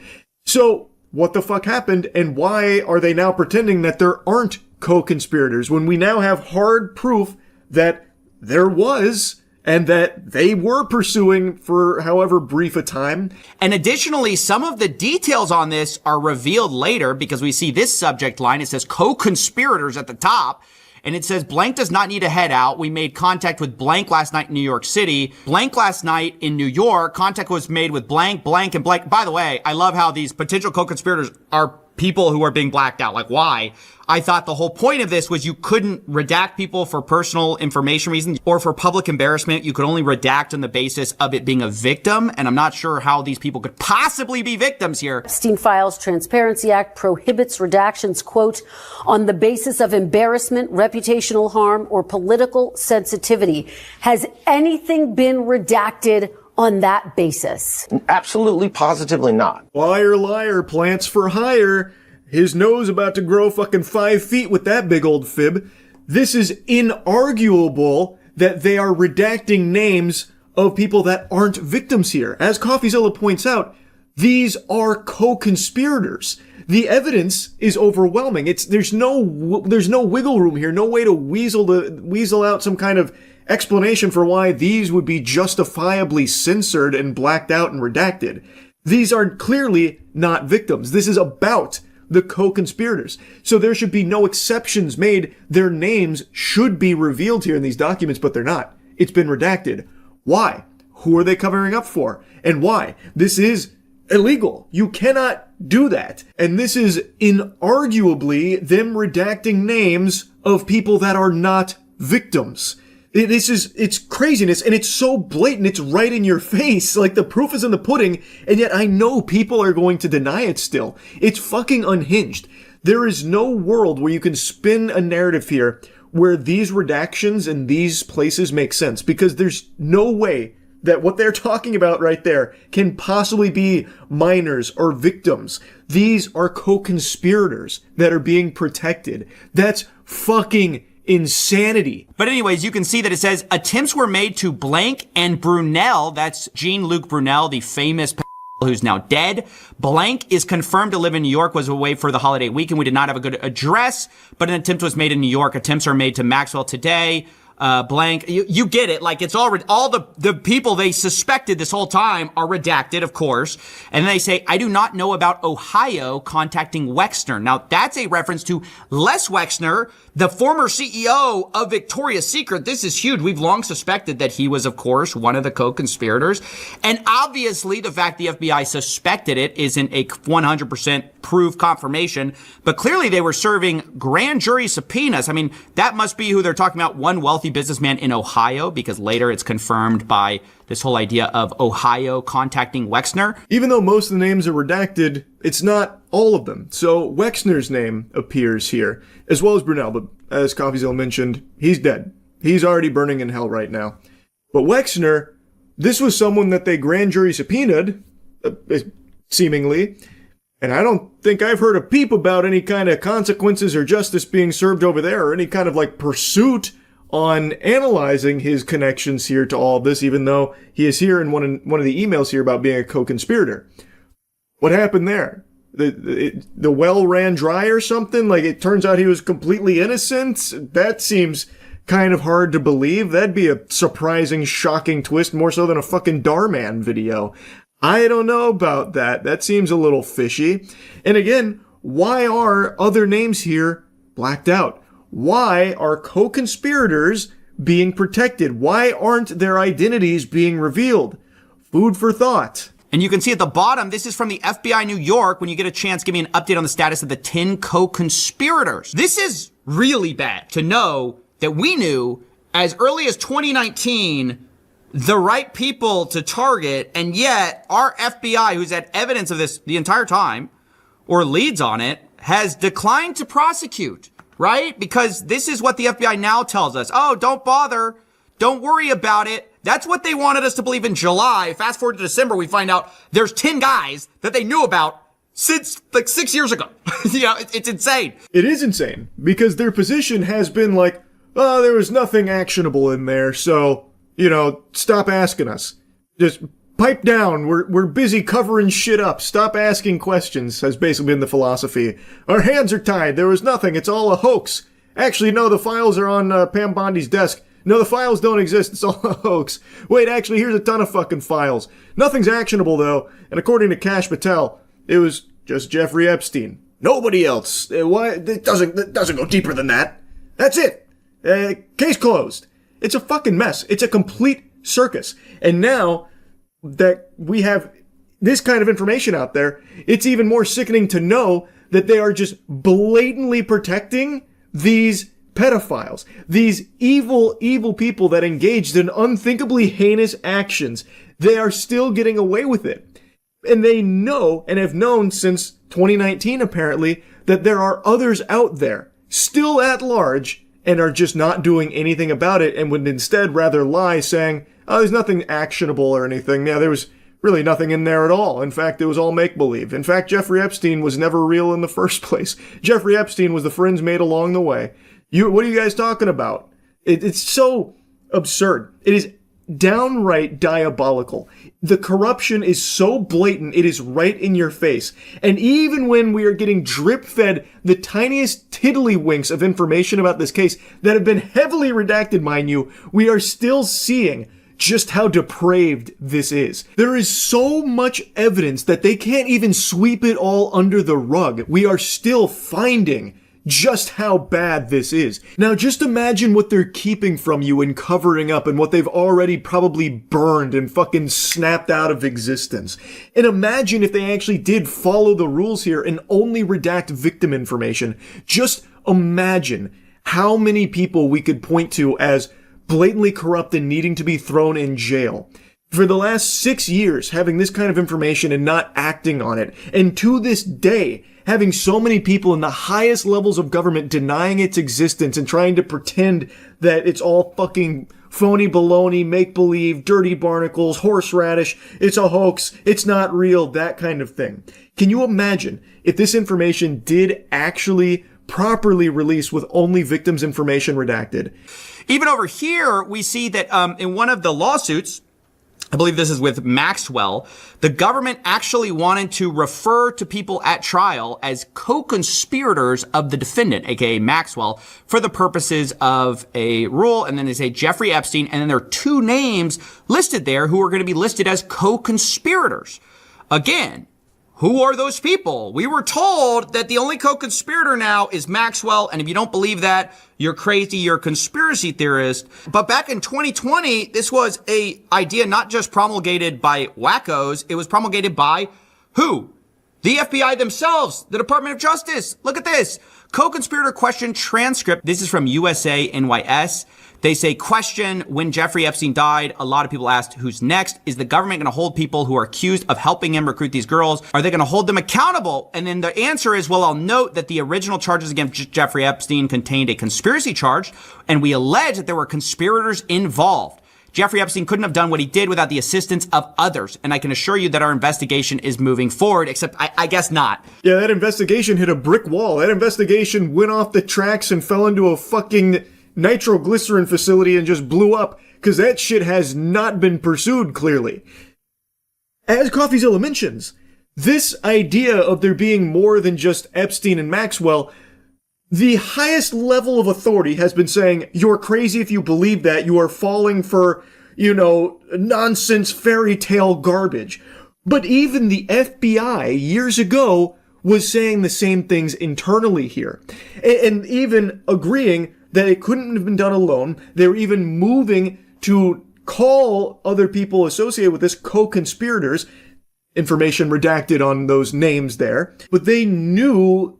So, what the fuck happened, and why are they now pretending that there aren't co-conspirators when we now have hard proof that there was and that they were pursuing for however brief a time? And additionally, some of the details on this are revealed later because we see this subject line. It says co-conspirators at the top. And it says, blank does not need to head out. We made contact with blank last night in New York City. Blank last night in New York. Contact was made with blank, blank, and blank. By the way, I love how these potential co-conspirators are people who are being blacked out. Like, why? I thought the whole point of this was you couldn't redact people for personal information reasons or for public embarrassment. You could only redact on the basis of it being a victim. And I'm not sure how these people could possibly be victims here. Epstein Files Transparency Act prohibits redactions, quote, on the basis of embarrassment, reputational harm, or political sensitivity. Has anything been redacted on that basis? Absolutely, positively not. Liar, liar, plants for hire. His nose about to grow fucking 5 feet with that big old fib. This is inarguable that they are redacting names of people that aren't victims here. As CoffeeZilla points out, these are co-conspirators. The evidence is overwhelming. There's no wiggle room here, no way to weasel out some kind of explanation for why these would be justifiably censored and blacked out and redacted. These are clearly not victims. This is about the co-conspirators. So there should be no exceptions made. Their names should be revealed here in these documents, but they're not. It's been redacted. Why? Who are they covering up for? And why? This is illegal. You cannot do that. And this is inarguably them redacting names of people that are not victims. It's craziness, and it's so blatant, it's right in your face, like the proof is in the pudding, and yet I know people are going to deny it still. It's fucking unhinged. There is no world where you can spin a narrative here where these redactions in these places make sense, because there's no way that what they're talking about right there can possibly be minors or victims. These are co-conspirators that are being protected. That's fucking insanity. But anyways, you can see that it says attempts were made to Blank and Brunel. That's Jean-Luc Brunel, the famous who's now dead. Blank is confirmed to live in New York, was away for the holiday weekend. We did not have a good address, but an attempt was made in New York. Attempts are made to Maxwell today. Blank, you get it. Like, it's all the people they suspected this whole time are redacted, of course. And they say, I do not know about Ohio contacting Wexner. Now, that's a reference to Les Wexner, the former CEO of Victoria's Secret. This is huge. We've long suspected that he was, of course, one of the co-conspirators. And obviously, the fact the FBI suspected it isn't a 100% proof confirmation. But clearly, they were serving grand jury subpoenas. I mean, that must be who they're talking about, one wealthy businessman in Ohio, because later it's confirmed by this whole idea of Ohio contacting Wexner. Even though most of the names are redacted, it's not all of them. So Wexner's name appears here, as well as Brunel, but as CoffeeZilla mentioned, he's dead. He's already burning in hell right now. But Wexner, this was someone that they grand jury subpoenaed, seemingly, and I don't think I've heard a peep about any kind of consequences or justice being served over there, or any kind of like pursuit on analyzing his connections here to all this, even though he is here in one of the emails here about being a co-conspirator. What happened there? The well ran dry or something? Like, it turns out he was completely innocent? That seems kind of hard to believe. That'd be a surprising, shocking twist, more so than a fucking Darman video. I don't know about that. That seems a little fishy. And again, why are other names here blacked out? Why are co-conspirators being protected? Why aren't their identities being revealed? Food for thought. And you can see at the bottom, this is from the FBI New York. When you get a chance, give me an update on the status of the 10 co-conspirators. This is really bad to know that we knew as early as 2019 the right people to target, and yet our FBI, who's had evidence of this the entire time, or leads on it, has declined to prosecute. Right? Because this is what the FBI now tells us. Oh, don't bother. Don't worry about it. That's what they wanted us to believe in July. Fast forward to December, we find out there's 10 guys that they knew about since like 6 years ago. It's insane. It is insane because their position has been like, oh, there was nothing actionable in there. So, stop asking us. Just pipe down. We're busy covering shit up. Stop asking questions, has basically been the philosophy. Our hands are tied. There was nothing. It's all a hoax. Actually, no, the files are on Pam Bondi's desk. No, the files don't exist. It's all a hoax. Wait, actually, here's a ton of fucking files. Nothing's actionable, though. And according to Kash Patel, it was just Jeffrey Epstein. Nobody else. Why? It doesn't go deeper than that. That's it. Case closed. It's a fucking mess. It's a complete circus. And now that we have this kind of information out there, it's even more sickening to know that they are just blatantly protecting these pedophiles, these evil, evil people that engaged in unthinkably heinous actions. They are still getting away with it. And they know, and have known since 2019 apparently, that there are others out there, still at large, and are just not doing anything about it, and would instead rather lie saying, oh, there's nothing actionable or anything. Yeah, there was really nothing in there at all. In fact, it was all make-believe. In fact, Jeffrey Epstein was never real in the first place. Jeffrey Epstein was the friends made along the way. What are you guys talking about? It's so absurd. It is downright diabolical. The corruption is so blatant, it is right in your face. And even when we are getting drip-fed the tiniest tiddlywinks of information about this case that have been heavily redacted, mind you, we are still seeing just how depraved this is. There is so much evidence that they can't even sweep it all under the rug. We are still finding just how bad this is. Now just imagine what they're keeping from you and covering up, and what they've already probably burned and fucking snapped out of existence. And imagine if they actually did follow the rules here and only redact victim information. Just imagine how many people we could point to as blatantly corrupt and needing to be thrown in jail. For the last 6 years, having this kind of information and not acting on it. And to this day, having so many people in the highest levels of government denying its existence and trying to pretend that it's all fucking phony baloney, make-believe, dirty barnacles, horseradish, it's a hoax, it's not real, that kind of thing. Can you imagine if this information did actually properly released with only victims' information redacted. Even over here, we see that in one of the lawsuits, I believe this is with Maxwell, the government actually wanted to refer to people at trial as co-conspirators of the defendant, aka Maxwell, for the purposes of a rule. And then they say Jeffrey Epstein, and then there are two names listed there who are going to be listed as co-conspirators. Again, who are those people? We were told that the only co-conspirator now is Maxwell, and if you don't believe that, you're crazy, you're a conspiracy theorist. But back in 2020, this was a idea not just promulgated by wackos, it was promulgated by who? The FBI themselves, the Department of Justice. Look at this. Co-conspirator question transcript. This is from USA NYS. They say, question, when Jeffrey Epstein died, a lot of people asked, who's next? Is the government going to hold people who are accused of helping him recruit these girls? Are they going to hold them accountable? And then the answer is, well, I'll note that the original charges against Jeffrey Epstein contained a conspiracy charge, and we allege that there were conspirators involved. Jeffrey Epstein couldn't have done what he did without the assistance of others. And I can assure you that our investigation is moving forward, except I guess not. Yeah, that investigation hit a brick wall. That investigation went off the tracks and fell into a fucking nitroglycerin facility and just blew up, because that shit has not been pursued clearly. As CoffeeZilla mentions, this idea of there being more than just Epstein and Maxwell, the highest level of authority has been saying, you're crazy if you believe that, you are falling for, nonsense fairy tale garbage. But even the FBI years ago was saying the same things internally here. And even agreeing that it couldn't have been done alone. They were even moving to call other people associated with this co-conspirators. Information redacted on those names there. But they knew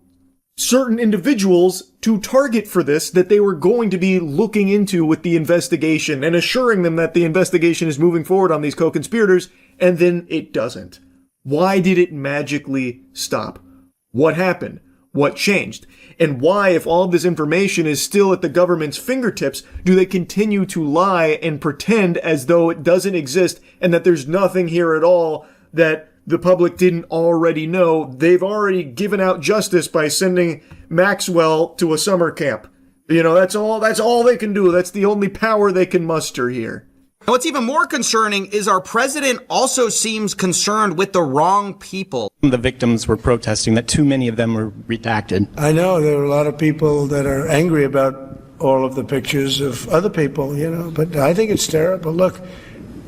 certain individuals to target for this that they were going to be looking into with the investigation and assuring them that the investigation is moving forward on these co-conspirators, and then it doesn't. Why did it magically stop? What happened? What changed? And why, if all of this information is still at the government's fingertips, do they continue to lie and pretend as though it doesn't exist and that there's nothing here at all that the public didn't already know? They've already given out justice by sending Maxwell to a summer camp. That's all they can do. That's the only power they can muster here. What's even more concerning is our president also seems concerned with the wrong people. The victims were protesting that too many of them were redacted. I know there are a lot of people that are angry about all of the pictures of other people, but I think it's terrible. Look,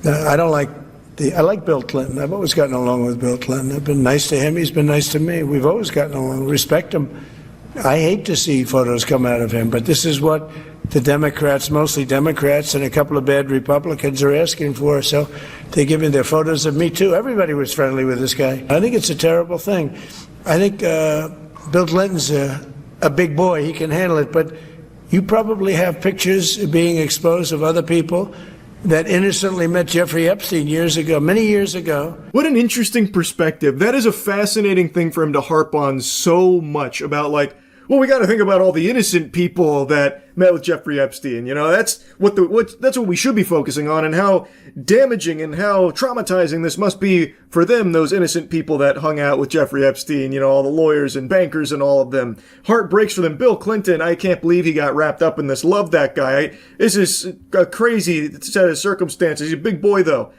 I like Bill Clinton. I've always gotten along with Bill Clinton. I've been nice to him. He's been nice to me. We've always gotten along. Respect him. I hate to see photos come out of him, but this is what the Democrats, mostly Democrats, and a couple of bad Republicans are asking for. So they're giving their photos of me, too. Everybody was friendly with this guy. I think it's a terrible thing. I think Bill Clinton's a big boy. He can handle it. But you probably have pictures being exposed of other people that innocently met Jeffrey Epstein years ago, many years ago. What an interesting perspective. That is a fascinating thing for him to harp on so much about, well, we got to think about all the innocent people that met with Jeffrey Epstein. That's what we should be focusing on, and how damaging and how traumatizing this must be for them, those innocent people that hung out with Jeffrey Epstein, all the lawyers and bankers and all of them. Heart breaks for them. Bill Clinton, I can't believe he got wrapped up in this. Love that guy. This is a crazy set of circumstances. He's a big boy, though.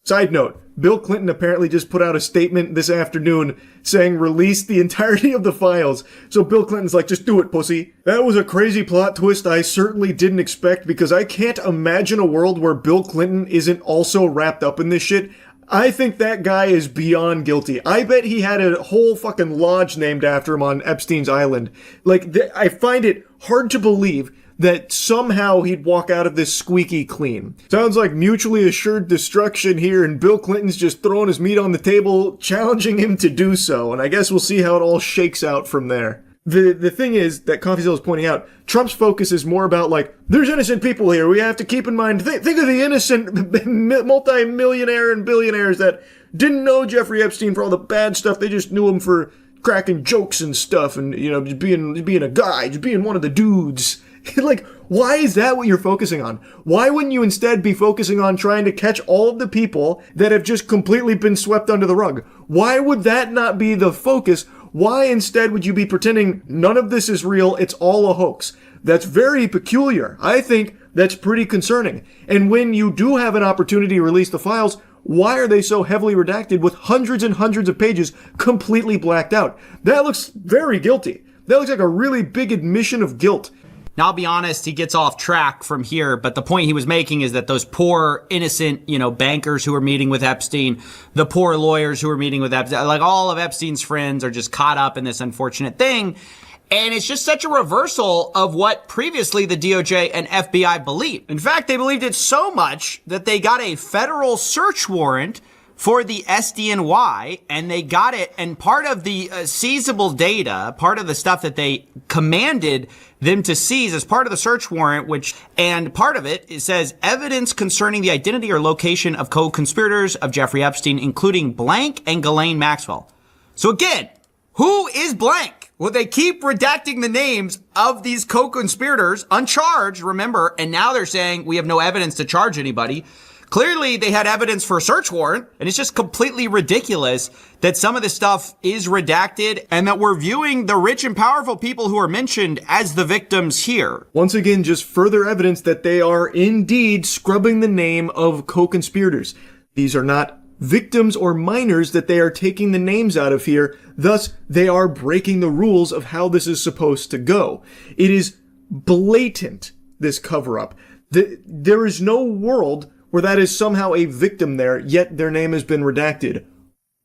Side note, Bill Clinton apparently just put out a statement this afternoon saying release the entirety of the files. So Bill Clinton's like, just do it, pussy. That was a crazy plot twist I certainly didn't expect, because I can't imagine a world where Bill Clinton isn't also wrapped up in this shit. I think that guy is beyond guilty. I bet he had a whole fucking lodge named after him on Epstein's Island. I find it hard to believe that somehow he'd walk out of this squeaky clean. Sounds like mutually assured destruction here, and Bill Clinton's just throwing his meat on the table, challenging him to do so, and I guess we'll see how it all shakes out from there. The thing is that CoffeeZilla is pointing out, Trump's focus is more about, there's innocent people here. We have to keep in mind, think of the innocent multi-millionaire and billionaires that didn't know Jeffrey Epstein for all the bad stuff. They just knew him for cracking jokes and stuff, and, just being a guy, just being one of the dudes. Why is that what you're focusing on? Why wouldn't you instead be focusing on trying to catch all of the people that have just completely been swept under the rug? Why would that not be the focus? Why instead would you be pretending none of this is real, it's all a hoax? That's very peculiar. I think that's pretty concerning. And when you do have an opportunity to release the files, why are they so heavily redacted with hundreds and hundreds of pages completely blacked out? That looks very guilty. That looks like a really big admission of guilt. Now, I'll be honest, he gets off track from here, but the point he was making is that those poor, innocent, bankers who were meeting with Epstein, the poor lawyers who were meeting with Epstein, like all of Epstein's friends are just caught up in this unfortunate thing. And it's just such a reversal of what previously the DOJ and FBI believed. In fact, they believed it so much that they got a federal search warrant for the SDNY, and they got it, and part of the seizable data, part of the stuff that they commanded them to seize as part of the search warrant, and part of it says evidence concerning the identity or location of co-conspirators of Jeffrey Epstein, including blank and Ghislaine Maxwell. So again, who is blank? Well, they keep redacting the names of these co-conspirators, uncharged, remember, and now they're saying we have no evidence to charge anybody. Clearly, they had evidence for a search warrant, and it's just completely ridiculous that some of this stuff is redacted and that we're viewing the rich and powerful people who are mentioned as the victims here. Once again, just further evidence that they are indeed scrubbing the name of co-conspirators. These are not victims or minors that they are taking the names out of here. Thus, they are breaking the rules of how this is supposed to go. It is blatant, this cover-up. There is no world where that is somehow a victim there, yet their name has been redacted.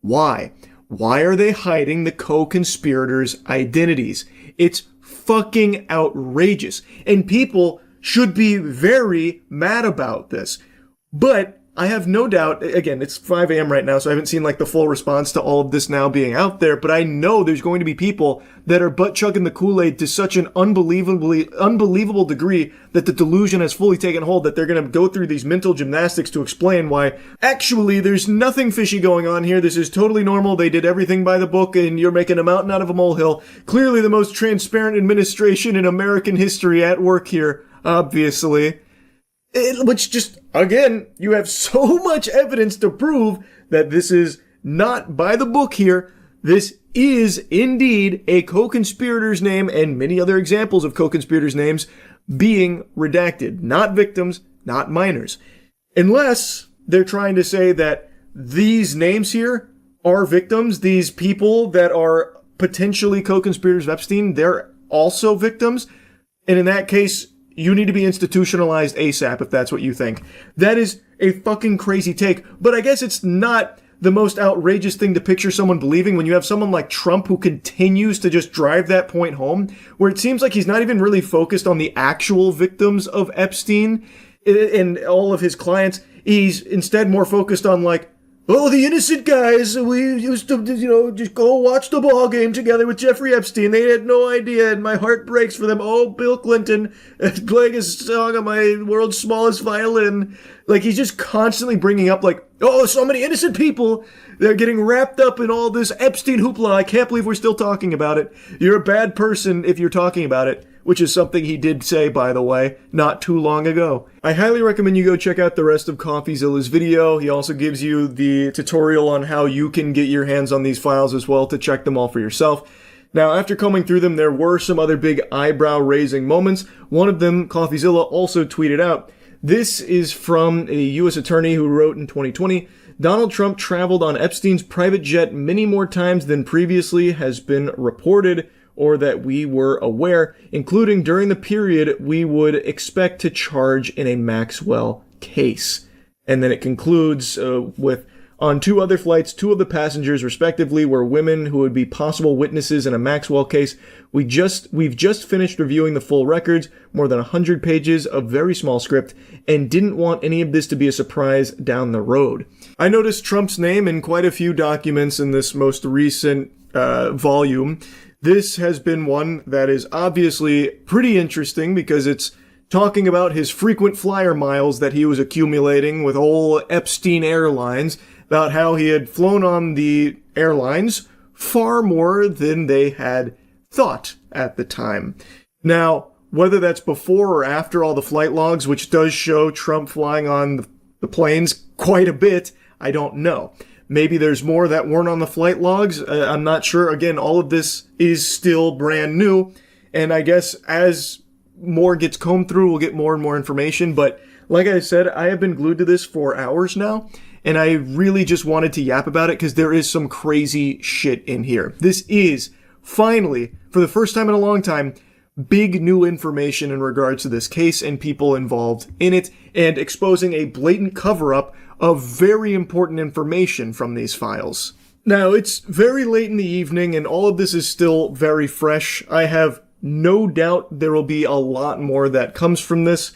Why? Why are they hiding the co-conspirators' identities? It's fucking outrageous. And people should be very mad about this. But I have no doubt, again, it's 5 a.m. right now, so I haven't seen the full response to all of this now being out there, but I know there's going to be people that are butt-chugging the Kool-Aid to such an unbelievable degree that the delusion has fully taken hold that they're going to go through these mental gymnastics to explain why, actually, there's nothing fishy going on here. This is totally normal. They did everything by the book, and you're making a mountain out of a molehill. Clearly the most transparent administration in American history at work here, obviously. Which just, again, you have so much evidence to prove that this is not by the book here. This is indeed a co-conspirator's name and many other examples of co-conspirators' names being redacted. Not victims, not minors. Unless they're trying to say that these names here are victims, these people that are potentially co-conspirators of Epstein, they're also victims. And in that case, you need to be institutionalized ASAP if that's what you think. That is a fucking crazy take, but I guess it's not the most outrageous thing to picture someone believing when you have someone like Trump who continues to just drive that point home, where it seems like he's not even really focused on the actual victims of Epstein and all of his clients. He's instead more focused on the innocent guys, we used to, just go watch the ball game together with Jeffrey Epstein. They had no idea, and my heart breaks for them. Oh, Bill Clinton playing a song on my world's smallest violin. He's just constantly bringing up, so many innocent people. They're getting wrapped up in all this Epstein hoopla. I can't believe we're still talking about it. You're a bad person if you're talking about it, which is something he did say, by the way, not too long ago. I highly recommend you go check out the rest of CoffeeZilla's video. He also gives you the tutorial on how you can get your hands on these files as well to check them all for yourself. Now, after combing through them, there were some other big eyebrow-raising moments. One of them, CoffeeZilla also tweeted out. This is from a U.S. attorney who wrote in 2020, Donald Trump traveled on Epstein's private jet many more times than previously has been reported or that we were aware, including during the period we would expect to charge in a Maxwell case. And then it concludes with, on 2 other flights, 2 of the passengers respectively were women who would be possible witnesses in a Maxwell case. We've just finished reviewing the full records, more than 100 pages of very small script, and didn't want any of this to be a surprise down the road. I noticed Trump's name in quite a few documents in this most recent volume. This has been one that is obviously pretty interesting because it's talking about his frequent flyer miles that he was accumulating with old Epstein Airlines, about how he had flown on the airlines far more than they had thought at the time. Now, whether that's before or after all the flight logs, which does show Trump flying on the planes quite a bit, I don't know. Maybe there's more that weren't on the flight logs. I'm not sure. Again, all of this is still brand new. And I guess as more gets combed through, we'll get more and more information. But like I said, I have been glued to this for hours now. And I really just wanted to yap about it because there is some crazy shit in here. This is finally, for the first time in a long time, big new information in regards to this case and people involved in it, and exposing a blatant cover-up of very important information from these files. Now, it's very late in the evening, and all of this is still very fresh. I have no doubt there will be a lot more that comes from this,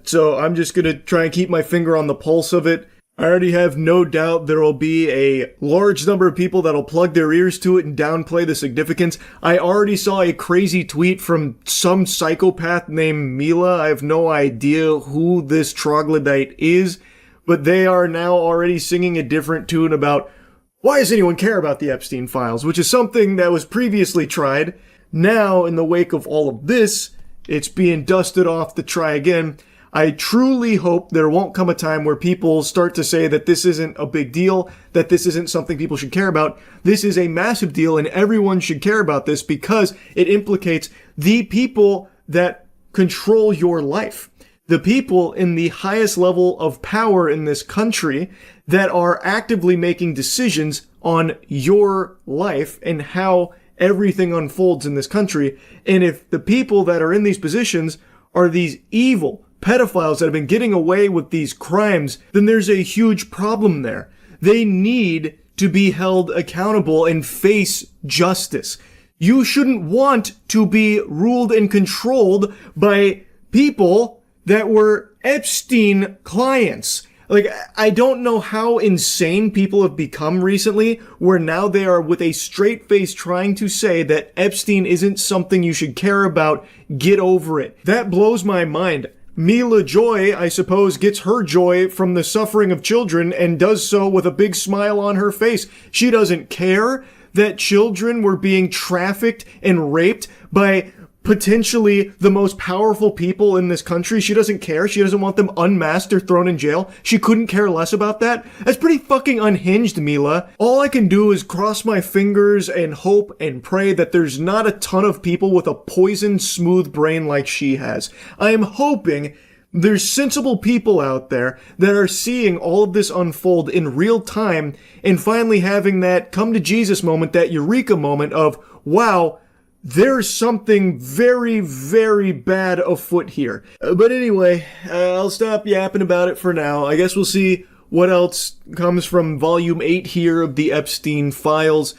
so I'm just gonna try and keep my finger on the pulse of it. I already have no doubt there will be a large number of people that'll plug their ears to it and downplay the significance. I already saw a crazy tweet from some psychopath named Mila. I have no idea who this troglodyte is, but they are now already singing a different tune about why does anyone care about the Epstein files, which is something that was previously tried. Now, in the wake of all of this, it's being dusted off to try again. I truly hope there won't come a time where people start to say that this isn't a big deal, that this isn't something people should care about. This is a massive deal, and everyone should care about this because it implicates the people that control your life. The people in the highest level of power in this country that are actively making decisions on your life and how everything unfolds in this country. And if the people that are in these positions are these evil pedophiles that have been getting away with these crimes, then there's a huge problem there. They need to be held accountable and face justice. You shouldn't want to be ruled and controlled by people that were Epstein clients. Like, I don't know how insane people have become recently, where now they are with a straight face trying to say that Epstein isn't something you should care about. Get over it. That blows my mind. Mila Joy, I suppose, gets her joy from the suffering of children and does so with a big smile on her face. She doesn't care that children were being trafficked and raped by potentially the most powerful people in this country. She doesn't care. She doesn't want them unmasked or thrown in jail. She couldn't care less about that. That's pretty fucking unhinged, Mila. All I can do is cross my fingers and hope and pray that there's not a ton of people with a poisoned, smooth brain like she has. I am hoping there's sensible people out there that are seeing all of this unfold in real time and finally having that come to Jesus moment, that eureka moment of, wow, there's something very, very bad afoot here. But anyway, I'll stop yapping about it for now. I guess we'll see what else comes from Volume 8 here of the Epstein files.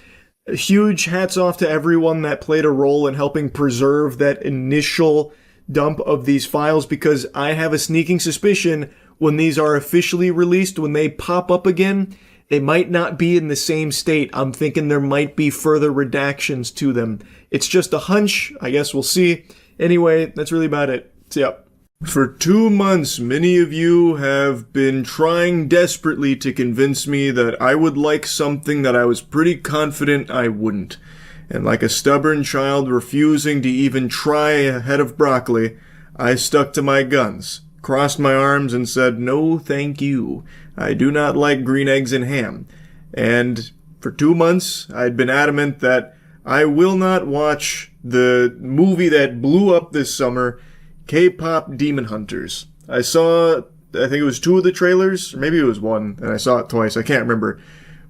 Huge hats off to everyone that played a role in helping preserve that initial dump of these files, because I have a sneaking suspicion when these are officially released, when they pop up again, they might not be in the same state. I'm thinking there might be further redactions to them. It's just a hunch. I guess we'll see. Anyway, that's really about it. See ya. For 2 months, many of you have been trying desperately to convince me that I would like something that I was pretty confident I wouldn't. And like a stubborn child refusing to even try a head of broccoli, I stuck to my guns, crossed my arms and said, no, thank you. I do not like green eggs and ham. And for 2 months, I'd been adamant that I will not watch the movie that blew up this summer, K-pop Demon Hunters. I saw, I think it was 2 of the trailers, or maybe it was 1, and I saw it twice, I can't remember.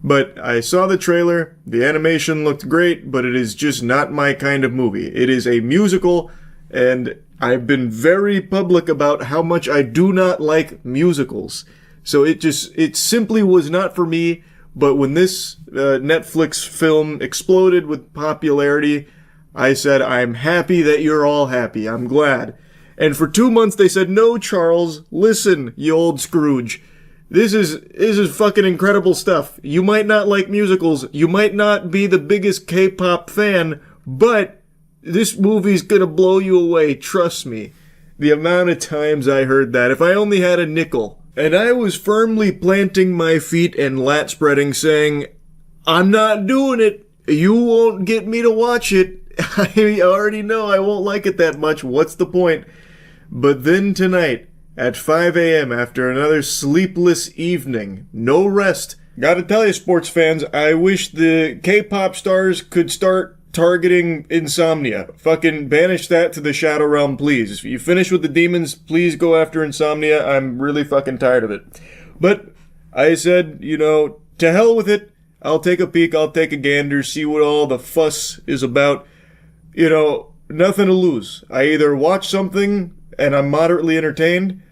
But I saw the trailer, the animation looked great, but it is just not my kind of movie. It is a musical, and I've been very public about how much I do not like musicals. So it simply was not for me. But when this Netflix film exploded with popularity, I said, I'm happy that you're all happy. I'm glad. And for 2 months they said, no, Charles, listen, you old Scrooge. This is fucking incredible stuff. You might not like musicals. You might not be the biggest K-pop fan, but this movie's gonna blow you away. Trust me. The amount of times I heard that. If I only had a nickel. And I was firmly planting my feet and lat spreading, saying, I'm not doing it. You won't get me to watch it. I already know I won't like it that much. What's the point? But then tonight, at 5 a.m., after another sleepless evening, no rest, Gotta tell you, sports fans, I wish the K-pop stars could start targeting insomnia. Fucking banish that to the Shadow Realm, please. If you finish with the demons, please go after insomnia. I'm really fucking tired of it. But I said, to hell with it. I'll take a peek, I'll take a gander, see what all the fuss is about. Nothing to lose. I either watch something and I'm moderately entertained,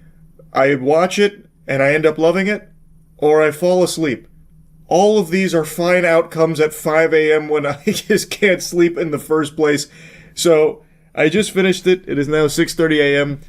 I watch it and I end up loving it, or I fall asleep. All of these are fine outcomes at 5 a.m. when I just can't sleep in the first place. So I just finished it. It is now 6:30 a.m.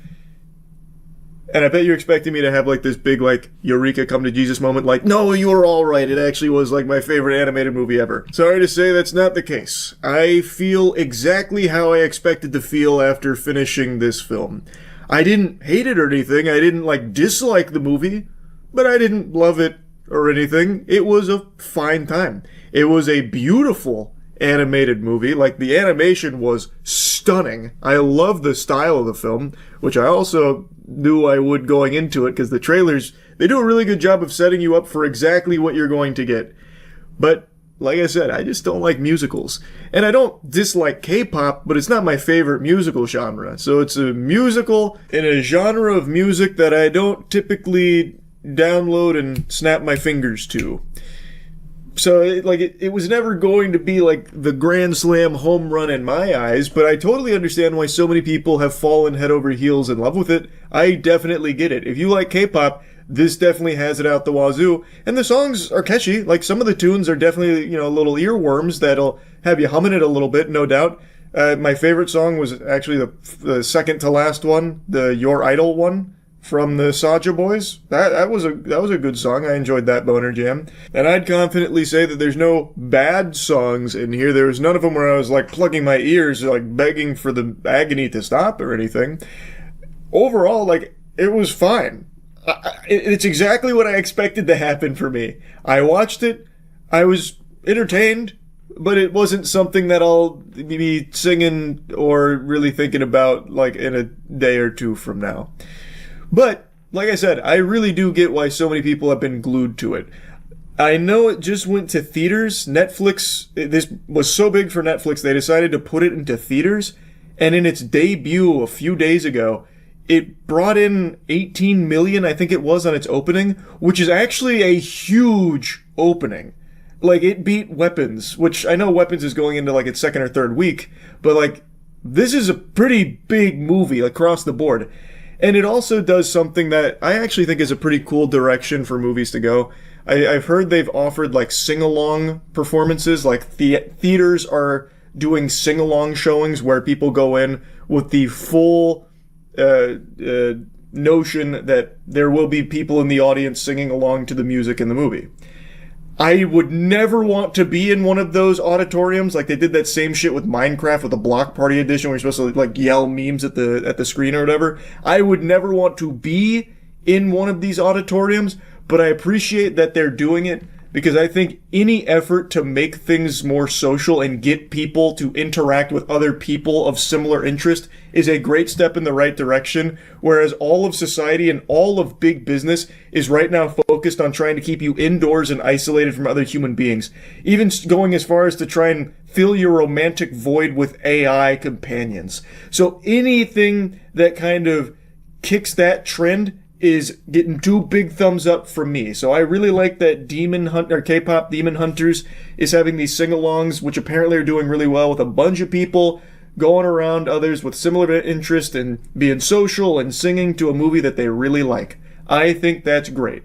And I bet you're expecting me to have this big eureka come to Jesus moment. No, you were all right. It actually was my favorite animated movie ever. Sorry to say that's not the case. I feel exactly how I expected to feel after finishing this film. I didn't hate it or anything. I didn't dislike the movie, but I didn't love it or anything. It was a fine time. It was a beautiful animated movie. The animation was stunning. I love the style of the film, which I also knew I would going into it, because the trailers, they do a really good job of setting you up for exactly what you're going to get. But like I said, I just don't like musicals. And I don't dislike K-pop, but it's not my favorite musical genre. So it's a musical in a genre of music that I don't typically download and snap my fingers to. So it was never going to be the grand slam home run in my eyes, but I totally understand why so many people have fallen head over heels in love with it. I definitely get it. If you like K-pop, this definitely has it out the wazoo, and the songs are catchy. Some of the tunes are definitely, little earworms that'll have you humming it a little bit, no doubt. My favorite song was actually the second to last one, the Your Idol one, from the Saja Boys. That was a good song. I enjoyed that boner jam. And I'd confidently say that there's no bad songs in here. There was none of them where I was plugging my ears, begging for the agony to stop or anything. Overall, it was fine. It's exactly what I expected to happen for me. I watched it. I was entertained, but it wasn't something that I'll be singing or really thinking about in a day or two from now. But, like I said, I really do get why so many people have been glued to it. I know it just went to theaters. Netflix, this was so big for Netflix, they decided to put it into theaters. And in its debut a few days ago, it brought in 18 million, I think it was, on its opening, which is actually a huge opening. It beat Weapons, which I know Weapons is going into its second or third week, but this is a pretty big movie across the board. And it also does something that I actually think is a pretty cool direction for movies to go. I've heard they've offered sing-along performances, theaters are doing sing-along showings where people go in with the full notion that there will be people in the audience singing along to the music in the movie. I would never want to be in one of those auditoriums. They did that same shit with Minecraft with the Block Party edition where you're supposed to yell memes at the screen or whatever. I would never want to be in one of these auditoriums, but I appreciate that they're doing it, because I think any effort to make things more social and get people to interact with other people of similar interest is a great step in the right direction, whereas all of society and all of big business is right now focused on trying to keep you indoors and isolated from other human beings, even going as far as to try and fill your romantic void with AI companions. So anything that kind of kicks that trend is getting 2 big thumbs up from me. So I really like that K-pop Demon Hunters is having these sing-alongs, which apparently are doing really well, with a bunch of people going around others with similar interest and being social and singing to a movie that they really like. I think that's great.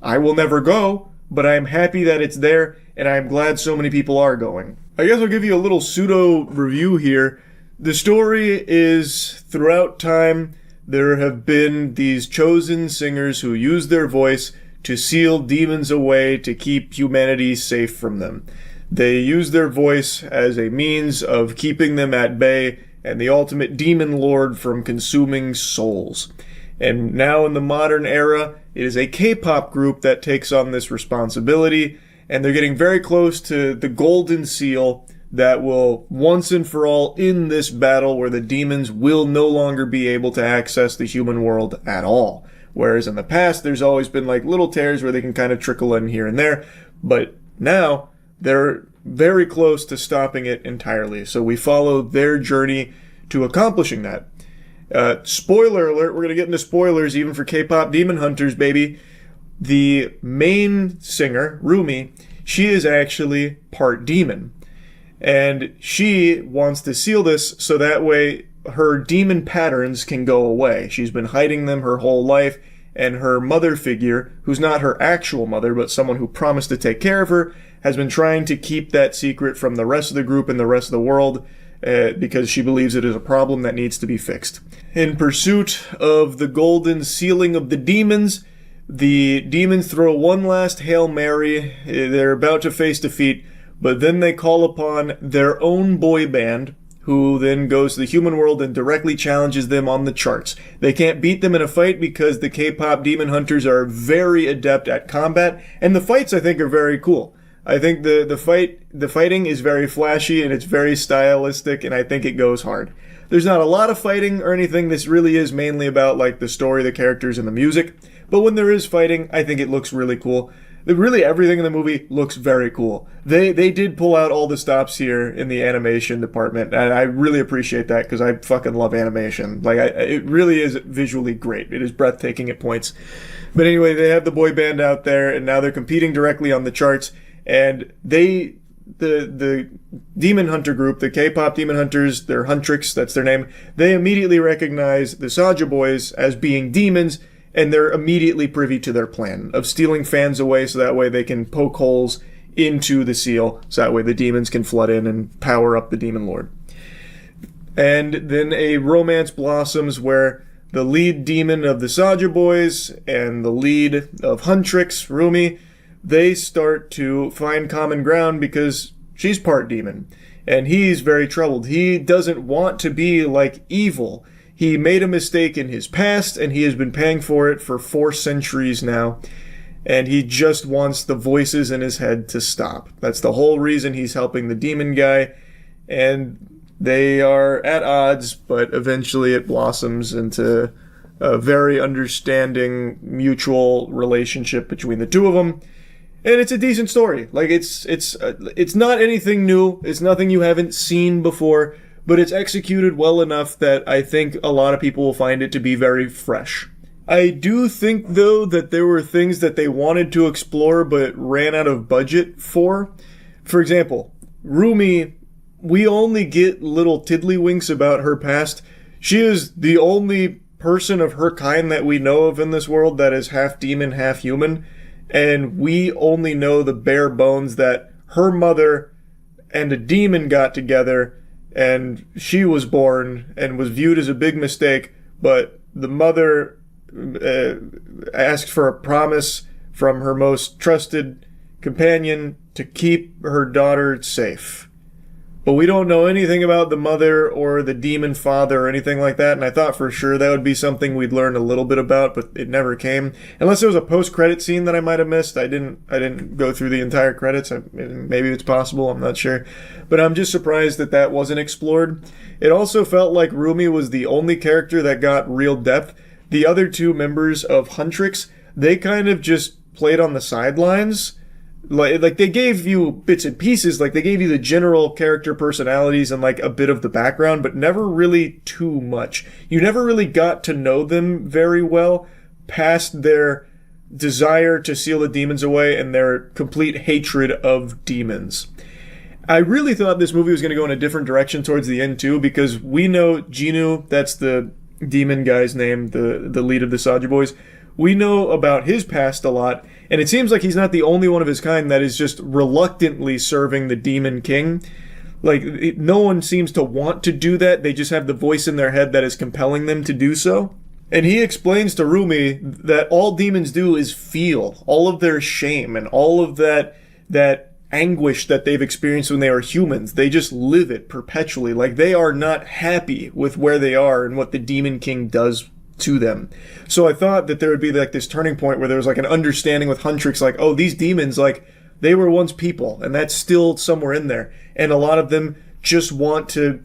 I will never go, but I am happy that it's there, and I am glad so many people are going. I guess I'll give you a little pseudo review here. The story is, throughout time, there have been these chosen singers who use their voice to seal demons away to keep humanity safe from them. They use their voice as a means of keeping them at bay and the ultimate demon lord from consuming souls. And now in the modern era, it is a K-pop group that takes on this responsibility, and they're getting very close to the golden seal that will once and for all end this battle where the demons will no longer be able to access the human world at all. Whereas in the past, there's always been little tears where they can kind of trickle in here and there. But now they're very close to stopping it entirely. So we follow their journey to accomplishing that. Spoiler alert, we're going to get into spoilers even for K-pop Demon Hunters, baby. The main singer, Rumi, she is actually part demon. And she wants to seal this so that way her demon patterns can go away. She's been hiding them her whole life, and her mother figure, who's not her actual mother, but someone who promised to take care of her, has been trying to keep that secret from the rest of the group and the rest of the world because she believes it is a problem that needs to be fixed. In pursuit of the golden sealing of the demons throw one last Hail Mary. They're about to face defeat, but then they call upon their own boy band, who then goes to the human world and directly challenges them on the charts. They can't beat them in a fight because the K-pop Demon Hunters are very adept at combat, and the fights I think are very cool. I think the fighting is very flashy and it's very stylistic, and I think it goes hard. There's not a lot of fighting or anything. This really is mainly about like the story, the characters, and the music. But when there is fighting, I think it looks really cool. Really, everything in the movie looks very cool. They did pull out all the stops here in the animation department, and I really appreciate that because I fucking love animation. It really is visually great. It is breathtaking at points. But anyway, they have the boy band out there, and now they're competing directly on the charts. And the Demon Hunter group, the K-pop Demon Hunters, they're Huntrix, that's their name. They immediately recognize the Saja boys as being demons, and they're immediately privy to their plan of stealing fans away so that way they can poke holes into the seal, so that way the demons can flood in and power up the Demon Lord. And then a romance blossoms where the lead demon of the Saja boys and the lead of Huntrix, Rumi, they start to find common ground because she's part demon. And he's very troubled. He doesn't want to be like evil. He made a mistake in his past, and he has been paying for it for 4 centuries now. And he just wants the voices in his head to stop. That's the whole reason he's helping the demon guy. And they are at odds, but eventually it blossoms into a very understanding, mutual relationship between the two of them. And it's a decent story. Like, it's not anything new. It's nothing you haven't seen before. But it's executed well enough that I think a lot of people will find it to be very fresh. I do think, though, that there were things that they wanted to explore but ran out of budget for. For example, Rumi, we only get little tiddlywinks about her past. She is the only person of her kind that we know of in this world that is half demon, half human. And we only know the bare bones that her mother and a demon got together, and she was born and was viewed as a big mistake, but the mother asked for a promise from her most trusted companion to keep her daughter safe. But we don't know anything about the mother or the demon father or anything like that, and I thought for sure that would be something we'd learn a little bit about, but it never came. Unless there was a post-credit scene that I might have missed. I didn't go through the entire credits. Maybe it's possible, I'm not sure. But I'm just surprised that wasn't explored. It also felt like Rumi was the only character that got real depth. The other 2 members of Huntrix, they kind of just played on the sidelines. Like they gave you bits and pieces, like they gave you the general character personalities and like a bit of the background, but never really too much. You never really got to know them very well past their desire to seal the demons away and their complete hatred of demons. I really thought this movie was going to go in a different direction towards the end too, because we know Jinu, that's the demon guy's name, the lead of the Saja boys. We know about his past a lot, and it seems like he's not the only one of his kind that is just reluctantly serving the Demon King. Like, no one seems to want to do that. They just have the voice in their head that is compelling them to do so. And he explains to Rumi that all demons do is feel all of their shame and all of that anguish that they've experienced when they are humans. They just live it perpetually. Like, they are not happy with where they are and what the Demon King does to them. So I thought that there would be like this turning point where there was like an understanding with Huntrix, like, oh, these demons, like, they were once people, and that's still somewhere in there. And a lot of them just want to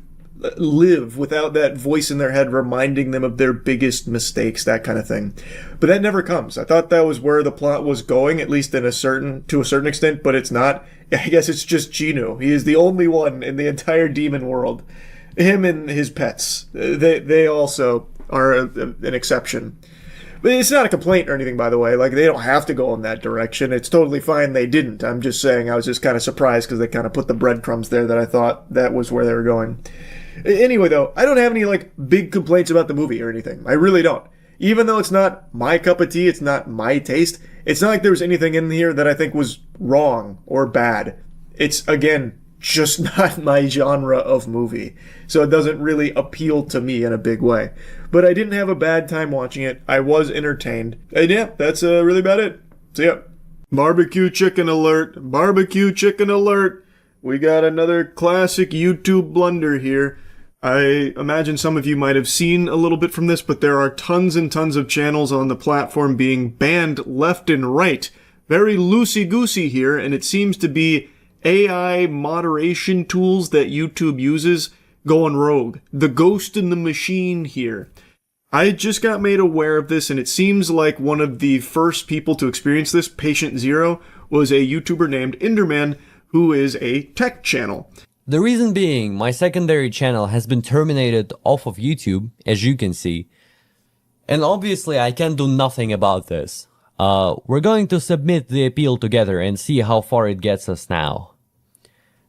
live without that voice in their head reminding them of their biggest mistakes, that kind of thing. But that never comes. I thought that was where the plot was going, at least to a certain extent, but it's not. I guess it's just Genu. He is the only one in the entire demon world. Him and his pets. They also are an exception. But it's not a complaint or anything, by the way. Like, they don't have to go in that direction. It's totally fine they didn't. I'm just saying I was just kind of surprised because they kind of put the breadcrumbs there that I thought that was where they were going. Anyway, though, I don't have any, like, big complaints about the movie or anything. I really don't. Even though it's not my cup of tea, it's not my taste, it's not like there was anything in here that I think was wrong or bad. It's, again, just not my genre of movie. So it doesn't really appeal to me in a big way. But I didn't have a bad time watching it. I was entertained. And yeah, that's really about it. So yeah. Barbecue chicken alert. Barbecue chicken alert. We got another classic YouTube blunder here. I imagine some of you might have seen a little bit from this, but there are tons and tons of channels on the platform being banned left and right. Very loosey-goosey here, and it seems to be AI moderation tools that YouTube uses going rogue. The ghost in the machine here. I just got made aware of this, and it seems like one of the first people to experience this, Penguinz0, was a YouTuber named Enderman, who is a tech channel. The reason being, my secondary channel has been terminated off of YouTube, as you can see. And obviously I can do nothing about this. We're going to submit the appeal together and see how far it gets us now.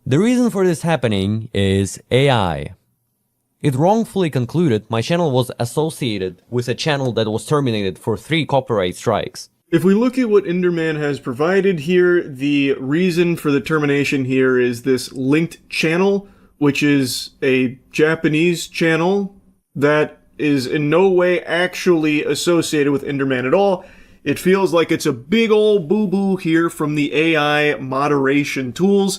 The reason for this happening is AI. It wrongfully concluded my channel was associated with a channel that was terminated for 3 copyright strikes. If we look at what Enderman has provided here, the reason for the termination here is this linked channel, which is a Japanese channel that is in no way actually associated with Enderman at all. It feels like it's a big old boo-boo here from the AI moderation tools,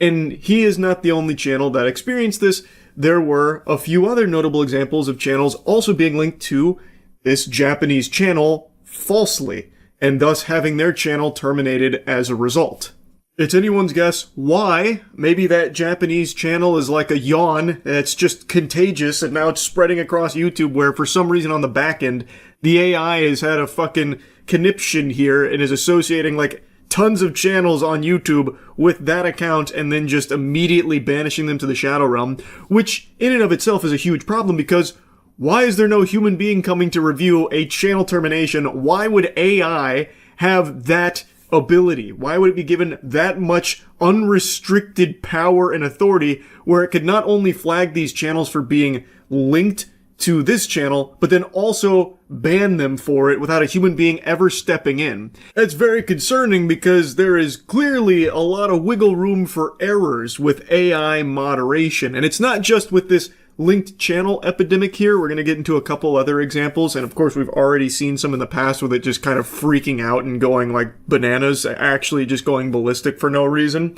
and he is not the only channel that experienced this. There were a few other notable examples of channels also being linked to this Japanese channel falsely, and thus having their channel terminated as a result. It's anyone's guess why. Maybe that Japanese channel is like a yawn that's just contagious and now it's spreading across YouTube, where for some reason on the back end, the AI has had a fucking conniption here and is associating like tons of channels on YouTube with that account and then just immediately banishing them to the Shadow Realm, which in and of itself is a huge problem because why is there no human being coming to review a channel termination? Why would AI have that ability? Why would it be given that much unrestricted power and authority where it could not only flag these channels for being linked to this channel, but then also ban them for it without a human being ever stepping in? That's very concerning because there is clearly a lot of wiggle room for errors with AI moderation. And it's not just with this linked channel epidemic here. We're going to get into a couple other examples, and of course we've already seen some in the past with it just kind of freaking out and going like bananas, actually just going ballistic for no reason.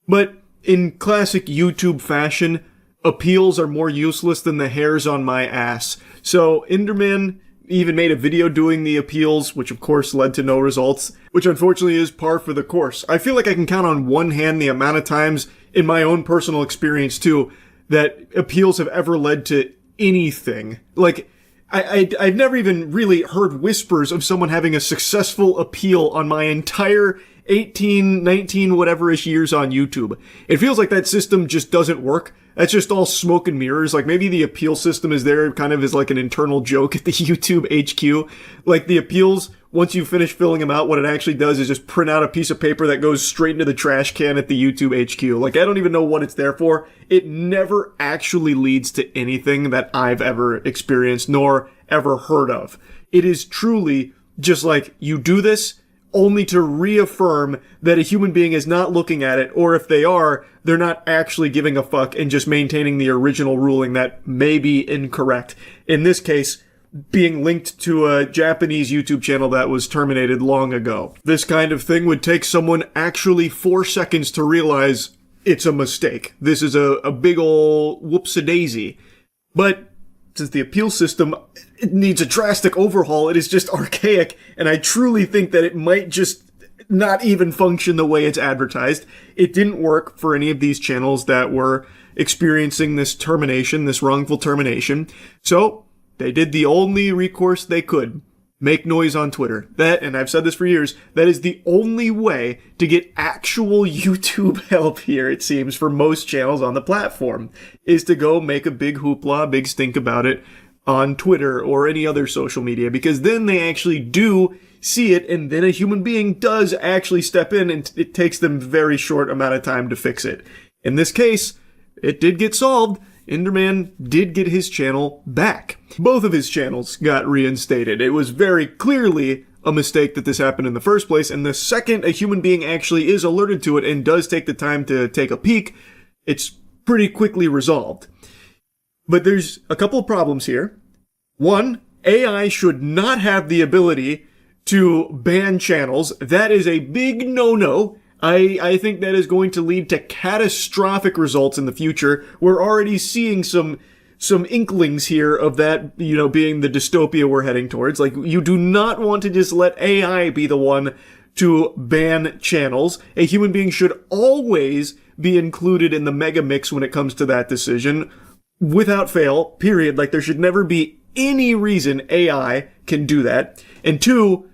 But in classic YouTube fashion, appeals are more useless than the hairs on my ass. So Enderman even made a video doing the appeals, which of course led to no results, which unfortunately is par for the course. I feel like I can count on one hand the amount of times in my own personal experience too that appeals have ever led to anything. Like, I've never even really heard whispers of someone having a successful appeal on my entire 18, 19, whatever-ish years on YouTube. It feels like that system just doesn't work. That's just all smoke and mirrors. Like, maybe the appeal system is there kind of as like an internal joke at the YouTube HQ. Like, the appeals, once you finish filling them out, what it actually does is just print out a piece of paper that goes straight into the trash can at the YouTube HQ. Like, I don't even know what it's there for. It never actually leads to anything that I've ever experienced nor ever heard of. It is truly just like, you do this only to reaffirm that a human being is not looking at it, or if they are, they're not actually giving a fuck and just maintaining the original ruling that may be incorrect. In this case, being linked to a Japanese YouTube channel that was terminated long ago. This kind of thing would take someone actually 4 seconds to realize it's a mistake. This is a big ol' whoops-a-daisy. But since the appeal system it needs a drastic overhaul, it is just archaic, and I truly think that it might just not even function the way it's advertised. It didn't work for any of these channels that were experiencing this termination, this wrongful termination. So they did the only recourse they could. Make noise on Twitter. That, and I've said this for years, that is the only way to get actual YouTube help here, it seems, for most channels on the platform, is to go make a big hoopla, big stink about it on Twitter or any other social media, because then they actually do see it, and then a human being does actually step in, and it takes them a very short amount of time to fix it. In this case, it did get solved. Enderman did get his channel back. Both of his channels got reinstated. It was very clearly a mistake that this happened in the first place, and the second a human being actually is alerted to it and does take the time to take a peek, it's pretty quickly resolved. But there's a couple of problems here. One, AI should not have the ability to ban channels. That is a big no-no. I think that is going to lead to catastrophic results in the future. We're already seeing some inklings here of that, being the dystopia we're heading towards. Like, you do not want to just let AI be the one to ban channels. A human being should always be included in the mega mix when it comes to that decision, without fail, period. Like, there should never be any reason AI can do that. And two,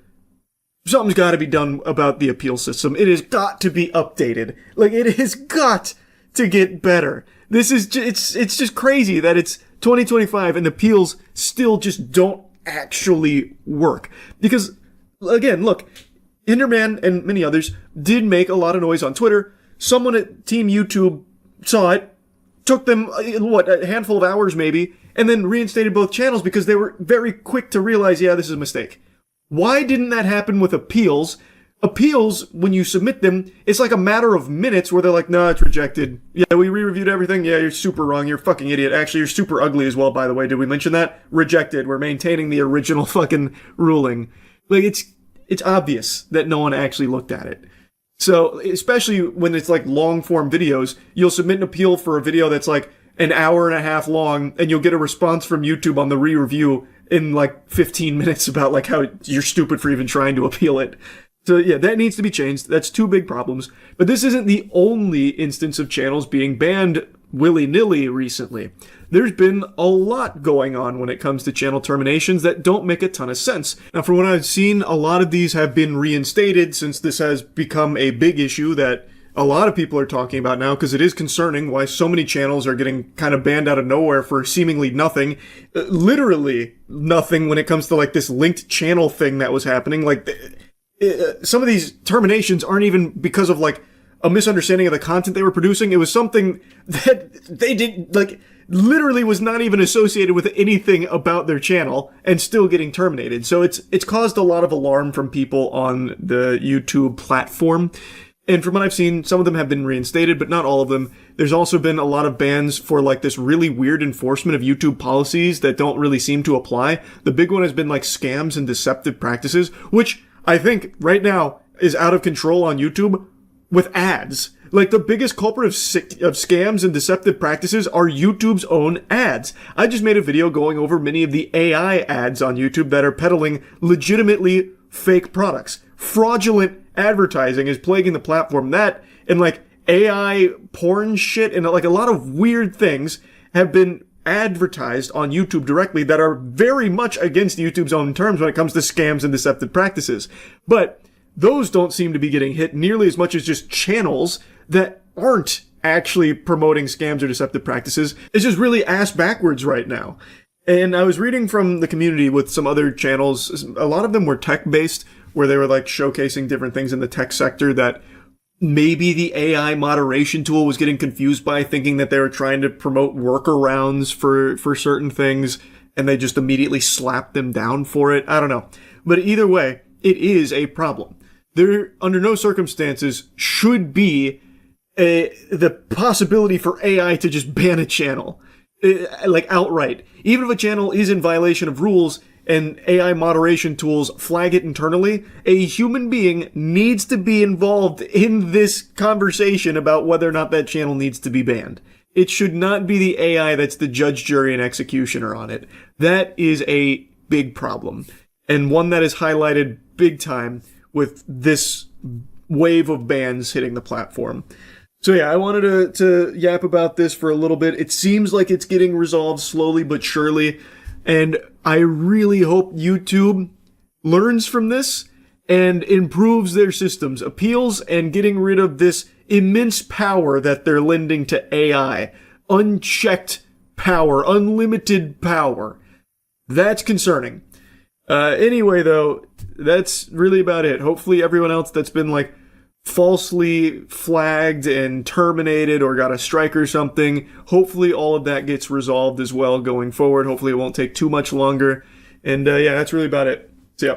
something's got to be done about the appeal system. It has got to be updated. Like, it has got to get better. This is it's just crazy that it's 2025 and the appeals still just don't actually work. Because, again, look, Enderman and many others did make a lot of noise on Twitter. Someone at Team YouTube saw it, took them, a handful of hours maybe, and then reinstated both channels because they were very quick to realize, yeah, this is a mistake. Why didn't that happen with appeals? Appeals, when you submit them, it's like a matter of minutes where they're like, no, it's rejected. Yeah, we re-reviewed everything. Yeah, you're super wrong. You're a fucking idiot. Actually, you're super ugly as well, by the way. Did we mention that? Rejected. We're maintaining the original fucking ruling. Like, it's obvious that no one actually looked at it. So, especially when it's like long-form videos, you'll submit an appeal for a video that's like an hour and a half long, and you'll get a response from YouTube on the re-review in like 15 minutes about like how you're stupid for even trying to appeal it. So yeah, that needs to be changed. That's two big problems. But this isn't the only instance of channels being banned willy-nilly recently. There's been a lot going on when it comes to channel terminations that don't make a ton of sense. Now, from what I've seen, a lot of these have been reinstated since this has become a big issue that a lot of people are talking about now, because it is concerning why so many channels are getting kind of banned out of nowhere for seemingly nothing. Literally nothing when it comes to like this linked channel thing that was happening. Like, some of these terminations aren't even because of like a misunderstanding of the content they were producing. It was something that they did, like, literally was not even associated with anything about their channel and still getting terminated. So it's caused a lot of alarm from people on the YouTube platform. And from what I've seen, some of them have been reinstated, but not all of them. There's also been a lot of bans for like this really weird enforcement of YouTube policies that don't really seem to apply. The big one has been like scams and deceptive practices, which I think right now is out of control on YouTube with ads. Like, the biggest culprit of scams and deceptive practices are YouTube's own ads. I just made a video going over many of the AI ads on YouTube that are peddling legitimately fake products. Fraudulent advertising is plaguing the platform. That and like AI porn shit and like a lot of weird things have been advertised on YouTube directly that are very much against YouTube's own terms when it comes to scams and deceptive practices. But those don't seem to be getting hit nearly as much as just channels that aren't actually promoting scams or deceptive practices. It's just really ass backwards right now. And I was reading from the community with some other channels. A lot of them were tech-based, where they were like showcasing different things in the tech sector that maybe the AI moderation tool was getting confused by, thinking that they were trying to promote workarounds for certain things, and they just immediately slapped them down for it. I don't know. But either way, it is a problem. There, under no circumstances, should be the possibility for AI to just ban a channel, like outright. Even if a channel is in violation of rules and AI moderation tools flag it internally, a human being needs to be involved in this conversation about whether or not that channel needs to be banned. It should not be the AI that's the judge, jury, and executioner on it. That is a big problem, and one that is highlighted big time with this wave of bans hitting the platform. So yeah, I wanted to yap about this for a little bit. It seems like it's getting resolved slowly but surely, and I really hope YouTube learns from this and improves their systems, appeals, and getting rid of this immense power that they're lending to AI. Unchecked power, unlimited power. That's concerning. Anyway, though, that's really about it. Hopefully everyone else that's been, like, falsely flagged and terminated or got a strike or something, hopefully all of that gets resolved as well going forward. Hopefully it won't take too much longer. And, yeah, that's really about it. So, yeah.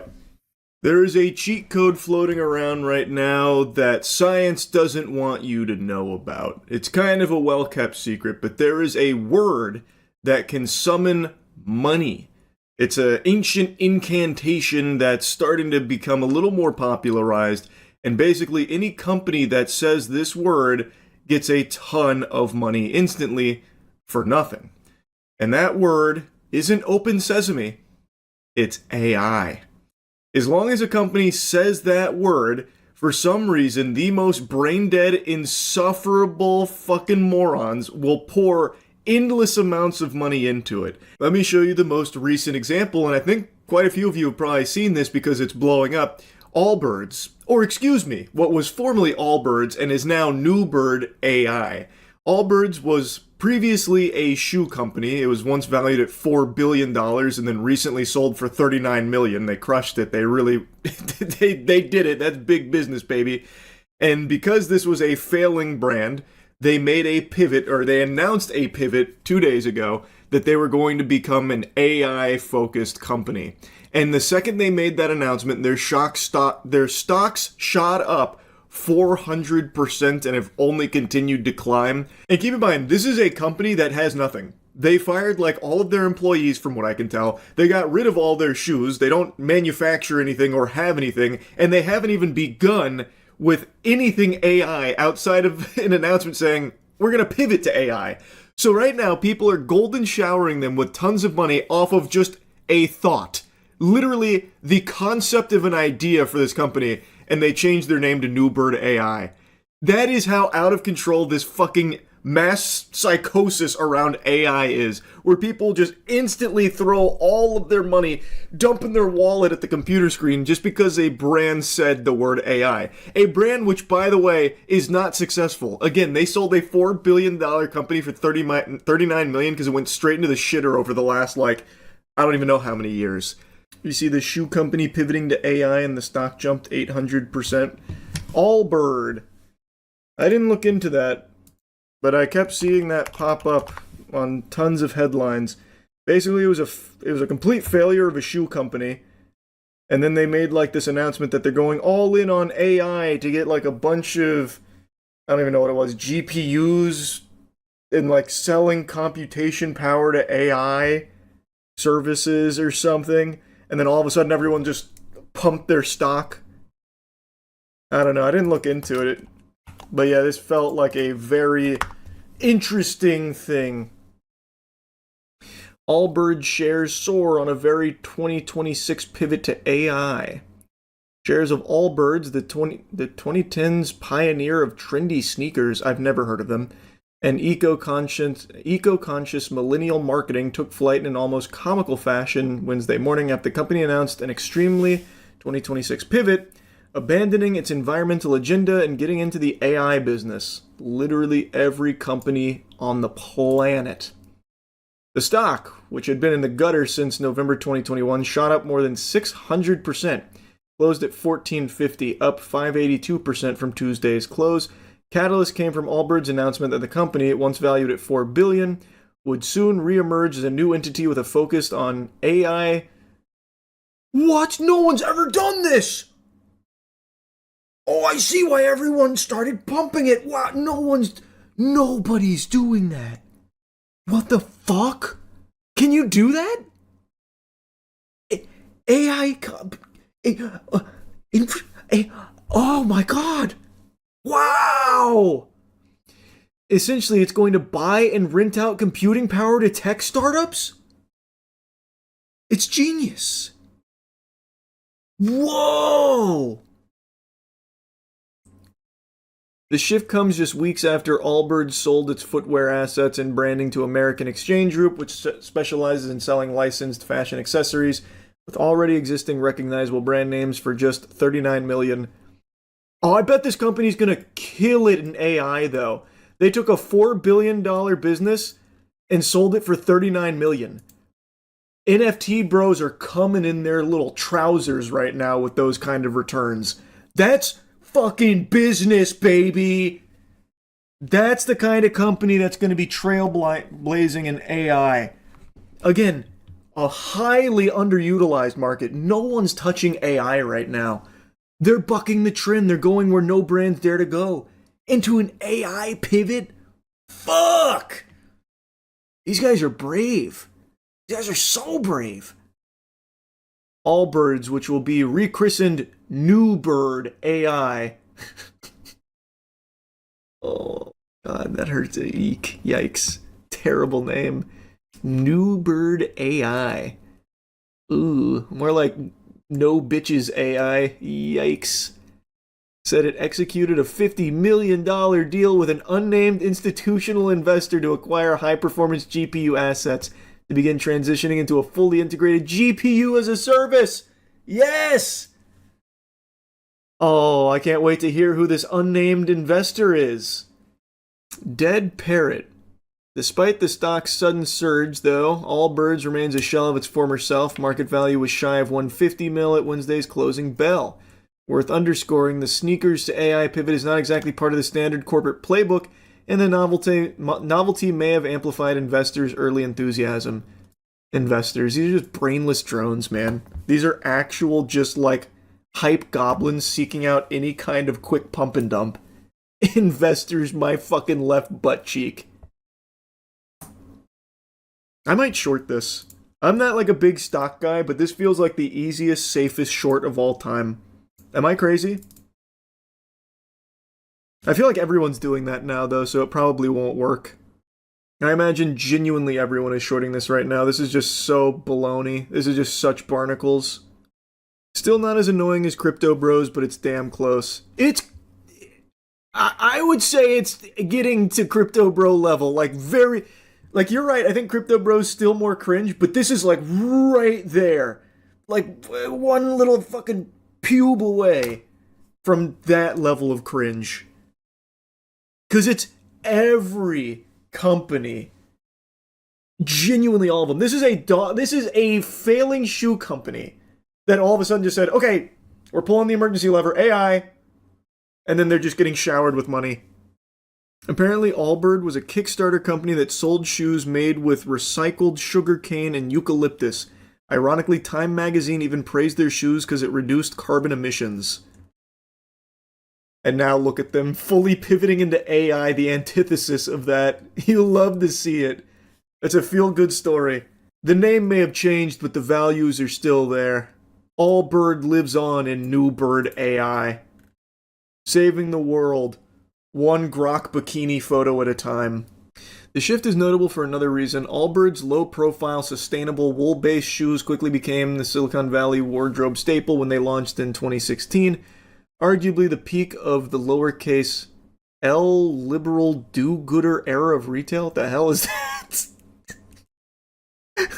There is a cheat code floating around right now that science doesn't want you to know about. It's kind of a well-kept secret, but there is a word that can summon money. It's an ancient incantation that's starting to become a little more popularized, and basically any company that says this word gets a ton of money instantly for nothing. And that word isn't open sesame, it's AI. As long as a company says that word, for some reason, the most brain-dead, insufferable fucking morons will pour endless amounts of money into it. Let me show you the most recent example, and I think quite a few of you have probably seen this because it's blowing up. Allbirds, or excuse me, what was formerly Allbirds and is now Newbird AI. Allbirds was previously a shoe company. It was once valued at $4 billion and then recently sold for $39 million. They crushed it. They really, they did it. That's big business, baby. And because this was a failing brand, they made a pivot, or they announced a pivot 2 days ago that they were going to become an AI-focused company. And the second they made that announcement, their stocks shot up 400% and have only continued to climb. And keep in mind, this is a company that has nothing. They fired like all of their employees from what I can tell. They got rid of all their shoes. They don't manufacture anything or have anything. And they haven't even begun with anything AI outside of an announcement saying, we're going to pivot to AI. So right now, people are golden showering them with tons of money off of just a thought. Literally the concept of an idea for this company, and they changed their name to Newbird AI. That is how out of control this fucking mass psychosis around AI is, where people just instantly throw all of their money, dump in their wallet at the computer screen just because a brand said the word AI. A brand which, by the way, is not successful. Again, they sold a $4 billion company for $39 million because it went straight into the shitter over the last, I don't even know how many years. You see the shoe company pivoting to AI and the stock jumped 800%. Allbird. I didn't look into that, but I kept seeing that pop up on tons of headlines. Basically, it was a complete failure of a shoe company, and then they made this announcement that they're going all in on AI to get a bunch of, I don't even know what it was, GPUs, and selling computation power to AI services or something. And then all of a sudden everyone just pumped their stock. I don't know, I didn't look into it. But yeah, this felt like a very interesting thing. Allbirds shares soar on a very 2026 pivot to AI. Shares of Allbirds, the 2010s pioneer of trendy sneakers, I've never heard of them, and eco-conscious millennial marketing took flight in an almost comical fashion Wednesday morning after the company announced an extremely 2026 pivot, abandoning its environmental agenda and getting into the AI business. Literally every company on the planet. The stock, which had been in the gutter since November 2021, shot up more than 600%, closed at $14.50, up 582% from Tuesday's close. Catalyst came from Allbirds' announcement that the company, once valued at $4 billion, would soon reemerge as a new entity with a focus on AI. What? No one's ever done this! Oh, I see why everyone started pumping it. Wow, nobody's doing that. What the fuck? Can you do that? Oh my god! Wow! Essentially, it's going to buy and rent out computing power to tech startups? It's genius. Whoa! The shift comes just weeks after Allbirds sold its footwear assets and branding to American Exchange Group, which specializes in selling licensed fashion accessories with already existing recognizable brand names for just $39 million. Oh, I bet this company's gonna kill it in AI, though. They took a $4 billion business and sold it for $39 million. NFT bros are coming in their little trousers right now with those kind of returns. That's fucking business, baby. That's the kind of company that's going to be trailblazing in AI. Again, a highly underutilized market. No one's touching AI right now. They're bucking the trend. They're going where no brands dare to go. Into an AI pivot? Fuck! These guys are brave. These guys are so brave. Allbirds, which will be rechristened New Bird AI. Oh, God, that hurts. Eek. Yikes. Terrible name. New Bird AI. Ooh, more like No Bitches AI. Yikes. Said it executed a $50 million deal with an unnamed institutional investor to acquire high-performance GPU assets to begin transitioning into a fully integrated GPU as a service. Yes! Oh, I can't wait to hear who this unnamed investor is. Dead Parrot. Despite the stock's sudden surge, though, Allbirds remains a shell of its former self. Market value was shy of $150 million at Wednesday's closing bell. Worth underscoring, the sneakers to AI pivot is not exactly part of the standard corporate playbook, and the novelty may have amplified investors' early enthusiasm. Investors, these are just brainless drones, man. These are actual, just like, hype goblins seeking out any kind of quick pump and dump. Investors, my fucking left butt cheek. I might short this. I'm not like a big stock guy, but this feels like the easiest, safest short of all time. Am I crazy? I feel like everyone's doing that now, though, so it probably won't work. I imagine genuinely everyone is shorting this right now. This is just so baloney. This is just such barnacles. Still not as annoying as Crypto Bros, but it's damn close. I would say it's getting to Crypto Bro level. Like, you're right, I think Crypto Bro's still more cringe, but this is like right there. Like, one little fucking pube away from that level of cringe. Because it's every company. Genuinely all of them. This is a failing shoe company that all of a sudden just said, okay, we're pulling the emergency lever, AI, and then they're just getting showered with money. Apparently, Allbird was a Kickstarter company that sold shoes made with recycled sugarcane and eucalyptus. Ironically, Time magazine even praised their shoes because it reduced carbon emissions. And now look at them, fully pivoting into AI, the antithesis of that. You'll love to see it. It's a feel-good story. The name may have changed, but the values are still there. Allbird lives on in New Bird AI. Saving the world, one grok bikini photo at a time. The shift is notable for another reason. Allbirds' low-profile, sustainable, wool-based shoes quickly became the Silicon Valley wardrobe staple when they launched in 2016. Arguably the peak of the lowercase L liberal do-gooder era of retail. What the hell is that?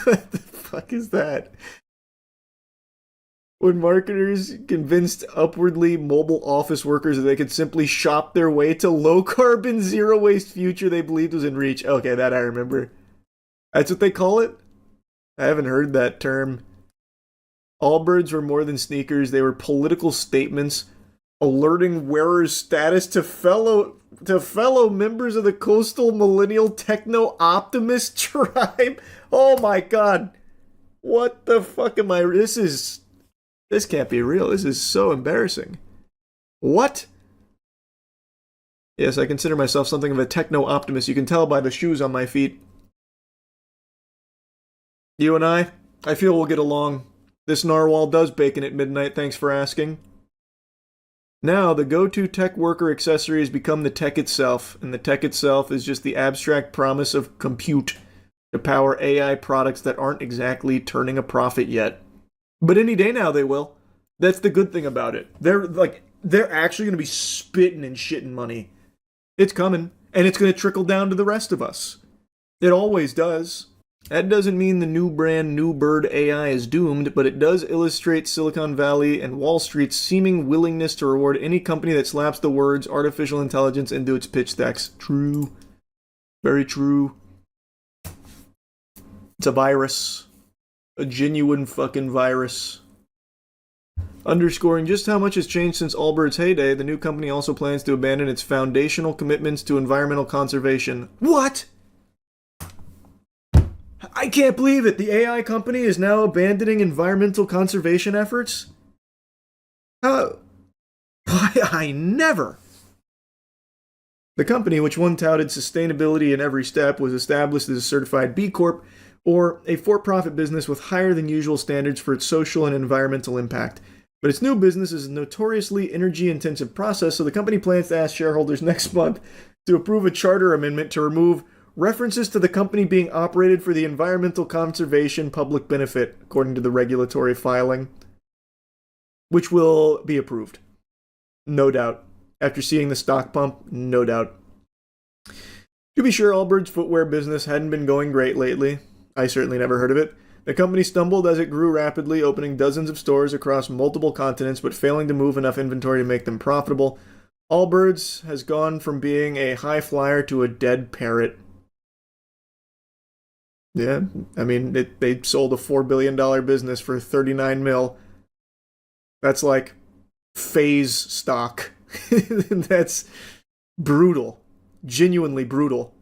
What the fuck is that? When marketers convinced upwardly mobile office workers that they could simply shop their way to low-carbon, zero-waste future they believed was in reach. Okay, that I remember. That's what they call it? I haven't heard that term. Allbirds were more than sneakers. They were political statements alerting wearers' status to fellow members of the coastal millennial techno-optimist tribe. Oh my god. What the fuck am I... This can't be real. This is so embarrassing. What? Yes, I consider myself something of a techno-optimist. You can tell by the shoes on my feet. You and I feel we'll get along. This narwhal does bacon at midnight, thanks for asking. Now, the go-to tech worker accessory has become the tech itself, and the tech itself is just the abstract promise of compute to power AI products that aren't exactly turning a profit yet. But any day now they will. That's the good thing about it. They're actually going to be spitting and shitting money. It's coming, and it's going to trickle down to the rest of us. It always does. That doesn't mean the new brand New Bird AI is doomed, but it does illustrate Silicon Valley and Wall Street's seeming willingness to reward any company that slaps the words artificial intelligence into its pitch decks. True. Very true. It's a virus. A genuine fucking virus. Underscoring just how much has changed since Allbirds' heyday, the new company also plans to abandon its foundational commitments to environmental conservation. What? I can't believe it. The AI company is now abandoning environmental conservation efforts? How? Why, I never. The company, which one touted sustainability in every step, was established as a certified B Corp, or a for-profit business with higher than usual standards for its social and environmental impact. But its new business is a notoriously energy-intensive process, so the company plans to ask shareholders next month to approve a charter amendment to remove references to the company being operated for the environmental conservation public benefit, according to the regulatory filing, which will be approved. No doubt. After seeing the stock pump, no doubt. To be sure, Allbirds' footwear business hadn't been going great lately. I certainly never heard of it. The company stumbled as it grew rapidly, opening dozens of stores across multiple continents, but failing to move enough inventory to make them profitable. Allbirds has gone from being a high flyer to a dead parrot. Yeah, I mean, they sold a $4 billion business for 39 mil. That's like phase stock. That's brutal. Genuinely brutal.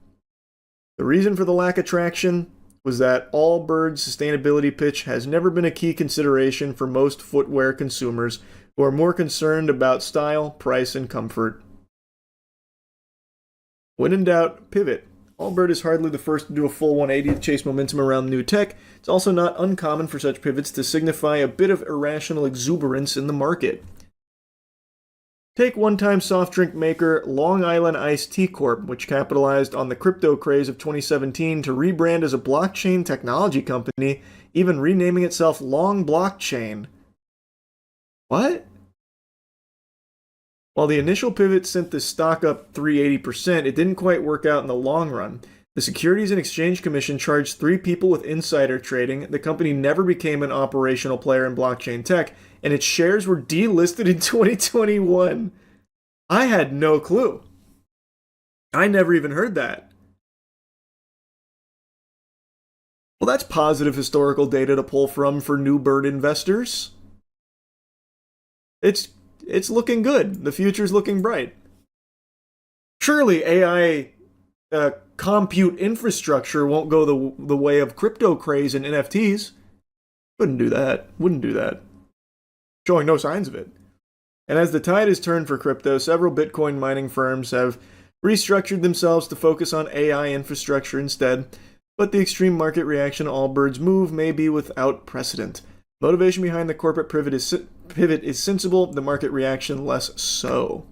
The reason for the lack of traction was that Allbirds' sustainability pitch has never been a key consideration for most footwear consumers who are more concerned about style, price, and comfort. When in doubt, pivot. Allbird is hardly the first to do a full 180 to chase momentum around new tech. It's also not uncommon for such pivots to signify a bit of irrational exuberance in the market. Take one-time soft drink maker Long Island Iced Tea Corp., which capitalized on the crypto craze of 2017 to rebrand as a blockchain technology company, even renaming itself Long Blockchain. What? While the initial pivot sent the stock up 380%, it didn't quite work out in the long run. The Securities and Exchange Commission charged 3 people with insider trading, the company never became an operational player in blockchain tech, and its shares were delisted in 2021. I had no clue. I never even heard that. Well, that's positive historical data to pull from for New Bird investors. It's looking good. The future's looking bright. Surely AI compute infrastructure won't go the way of crypto craze and NFTs. Wouldn't do that. Showing no signs of it. And as the tide has turned for crypto, several Bitcoin mining firms have restructured themselves to focus on AI infrastructure instead, but the extreme market reaction to Allbirds' move may be without precedent. Motivation behind the corporate pivot is sensible, the market reaction less so.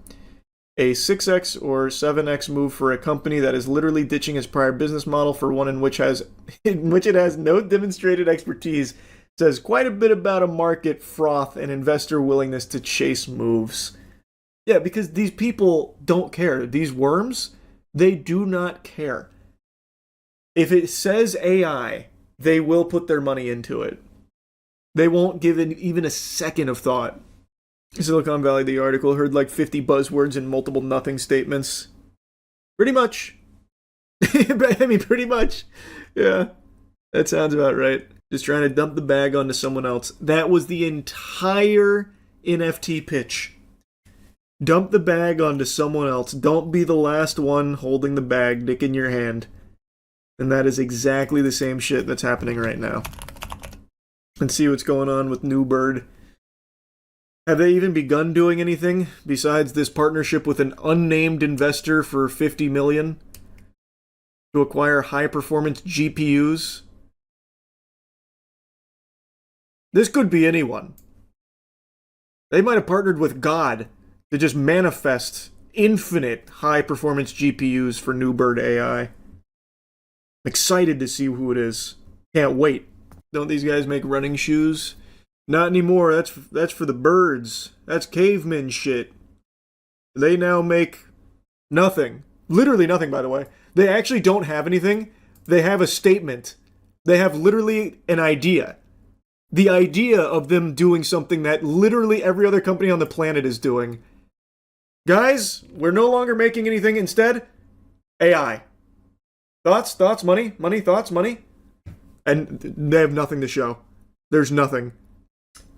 A 6x or 7x move for a company that is literally ditching its prior business model for one in which it has no demonstrated expertise says quite a bit about a market froth and investor willingness to chase moves. Yeah, because these people don't care. These worms, they do not care. If it says AI, they will put their money into it. They won't give it even a second of thought. Silicon Valley, the article, heard like 50 buzzwords and multiple nothing statements. Pretty much. I mean, pretty much. Yeah, that sounds about right. Just trying to dump the bag onto someone else. That was the entire NFT pitch. Dump the bag onto someone else. Don't be the last one holding the bag, dick in your hand. And that is exactly the same shit that's happening right now. And see what's going on with New Bird. Have they even begun doing anything besides this partnership with an unnamed investor for $50 million to acquire high-performance GPUs? This could be anyone. They might have partnered with God to just manifest infinite high-performance GPUs for New Bird AI. I'm excited to see who it is. Can't wait. Don't these guys make running shoes? Not anymore. That's for the birds. That's caveman shit. They now make nothing. Literally nothing, by the way. They actually don't have anything. They have a statement. They have literally an idea. The idea of them doing something that literally every other company on the planet is doing. Guys, we're no longer making anything. Instead, AI. Thoughts, money, thoughts, money. And they have nothing to show. There's nothing.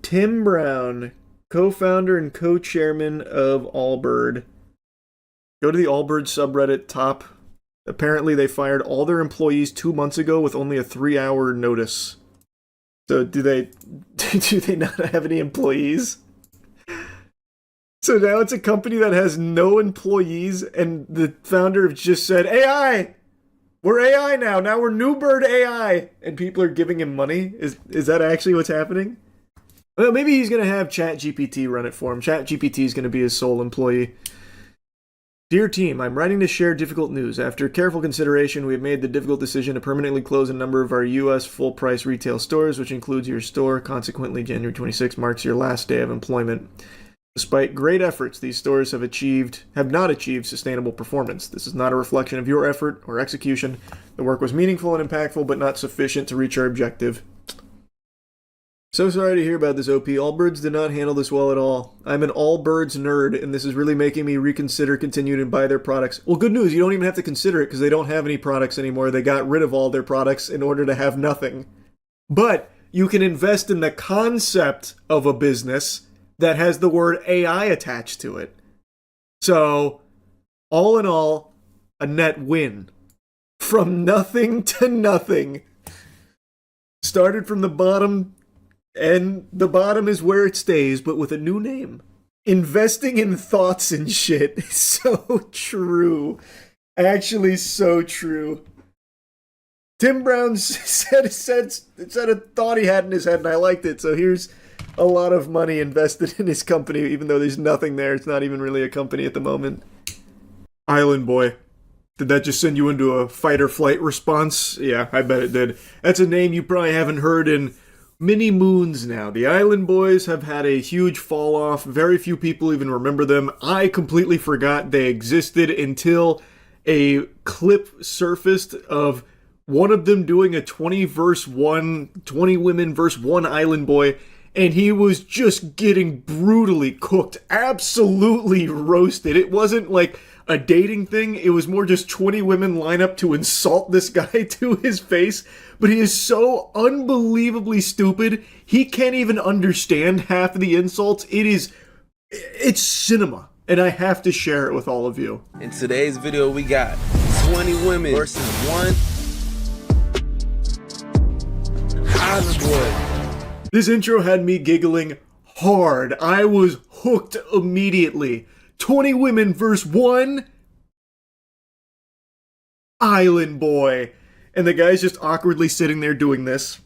Tim Brown, co-founder and co-chairman of Allbird. Go to the Allbird subreddit top. Apparently they fired all their employees 2 months ago with only a 3-hour notice. So do they not have any employees? So now it's a company that has no employees, and the founder just said, AI! We're AI now. Now we're Newbird AI. And people are giving him money. Is that actually what's happening? Well, maybe he's going to have ChatGPT run it for him. ChatGPT is going to be his sole employee. Dear team, I'm writing to share difficult news. After careful consideration, we have made the difficult decision to permanently close a number of our U.S. full-price retail stores, which includes your store. Consequently, January 26 marks your last day of employment. Despite great efforts, these stores have not achieved sustainable performance. This is not a reflection of your effort or execution. The work was meaningful and impactful, but not sufficient to reach our objective. So sorry to hear about this, OP. Allbirds did not handle this well at all. I'm an Allbirds nerd, and this is really making me reconsider continuing to buy their products. Well, good news, you don't even have to consider it because they don't have any products anymore. They got rid of all their products in order to have nothing. But you can invest in the concept of a business that has the word AI attached to it. So, all in all, a net win. From nothing to nothing. Started from the bottom, and the bottom is where it stays, but with a new name. Investing in thoughts and shit. So true. Actually, so true. Tim Brown said a thought he had in his head, and I liked it. So here's a lot of money invested in his company, even though there's nothing there. It's not even really a company at the moment. Island Boy. Did that just send you into a fight or flight response? Yeah, I bet it did. That's a name you probably haven't heard in many moons now. The Island Boys have had a huge fall off. Very few people even remember them. I completely forgot they existed until a clip surfaced of one of them doing a 20 women versus one Island Boy, and he was just getting brutally cooked, absolutely roasted. It wasn't like a dating thing, it was more just 20 women line up to insult this guy to his face, but he is so unbelievably stupid, he can't even understand half of the insults. It's cinema, and I have to share it with all of you. In today's video, we got 20 women versus one Island Boy. This intro had me giggling hard. I was hooked immediately. 20 women versus one Island Boy. And the guy's just awkwardly sitting there doing this.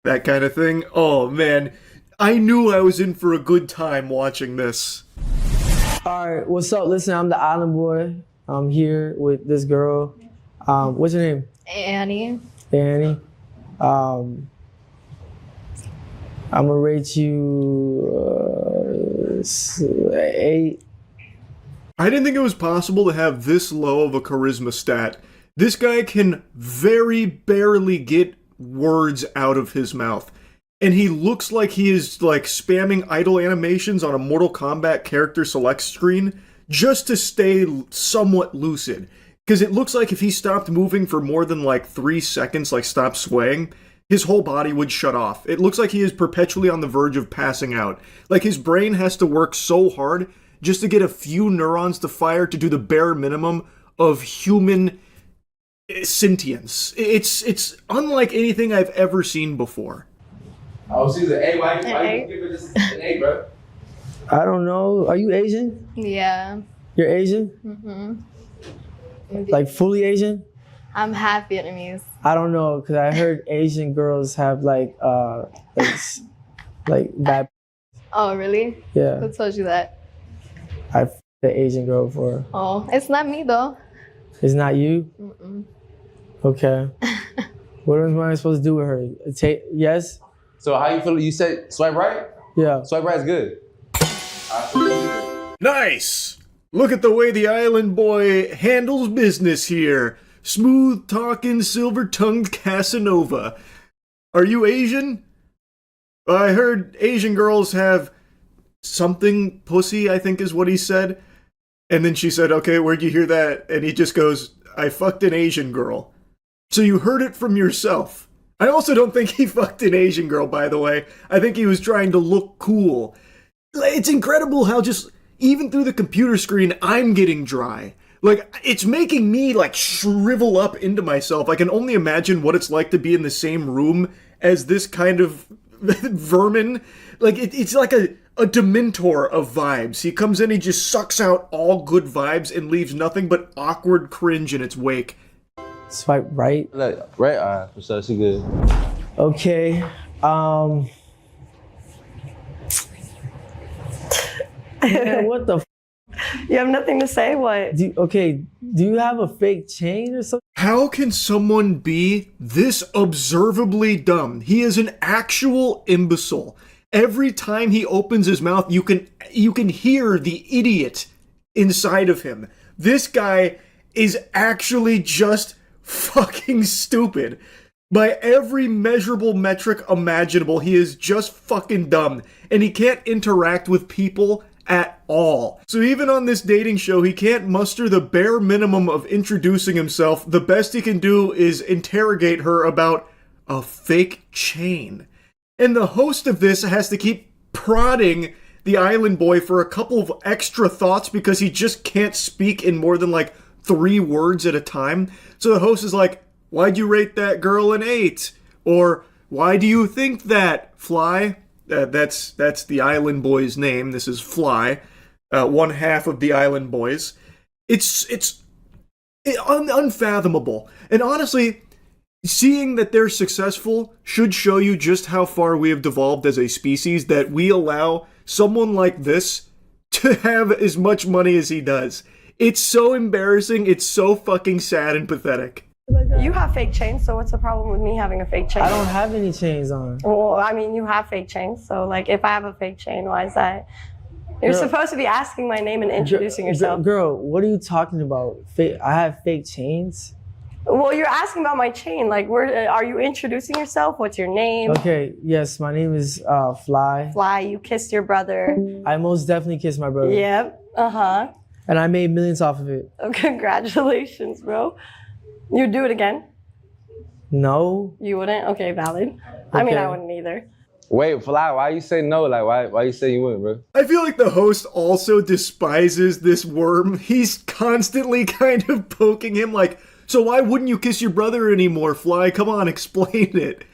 That kind of thing. Oh, man. I knew I was in for a good time watching this. Alright, what's up? Listen, I'm the Island Boy. I'm here with this girl. What's her name? Annie. Annie. I'm gonna rate you 8. I didn't think it was possible to have this low of a charisma stat. This guy can very barely get words out of his mouth. And he looks like he is like spamming idle animations on a Mortal Kombat character select screen just to stay somewhat lucid. Because it looks like if he stopped moving for more than like 3 seconds, like stopped swaying, his whole body would shut off. It looks like he is perpetually on the verge of passing out. Like his brain has to work so hard just to get a few neurons to fire to do the bare minimum of human sentience. It's unlike anything I've ever seen before. Oh, she's an A. Why you give her this an A, bro? I don't know. Are you Asian? Yeah. You're Asian? Mm-hmm. Like fully Asian? I'm half Vietnamese. I don't know, because I heard Asian girls have like bad. Oh, really? Yeah. Who told you that? I f***ed the Asian girl before. Oh, it's not me though. It's not you? Mm-mm. Okay. What am I supposed to do with her? Yes? So how you feel? You said swipe right? Yeah. Swipe right is good. Nice! Look at the way the island boy handles business here. Smooth talking, silver tongued Casanova. Are you Asian? I heard Asian girls have something pussy, I think is what he said. And then she said, okay, where'd you hear that? And he just goes, I fucked an Asian girl. So you heard it from yourself. I also don't think he fucked an Asian girl, by the way. I think he was trying to look cool. It's incredible how just, even through the computer screen, I'm getting dry. Like, it's making me, like, shrivel up into myself. I can only imagine what it's like to be in the same room as this kind of vermin. Like, it's like a dementor of vibes. He comes in, he just sucks out all good vibes and leaves nothing but awkward cringe in its wake. Swipe right. Right eye, so she good. Okay. Man, what the? You have nothing to say? What? Do you have a fake chain or something? How can someone be this observably dumb? He is an actual imbecile. Every time he opens his mouth, you can hear the idiot inside of him. This guy is actually just fucking stupid. By every measurable metric imaginable, he is just fucking dumb. And he can't interact with people at all. So even on this dating show, he can't muster the bare minimum of introducing himself. The best he can do is interrogate her about a fake chain. And the host of this has to keep prodding the island boy for a couple of extra thoughts because he just can't speak in more than like 3 words at a time. So the host is like, why'd you rate that girl an 8? Or, why do you think that, Fly? That's the island boy's name. This is Fly, one half of the island boys. It's unfathomable. And honestly, seeing that they're successful should show you just how far we have devolved as a species, that we allow someone like this to have as much money as he does. It's so embarrassing. It's so fucking sad and pathetic. You have fake chains, so what's the problem with me having a fake chain? I don't have any chains on. Well, I mean, you have fake chains, so like if I have a fake chain, why is that? You're supposed to be asking my name and introducing yourself. Girl, what are you talking about? I have fake chains? Well, you're asking about my chain. Like, are you introducing yourself? What's your name? Okay, yes, my name is Fly. Fly, you kissed your brother. I most definitely kissed my brother. Yep, uh-huh. And I made millions off of it. Oh, congratulations, bro. You'd do it again? No. You wouldn't? Okay, valid. Okay. I mean, I wouldn't either. Wait, Fly, why you say no? Like, why you say you wouldn't, bro? I feel like the host also despises this worm. He's constantly kind of poking him like, so why wouldn't you kiss your brother anymore, Fly? Come on, explain it.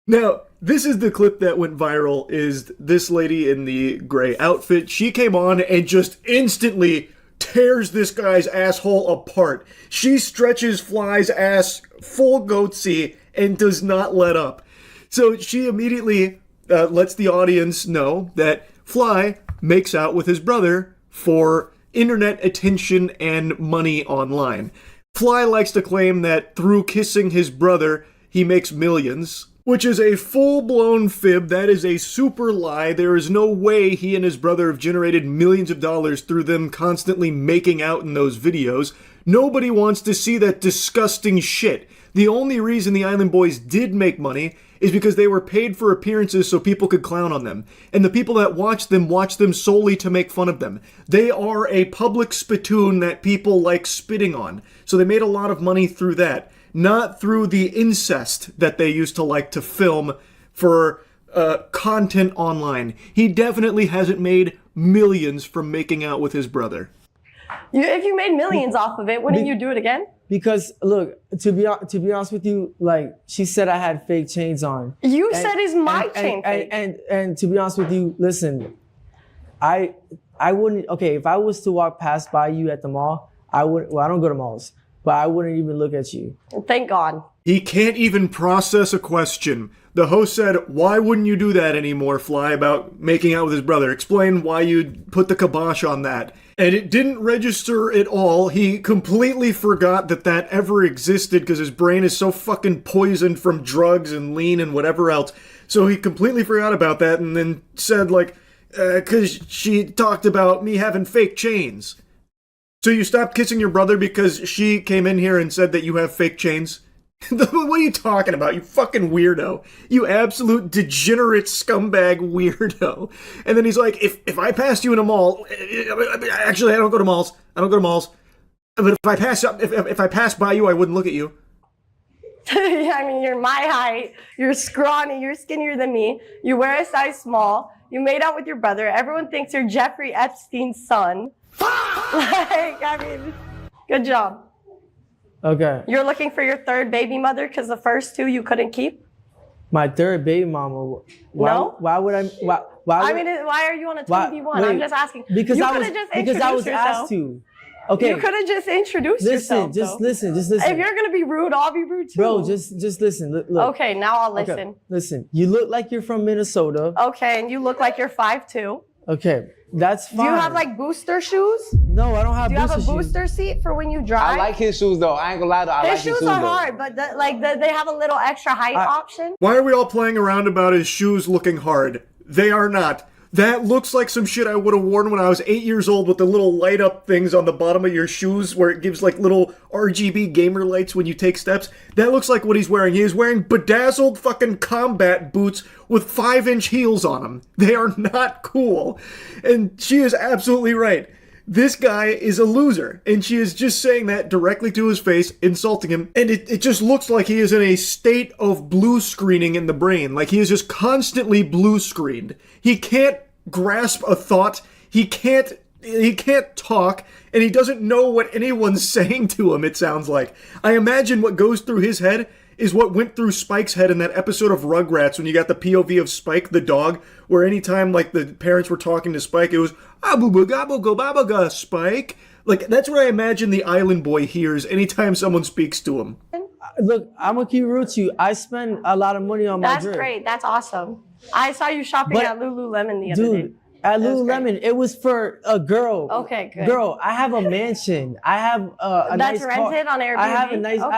Now, this is the clip that went viral, is this lady in the gray outfit. She came on and just instantly tears this guy's asshole apart. She stretches Fly's ass full goatsy and does not let up. So she immediately lets the audience know that Fly makes out with his brother for internet attention and money online. Fly likes to claim that through kissing his brother, he makes millions, which is a full-blown fib. That is a super lie. There is no way he and his brother have generated millions of dollars through them constantly making out in those videos. Nobody wants to see that disgusting shit. The only reason the Island Boys did make money is because they were paid for appearances so people could clown on them. And the people that watch them solely to make fun of them. They are a public spittoon that people like spitting on. So they made a lot of money through that. Not through the incest that they used to like to film for content online. He definitely hasn't made millions from making out with his brother. If you made millions off of it, wouldn't you do it again? Because look, to be honest with you, like she said, I had fake chains on. You said is my chain fake. And to be honest with you, listen, I wouldn't. Okay, if I was to walk past by you at the mall, I would. Well, I don't go to malls. But I wouldn't even look at you. Thank God. He can't even process a question. The host said, why wouldn't you do that anymore, Fly, about making out with his brother? Explain why you put the kibosh on that. And it didn't register at all. He completely forgot that that ever existed because his brain is so fucking poisoned from drugs and lean and whatever else. So he completely forgot about that and then said, like, because she talked about me having fake chains. So you stopped kissing your brother because she came in here and said that you have fake chains? What are you talking about, you fucking weirdo? You absolute degenerate scumbag weirdo. And then he's like, if I passed you in a mall, actually I don't go to malls. But if I pass by you, I wouldn't look at you. Yeah, I mean, you're my height, you're scrawny, you're skinnier than me, you wear a size small, you made out with your brother, everyone thinks you're Jeffrey Epstein's son. Like, I mean, good job. Okay. You're looking for your third baby mother because the first two you couldn't keep? My third baby mama. No? Why would I? Why why are you on a 2v1? I'm just asking. Because you I was asked to. Okay. You could have just introduced yourself. Listen. If you're gonna be rude, I'll be rude too. Bro, just listen. Look. Okay, now I'll listen. Okay. Listen, you look like you're from Minnesota. Okay, and you look like you're 5'2". Okay, that's fine. Do you have like booster shoes? No, I don't have. Do you have a shoes. booster seat for when you drive? I like his shoes though. I ain't gonna lie though. I like his shoes. His shoes are hard, but they have a little extra height option. Why are we all playing around about his shoes looking hard? They are not. That looks like some shit I would have worn when I was 8 years old with the little light up things on the bottom of your shoes where it gives like little RGB gamer lights when you take steps. That looks like what he's wearing. He is wearing bedazzled fucking combat boots with 5-inch heels on them. They are not cool. And she is absolutely right. This guy is a loser, and she is just saying that directly to his face, insulting him, and it just looks like he is in a state of blue screening in the brain. Like he is just constantly blue screened. He can't grasp a thought, he can't talk, and he doesn't know what anyone's saying to him, it sounds like. I imagine what goes through his head is what went through Spike's head in that episode of Rugrats when you got the POV of Spike the dog, where anytime like the parents were talking to Spike, it was "Abu-ba-gabba-go-babba-ga, Spike." Like that's what I imagine the island boy hears anytime someone speaks to him. Look, I'm gonna keep real to you. I spend a lot of money on my drip. That's great. That's awesome. I saw you shopping at Lululemon the other day. At Lululemon, it was for a girl. Okay, good. Girl, I have a mansion. I have a nice car. That's rented on Airbnb? I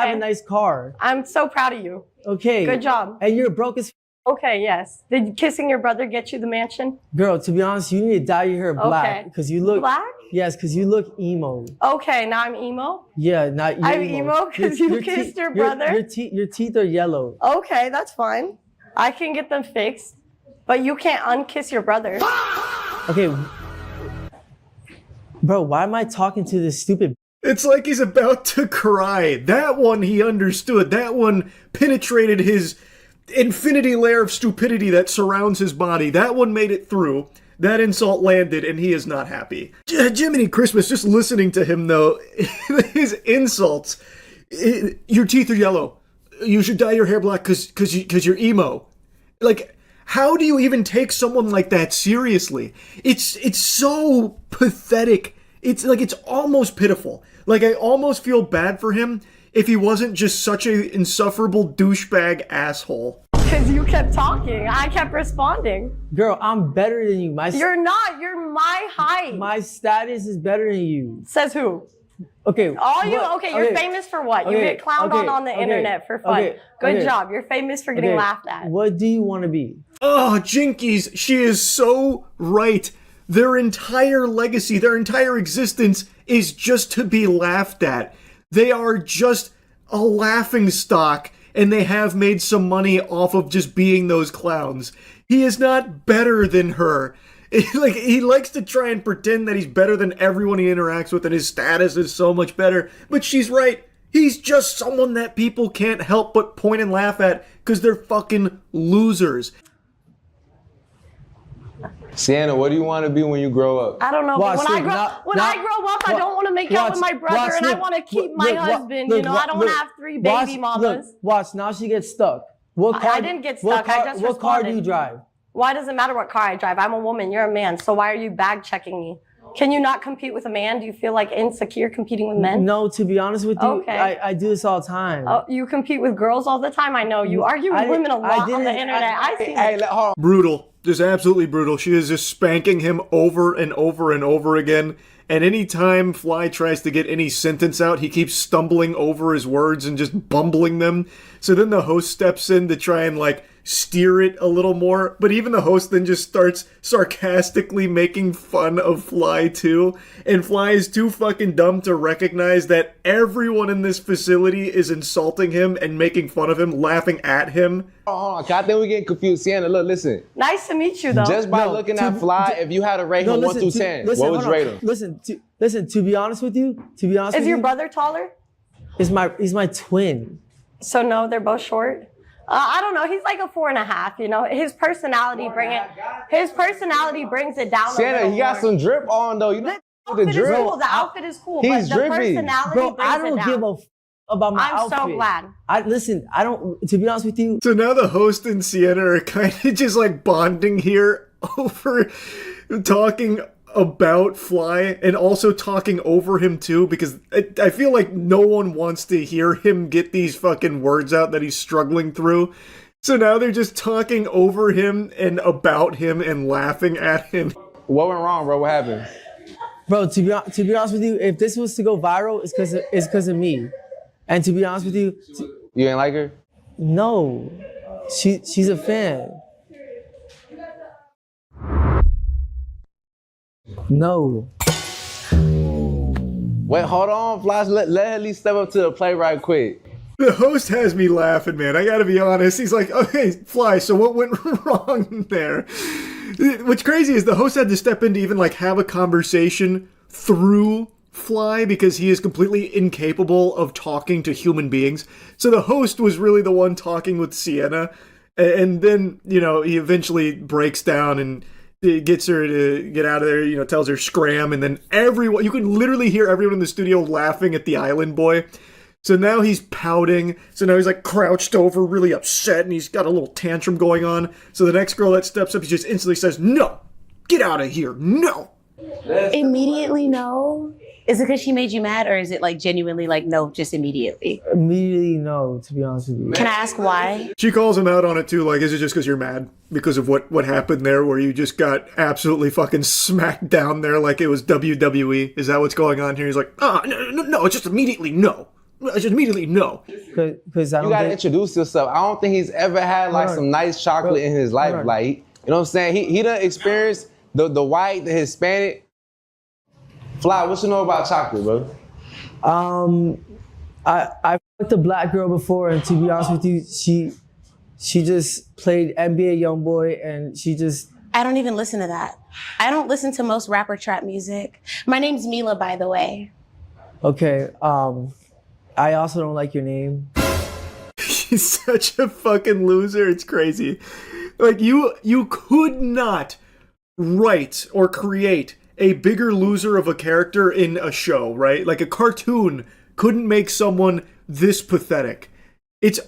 have a nice car. I'm so proud of you. Okay. Good job. And you're broke as Okay, yes. Did kissing your brother get you the mansion? Girl, to be honest, you need to dye your hair black. Because you look black? Yes, because you look emo. Okay, now I'm emo? Yeah, not you. I'm emo because you kissed your brother? Your teeth are yellow. Okay, that's fine. I can get them fixed. But you can't unkiss your brother. Okay. Bro, why am I talking to this stupid? It's like he's about to cry. That one he understood. That one penetrated his infinity layer of stupidity that surrounds his body. That one made it through. That insult landed, and he is not happy. Jiminy Christmas, just listening to him, though, his insults. Your teeth are yellow. You should dye your hair black because you're emo. Like, how do you even take someone like that seriously? It's so pathetic. It's like it's almost pitiful. Like I almost feel bad for him if he wasn't just such a insufferable douchebag asshole. Because you kept talking. I kept responding. Girl, I'm better than you. You're not. You're my height. My status is better than you. Says who? Okay. You're famous for what? You get clowned on the internet for fun. Good job. You're famous for getting laughed at. What do you want to be? Oh, Jinkies, she is so right. Their entire legacy, their entire existence is just to be laughed at. They are just a laughing stock, and they have made some money off of just being those clowns. He is not better than her. Like he likes to try and pretend that he's better than everyone he interacts with and his status is so much better. But she's right. He's just someone that people can't help but point and laugh at because they're fucking losers. Sienna, what do you want to be when you grow up? I don't know. But when I grow up, I don't want to make out with my brother, and I want to keep my husband. I don't want to have 3 baby mamas. Watch, now she gets stuck. I didn't get stuck. I just responded. What car do you drive? Why does it matter what car I drive? I'm a woman. You're a man. So why are you bag checking me? Can you not compete with a man? Do you feel like insecure competing with men? No, to be honest with you, okay. I do this all the time. Oh, you compete with girls all the time? I know. You argue with women a lot on the internet. Brutal. Just absolutely brutal. She is just spanking him over and over and over again. And anytime Fly tries to get any sentence out, he keeps stumbling over his words and just bumbling them. So then the host steps in to try and, like, steer it a little more. But even the host then just starts sarcastically making fun of Fly too. And Fly is too fucking dumb to recognize that everyone in this facility is insulting him and making fun of him, laughing at him. Hold on, I think we're getting confused. Sienna, look, listen. Nice to meet you, though. Just by looking at Fly, if you had to rate him 1 through 10, what would you rate him? Listen, to be honest with you, Is your brother taller? he's my twin. So no, they're both short. I don't know. He's like a 4.5. You know, his personality brings it down. Sienna, he got some drip on though. You know the drip. The outfit is cool. He's but drippy. The personality Bro, brings I don't it give down. about my outfit. I'm so glad. I don't, to be honest with you. So now the host and Sienna are kind of just like bonding here over talking about Fly and also talking over him too, because I feel like no one wants to hear him get these fucking words out that he's struggling through. So now they're just talking over him and about him and laughing at him. What went wrong, bro? What happened? Bro, to be honest with you, if this was to go viral, it's because of me. And to be honest with you, you ain't like her? No, she's a fan. No. Wait, hold on, Flash. Let her at least step up to the plate right quick. The host has me laughing, man. I gotta be honest. He's like, okay, Fly, so what went wrong there? What's crazy is the host had to step in to even like have a conversation through Fly because he is completely incapable of talking to human beings. So the host was really the one talking with Sienna. And then, you know, he eventually breaks down and gets her to get out of there, you know, tells her scram. And then everyone, you can literally hear everyone in the studio laughing at the island boy. So now he's pouting. So now he's like crouched over, really upset, and he's got a little tantrum going on. So the next girl that steps up, he just instantly says, "No, get out of here, no." Immediately no? Is it because she made you mad, or is it like genuinely like no, just immediately? Immediately no, to be honest with you. Can I ask why? She calls him out on it too, like, is it just because you're mad? Because of what happened there, where you just got absolutely fucking smacked down there like it was WWE? Is that what's going on here? He's like, no, it's just immediately no. It's just immediately no. Because you gotta introduce yourself. I don't think he's ever had like some nice chocolate in his life. Like, you know what I'm saying? He done experienced the white, the Hispanic. Fly, what you know about chocolate, bro? I fucked a black girl before, and to be honest with you, she just played NBA YoungBoy, and she just. I don't even listen to that. I don't listen to most rapper trap music. My name's Mila, by the way. Okay. I also don't like your name. He's such a fucking loser. It's crazy. Like, you could not write or create a bigger loser of a character in a show, right? Like, a cartoon couldn't make someone this pathetic. It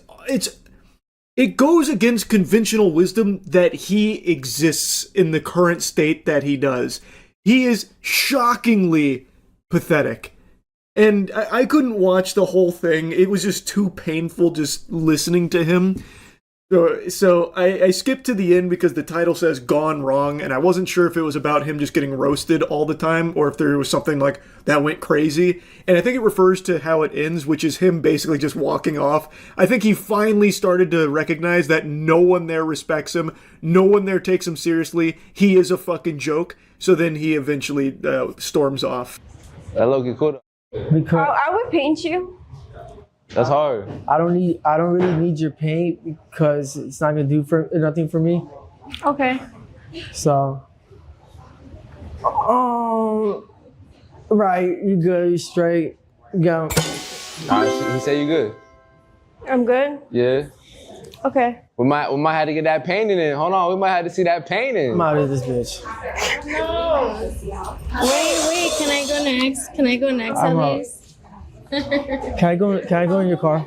goes against conventional wisdom that he exists in the current state that he does. He is shockingly pathetic. And I couldn't watch the whole thing. It was just too painful just listening to him. So I skipped to the end because the title says Gone Wrong, and I wasn't sure if it was about him just getting roasted all the time or if there was something like that went crazy. And I think it refers to how it ends, which is him basically just walking off. I think he finally started to recognize that no one there respects him. No one there takes him seriously. He is a fucking joke. So then he eventually storms off. That looking cool. Because I would paint you. That's hard. I don't really need your paint because it's not gonna do nothing for me. Okay. So, right, you good, you straight, go. Nah, he said you good. I'm good. Yeah. Okay. We might have to get that painting in. Hold on, we might have to see that painting. I'm out of this bitch. No. Wait, can I go next? Can I go next I'm at out. least? Can I go in your car?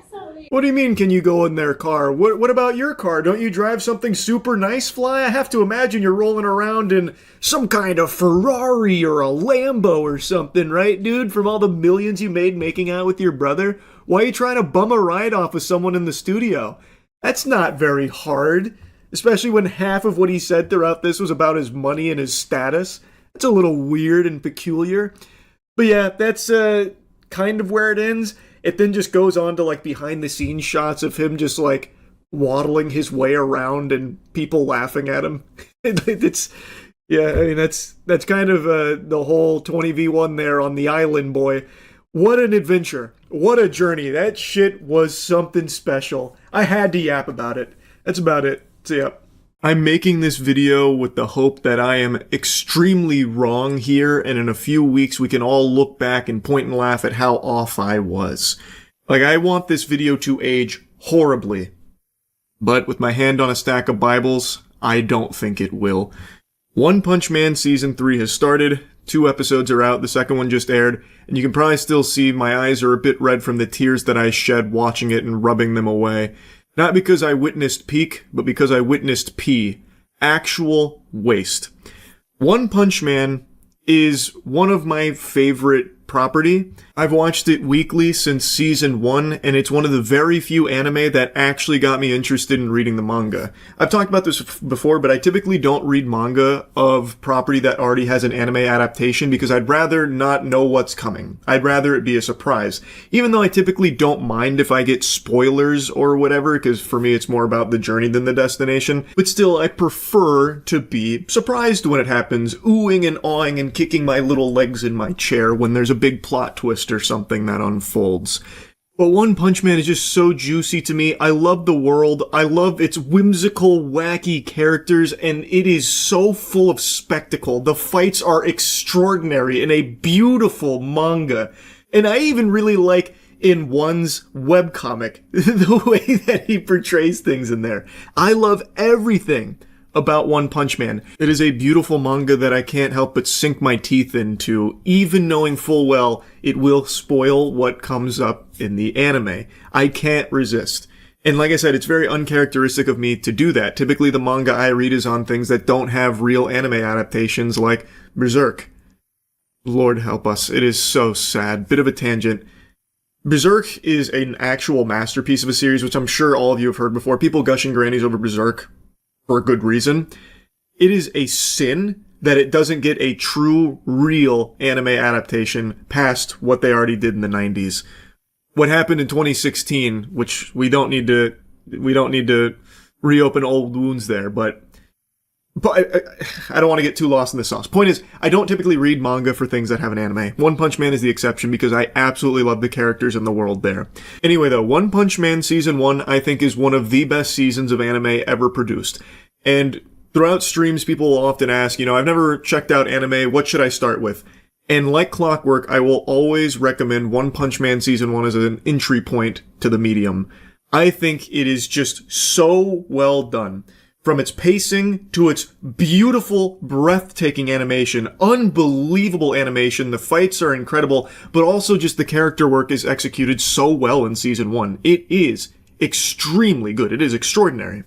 What do you mean, can you go in their car? What about your car? Don't you drive something super nice, Fly? I have to imagine you're rolling around in some kind of Ferrari or a Lambo or something, right, dude? From all the millions you made making out with your brother? Why are you trying to bum a ride off with someone in the studio? That's not very hard, especially when half of what he said throughout this was about his money and his status. That's a little weird and peculiar. But yeah, that's kind of where it ends. It then just goes on to like behind the scenes shots of him just like waddling his way around and people laughing at him. It's, yeah, I mean, that's kind of the whole 20v1 there on the island, boy. What an adventure. What a journey. That shit was something special. I had to yap about it. That's about it. So, yeah. I'm making this video with the hope that I am extremely wrong here, and in a few weeks we can all look back and point and laugh at how off I was. Like, I want this video to age horribly. But with my hand on a stack of Bibles, I don't think it will. One Punch Man Season 3 has started, 2 episodes are out, the second one just aired, and you can probably still see my eyes are a bit red from the tears that I shed watching it and rubbing them away. Not because I witnessed peak, but because I witnessed pee. Actual waste. One Punch Man is one of my favorite property. I've watched it weekly since season 1, and it's one of the very few anime that actually got me interested in reading the manga. I've talked about this before, but I typically don't read manga of property that already has an anime adaptation because I'd rather not know what's coming. I'd rather it be a surprise. Even though I typically don't mind if I get spoilers or whatever, because for me it's more about the journey than the destination. But still, I prefer to be surprised when it happens, oohing and awing and kicking my little legs in my chair when there's a big plot twist or something that unfolds. But One Punch Man is just so juicy to me. I love the world. I love its whimsical, wacky characters, and it is so full of spectacle. The fights are extraordinary in a beautiful manga. And I even really like in One's webcomic the way that he portrays things in there. I love everything about One Punch Man. It is a beautiful manga that I can't help but sink my teeth into, even knowing full well it will spoil what comes up in the anime. I can't resist. And like I said, it's very uncharacteristic of me to do that. Typically the manga I read is on things that don't have real anime adaptations, like Berserk. Lord help us. It is so sad. Bit of a tangent. Berserk is an actual masterpiece of a series, which I'm sure all of you have heard before. People gushing grannies over Berserk for a good reason. It is a sin that it doesn't get a true, real anime adaptation past what they already did in the 90s. What happened in 2016, which we don't need to reopen old wounds there, but I don't want to get too lost in the sauce. Point is, I don't typically read manga for things that have an anime. One Punch Man is the exception because I absolutely love the characters and the world there. Anyway though, One Punch Man Season 1 I think is one of the best seasons of anime ever produced. And throughout streams people will often ask, I've never checked out anime, what should I start with? And like clockwork, I will always recommend One Punch Man Season 1 as an entry point to the medium. I think it is just so well done. From its pacing to its beautiful, breathtaking animation, unbelievable animation, the fights are incredible, but also just the character work is executed so well in Season 1. It is extremely good. It is extraordinary.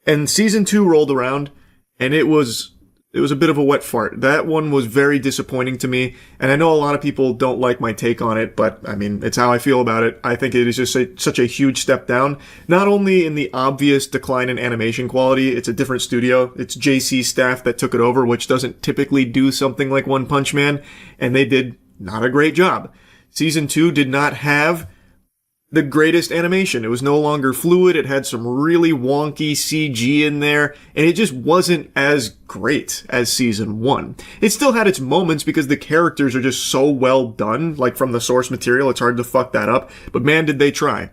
And Season 2 rolled around, and it was a bit of a wet fart. That one was very disappointing to me, and I know a lot of people don't like my take on it, but I mean, it's how I feel about it. I think it is just such a huge step down, not only in the obvious decline in animation quality, it's a different studio, it's JC staff that took it over, which doesn't typically do something like One Punch Man, and they did not a great job. Season 2 did not have the greatest animation. It was no longer fluid. It had some really wonky CG in there, and it just wasn't as great as Season 1. It still had its moments because the characters are just so well done, like from the source material, it's hard to fuck that up, but man did they try.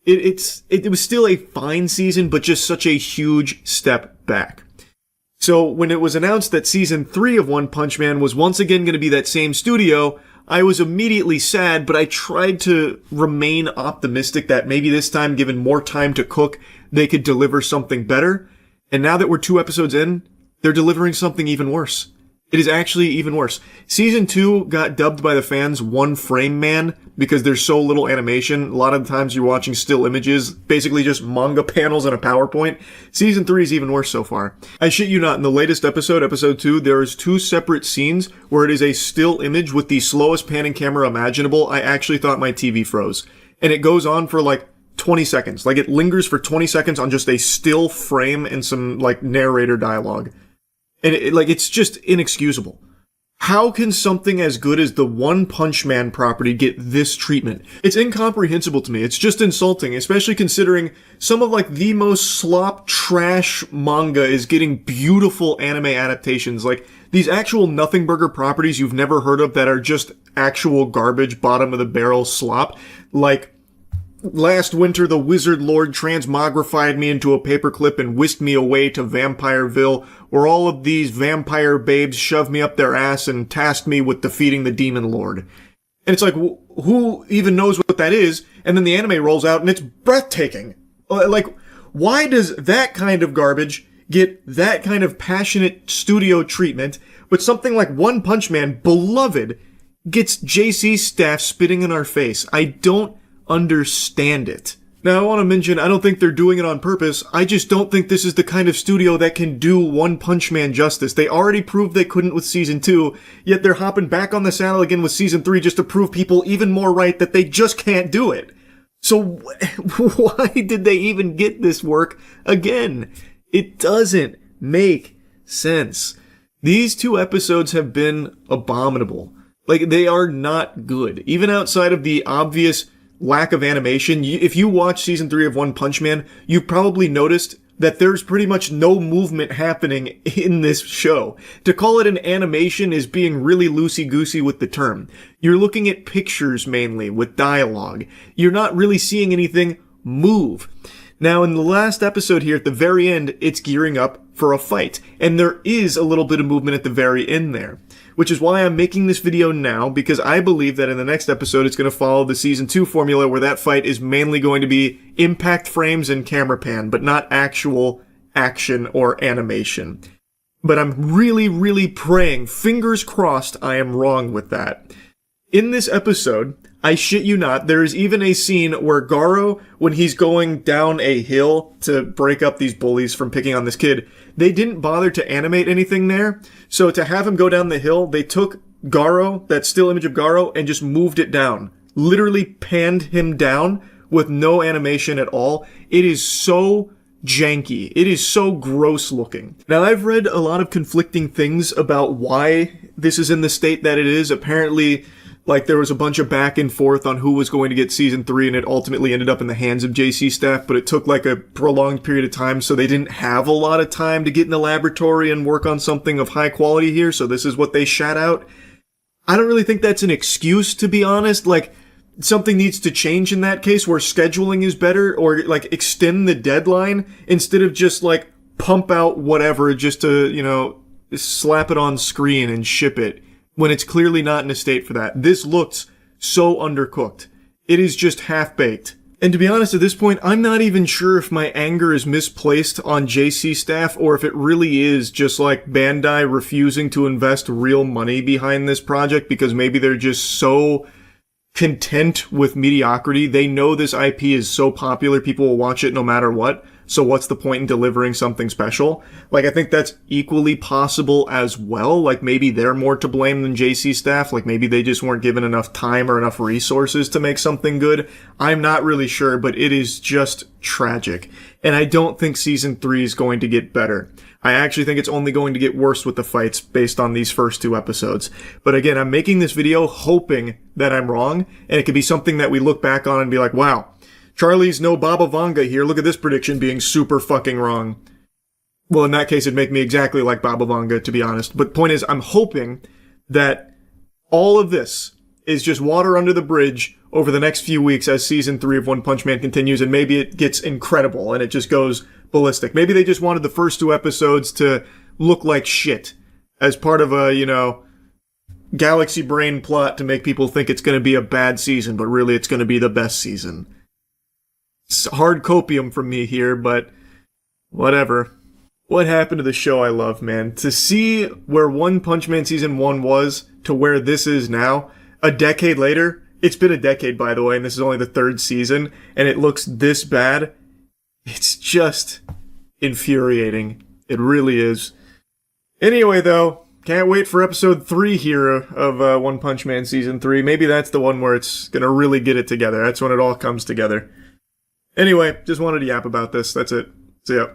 It was still a fine season, but just such a huge step back. So when it was announced that Season 3 of One Punch Man was once again going to be that same studio, I was immediately sad, but I tried to remain optimistic that maybe this time, given more time to cook, they could deliver something better. And now that we're 2 episodes in, they're delivering something even worse. It is actually even worse. Season 2 got dubbed by the fans One Frame Man because there's so little animation. A lot of the times you're watching still images, basically just manga panels and a PowerPoint. Season 3 is even worse so far. I shit you not, in the latest episode, episode 2, there is 2 separate scenes where it is a still image with the slowest panning camera imaginable. I actually thought my TV froze. And it goes on for like 20 seconds. Like it lingers for 20 seconds on just a still frame and some like narrator dialogue. And it's just inexcusable. How can something as good as the One Punch Man property get this treatment? It's incomprehensible to me. It's just insulting, especially considering some of like the most slop trash manga is getting beautiful anime adaptations. Like these actual nothing burger properties you've never heard of that are just actual garbage, bottom of the barrel slop. Like last winter, the Wizard Lord transmogrified me into a paperclip and whisked me away to Vampireville, where all of these vampire babes shoved me up their ass and tasked me with defeating the Demon Lord. And it's like, who even knows what that is? And then the anime rolls out and it's breathtaking. Like, why does that kind of garbage get that kind of passionate studio treatment, but something like One Punch Man, beloved, gets JC staff spitting in our face? I don't understand it. Now, I want to mention, I don't think they're doing it on purpose. I just don't think this is the kind of studio that can do One Punch Man justice. They already proved they couldn't with Season 2, yet they're hopping back on the saddle again with Season 3 just to prove people even more right that they just can't do it. So why did they even get this work again? It doesn't make sense. These 2 episodes have been abominable. Like, they are not good. Even outside of the obvious lack of animation, if you watch Season 3 of One Punch Man, you've probably noticed that there's pretty much no movement happening in this show. To call it an animation is being really loosey-goosey with the term. You're looking at pictures mainly, with dialogue. You're not really seeing anything move. Now, in the last episode here, at the very end, it's gearing up for a fight. And there is a little bit of movement at the very end there. Which is why I'm making this video now, because I believe that in the next episode it's going to follow the Season 2 formula where that fight is mainly going to be impact frames and camera pan, but not actual action or animation. But I'm really, really praying, fingers crossed, I am wrong with that. In this episode, I shit you not, there is even a scene where Garo, when he's going down a hill to break up these bullies from picking on this kid, they didn't bother to animate anything there. So to have him go down the hill, they took Garo, that still image of Garo, and just moved it down. Literally panned him down with no animation at all. It is so janky. It is so gross looking. Now, I've read a lot of conflicting things about why this is in the state that it is. Apparently, like, there was a bunch of back and forth on who was going to get Season 3, and it ultimately ended up in the hands of JC staff, but it took like a prolonged period of time, so they didn't have a lot of time to get in the laboratory and work on something of high quality here, so this is what they shat out. I don't really think that's an excuse, to be honest. Like, something needs to change in that case where scheduling is better, or like extend the deadline instead of just like pump out whatever just to, you know, slap it on screen and ship it when it's clearly not in a state for that. This looks so undercooked. It is just half-baked. And to be honest, at this point, I'm not even sure if my anger is misplaced on JC staff or if it really is just like Bandai refusing to invest real money behind this project because maybe they're just so content with mediocrity. They know this IP is so popular, people will watch it no matter what. So what's the point in delivering something special? Like, I think that's equally possible as well. Like, maybe they're more to blame than JC staff. Like, maybe they just weren't given enough time or enough resources to make something good. I'm not really sure, but it is just tragic. And I don't think Season 3 is going to get better. I actually think it's only going to get worse with the fights based on these first 2 episodes. But again, I'm making this video hoping that I'm wrong, and it could be something that we look back on and be like, wow, Charlie's no Baba Vanga here. Look at this prediction being super fucking wrong. Well, in that case, it'd make me exactly like Baba Vanga, to be honest. But point is, I'm hoping that all of this is just water under the bridge over the next few weeks as Season 3 of One Punch Man continues, and maybe it gets incredible and it just goes ballistic. Maybe they just wanted the first 2 episodes to look like shit as part of a, you know, galaxy brain plot to make people think it's going to be a bad season, but really it's going to be the best season. It's hard copium from me here, but whatever. What happened to the show I love, man? To see where One Punch Man Season 1 was to where this is now, a decade later. It's been a decade, by the way, and this is only the 3rd season, and it looks this bad. It's just infuriating. It really is. Anyway, though, can't wait for episode 3 here of One Punch Man Season 3. Maybe that's the one where it's gonna really get it together. That's when it all comes together. Anyway, just wanted to yap about this. That's it. See ya.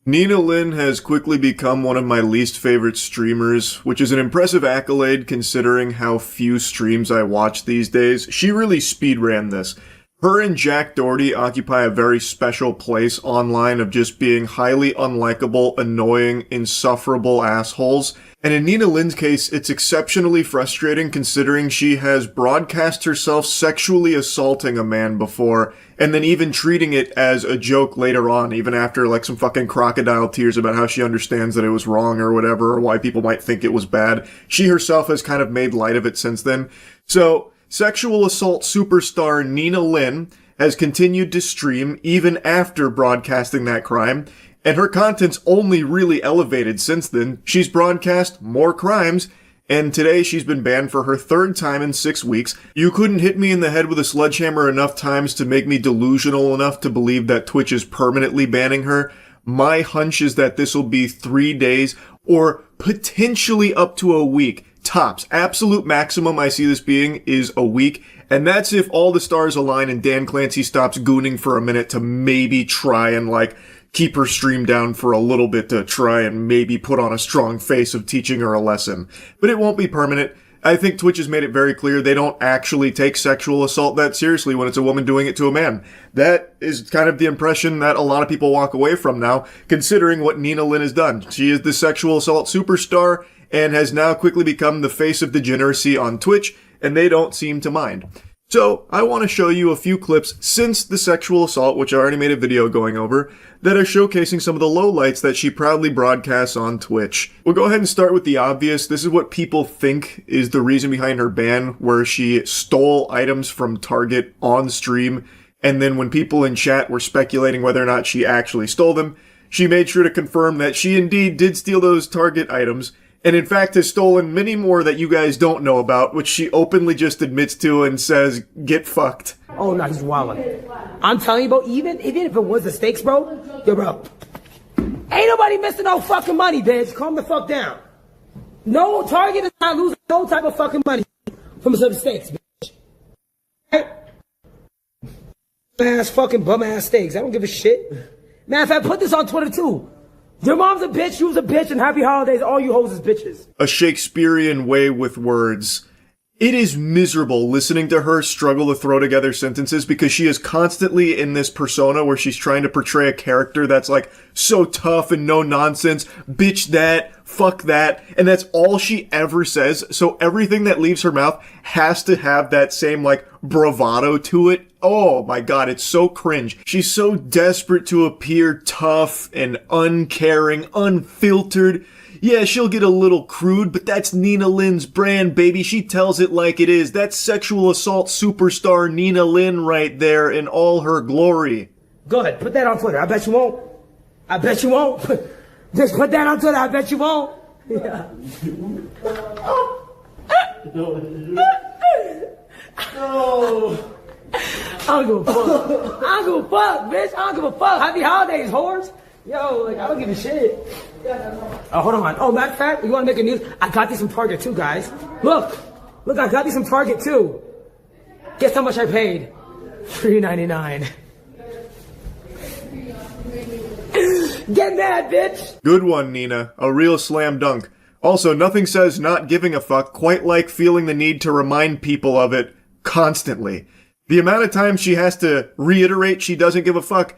Nina Lynn has quickly become one of my least favorite streamers, which is an impressive accolade considering how few streams I watch these days. She really speedran this. Her and Jack Doherty occupy a very special place online of just being highly unlikable, annoying, insufferable assholes. And in Nina Lynn's case, it's exceptionally frustrating considering she has broadcast herself sexually assaulting a man before, and then even treating it as a joke later on, even after like some fucking crocodile tears about how she understands that it was wrong or whatever, or why people might think it was bad. She herself has kind of made light of it since then. So, sexual assault superstar Nina Lynn has continued to stream even after broadcasting that crime, and her content's only really elevated since then. She's broadcast more crimes, and today she's been banned for her third time in 6 weeks. You couldn't hit me in the head with a sledgehammer enough times to make me delusional enough to believe that Twitch is permanently banning her. My hunch is that this will be 3 days, or potentially up to a week. Tops. Absolute maximum I see this being is a week, and that's if all the stars align and Dan Clancy stops gooning for a minute to maybe try and, like, keep her stream down for a little bit to try and maybe put on a strong face of teaching her a lesson. But it won't be permanent. I think Twitch has made it very clear they don't actually take sexual assault that seriously when it's a woman doing it to a man. That is kind of the impression that a lot of people walk away from now, considering what Nina Lynn has done. She is the sexual assault superstar and has now quickly become the face of degeneracy on Twitch, and they don't seem to mind. So, I want to show you a few clips since the sexual assault, which I already made a video going over, that are showcasing some of the lowlights that she proudly broadcasts on Twitch. We'll go ahead and start with the obvious. This is what people think is the reason behind her ban, where she stole items from Target on stream, and then when people in chat were speculating whether or not she actually stole them, she made sure to confirm that she indeed did steal those Target items, and in fact has stolen many more that you guys don't know about, which she openly just admits to and says, get fucked. Oh, no, he's wildin'. I'm telling you, bro, even if it was the stakes, bro, yo, bro, ain't nobody missing no fucking money, bitch. Calm the fuck down. No Target is not losing no type of fucking money from some stakes, bitch. Right? Ass fucking bum ass steaks. I don't give a shit. Man, if I put this on Twitter too. Your mom's a bitch, you was a bitch, and happy holidays, all you hoes is bitches. A Shakespearean way with words. It is miserable listening to her struggle to throw together sentences because she is constantly in this persona where she's trying to portray a character that's like so tough and no nonsense, bitch that, fuck that, and that's all she ever says. So everything that leaves her mouth has to have that same like bravado to it. Oh my god, it's so cringe. She's so desperate to appear tough and uncaring, unfiltered. Yeah, she'll get a little crude, but that's Nina Lynn's brand, baby. She tells it like it is. That's sexual assault superstar Nina Lynn right there in all her glory. Go ahead, put that on Twitter. I bet you won't. I bet you won't. Just put that on Twitter. I bet you won't. Yeah. No. I don't give a fuck. I don't give a fuck, bitch. I don't give a fuck. Happy holidays, whores. Yo, like, I don't give a shit. Oh, hold on. Oh, matter of fact, you want to make a news? I got these from Target too, guys. Look, I got these from Target too. Guess how much I paid? $3.99. Get mad, bitch. Good one, Nina. A real slam dunk. Also, nothing says not giving a fuck quite like feeling the need to remind people of it constantly. The amount of times she has to reiterate she doesn't give a fuck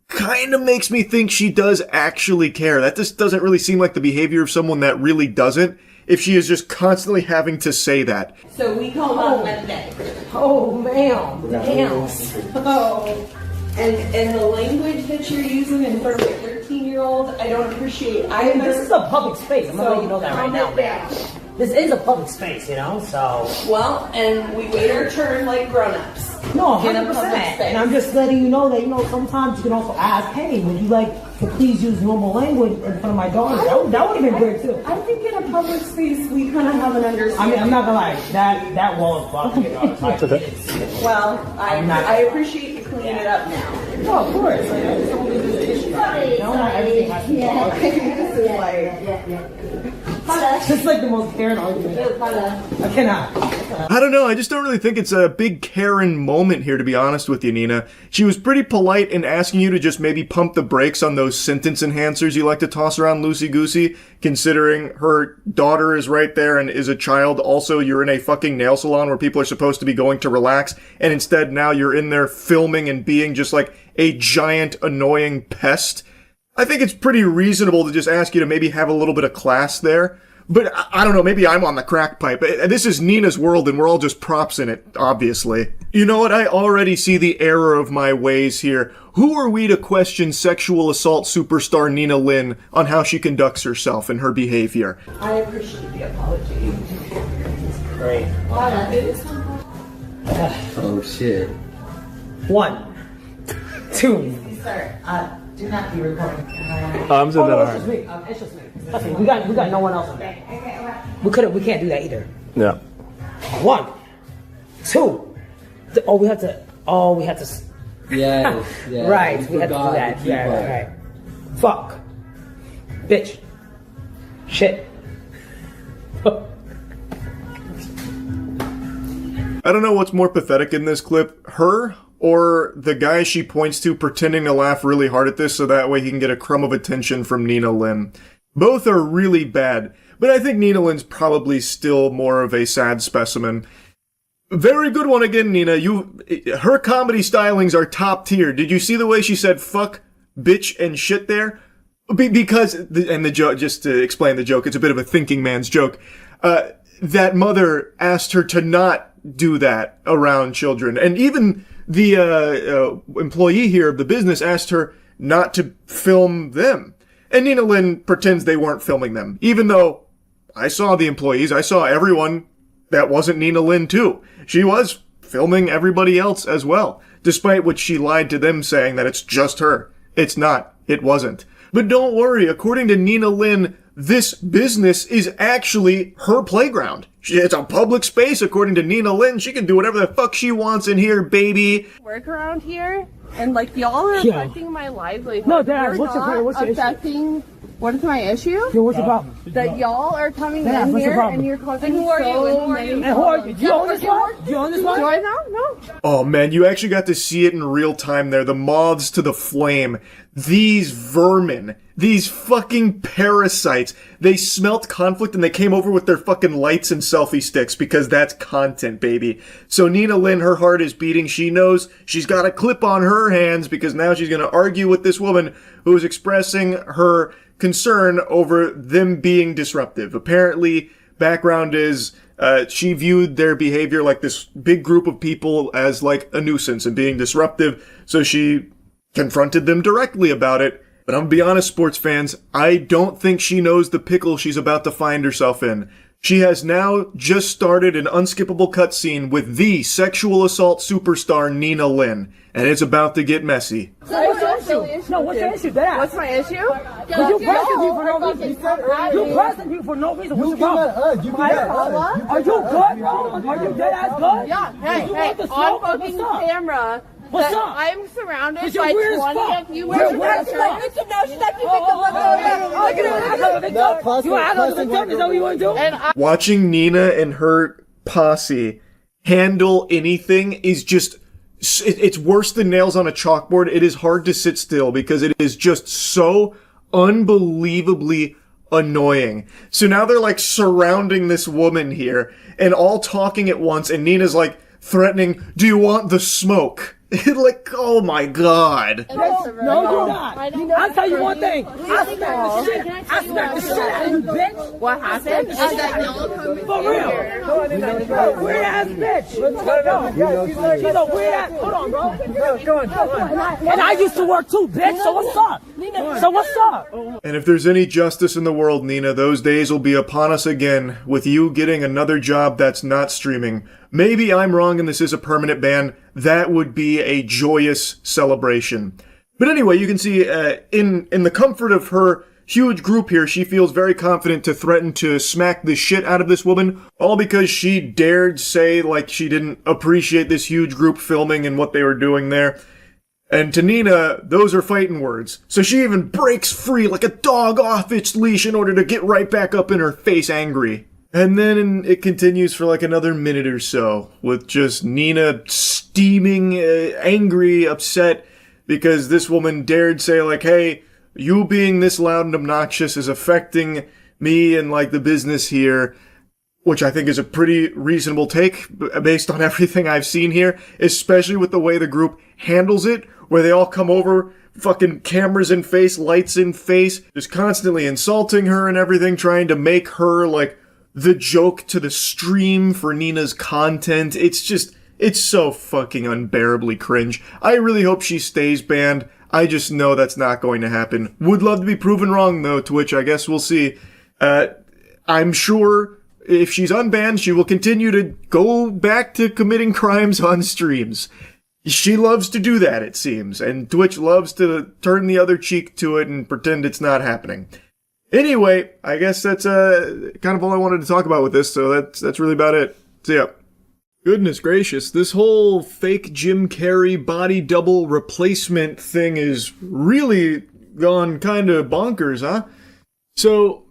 kind of makes me think she does actually care. That just doesn't really seem like the behavior of someone that really doesn't, if she is just constantly having to say that. So we call on Monday. Oh, ma'am. Damn. So, and the language that you're using in front of a 13-year-old, I don't appreciate either. This is a public space. I'm gonna let you know that right now, man. This is a public space, you know, so. Well, and we wait our turn like grown-ups. No, 100%. And I'm just letting you know that, you know, sometimes you can also ask, hey, would you like to please use normal language in front of my daughter? That would have been great, too. I think in a public space, we kind of have an understanding. I mean, I'm not gonna lie, that wall is fucking Well, I appreciate you cleaning it up now. Oh, of course. Like, I just don't do this issue. No, not everything has to be This is like... This is like the most Karen argument. I cannot. I don't know, I just don't really think it's a big Karen moment here, to be honest with you, Nina. She was pretty polite in asking you to just maybe pump the brakes on those sentence enhancers you like to toss around loosey-goosey, considering her daughter is right there and is a child. Also, you're in a fucking nail salon where people are supposed to be going to relax, and instead now you're in there filming and being just like a giant annoying pest. I think it's pretty reasonable to just ask you to maybe have a little bit of class there. But I don't know, maybe I'm on the crack pipe. This is Nina's world and we're all just props in it, obviously. You know what? I already see the error of my ways here. Who are we to question sexual assault superstar Nina Lynn on how she conducts herself and her behavior? I appreciate the apology. Great. Oh shit. 1, 2. Sir, do not be recording. I'm saying that it's just me. It's just me. Okay, we got no one else on that. We can't do that either. Yeah. 1, 2. We have to. Yeah. Right, we have to do that. Yeah, right. Fuck. Bitch. Shit. I don't know what's more pathetic in this clip, her or the guy she points to pretending to laugh really hard at this so that way he can get a crumb of attention from Nina Lynn. Both are really bad, but I think Nina Lynn's probably still more of a sad specimen. Very good one again, Nina. Her comedy stylings are top tier. Did you see the way she said fuck, bitch, and shit there? Because, and the joke, just to explain the joke, it's a bit of a thinking man's joke. That mother asked her to not do that around children. And even the employee here of the business asked her not to film them. And Nina Lynn pretends they weren't filming them. Even though I saw the employees, I saw everyone that wasn't Nina Lynn too. She was filming everybody else as well. Despite what she lied to them saying that it's just her. It's not. It wasn't. But don't worry, according to Nina Lynn, this business is actually her playground. It's a public space, according to Nina Lynn. She can do whatever the fuck she wants in here, baby. Work around here, and like y'all are affecting my life. Like, No, Dad, what's your affecting? What is my issue? Yo, what's your problem? That y'all are coming Dad, in what's your here problem? and you're causing And who are you? so And who are many you? And who are you? Do you own this one? Do you own this one? Do I now? No. Oh man, you actually got to see it in real time there. The moths to the flame. These vermin. These fucking parasites. They smelt conflict and they came over with their fucking lights and selfie sticks because that's content, baby. So Nina Lynn, her heart is beating. She knows she's got a clip on her hands because now she's going to argue with this woman who is expressing her concern over them being disruptive. Apparently, background is she viewed their behavior like this big group of people as like a nuisance and being disruptive. So she confronted them directly about it. But I'm gonna be honest, sports fans, I don't think she knows the pickle she's about to find herself in. She has now just started an unskippable cutscene with the sexual assault superstar Nina Lynn, and it's about to get messy. So what's your issue? No, what's your issue? Dad? What's my issue? Because you pressing me for no reason. You pressing me for no reason. What's your problem? Are you good, bro? Are you dead ass good? Yeah. Hey, on fucking camera. What's up? I'm surrounded You're by weird as 20 fuck. of you. You're weird as fuck. She's like you victim. Look at her. You act like a victim? Is that what you want to do? And Watching Nina and her posse handle anything is just, it's worse than nails on a chalkboard. It is hard to sit still because it is just so unbelievably annoying. So now they're like surrounding this woman here and all talking at once, and Nina's like threatening, "Do you want the smoke?" Like, oh my god. No, you're not. I'll tell you one thing. I smack the shit out of you, bitch. What happened? Is that y'all come For real. Weird ass bitch. She's a weird ass. Hold on, bro. Go on. And I used to work too, bitch. So what's up? So what's up? And if there's any justice in the world, Nina, those days will be upon us again with you getting another job that's not streaming. Maybe I'm wrong and this is a permanent ban. That would be a joyous celebration. But anyway, you can see in the comfort of her huge group here, she feels very confident to threaten to smack the shit out of this woman, all because she dared say like she didn't appreciate this huge group filming and what they were doing there. And to Nina, those are fighting words. So she even breaks free like a dog off its leash in order to get right back up in her face angry. And then it continues for like another minute or so with just Nina steaming, angry, upset because this woman dared say like, hey, you being this loud and obnoxious is affecting me and like the business here, which I think is a pretty reasonable take based on everything I've seen here, especially with the way the group handles it, where they all come over, fucking cameras in face, lights in face, just constantly insulting her and everything, trying to make her like the joke to the stream for Nina's content. It's so fucking unbearably cringe. I really hope she stays banned. I just know that's not going to happen. Would love to be proven wrong though, to which I guess we'll see. I'm sure if she's unbanned, she will continue to go back to committing crimes on streams. She loves to do that, it seems, and Twitch loves to turn the other cheek to it and pretend it's not happening. Anyway, I guess that's kind of all I wanted to talk about with this, so that's really about it. So yeah. Goodness gracious, this whole fake Jim Carrey body double replacement thing is really gone kind of bonkers, huh? So,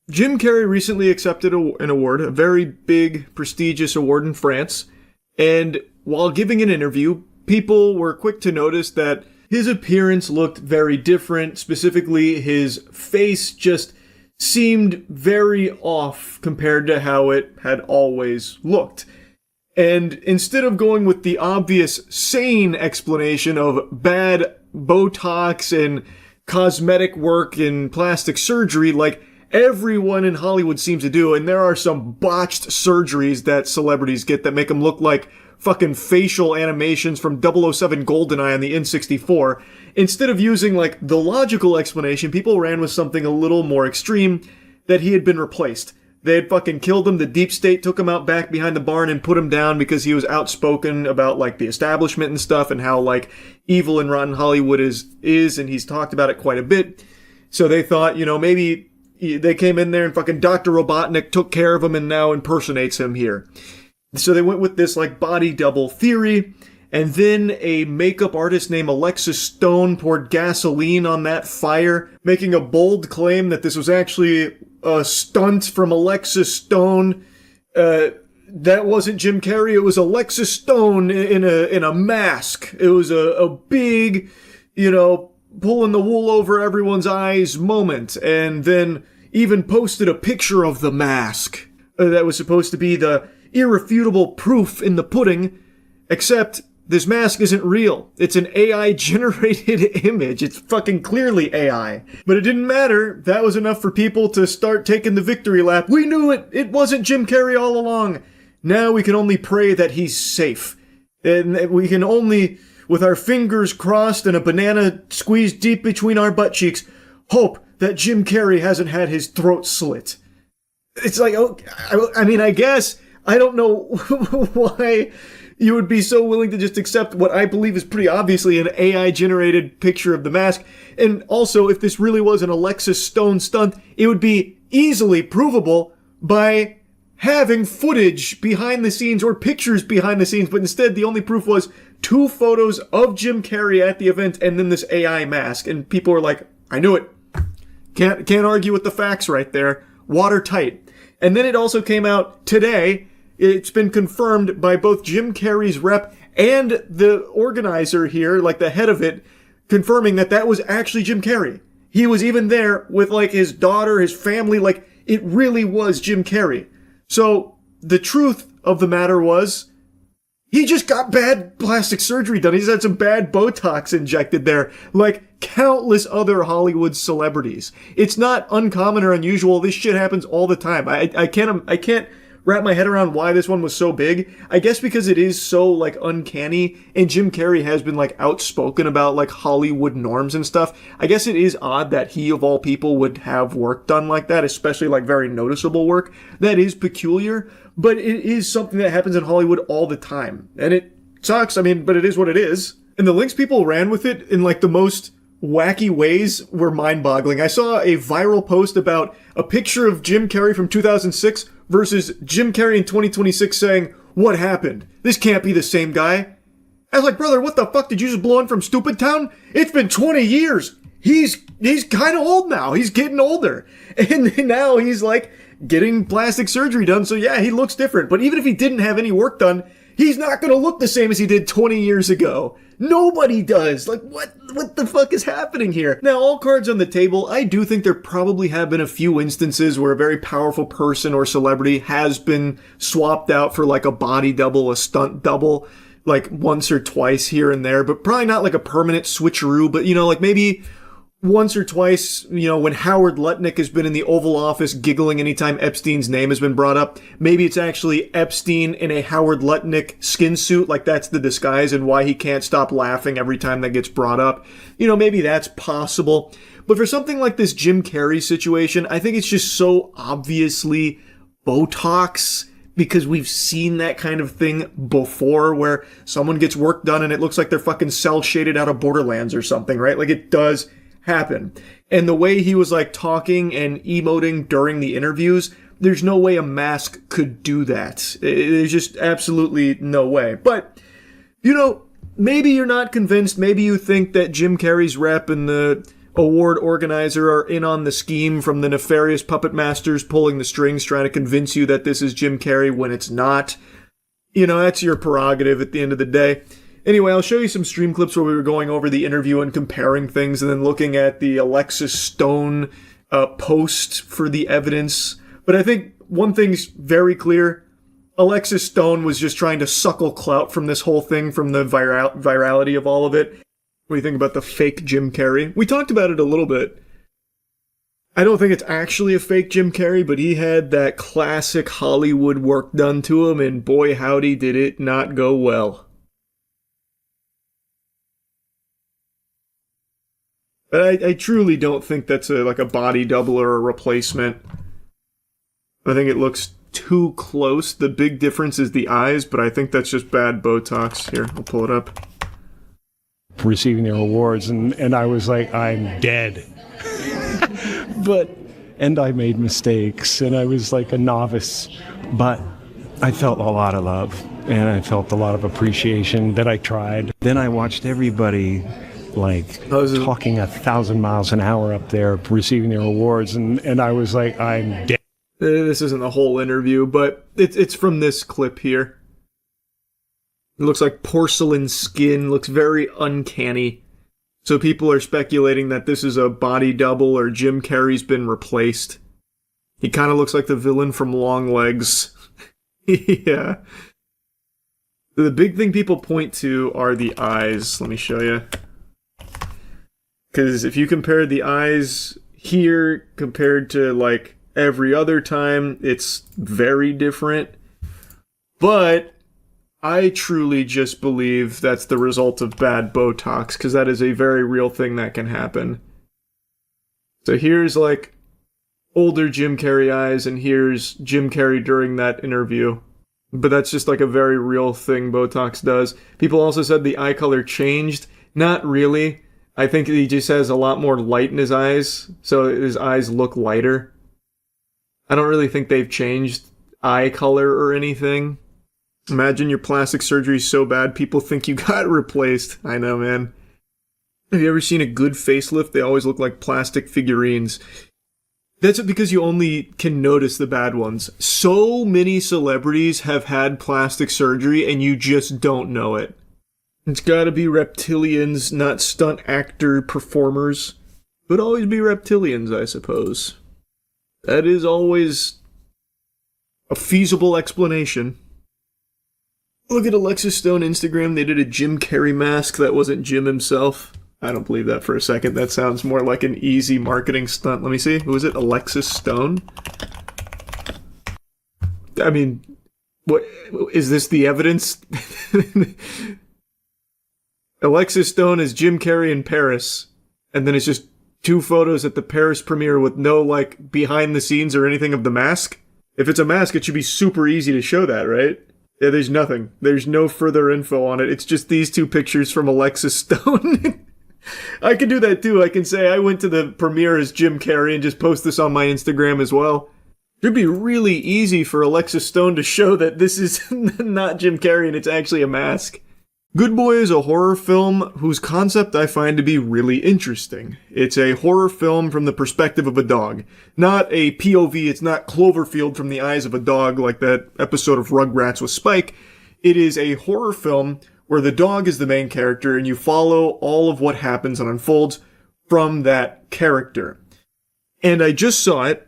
Jim Carrey recently accepted an award, a very big, prestigious award in France, and while giving an interview, people were quick to notice that his appearance looked very different. Specifically, his face just seemed very off compared to how it had always looked. And instead of going with the obvious sane explanation of bad Botox and cosmetic work and plastic surgery like everyone in Hollywood seems to do, and there are some botched surgeries that celebrities get that make them look like fucking facial animations from 007 GoldenEye on the N64. Instead of using like the logical explanation, people ran with something a little more extreme, that he had been replaced. They had fucking killed him. The deep state took him out back behind the barn and put him down because he was outspoken about like the establishment and stuff and how like evil and rotten Hollywood is, and he's talked about it quite a bit. So they thought, maybe they came in there and fucking Dr. Robotnik took care of him and now impersonates him here. So they went with this like body double theory, and then a makeup artist named Alexis Stone poured gasoline on that fire, making a bold claim that this was actually a stunt from Alexis Stone. That wasn't Jim Carrey, it was Alexis Stone in a mask. It was a big, pulling the wool over everyone's eyes moment, and then even posted a picture of the mask that was supposed to be the irrefutable proof in the pudding, except this mask isn't real. It's an AI-generated image. It's fucking clearly AI. But it didn't matter. That was enough for people to start taking the victory lap. We knew it! It wasn't Jim Carrey all along. Now we can only pray that he's safe. And we can only, with our fingers crossed and a banana squeezed deep between our butt cheeks, hope that Jim Carrey hasn't had his throat slit. It's like, I guess, I don't know why you would be so willing to just accept what I believe is pretty obviously an AI-generated picture of the mask. And also, if this really was an Alexis Stone stunt, it would be easily provable by having footage behind the scenes or pictures behind the scenes, but instead the only proof was 2 photos of Jim Carrey at the event and then this AI mask. And people were like, I knew it. Can't argue with the facts right there. Watertight. And then it also came out today. It's been confirmed by both Jim Carrey's rep and the organizer here, like the head of it, confirming that that was actually Jim Carrey. He was even there with like his daughter, his family, like it really was Jim Carrey. So the truth of the matter was, he just got bad plastic surgery done. He's had some bad Botox injected there, like countless other Hollywood celebrities. It's not uncommon or unusual. This shit happens all the time. I can't wrap my head around why this one was so big. I guess because it is so like uncanny, and Jim Carrey has been like outspoken about like Hollywood norms and stuff. I guess it is odd that he of all people would have work done like that, especially like very noticeable work. That is peculiar, but it is something that happens in Hollywood all the time. And it sucks, but it is what it is. And the links people ran with it in like the most wacky ways were mind-boggling. I saw a viral post about a picture of Jim Carrey from 2006 versus Jim Carrey in 2026 saying, "What happened? This can't be the same guy." I was like, brother, what the fuck did you just blow in from Stupid Town? It's been 20 years. He's kind of old now. He's getting older. And now he's like getting plastic surgery done. So yeah, he looks different. But even if he didn't have any work done, he's not going to look the same as he did 20 years ago. Nobody does. Like, what the fuck is happening here? Now, all cards on the table, I do think there probably have been a few instances where a very powerful person or celebrity has been swapped out for like a body double, a stunt double, like once or twice here and there, but probably not like a permanent switcheroo, but like maybe once or twice, when Howard Lutnick has been in the Oval Office giggling anytime Epstein's name has been brought up, maybe it's actually Epstein in a Howard Lutnick skin suit, like that's the disguise and why he can't stop laughing every time that gets brought up. Maybe that's possible. But for something like this Jim Carrey situation, I think it's just so obviously Botox, because we've seen that kind of thing before where someone gets work done and it looks like they're fucking cell shaded out of Borderlands or something, right? Like it does happen. And the way he was like talking and emoting during the interviews, there's no way a mask could do that. There's just absolutely no way. But, maybe you're not convinced. Maybe you think that Jim Carrey's rep and the award organizer are in on the scheme from the nefarious puppet masters pulling the strings trying to convince you that this is Jim Carrey when it's not. That's your prerogative at the end of the day. Anyway, I'll show you some stream clips where we were going over the interview and comparing things and then looking at the Alexis Stone post for the evidence. But I think one thing's very clear. Alexis Stone was just trying to suckle clout from this whole thing, from the virality of all of it. What do you think about the fake Jim Carrey? We talked about it a little bit. I don't think it's actually a fake Jim Carrey, but he had that classic Hollywood work done to him, and boy howdy did it not go well. But I truly don't think that's a body double or a replacement. I think it looks too close. The big difference is the eyes, but I think that's just bad Botox. Here, I'll pull it up. Receiving their awards, and I was like, I'm dead. And I made mistakes, and I was like a novice, but I felt a lot of love, and I felt a lot of appreciation that I tried. Then I watched everybody talking 1,000 miles an hour up there, receiving their awards, and I was like, I'm dead. This isn't the whole interview, but it's from this clip here. It looks like porcelain skin, looks very uncanny. So people are speculating that this is a body double or Jim Carrey's been replaced. He kind of looks like the villain from Long Legs. Yeah. The big thing people point to are the eyes. Let me show you. Because if you compare the eyes here compared to every other time, it's very different. But I truly just believe that's the result of bad Botox, because that is a very real thing that can happen. So here's older Jim Carrey eyes, and here's Jim Carrey during that interview. But that's just a very real thing Botox does. People also said the eye color changed. Not really. I think he just has a lot more light in his eyes, so his eyes look lighter. I don't really think they've changed eye color or anything. Imagine your plastic surgery is so bad people think you got replaced. I know, man. Have you ever seen a good facelift? They always look like plastic figurines. That's because you only can notice the bad ones. So many celebrities have had plastic surgery and you just don't know it. It's gotta be reptilians, not stunt actor performers. But always be reptilians, I suppose. That is always a feasible explanation. Look at Alexis Stone Instagram. They did a Jim Carrey mask that wasn't Jim himself. I don't believe that for a second. That sounds more like an easy marketing stunt. Let me see. Who is it? Alexis Stone? I mean, what is this the evidence? Alexis Stone is Jim Carrey in Paris. And then it's just 2 photos at the Paris premiere with no behind the scenes or anything of the mask. If it's a mask, it should be super easy to show that, right? Yeah, there's nothing. There's no further info on it. It's just these 2 pictures from Alexis Stone. I can do that too. I can say I went to the premiere as Jim Carrey and just post this on my Instagram as well. It'd be really easy for Alexis Stone to show that this is not Jim Carrey and it's actually a mask. Good Boy is a horror film whose concept I find to be really interesting. It's a horror film from the perspective of a dog. Not a POV, it's not Cloverfield from the eyes of a dog like that episode of Rugrats with Spike. It is a horror film where the dog is the main character and you follow all of what happens and unfolds from that character. And I just saw it.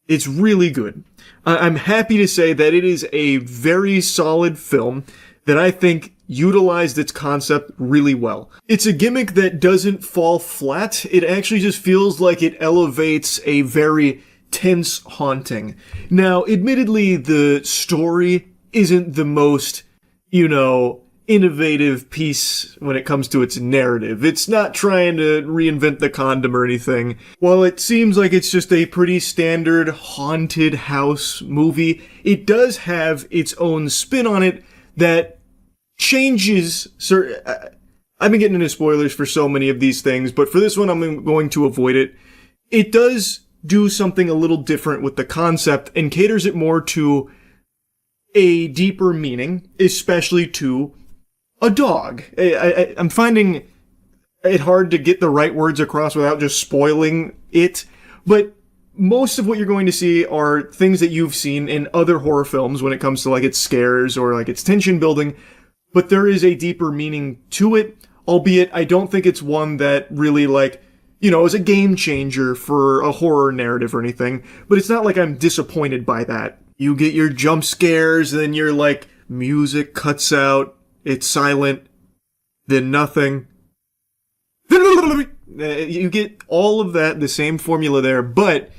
It's really good. I'm happy to say that it is a very solid film that I think utilized its concept really well. It's a gimmick that doesn't fall flat. It actually just feels like it elevates a very tense haunting. Now, admittedly, the story isn't the most, innovative piece when it comes to its narrative. It's not trying to reinvent the condom or anything. While it seems like it's just a pretty standard haunted house movie, it does have its own spin on it that changes. I've been getting into spoilers for so many of these things, but for this one I'm going to avoid it. It does do something a little different with the concept and caters it more to a deeper meaning, especially to a dog. I'm finding it hard to get the right words across without just spoiling it, but most of what you're going to see are things that you've seen in other horror films when it comes to like its scares or like its tension building, but there is a deeper meaning to it, albeit I don't think it's one that really is a game changer for a horror narrative or anything, but it's not like I'm disappointed by that. You get your jump scares, then your music cuts out, it's silent, then nothing. You get all of that, the same formula there, but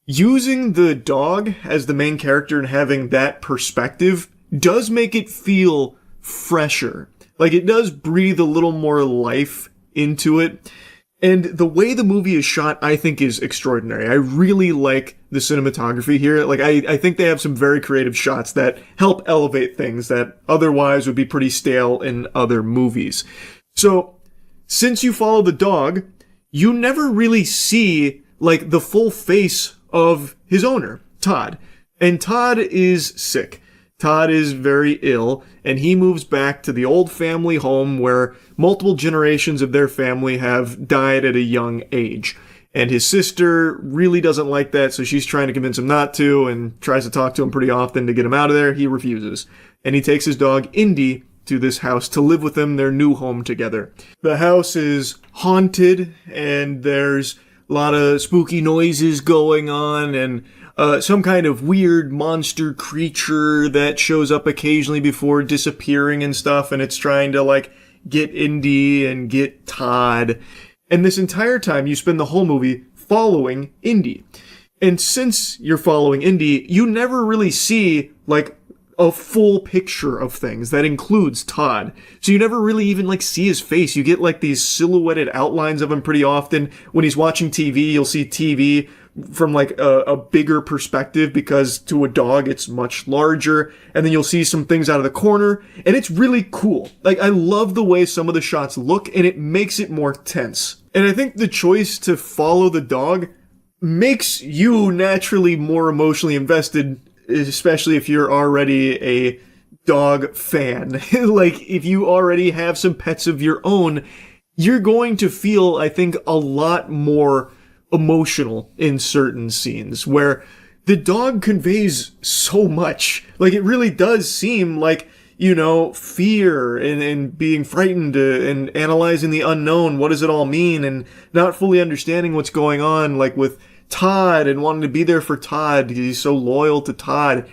using the dog as the main character and having that perspective does make it feel fresher. Like, it does breathe a little more life into it. And the way the movie is shot, I think, is extraordinary. I really like the cinematography here. I think they have some very creative shots that help elevate things that otherwise would be pretty stale in other movies. So, since you follow the dog, you never really see, the full face of his owner, Todd. And Todd is sick. Todd is very ill, and he moves back to the old family home where multiple generations of their family have died at a young age. And his sister really doesn't like that, so she's trying to convince him not to and tries to talk to him pretty often to get him out of there. He refuses. And he takes his dog, Indy, to this house to live with him, their new home together. The house is haunted, and there's a lot of spooky noises going on, and some kind of weird monster creature that shows up occasionally before disappearing and stuff, and it's trying to, get Indy and get Todd. And this entire time, you spend the whole movie following Indy. And since you're following Indy, you never really see, a full picture of things that includes Todd. So you never really even see his face. You get these silhouetted outlines of him pretty often. When he's watching TV, you'll see TV from a bigger perspective because to a dog it's much larger, and then you'll see some things out of the corner, and it's really cool. I love the way some of the shots look, and it makes it more tense. And I think the choice to follow the dog makes you naturally more emotionally invested, especially if you're already a dog fan. If you already have some pets of your own, you're going to feel, I think, a lot more emotional in certain scenes where the dog conveys so much. It really does seem fear and being frightened and analyzing the unknown. What does it all mean? And not fully understanding what's going on, with Todd and wanting to be there for Todd because he's so loyal to Todd.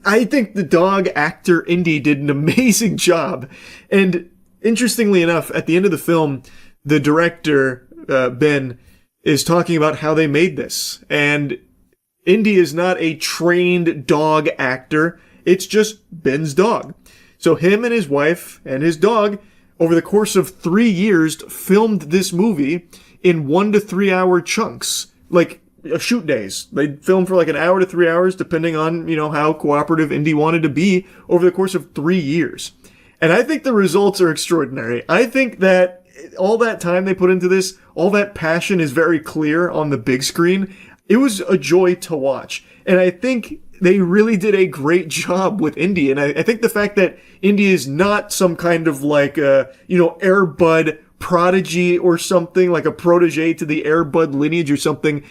I think the dog actor Indy did an amazing job. And interestingly enough, at the end of the film, the director, Ben, is talking about how they made this. And Indy is not a trained dog actor. It's just Ben's dog. So him and his wife and his dog, over the course of 3 years, filmed this movie in 1 to 3 hour chunks. Shoot days. They filmed for an hour to 3 hours, depending on, how cooperative Indy wanted to be over the course of 3 years. And I think the results are extraordinary. I think that all that time they put into this, all that passion is very clear on the big screen. It was a joy to watch. And I think they really did a great job with Indy. And I think the fact that Indy is not some kind of like, Air Bud prodigy or something, like a protege to the Air Bud lineage or something,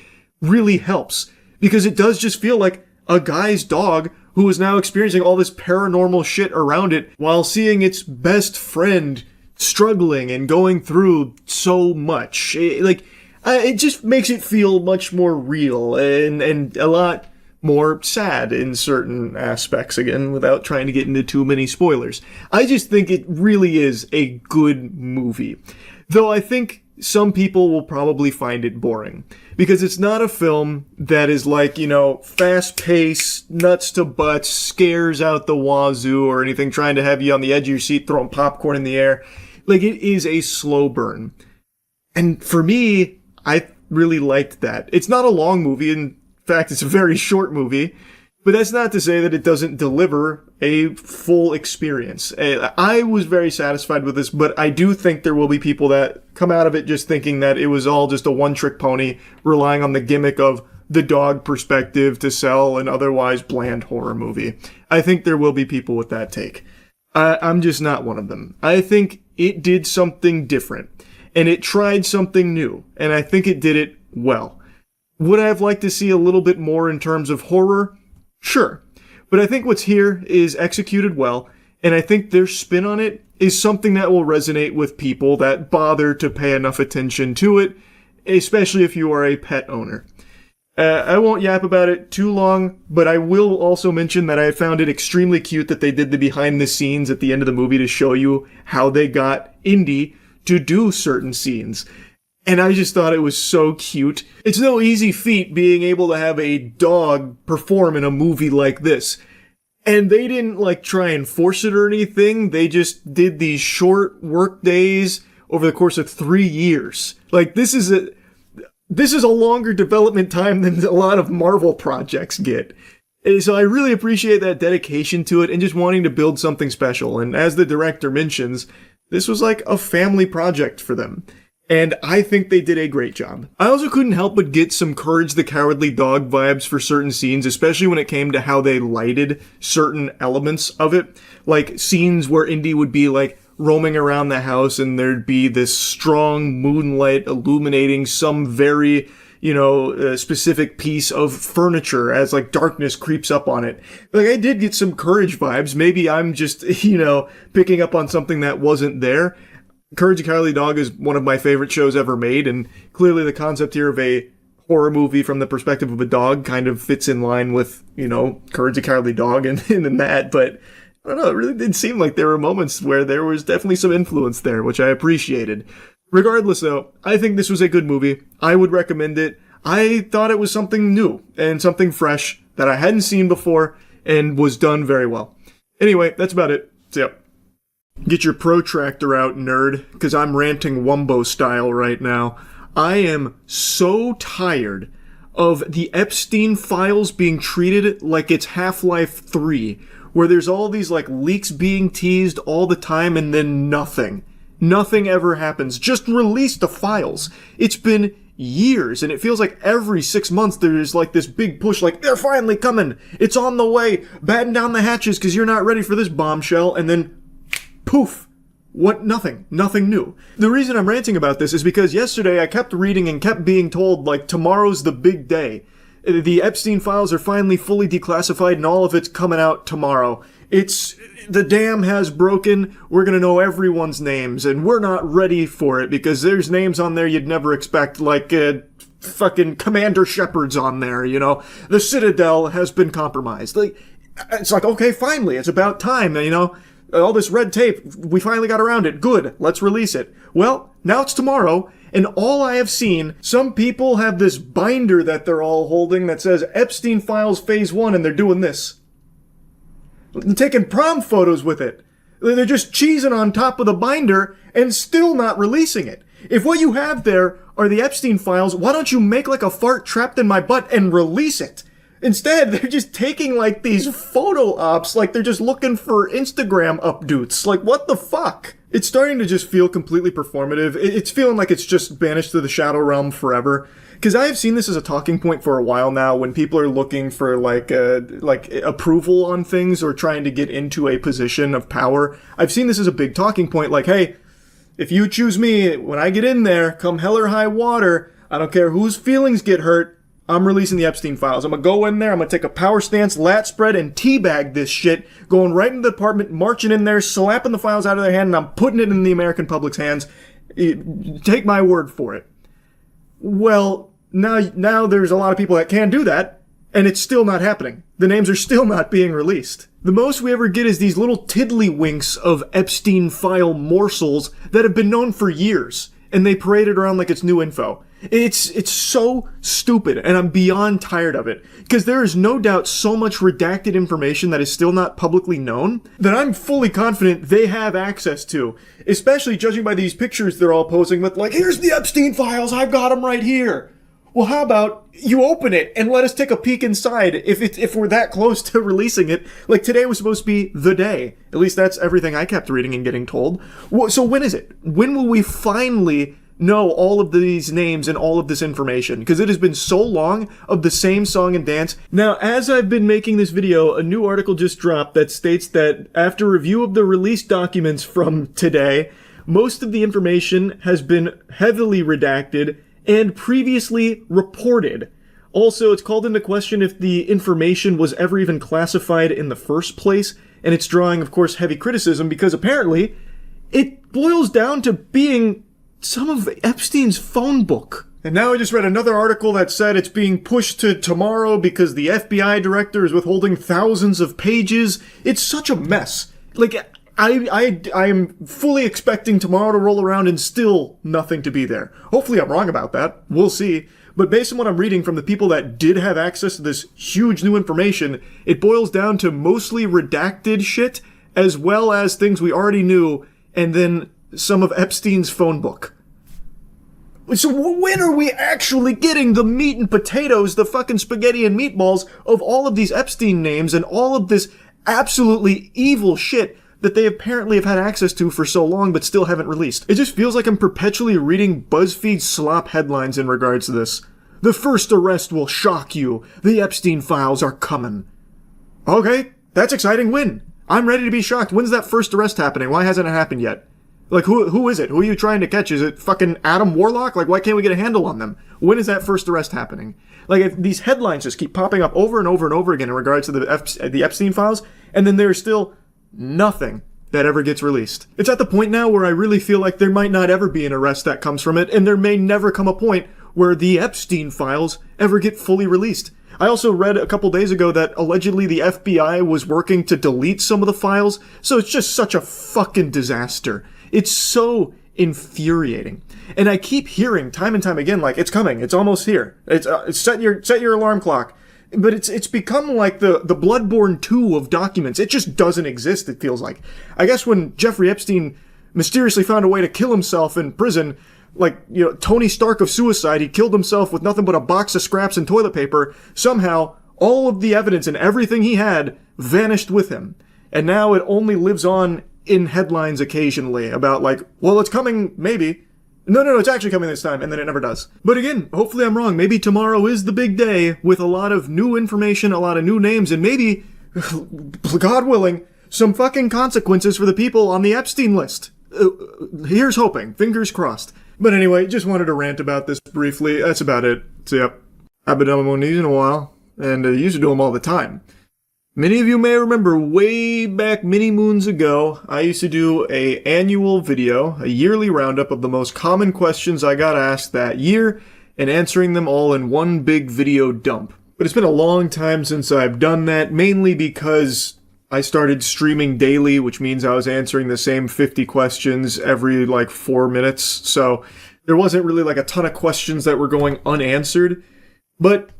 really helps. Because it does just feel like a guy's dog who is now experiencing all this paranormal shit around it while seeing its best friend struggling and going through so much. It just makes it feel much more real and a lot more sad in certain aspects, again, without trying to get into too many spoilers. I just think it really is a good movie. Though I think some people will probably find it boring. Because it's not a film that is like, fast-paced, nuts to butts, scares out the wazoo or anything, trying to have you on the edge of your seat throwing popcorn in the air. Like, it is a slow burn. And for me, I really liked that. It's not a long movie. In fact, it's a very short movie. But that's not to say that it doesn't deliver a full experience. I was very satisfied with this, but I do think there will be people that come out of it just thinking that it was all just a one-trick pony, relying on the gimmick of the dog perspective to sell an otherwise bland horror movie. I think there will be people with that take. I'm just not one of them. I think it did something different, and it tried something new, and I think it did it well. Would I have liked to see a little bit more in terms of horror? Sure. But I think what's here is executed well, and I think their spin on it is something that will resonate with people that bother to pay enough attention to it, especially if you are a pet owner. I won't yap about it too long, but I will also mention that I found it extremely cute that they did the behind the scenes at the end of the movie to show you how they got Indy to do certain scenes. And I just thought it was so cute. It's no easy feat being able to have a dog perform in a movie like this. And they didn't try and force it or anything. They just did these short work days over the course of 3 years. This is a longer development time than a lot of Marvel projects get. And so I really appreciate that dedication to it and just wanting to build something special. And as the director mentions, this was like a family project for them. And I think they did a great job. I also couldn't help but get some Courage the Cowardly Dog vibes for certain scenes, especially when it came to how they lighted certain elements of it. Like scenes where Indy would be roaming around the house and there'd be this strong moonlight illuminating some very, specific piece of furniture as darkness creeps up on it. I did get some Courage vibes. Maybe I'm just, picking up on something that wasn't there. Courage the Cowardly Dog is one of my favorite shows ever made, and clearly the concept here of a horror movie from the perspective of a dog kind of fits in line with, Courage the Cowardly Dog and that, but I don't know, it really did seem like there were moments where there was definitely some influence there, which I appreciated. Regardless though, I think this was a good movie. I would recommend it. I thought it was something new and something fresh that I hadn't seen before and was done very well. Anyway, that's about it. So yeah. Get your protractor out, nerd, because I'm ranting Wumbo style right now. I am so tired of the Epstein files being treated like it's Half-Life 3, where there's all these leaks being teased all the time and then nothing. Nothing ever happens. Just release the files. It's been years, and it feels like every 6 months there's this big push, they're finally coming. It's on the way. Batten down the hatches because you're not ready for this bombshell, and then poof! What? Nothing new. The reason I'm ranting about this is because yesterday I kept reading and kept being told, tomorrow's the big day. The Epstein files are finally fully declassified and all of it's coming out tomorrow. The dam has broken, we're gonna know everyone's names, and we're not ready for it because there's names on there you'd never expect, fucking Commander Shepard's on there, The Citadel has been compromised. It's okay, finally, it's about time, all this red tape, we finally got around it. Good, let's release it. Well, now it's tomorrow, and all I have seen, some people have this binder that they're all holding that says Epstein Files Phase 1, and they're doing this. They're taking prom photos with it. They're just cheesing on top of the binder and still not releasing it. If what you have there are the Epstein files, why don't you make a fart trapped in my butt and release it? Instead, they're just taking like these photo ops, like they're just looking for Instagram updates. Like, what the fuck? It's starting to just feel completely performative. It's feeling like it's just banished to the shadow realm forever. Because I have seen this as a talking point for a while now when people are looking for like approval on things or trying to get into a position of power. I've seen this as a big talking point, like, hey, if you choose me, when I get in there, come hell or high water, I don't care whose feelings get hurt, I'm releasing the Epstein files. I'm gonna go in there, I'm gonna take a power stance, lat spread, and teabag this shit, going right into the department, marching in there, slapping the files out of their hand, and I'm putting it in the American public's hands. Take my word for it. Well, now there's a lot of people that can do that, and it's still not happening. The names are still not being released. The most we ever get is these little tiddlywinks of Epstein file morsels that have been known for years, and they parade it around like it's new info. It's so stupid, and I'm beyond tired of it, because there is no doubt so much redacted information that is still not publicly known that I'm fully confident they have access to, especially judging by these pictures they're all posing with, like, here's the Epstein files, I've got them right here. Well, how about you open it and let us take a peek inside if we're that close to releasing it? Like, today was supposed to be the day. At least that's everything I kept reading and getting told. So when is it? When will we finally know all of these names and all of this information? Because it has been so long of the same song and dance. Now, as I've been making this video, a new article just dropped that states that after review of the release documents from today, most of the information has been heavily redacted and previously reported. Also, it's called into question if the information was ever even classified in the first place, and it's drawing, of course, heavy criticism because apparently it boils down to being some of Epstein's phone book. And now I just read another article that said it's being pushed to tomorrow because the FBI director is withholding thousands of pages. It's such a mess. Like, I am fully expecting tomorrow to roll around and still nothing to be there. Hopefully I'm wrong about that. We'll see. But based on what I'm reading from the people that did have access to this huge new information, it boils down to mostly redacted shit, as well as things we already knew, and then some of Epstein's phone book. So when are we actually getting the meat and potatoes, the fucking spaghetti and meatballs of all of these Epstein names and all of this absolutely evil shit that they apparently have had access to for so long but still haven't released? It just feels like I'm perpetually reading BuzzFeed slop headlines in regards to this. The first arrest will shock you. The Epstein files are coming. Okay, that's exciting. When? I'm ready to be shocked. When's that first arrest happening? Why hasn't it happened yet? Like, who is it? Who are you trying to catch? Is it fucking Adam Warlock? Like, why can't we get a handle on them? When is that first arrest happening? Like, if these headlines just keep popping up over and over and over again in regards to the Epstein files, and then there's still nothing that ever gets released. It's at the point now where I really feel like there might not ever be an arrest that comes from it, and there may never come a point where the Epstein files ever get fully released. I also read a couple days ago that allegedly the FBI was working to delete some of the files, so it's just such a fucking disaster. It's so infuriating. And I keep hearing time and time again, like, it's coming, it's almost here. It's set your alarm clock. But it's become like the Bloodborne 2 of documents. It just doesn't exist, it feels like. I guess when Jeffrey Epstein mysteriously found a way to kill himself in prison, like, you know, Tony Stark of suicide, he killed himself with nothing but a box of scraps and toilet paper. Somehow, all of the evidence and everything he had vanished with him. And now it only lives on in headlines occasionally about, like, well, it's coming, maybe. No, it's actually coming this time, and then it never does. But again, hopefully I'm wrong. Maybe tomorrow is the big day with a lot of new information, a lot of new names, and maybe, God willing, some fucking consequences for the people on the Epstein list. Here's hoping. Fingers crossed. But anyway, just wanted to rant about this briefly. That's about it. So yep, I've been on one of these in a while, and I used to do them all the time. Many of you may remember way back many moons ago, I used to do an annual video, a yearly roundup of the most common questions I got asked that year, and answering them all in one big video dump. But it's been a long time since I've done that, mainly because I started streaming daily, which means I was answering the same 50 questions every, 4 minutes, so there wasn't really, a ton of questions that were going unanswered. But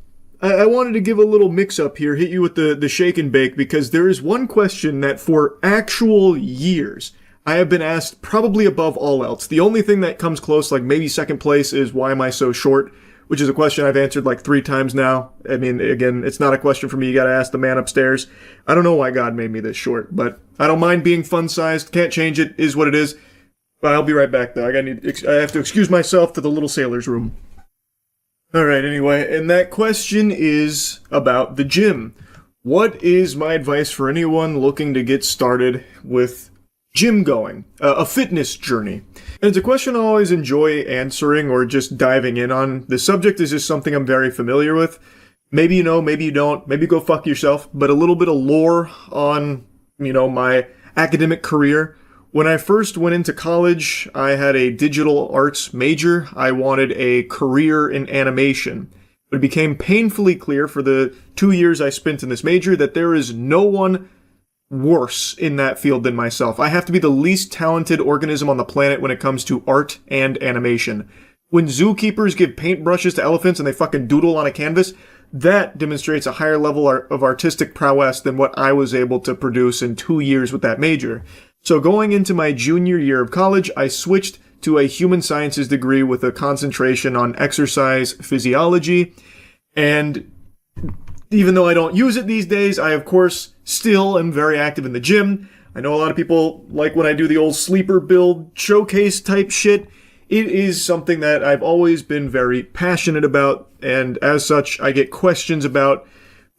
I wanted to give a little mix-up here, hit you with the shake and bake, because there is one question that for actual years I have been asked probably above all else. The only thing that comes close, maybe second place, is why am I so short? which is a question I've answered like 3 times now. I mean, again, it's not a question for me. You got to ask the man upstairs. I don't know why God made me this short, but I don't mind being fun-sized. Can't change it. Is what it is. But I'll be right back, though. I have to excuse myself to the little sailor's room. All right, anyway, and that question is about the gym. What is my advice for anyone looking to get started with gym going, a fitness journey? And it's a question I always enjoy answering or just diving in on. The subject is just something I'm very familiar with. Maybe you know, maybe you don't, maybe go fuck yourself, but a little bit of lore on, my academic career. When I first went into college, I had a digital arts major. I wanted a career in animation. But it became painfully clear for the 2 years I spent in this major that there is no one worse in that field than myself. I have to be the least talented organism on the planet when it comes to art and animation. When zookeepers give paintbrushes to elephants and they fucking doodle on a canvas, that demonstrates a higher level of artistic prowess than what I was able to produce in 2 years with that major. So going into my junior year of college, I switched to a human sciences degree with a concentration on exercise physiology. And even though I don't use it these days, I of course still am very active in the gym. I know a lot of people like when I do the old sleeper build showcase type shit. It is something that I've always been very passionate about, and as such, I get questions about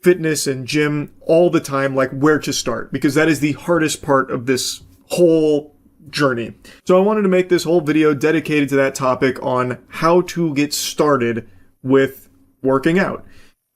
fitness and gym all the time, like where to start, because that is the hardest part of this whole journey. So I wanted to make this whole video dedicated to that topic on how to get started with working out.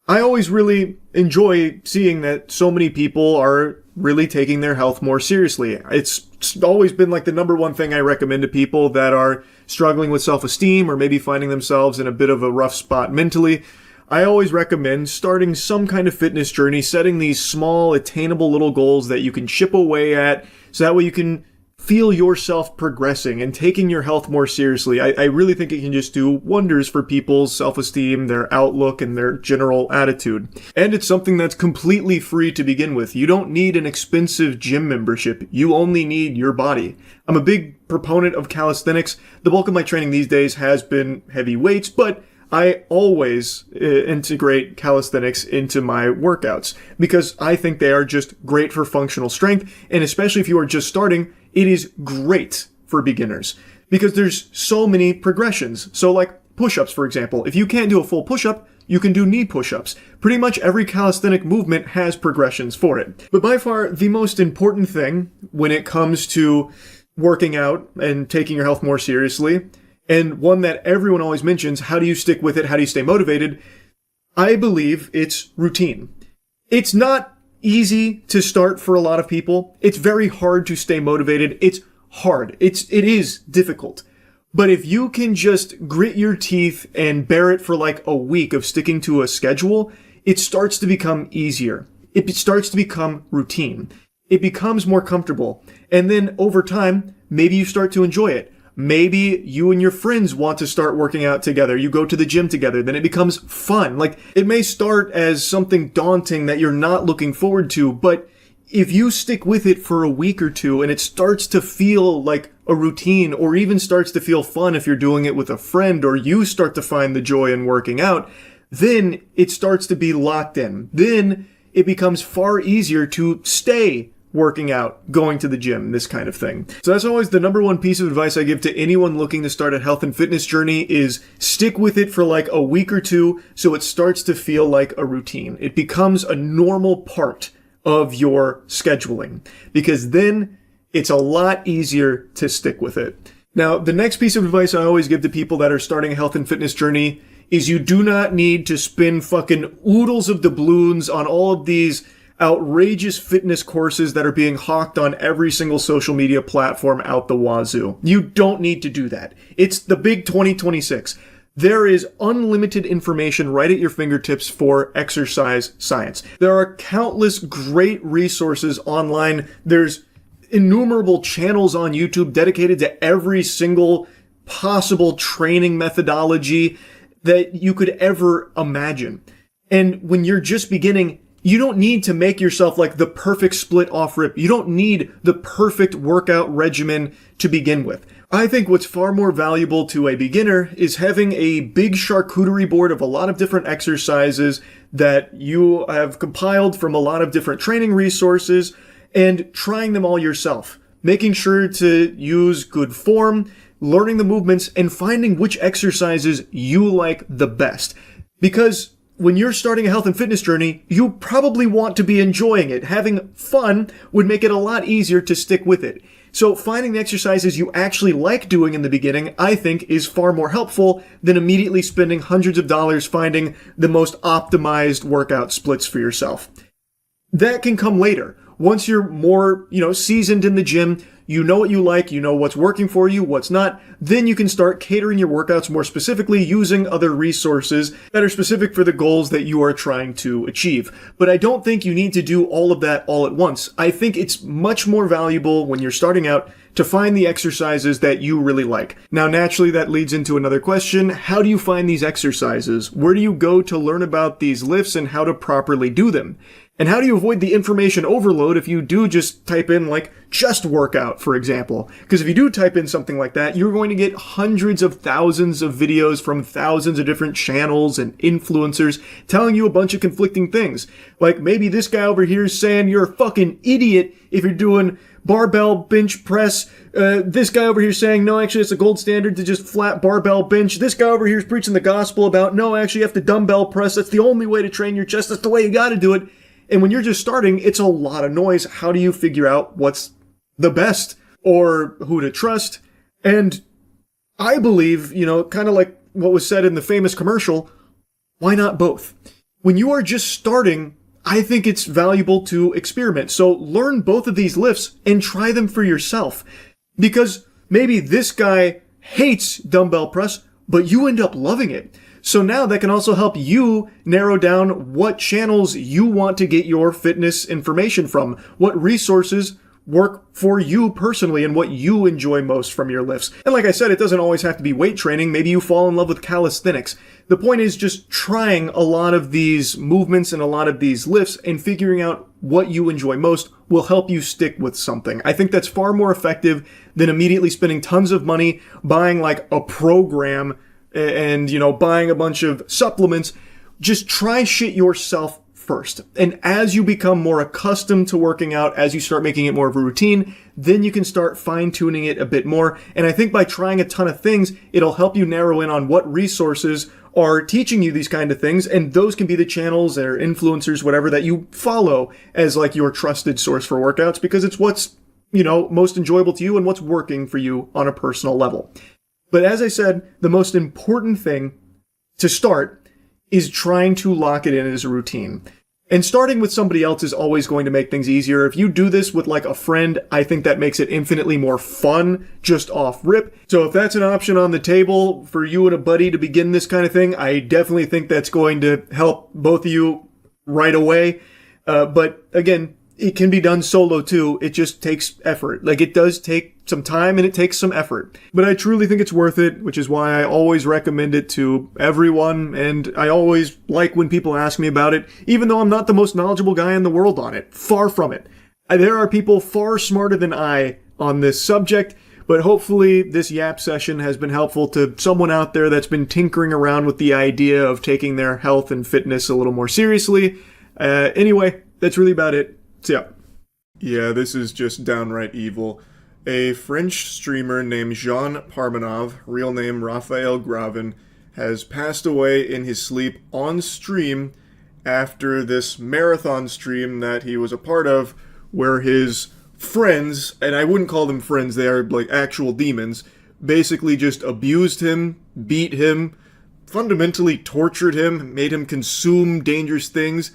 I always really enjoy seeing that so many people are really taking their health more seriously. It's always been like the number one thing I recommend to people that are struggling with self-esteem or maybe finding themselves in a bit of a rough spot mentally. I always recommend starting some kind of fitness journey, setting these small, attainable little goals that you can chip away at, so that way you can feel yourself progressing and taking your health more seriously. I really think it can just do wonders for people's self-esteem, their outlook, and their general attitude. And it's something that's completely free to begin with. You don't need an expensive gym membership. You only need your body. I'm a big proponent of calisthenics. The bulk of my training these days has been heavy weights, but I always integrate calisthenics into my workouts because I think they are just great for functional strength, and especially if you are just starting, it is great for beginners because there's so many progressions. So like push-ups, for example. If you can't do a full push-up, you can do knee push-ups. Pretty much every calisthenic movement has progressions for it. But by far, the most important thing when it comes to working out and taking your health more seriously, and one that everyone always mentions, how do you stick with it? How do you stay motivated? I believe it's routine. It's not easy to start for a lot of people. It's very hard to stay motivated. It's hard. It is difficult. But if you can just grit your teeth and bear it for like a week of sticking to a schedule, it starts to become easier. It starts to become routine. It becomes more comfortable. And then over time, maybe you start to enjoy it. Maybe you and your friends want to start working out together. You go to the gym together. Then it becomes fun. Like, it may start as something daunting that you're not looking forward to, but if you stick with it for a week or two and it starts to feel like a routine or even starts to feel fun if you're doing it with a friend or you start to find the joy in working out, then it starts to be locked in. Then it becomes far easier to stay working out, going to the gym, this kind of thing. So that's always the number one piece of advice I give to anyone looking to start a health and fitness journey is stick with it for like a week or two so it starts to feel like a routine. It becomes a normal part of your scheduling because then it's a lot easier to stick with it. Now, the next piece of advice I always give to people that are starting a health and fitness journey is you do not need to spend fucking oodles of doubloons on all of these outrageous fitness courses that are being hawked on every single social media platform out the wazoo. You don't need to do that. It's the big 2026. There is unlimited information right at your fingertips for exercise science. There are countless great resources online. There's innumerable channels on YouTube dedicated to every single possible training methodology that you could ever imagine. And when you're just beginning, you don't need to make yourself like the perfect split off rip. You don't need the perfect workout regimen to begin with. I think what's far more valuable to a beginner is having a big charcuterie board of a lot of different exercises that you have compiled from a lot of different training resources and trying them all yourself. Making sure to use good form, learning the movements, and finding which exercises you like the best. Because when you're starting a health and fitness journey, you probably want to be enjoying it. Having fun would make it a lot easier to stick with it. So finding the exercises you actually like doing in the beginning, I think, is far more helpful than immediately spending hundreds of dollars finding the most optimized workout splits for yourself. That can come later. Once you're more, seasoned in the gym, you know what you like, you know what's working for you, what's not, then you can start catering your workouts more specifically using other resources that are specific for the goals that you are trying to achieve. But I don't think you need to do all of that all at once. I think it's much more valuable when you're starting out to find the exercises that you really like. Now, naturally, that leads into another question. How do you find these exercises? Where do you go to learn about these lifts and how to properly do them? And how do you avoid the information overload if you do just type in, just workout, for example? Because if you do type in something like that, you're going to get hundreds of thousands of videos from thousands of different channels and influencers telling you a bunch of conflicting things. Like maybe this guy over here is saying you're a fucking idiot if you're doing barbell bench press. This guy over here saying, no, actually it's a gold standard to just flat barbell bench. This guy over here is preaching the gospel about, no, actually you have to dumbbell press. That's the only way to train your chest. That's the way you got to do it. And when you're just starting, it's a lot of noise. How do you figure out what's the best or who to trust? And I believe, kind of like what was said in the famous commercial, why not both? When you are just starting, I think it's valuable to experiment. So learn both of these lifts and try them for yourself. Because maybe this guy hates dumbbell press, but you end up loving it. So now that can also help you narrow down what channels you want to get your fitness information from, what resources work for you personally and what you enjoy most from your lifts. And like I said, it doesn't always have to be weight training. Maybe you fall in love with calisthenics. The point is just trying a lot of these movements and a lot of these lifts and figuring out what you enjoy most will help you stick with something. I think that's far more effective than immediately spending tons of money buying a program and, buying a bunch of supplements. Just try shit yourself first. And as you become more accustomed to working out, as you start making it more of a routine, then you can start fine-tuning it a bit more. And I think by trying a ton of things, it'll help you narrow in on what resources are teaching you these kind of things. And those can be the channels or influencers, whatever, that you follow as your trusted source for workouts, because it's what's, most enjoyable to you and what's working for you on a personal level. But as I said, the most important thing to start is trying to lock it in as a routine. And starting with somebody else is always going to make things easier. If you do this with a friend, I think that makes it infinitely more fun just off rip. So if that's an option on the table for you and a buddy to begin this kind of thing, I definitely think that's going to help both of you right away. But again, it can be done solo too. It just takes effort. It does take some time and it takes some effort. But I truly think it's worth it, which is why I always recommend it to everyone. And I always like when people ask me about it, even though I'm not the most knowledgeable guy in the world on it. Far from it. There are people far smarter than I on this subject, but hopefully this yap session has been helpful to someone out there that's been tinkering around with the idea of taking their health and fitness a little more seriously. Anyway, that's really about it. So yeah, this is just downright evil. A French streamer named Jean Parmenov, real name Raphael Gravin, has passed away in his sleep on stream after this marathon stream that he was a part of, where his friends, and I wouldn't call them friends, they are actual demons, basically just abused him, beat him, fundamentally tortured him, made him consume dangerous things,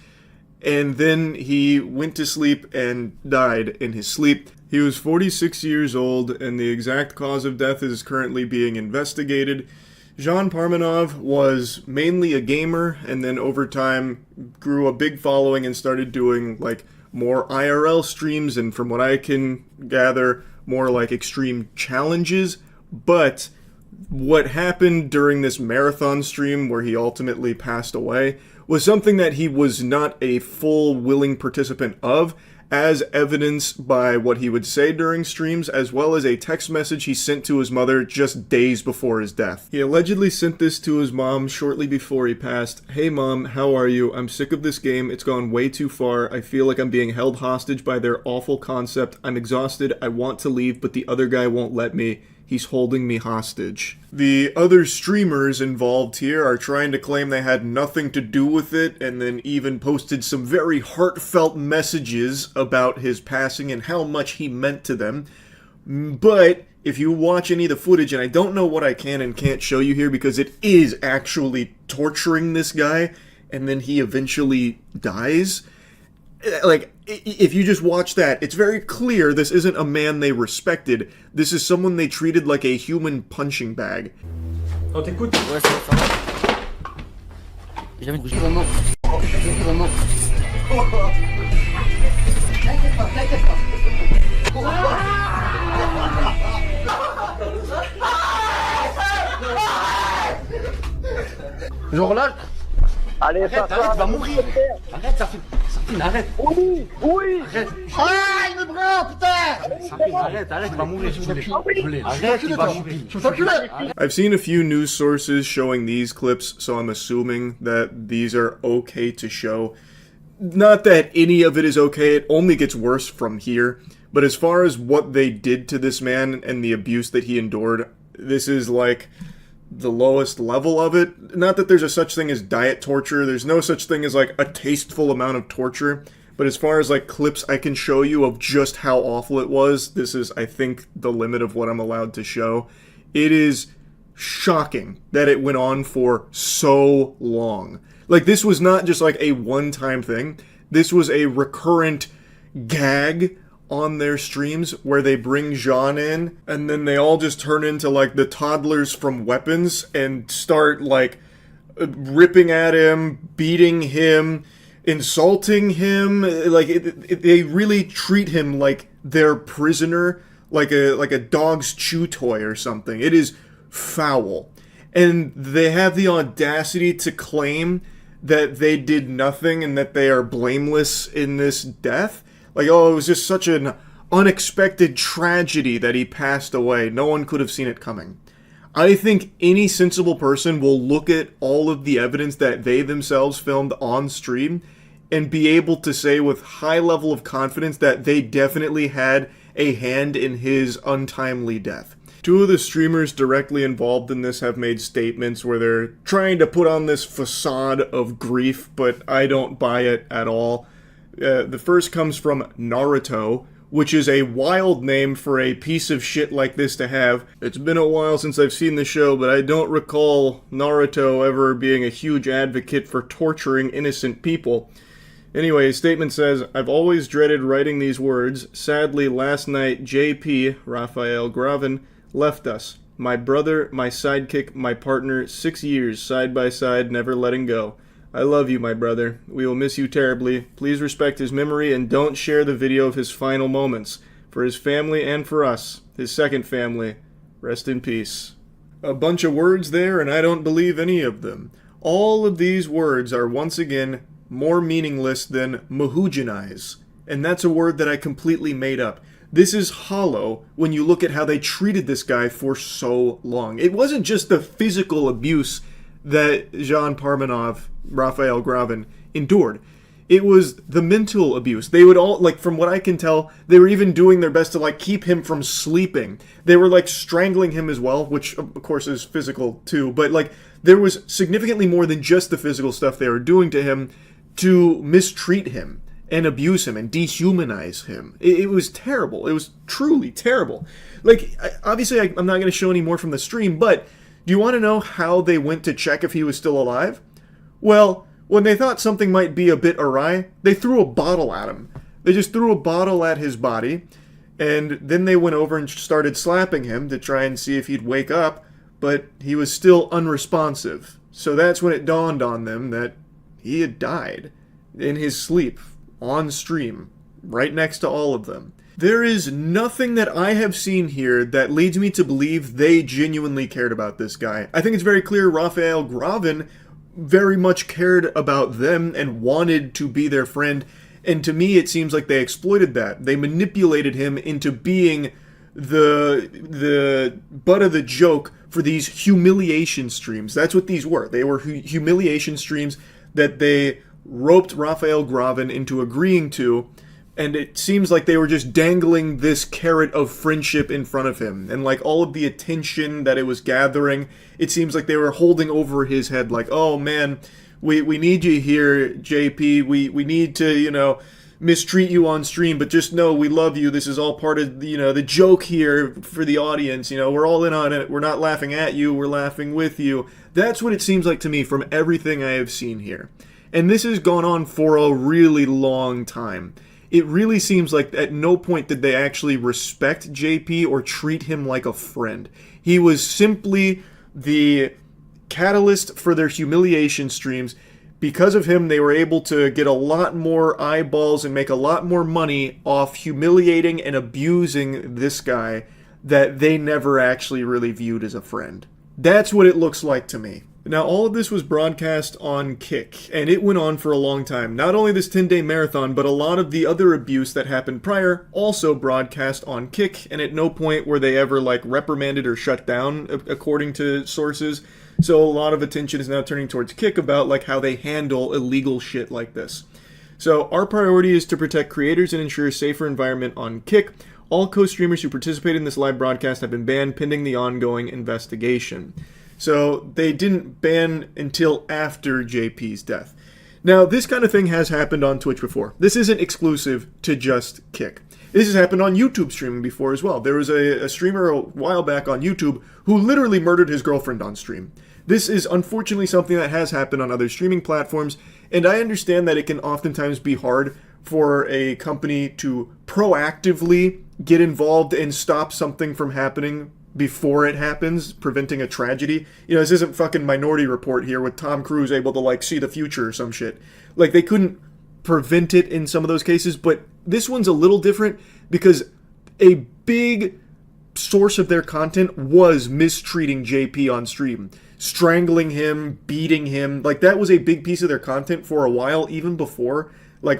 and then he went to sleep and died in his sleep. He was 46 years old, and the exact cause of death is currently being investigated. Jean Parmenov was mainly a gamer, and then over time grew a big following and started doing more IRL streams, and from what I can gather, more extreme challenges. But what happened during this marathon stream where he ultimately passed away was something that he was not a full willing participant of, as evidenced by what he would say during streams, as well as a text message he sent to his mother just days before his death. He allegedly sent this to his mom shortly before he passed. "Hey mom, how are you? I'm sick of this game. It's gone way too far. I feel like I'm being held hostage by their awful concept. I'm exhausted. I want to leave, but the other guy won't let me. He's holding me hostage." The other streamers involved here are trying to claim they had nothing to do with it, and then even posted some very heartfelt messages about his passing and how much he meant to them. But if you watch any of the footage, and I don't know what I can and can't show you here because it is actually torturing this guy, and then he eventually dies. Like, if you just watch that, it's very clear this isn't a man they respected. This is someone they treated like a human punching bag. Oh, t'écoutes? Ouais, ça va. J'ai jamais bougé. Vraiment. Vraiment. T'inquiète pas, t'inquiète pas. Je relâche. Allez, arrête, arrête, tu vas mourir. Arrête, Sarfine, arrête. Oui, oui. Arrête. Ah, il me prend, putain. Sarfine, arrête, tu vas mourir. Arrête, tu vas mourir. I've seen a few news sources showing these clips, so I'm assuming that these are okay to show. Not that any of it is okay, it only gets worse from here. But as far as what they did to this man and the abuse that he endured, this is like the lowest level of it. Not that there's a such thing as diet torture, there's no such thing as like a tasteful amount of torture, but as far as like clips I can show you of just how awful it was, this is, I think, the limit of what I'm allowed to show. It is shocking that it went on for so long. Like, this was not just like a one-time thing, this was a recurrent gag on their streams where they bring Jean in and then they all just turn into like the toddlers from Weapons and start like ripping at him, beating him, insulting him. Like they really treat him like their prisoner, like a dog's chew toy or something. It is foul. And they have the audacity to claim that they did nothing and that they are blameless in this death. Like, oh, it was just such an unexpected tragedy that he passed away. No one could have seen it coming. I think any sensible person will look at all of the evidence that they themselves filmed on stream and be able to say with high level of confidence that they definitely had a hand in his untimely death. Two of the streamers directly involved in this have made statements where they're trying to put on this facade of grief, but I don't buy it at all. The first comes from Naruto, which is a wild name for a piece of shit like this to have. It's been a while since I've seen the show, but I don't recall Naruto ever being a huge advocate for torturing innocent people. Anyway, his statement says, "I've always dreaded writing these words. Sadly, last night, JP, Raphael Gravin, left us. My brother, my sidekick, my partner, 6 years, side by side, never letting go. I love you, my brother. We will miss you terribly. Please respect his memory and don't share the video of his final moments. For his family and for us, his second family, rest in peace." A bunch of words there, and I don't believe any of them. All of these words are once again more meaningless than mahujanize, and that's a word that I completely made up. This is hollow when you look at how they treated this guy for so long. It wasn't just the physical abuse that Jean Parmenov, Raphael Gravin, endured. It was the mental abuse. They would all, like, from what I can tell, they were even doing their best to, like, keep him from sleeping. They were, like, strangling him as well, which, of course, is physical, too. But, like, there was significantly more than just the physical stuff they were doing to him to mistreat him and abuse him and dehumanize him. It was terrible. It was truly terrible. Like, obviously, I'm not going to show any more from the stream, but do you want to know how they went to check if he was still alive? Well, when they thought something might be a bit awry, they threw a bottle at him. They just threw a bottle at his body, and then they went over and started slapping him to try and see if he'd wake up, but he was still unresponsive. So that's when it dawned on them that he had died in his sleep, on stream, right next to all of them. There is nothing that I have seen here that leads me to believe they genuinely cared about this guy. I think it's very clear Raphael Gravin very much cared about them and wanted to be their friend And to me, it seems like they exploited that. They manipulated him into being the butt of the joke for these humiliation streams. That's what these were. They were humiliation streams that they roped Raphael Gravin into agreeing to, and it seems like they were just dangling this carrot of friendship in front of him. And like all of the attention that it was gathering, it seems like they were holding over his head like, oh man, we need you here, JP. We need to, mistreat you on stream, but just know we love you. This is all part of, the joke here for the audience. We're all in on it. We're not laughing at you. We're laughing with you. That's what it seems like to me from everything I have seen here. And this has gone on for a really long time. It really seems like at no point did they actually respect JP or treat him like a friend. He was simply the catalyst for their humiliation streams. Because of him, they were able to get a lot more eyeballs and make a lot more money off humiliating and abusing this guy that they never actually really viewed as a friend. That's what it looks like to me. Now, all of this was broadcast on Kick, and it went on for a long time. Not only this 10-day marathon, but a lot of the other abuse that happened prior also broadcast on Kick, and at no point were they ever, reprimanded or shut down, according to sources. So a lot of attention is now turning towards Kick about, how they handle illegal shit like this. So our priority is to protect creators and ensure a safer environment on Kick. All co-streamers who participated in this live broadcast have been banned pending the ongoing investigation. So they didn't ban until after JP's death. Now, this kind of thing has happened on Twitch before. This isn't exclusive to just Kick. This has happened on YouTube streaming before as well. There was a streamer a while back on YouTube who literally murdered his girlfriend on stream. This is unfortunately something that has happened on other streaming platforms, and I understand that it can oftentimes be hard for a company to proactively get involved and stop something from happening before it happens, preventing a tragedy. This isn't fucking Minority Report here with Tom Cruise able to see the future or some shit. They couldn't prevent it in some of those cases, but this one's a little different because a big source of their content was mistreating JP on stream. Strangling him, beating him. That was a big piece of their content for a while, even before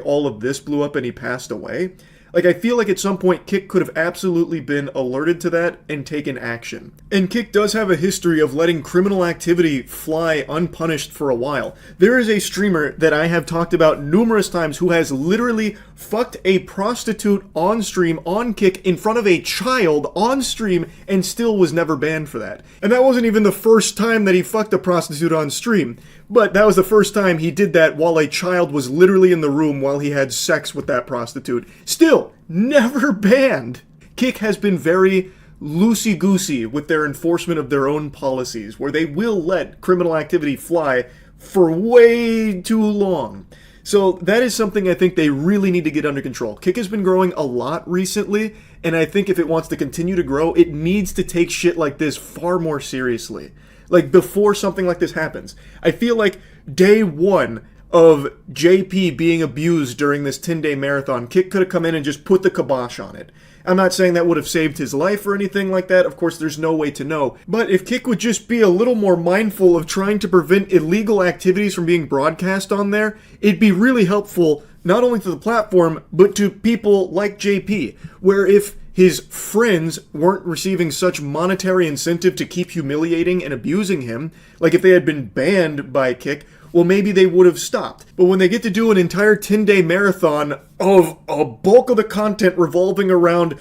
all of this blew up and he passed away. I feel like at some point Kick could have absolutely been alerted to that and taken action. And Kick does have a history of letting criminal activity fly unpunished for a while. There is a streamer that I have talked about numerous times who has literally fucked a prostitute on stream on Kick in front of a child on stream and still was never banned for that. And that wasn't even the first time that he fucked a prostitute on stream. But that was the first time he did that while a child was literally in the room while he had sex with that prostitute. Still, never banned. Kick has been very loosey-goosey with their enforcement of their own policies, where they will let criminal activity fly for way too long. So that is something I think they really need to get under control. Kick has been growing a lot recently, and I think if it wants to continue to grow, it needs to take shit like this far more seriously. Before something like this happens. I feel like day one of JP being abused during this 10-day marathon, Kick could have come in and just put the kibosh on it. I'm not saying that would have saved his life or anything like that. Of course, there's no way to know. But if Kick would just be a little more mindful of trying to prevent illegal activities from being broadcast on there, it'd be really helpful not only to the platform, but to people like JP, where if his friends weren't receiving such monetary incentive to keep humiliating and abusing him, if they had been banned by Kick, well, maybe they would have stopped. But when they get to do an entire 10-day marathon of a bulk of the content revolving around,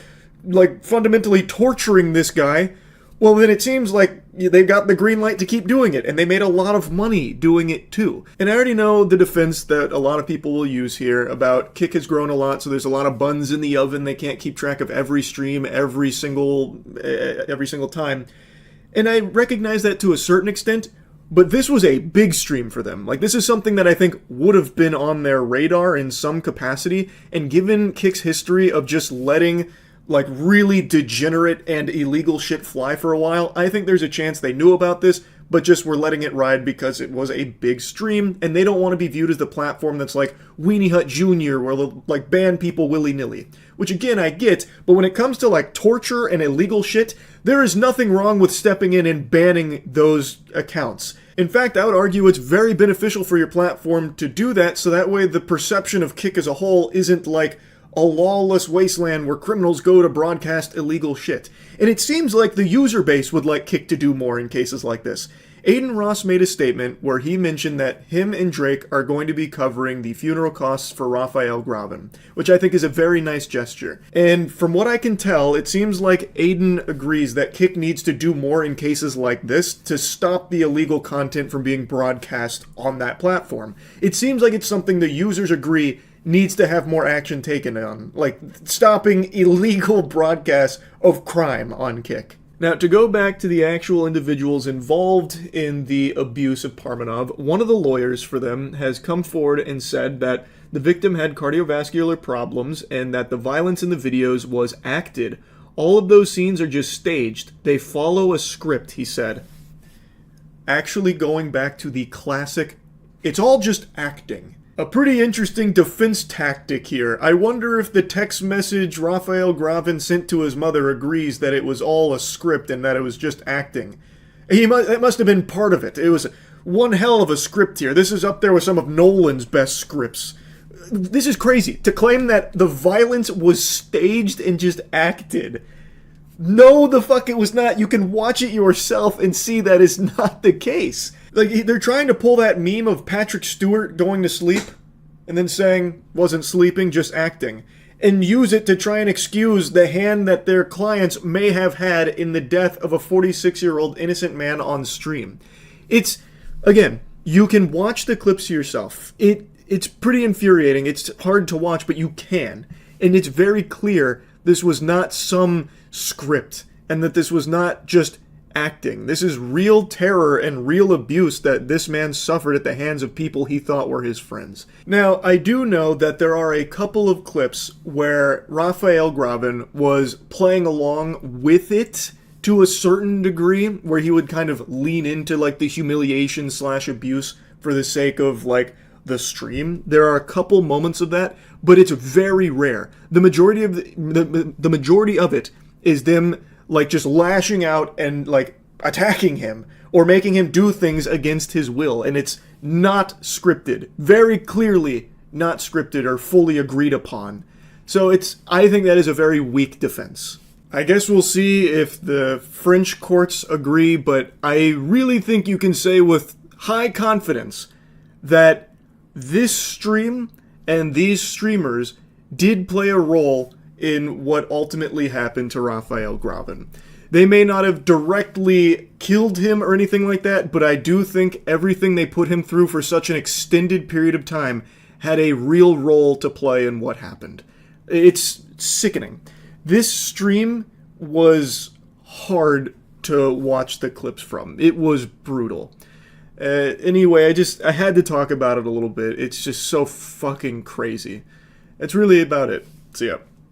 fundamentally torturing this guy, well, then it seems like they've got the green light to keep doing it, and they made a lot of money doing it too. And I already know the defense that a lot of people will use here about Kick has grown a lot, so there's a lot of buns in the oven. They can't keep track of every stream every single time. And I recognize that to a certain extent, but this was a big stream for them. This is something that I think would have been on their radar in some capacity, and given Kick's history of just letting really degenerate and illegal shit fly for a while, I think there's a chance they knew about this, but just were letting it ride because it was a big stream, and they don't want to be viewed as the platform that's like Weenie Hut Jr., where they'll ban people willy-nilly. Which again, I get, but when it comes to torture and illegal shit, there is nothing wrong with stepping in and banning those accounts. In fact, I would argue it's very beneficial for your platform to do that, so that way the perception of Kick as a whole isn't like a lawless wasteland where criminals go to broadcast illegal shit. And it seems like the user base would like Kick to do more in cases like this. Aiden Ross made a statement where he mentioned that him and Drake are going to be covering the funeral costs for Raphael Gravin, which I think is a very nice gesture. And from what I can tell, it seems like Aiden agrees that Kick needs to do more in cases like this to stop the illegal content from being broadcast on that platform. It seems like it's something the users agree needs to have more action taken on, like stopping illegal broadcasts of crime on Kick. Now, to go back to the actual individuals involved in the abuse of Parmenov, one of the lawyers for them has come forward and said that the victim had cardiovascular problems and that the violence in the videos was acted. All of those scenes are just staged. They follow a script, he said. Actually going back to the classic, it's all just acting. A pretty interesting defense tactic here. I wonder if the text message Raphael Gravin sent to his mother agrees that it was all a script and that it was just acting. That must have been part of it. It was one hell of a script here. This is up there with some of Nolan's best scripts. This is crazy. To claim that the violence was staged and just acted. No, the fuck it was not. You can watch it yourself and see that is not the case. Like, they're trying to pull that meme of Patrick Stewart going to sleep and then saying, wasn't sleeping, just acting, and use it to try and excuse the hand that their clients may have had in the death of a 46-year-old innocent man on stream. It's, again, you can watch the clips yourself. It's pretty infuriating. It's hard to watch, but you can. And it's very clear this was not some script and that this was not just acting. This is real terror and real abuse that this man suffered at the hands of people he thought were his friends. Now, I do know that there are a couple of clips where Raphael Gravin was playing along with it to a certain degree, where he would kind of lean into like the humiliation / abuse for the sake of like the stream. There are a couple moments of that, but it's very rare. The majority of the majority of it is them like just lashing out and like attacking him or making him do things against his will, and it's not scripted. Very clearly not scripted or fully agreed upon. So I think that is a very weak defense. I guess we'll see if the French courts agree, but I really think you can say with high confidence that this stream and these streamers did play a role in what ultimately happened to Raphael Gravin. They may not have directly killed him or anything like that, but I do think everything they put him through for such an extended period of time had a real role to play in what happened. It's sickening. This stream was hard to watch the clips from. It was brutal. Anyway, I had to talk about it a little bit. It's just so fucking crazy. That's really about it. See ya.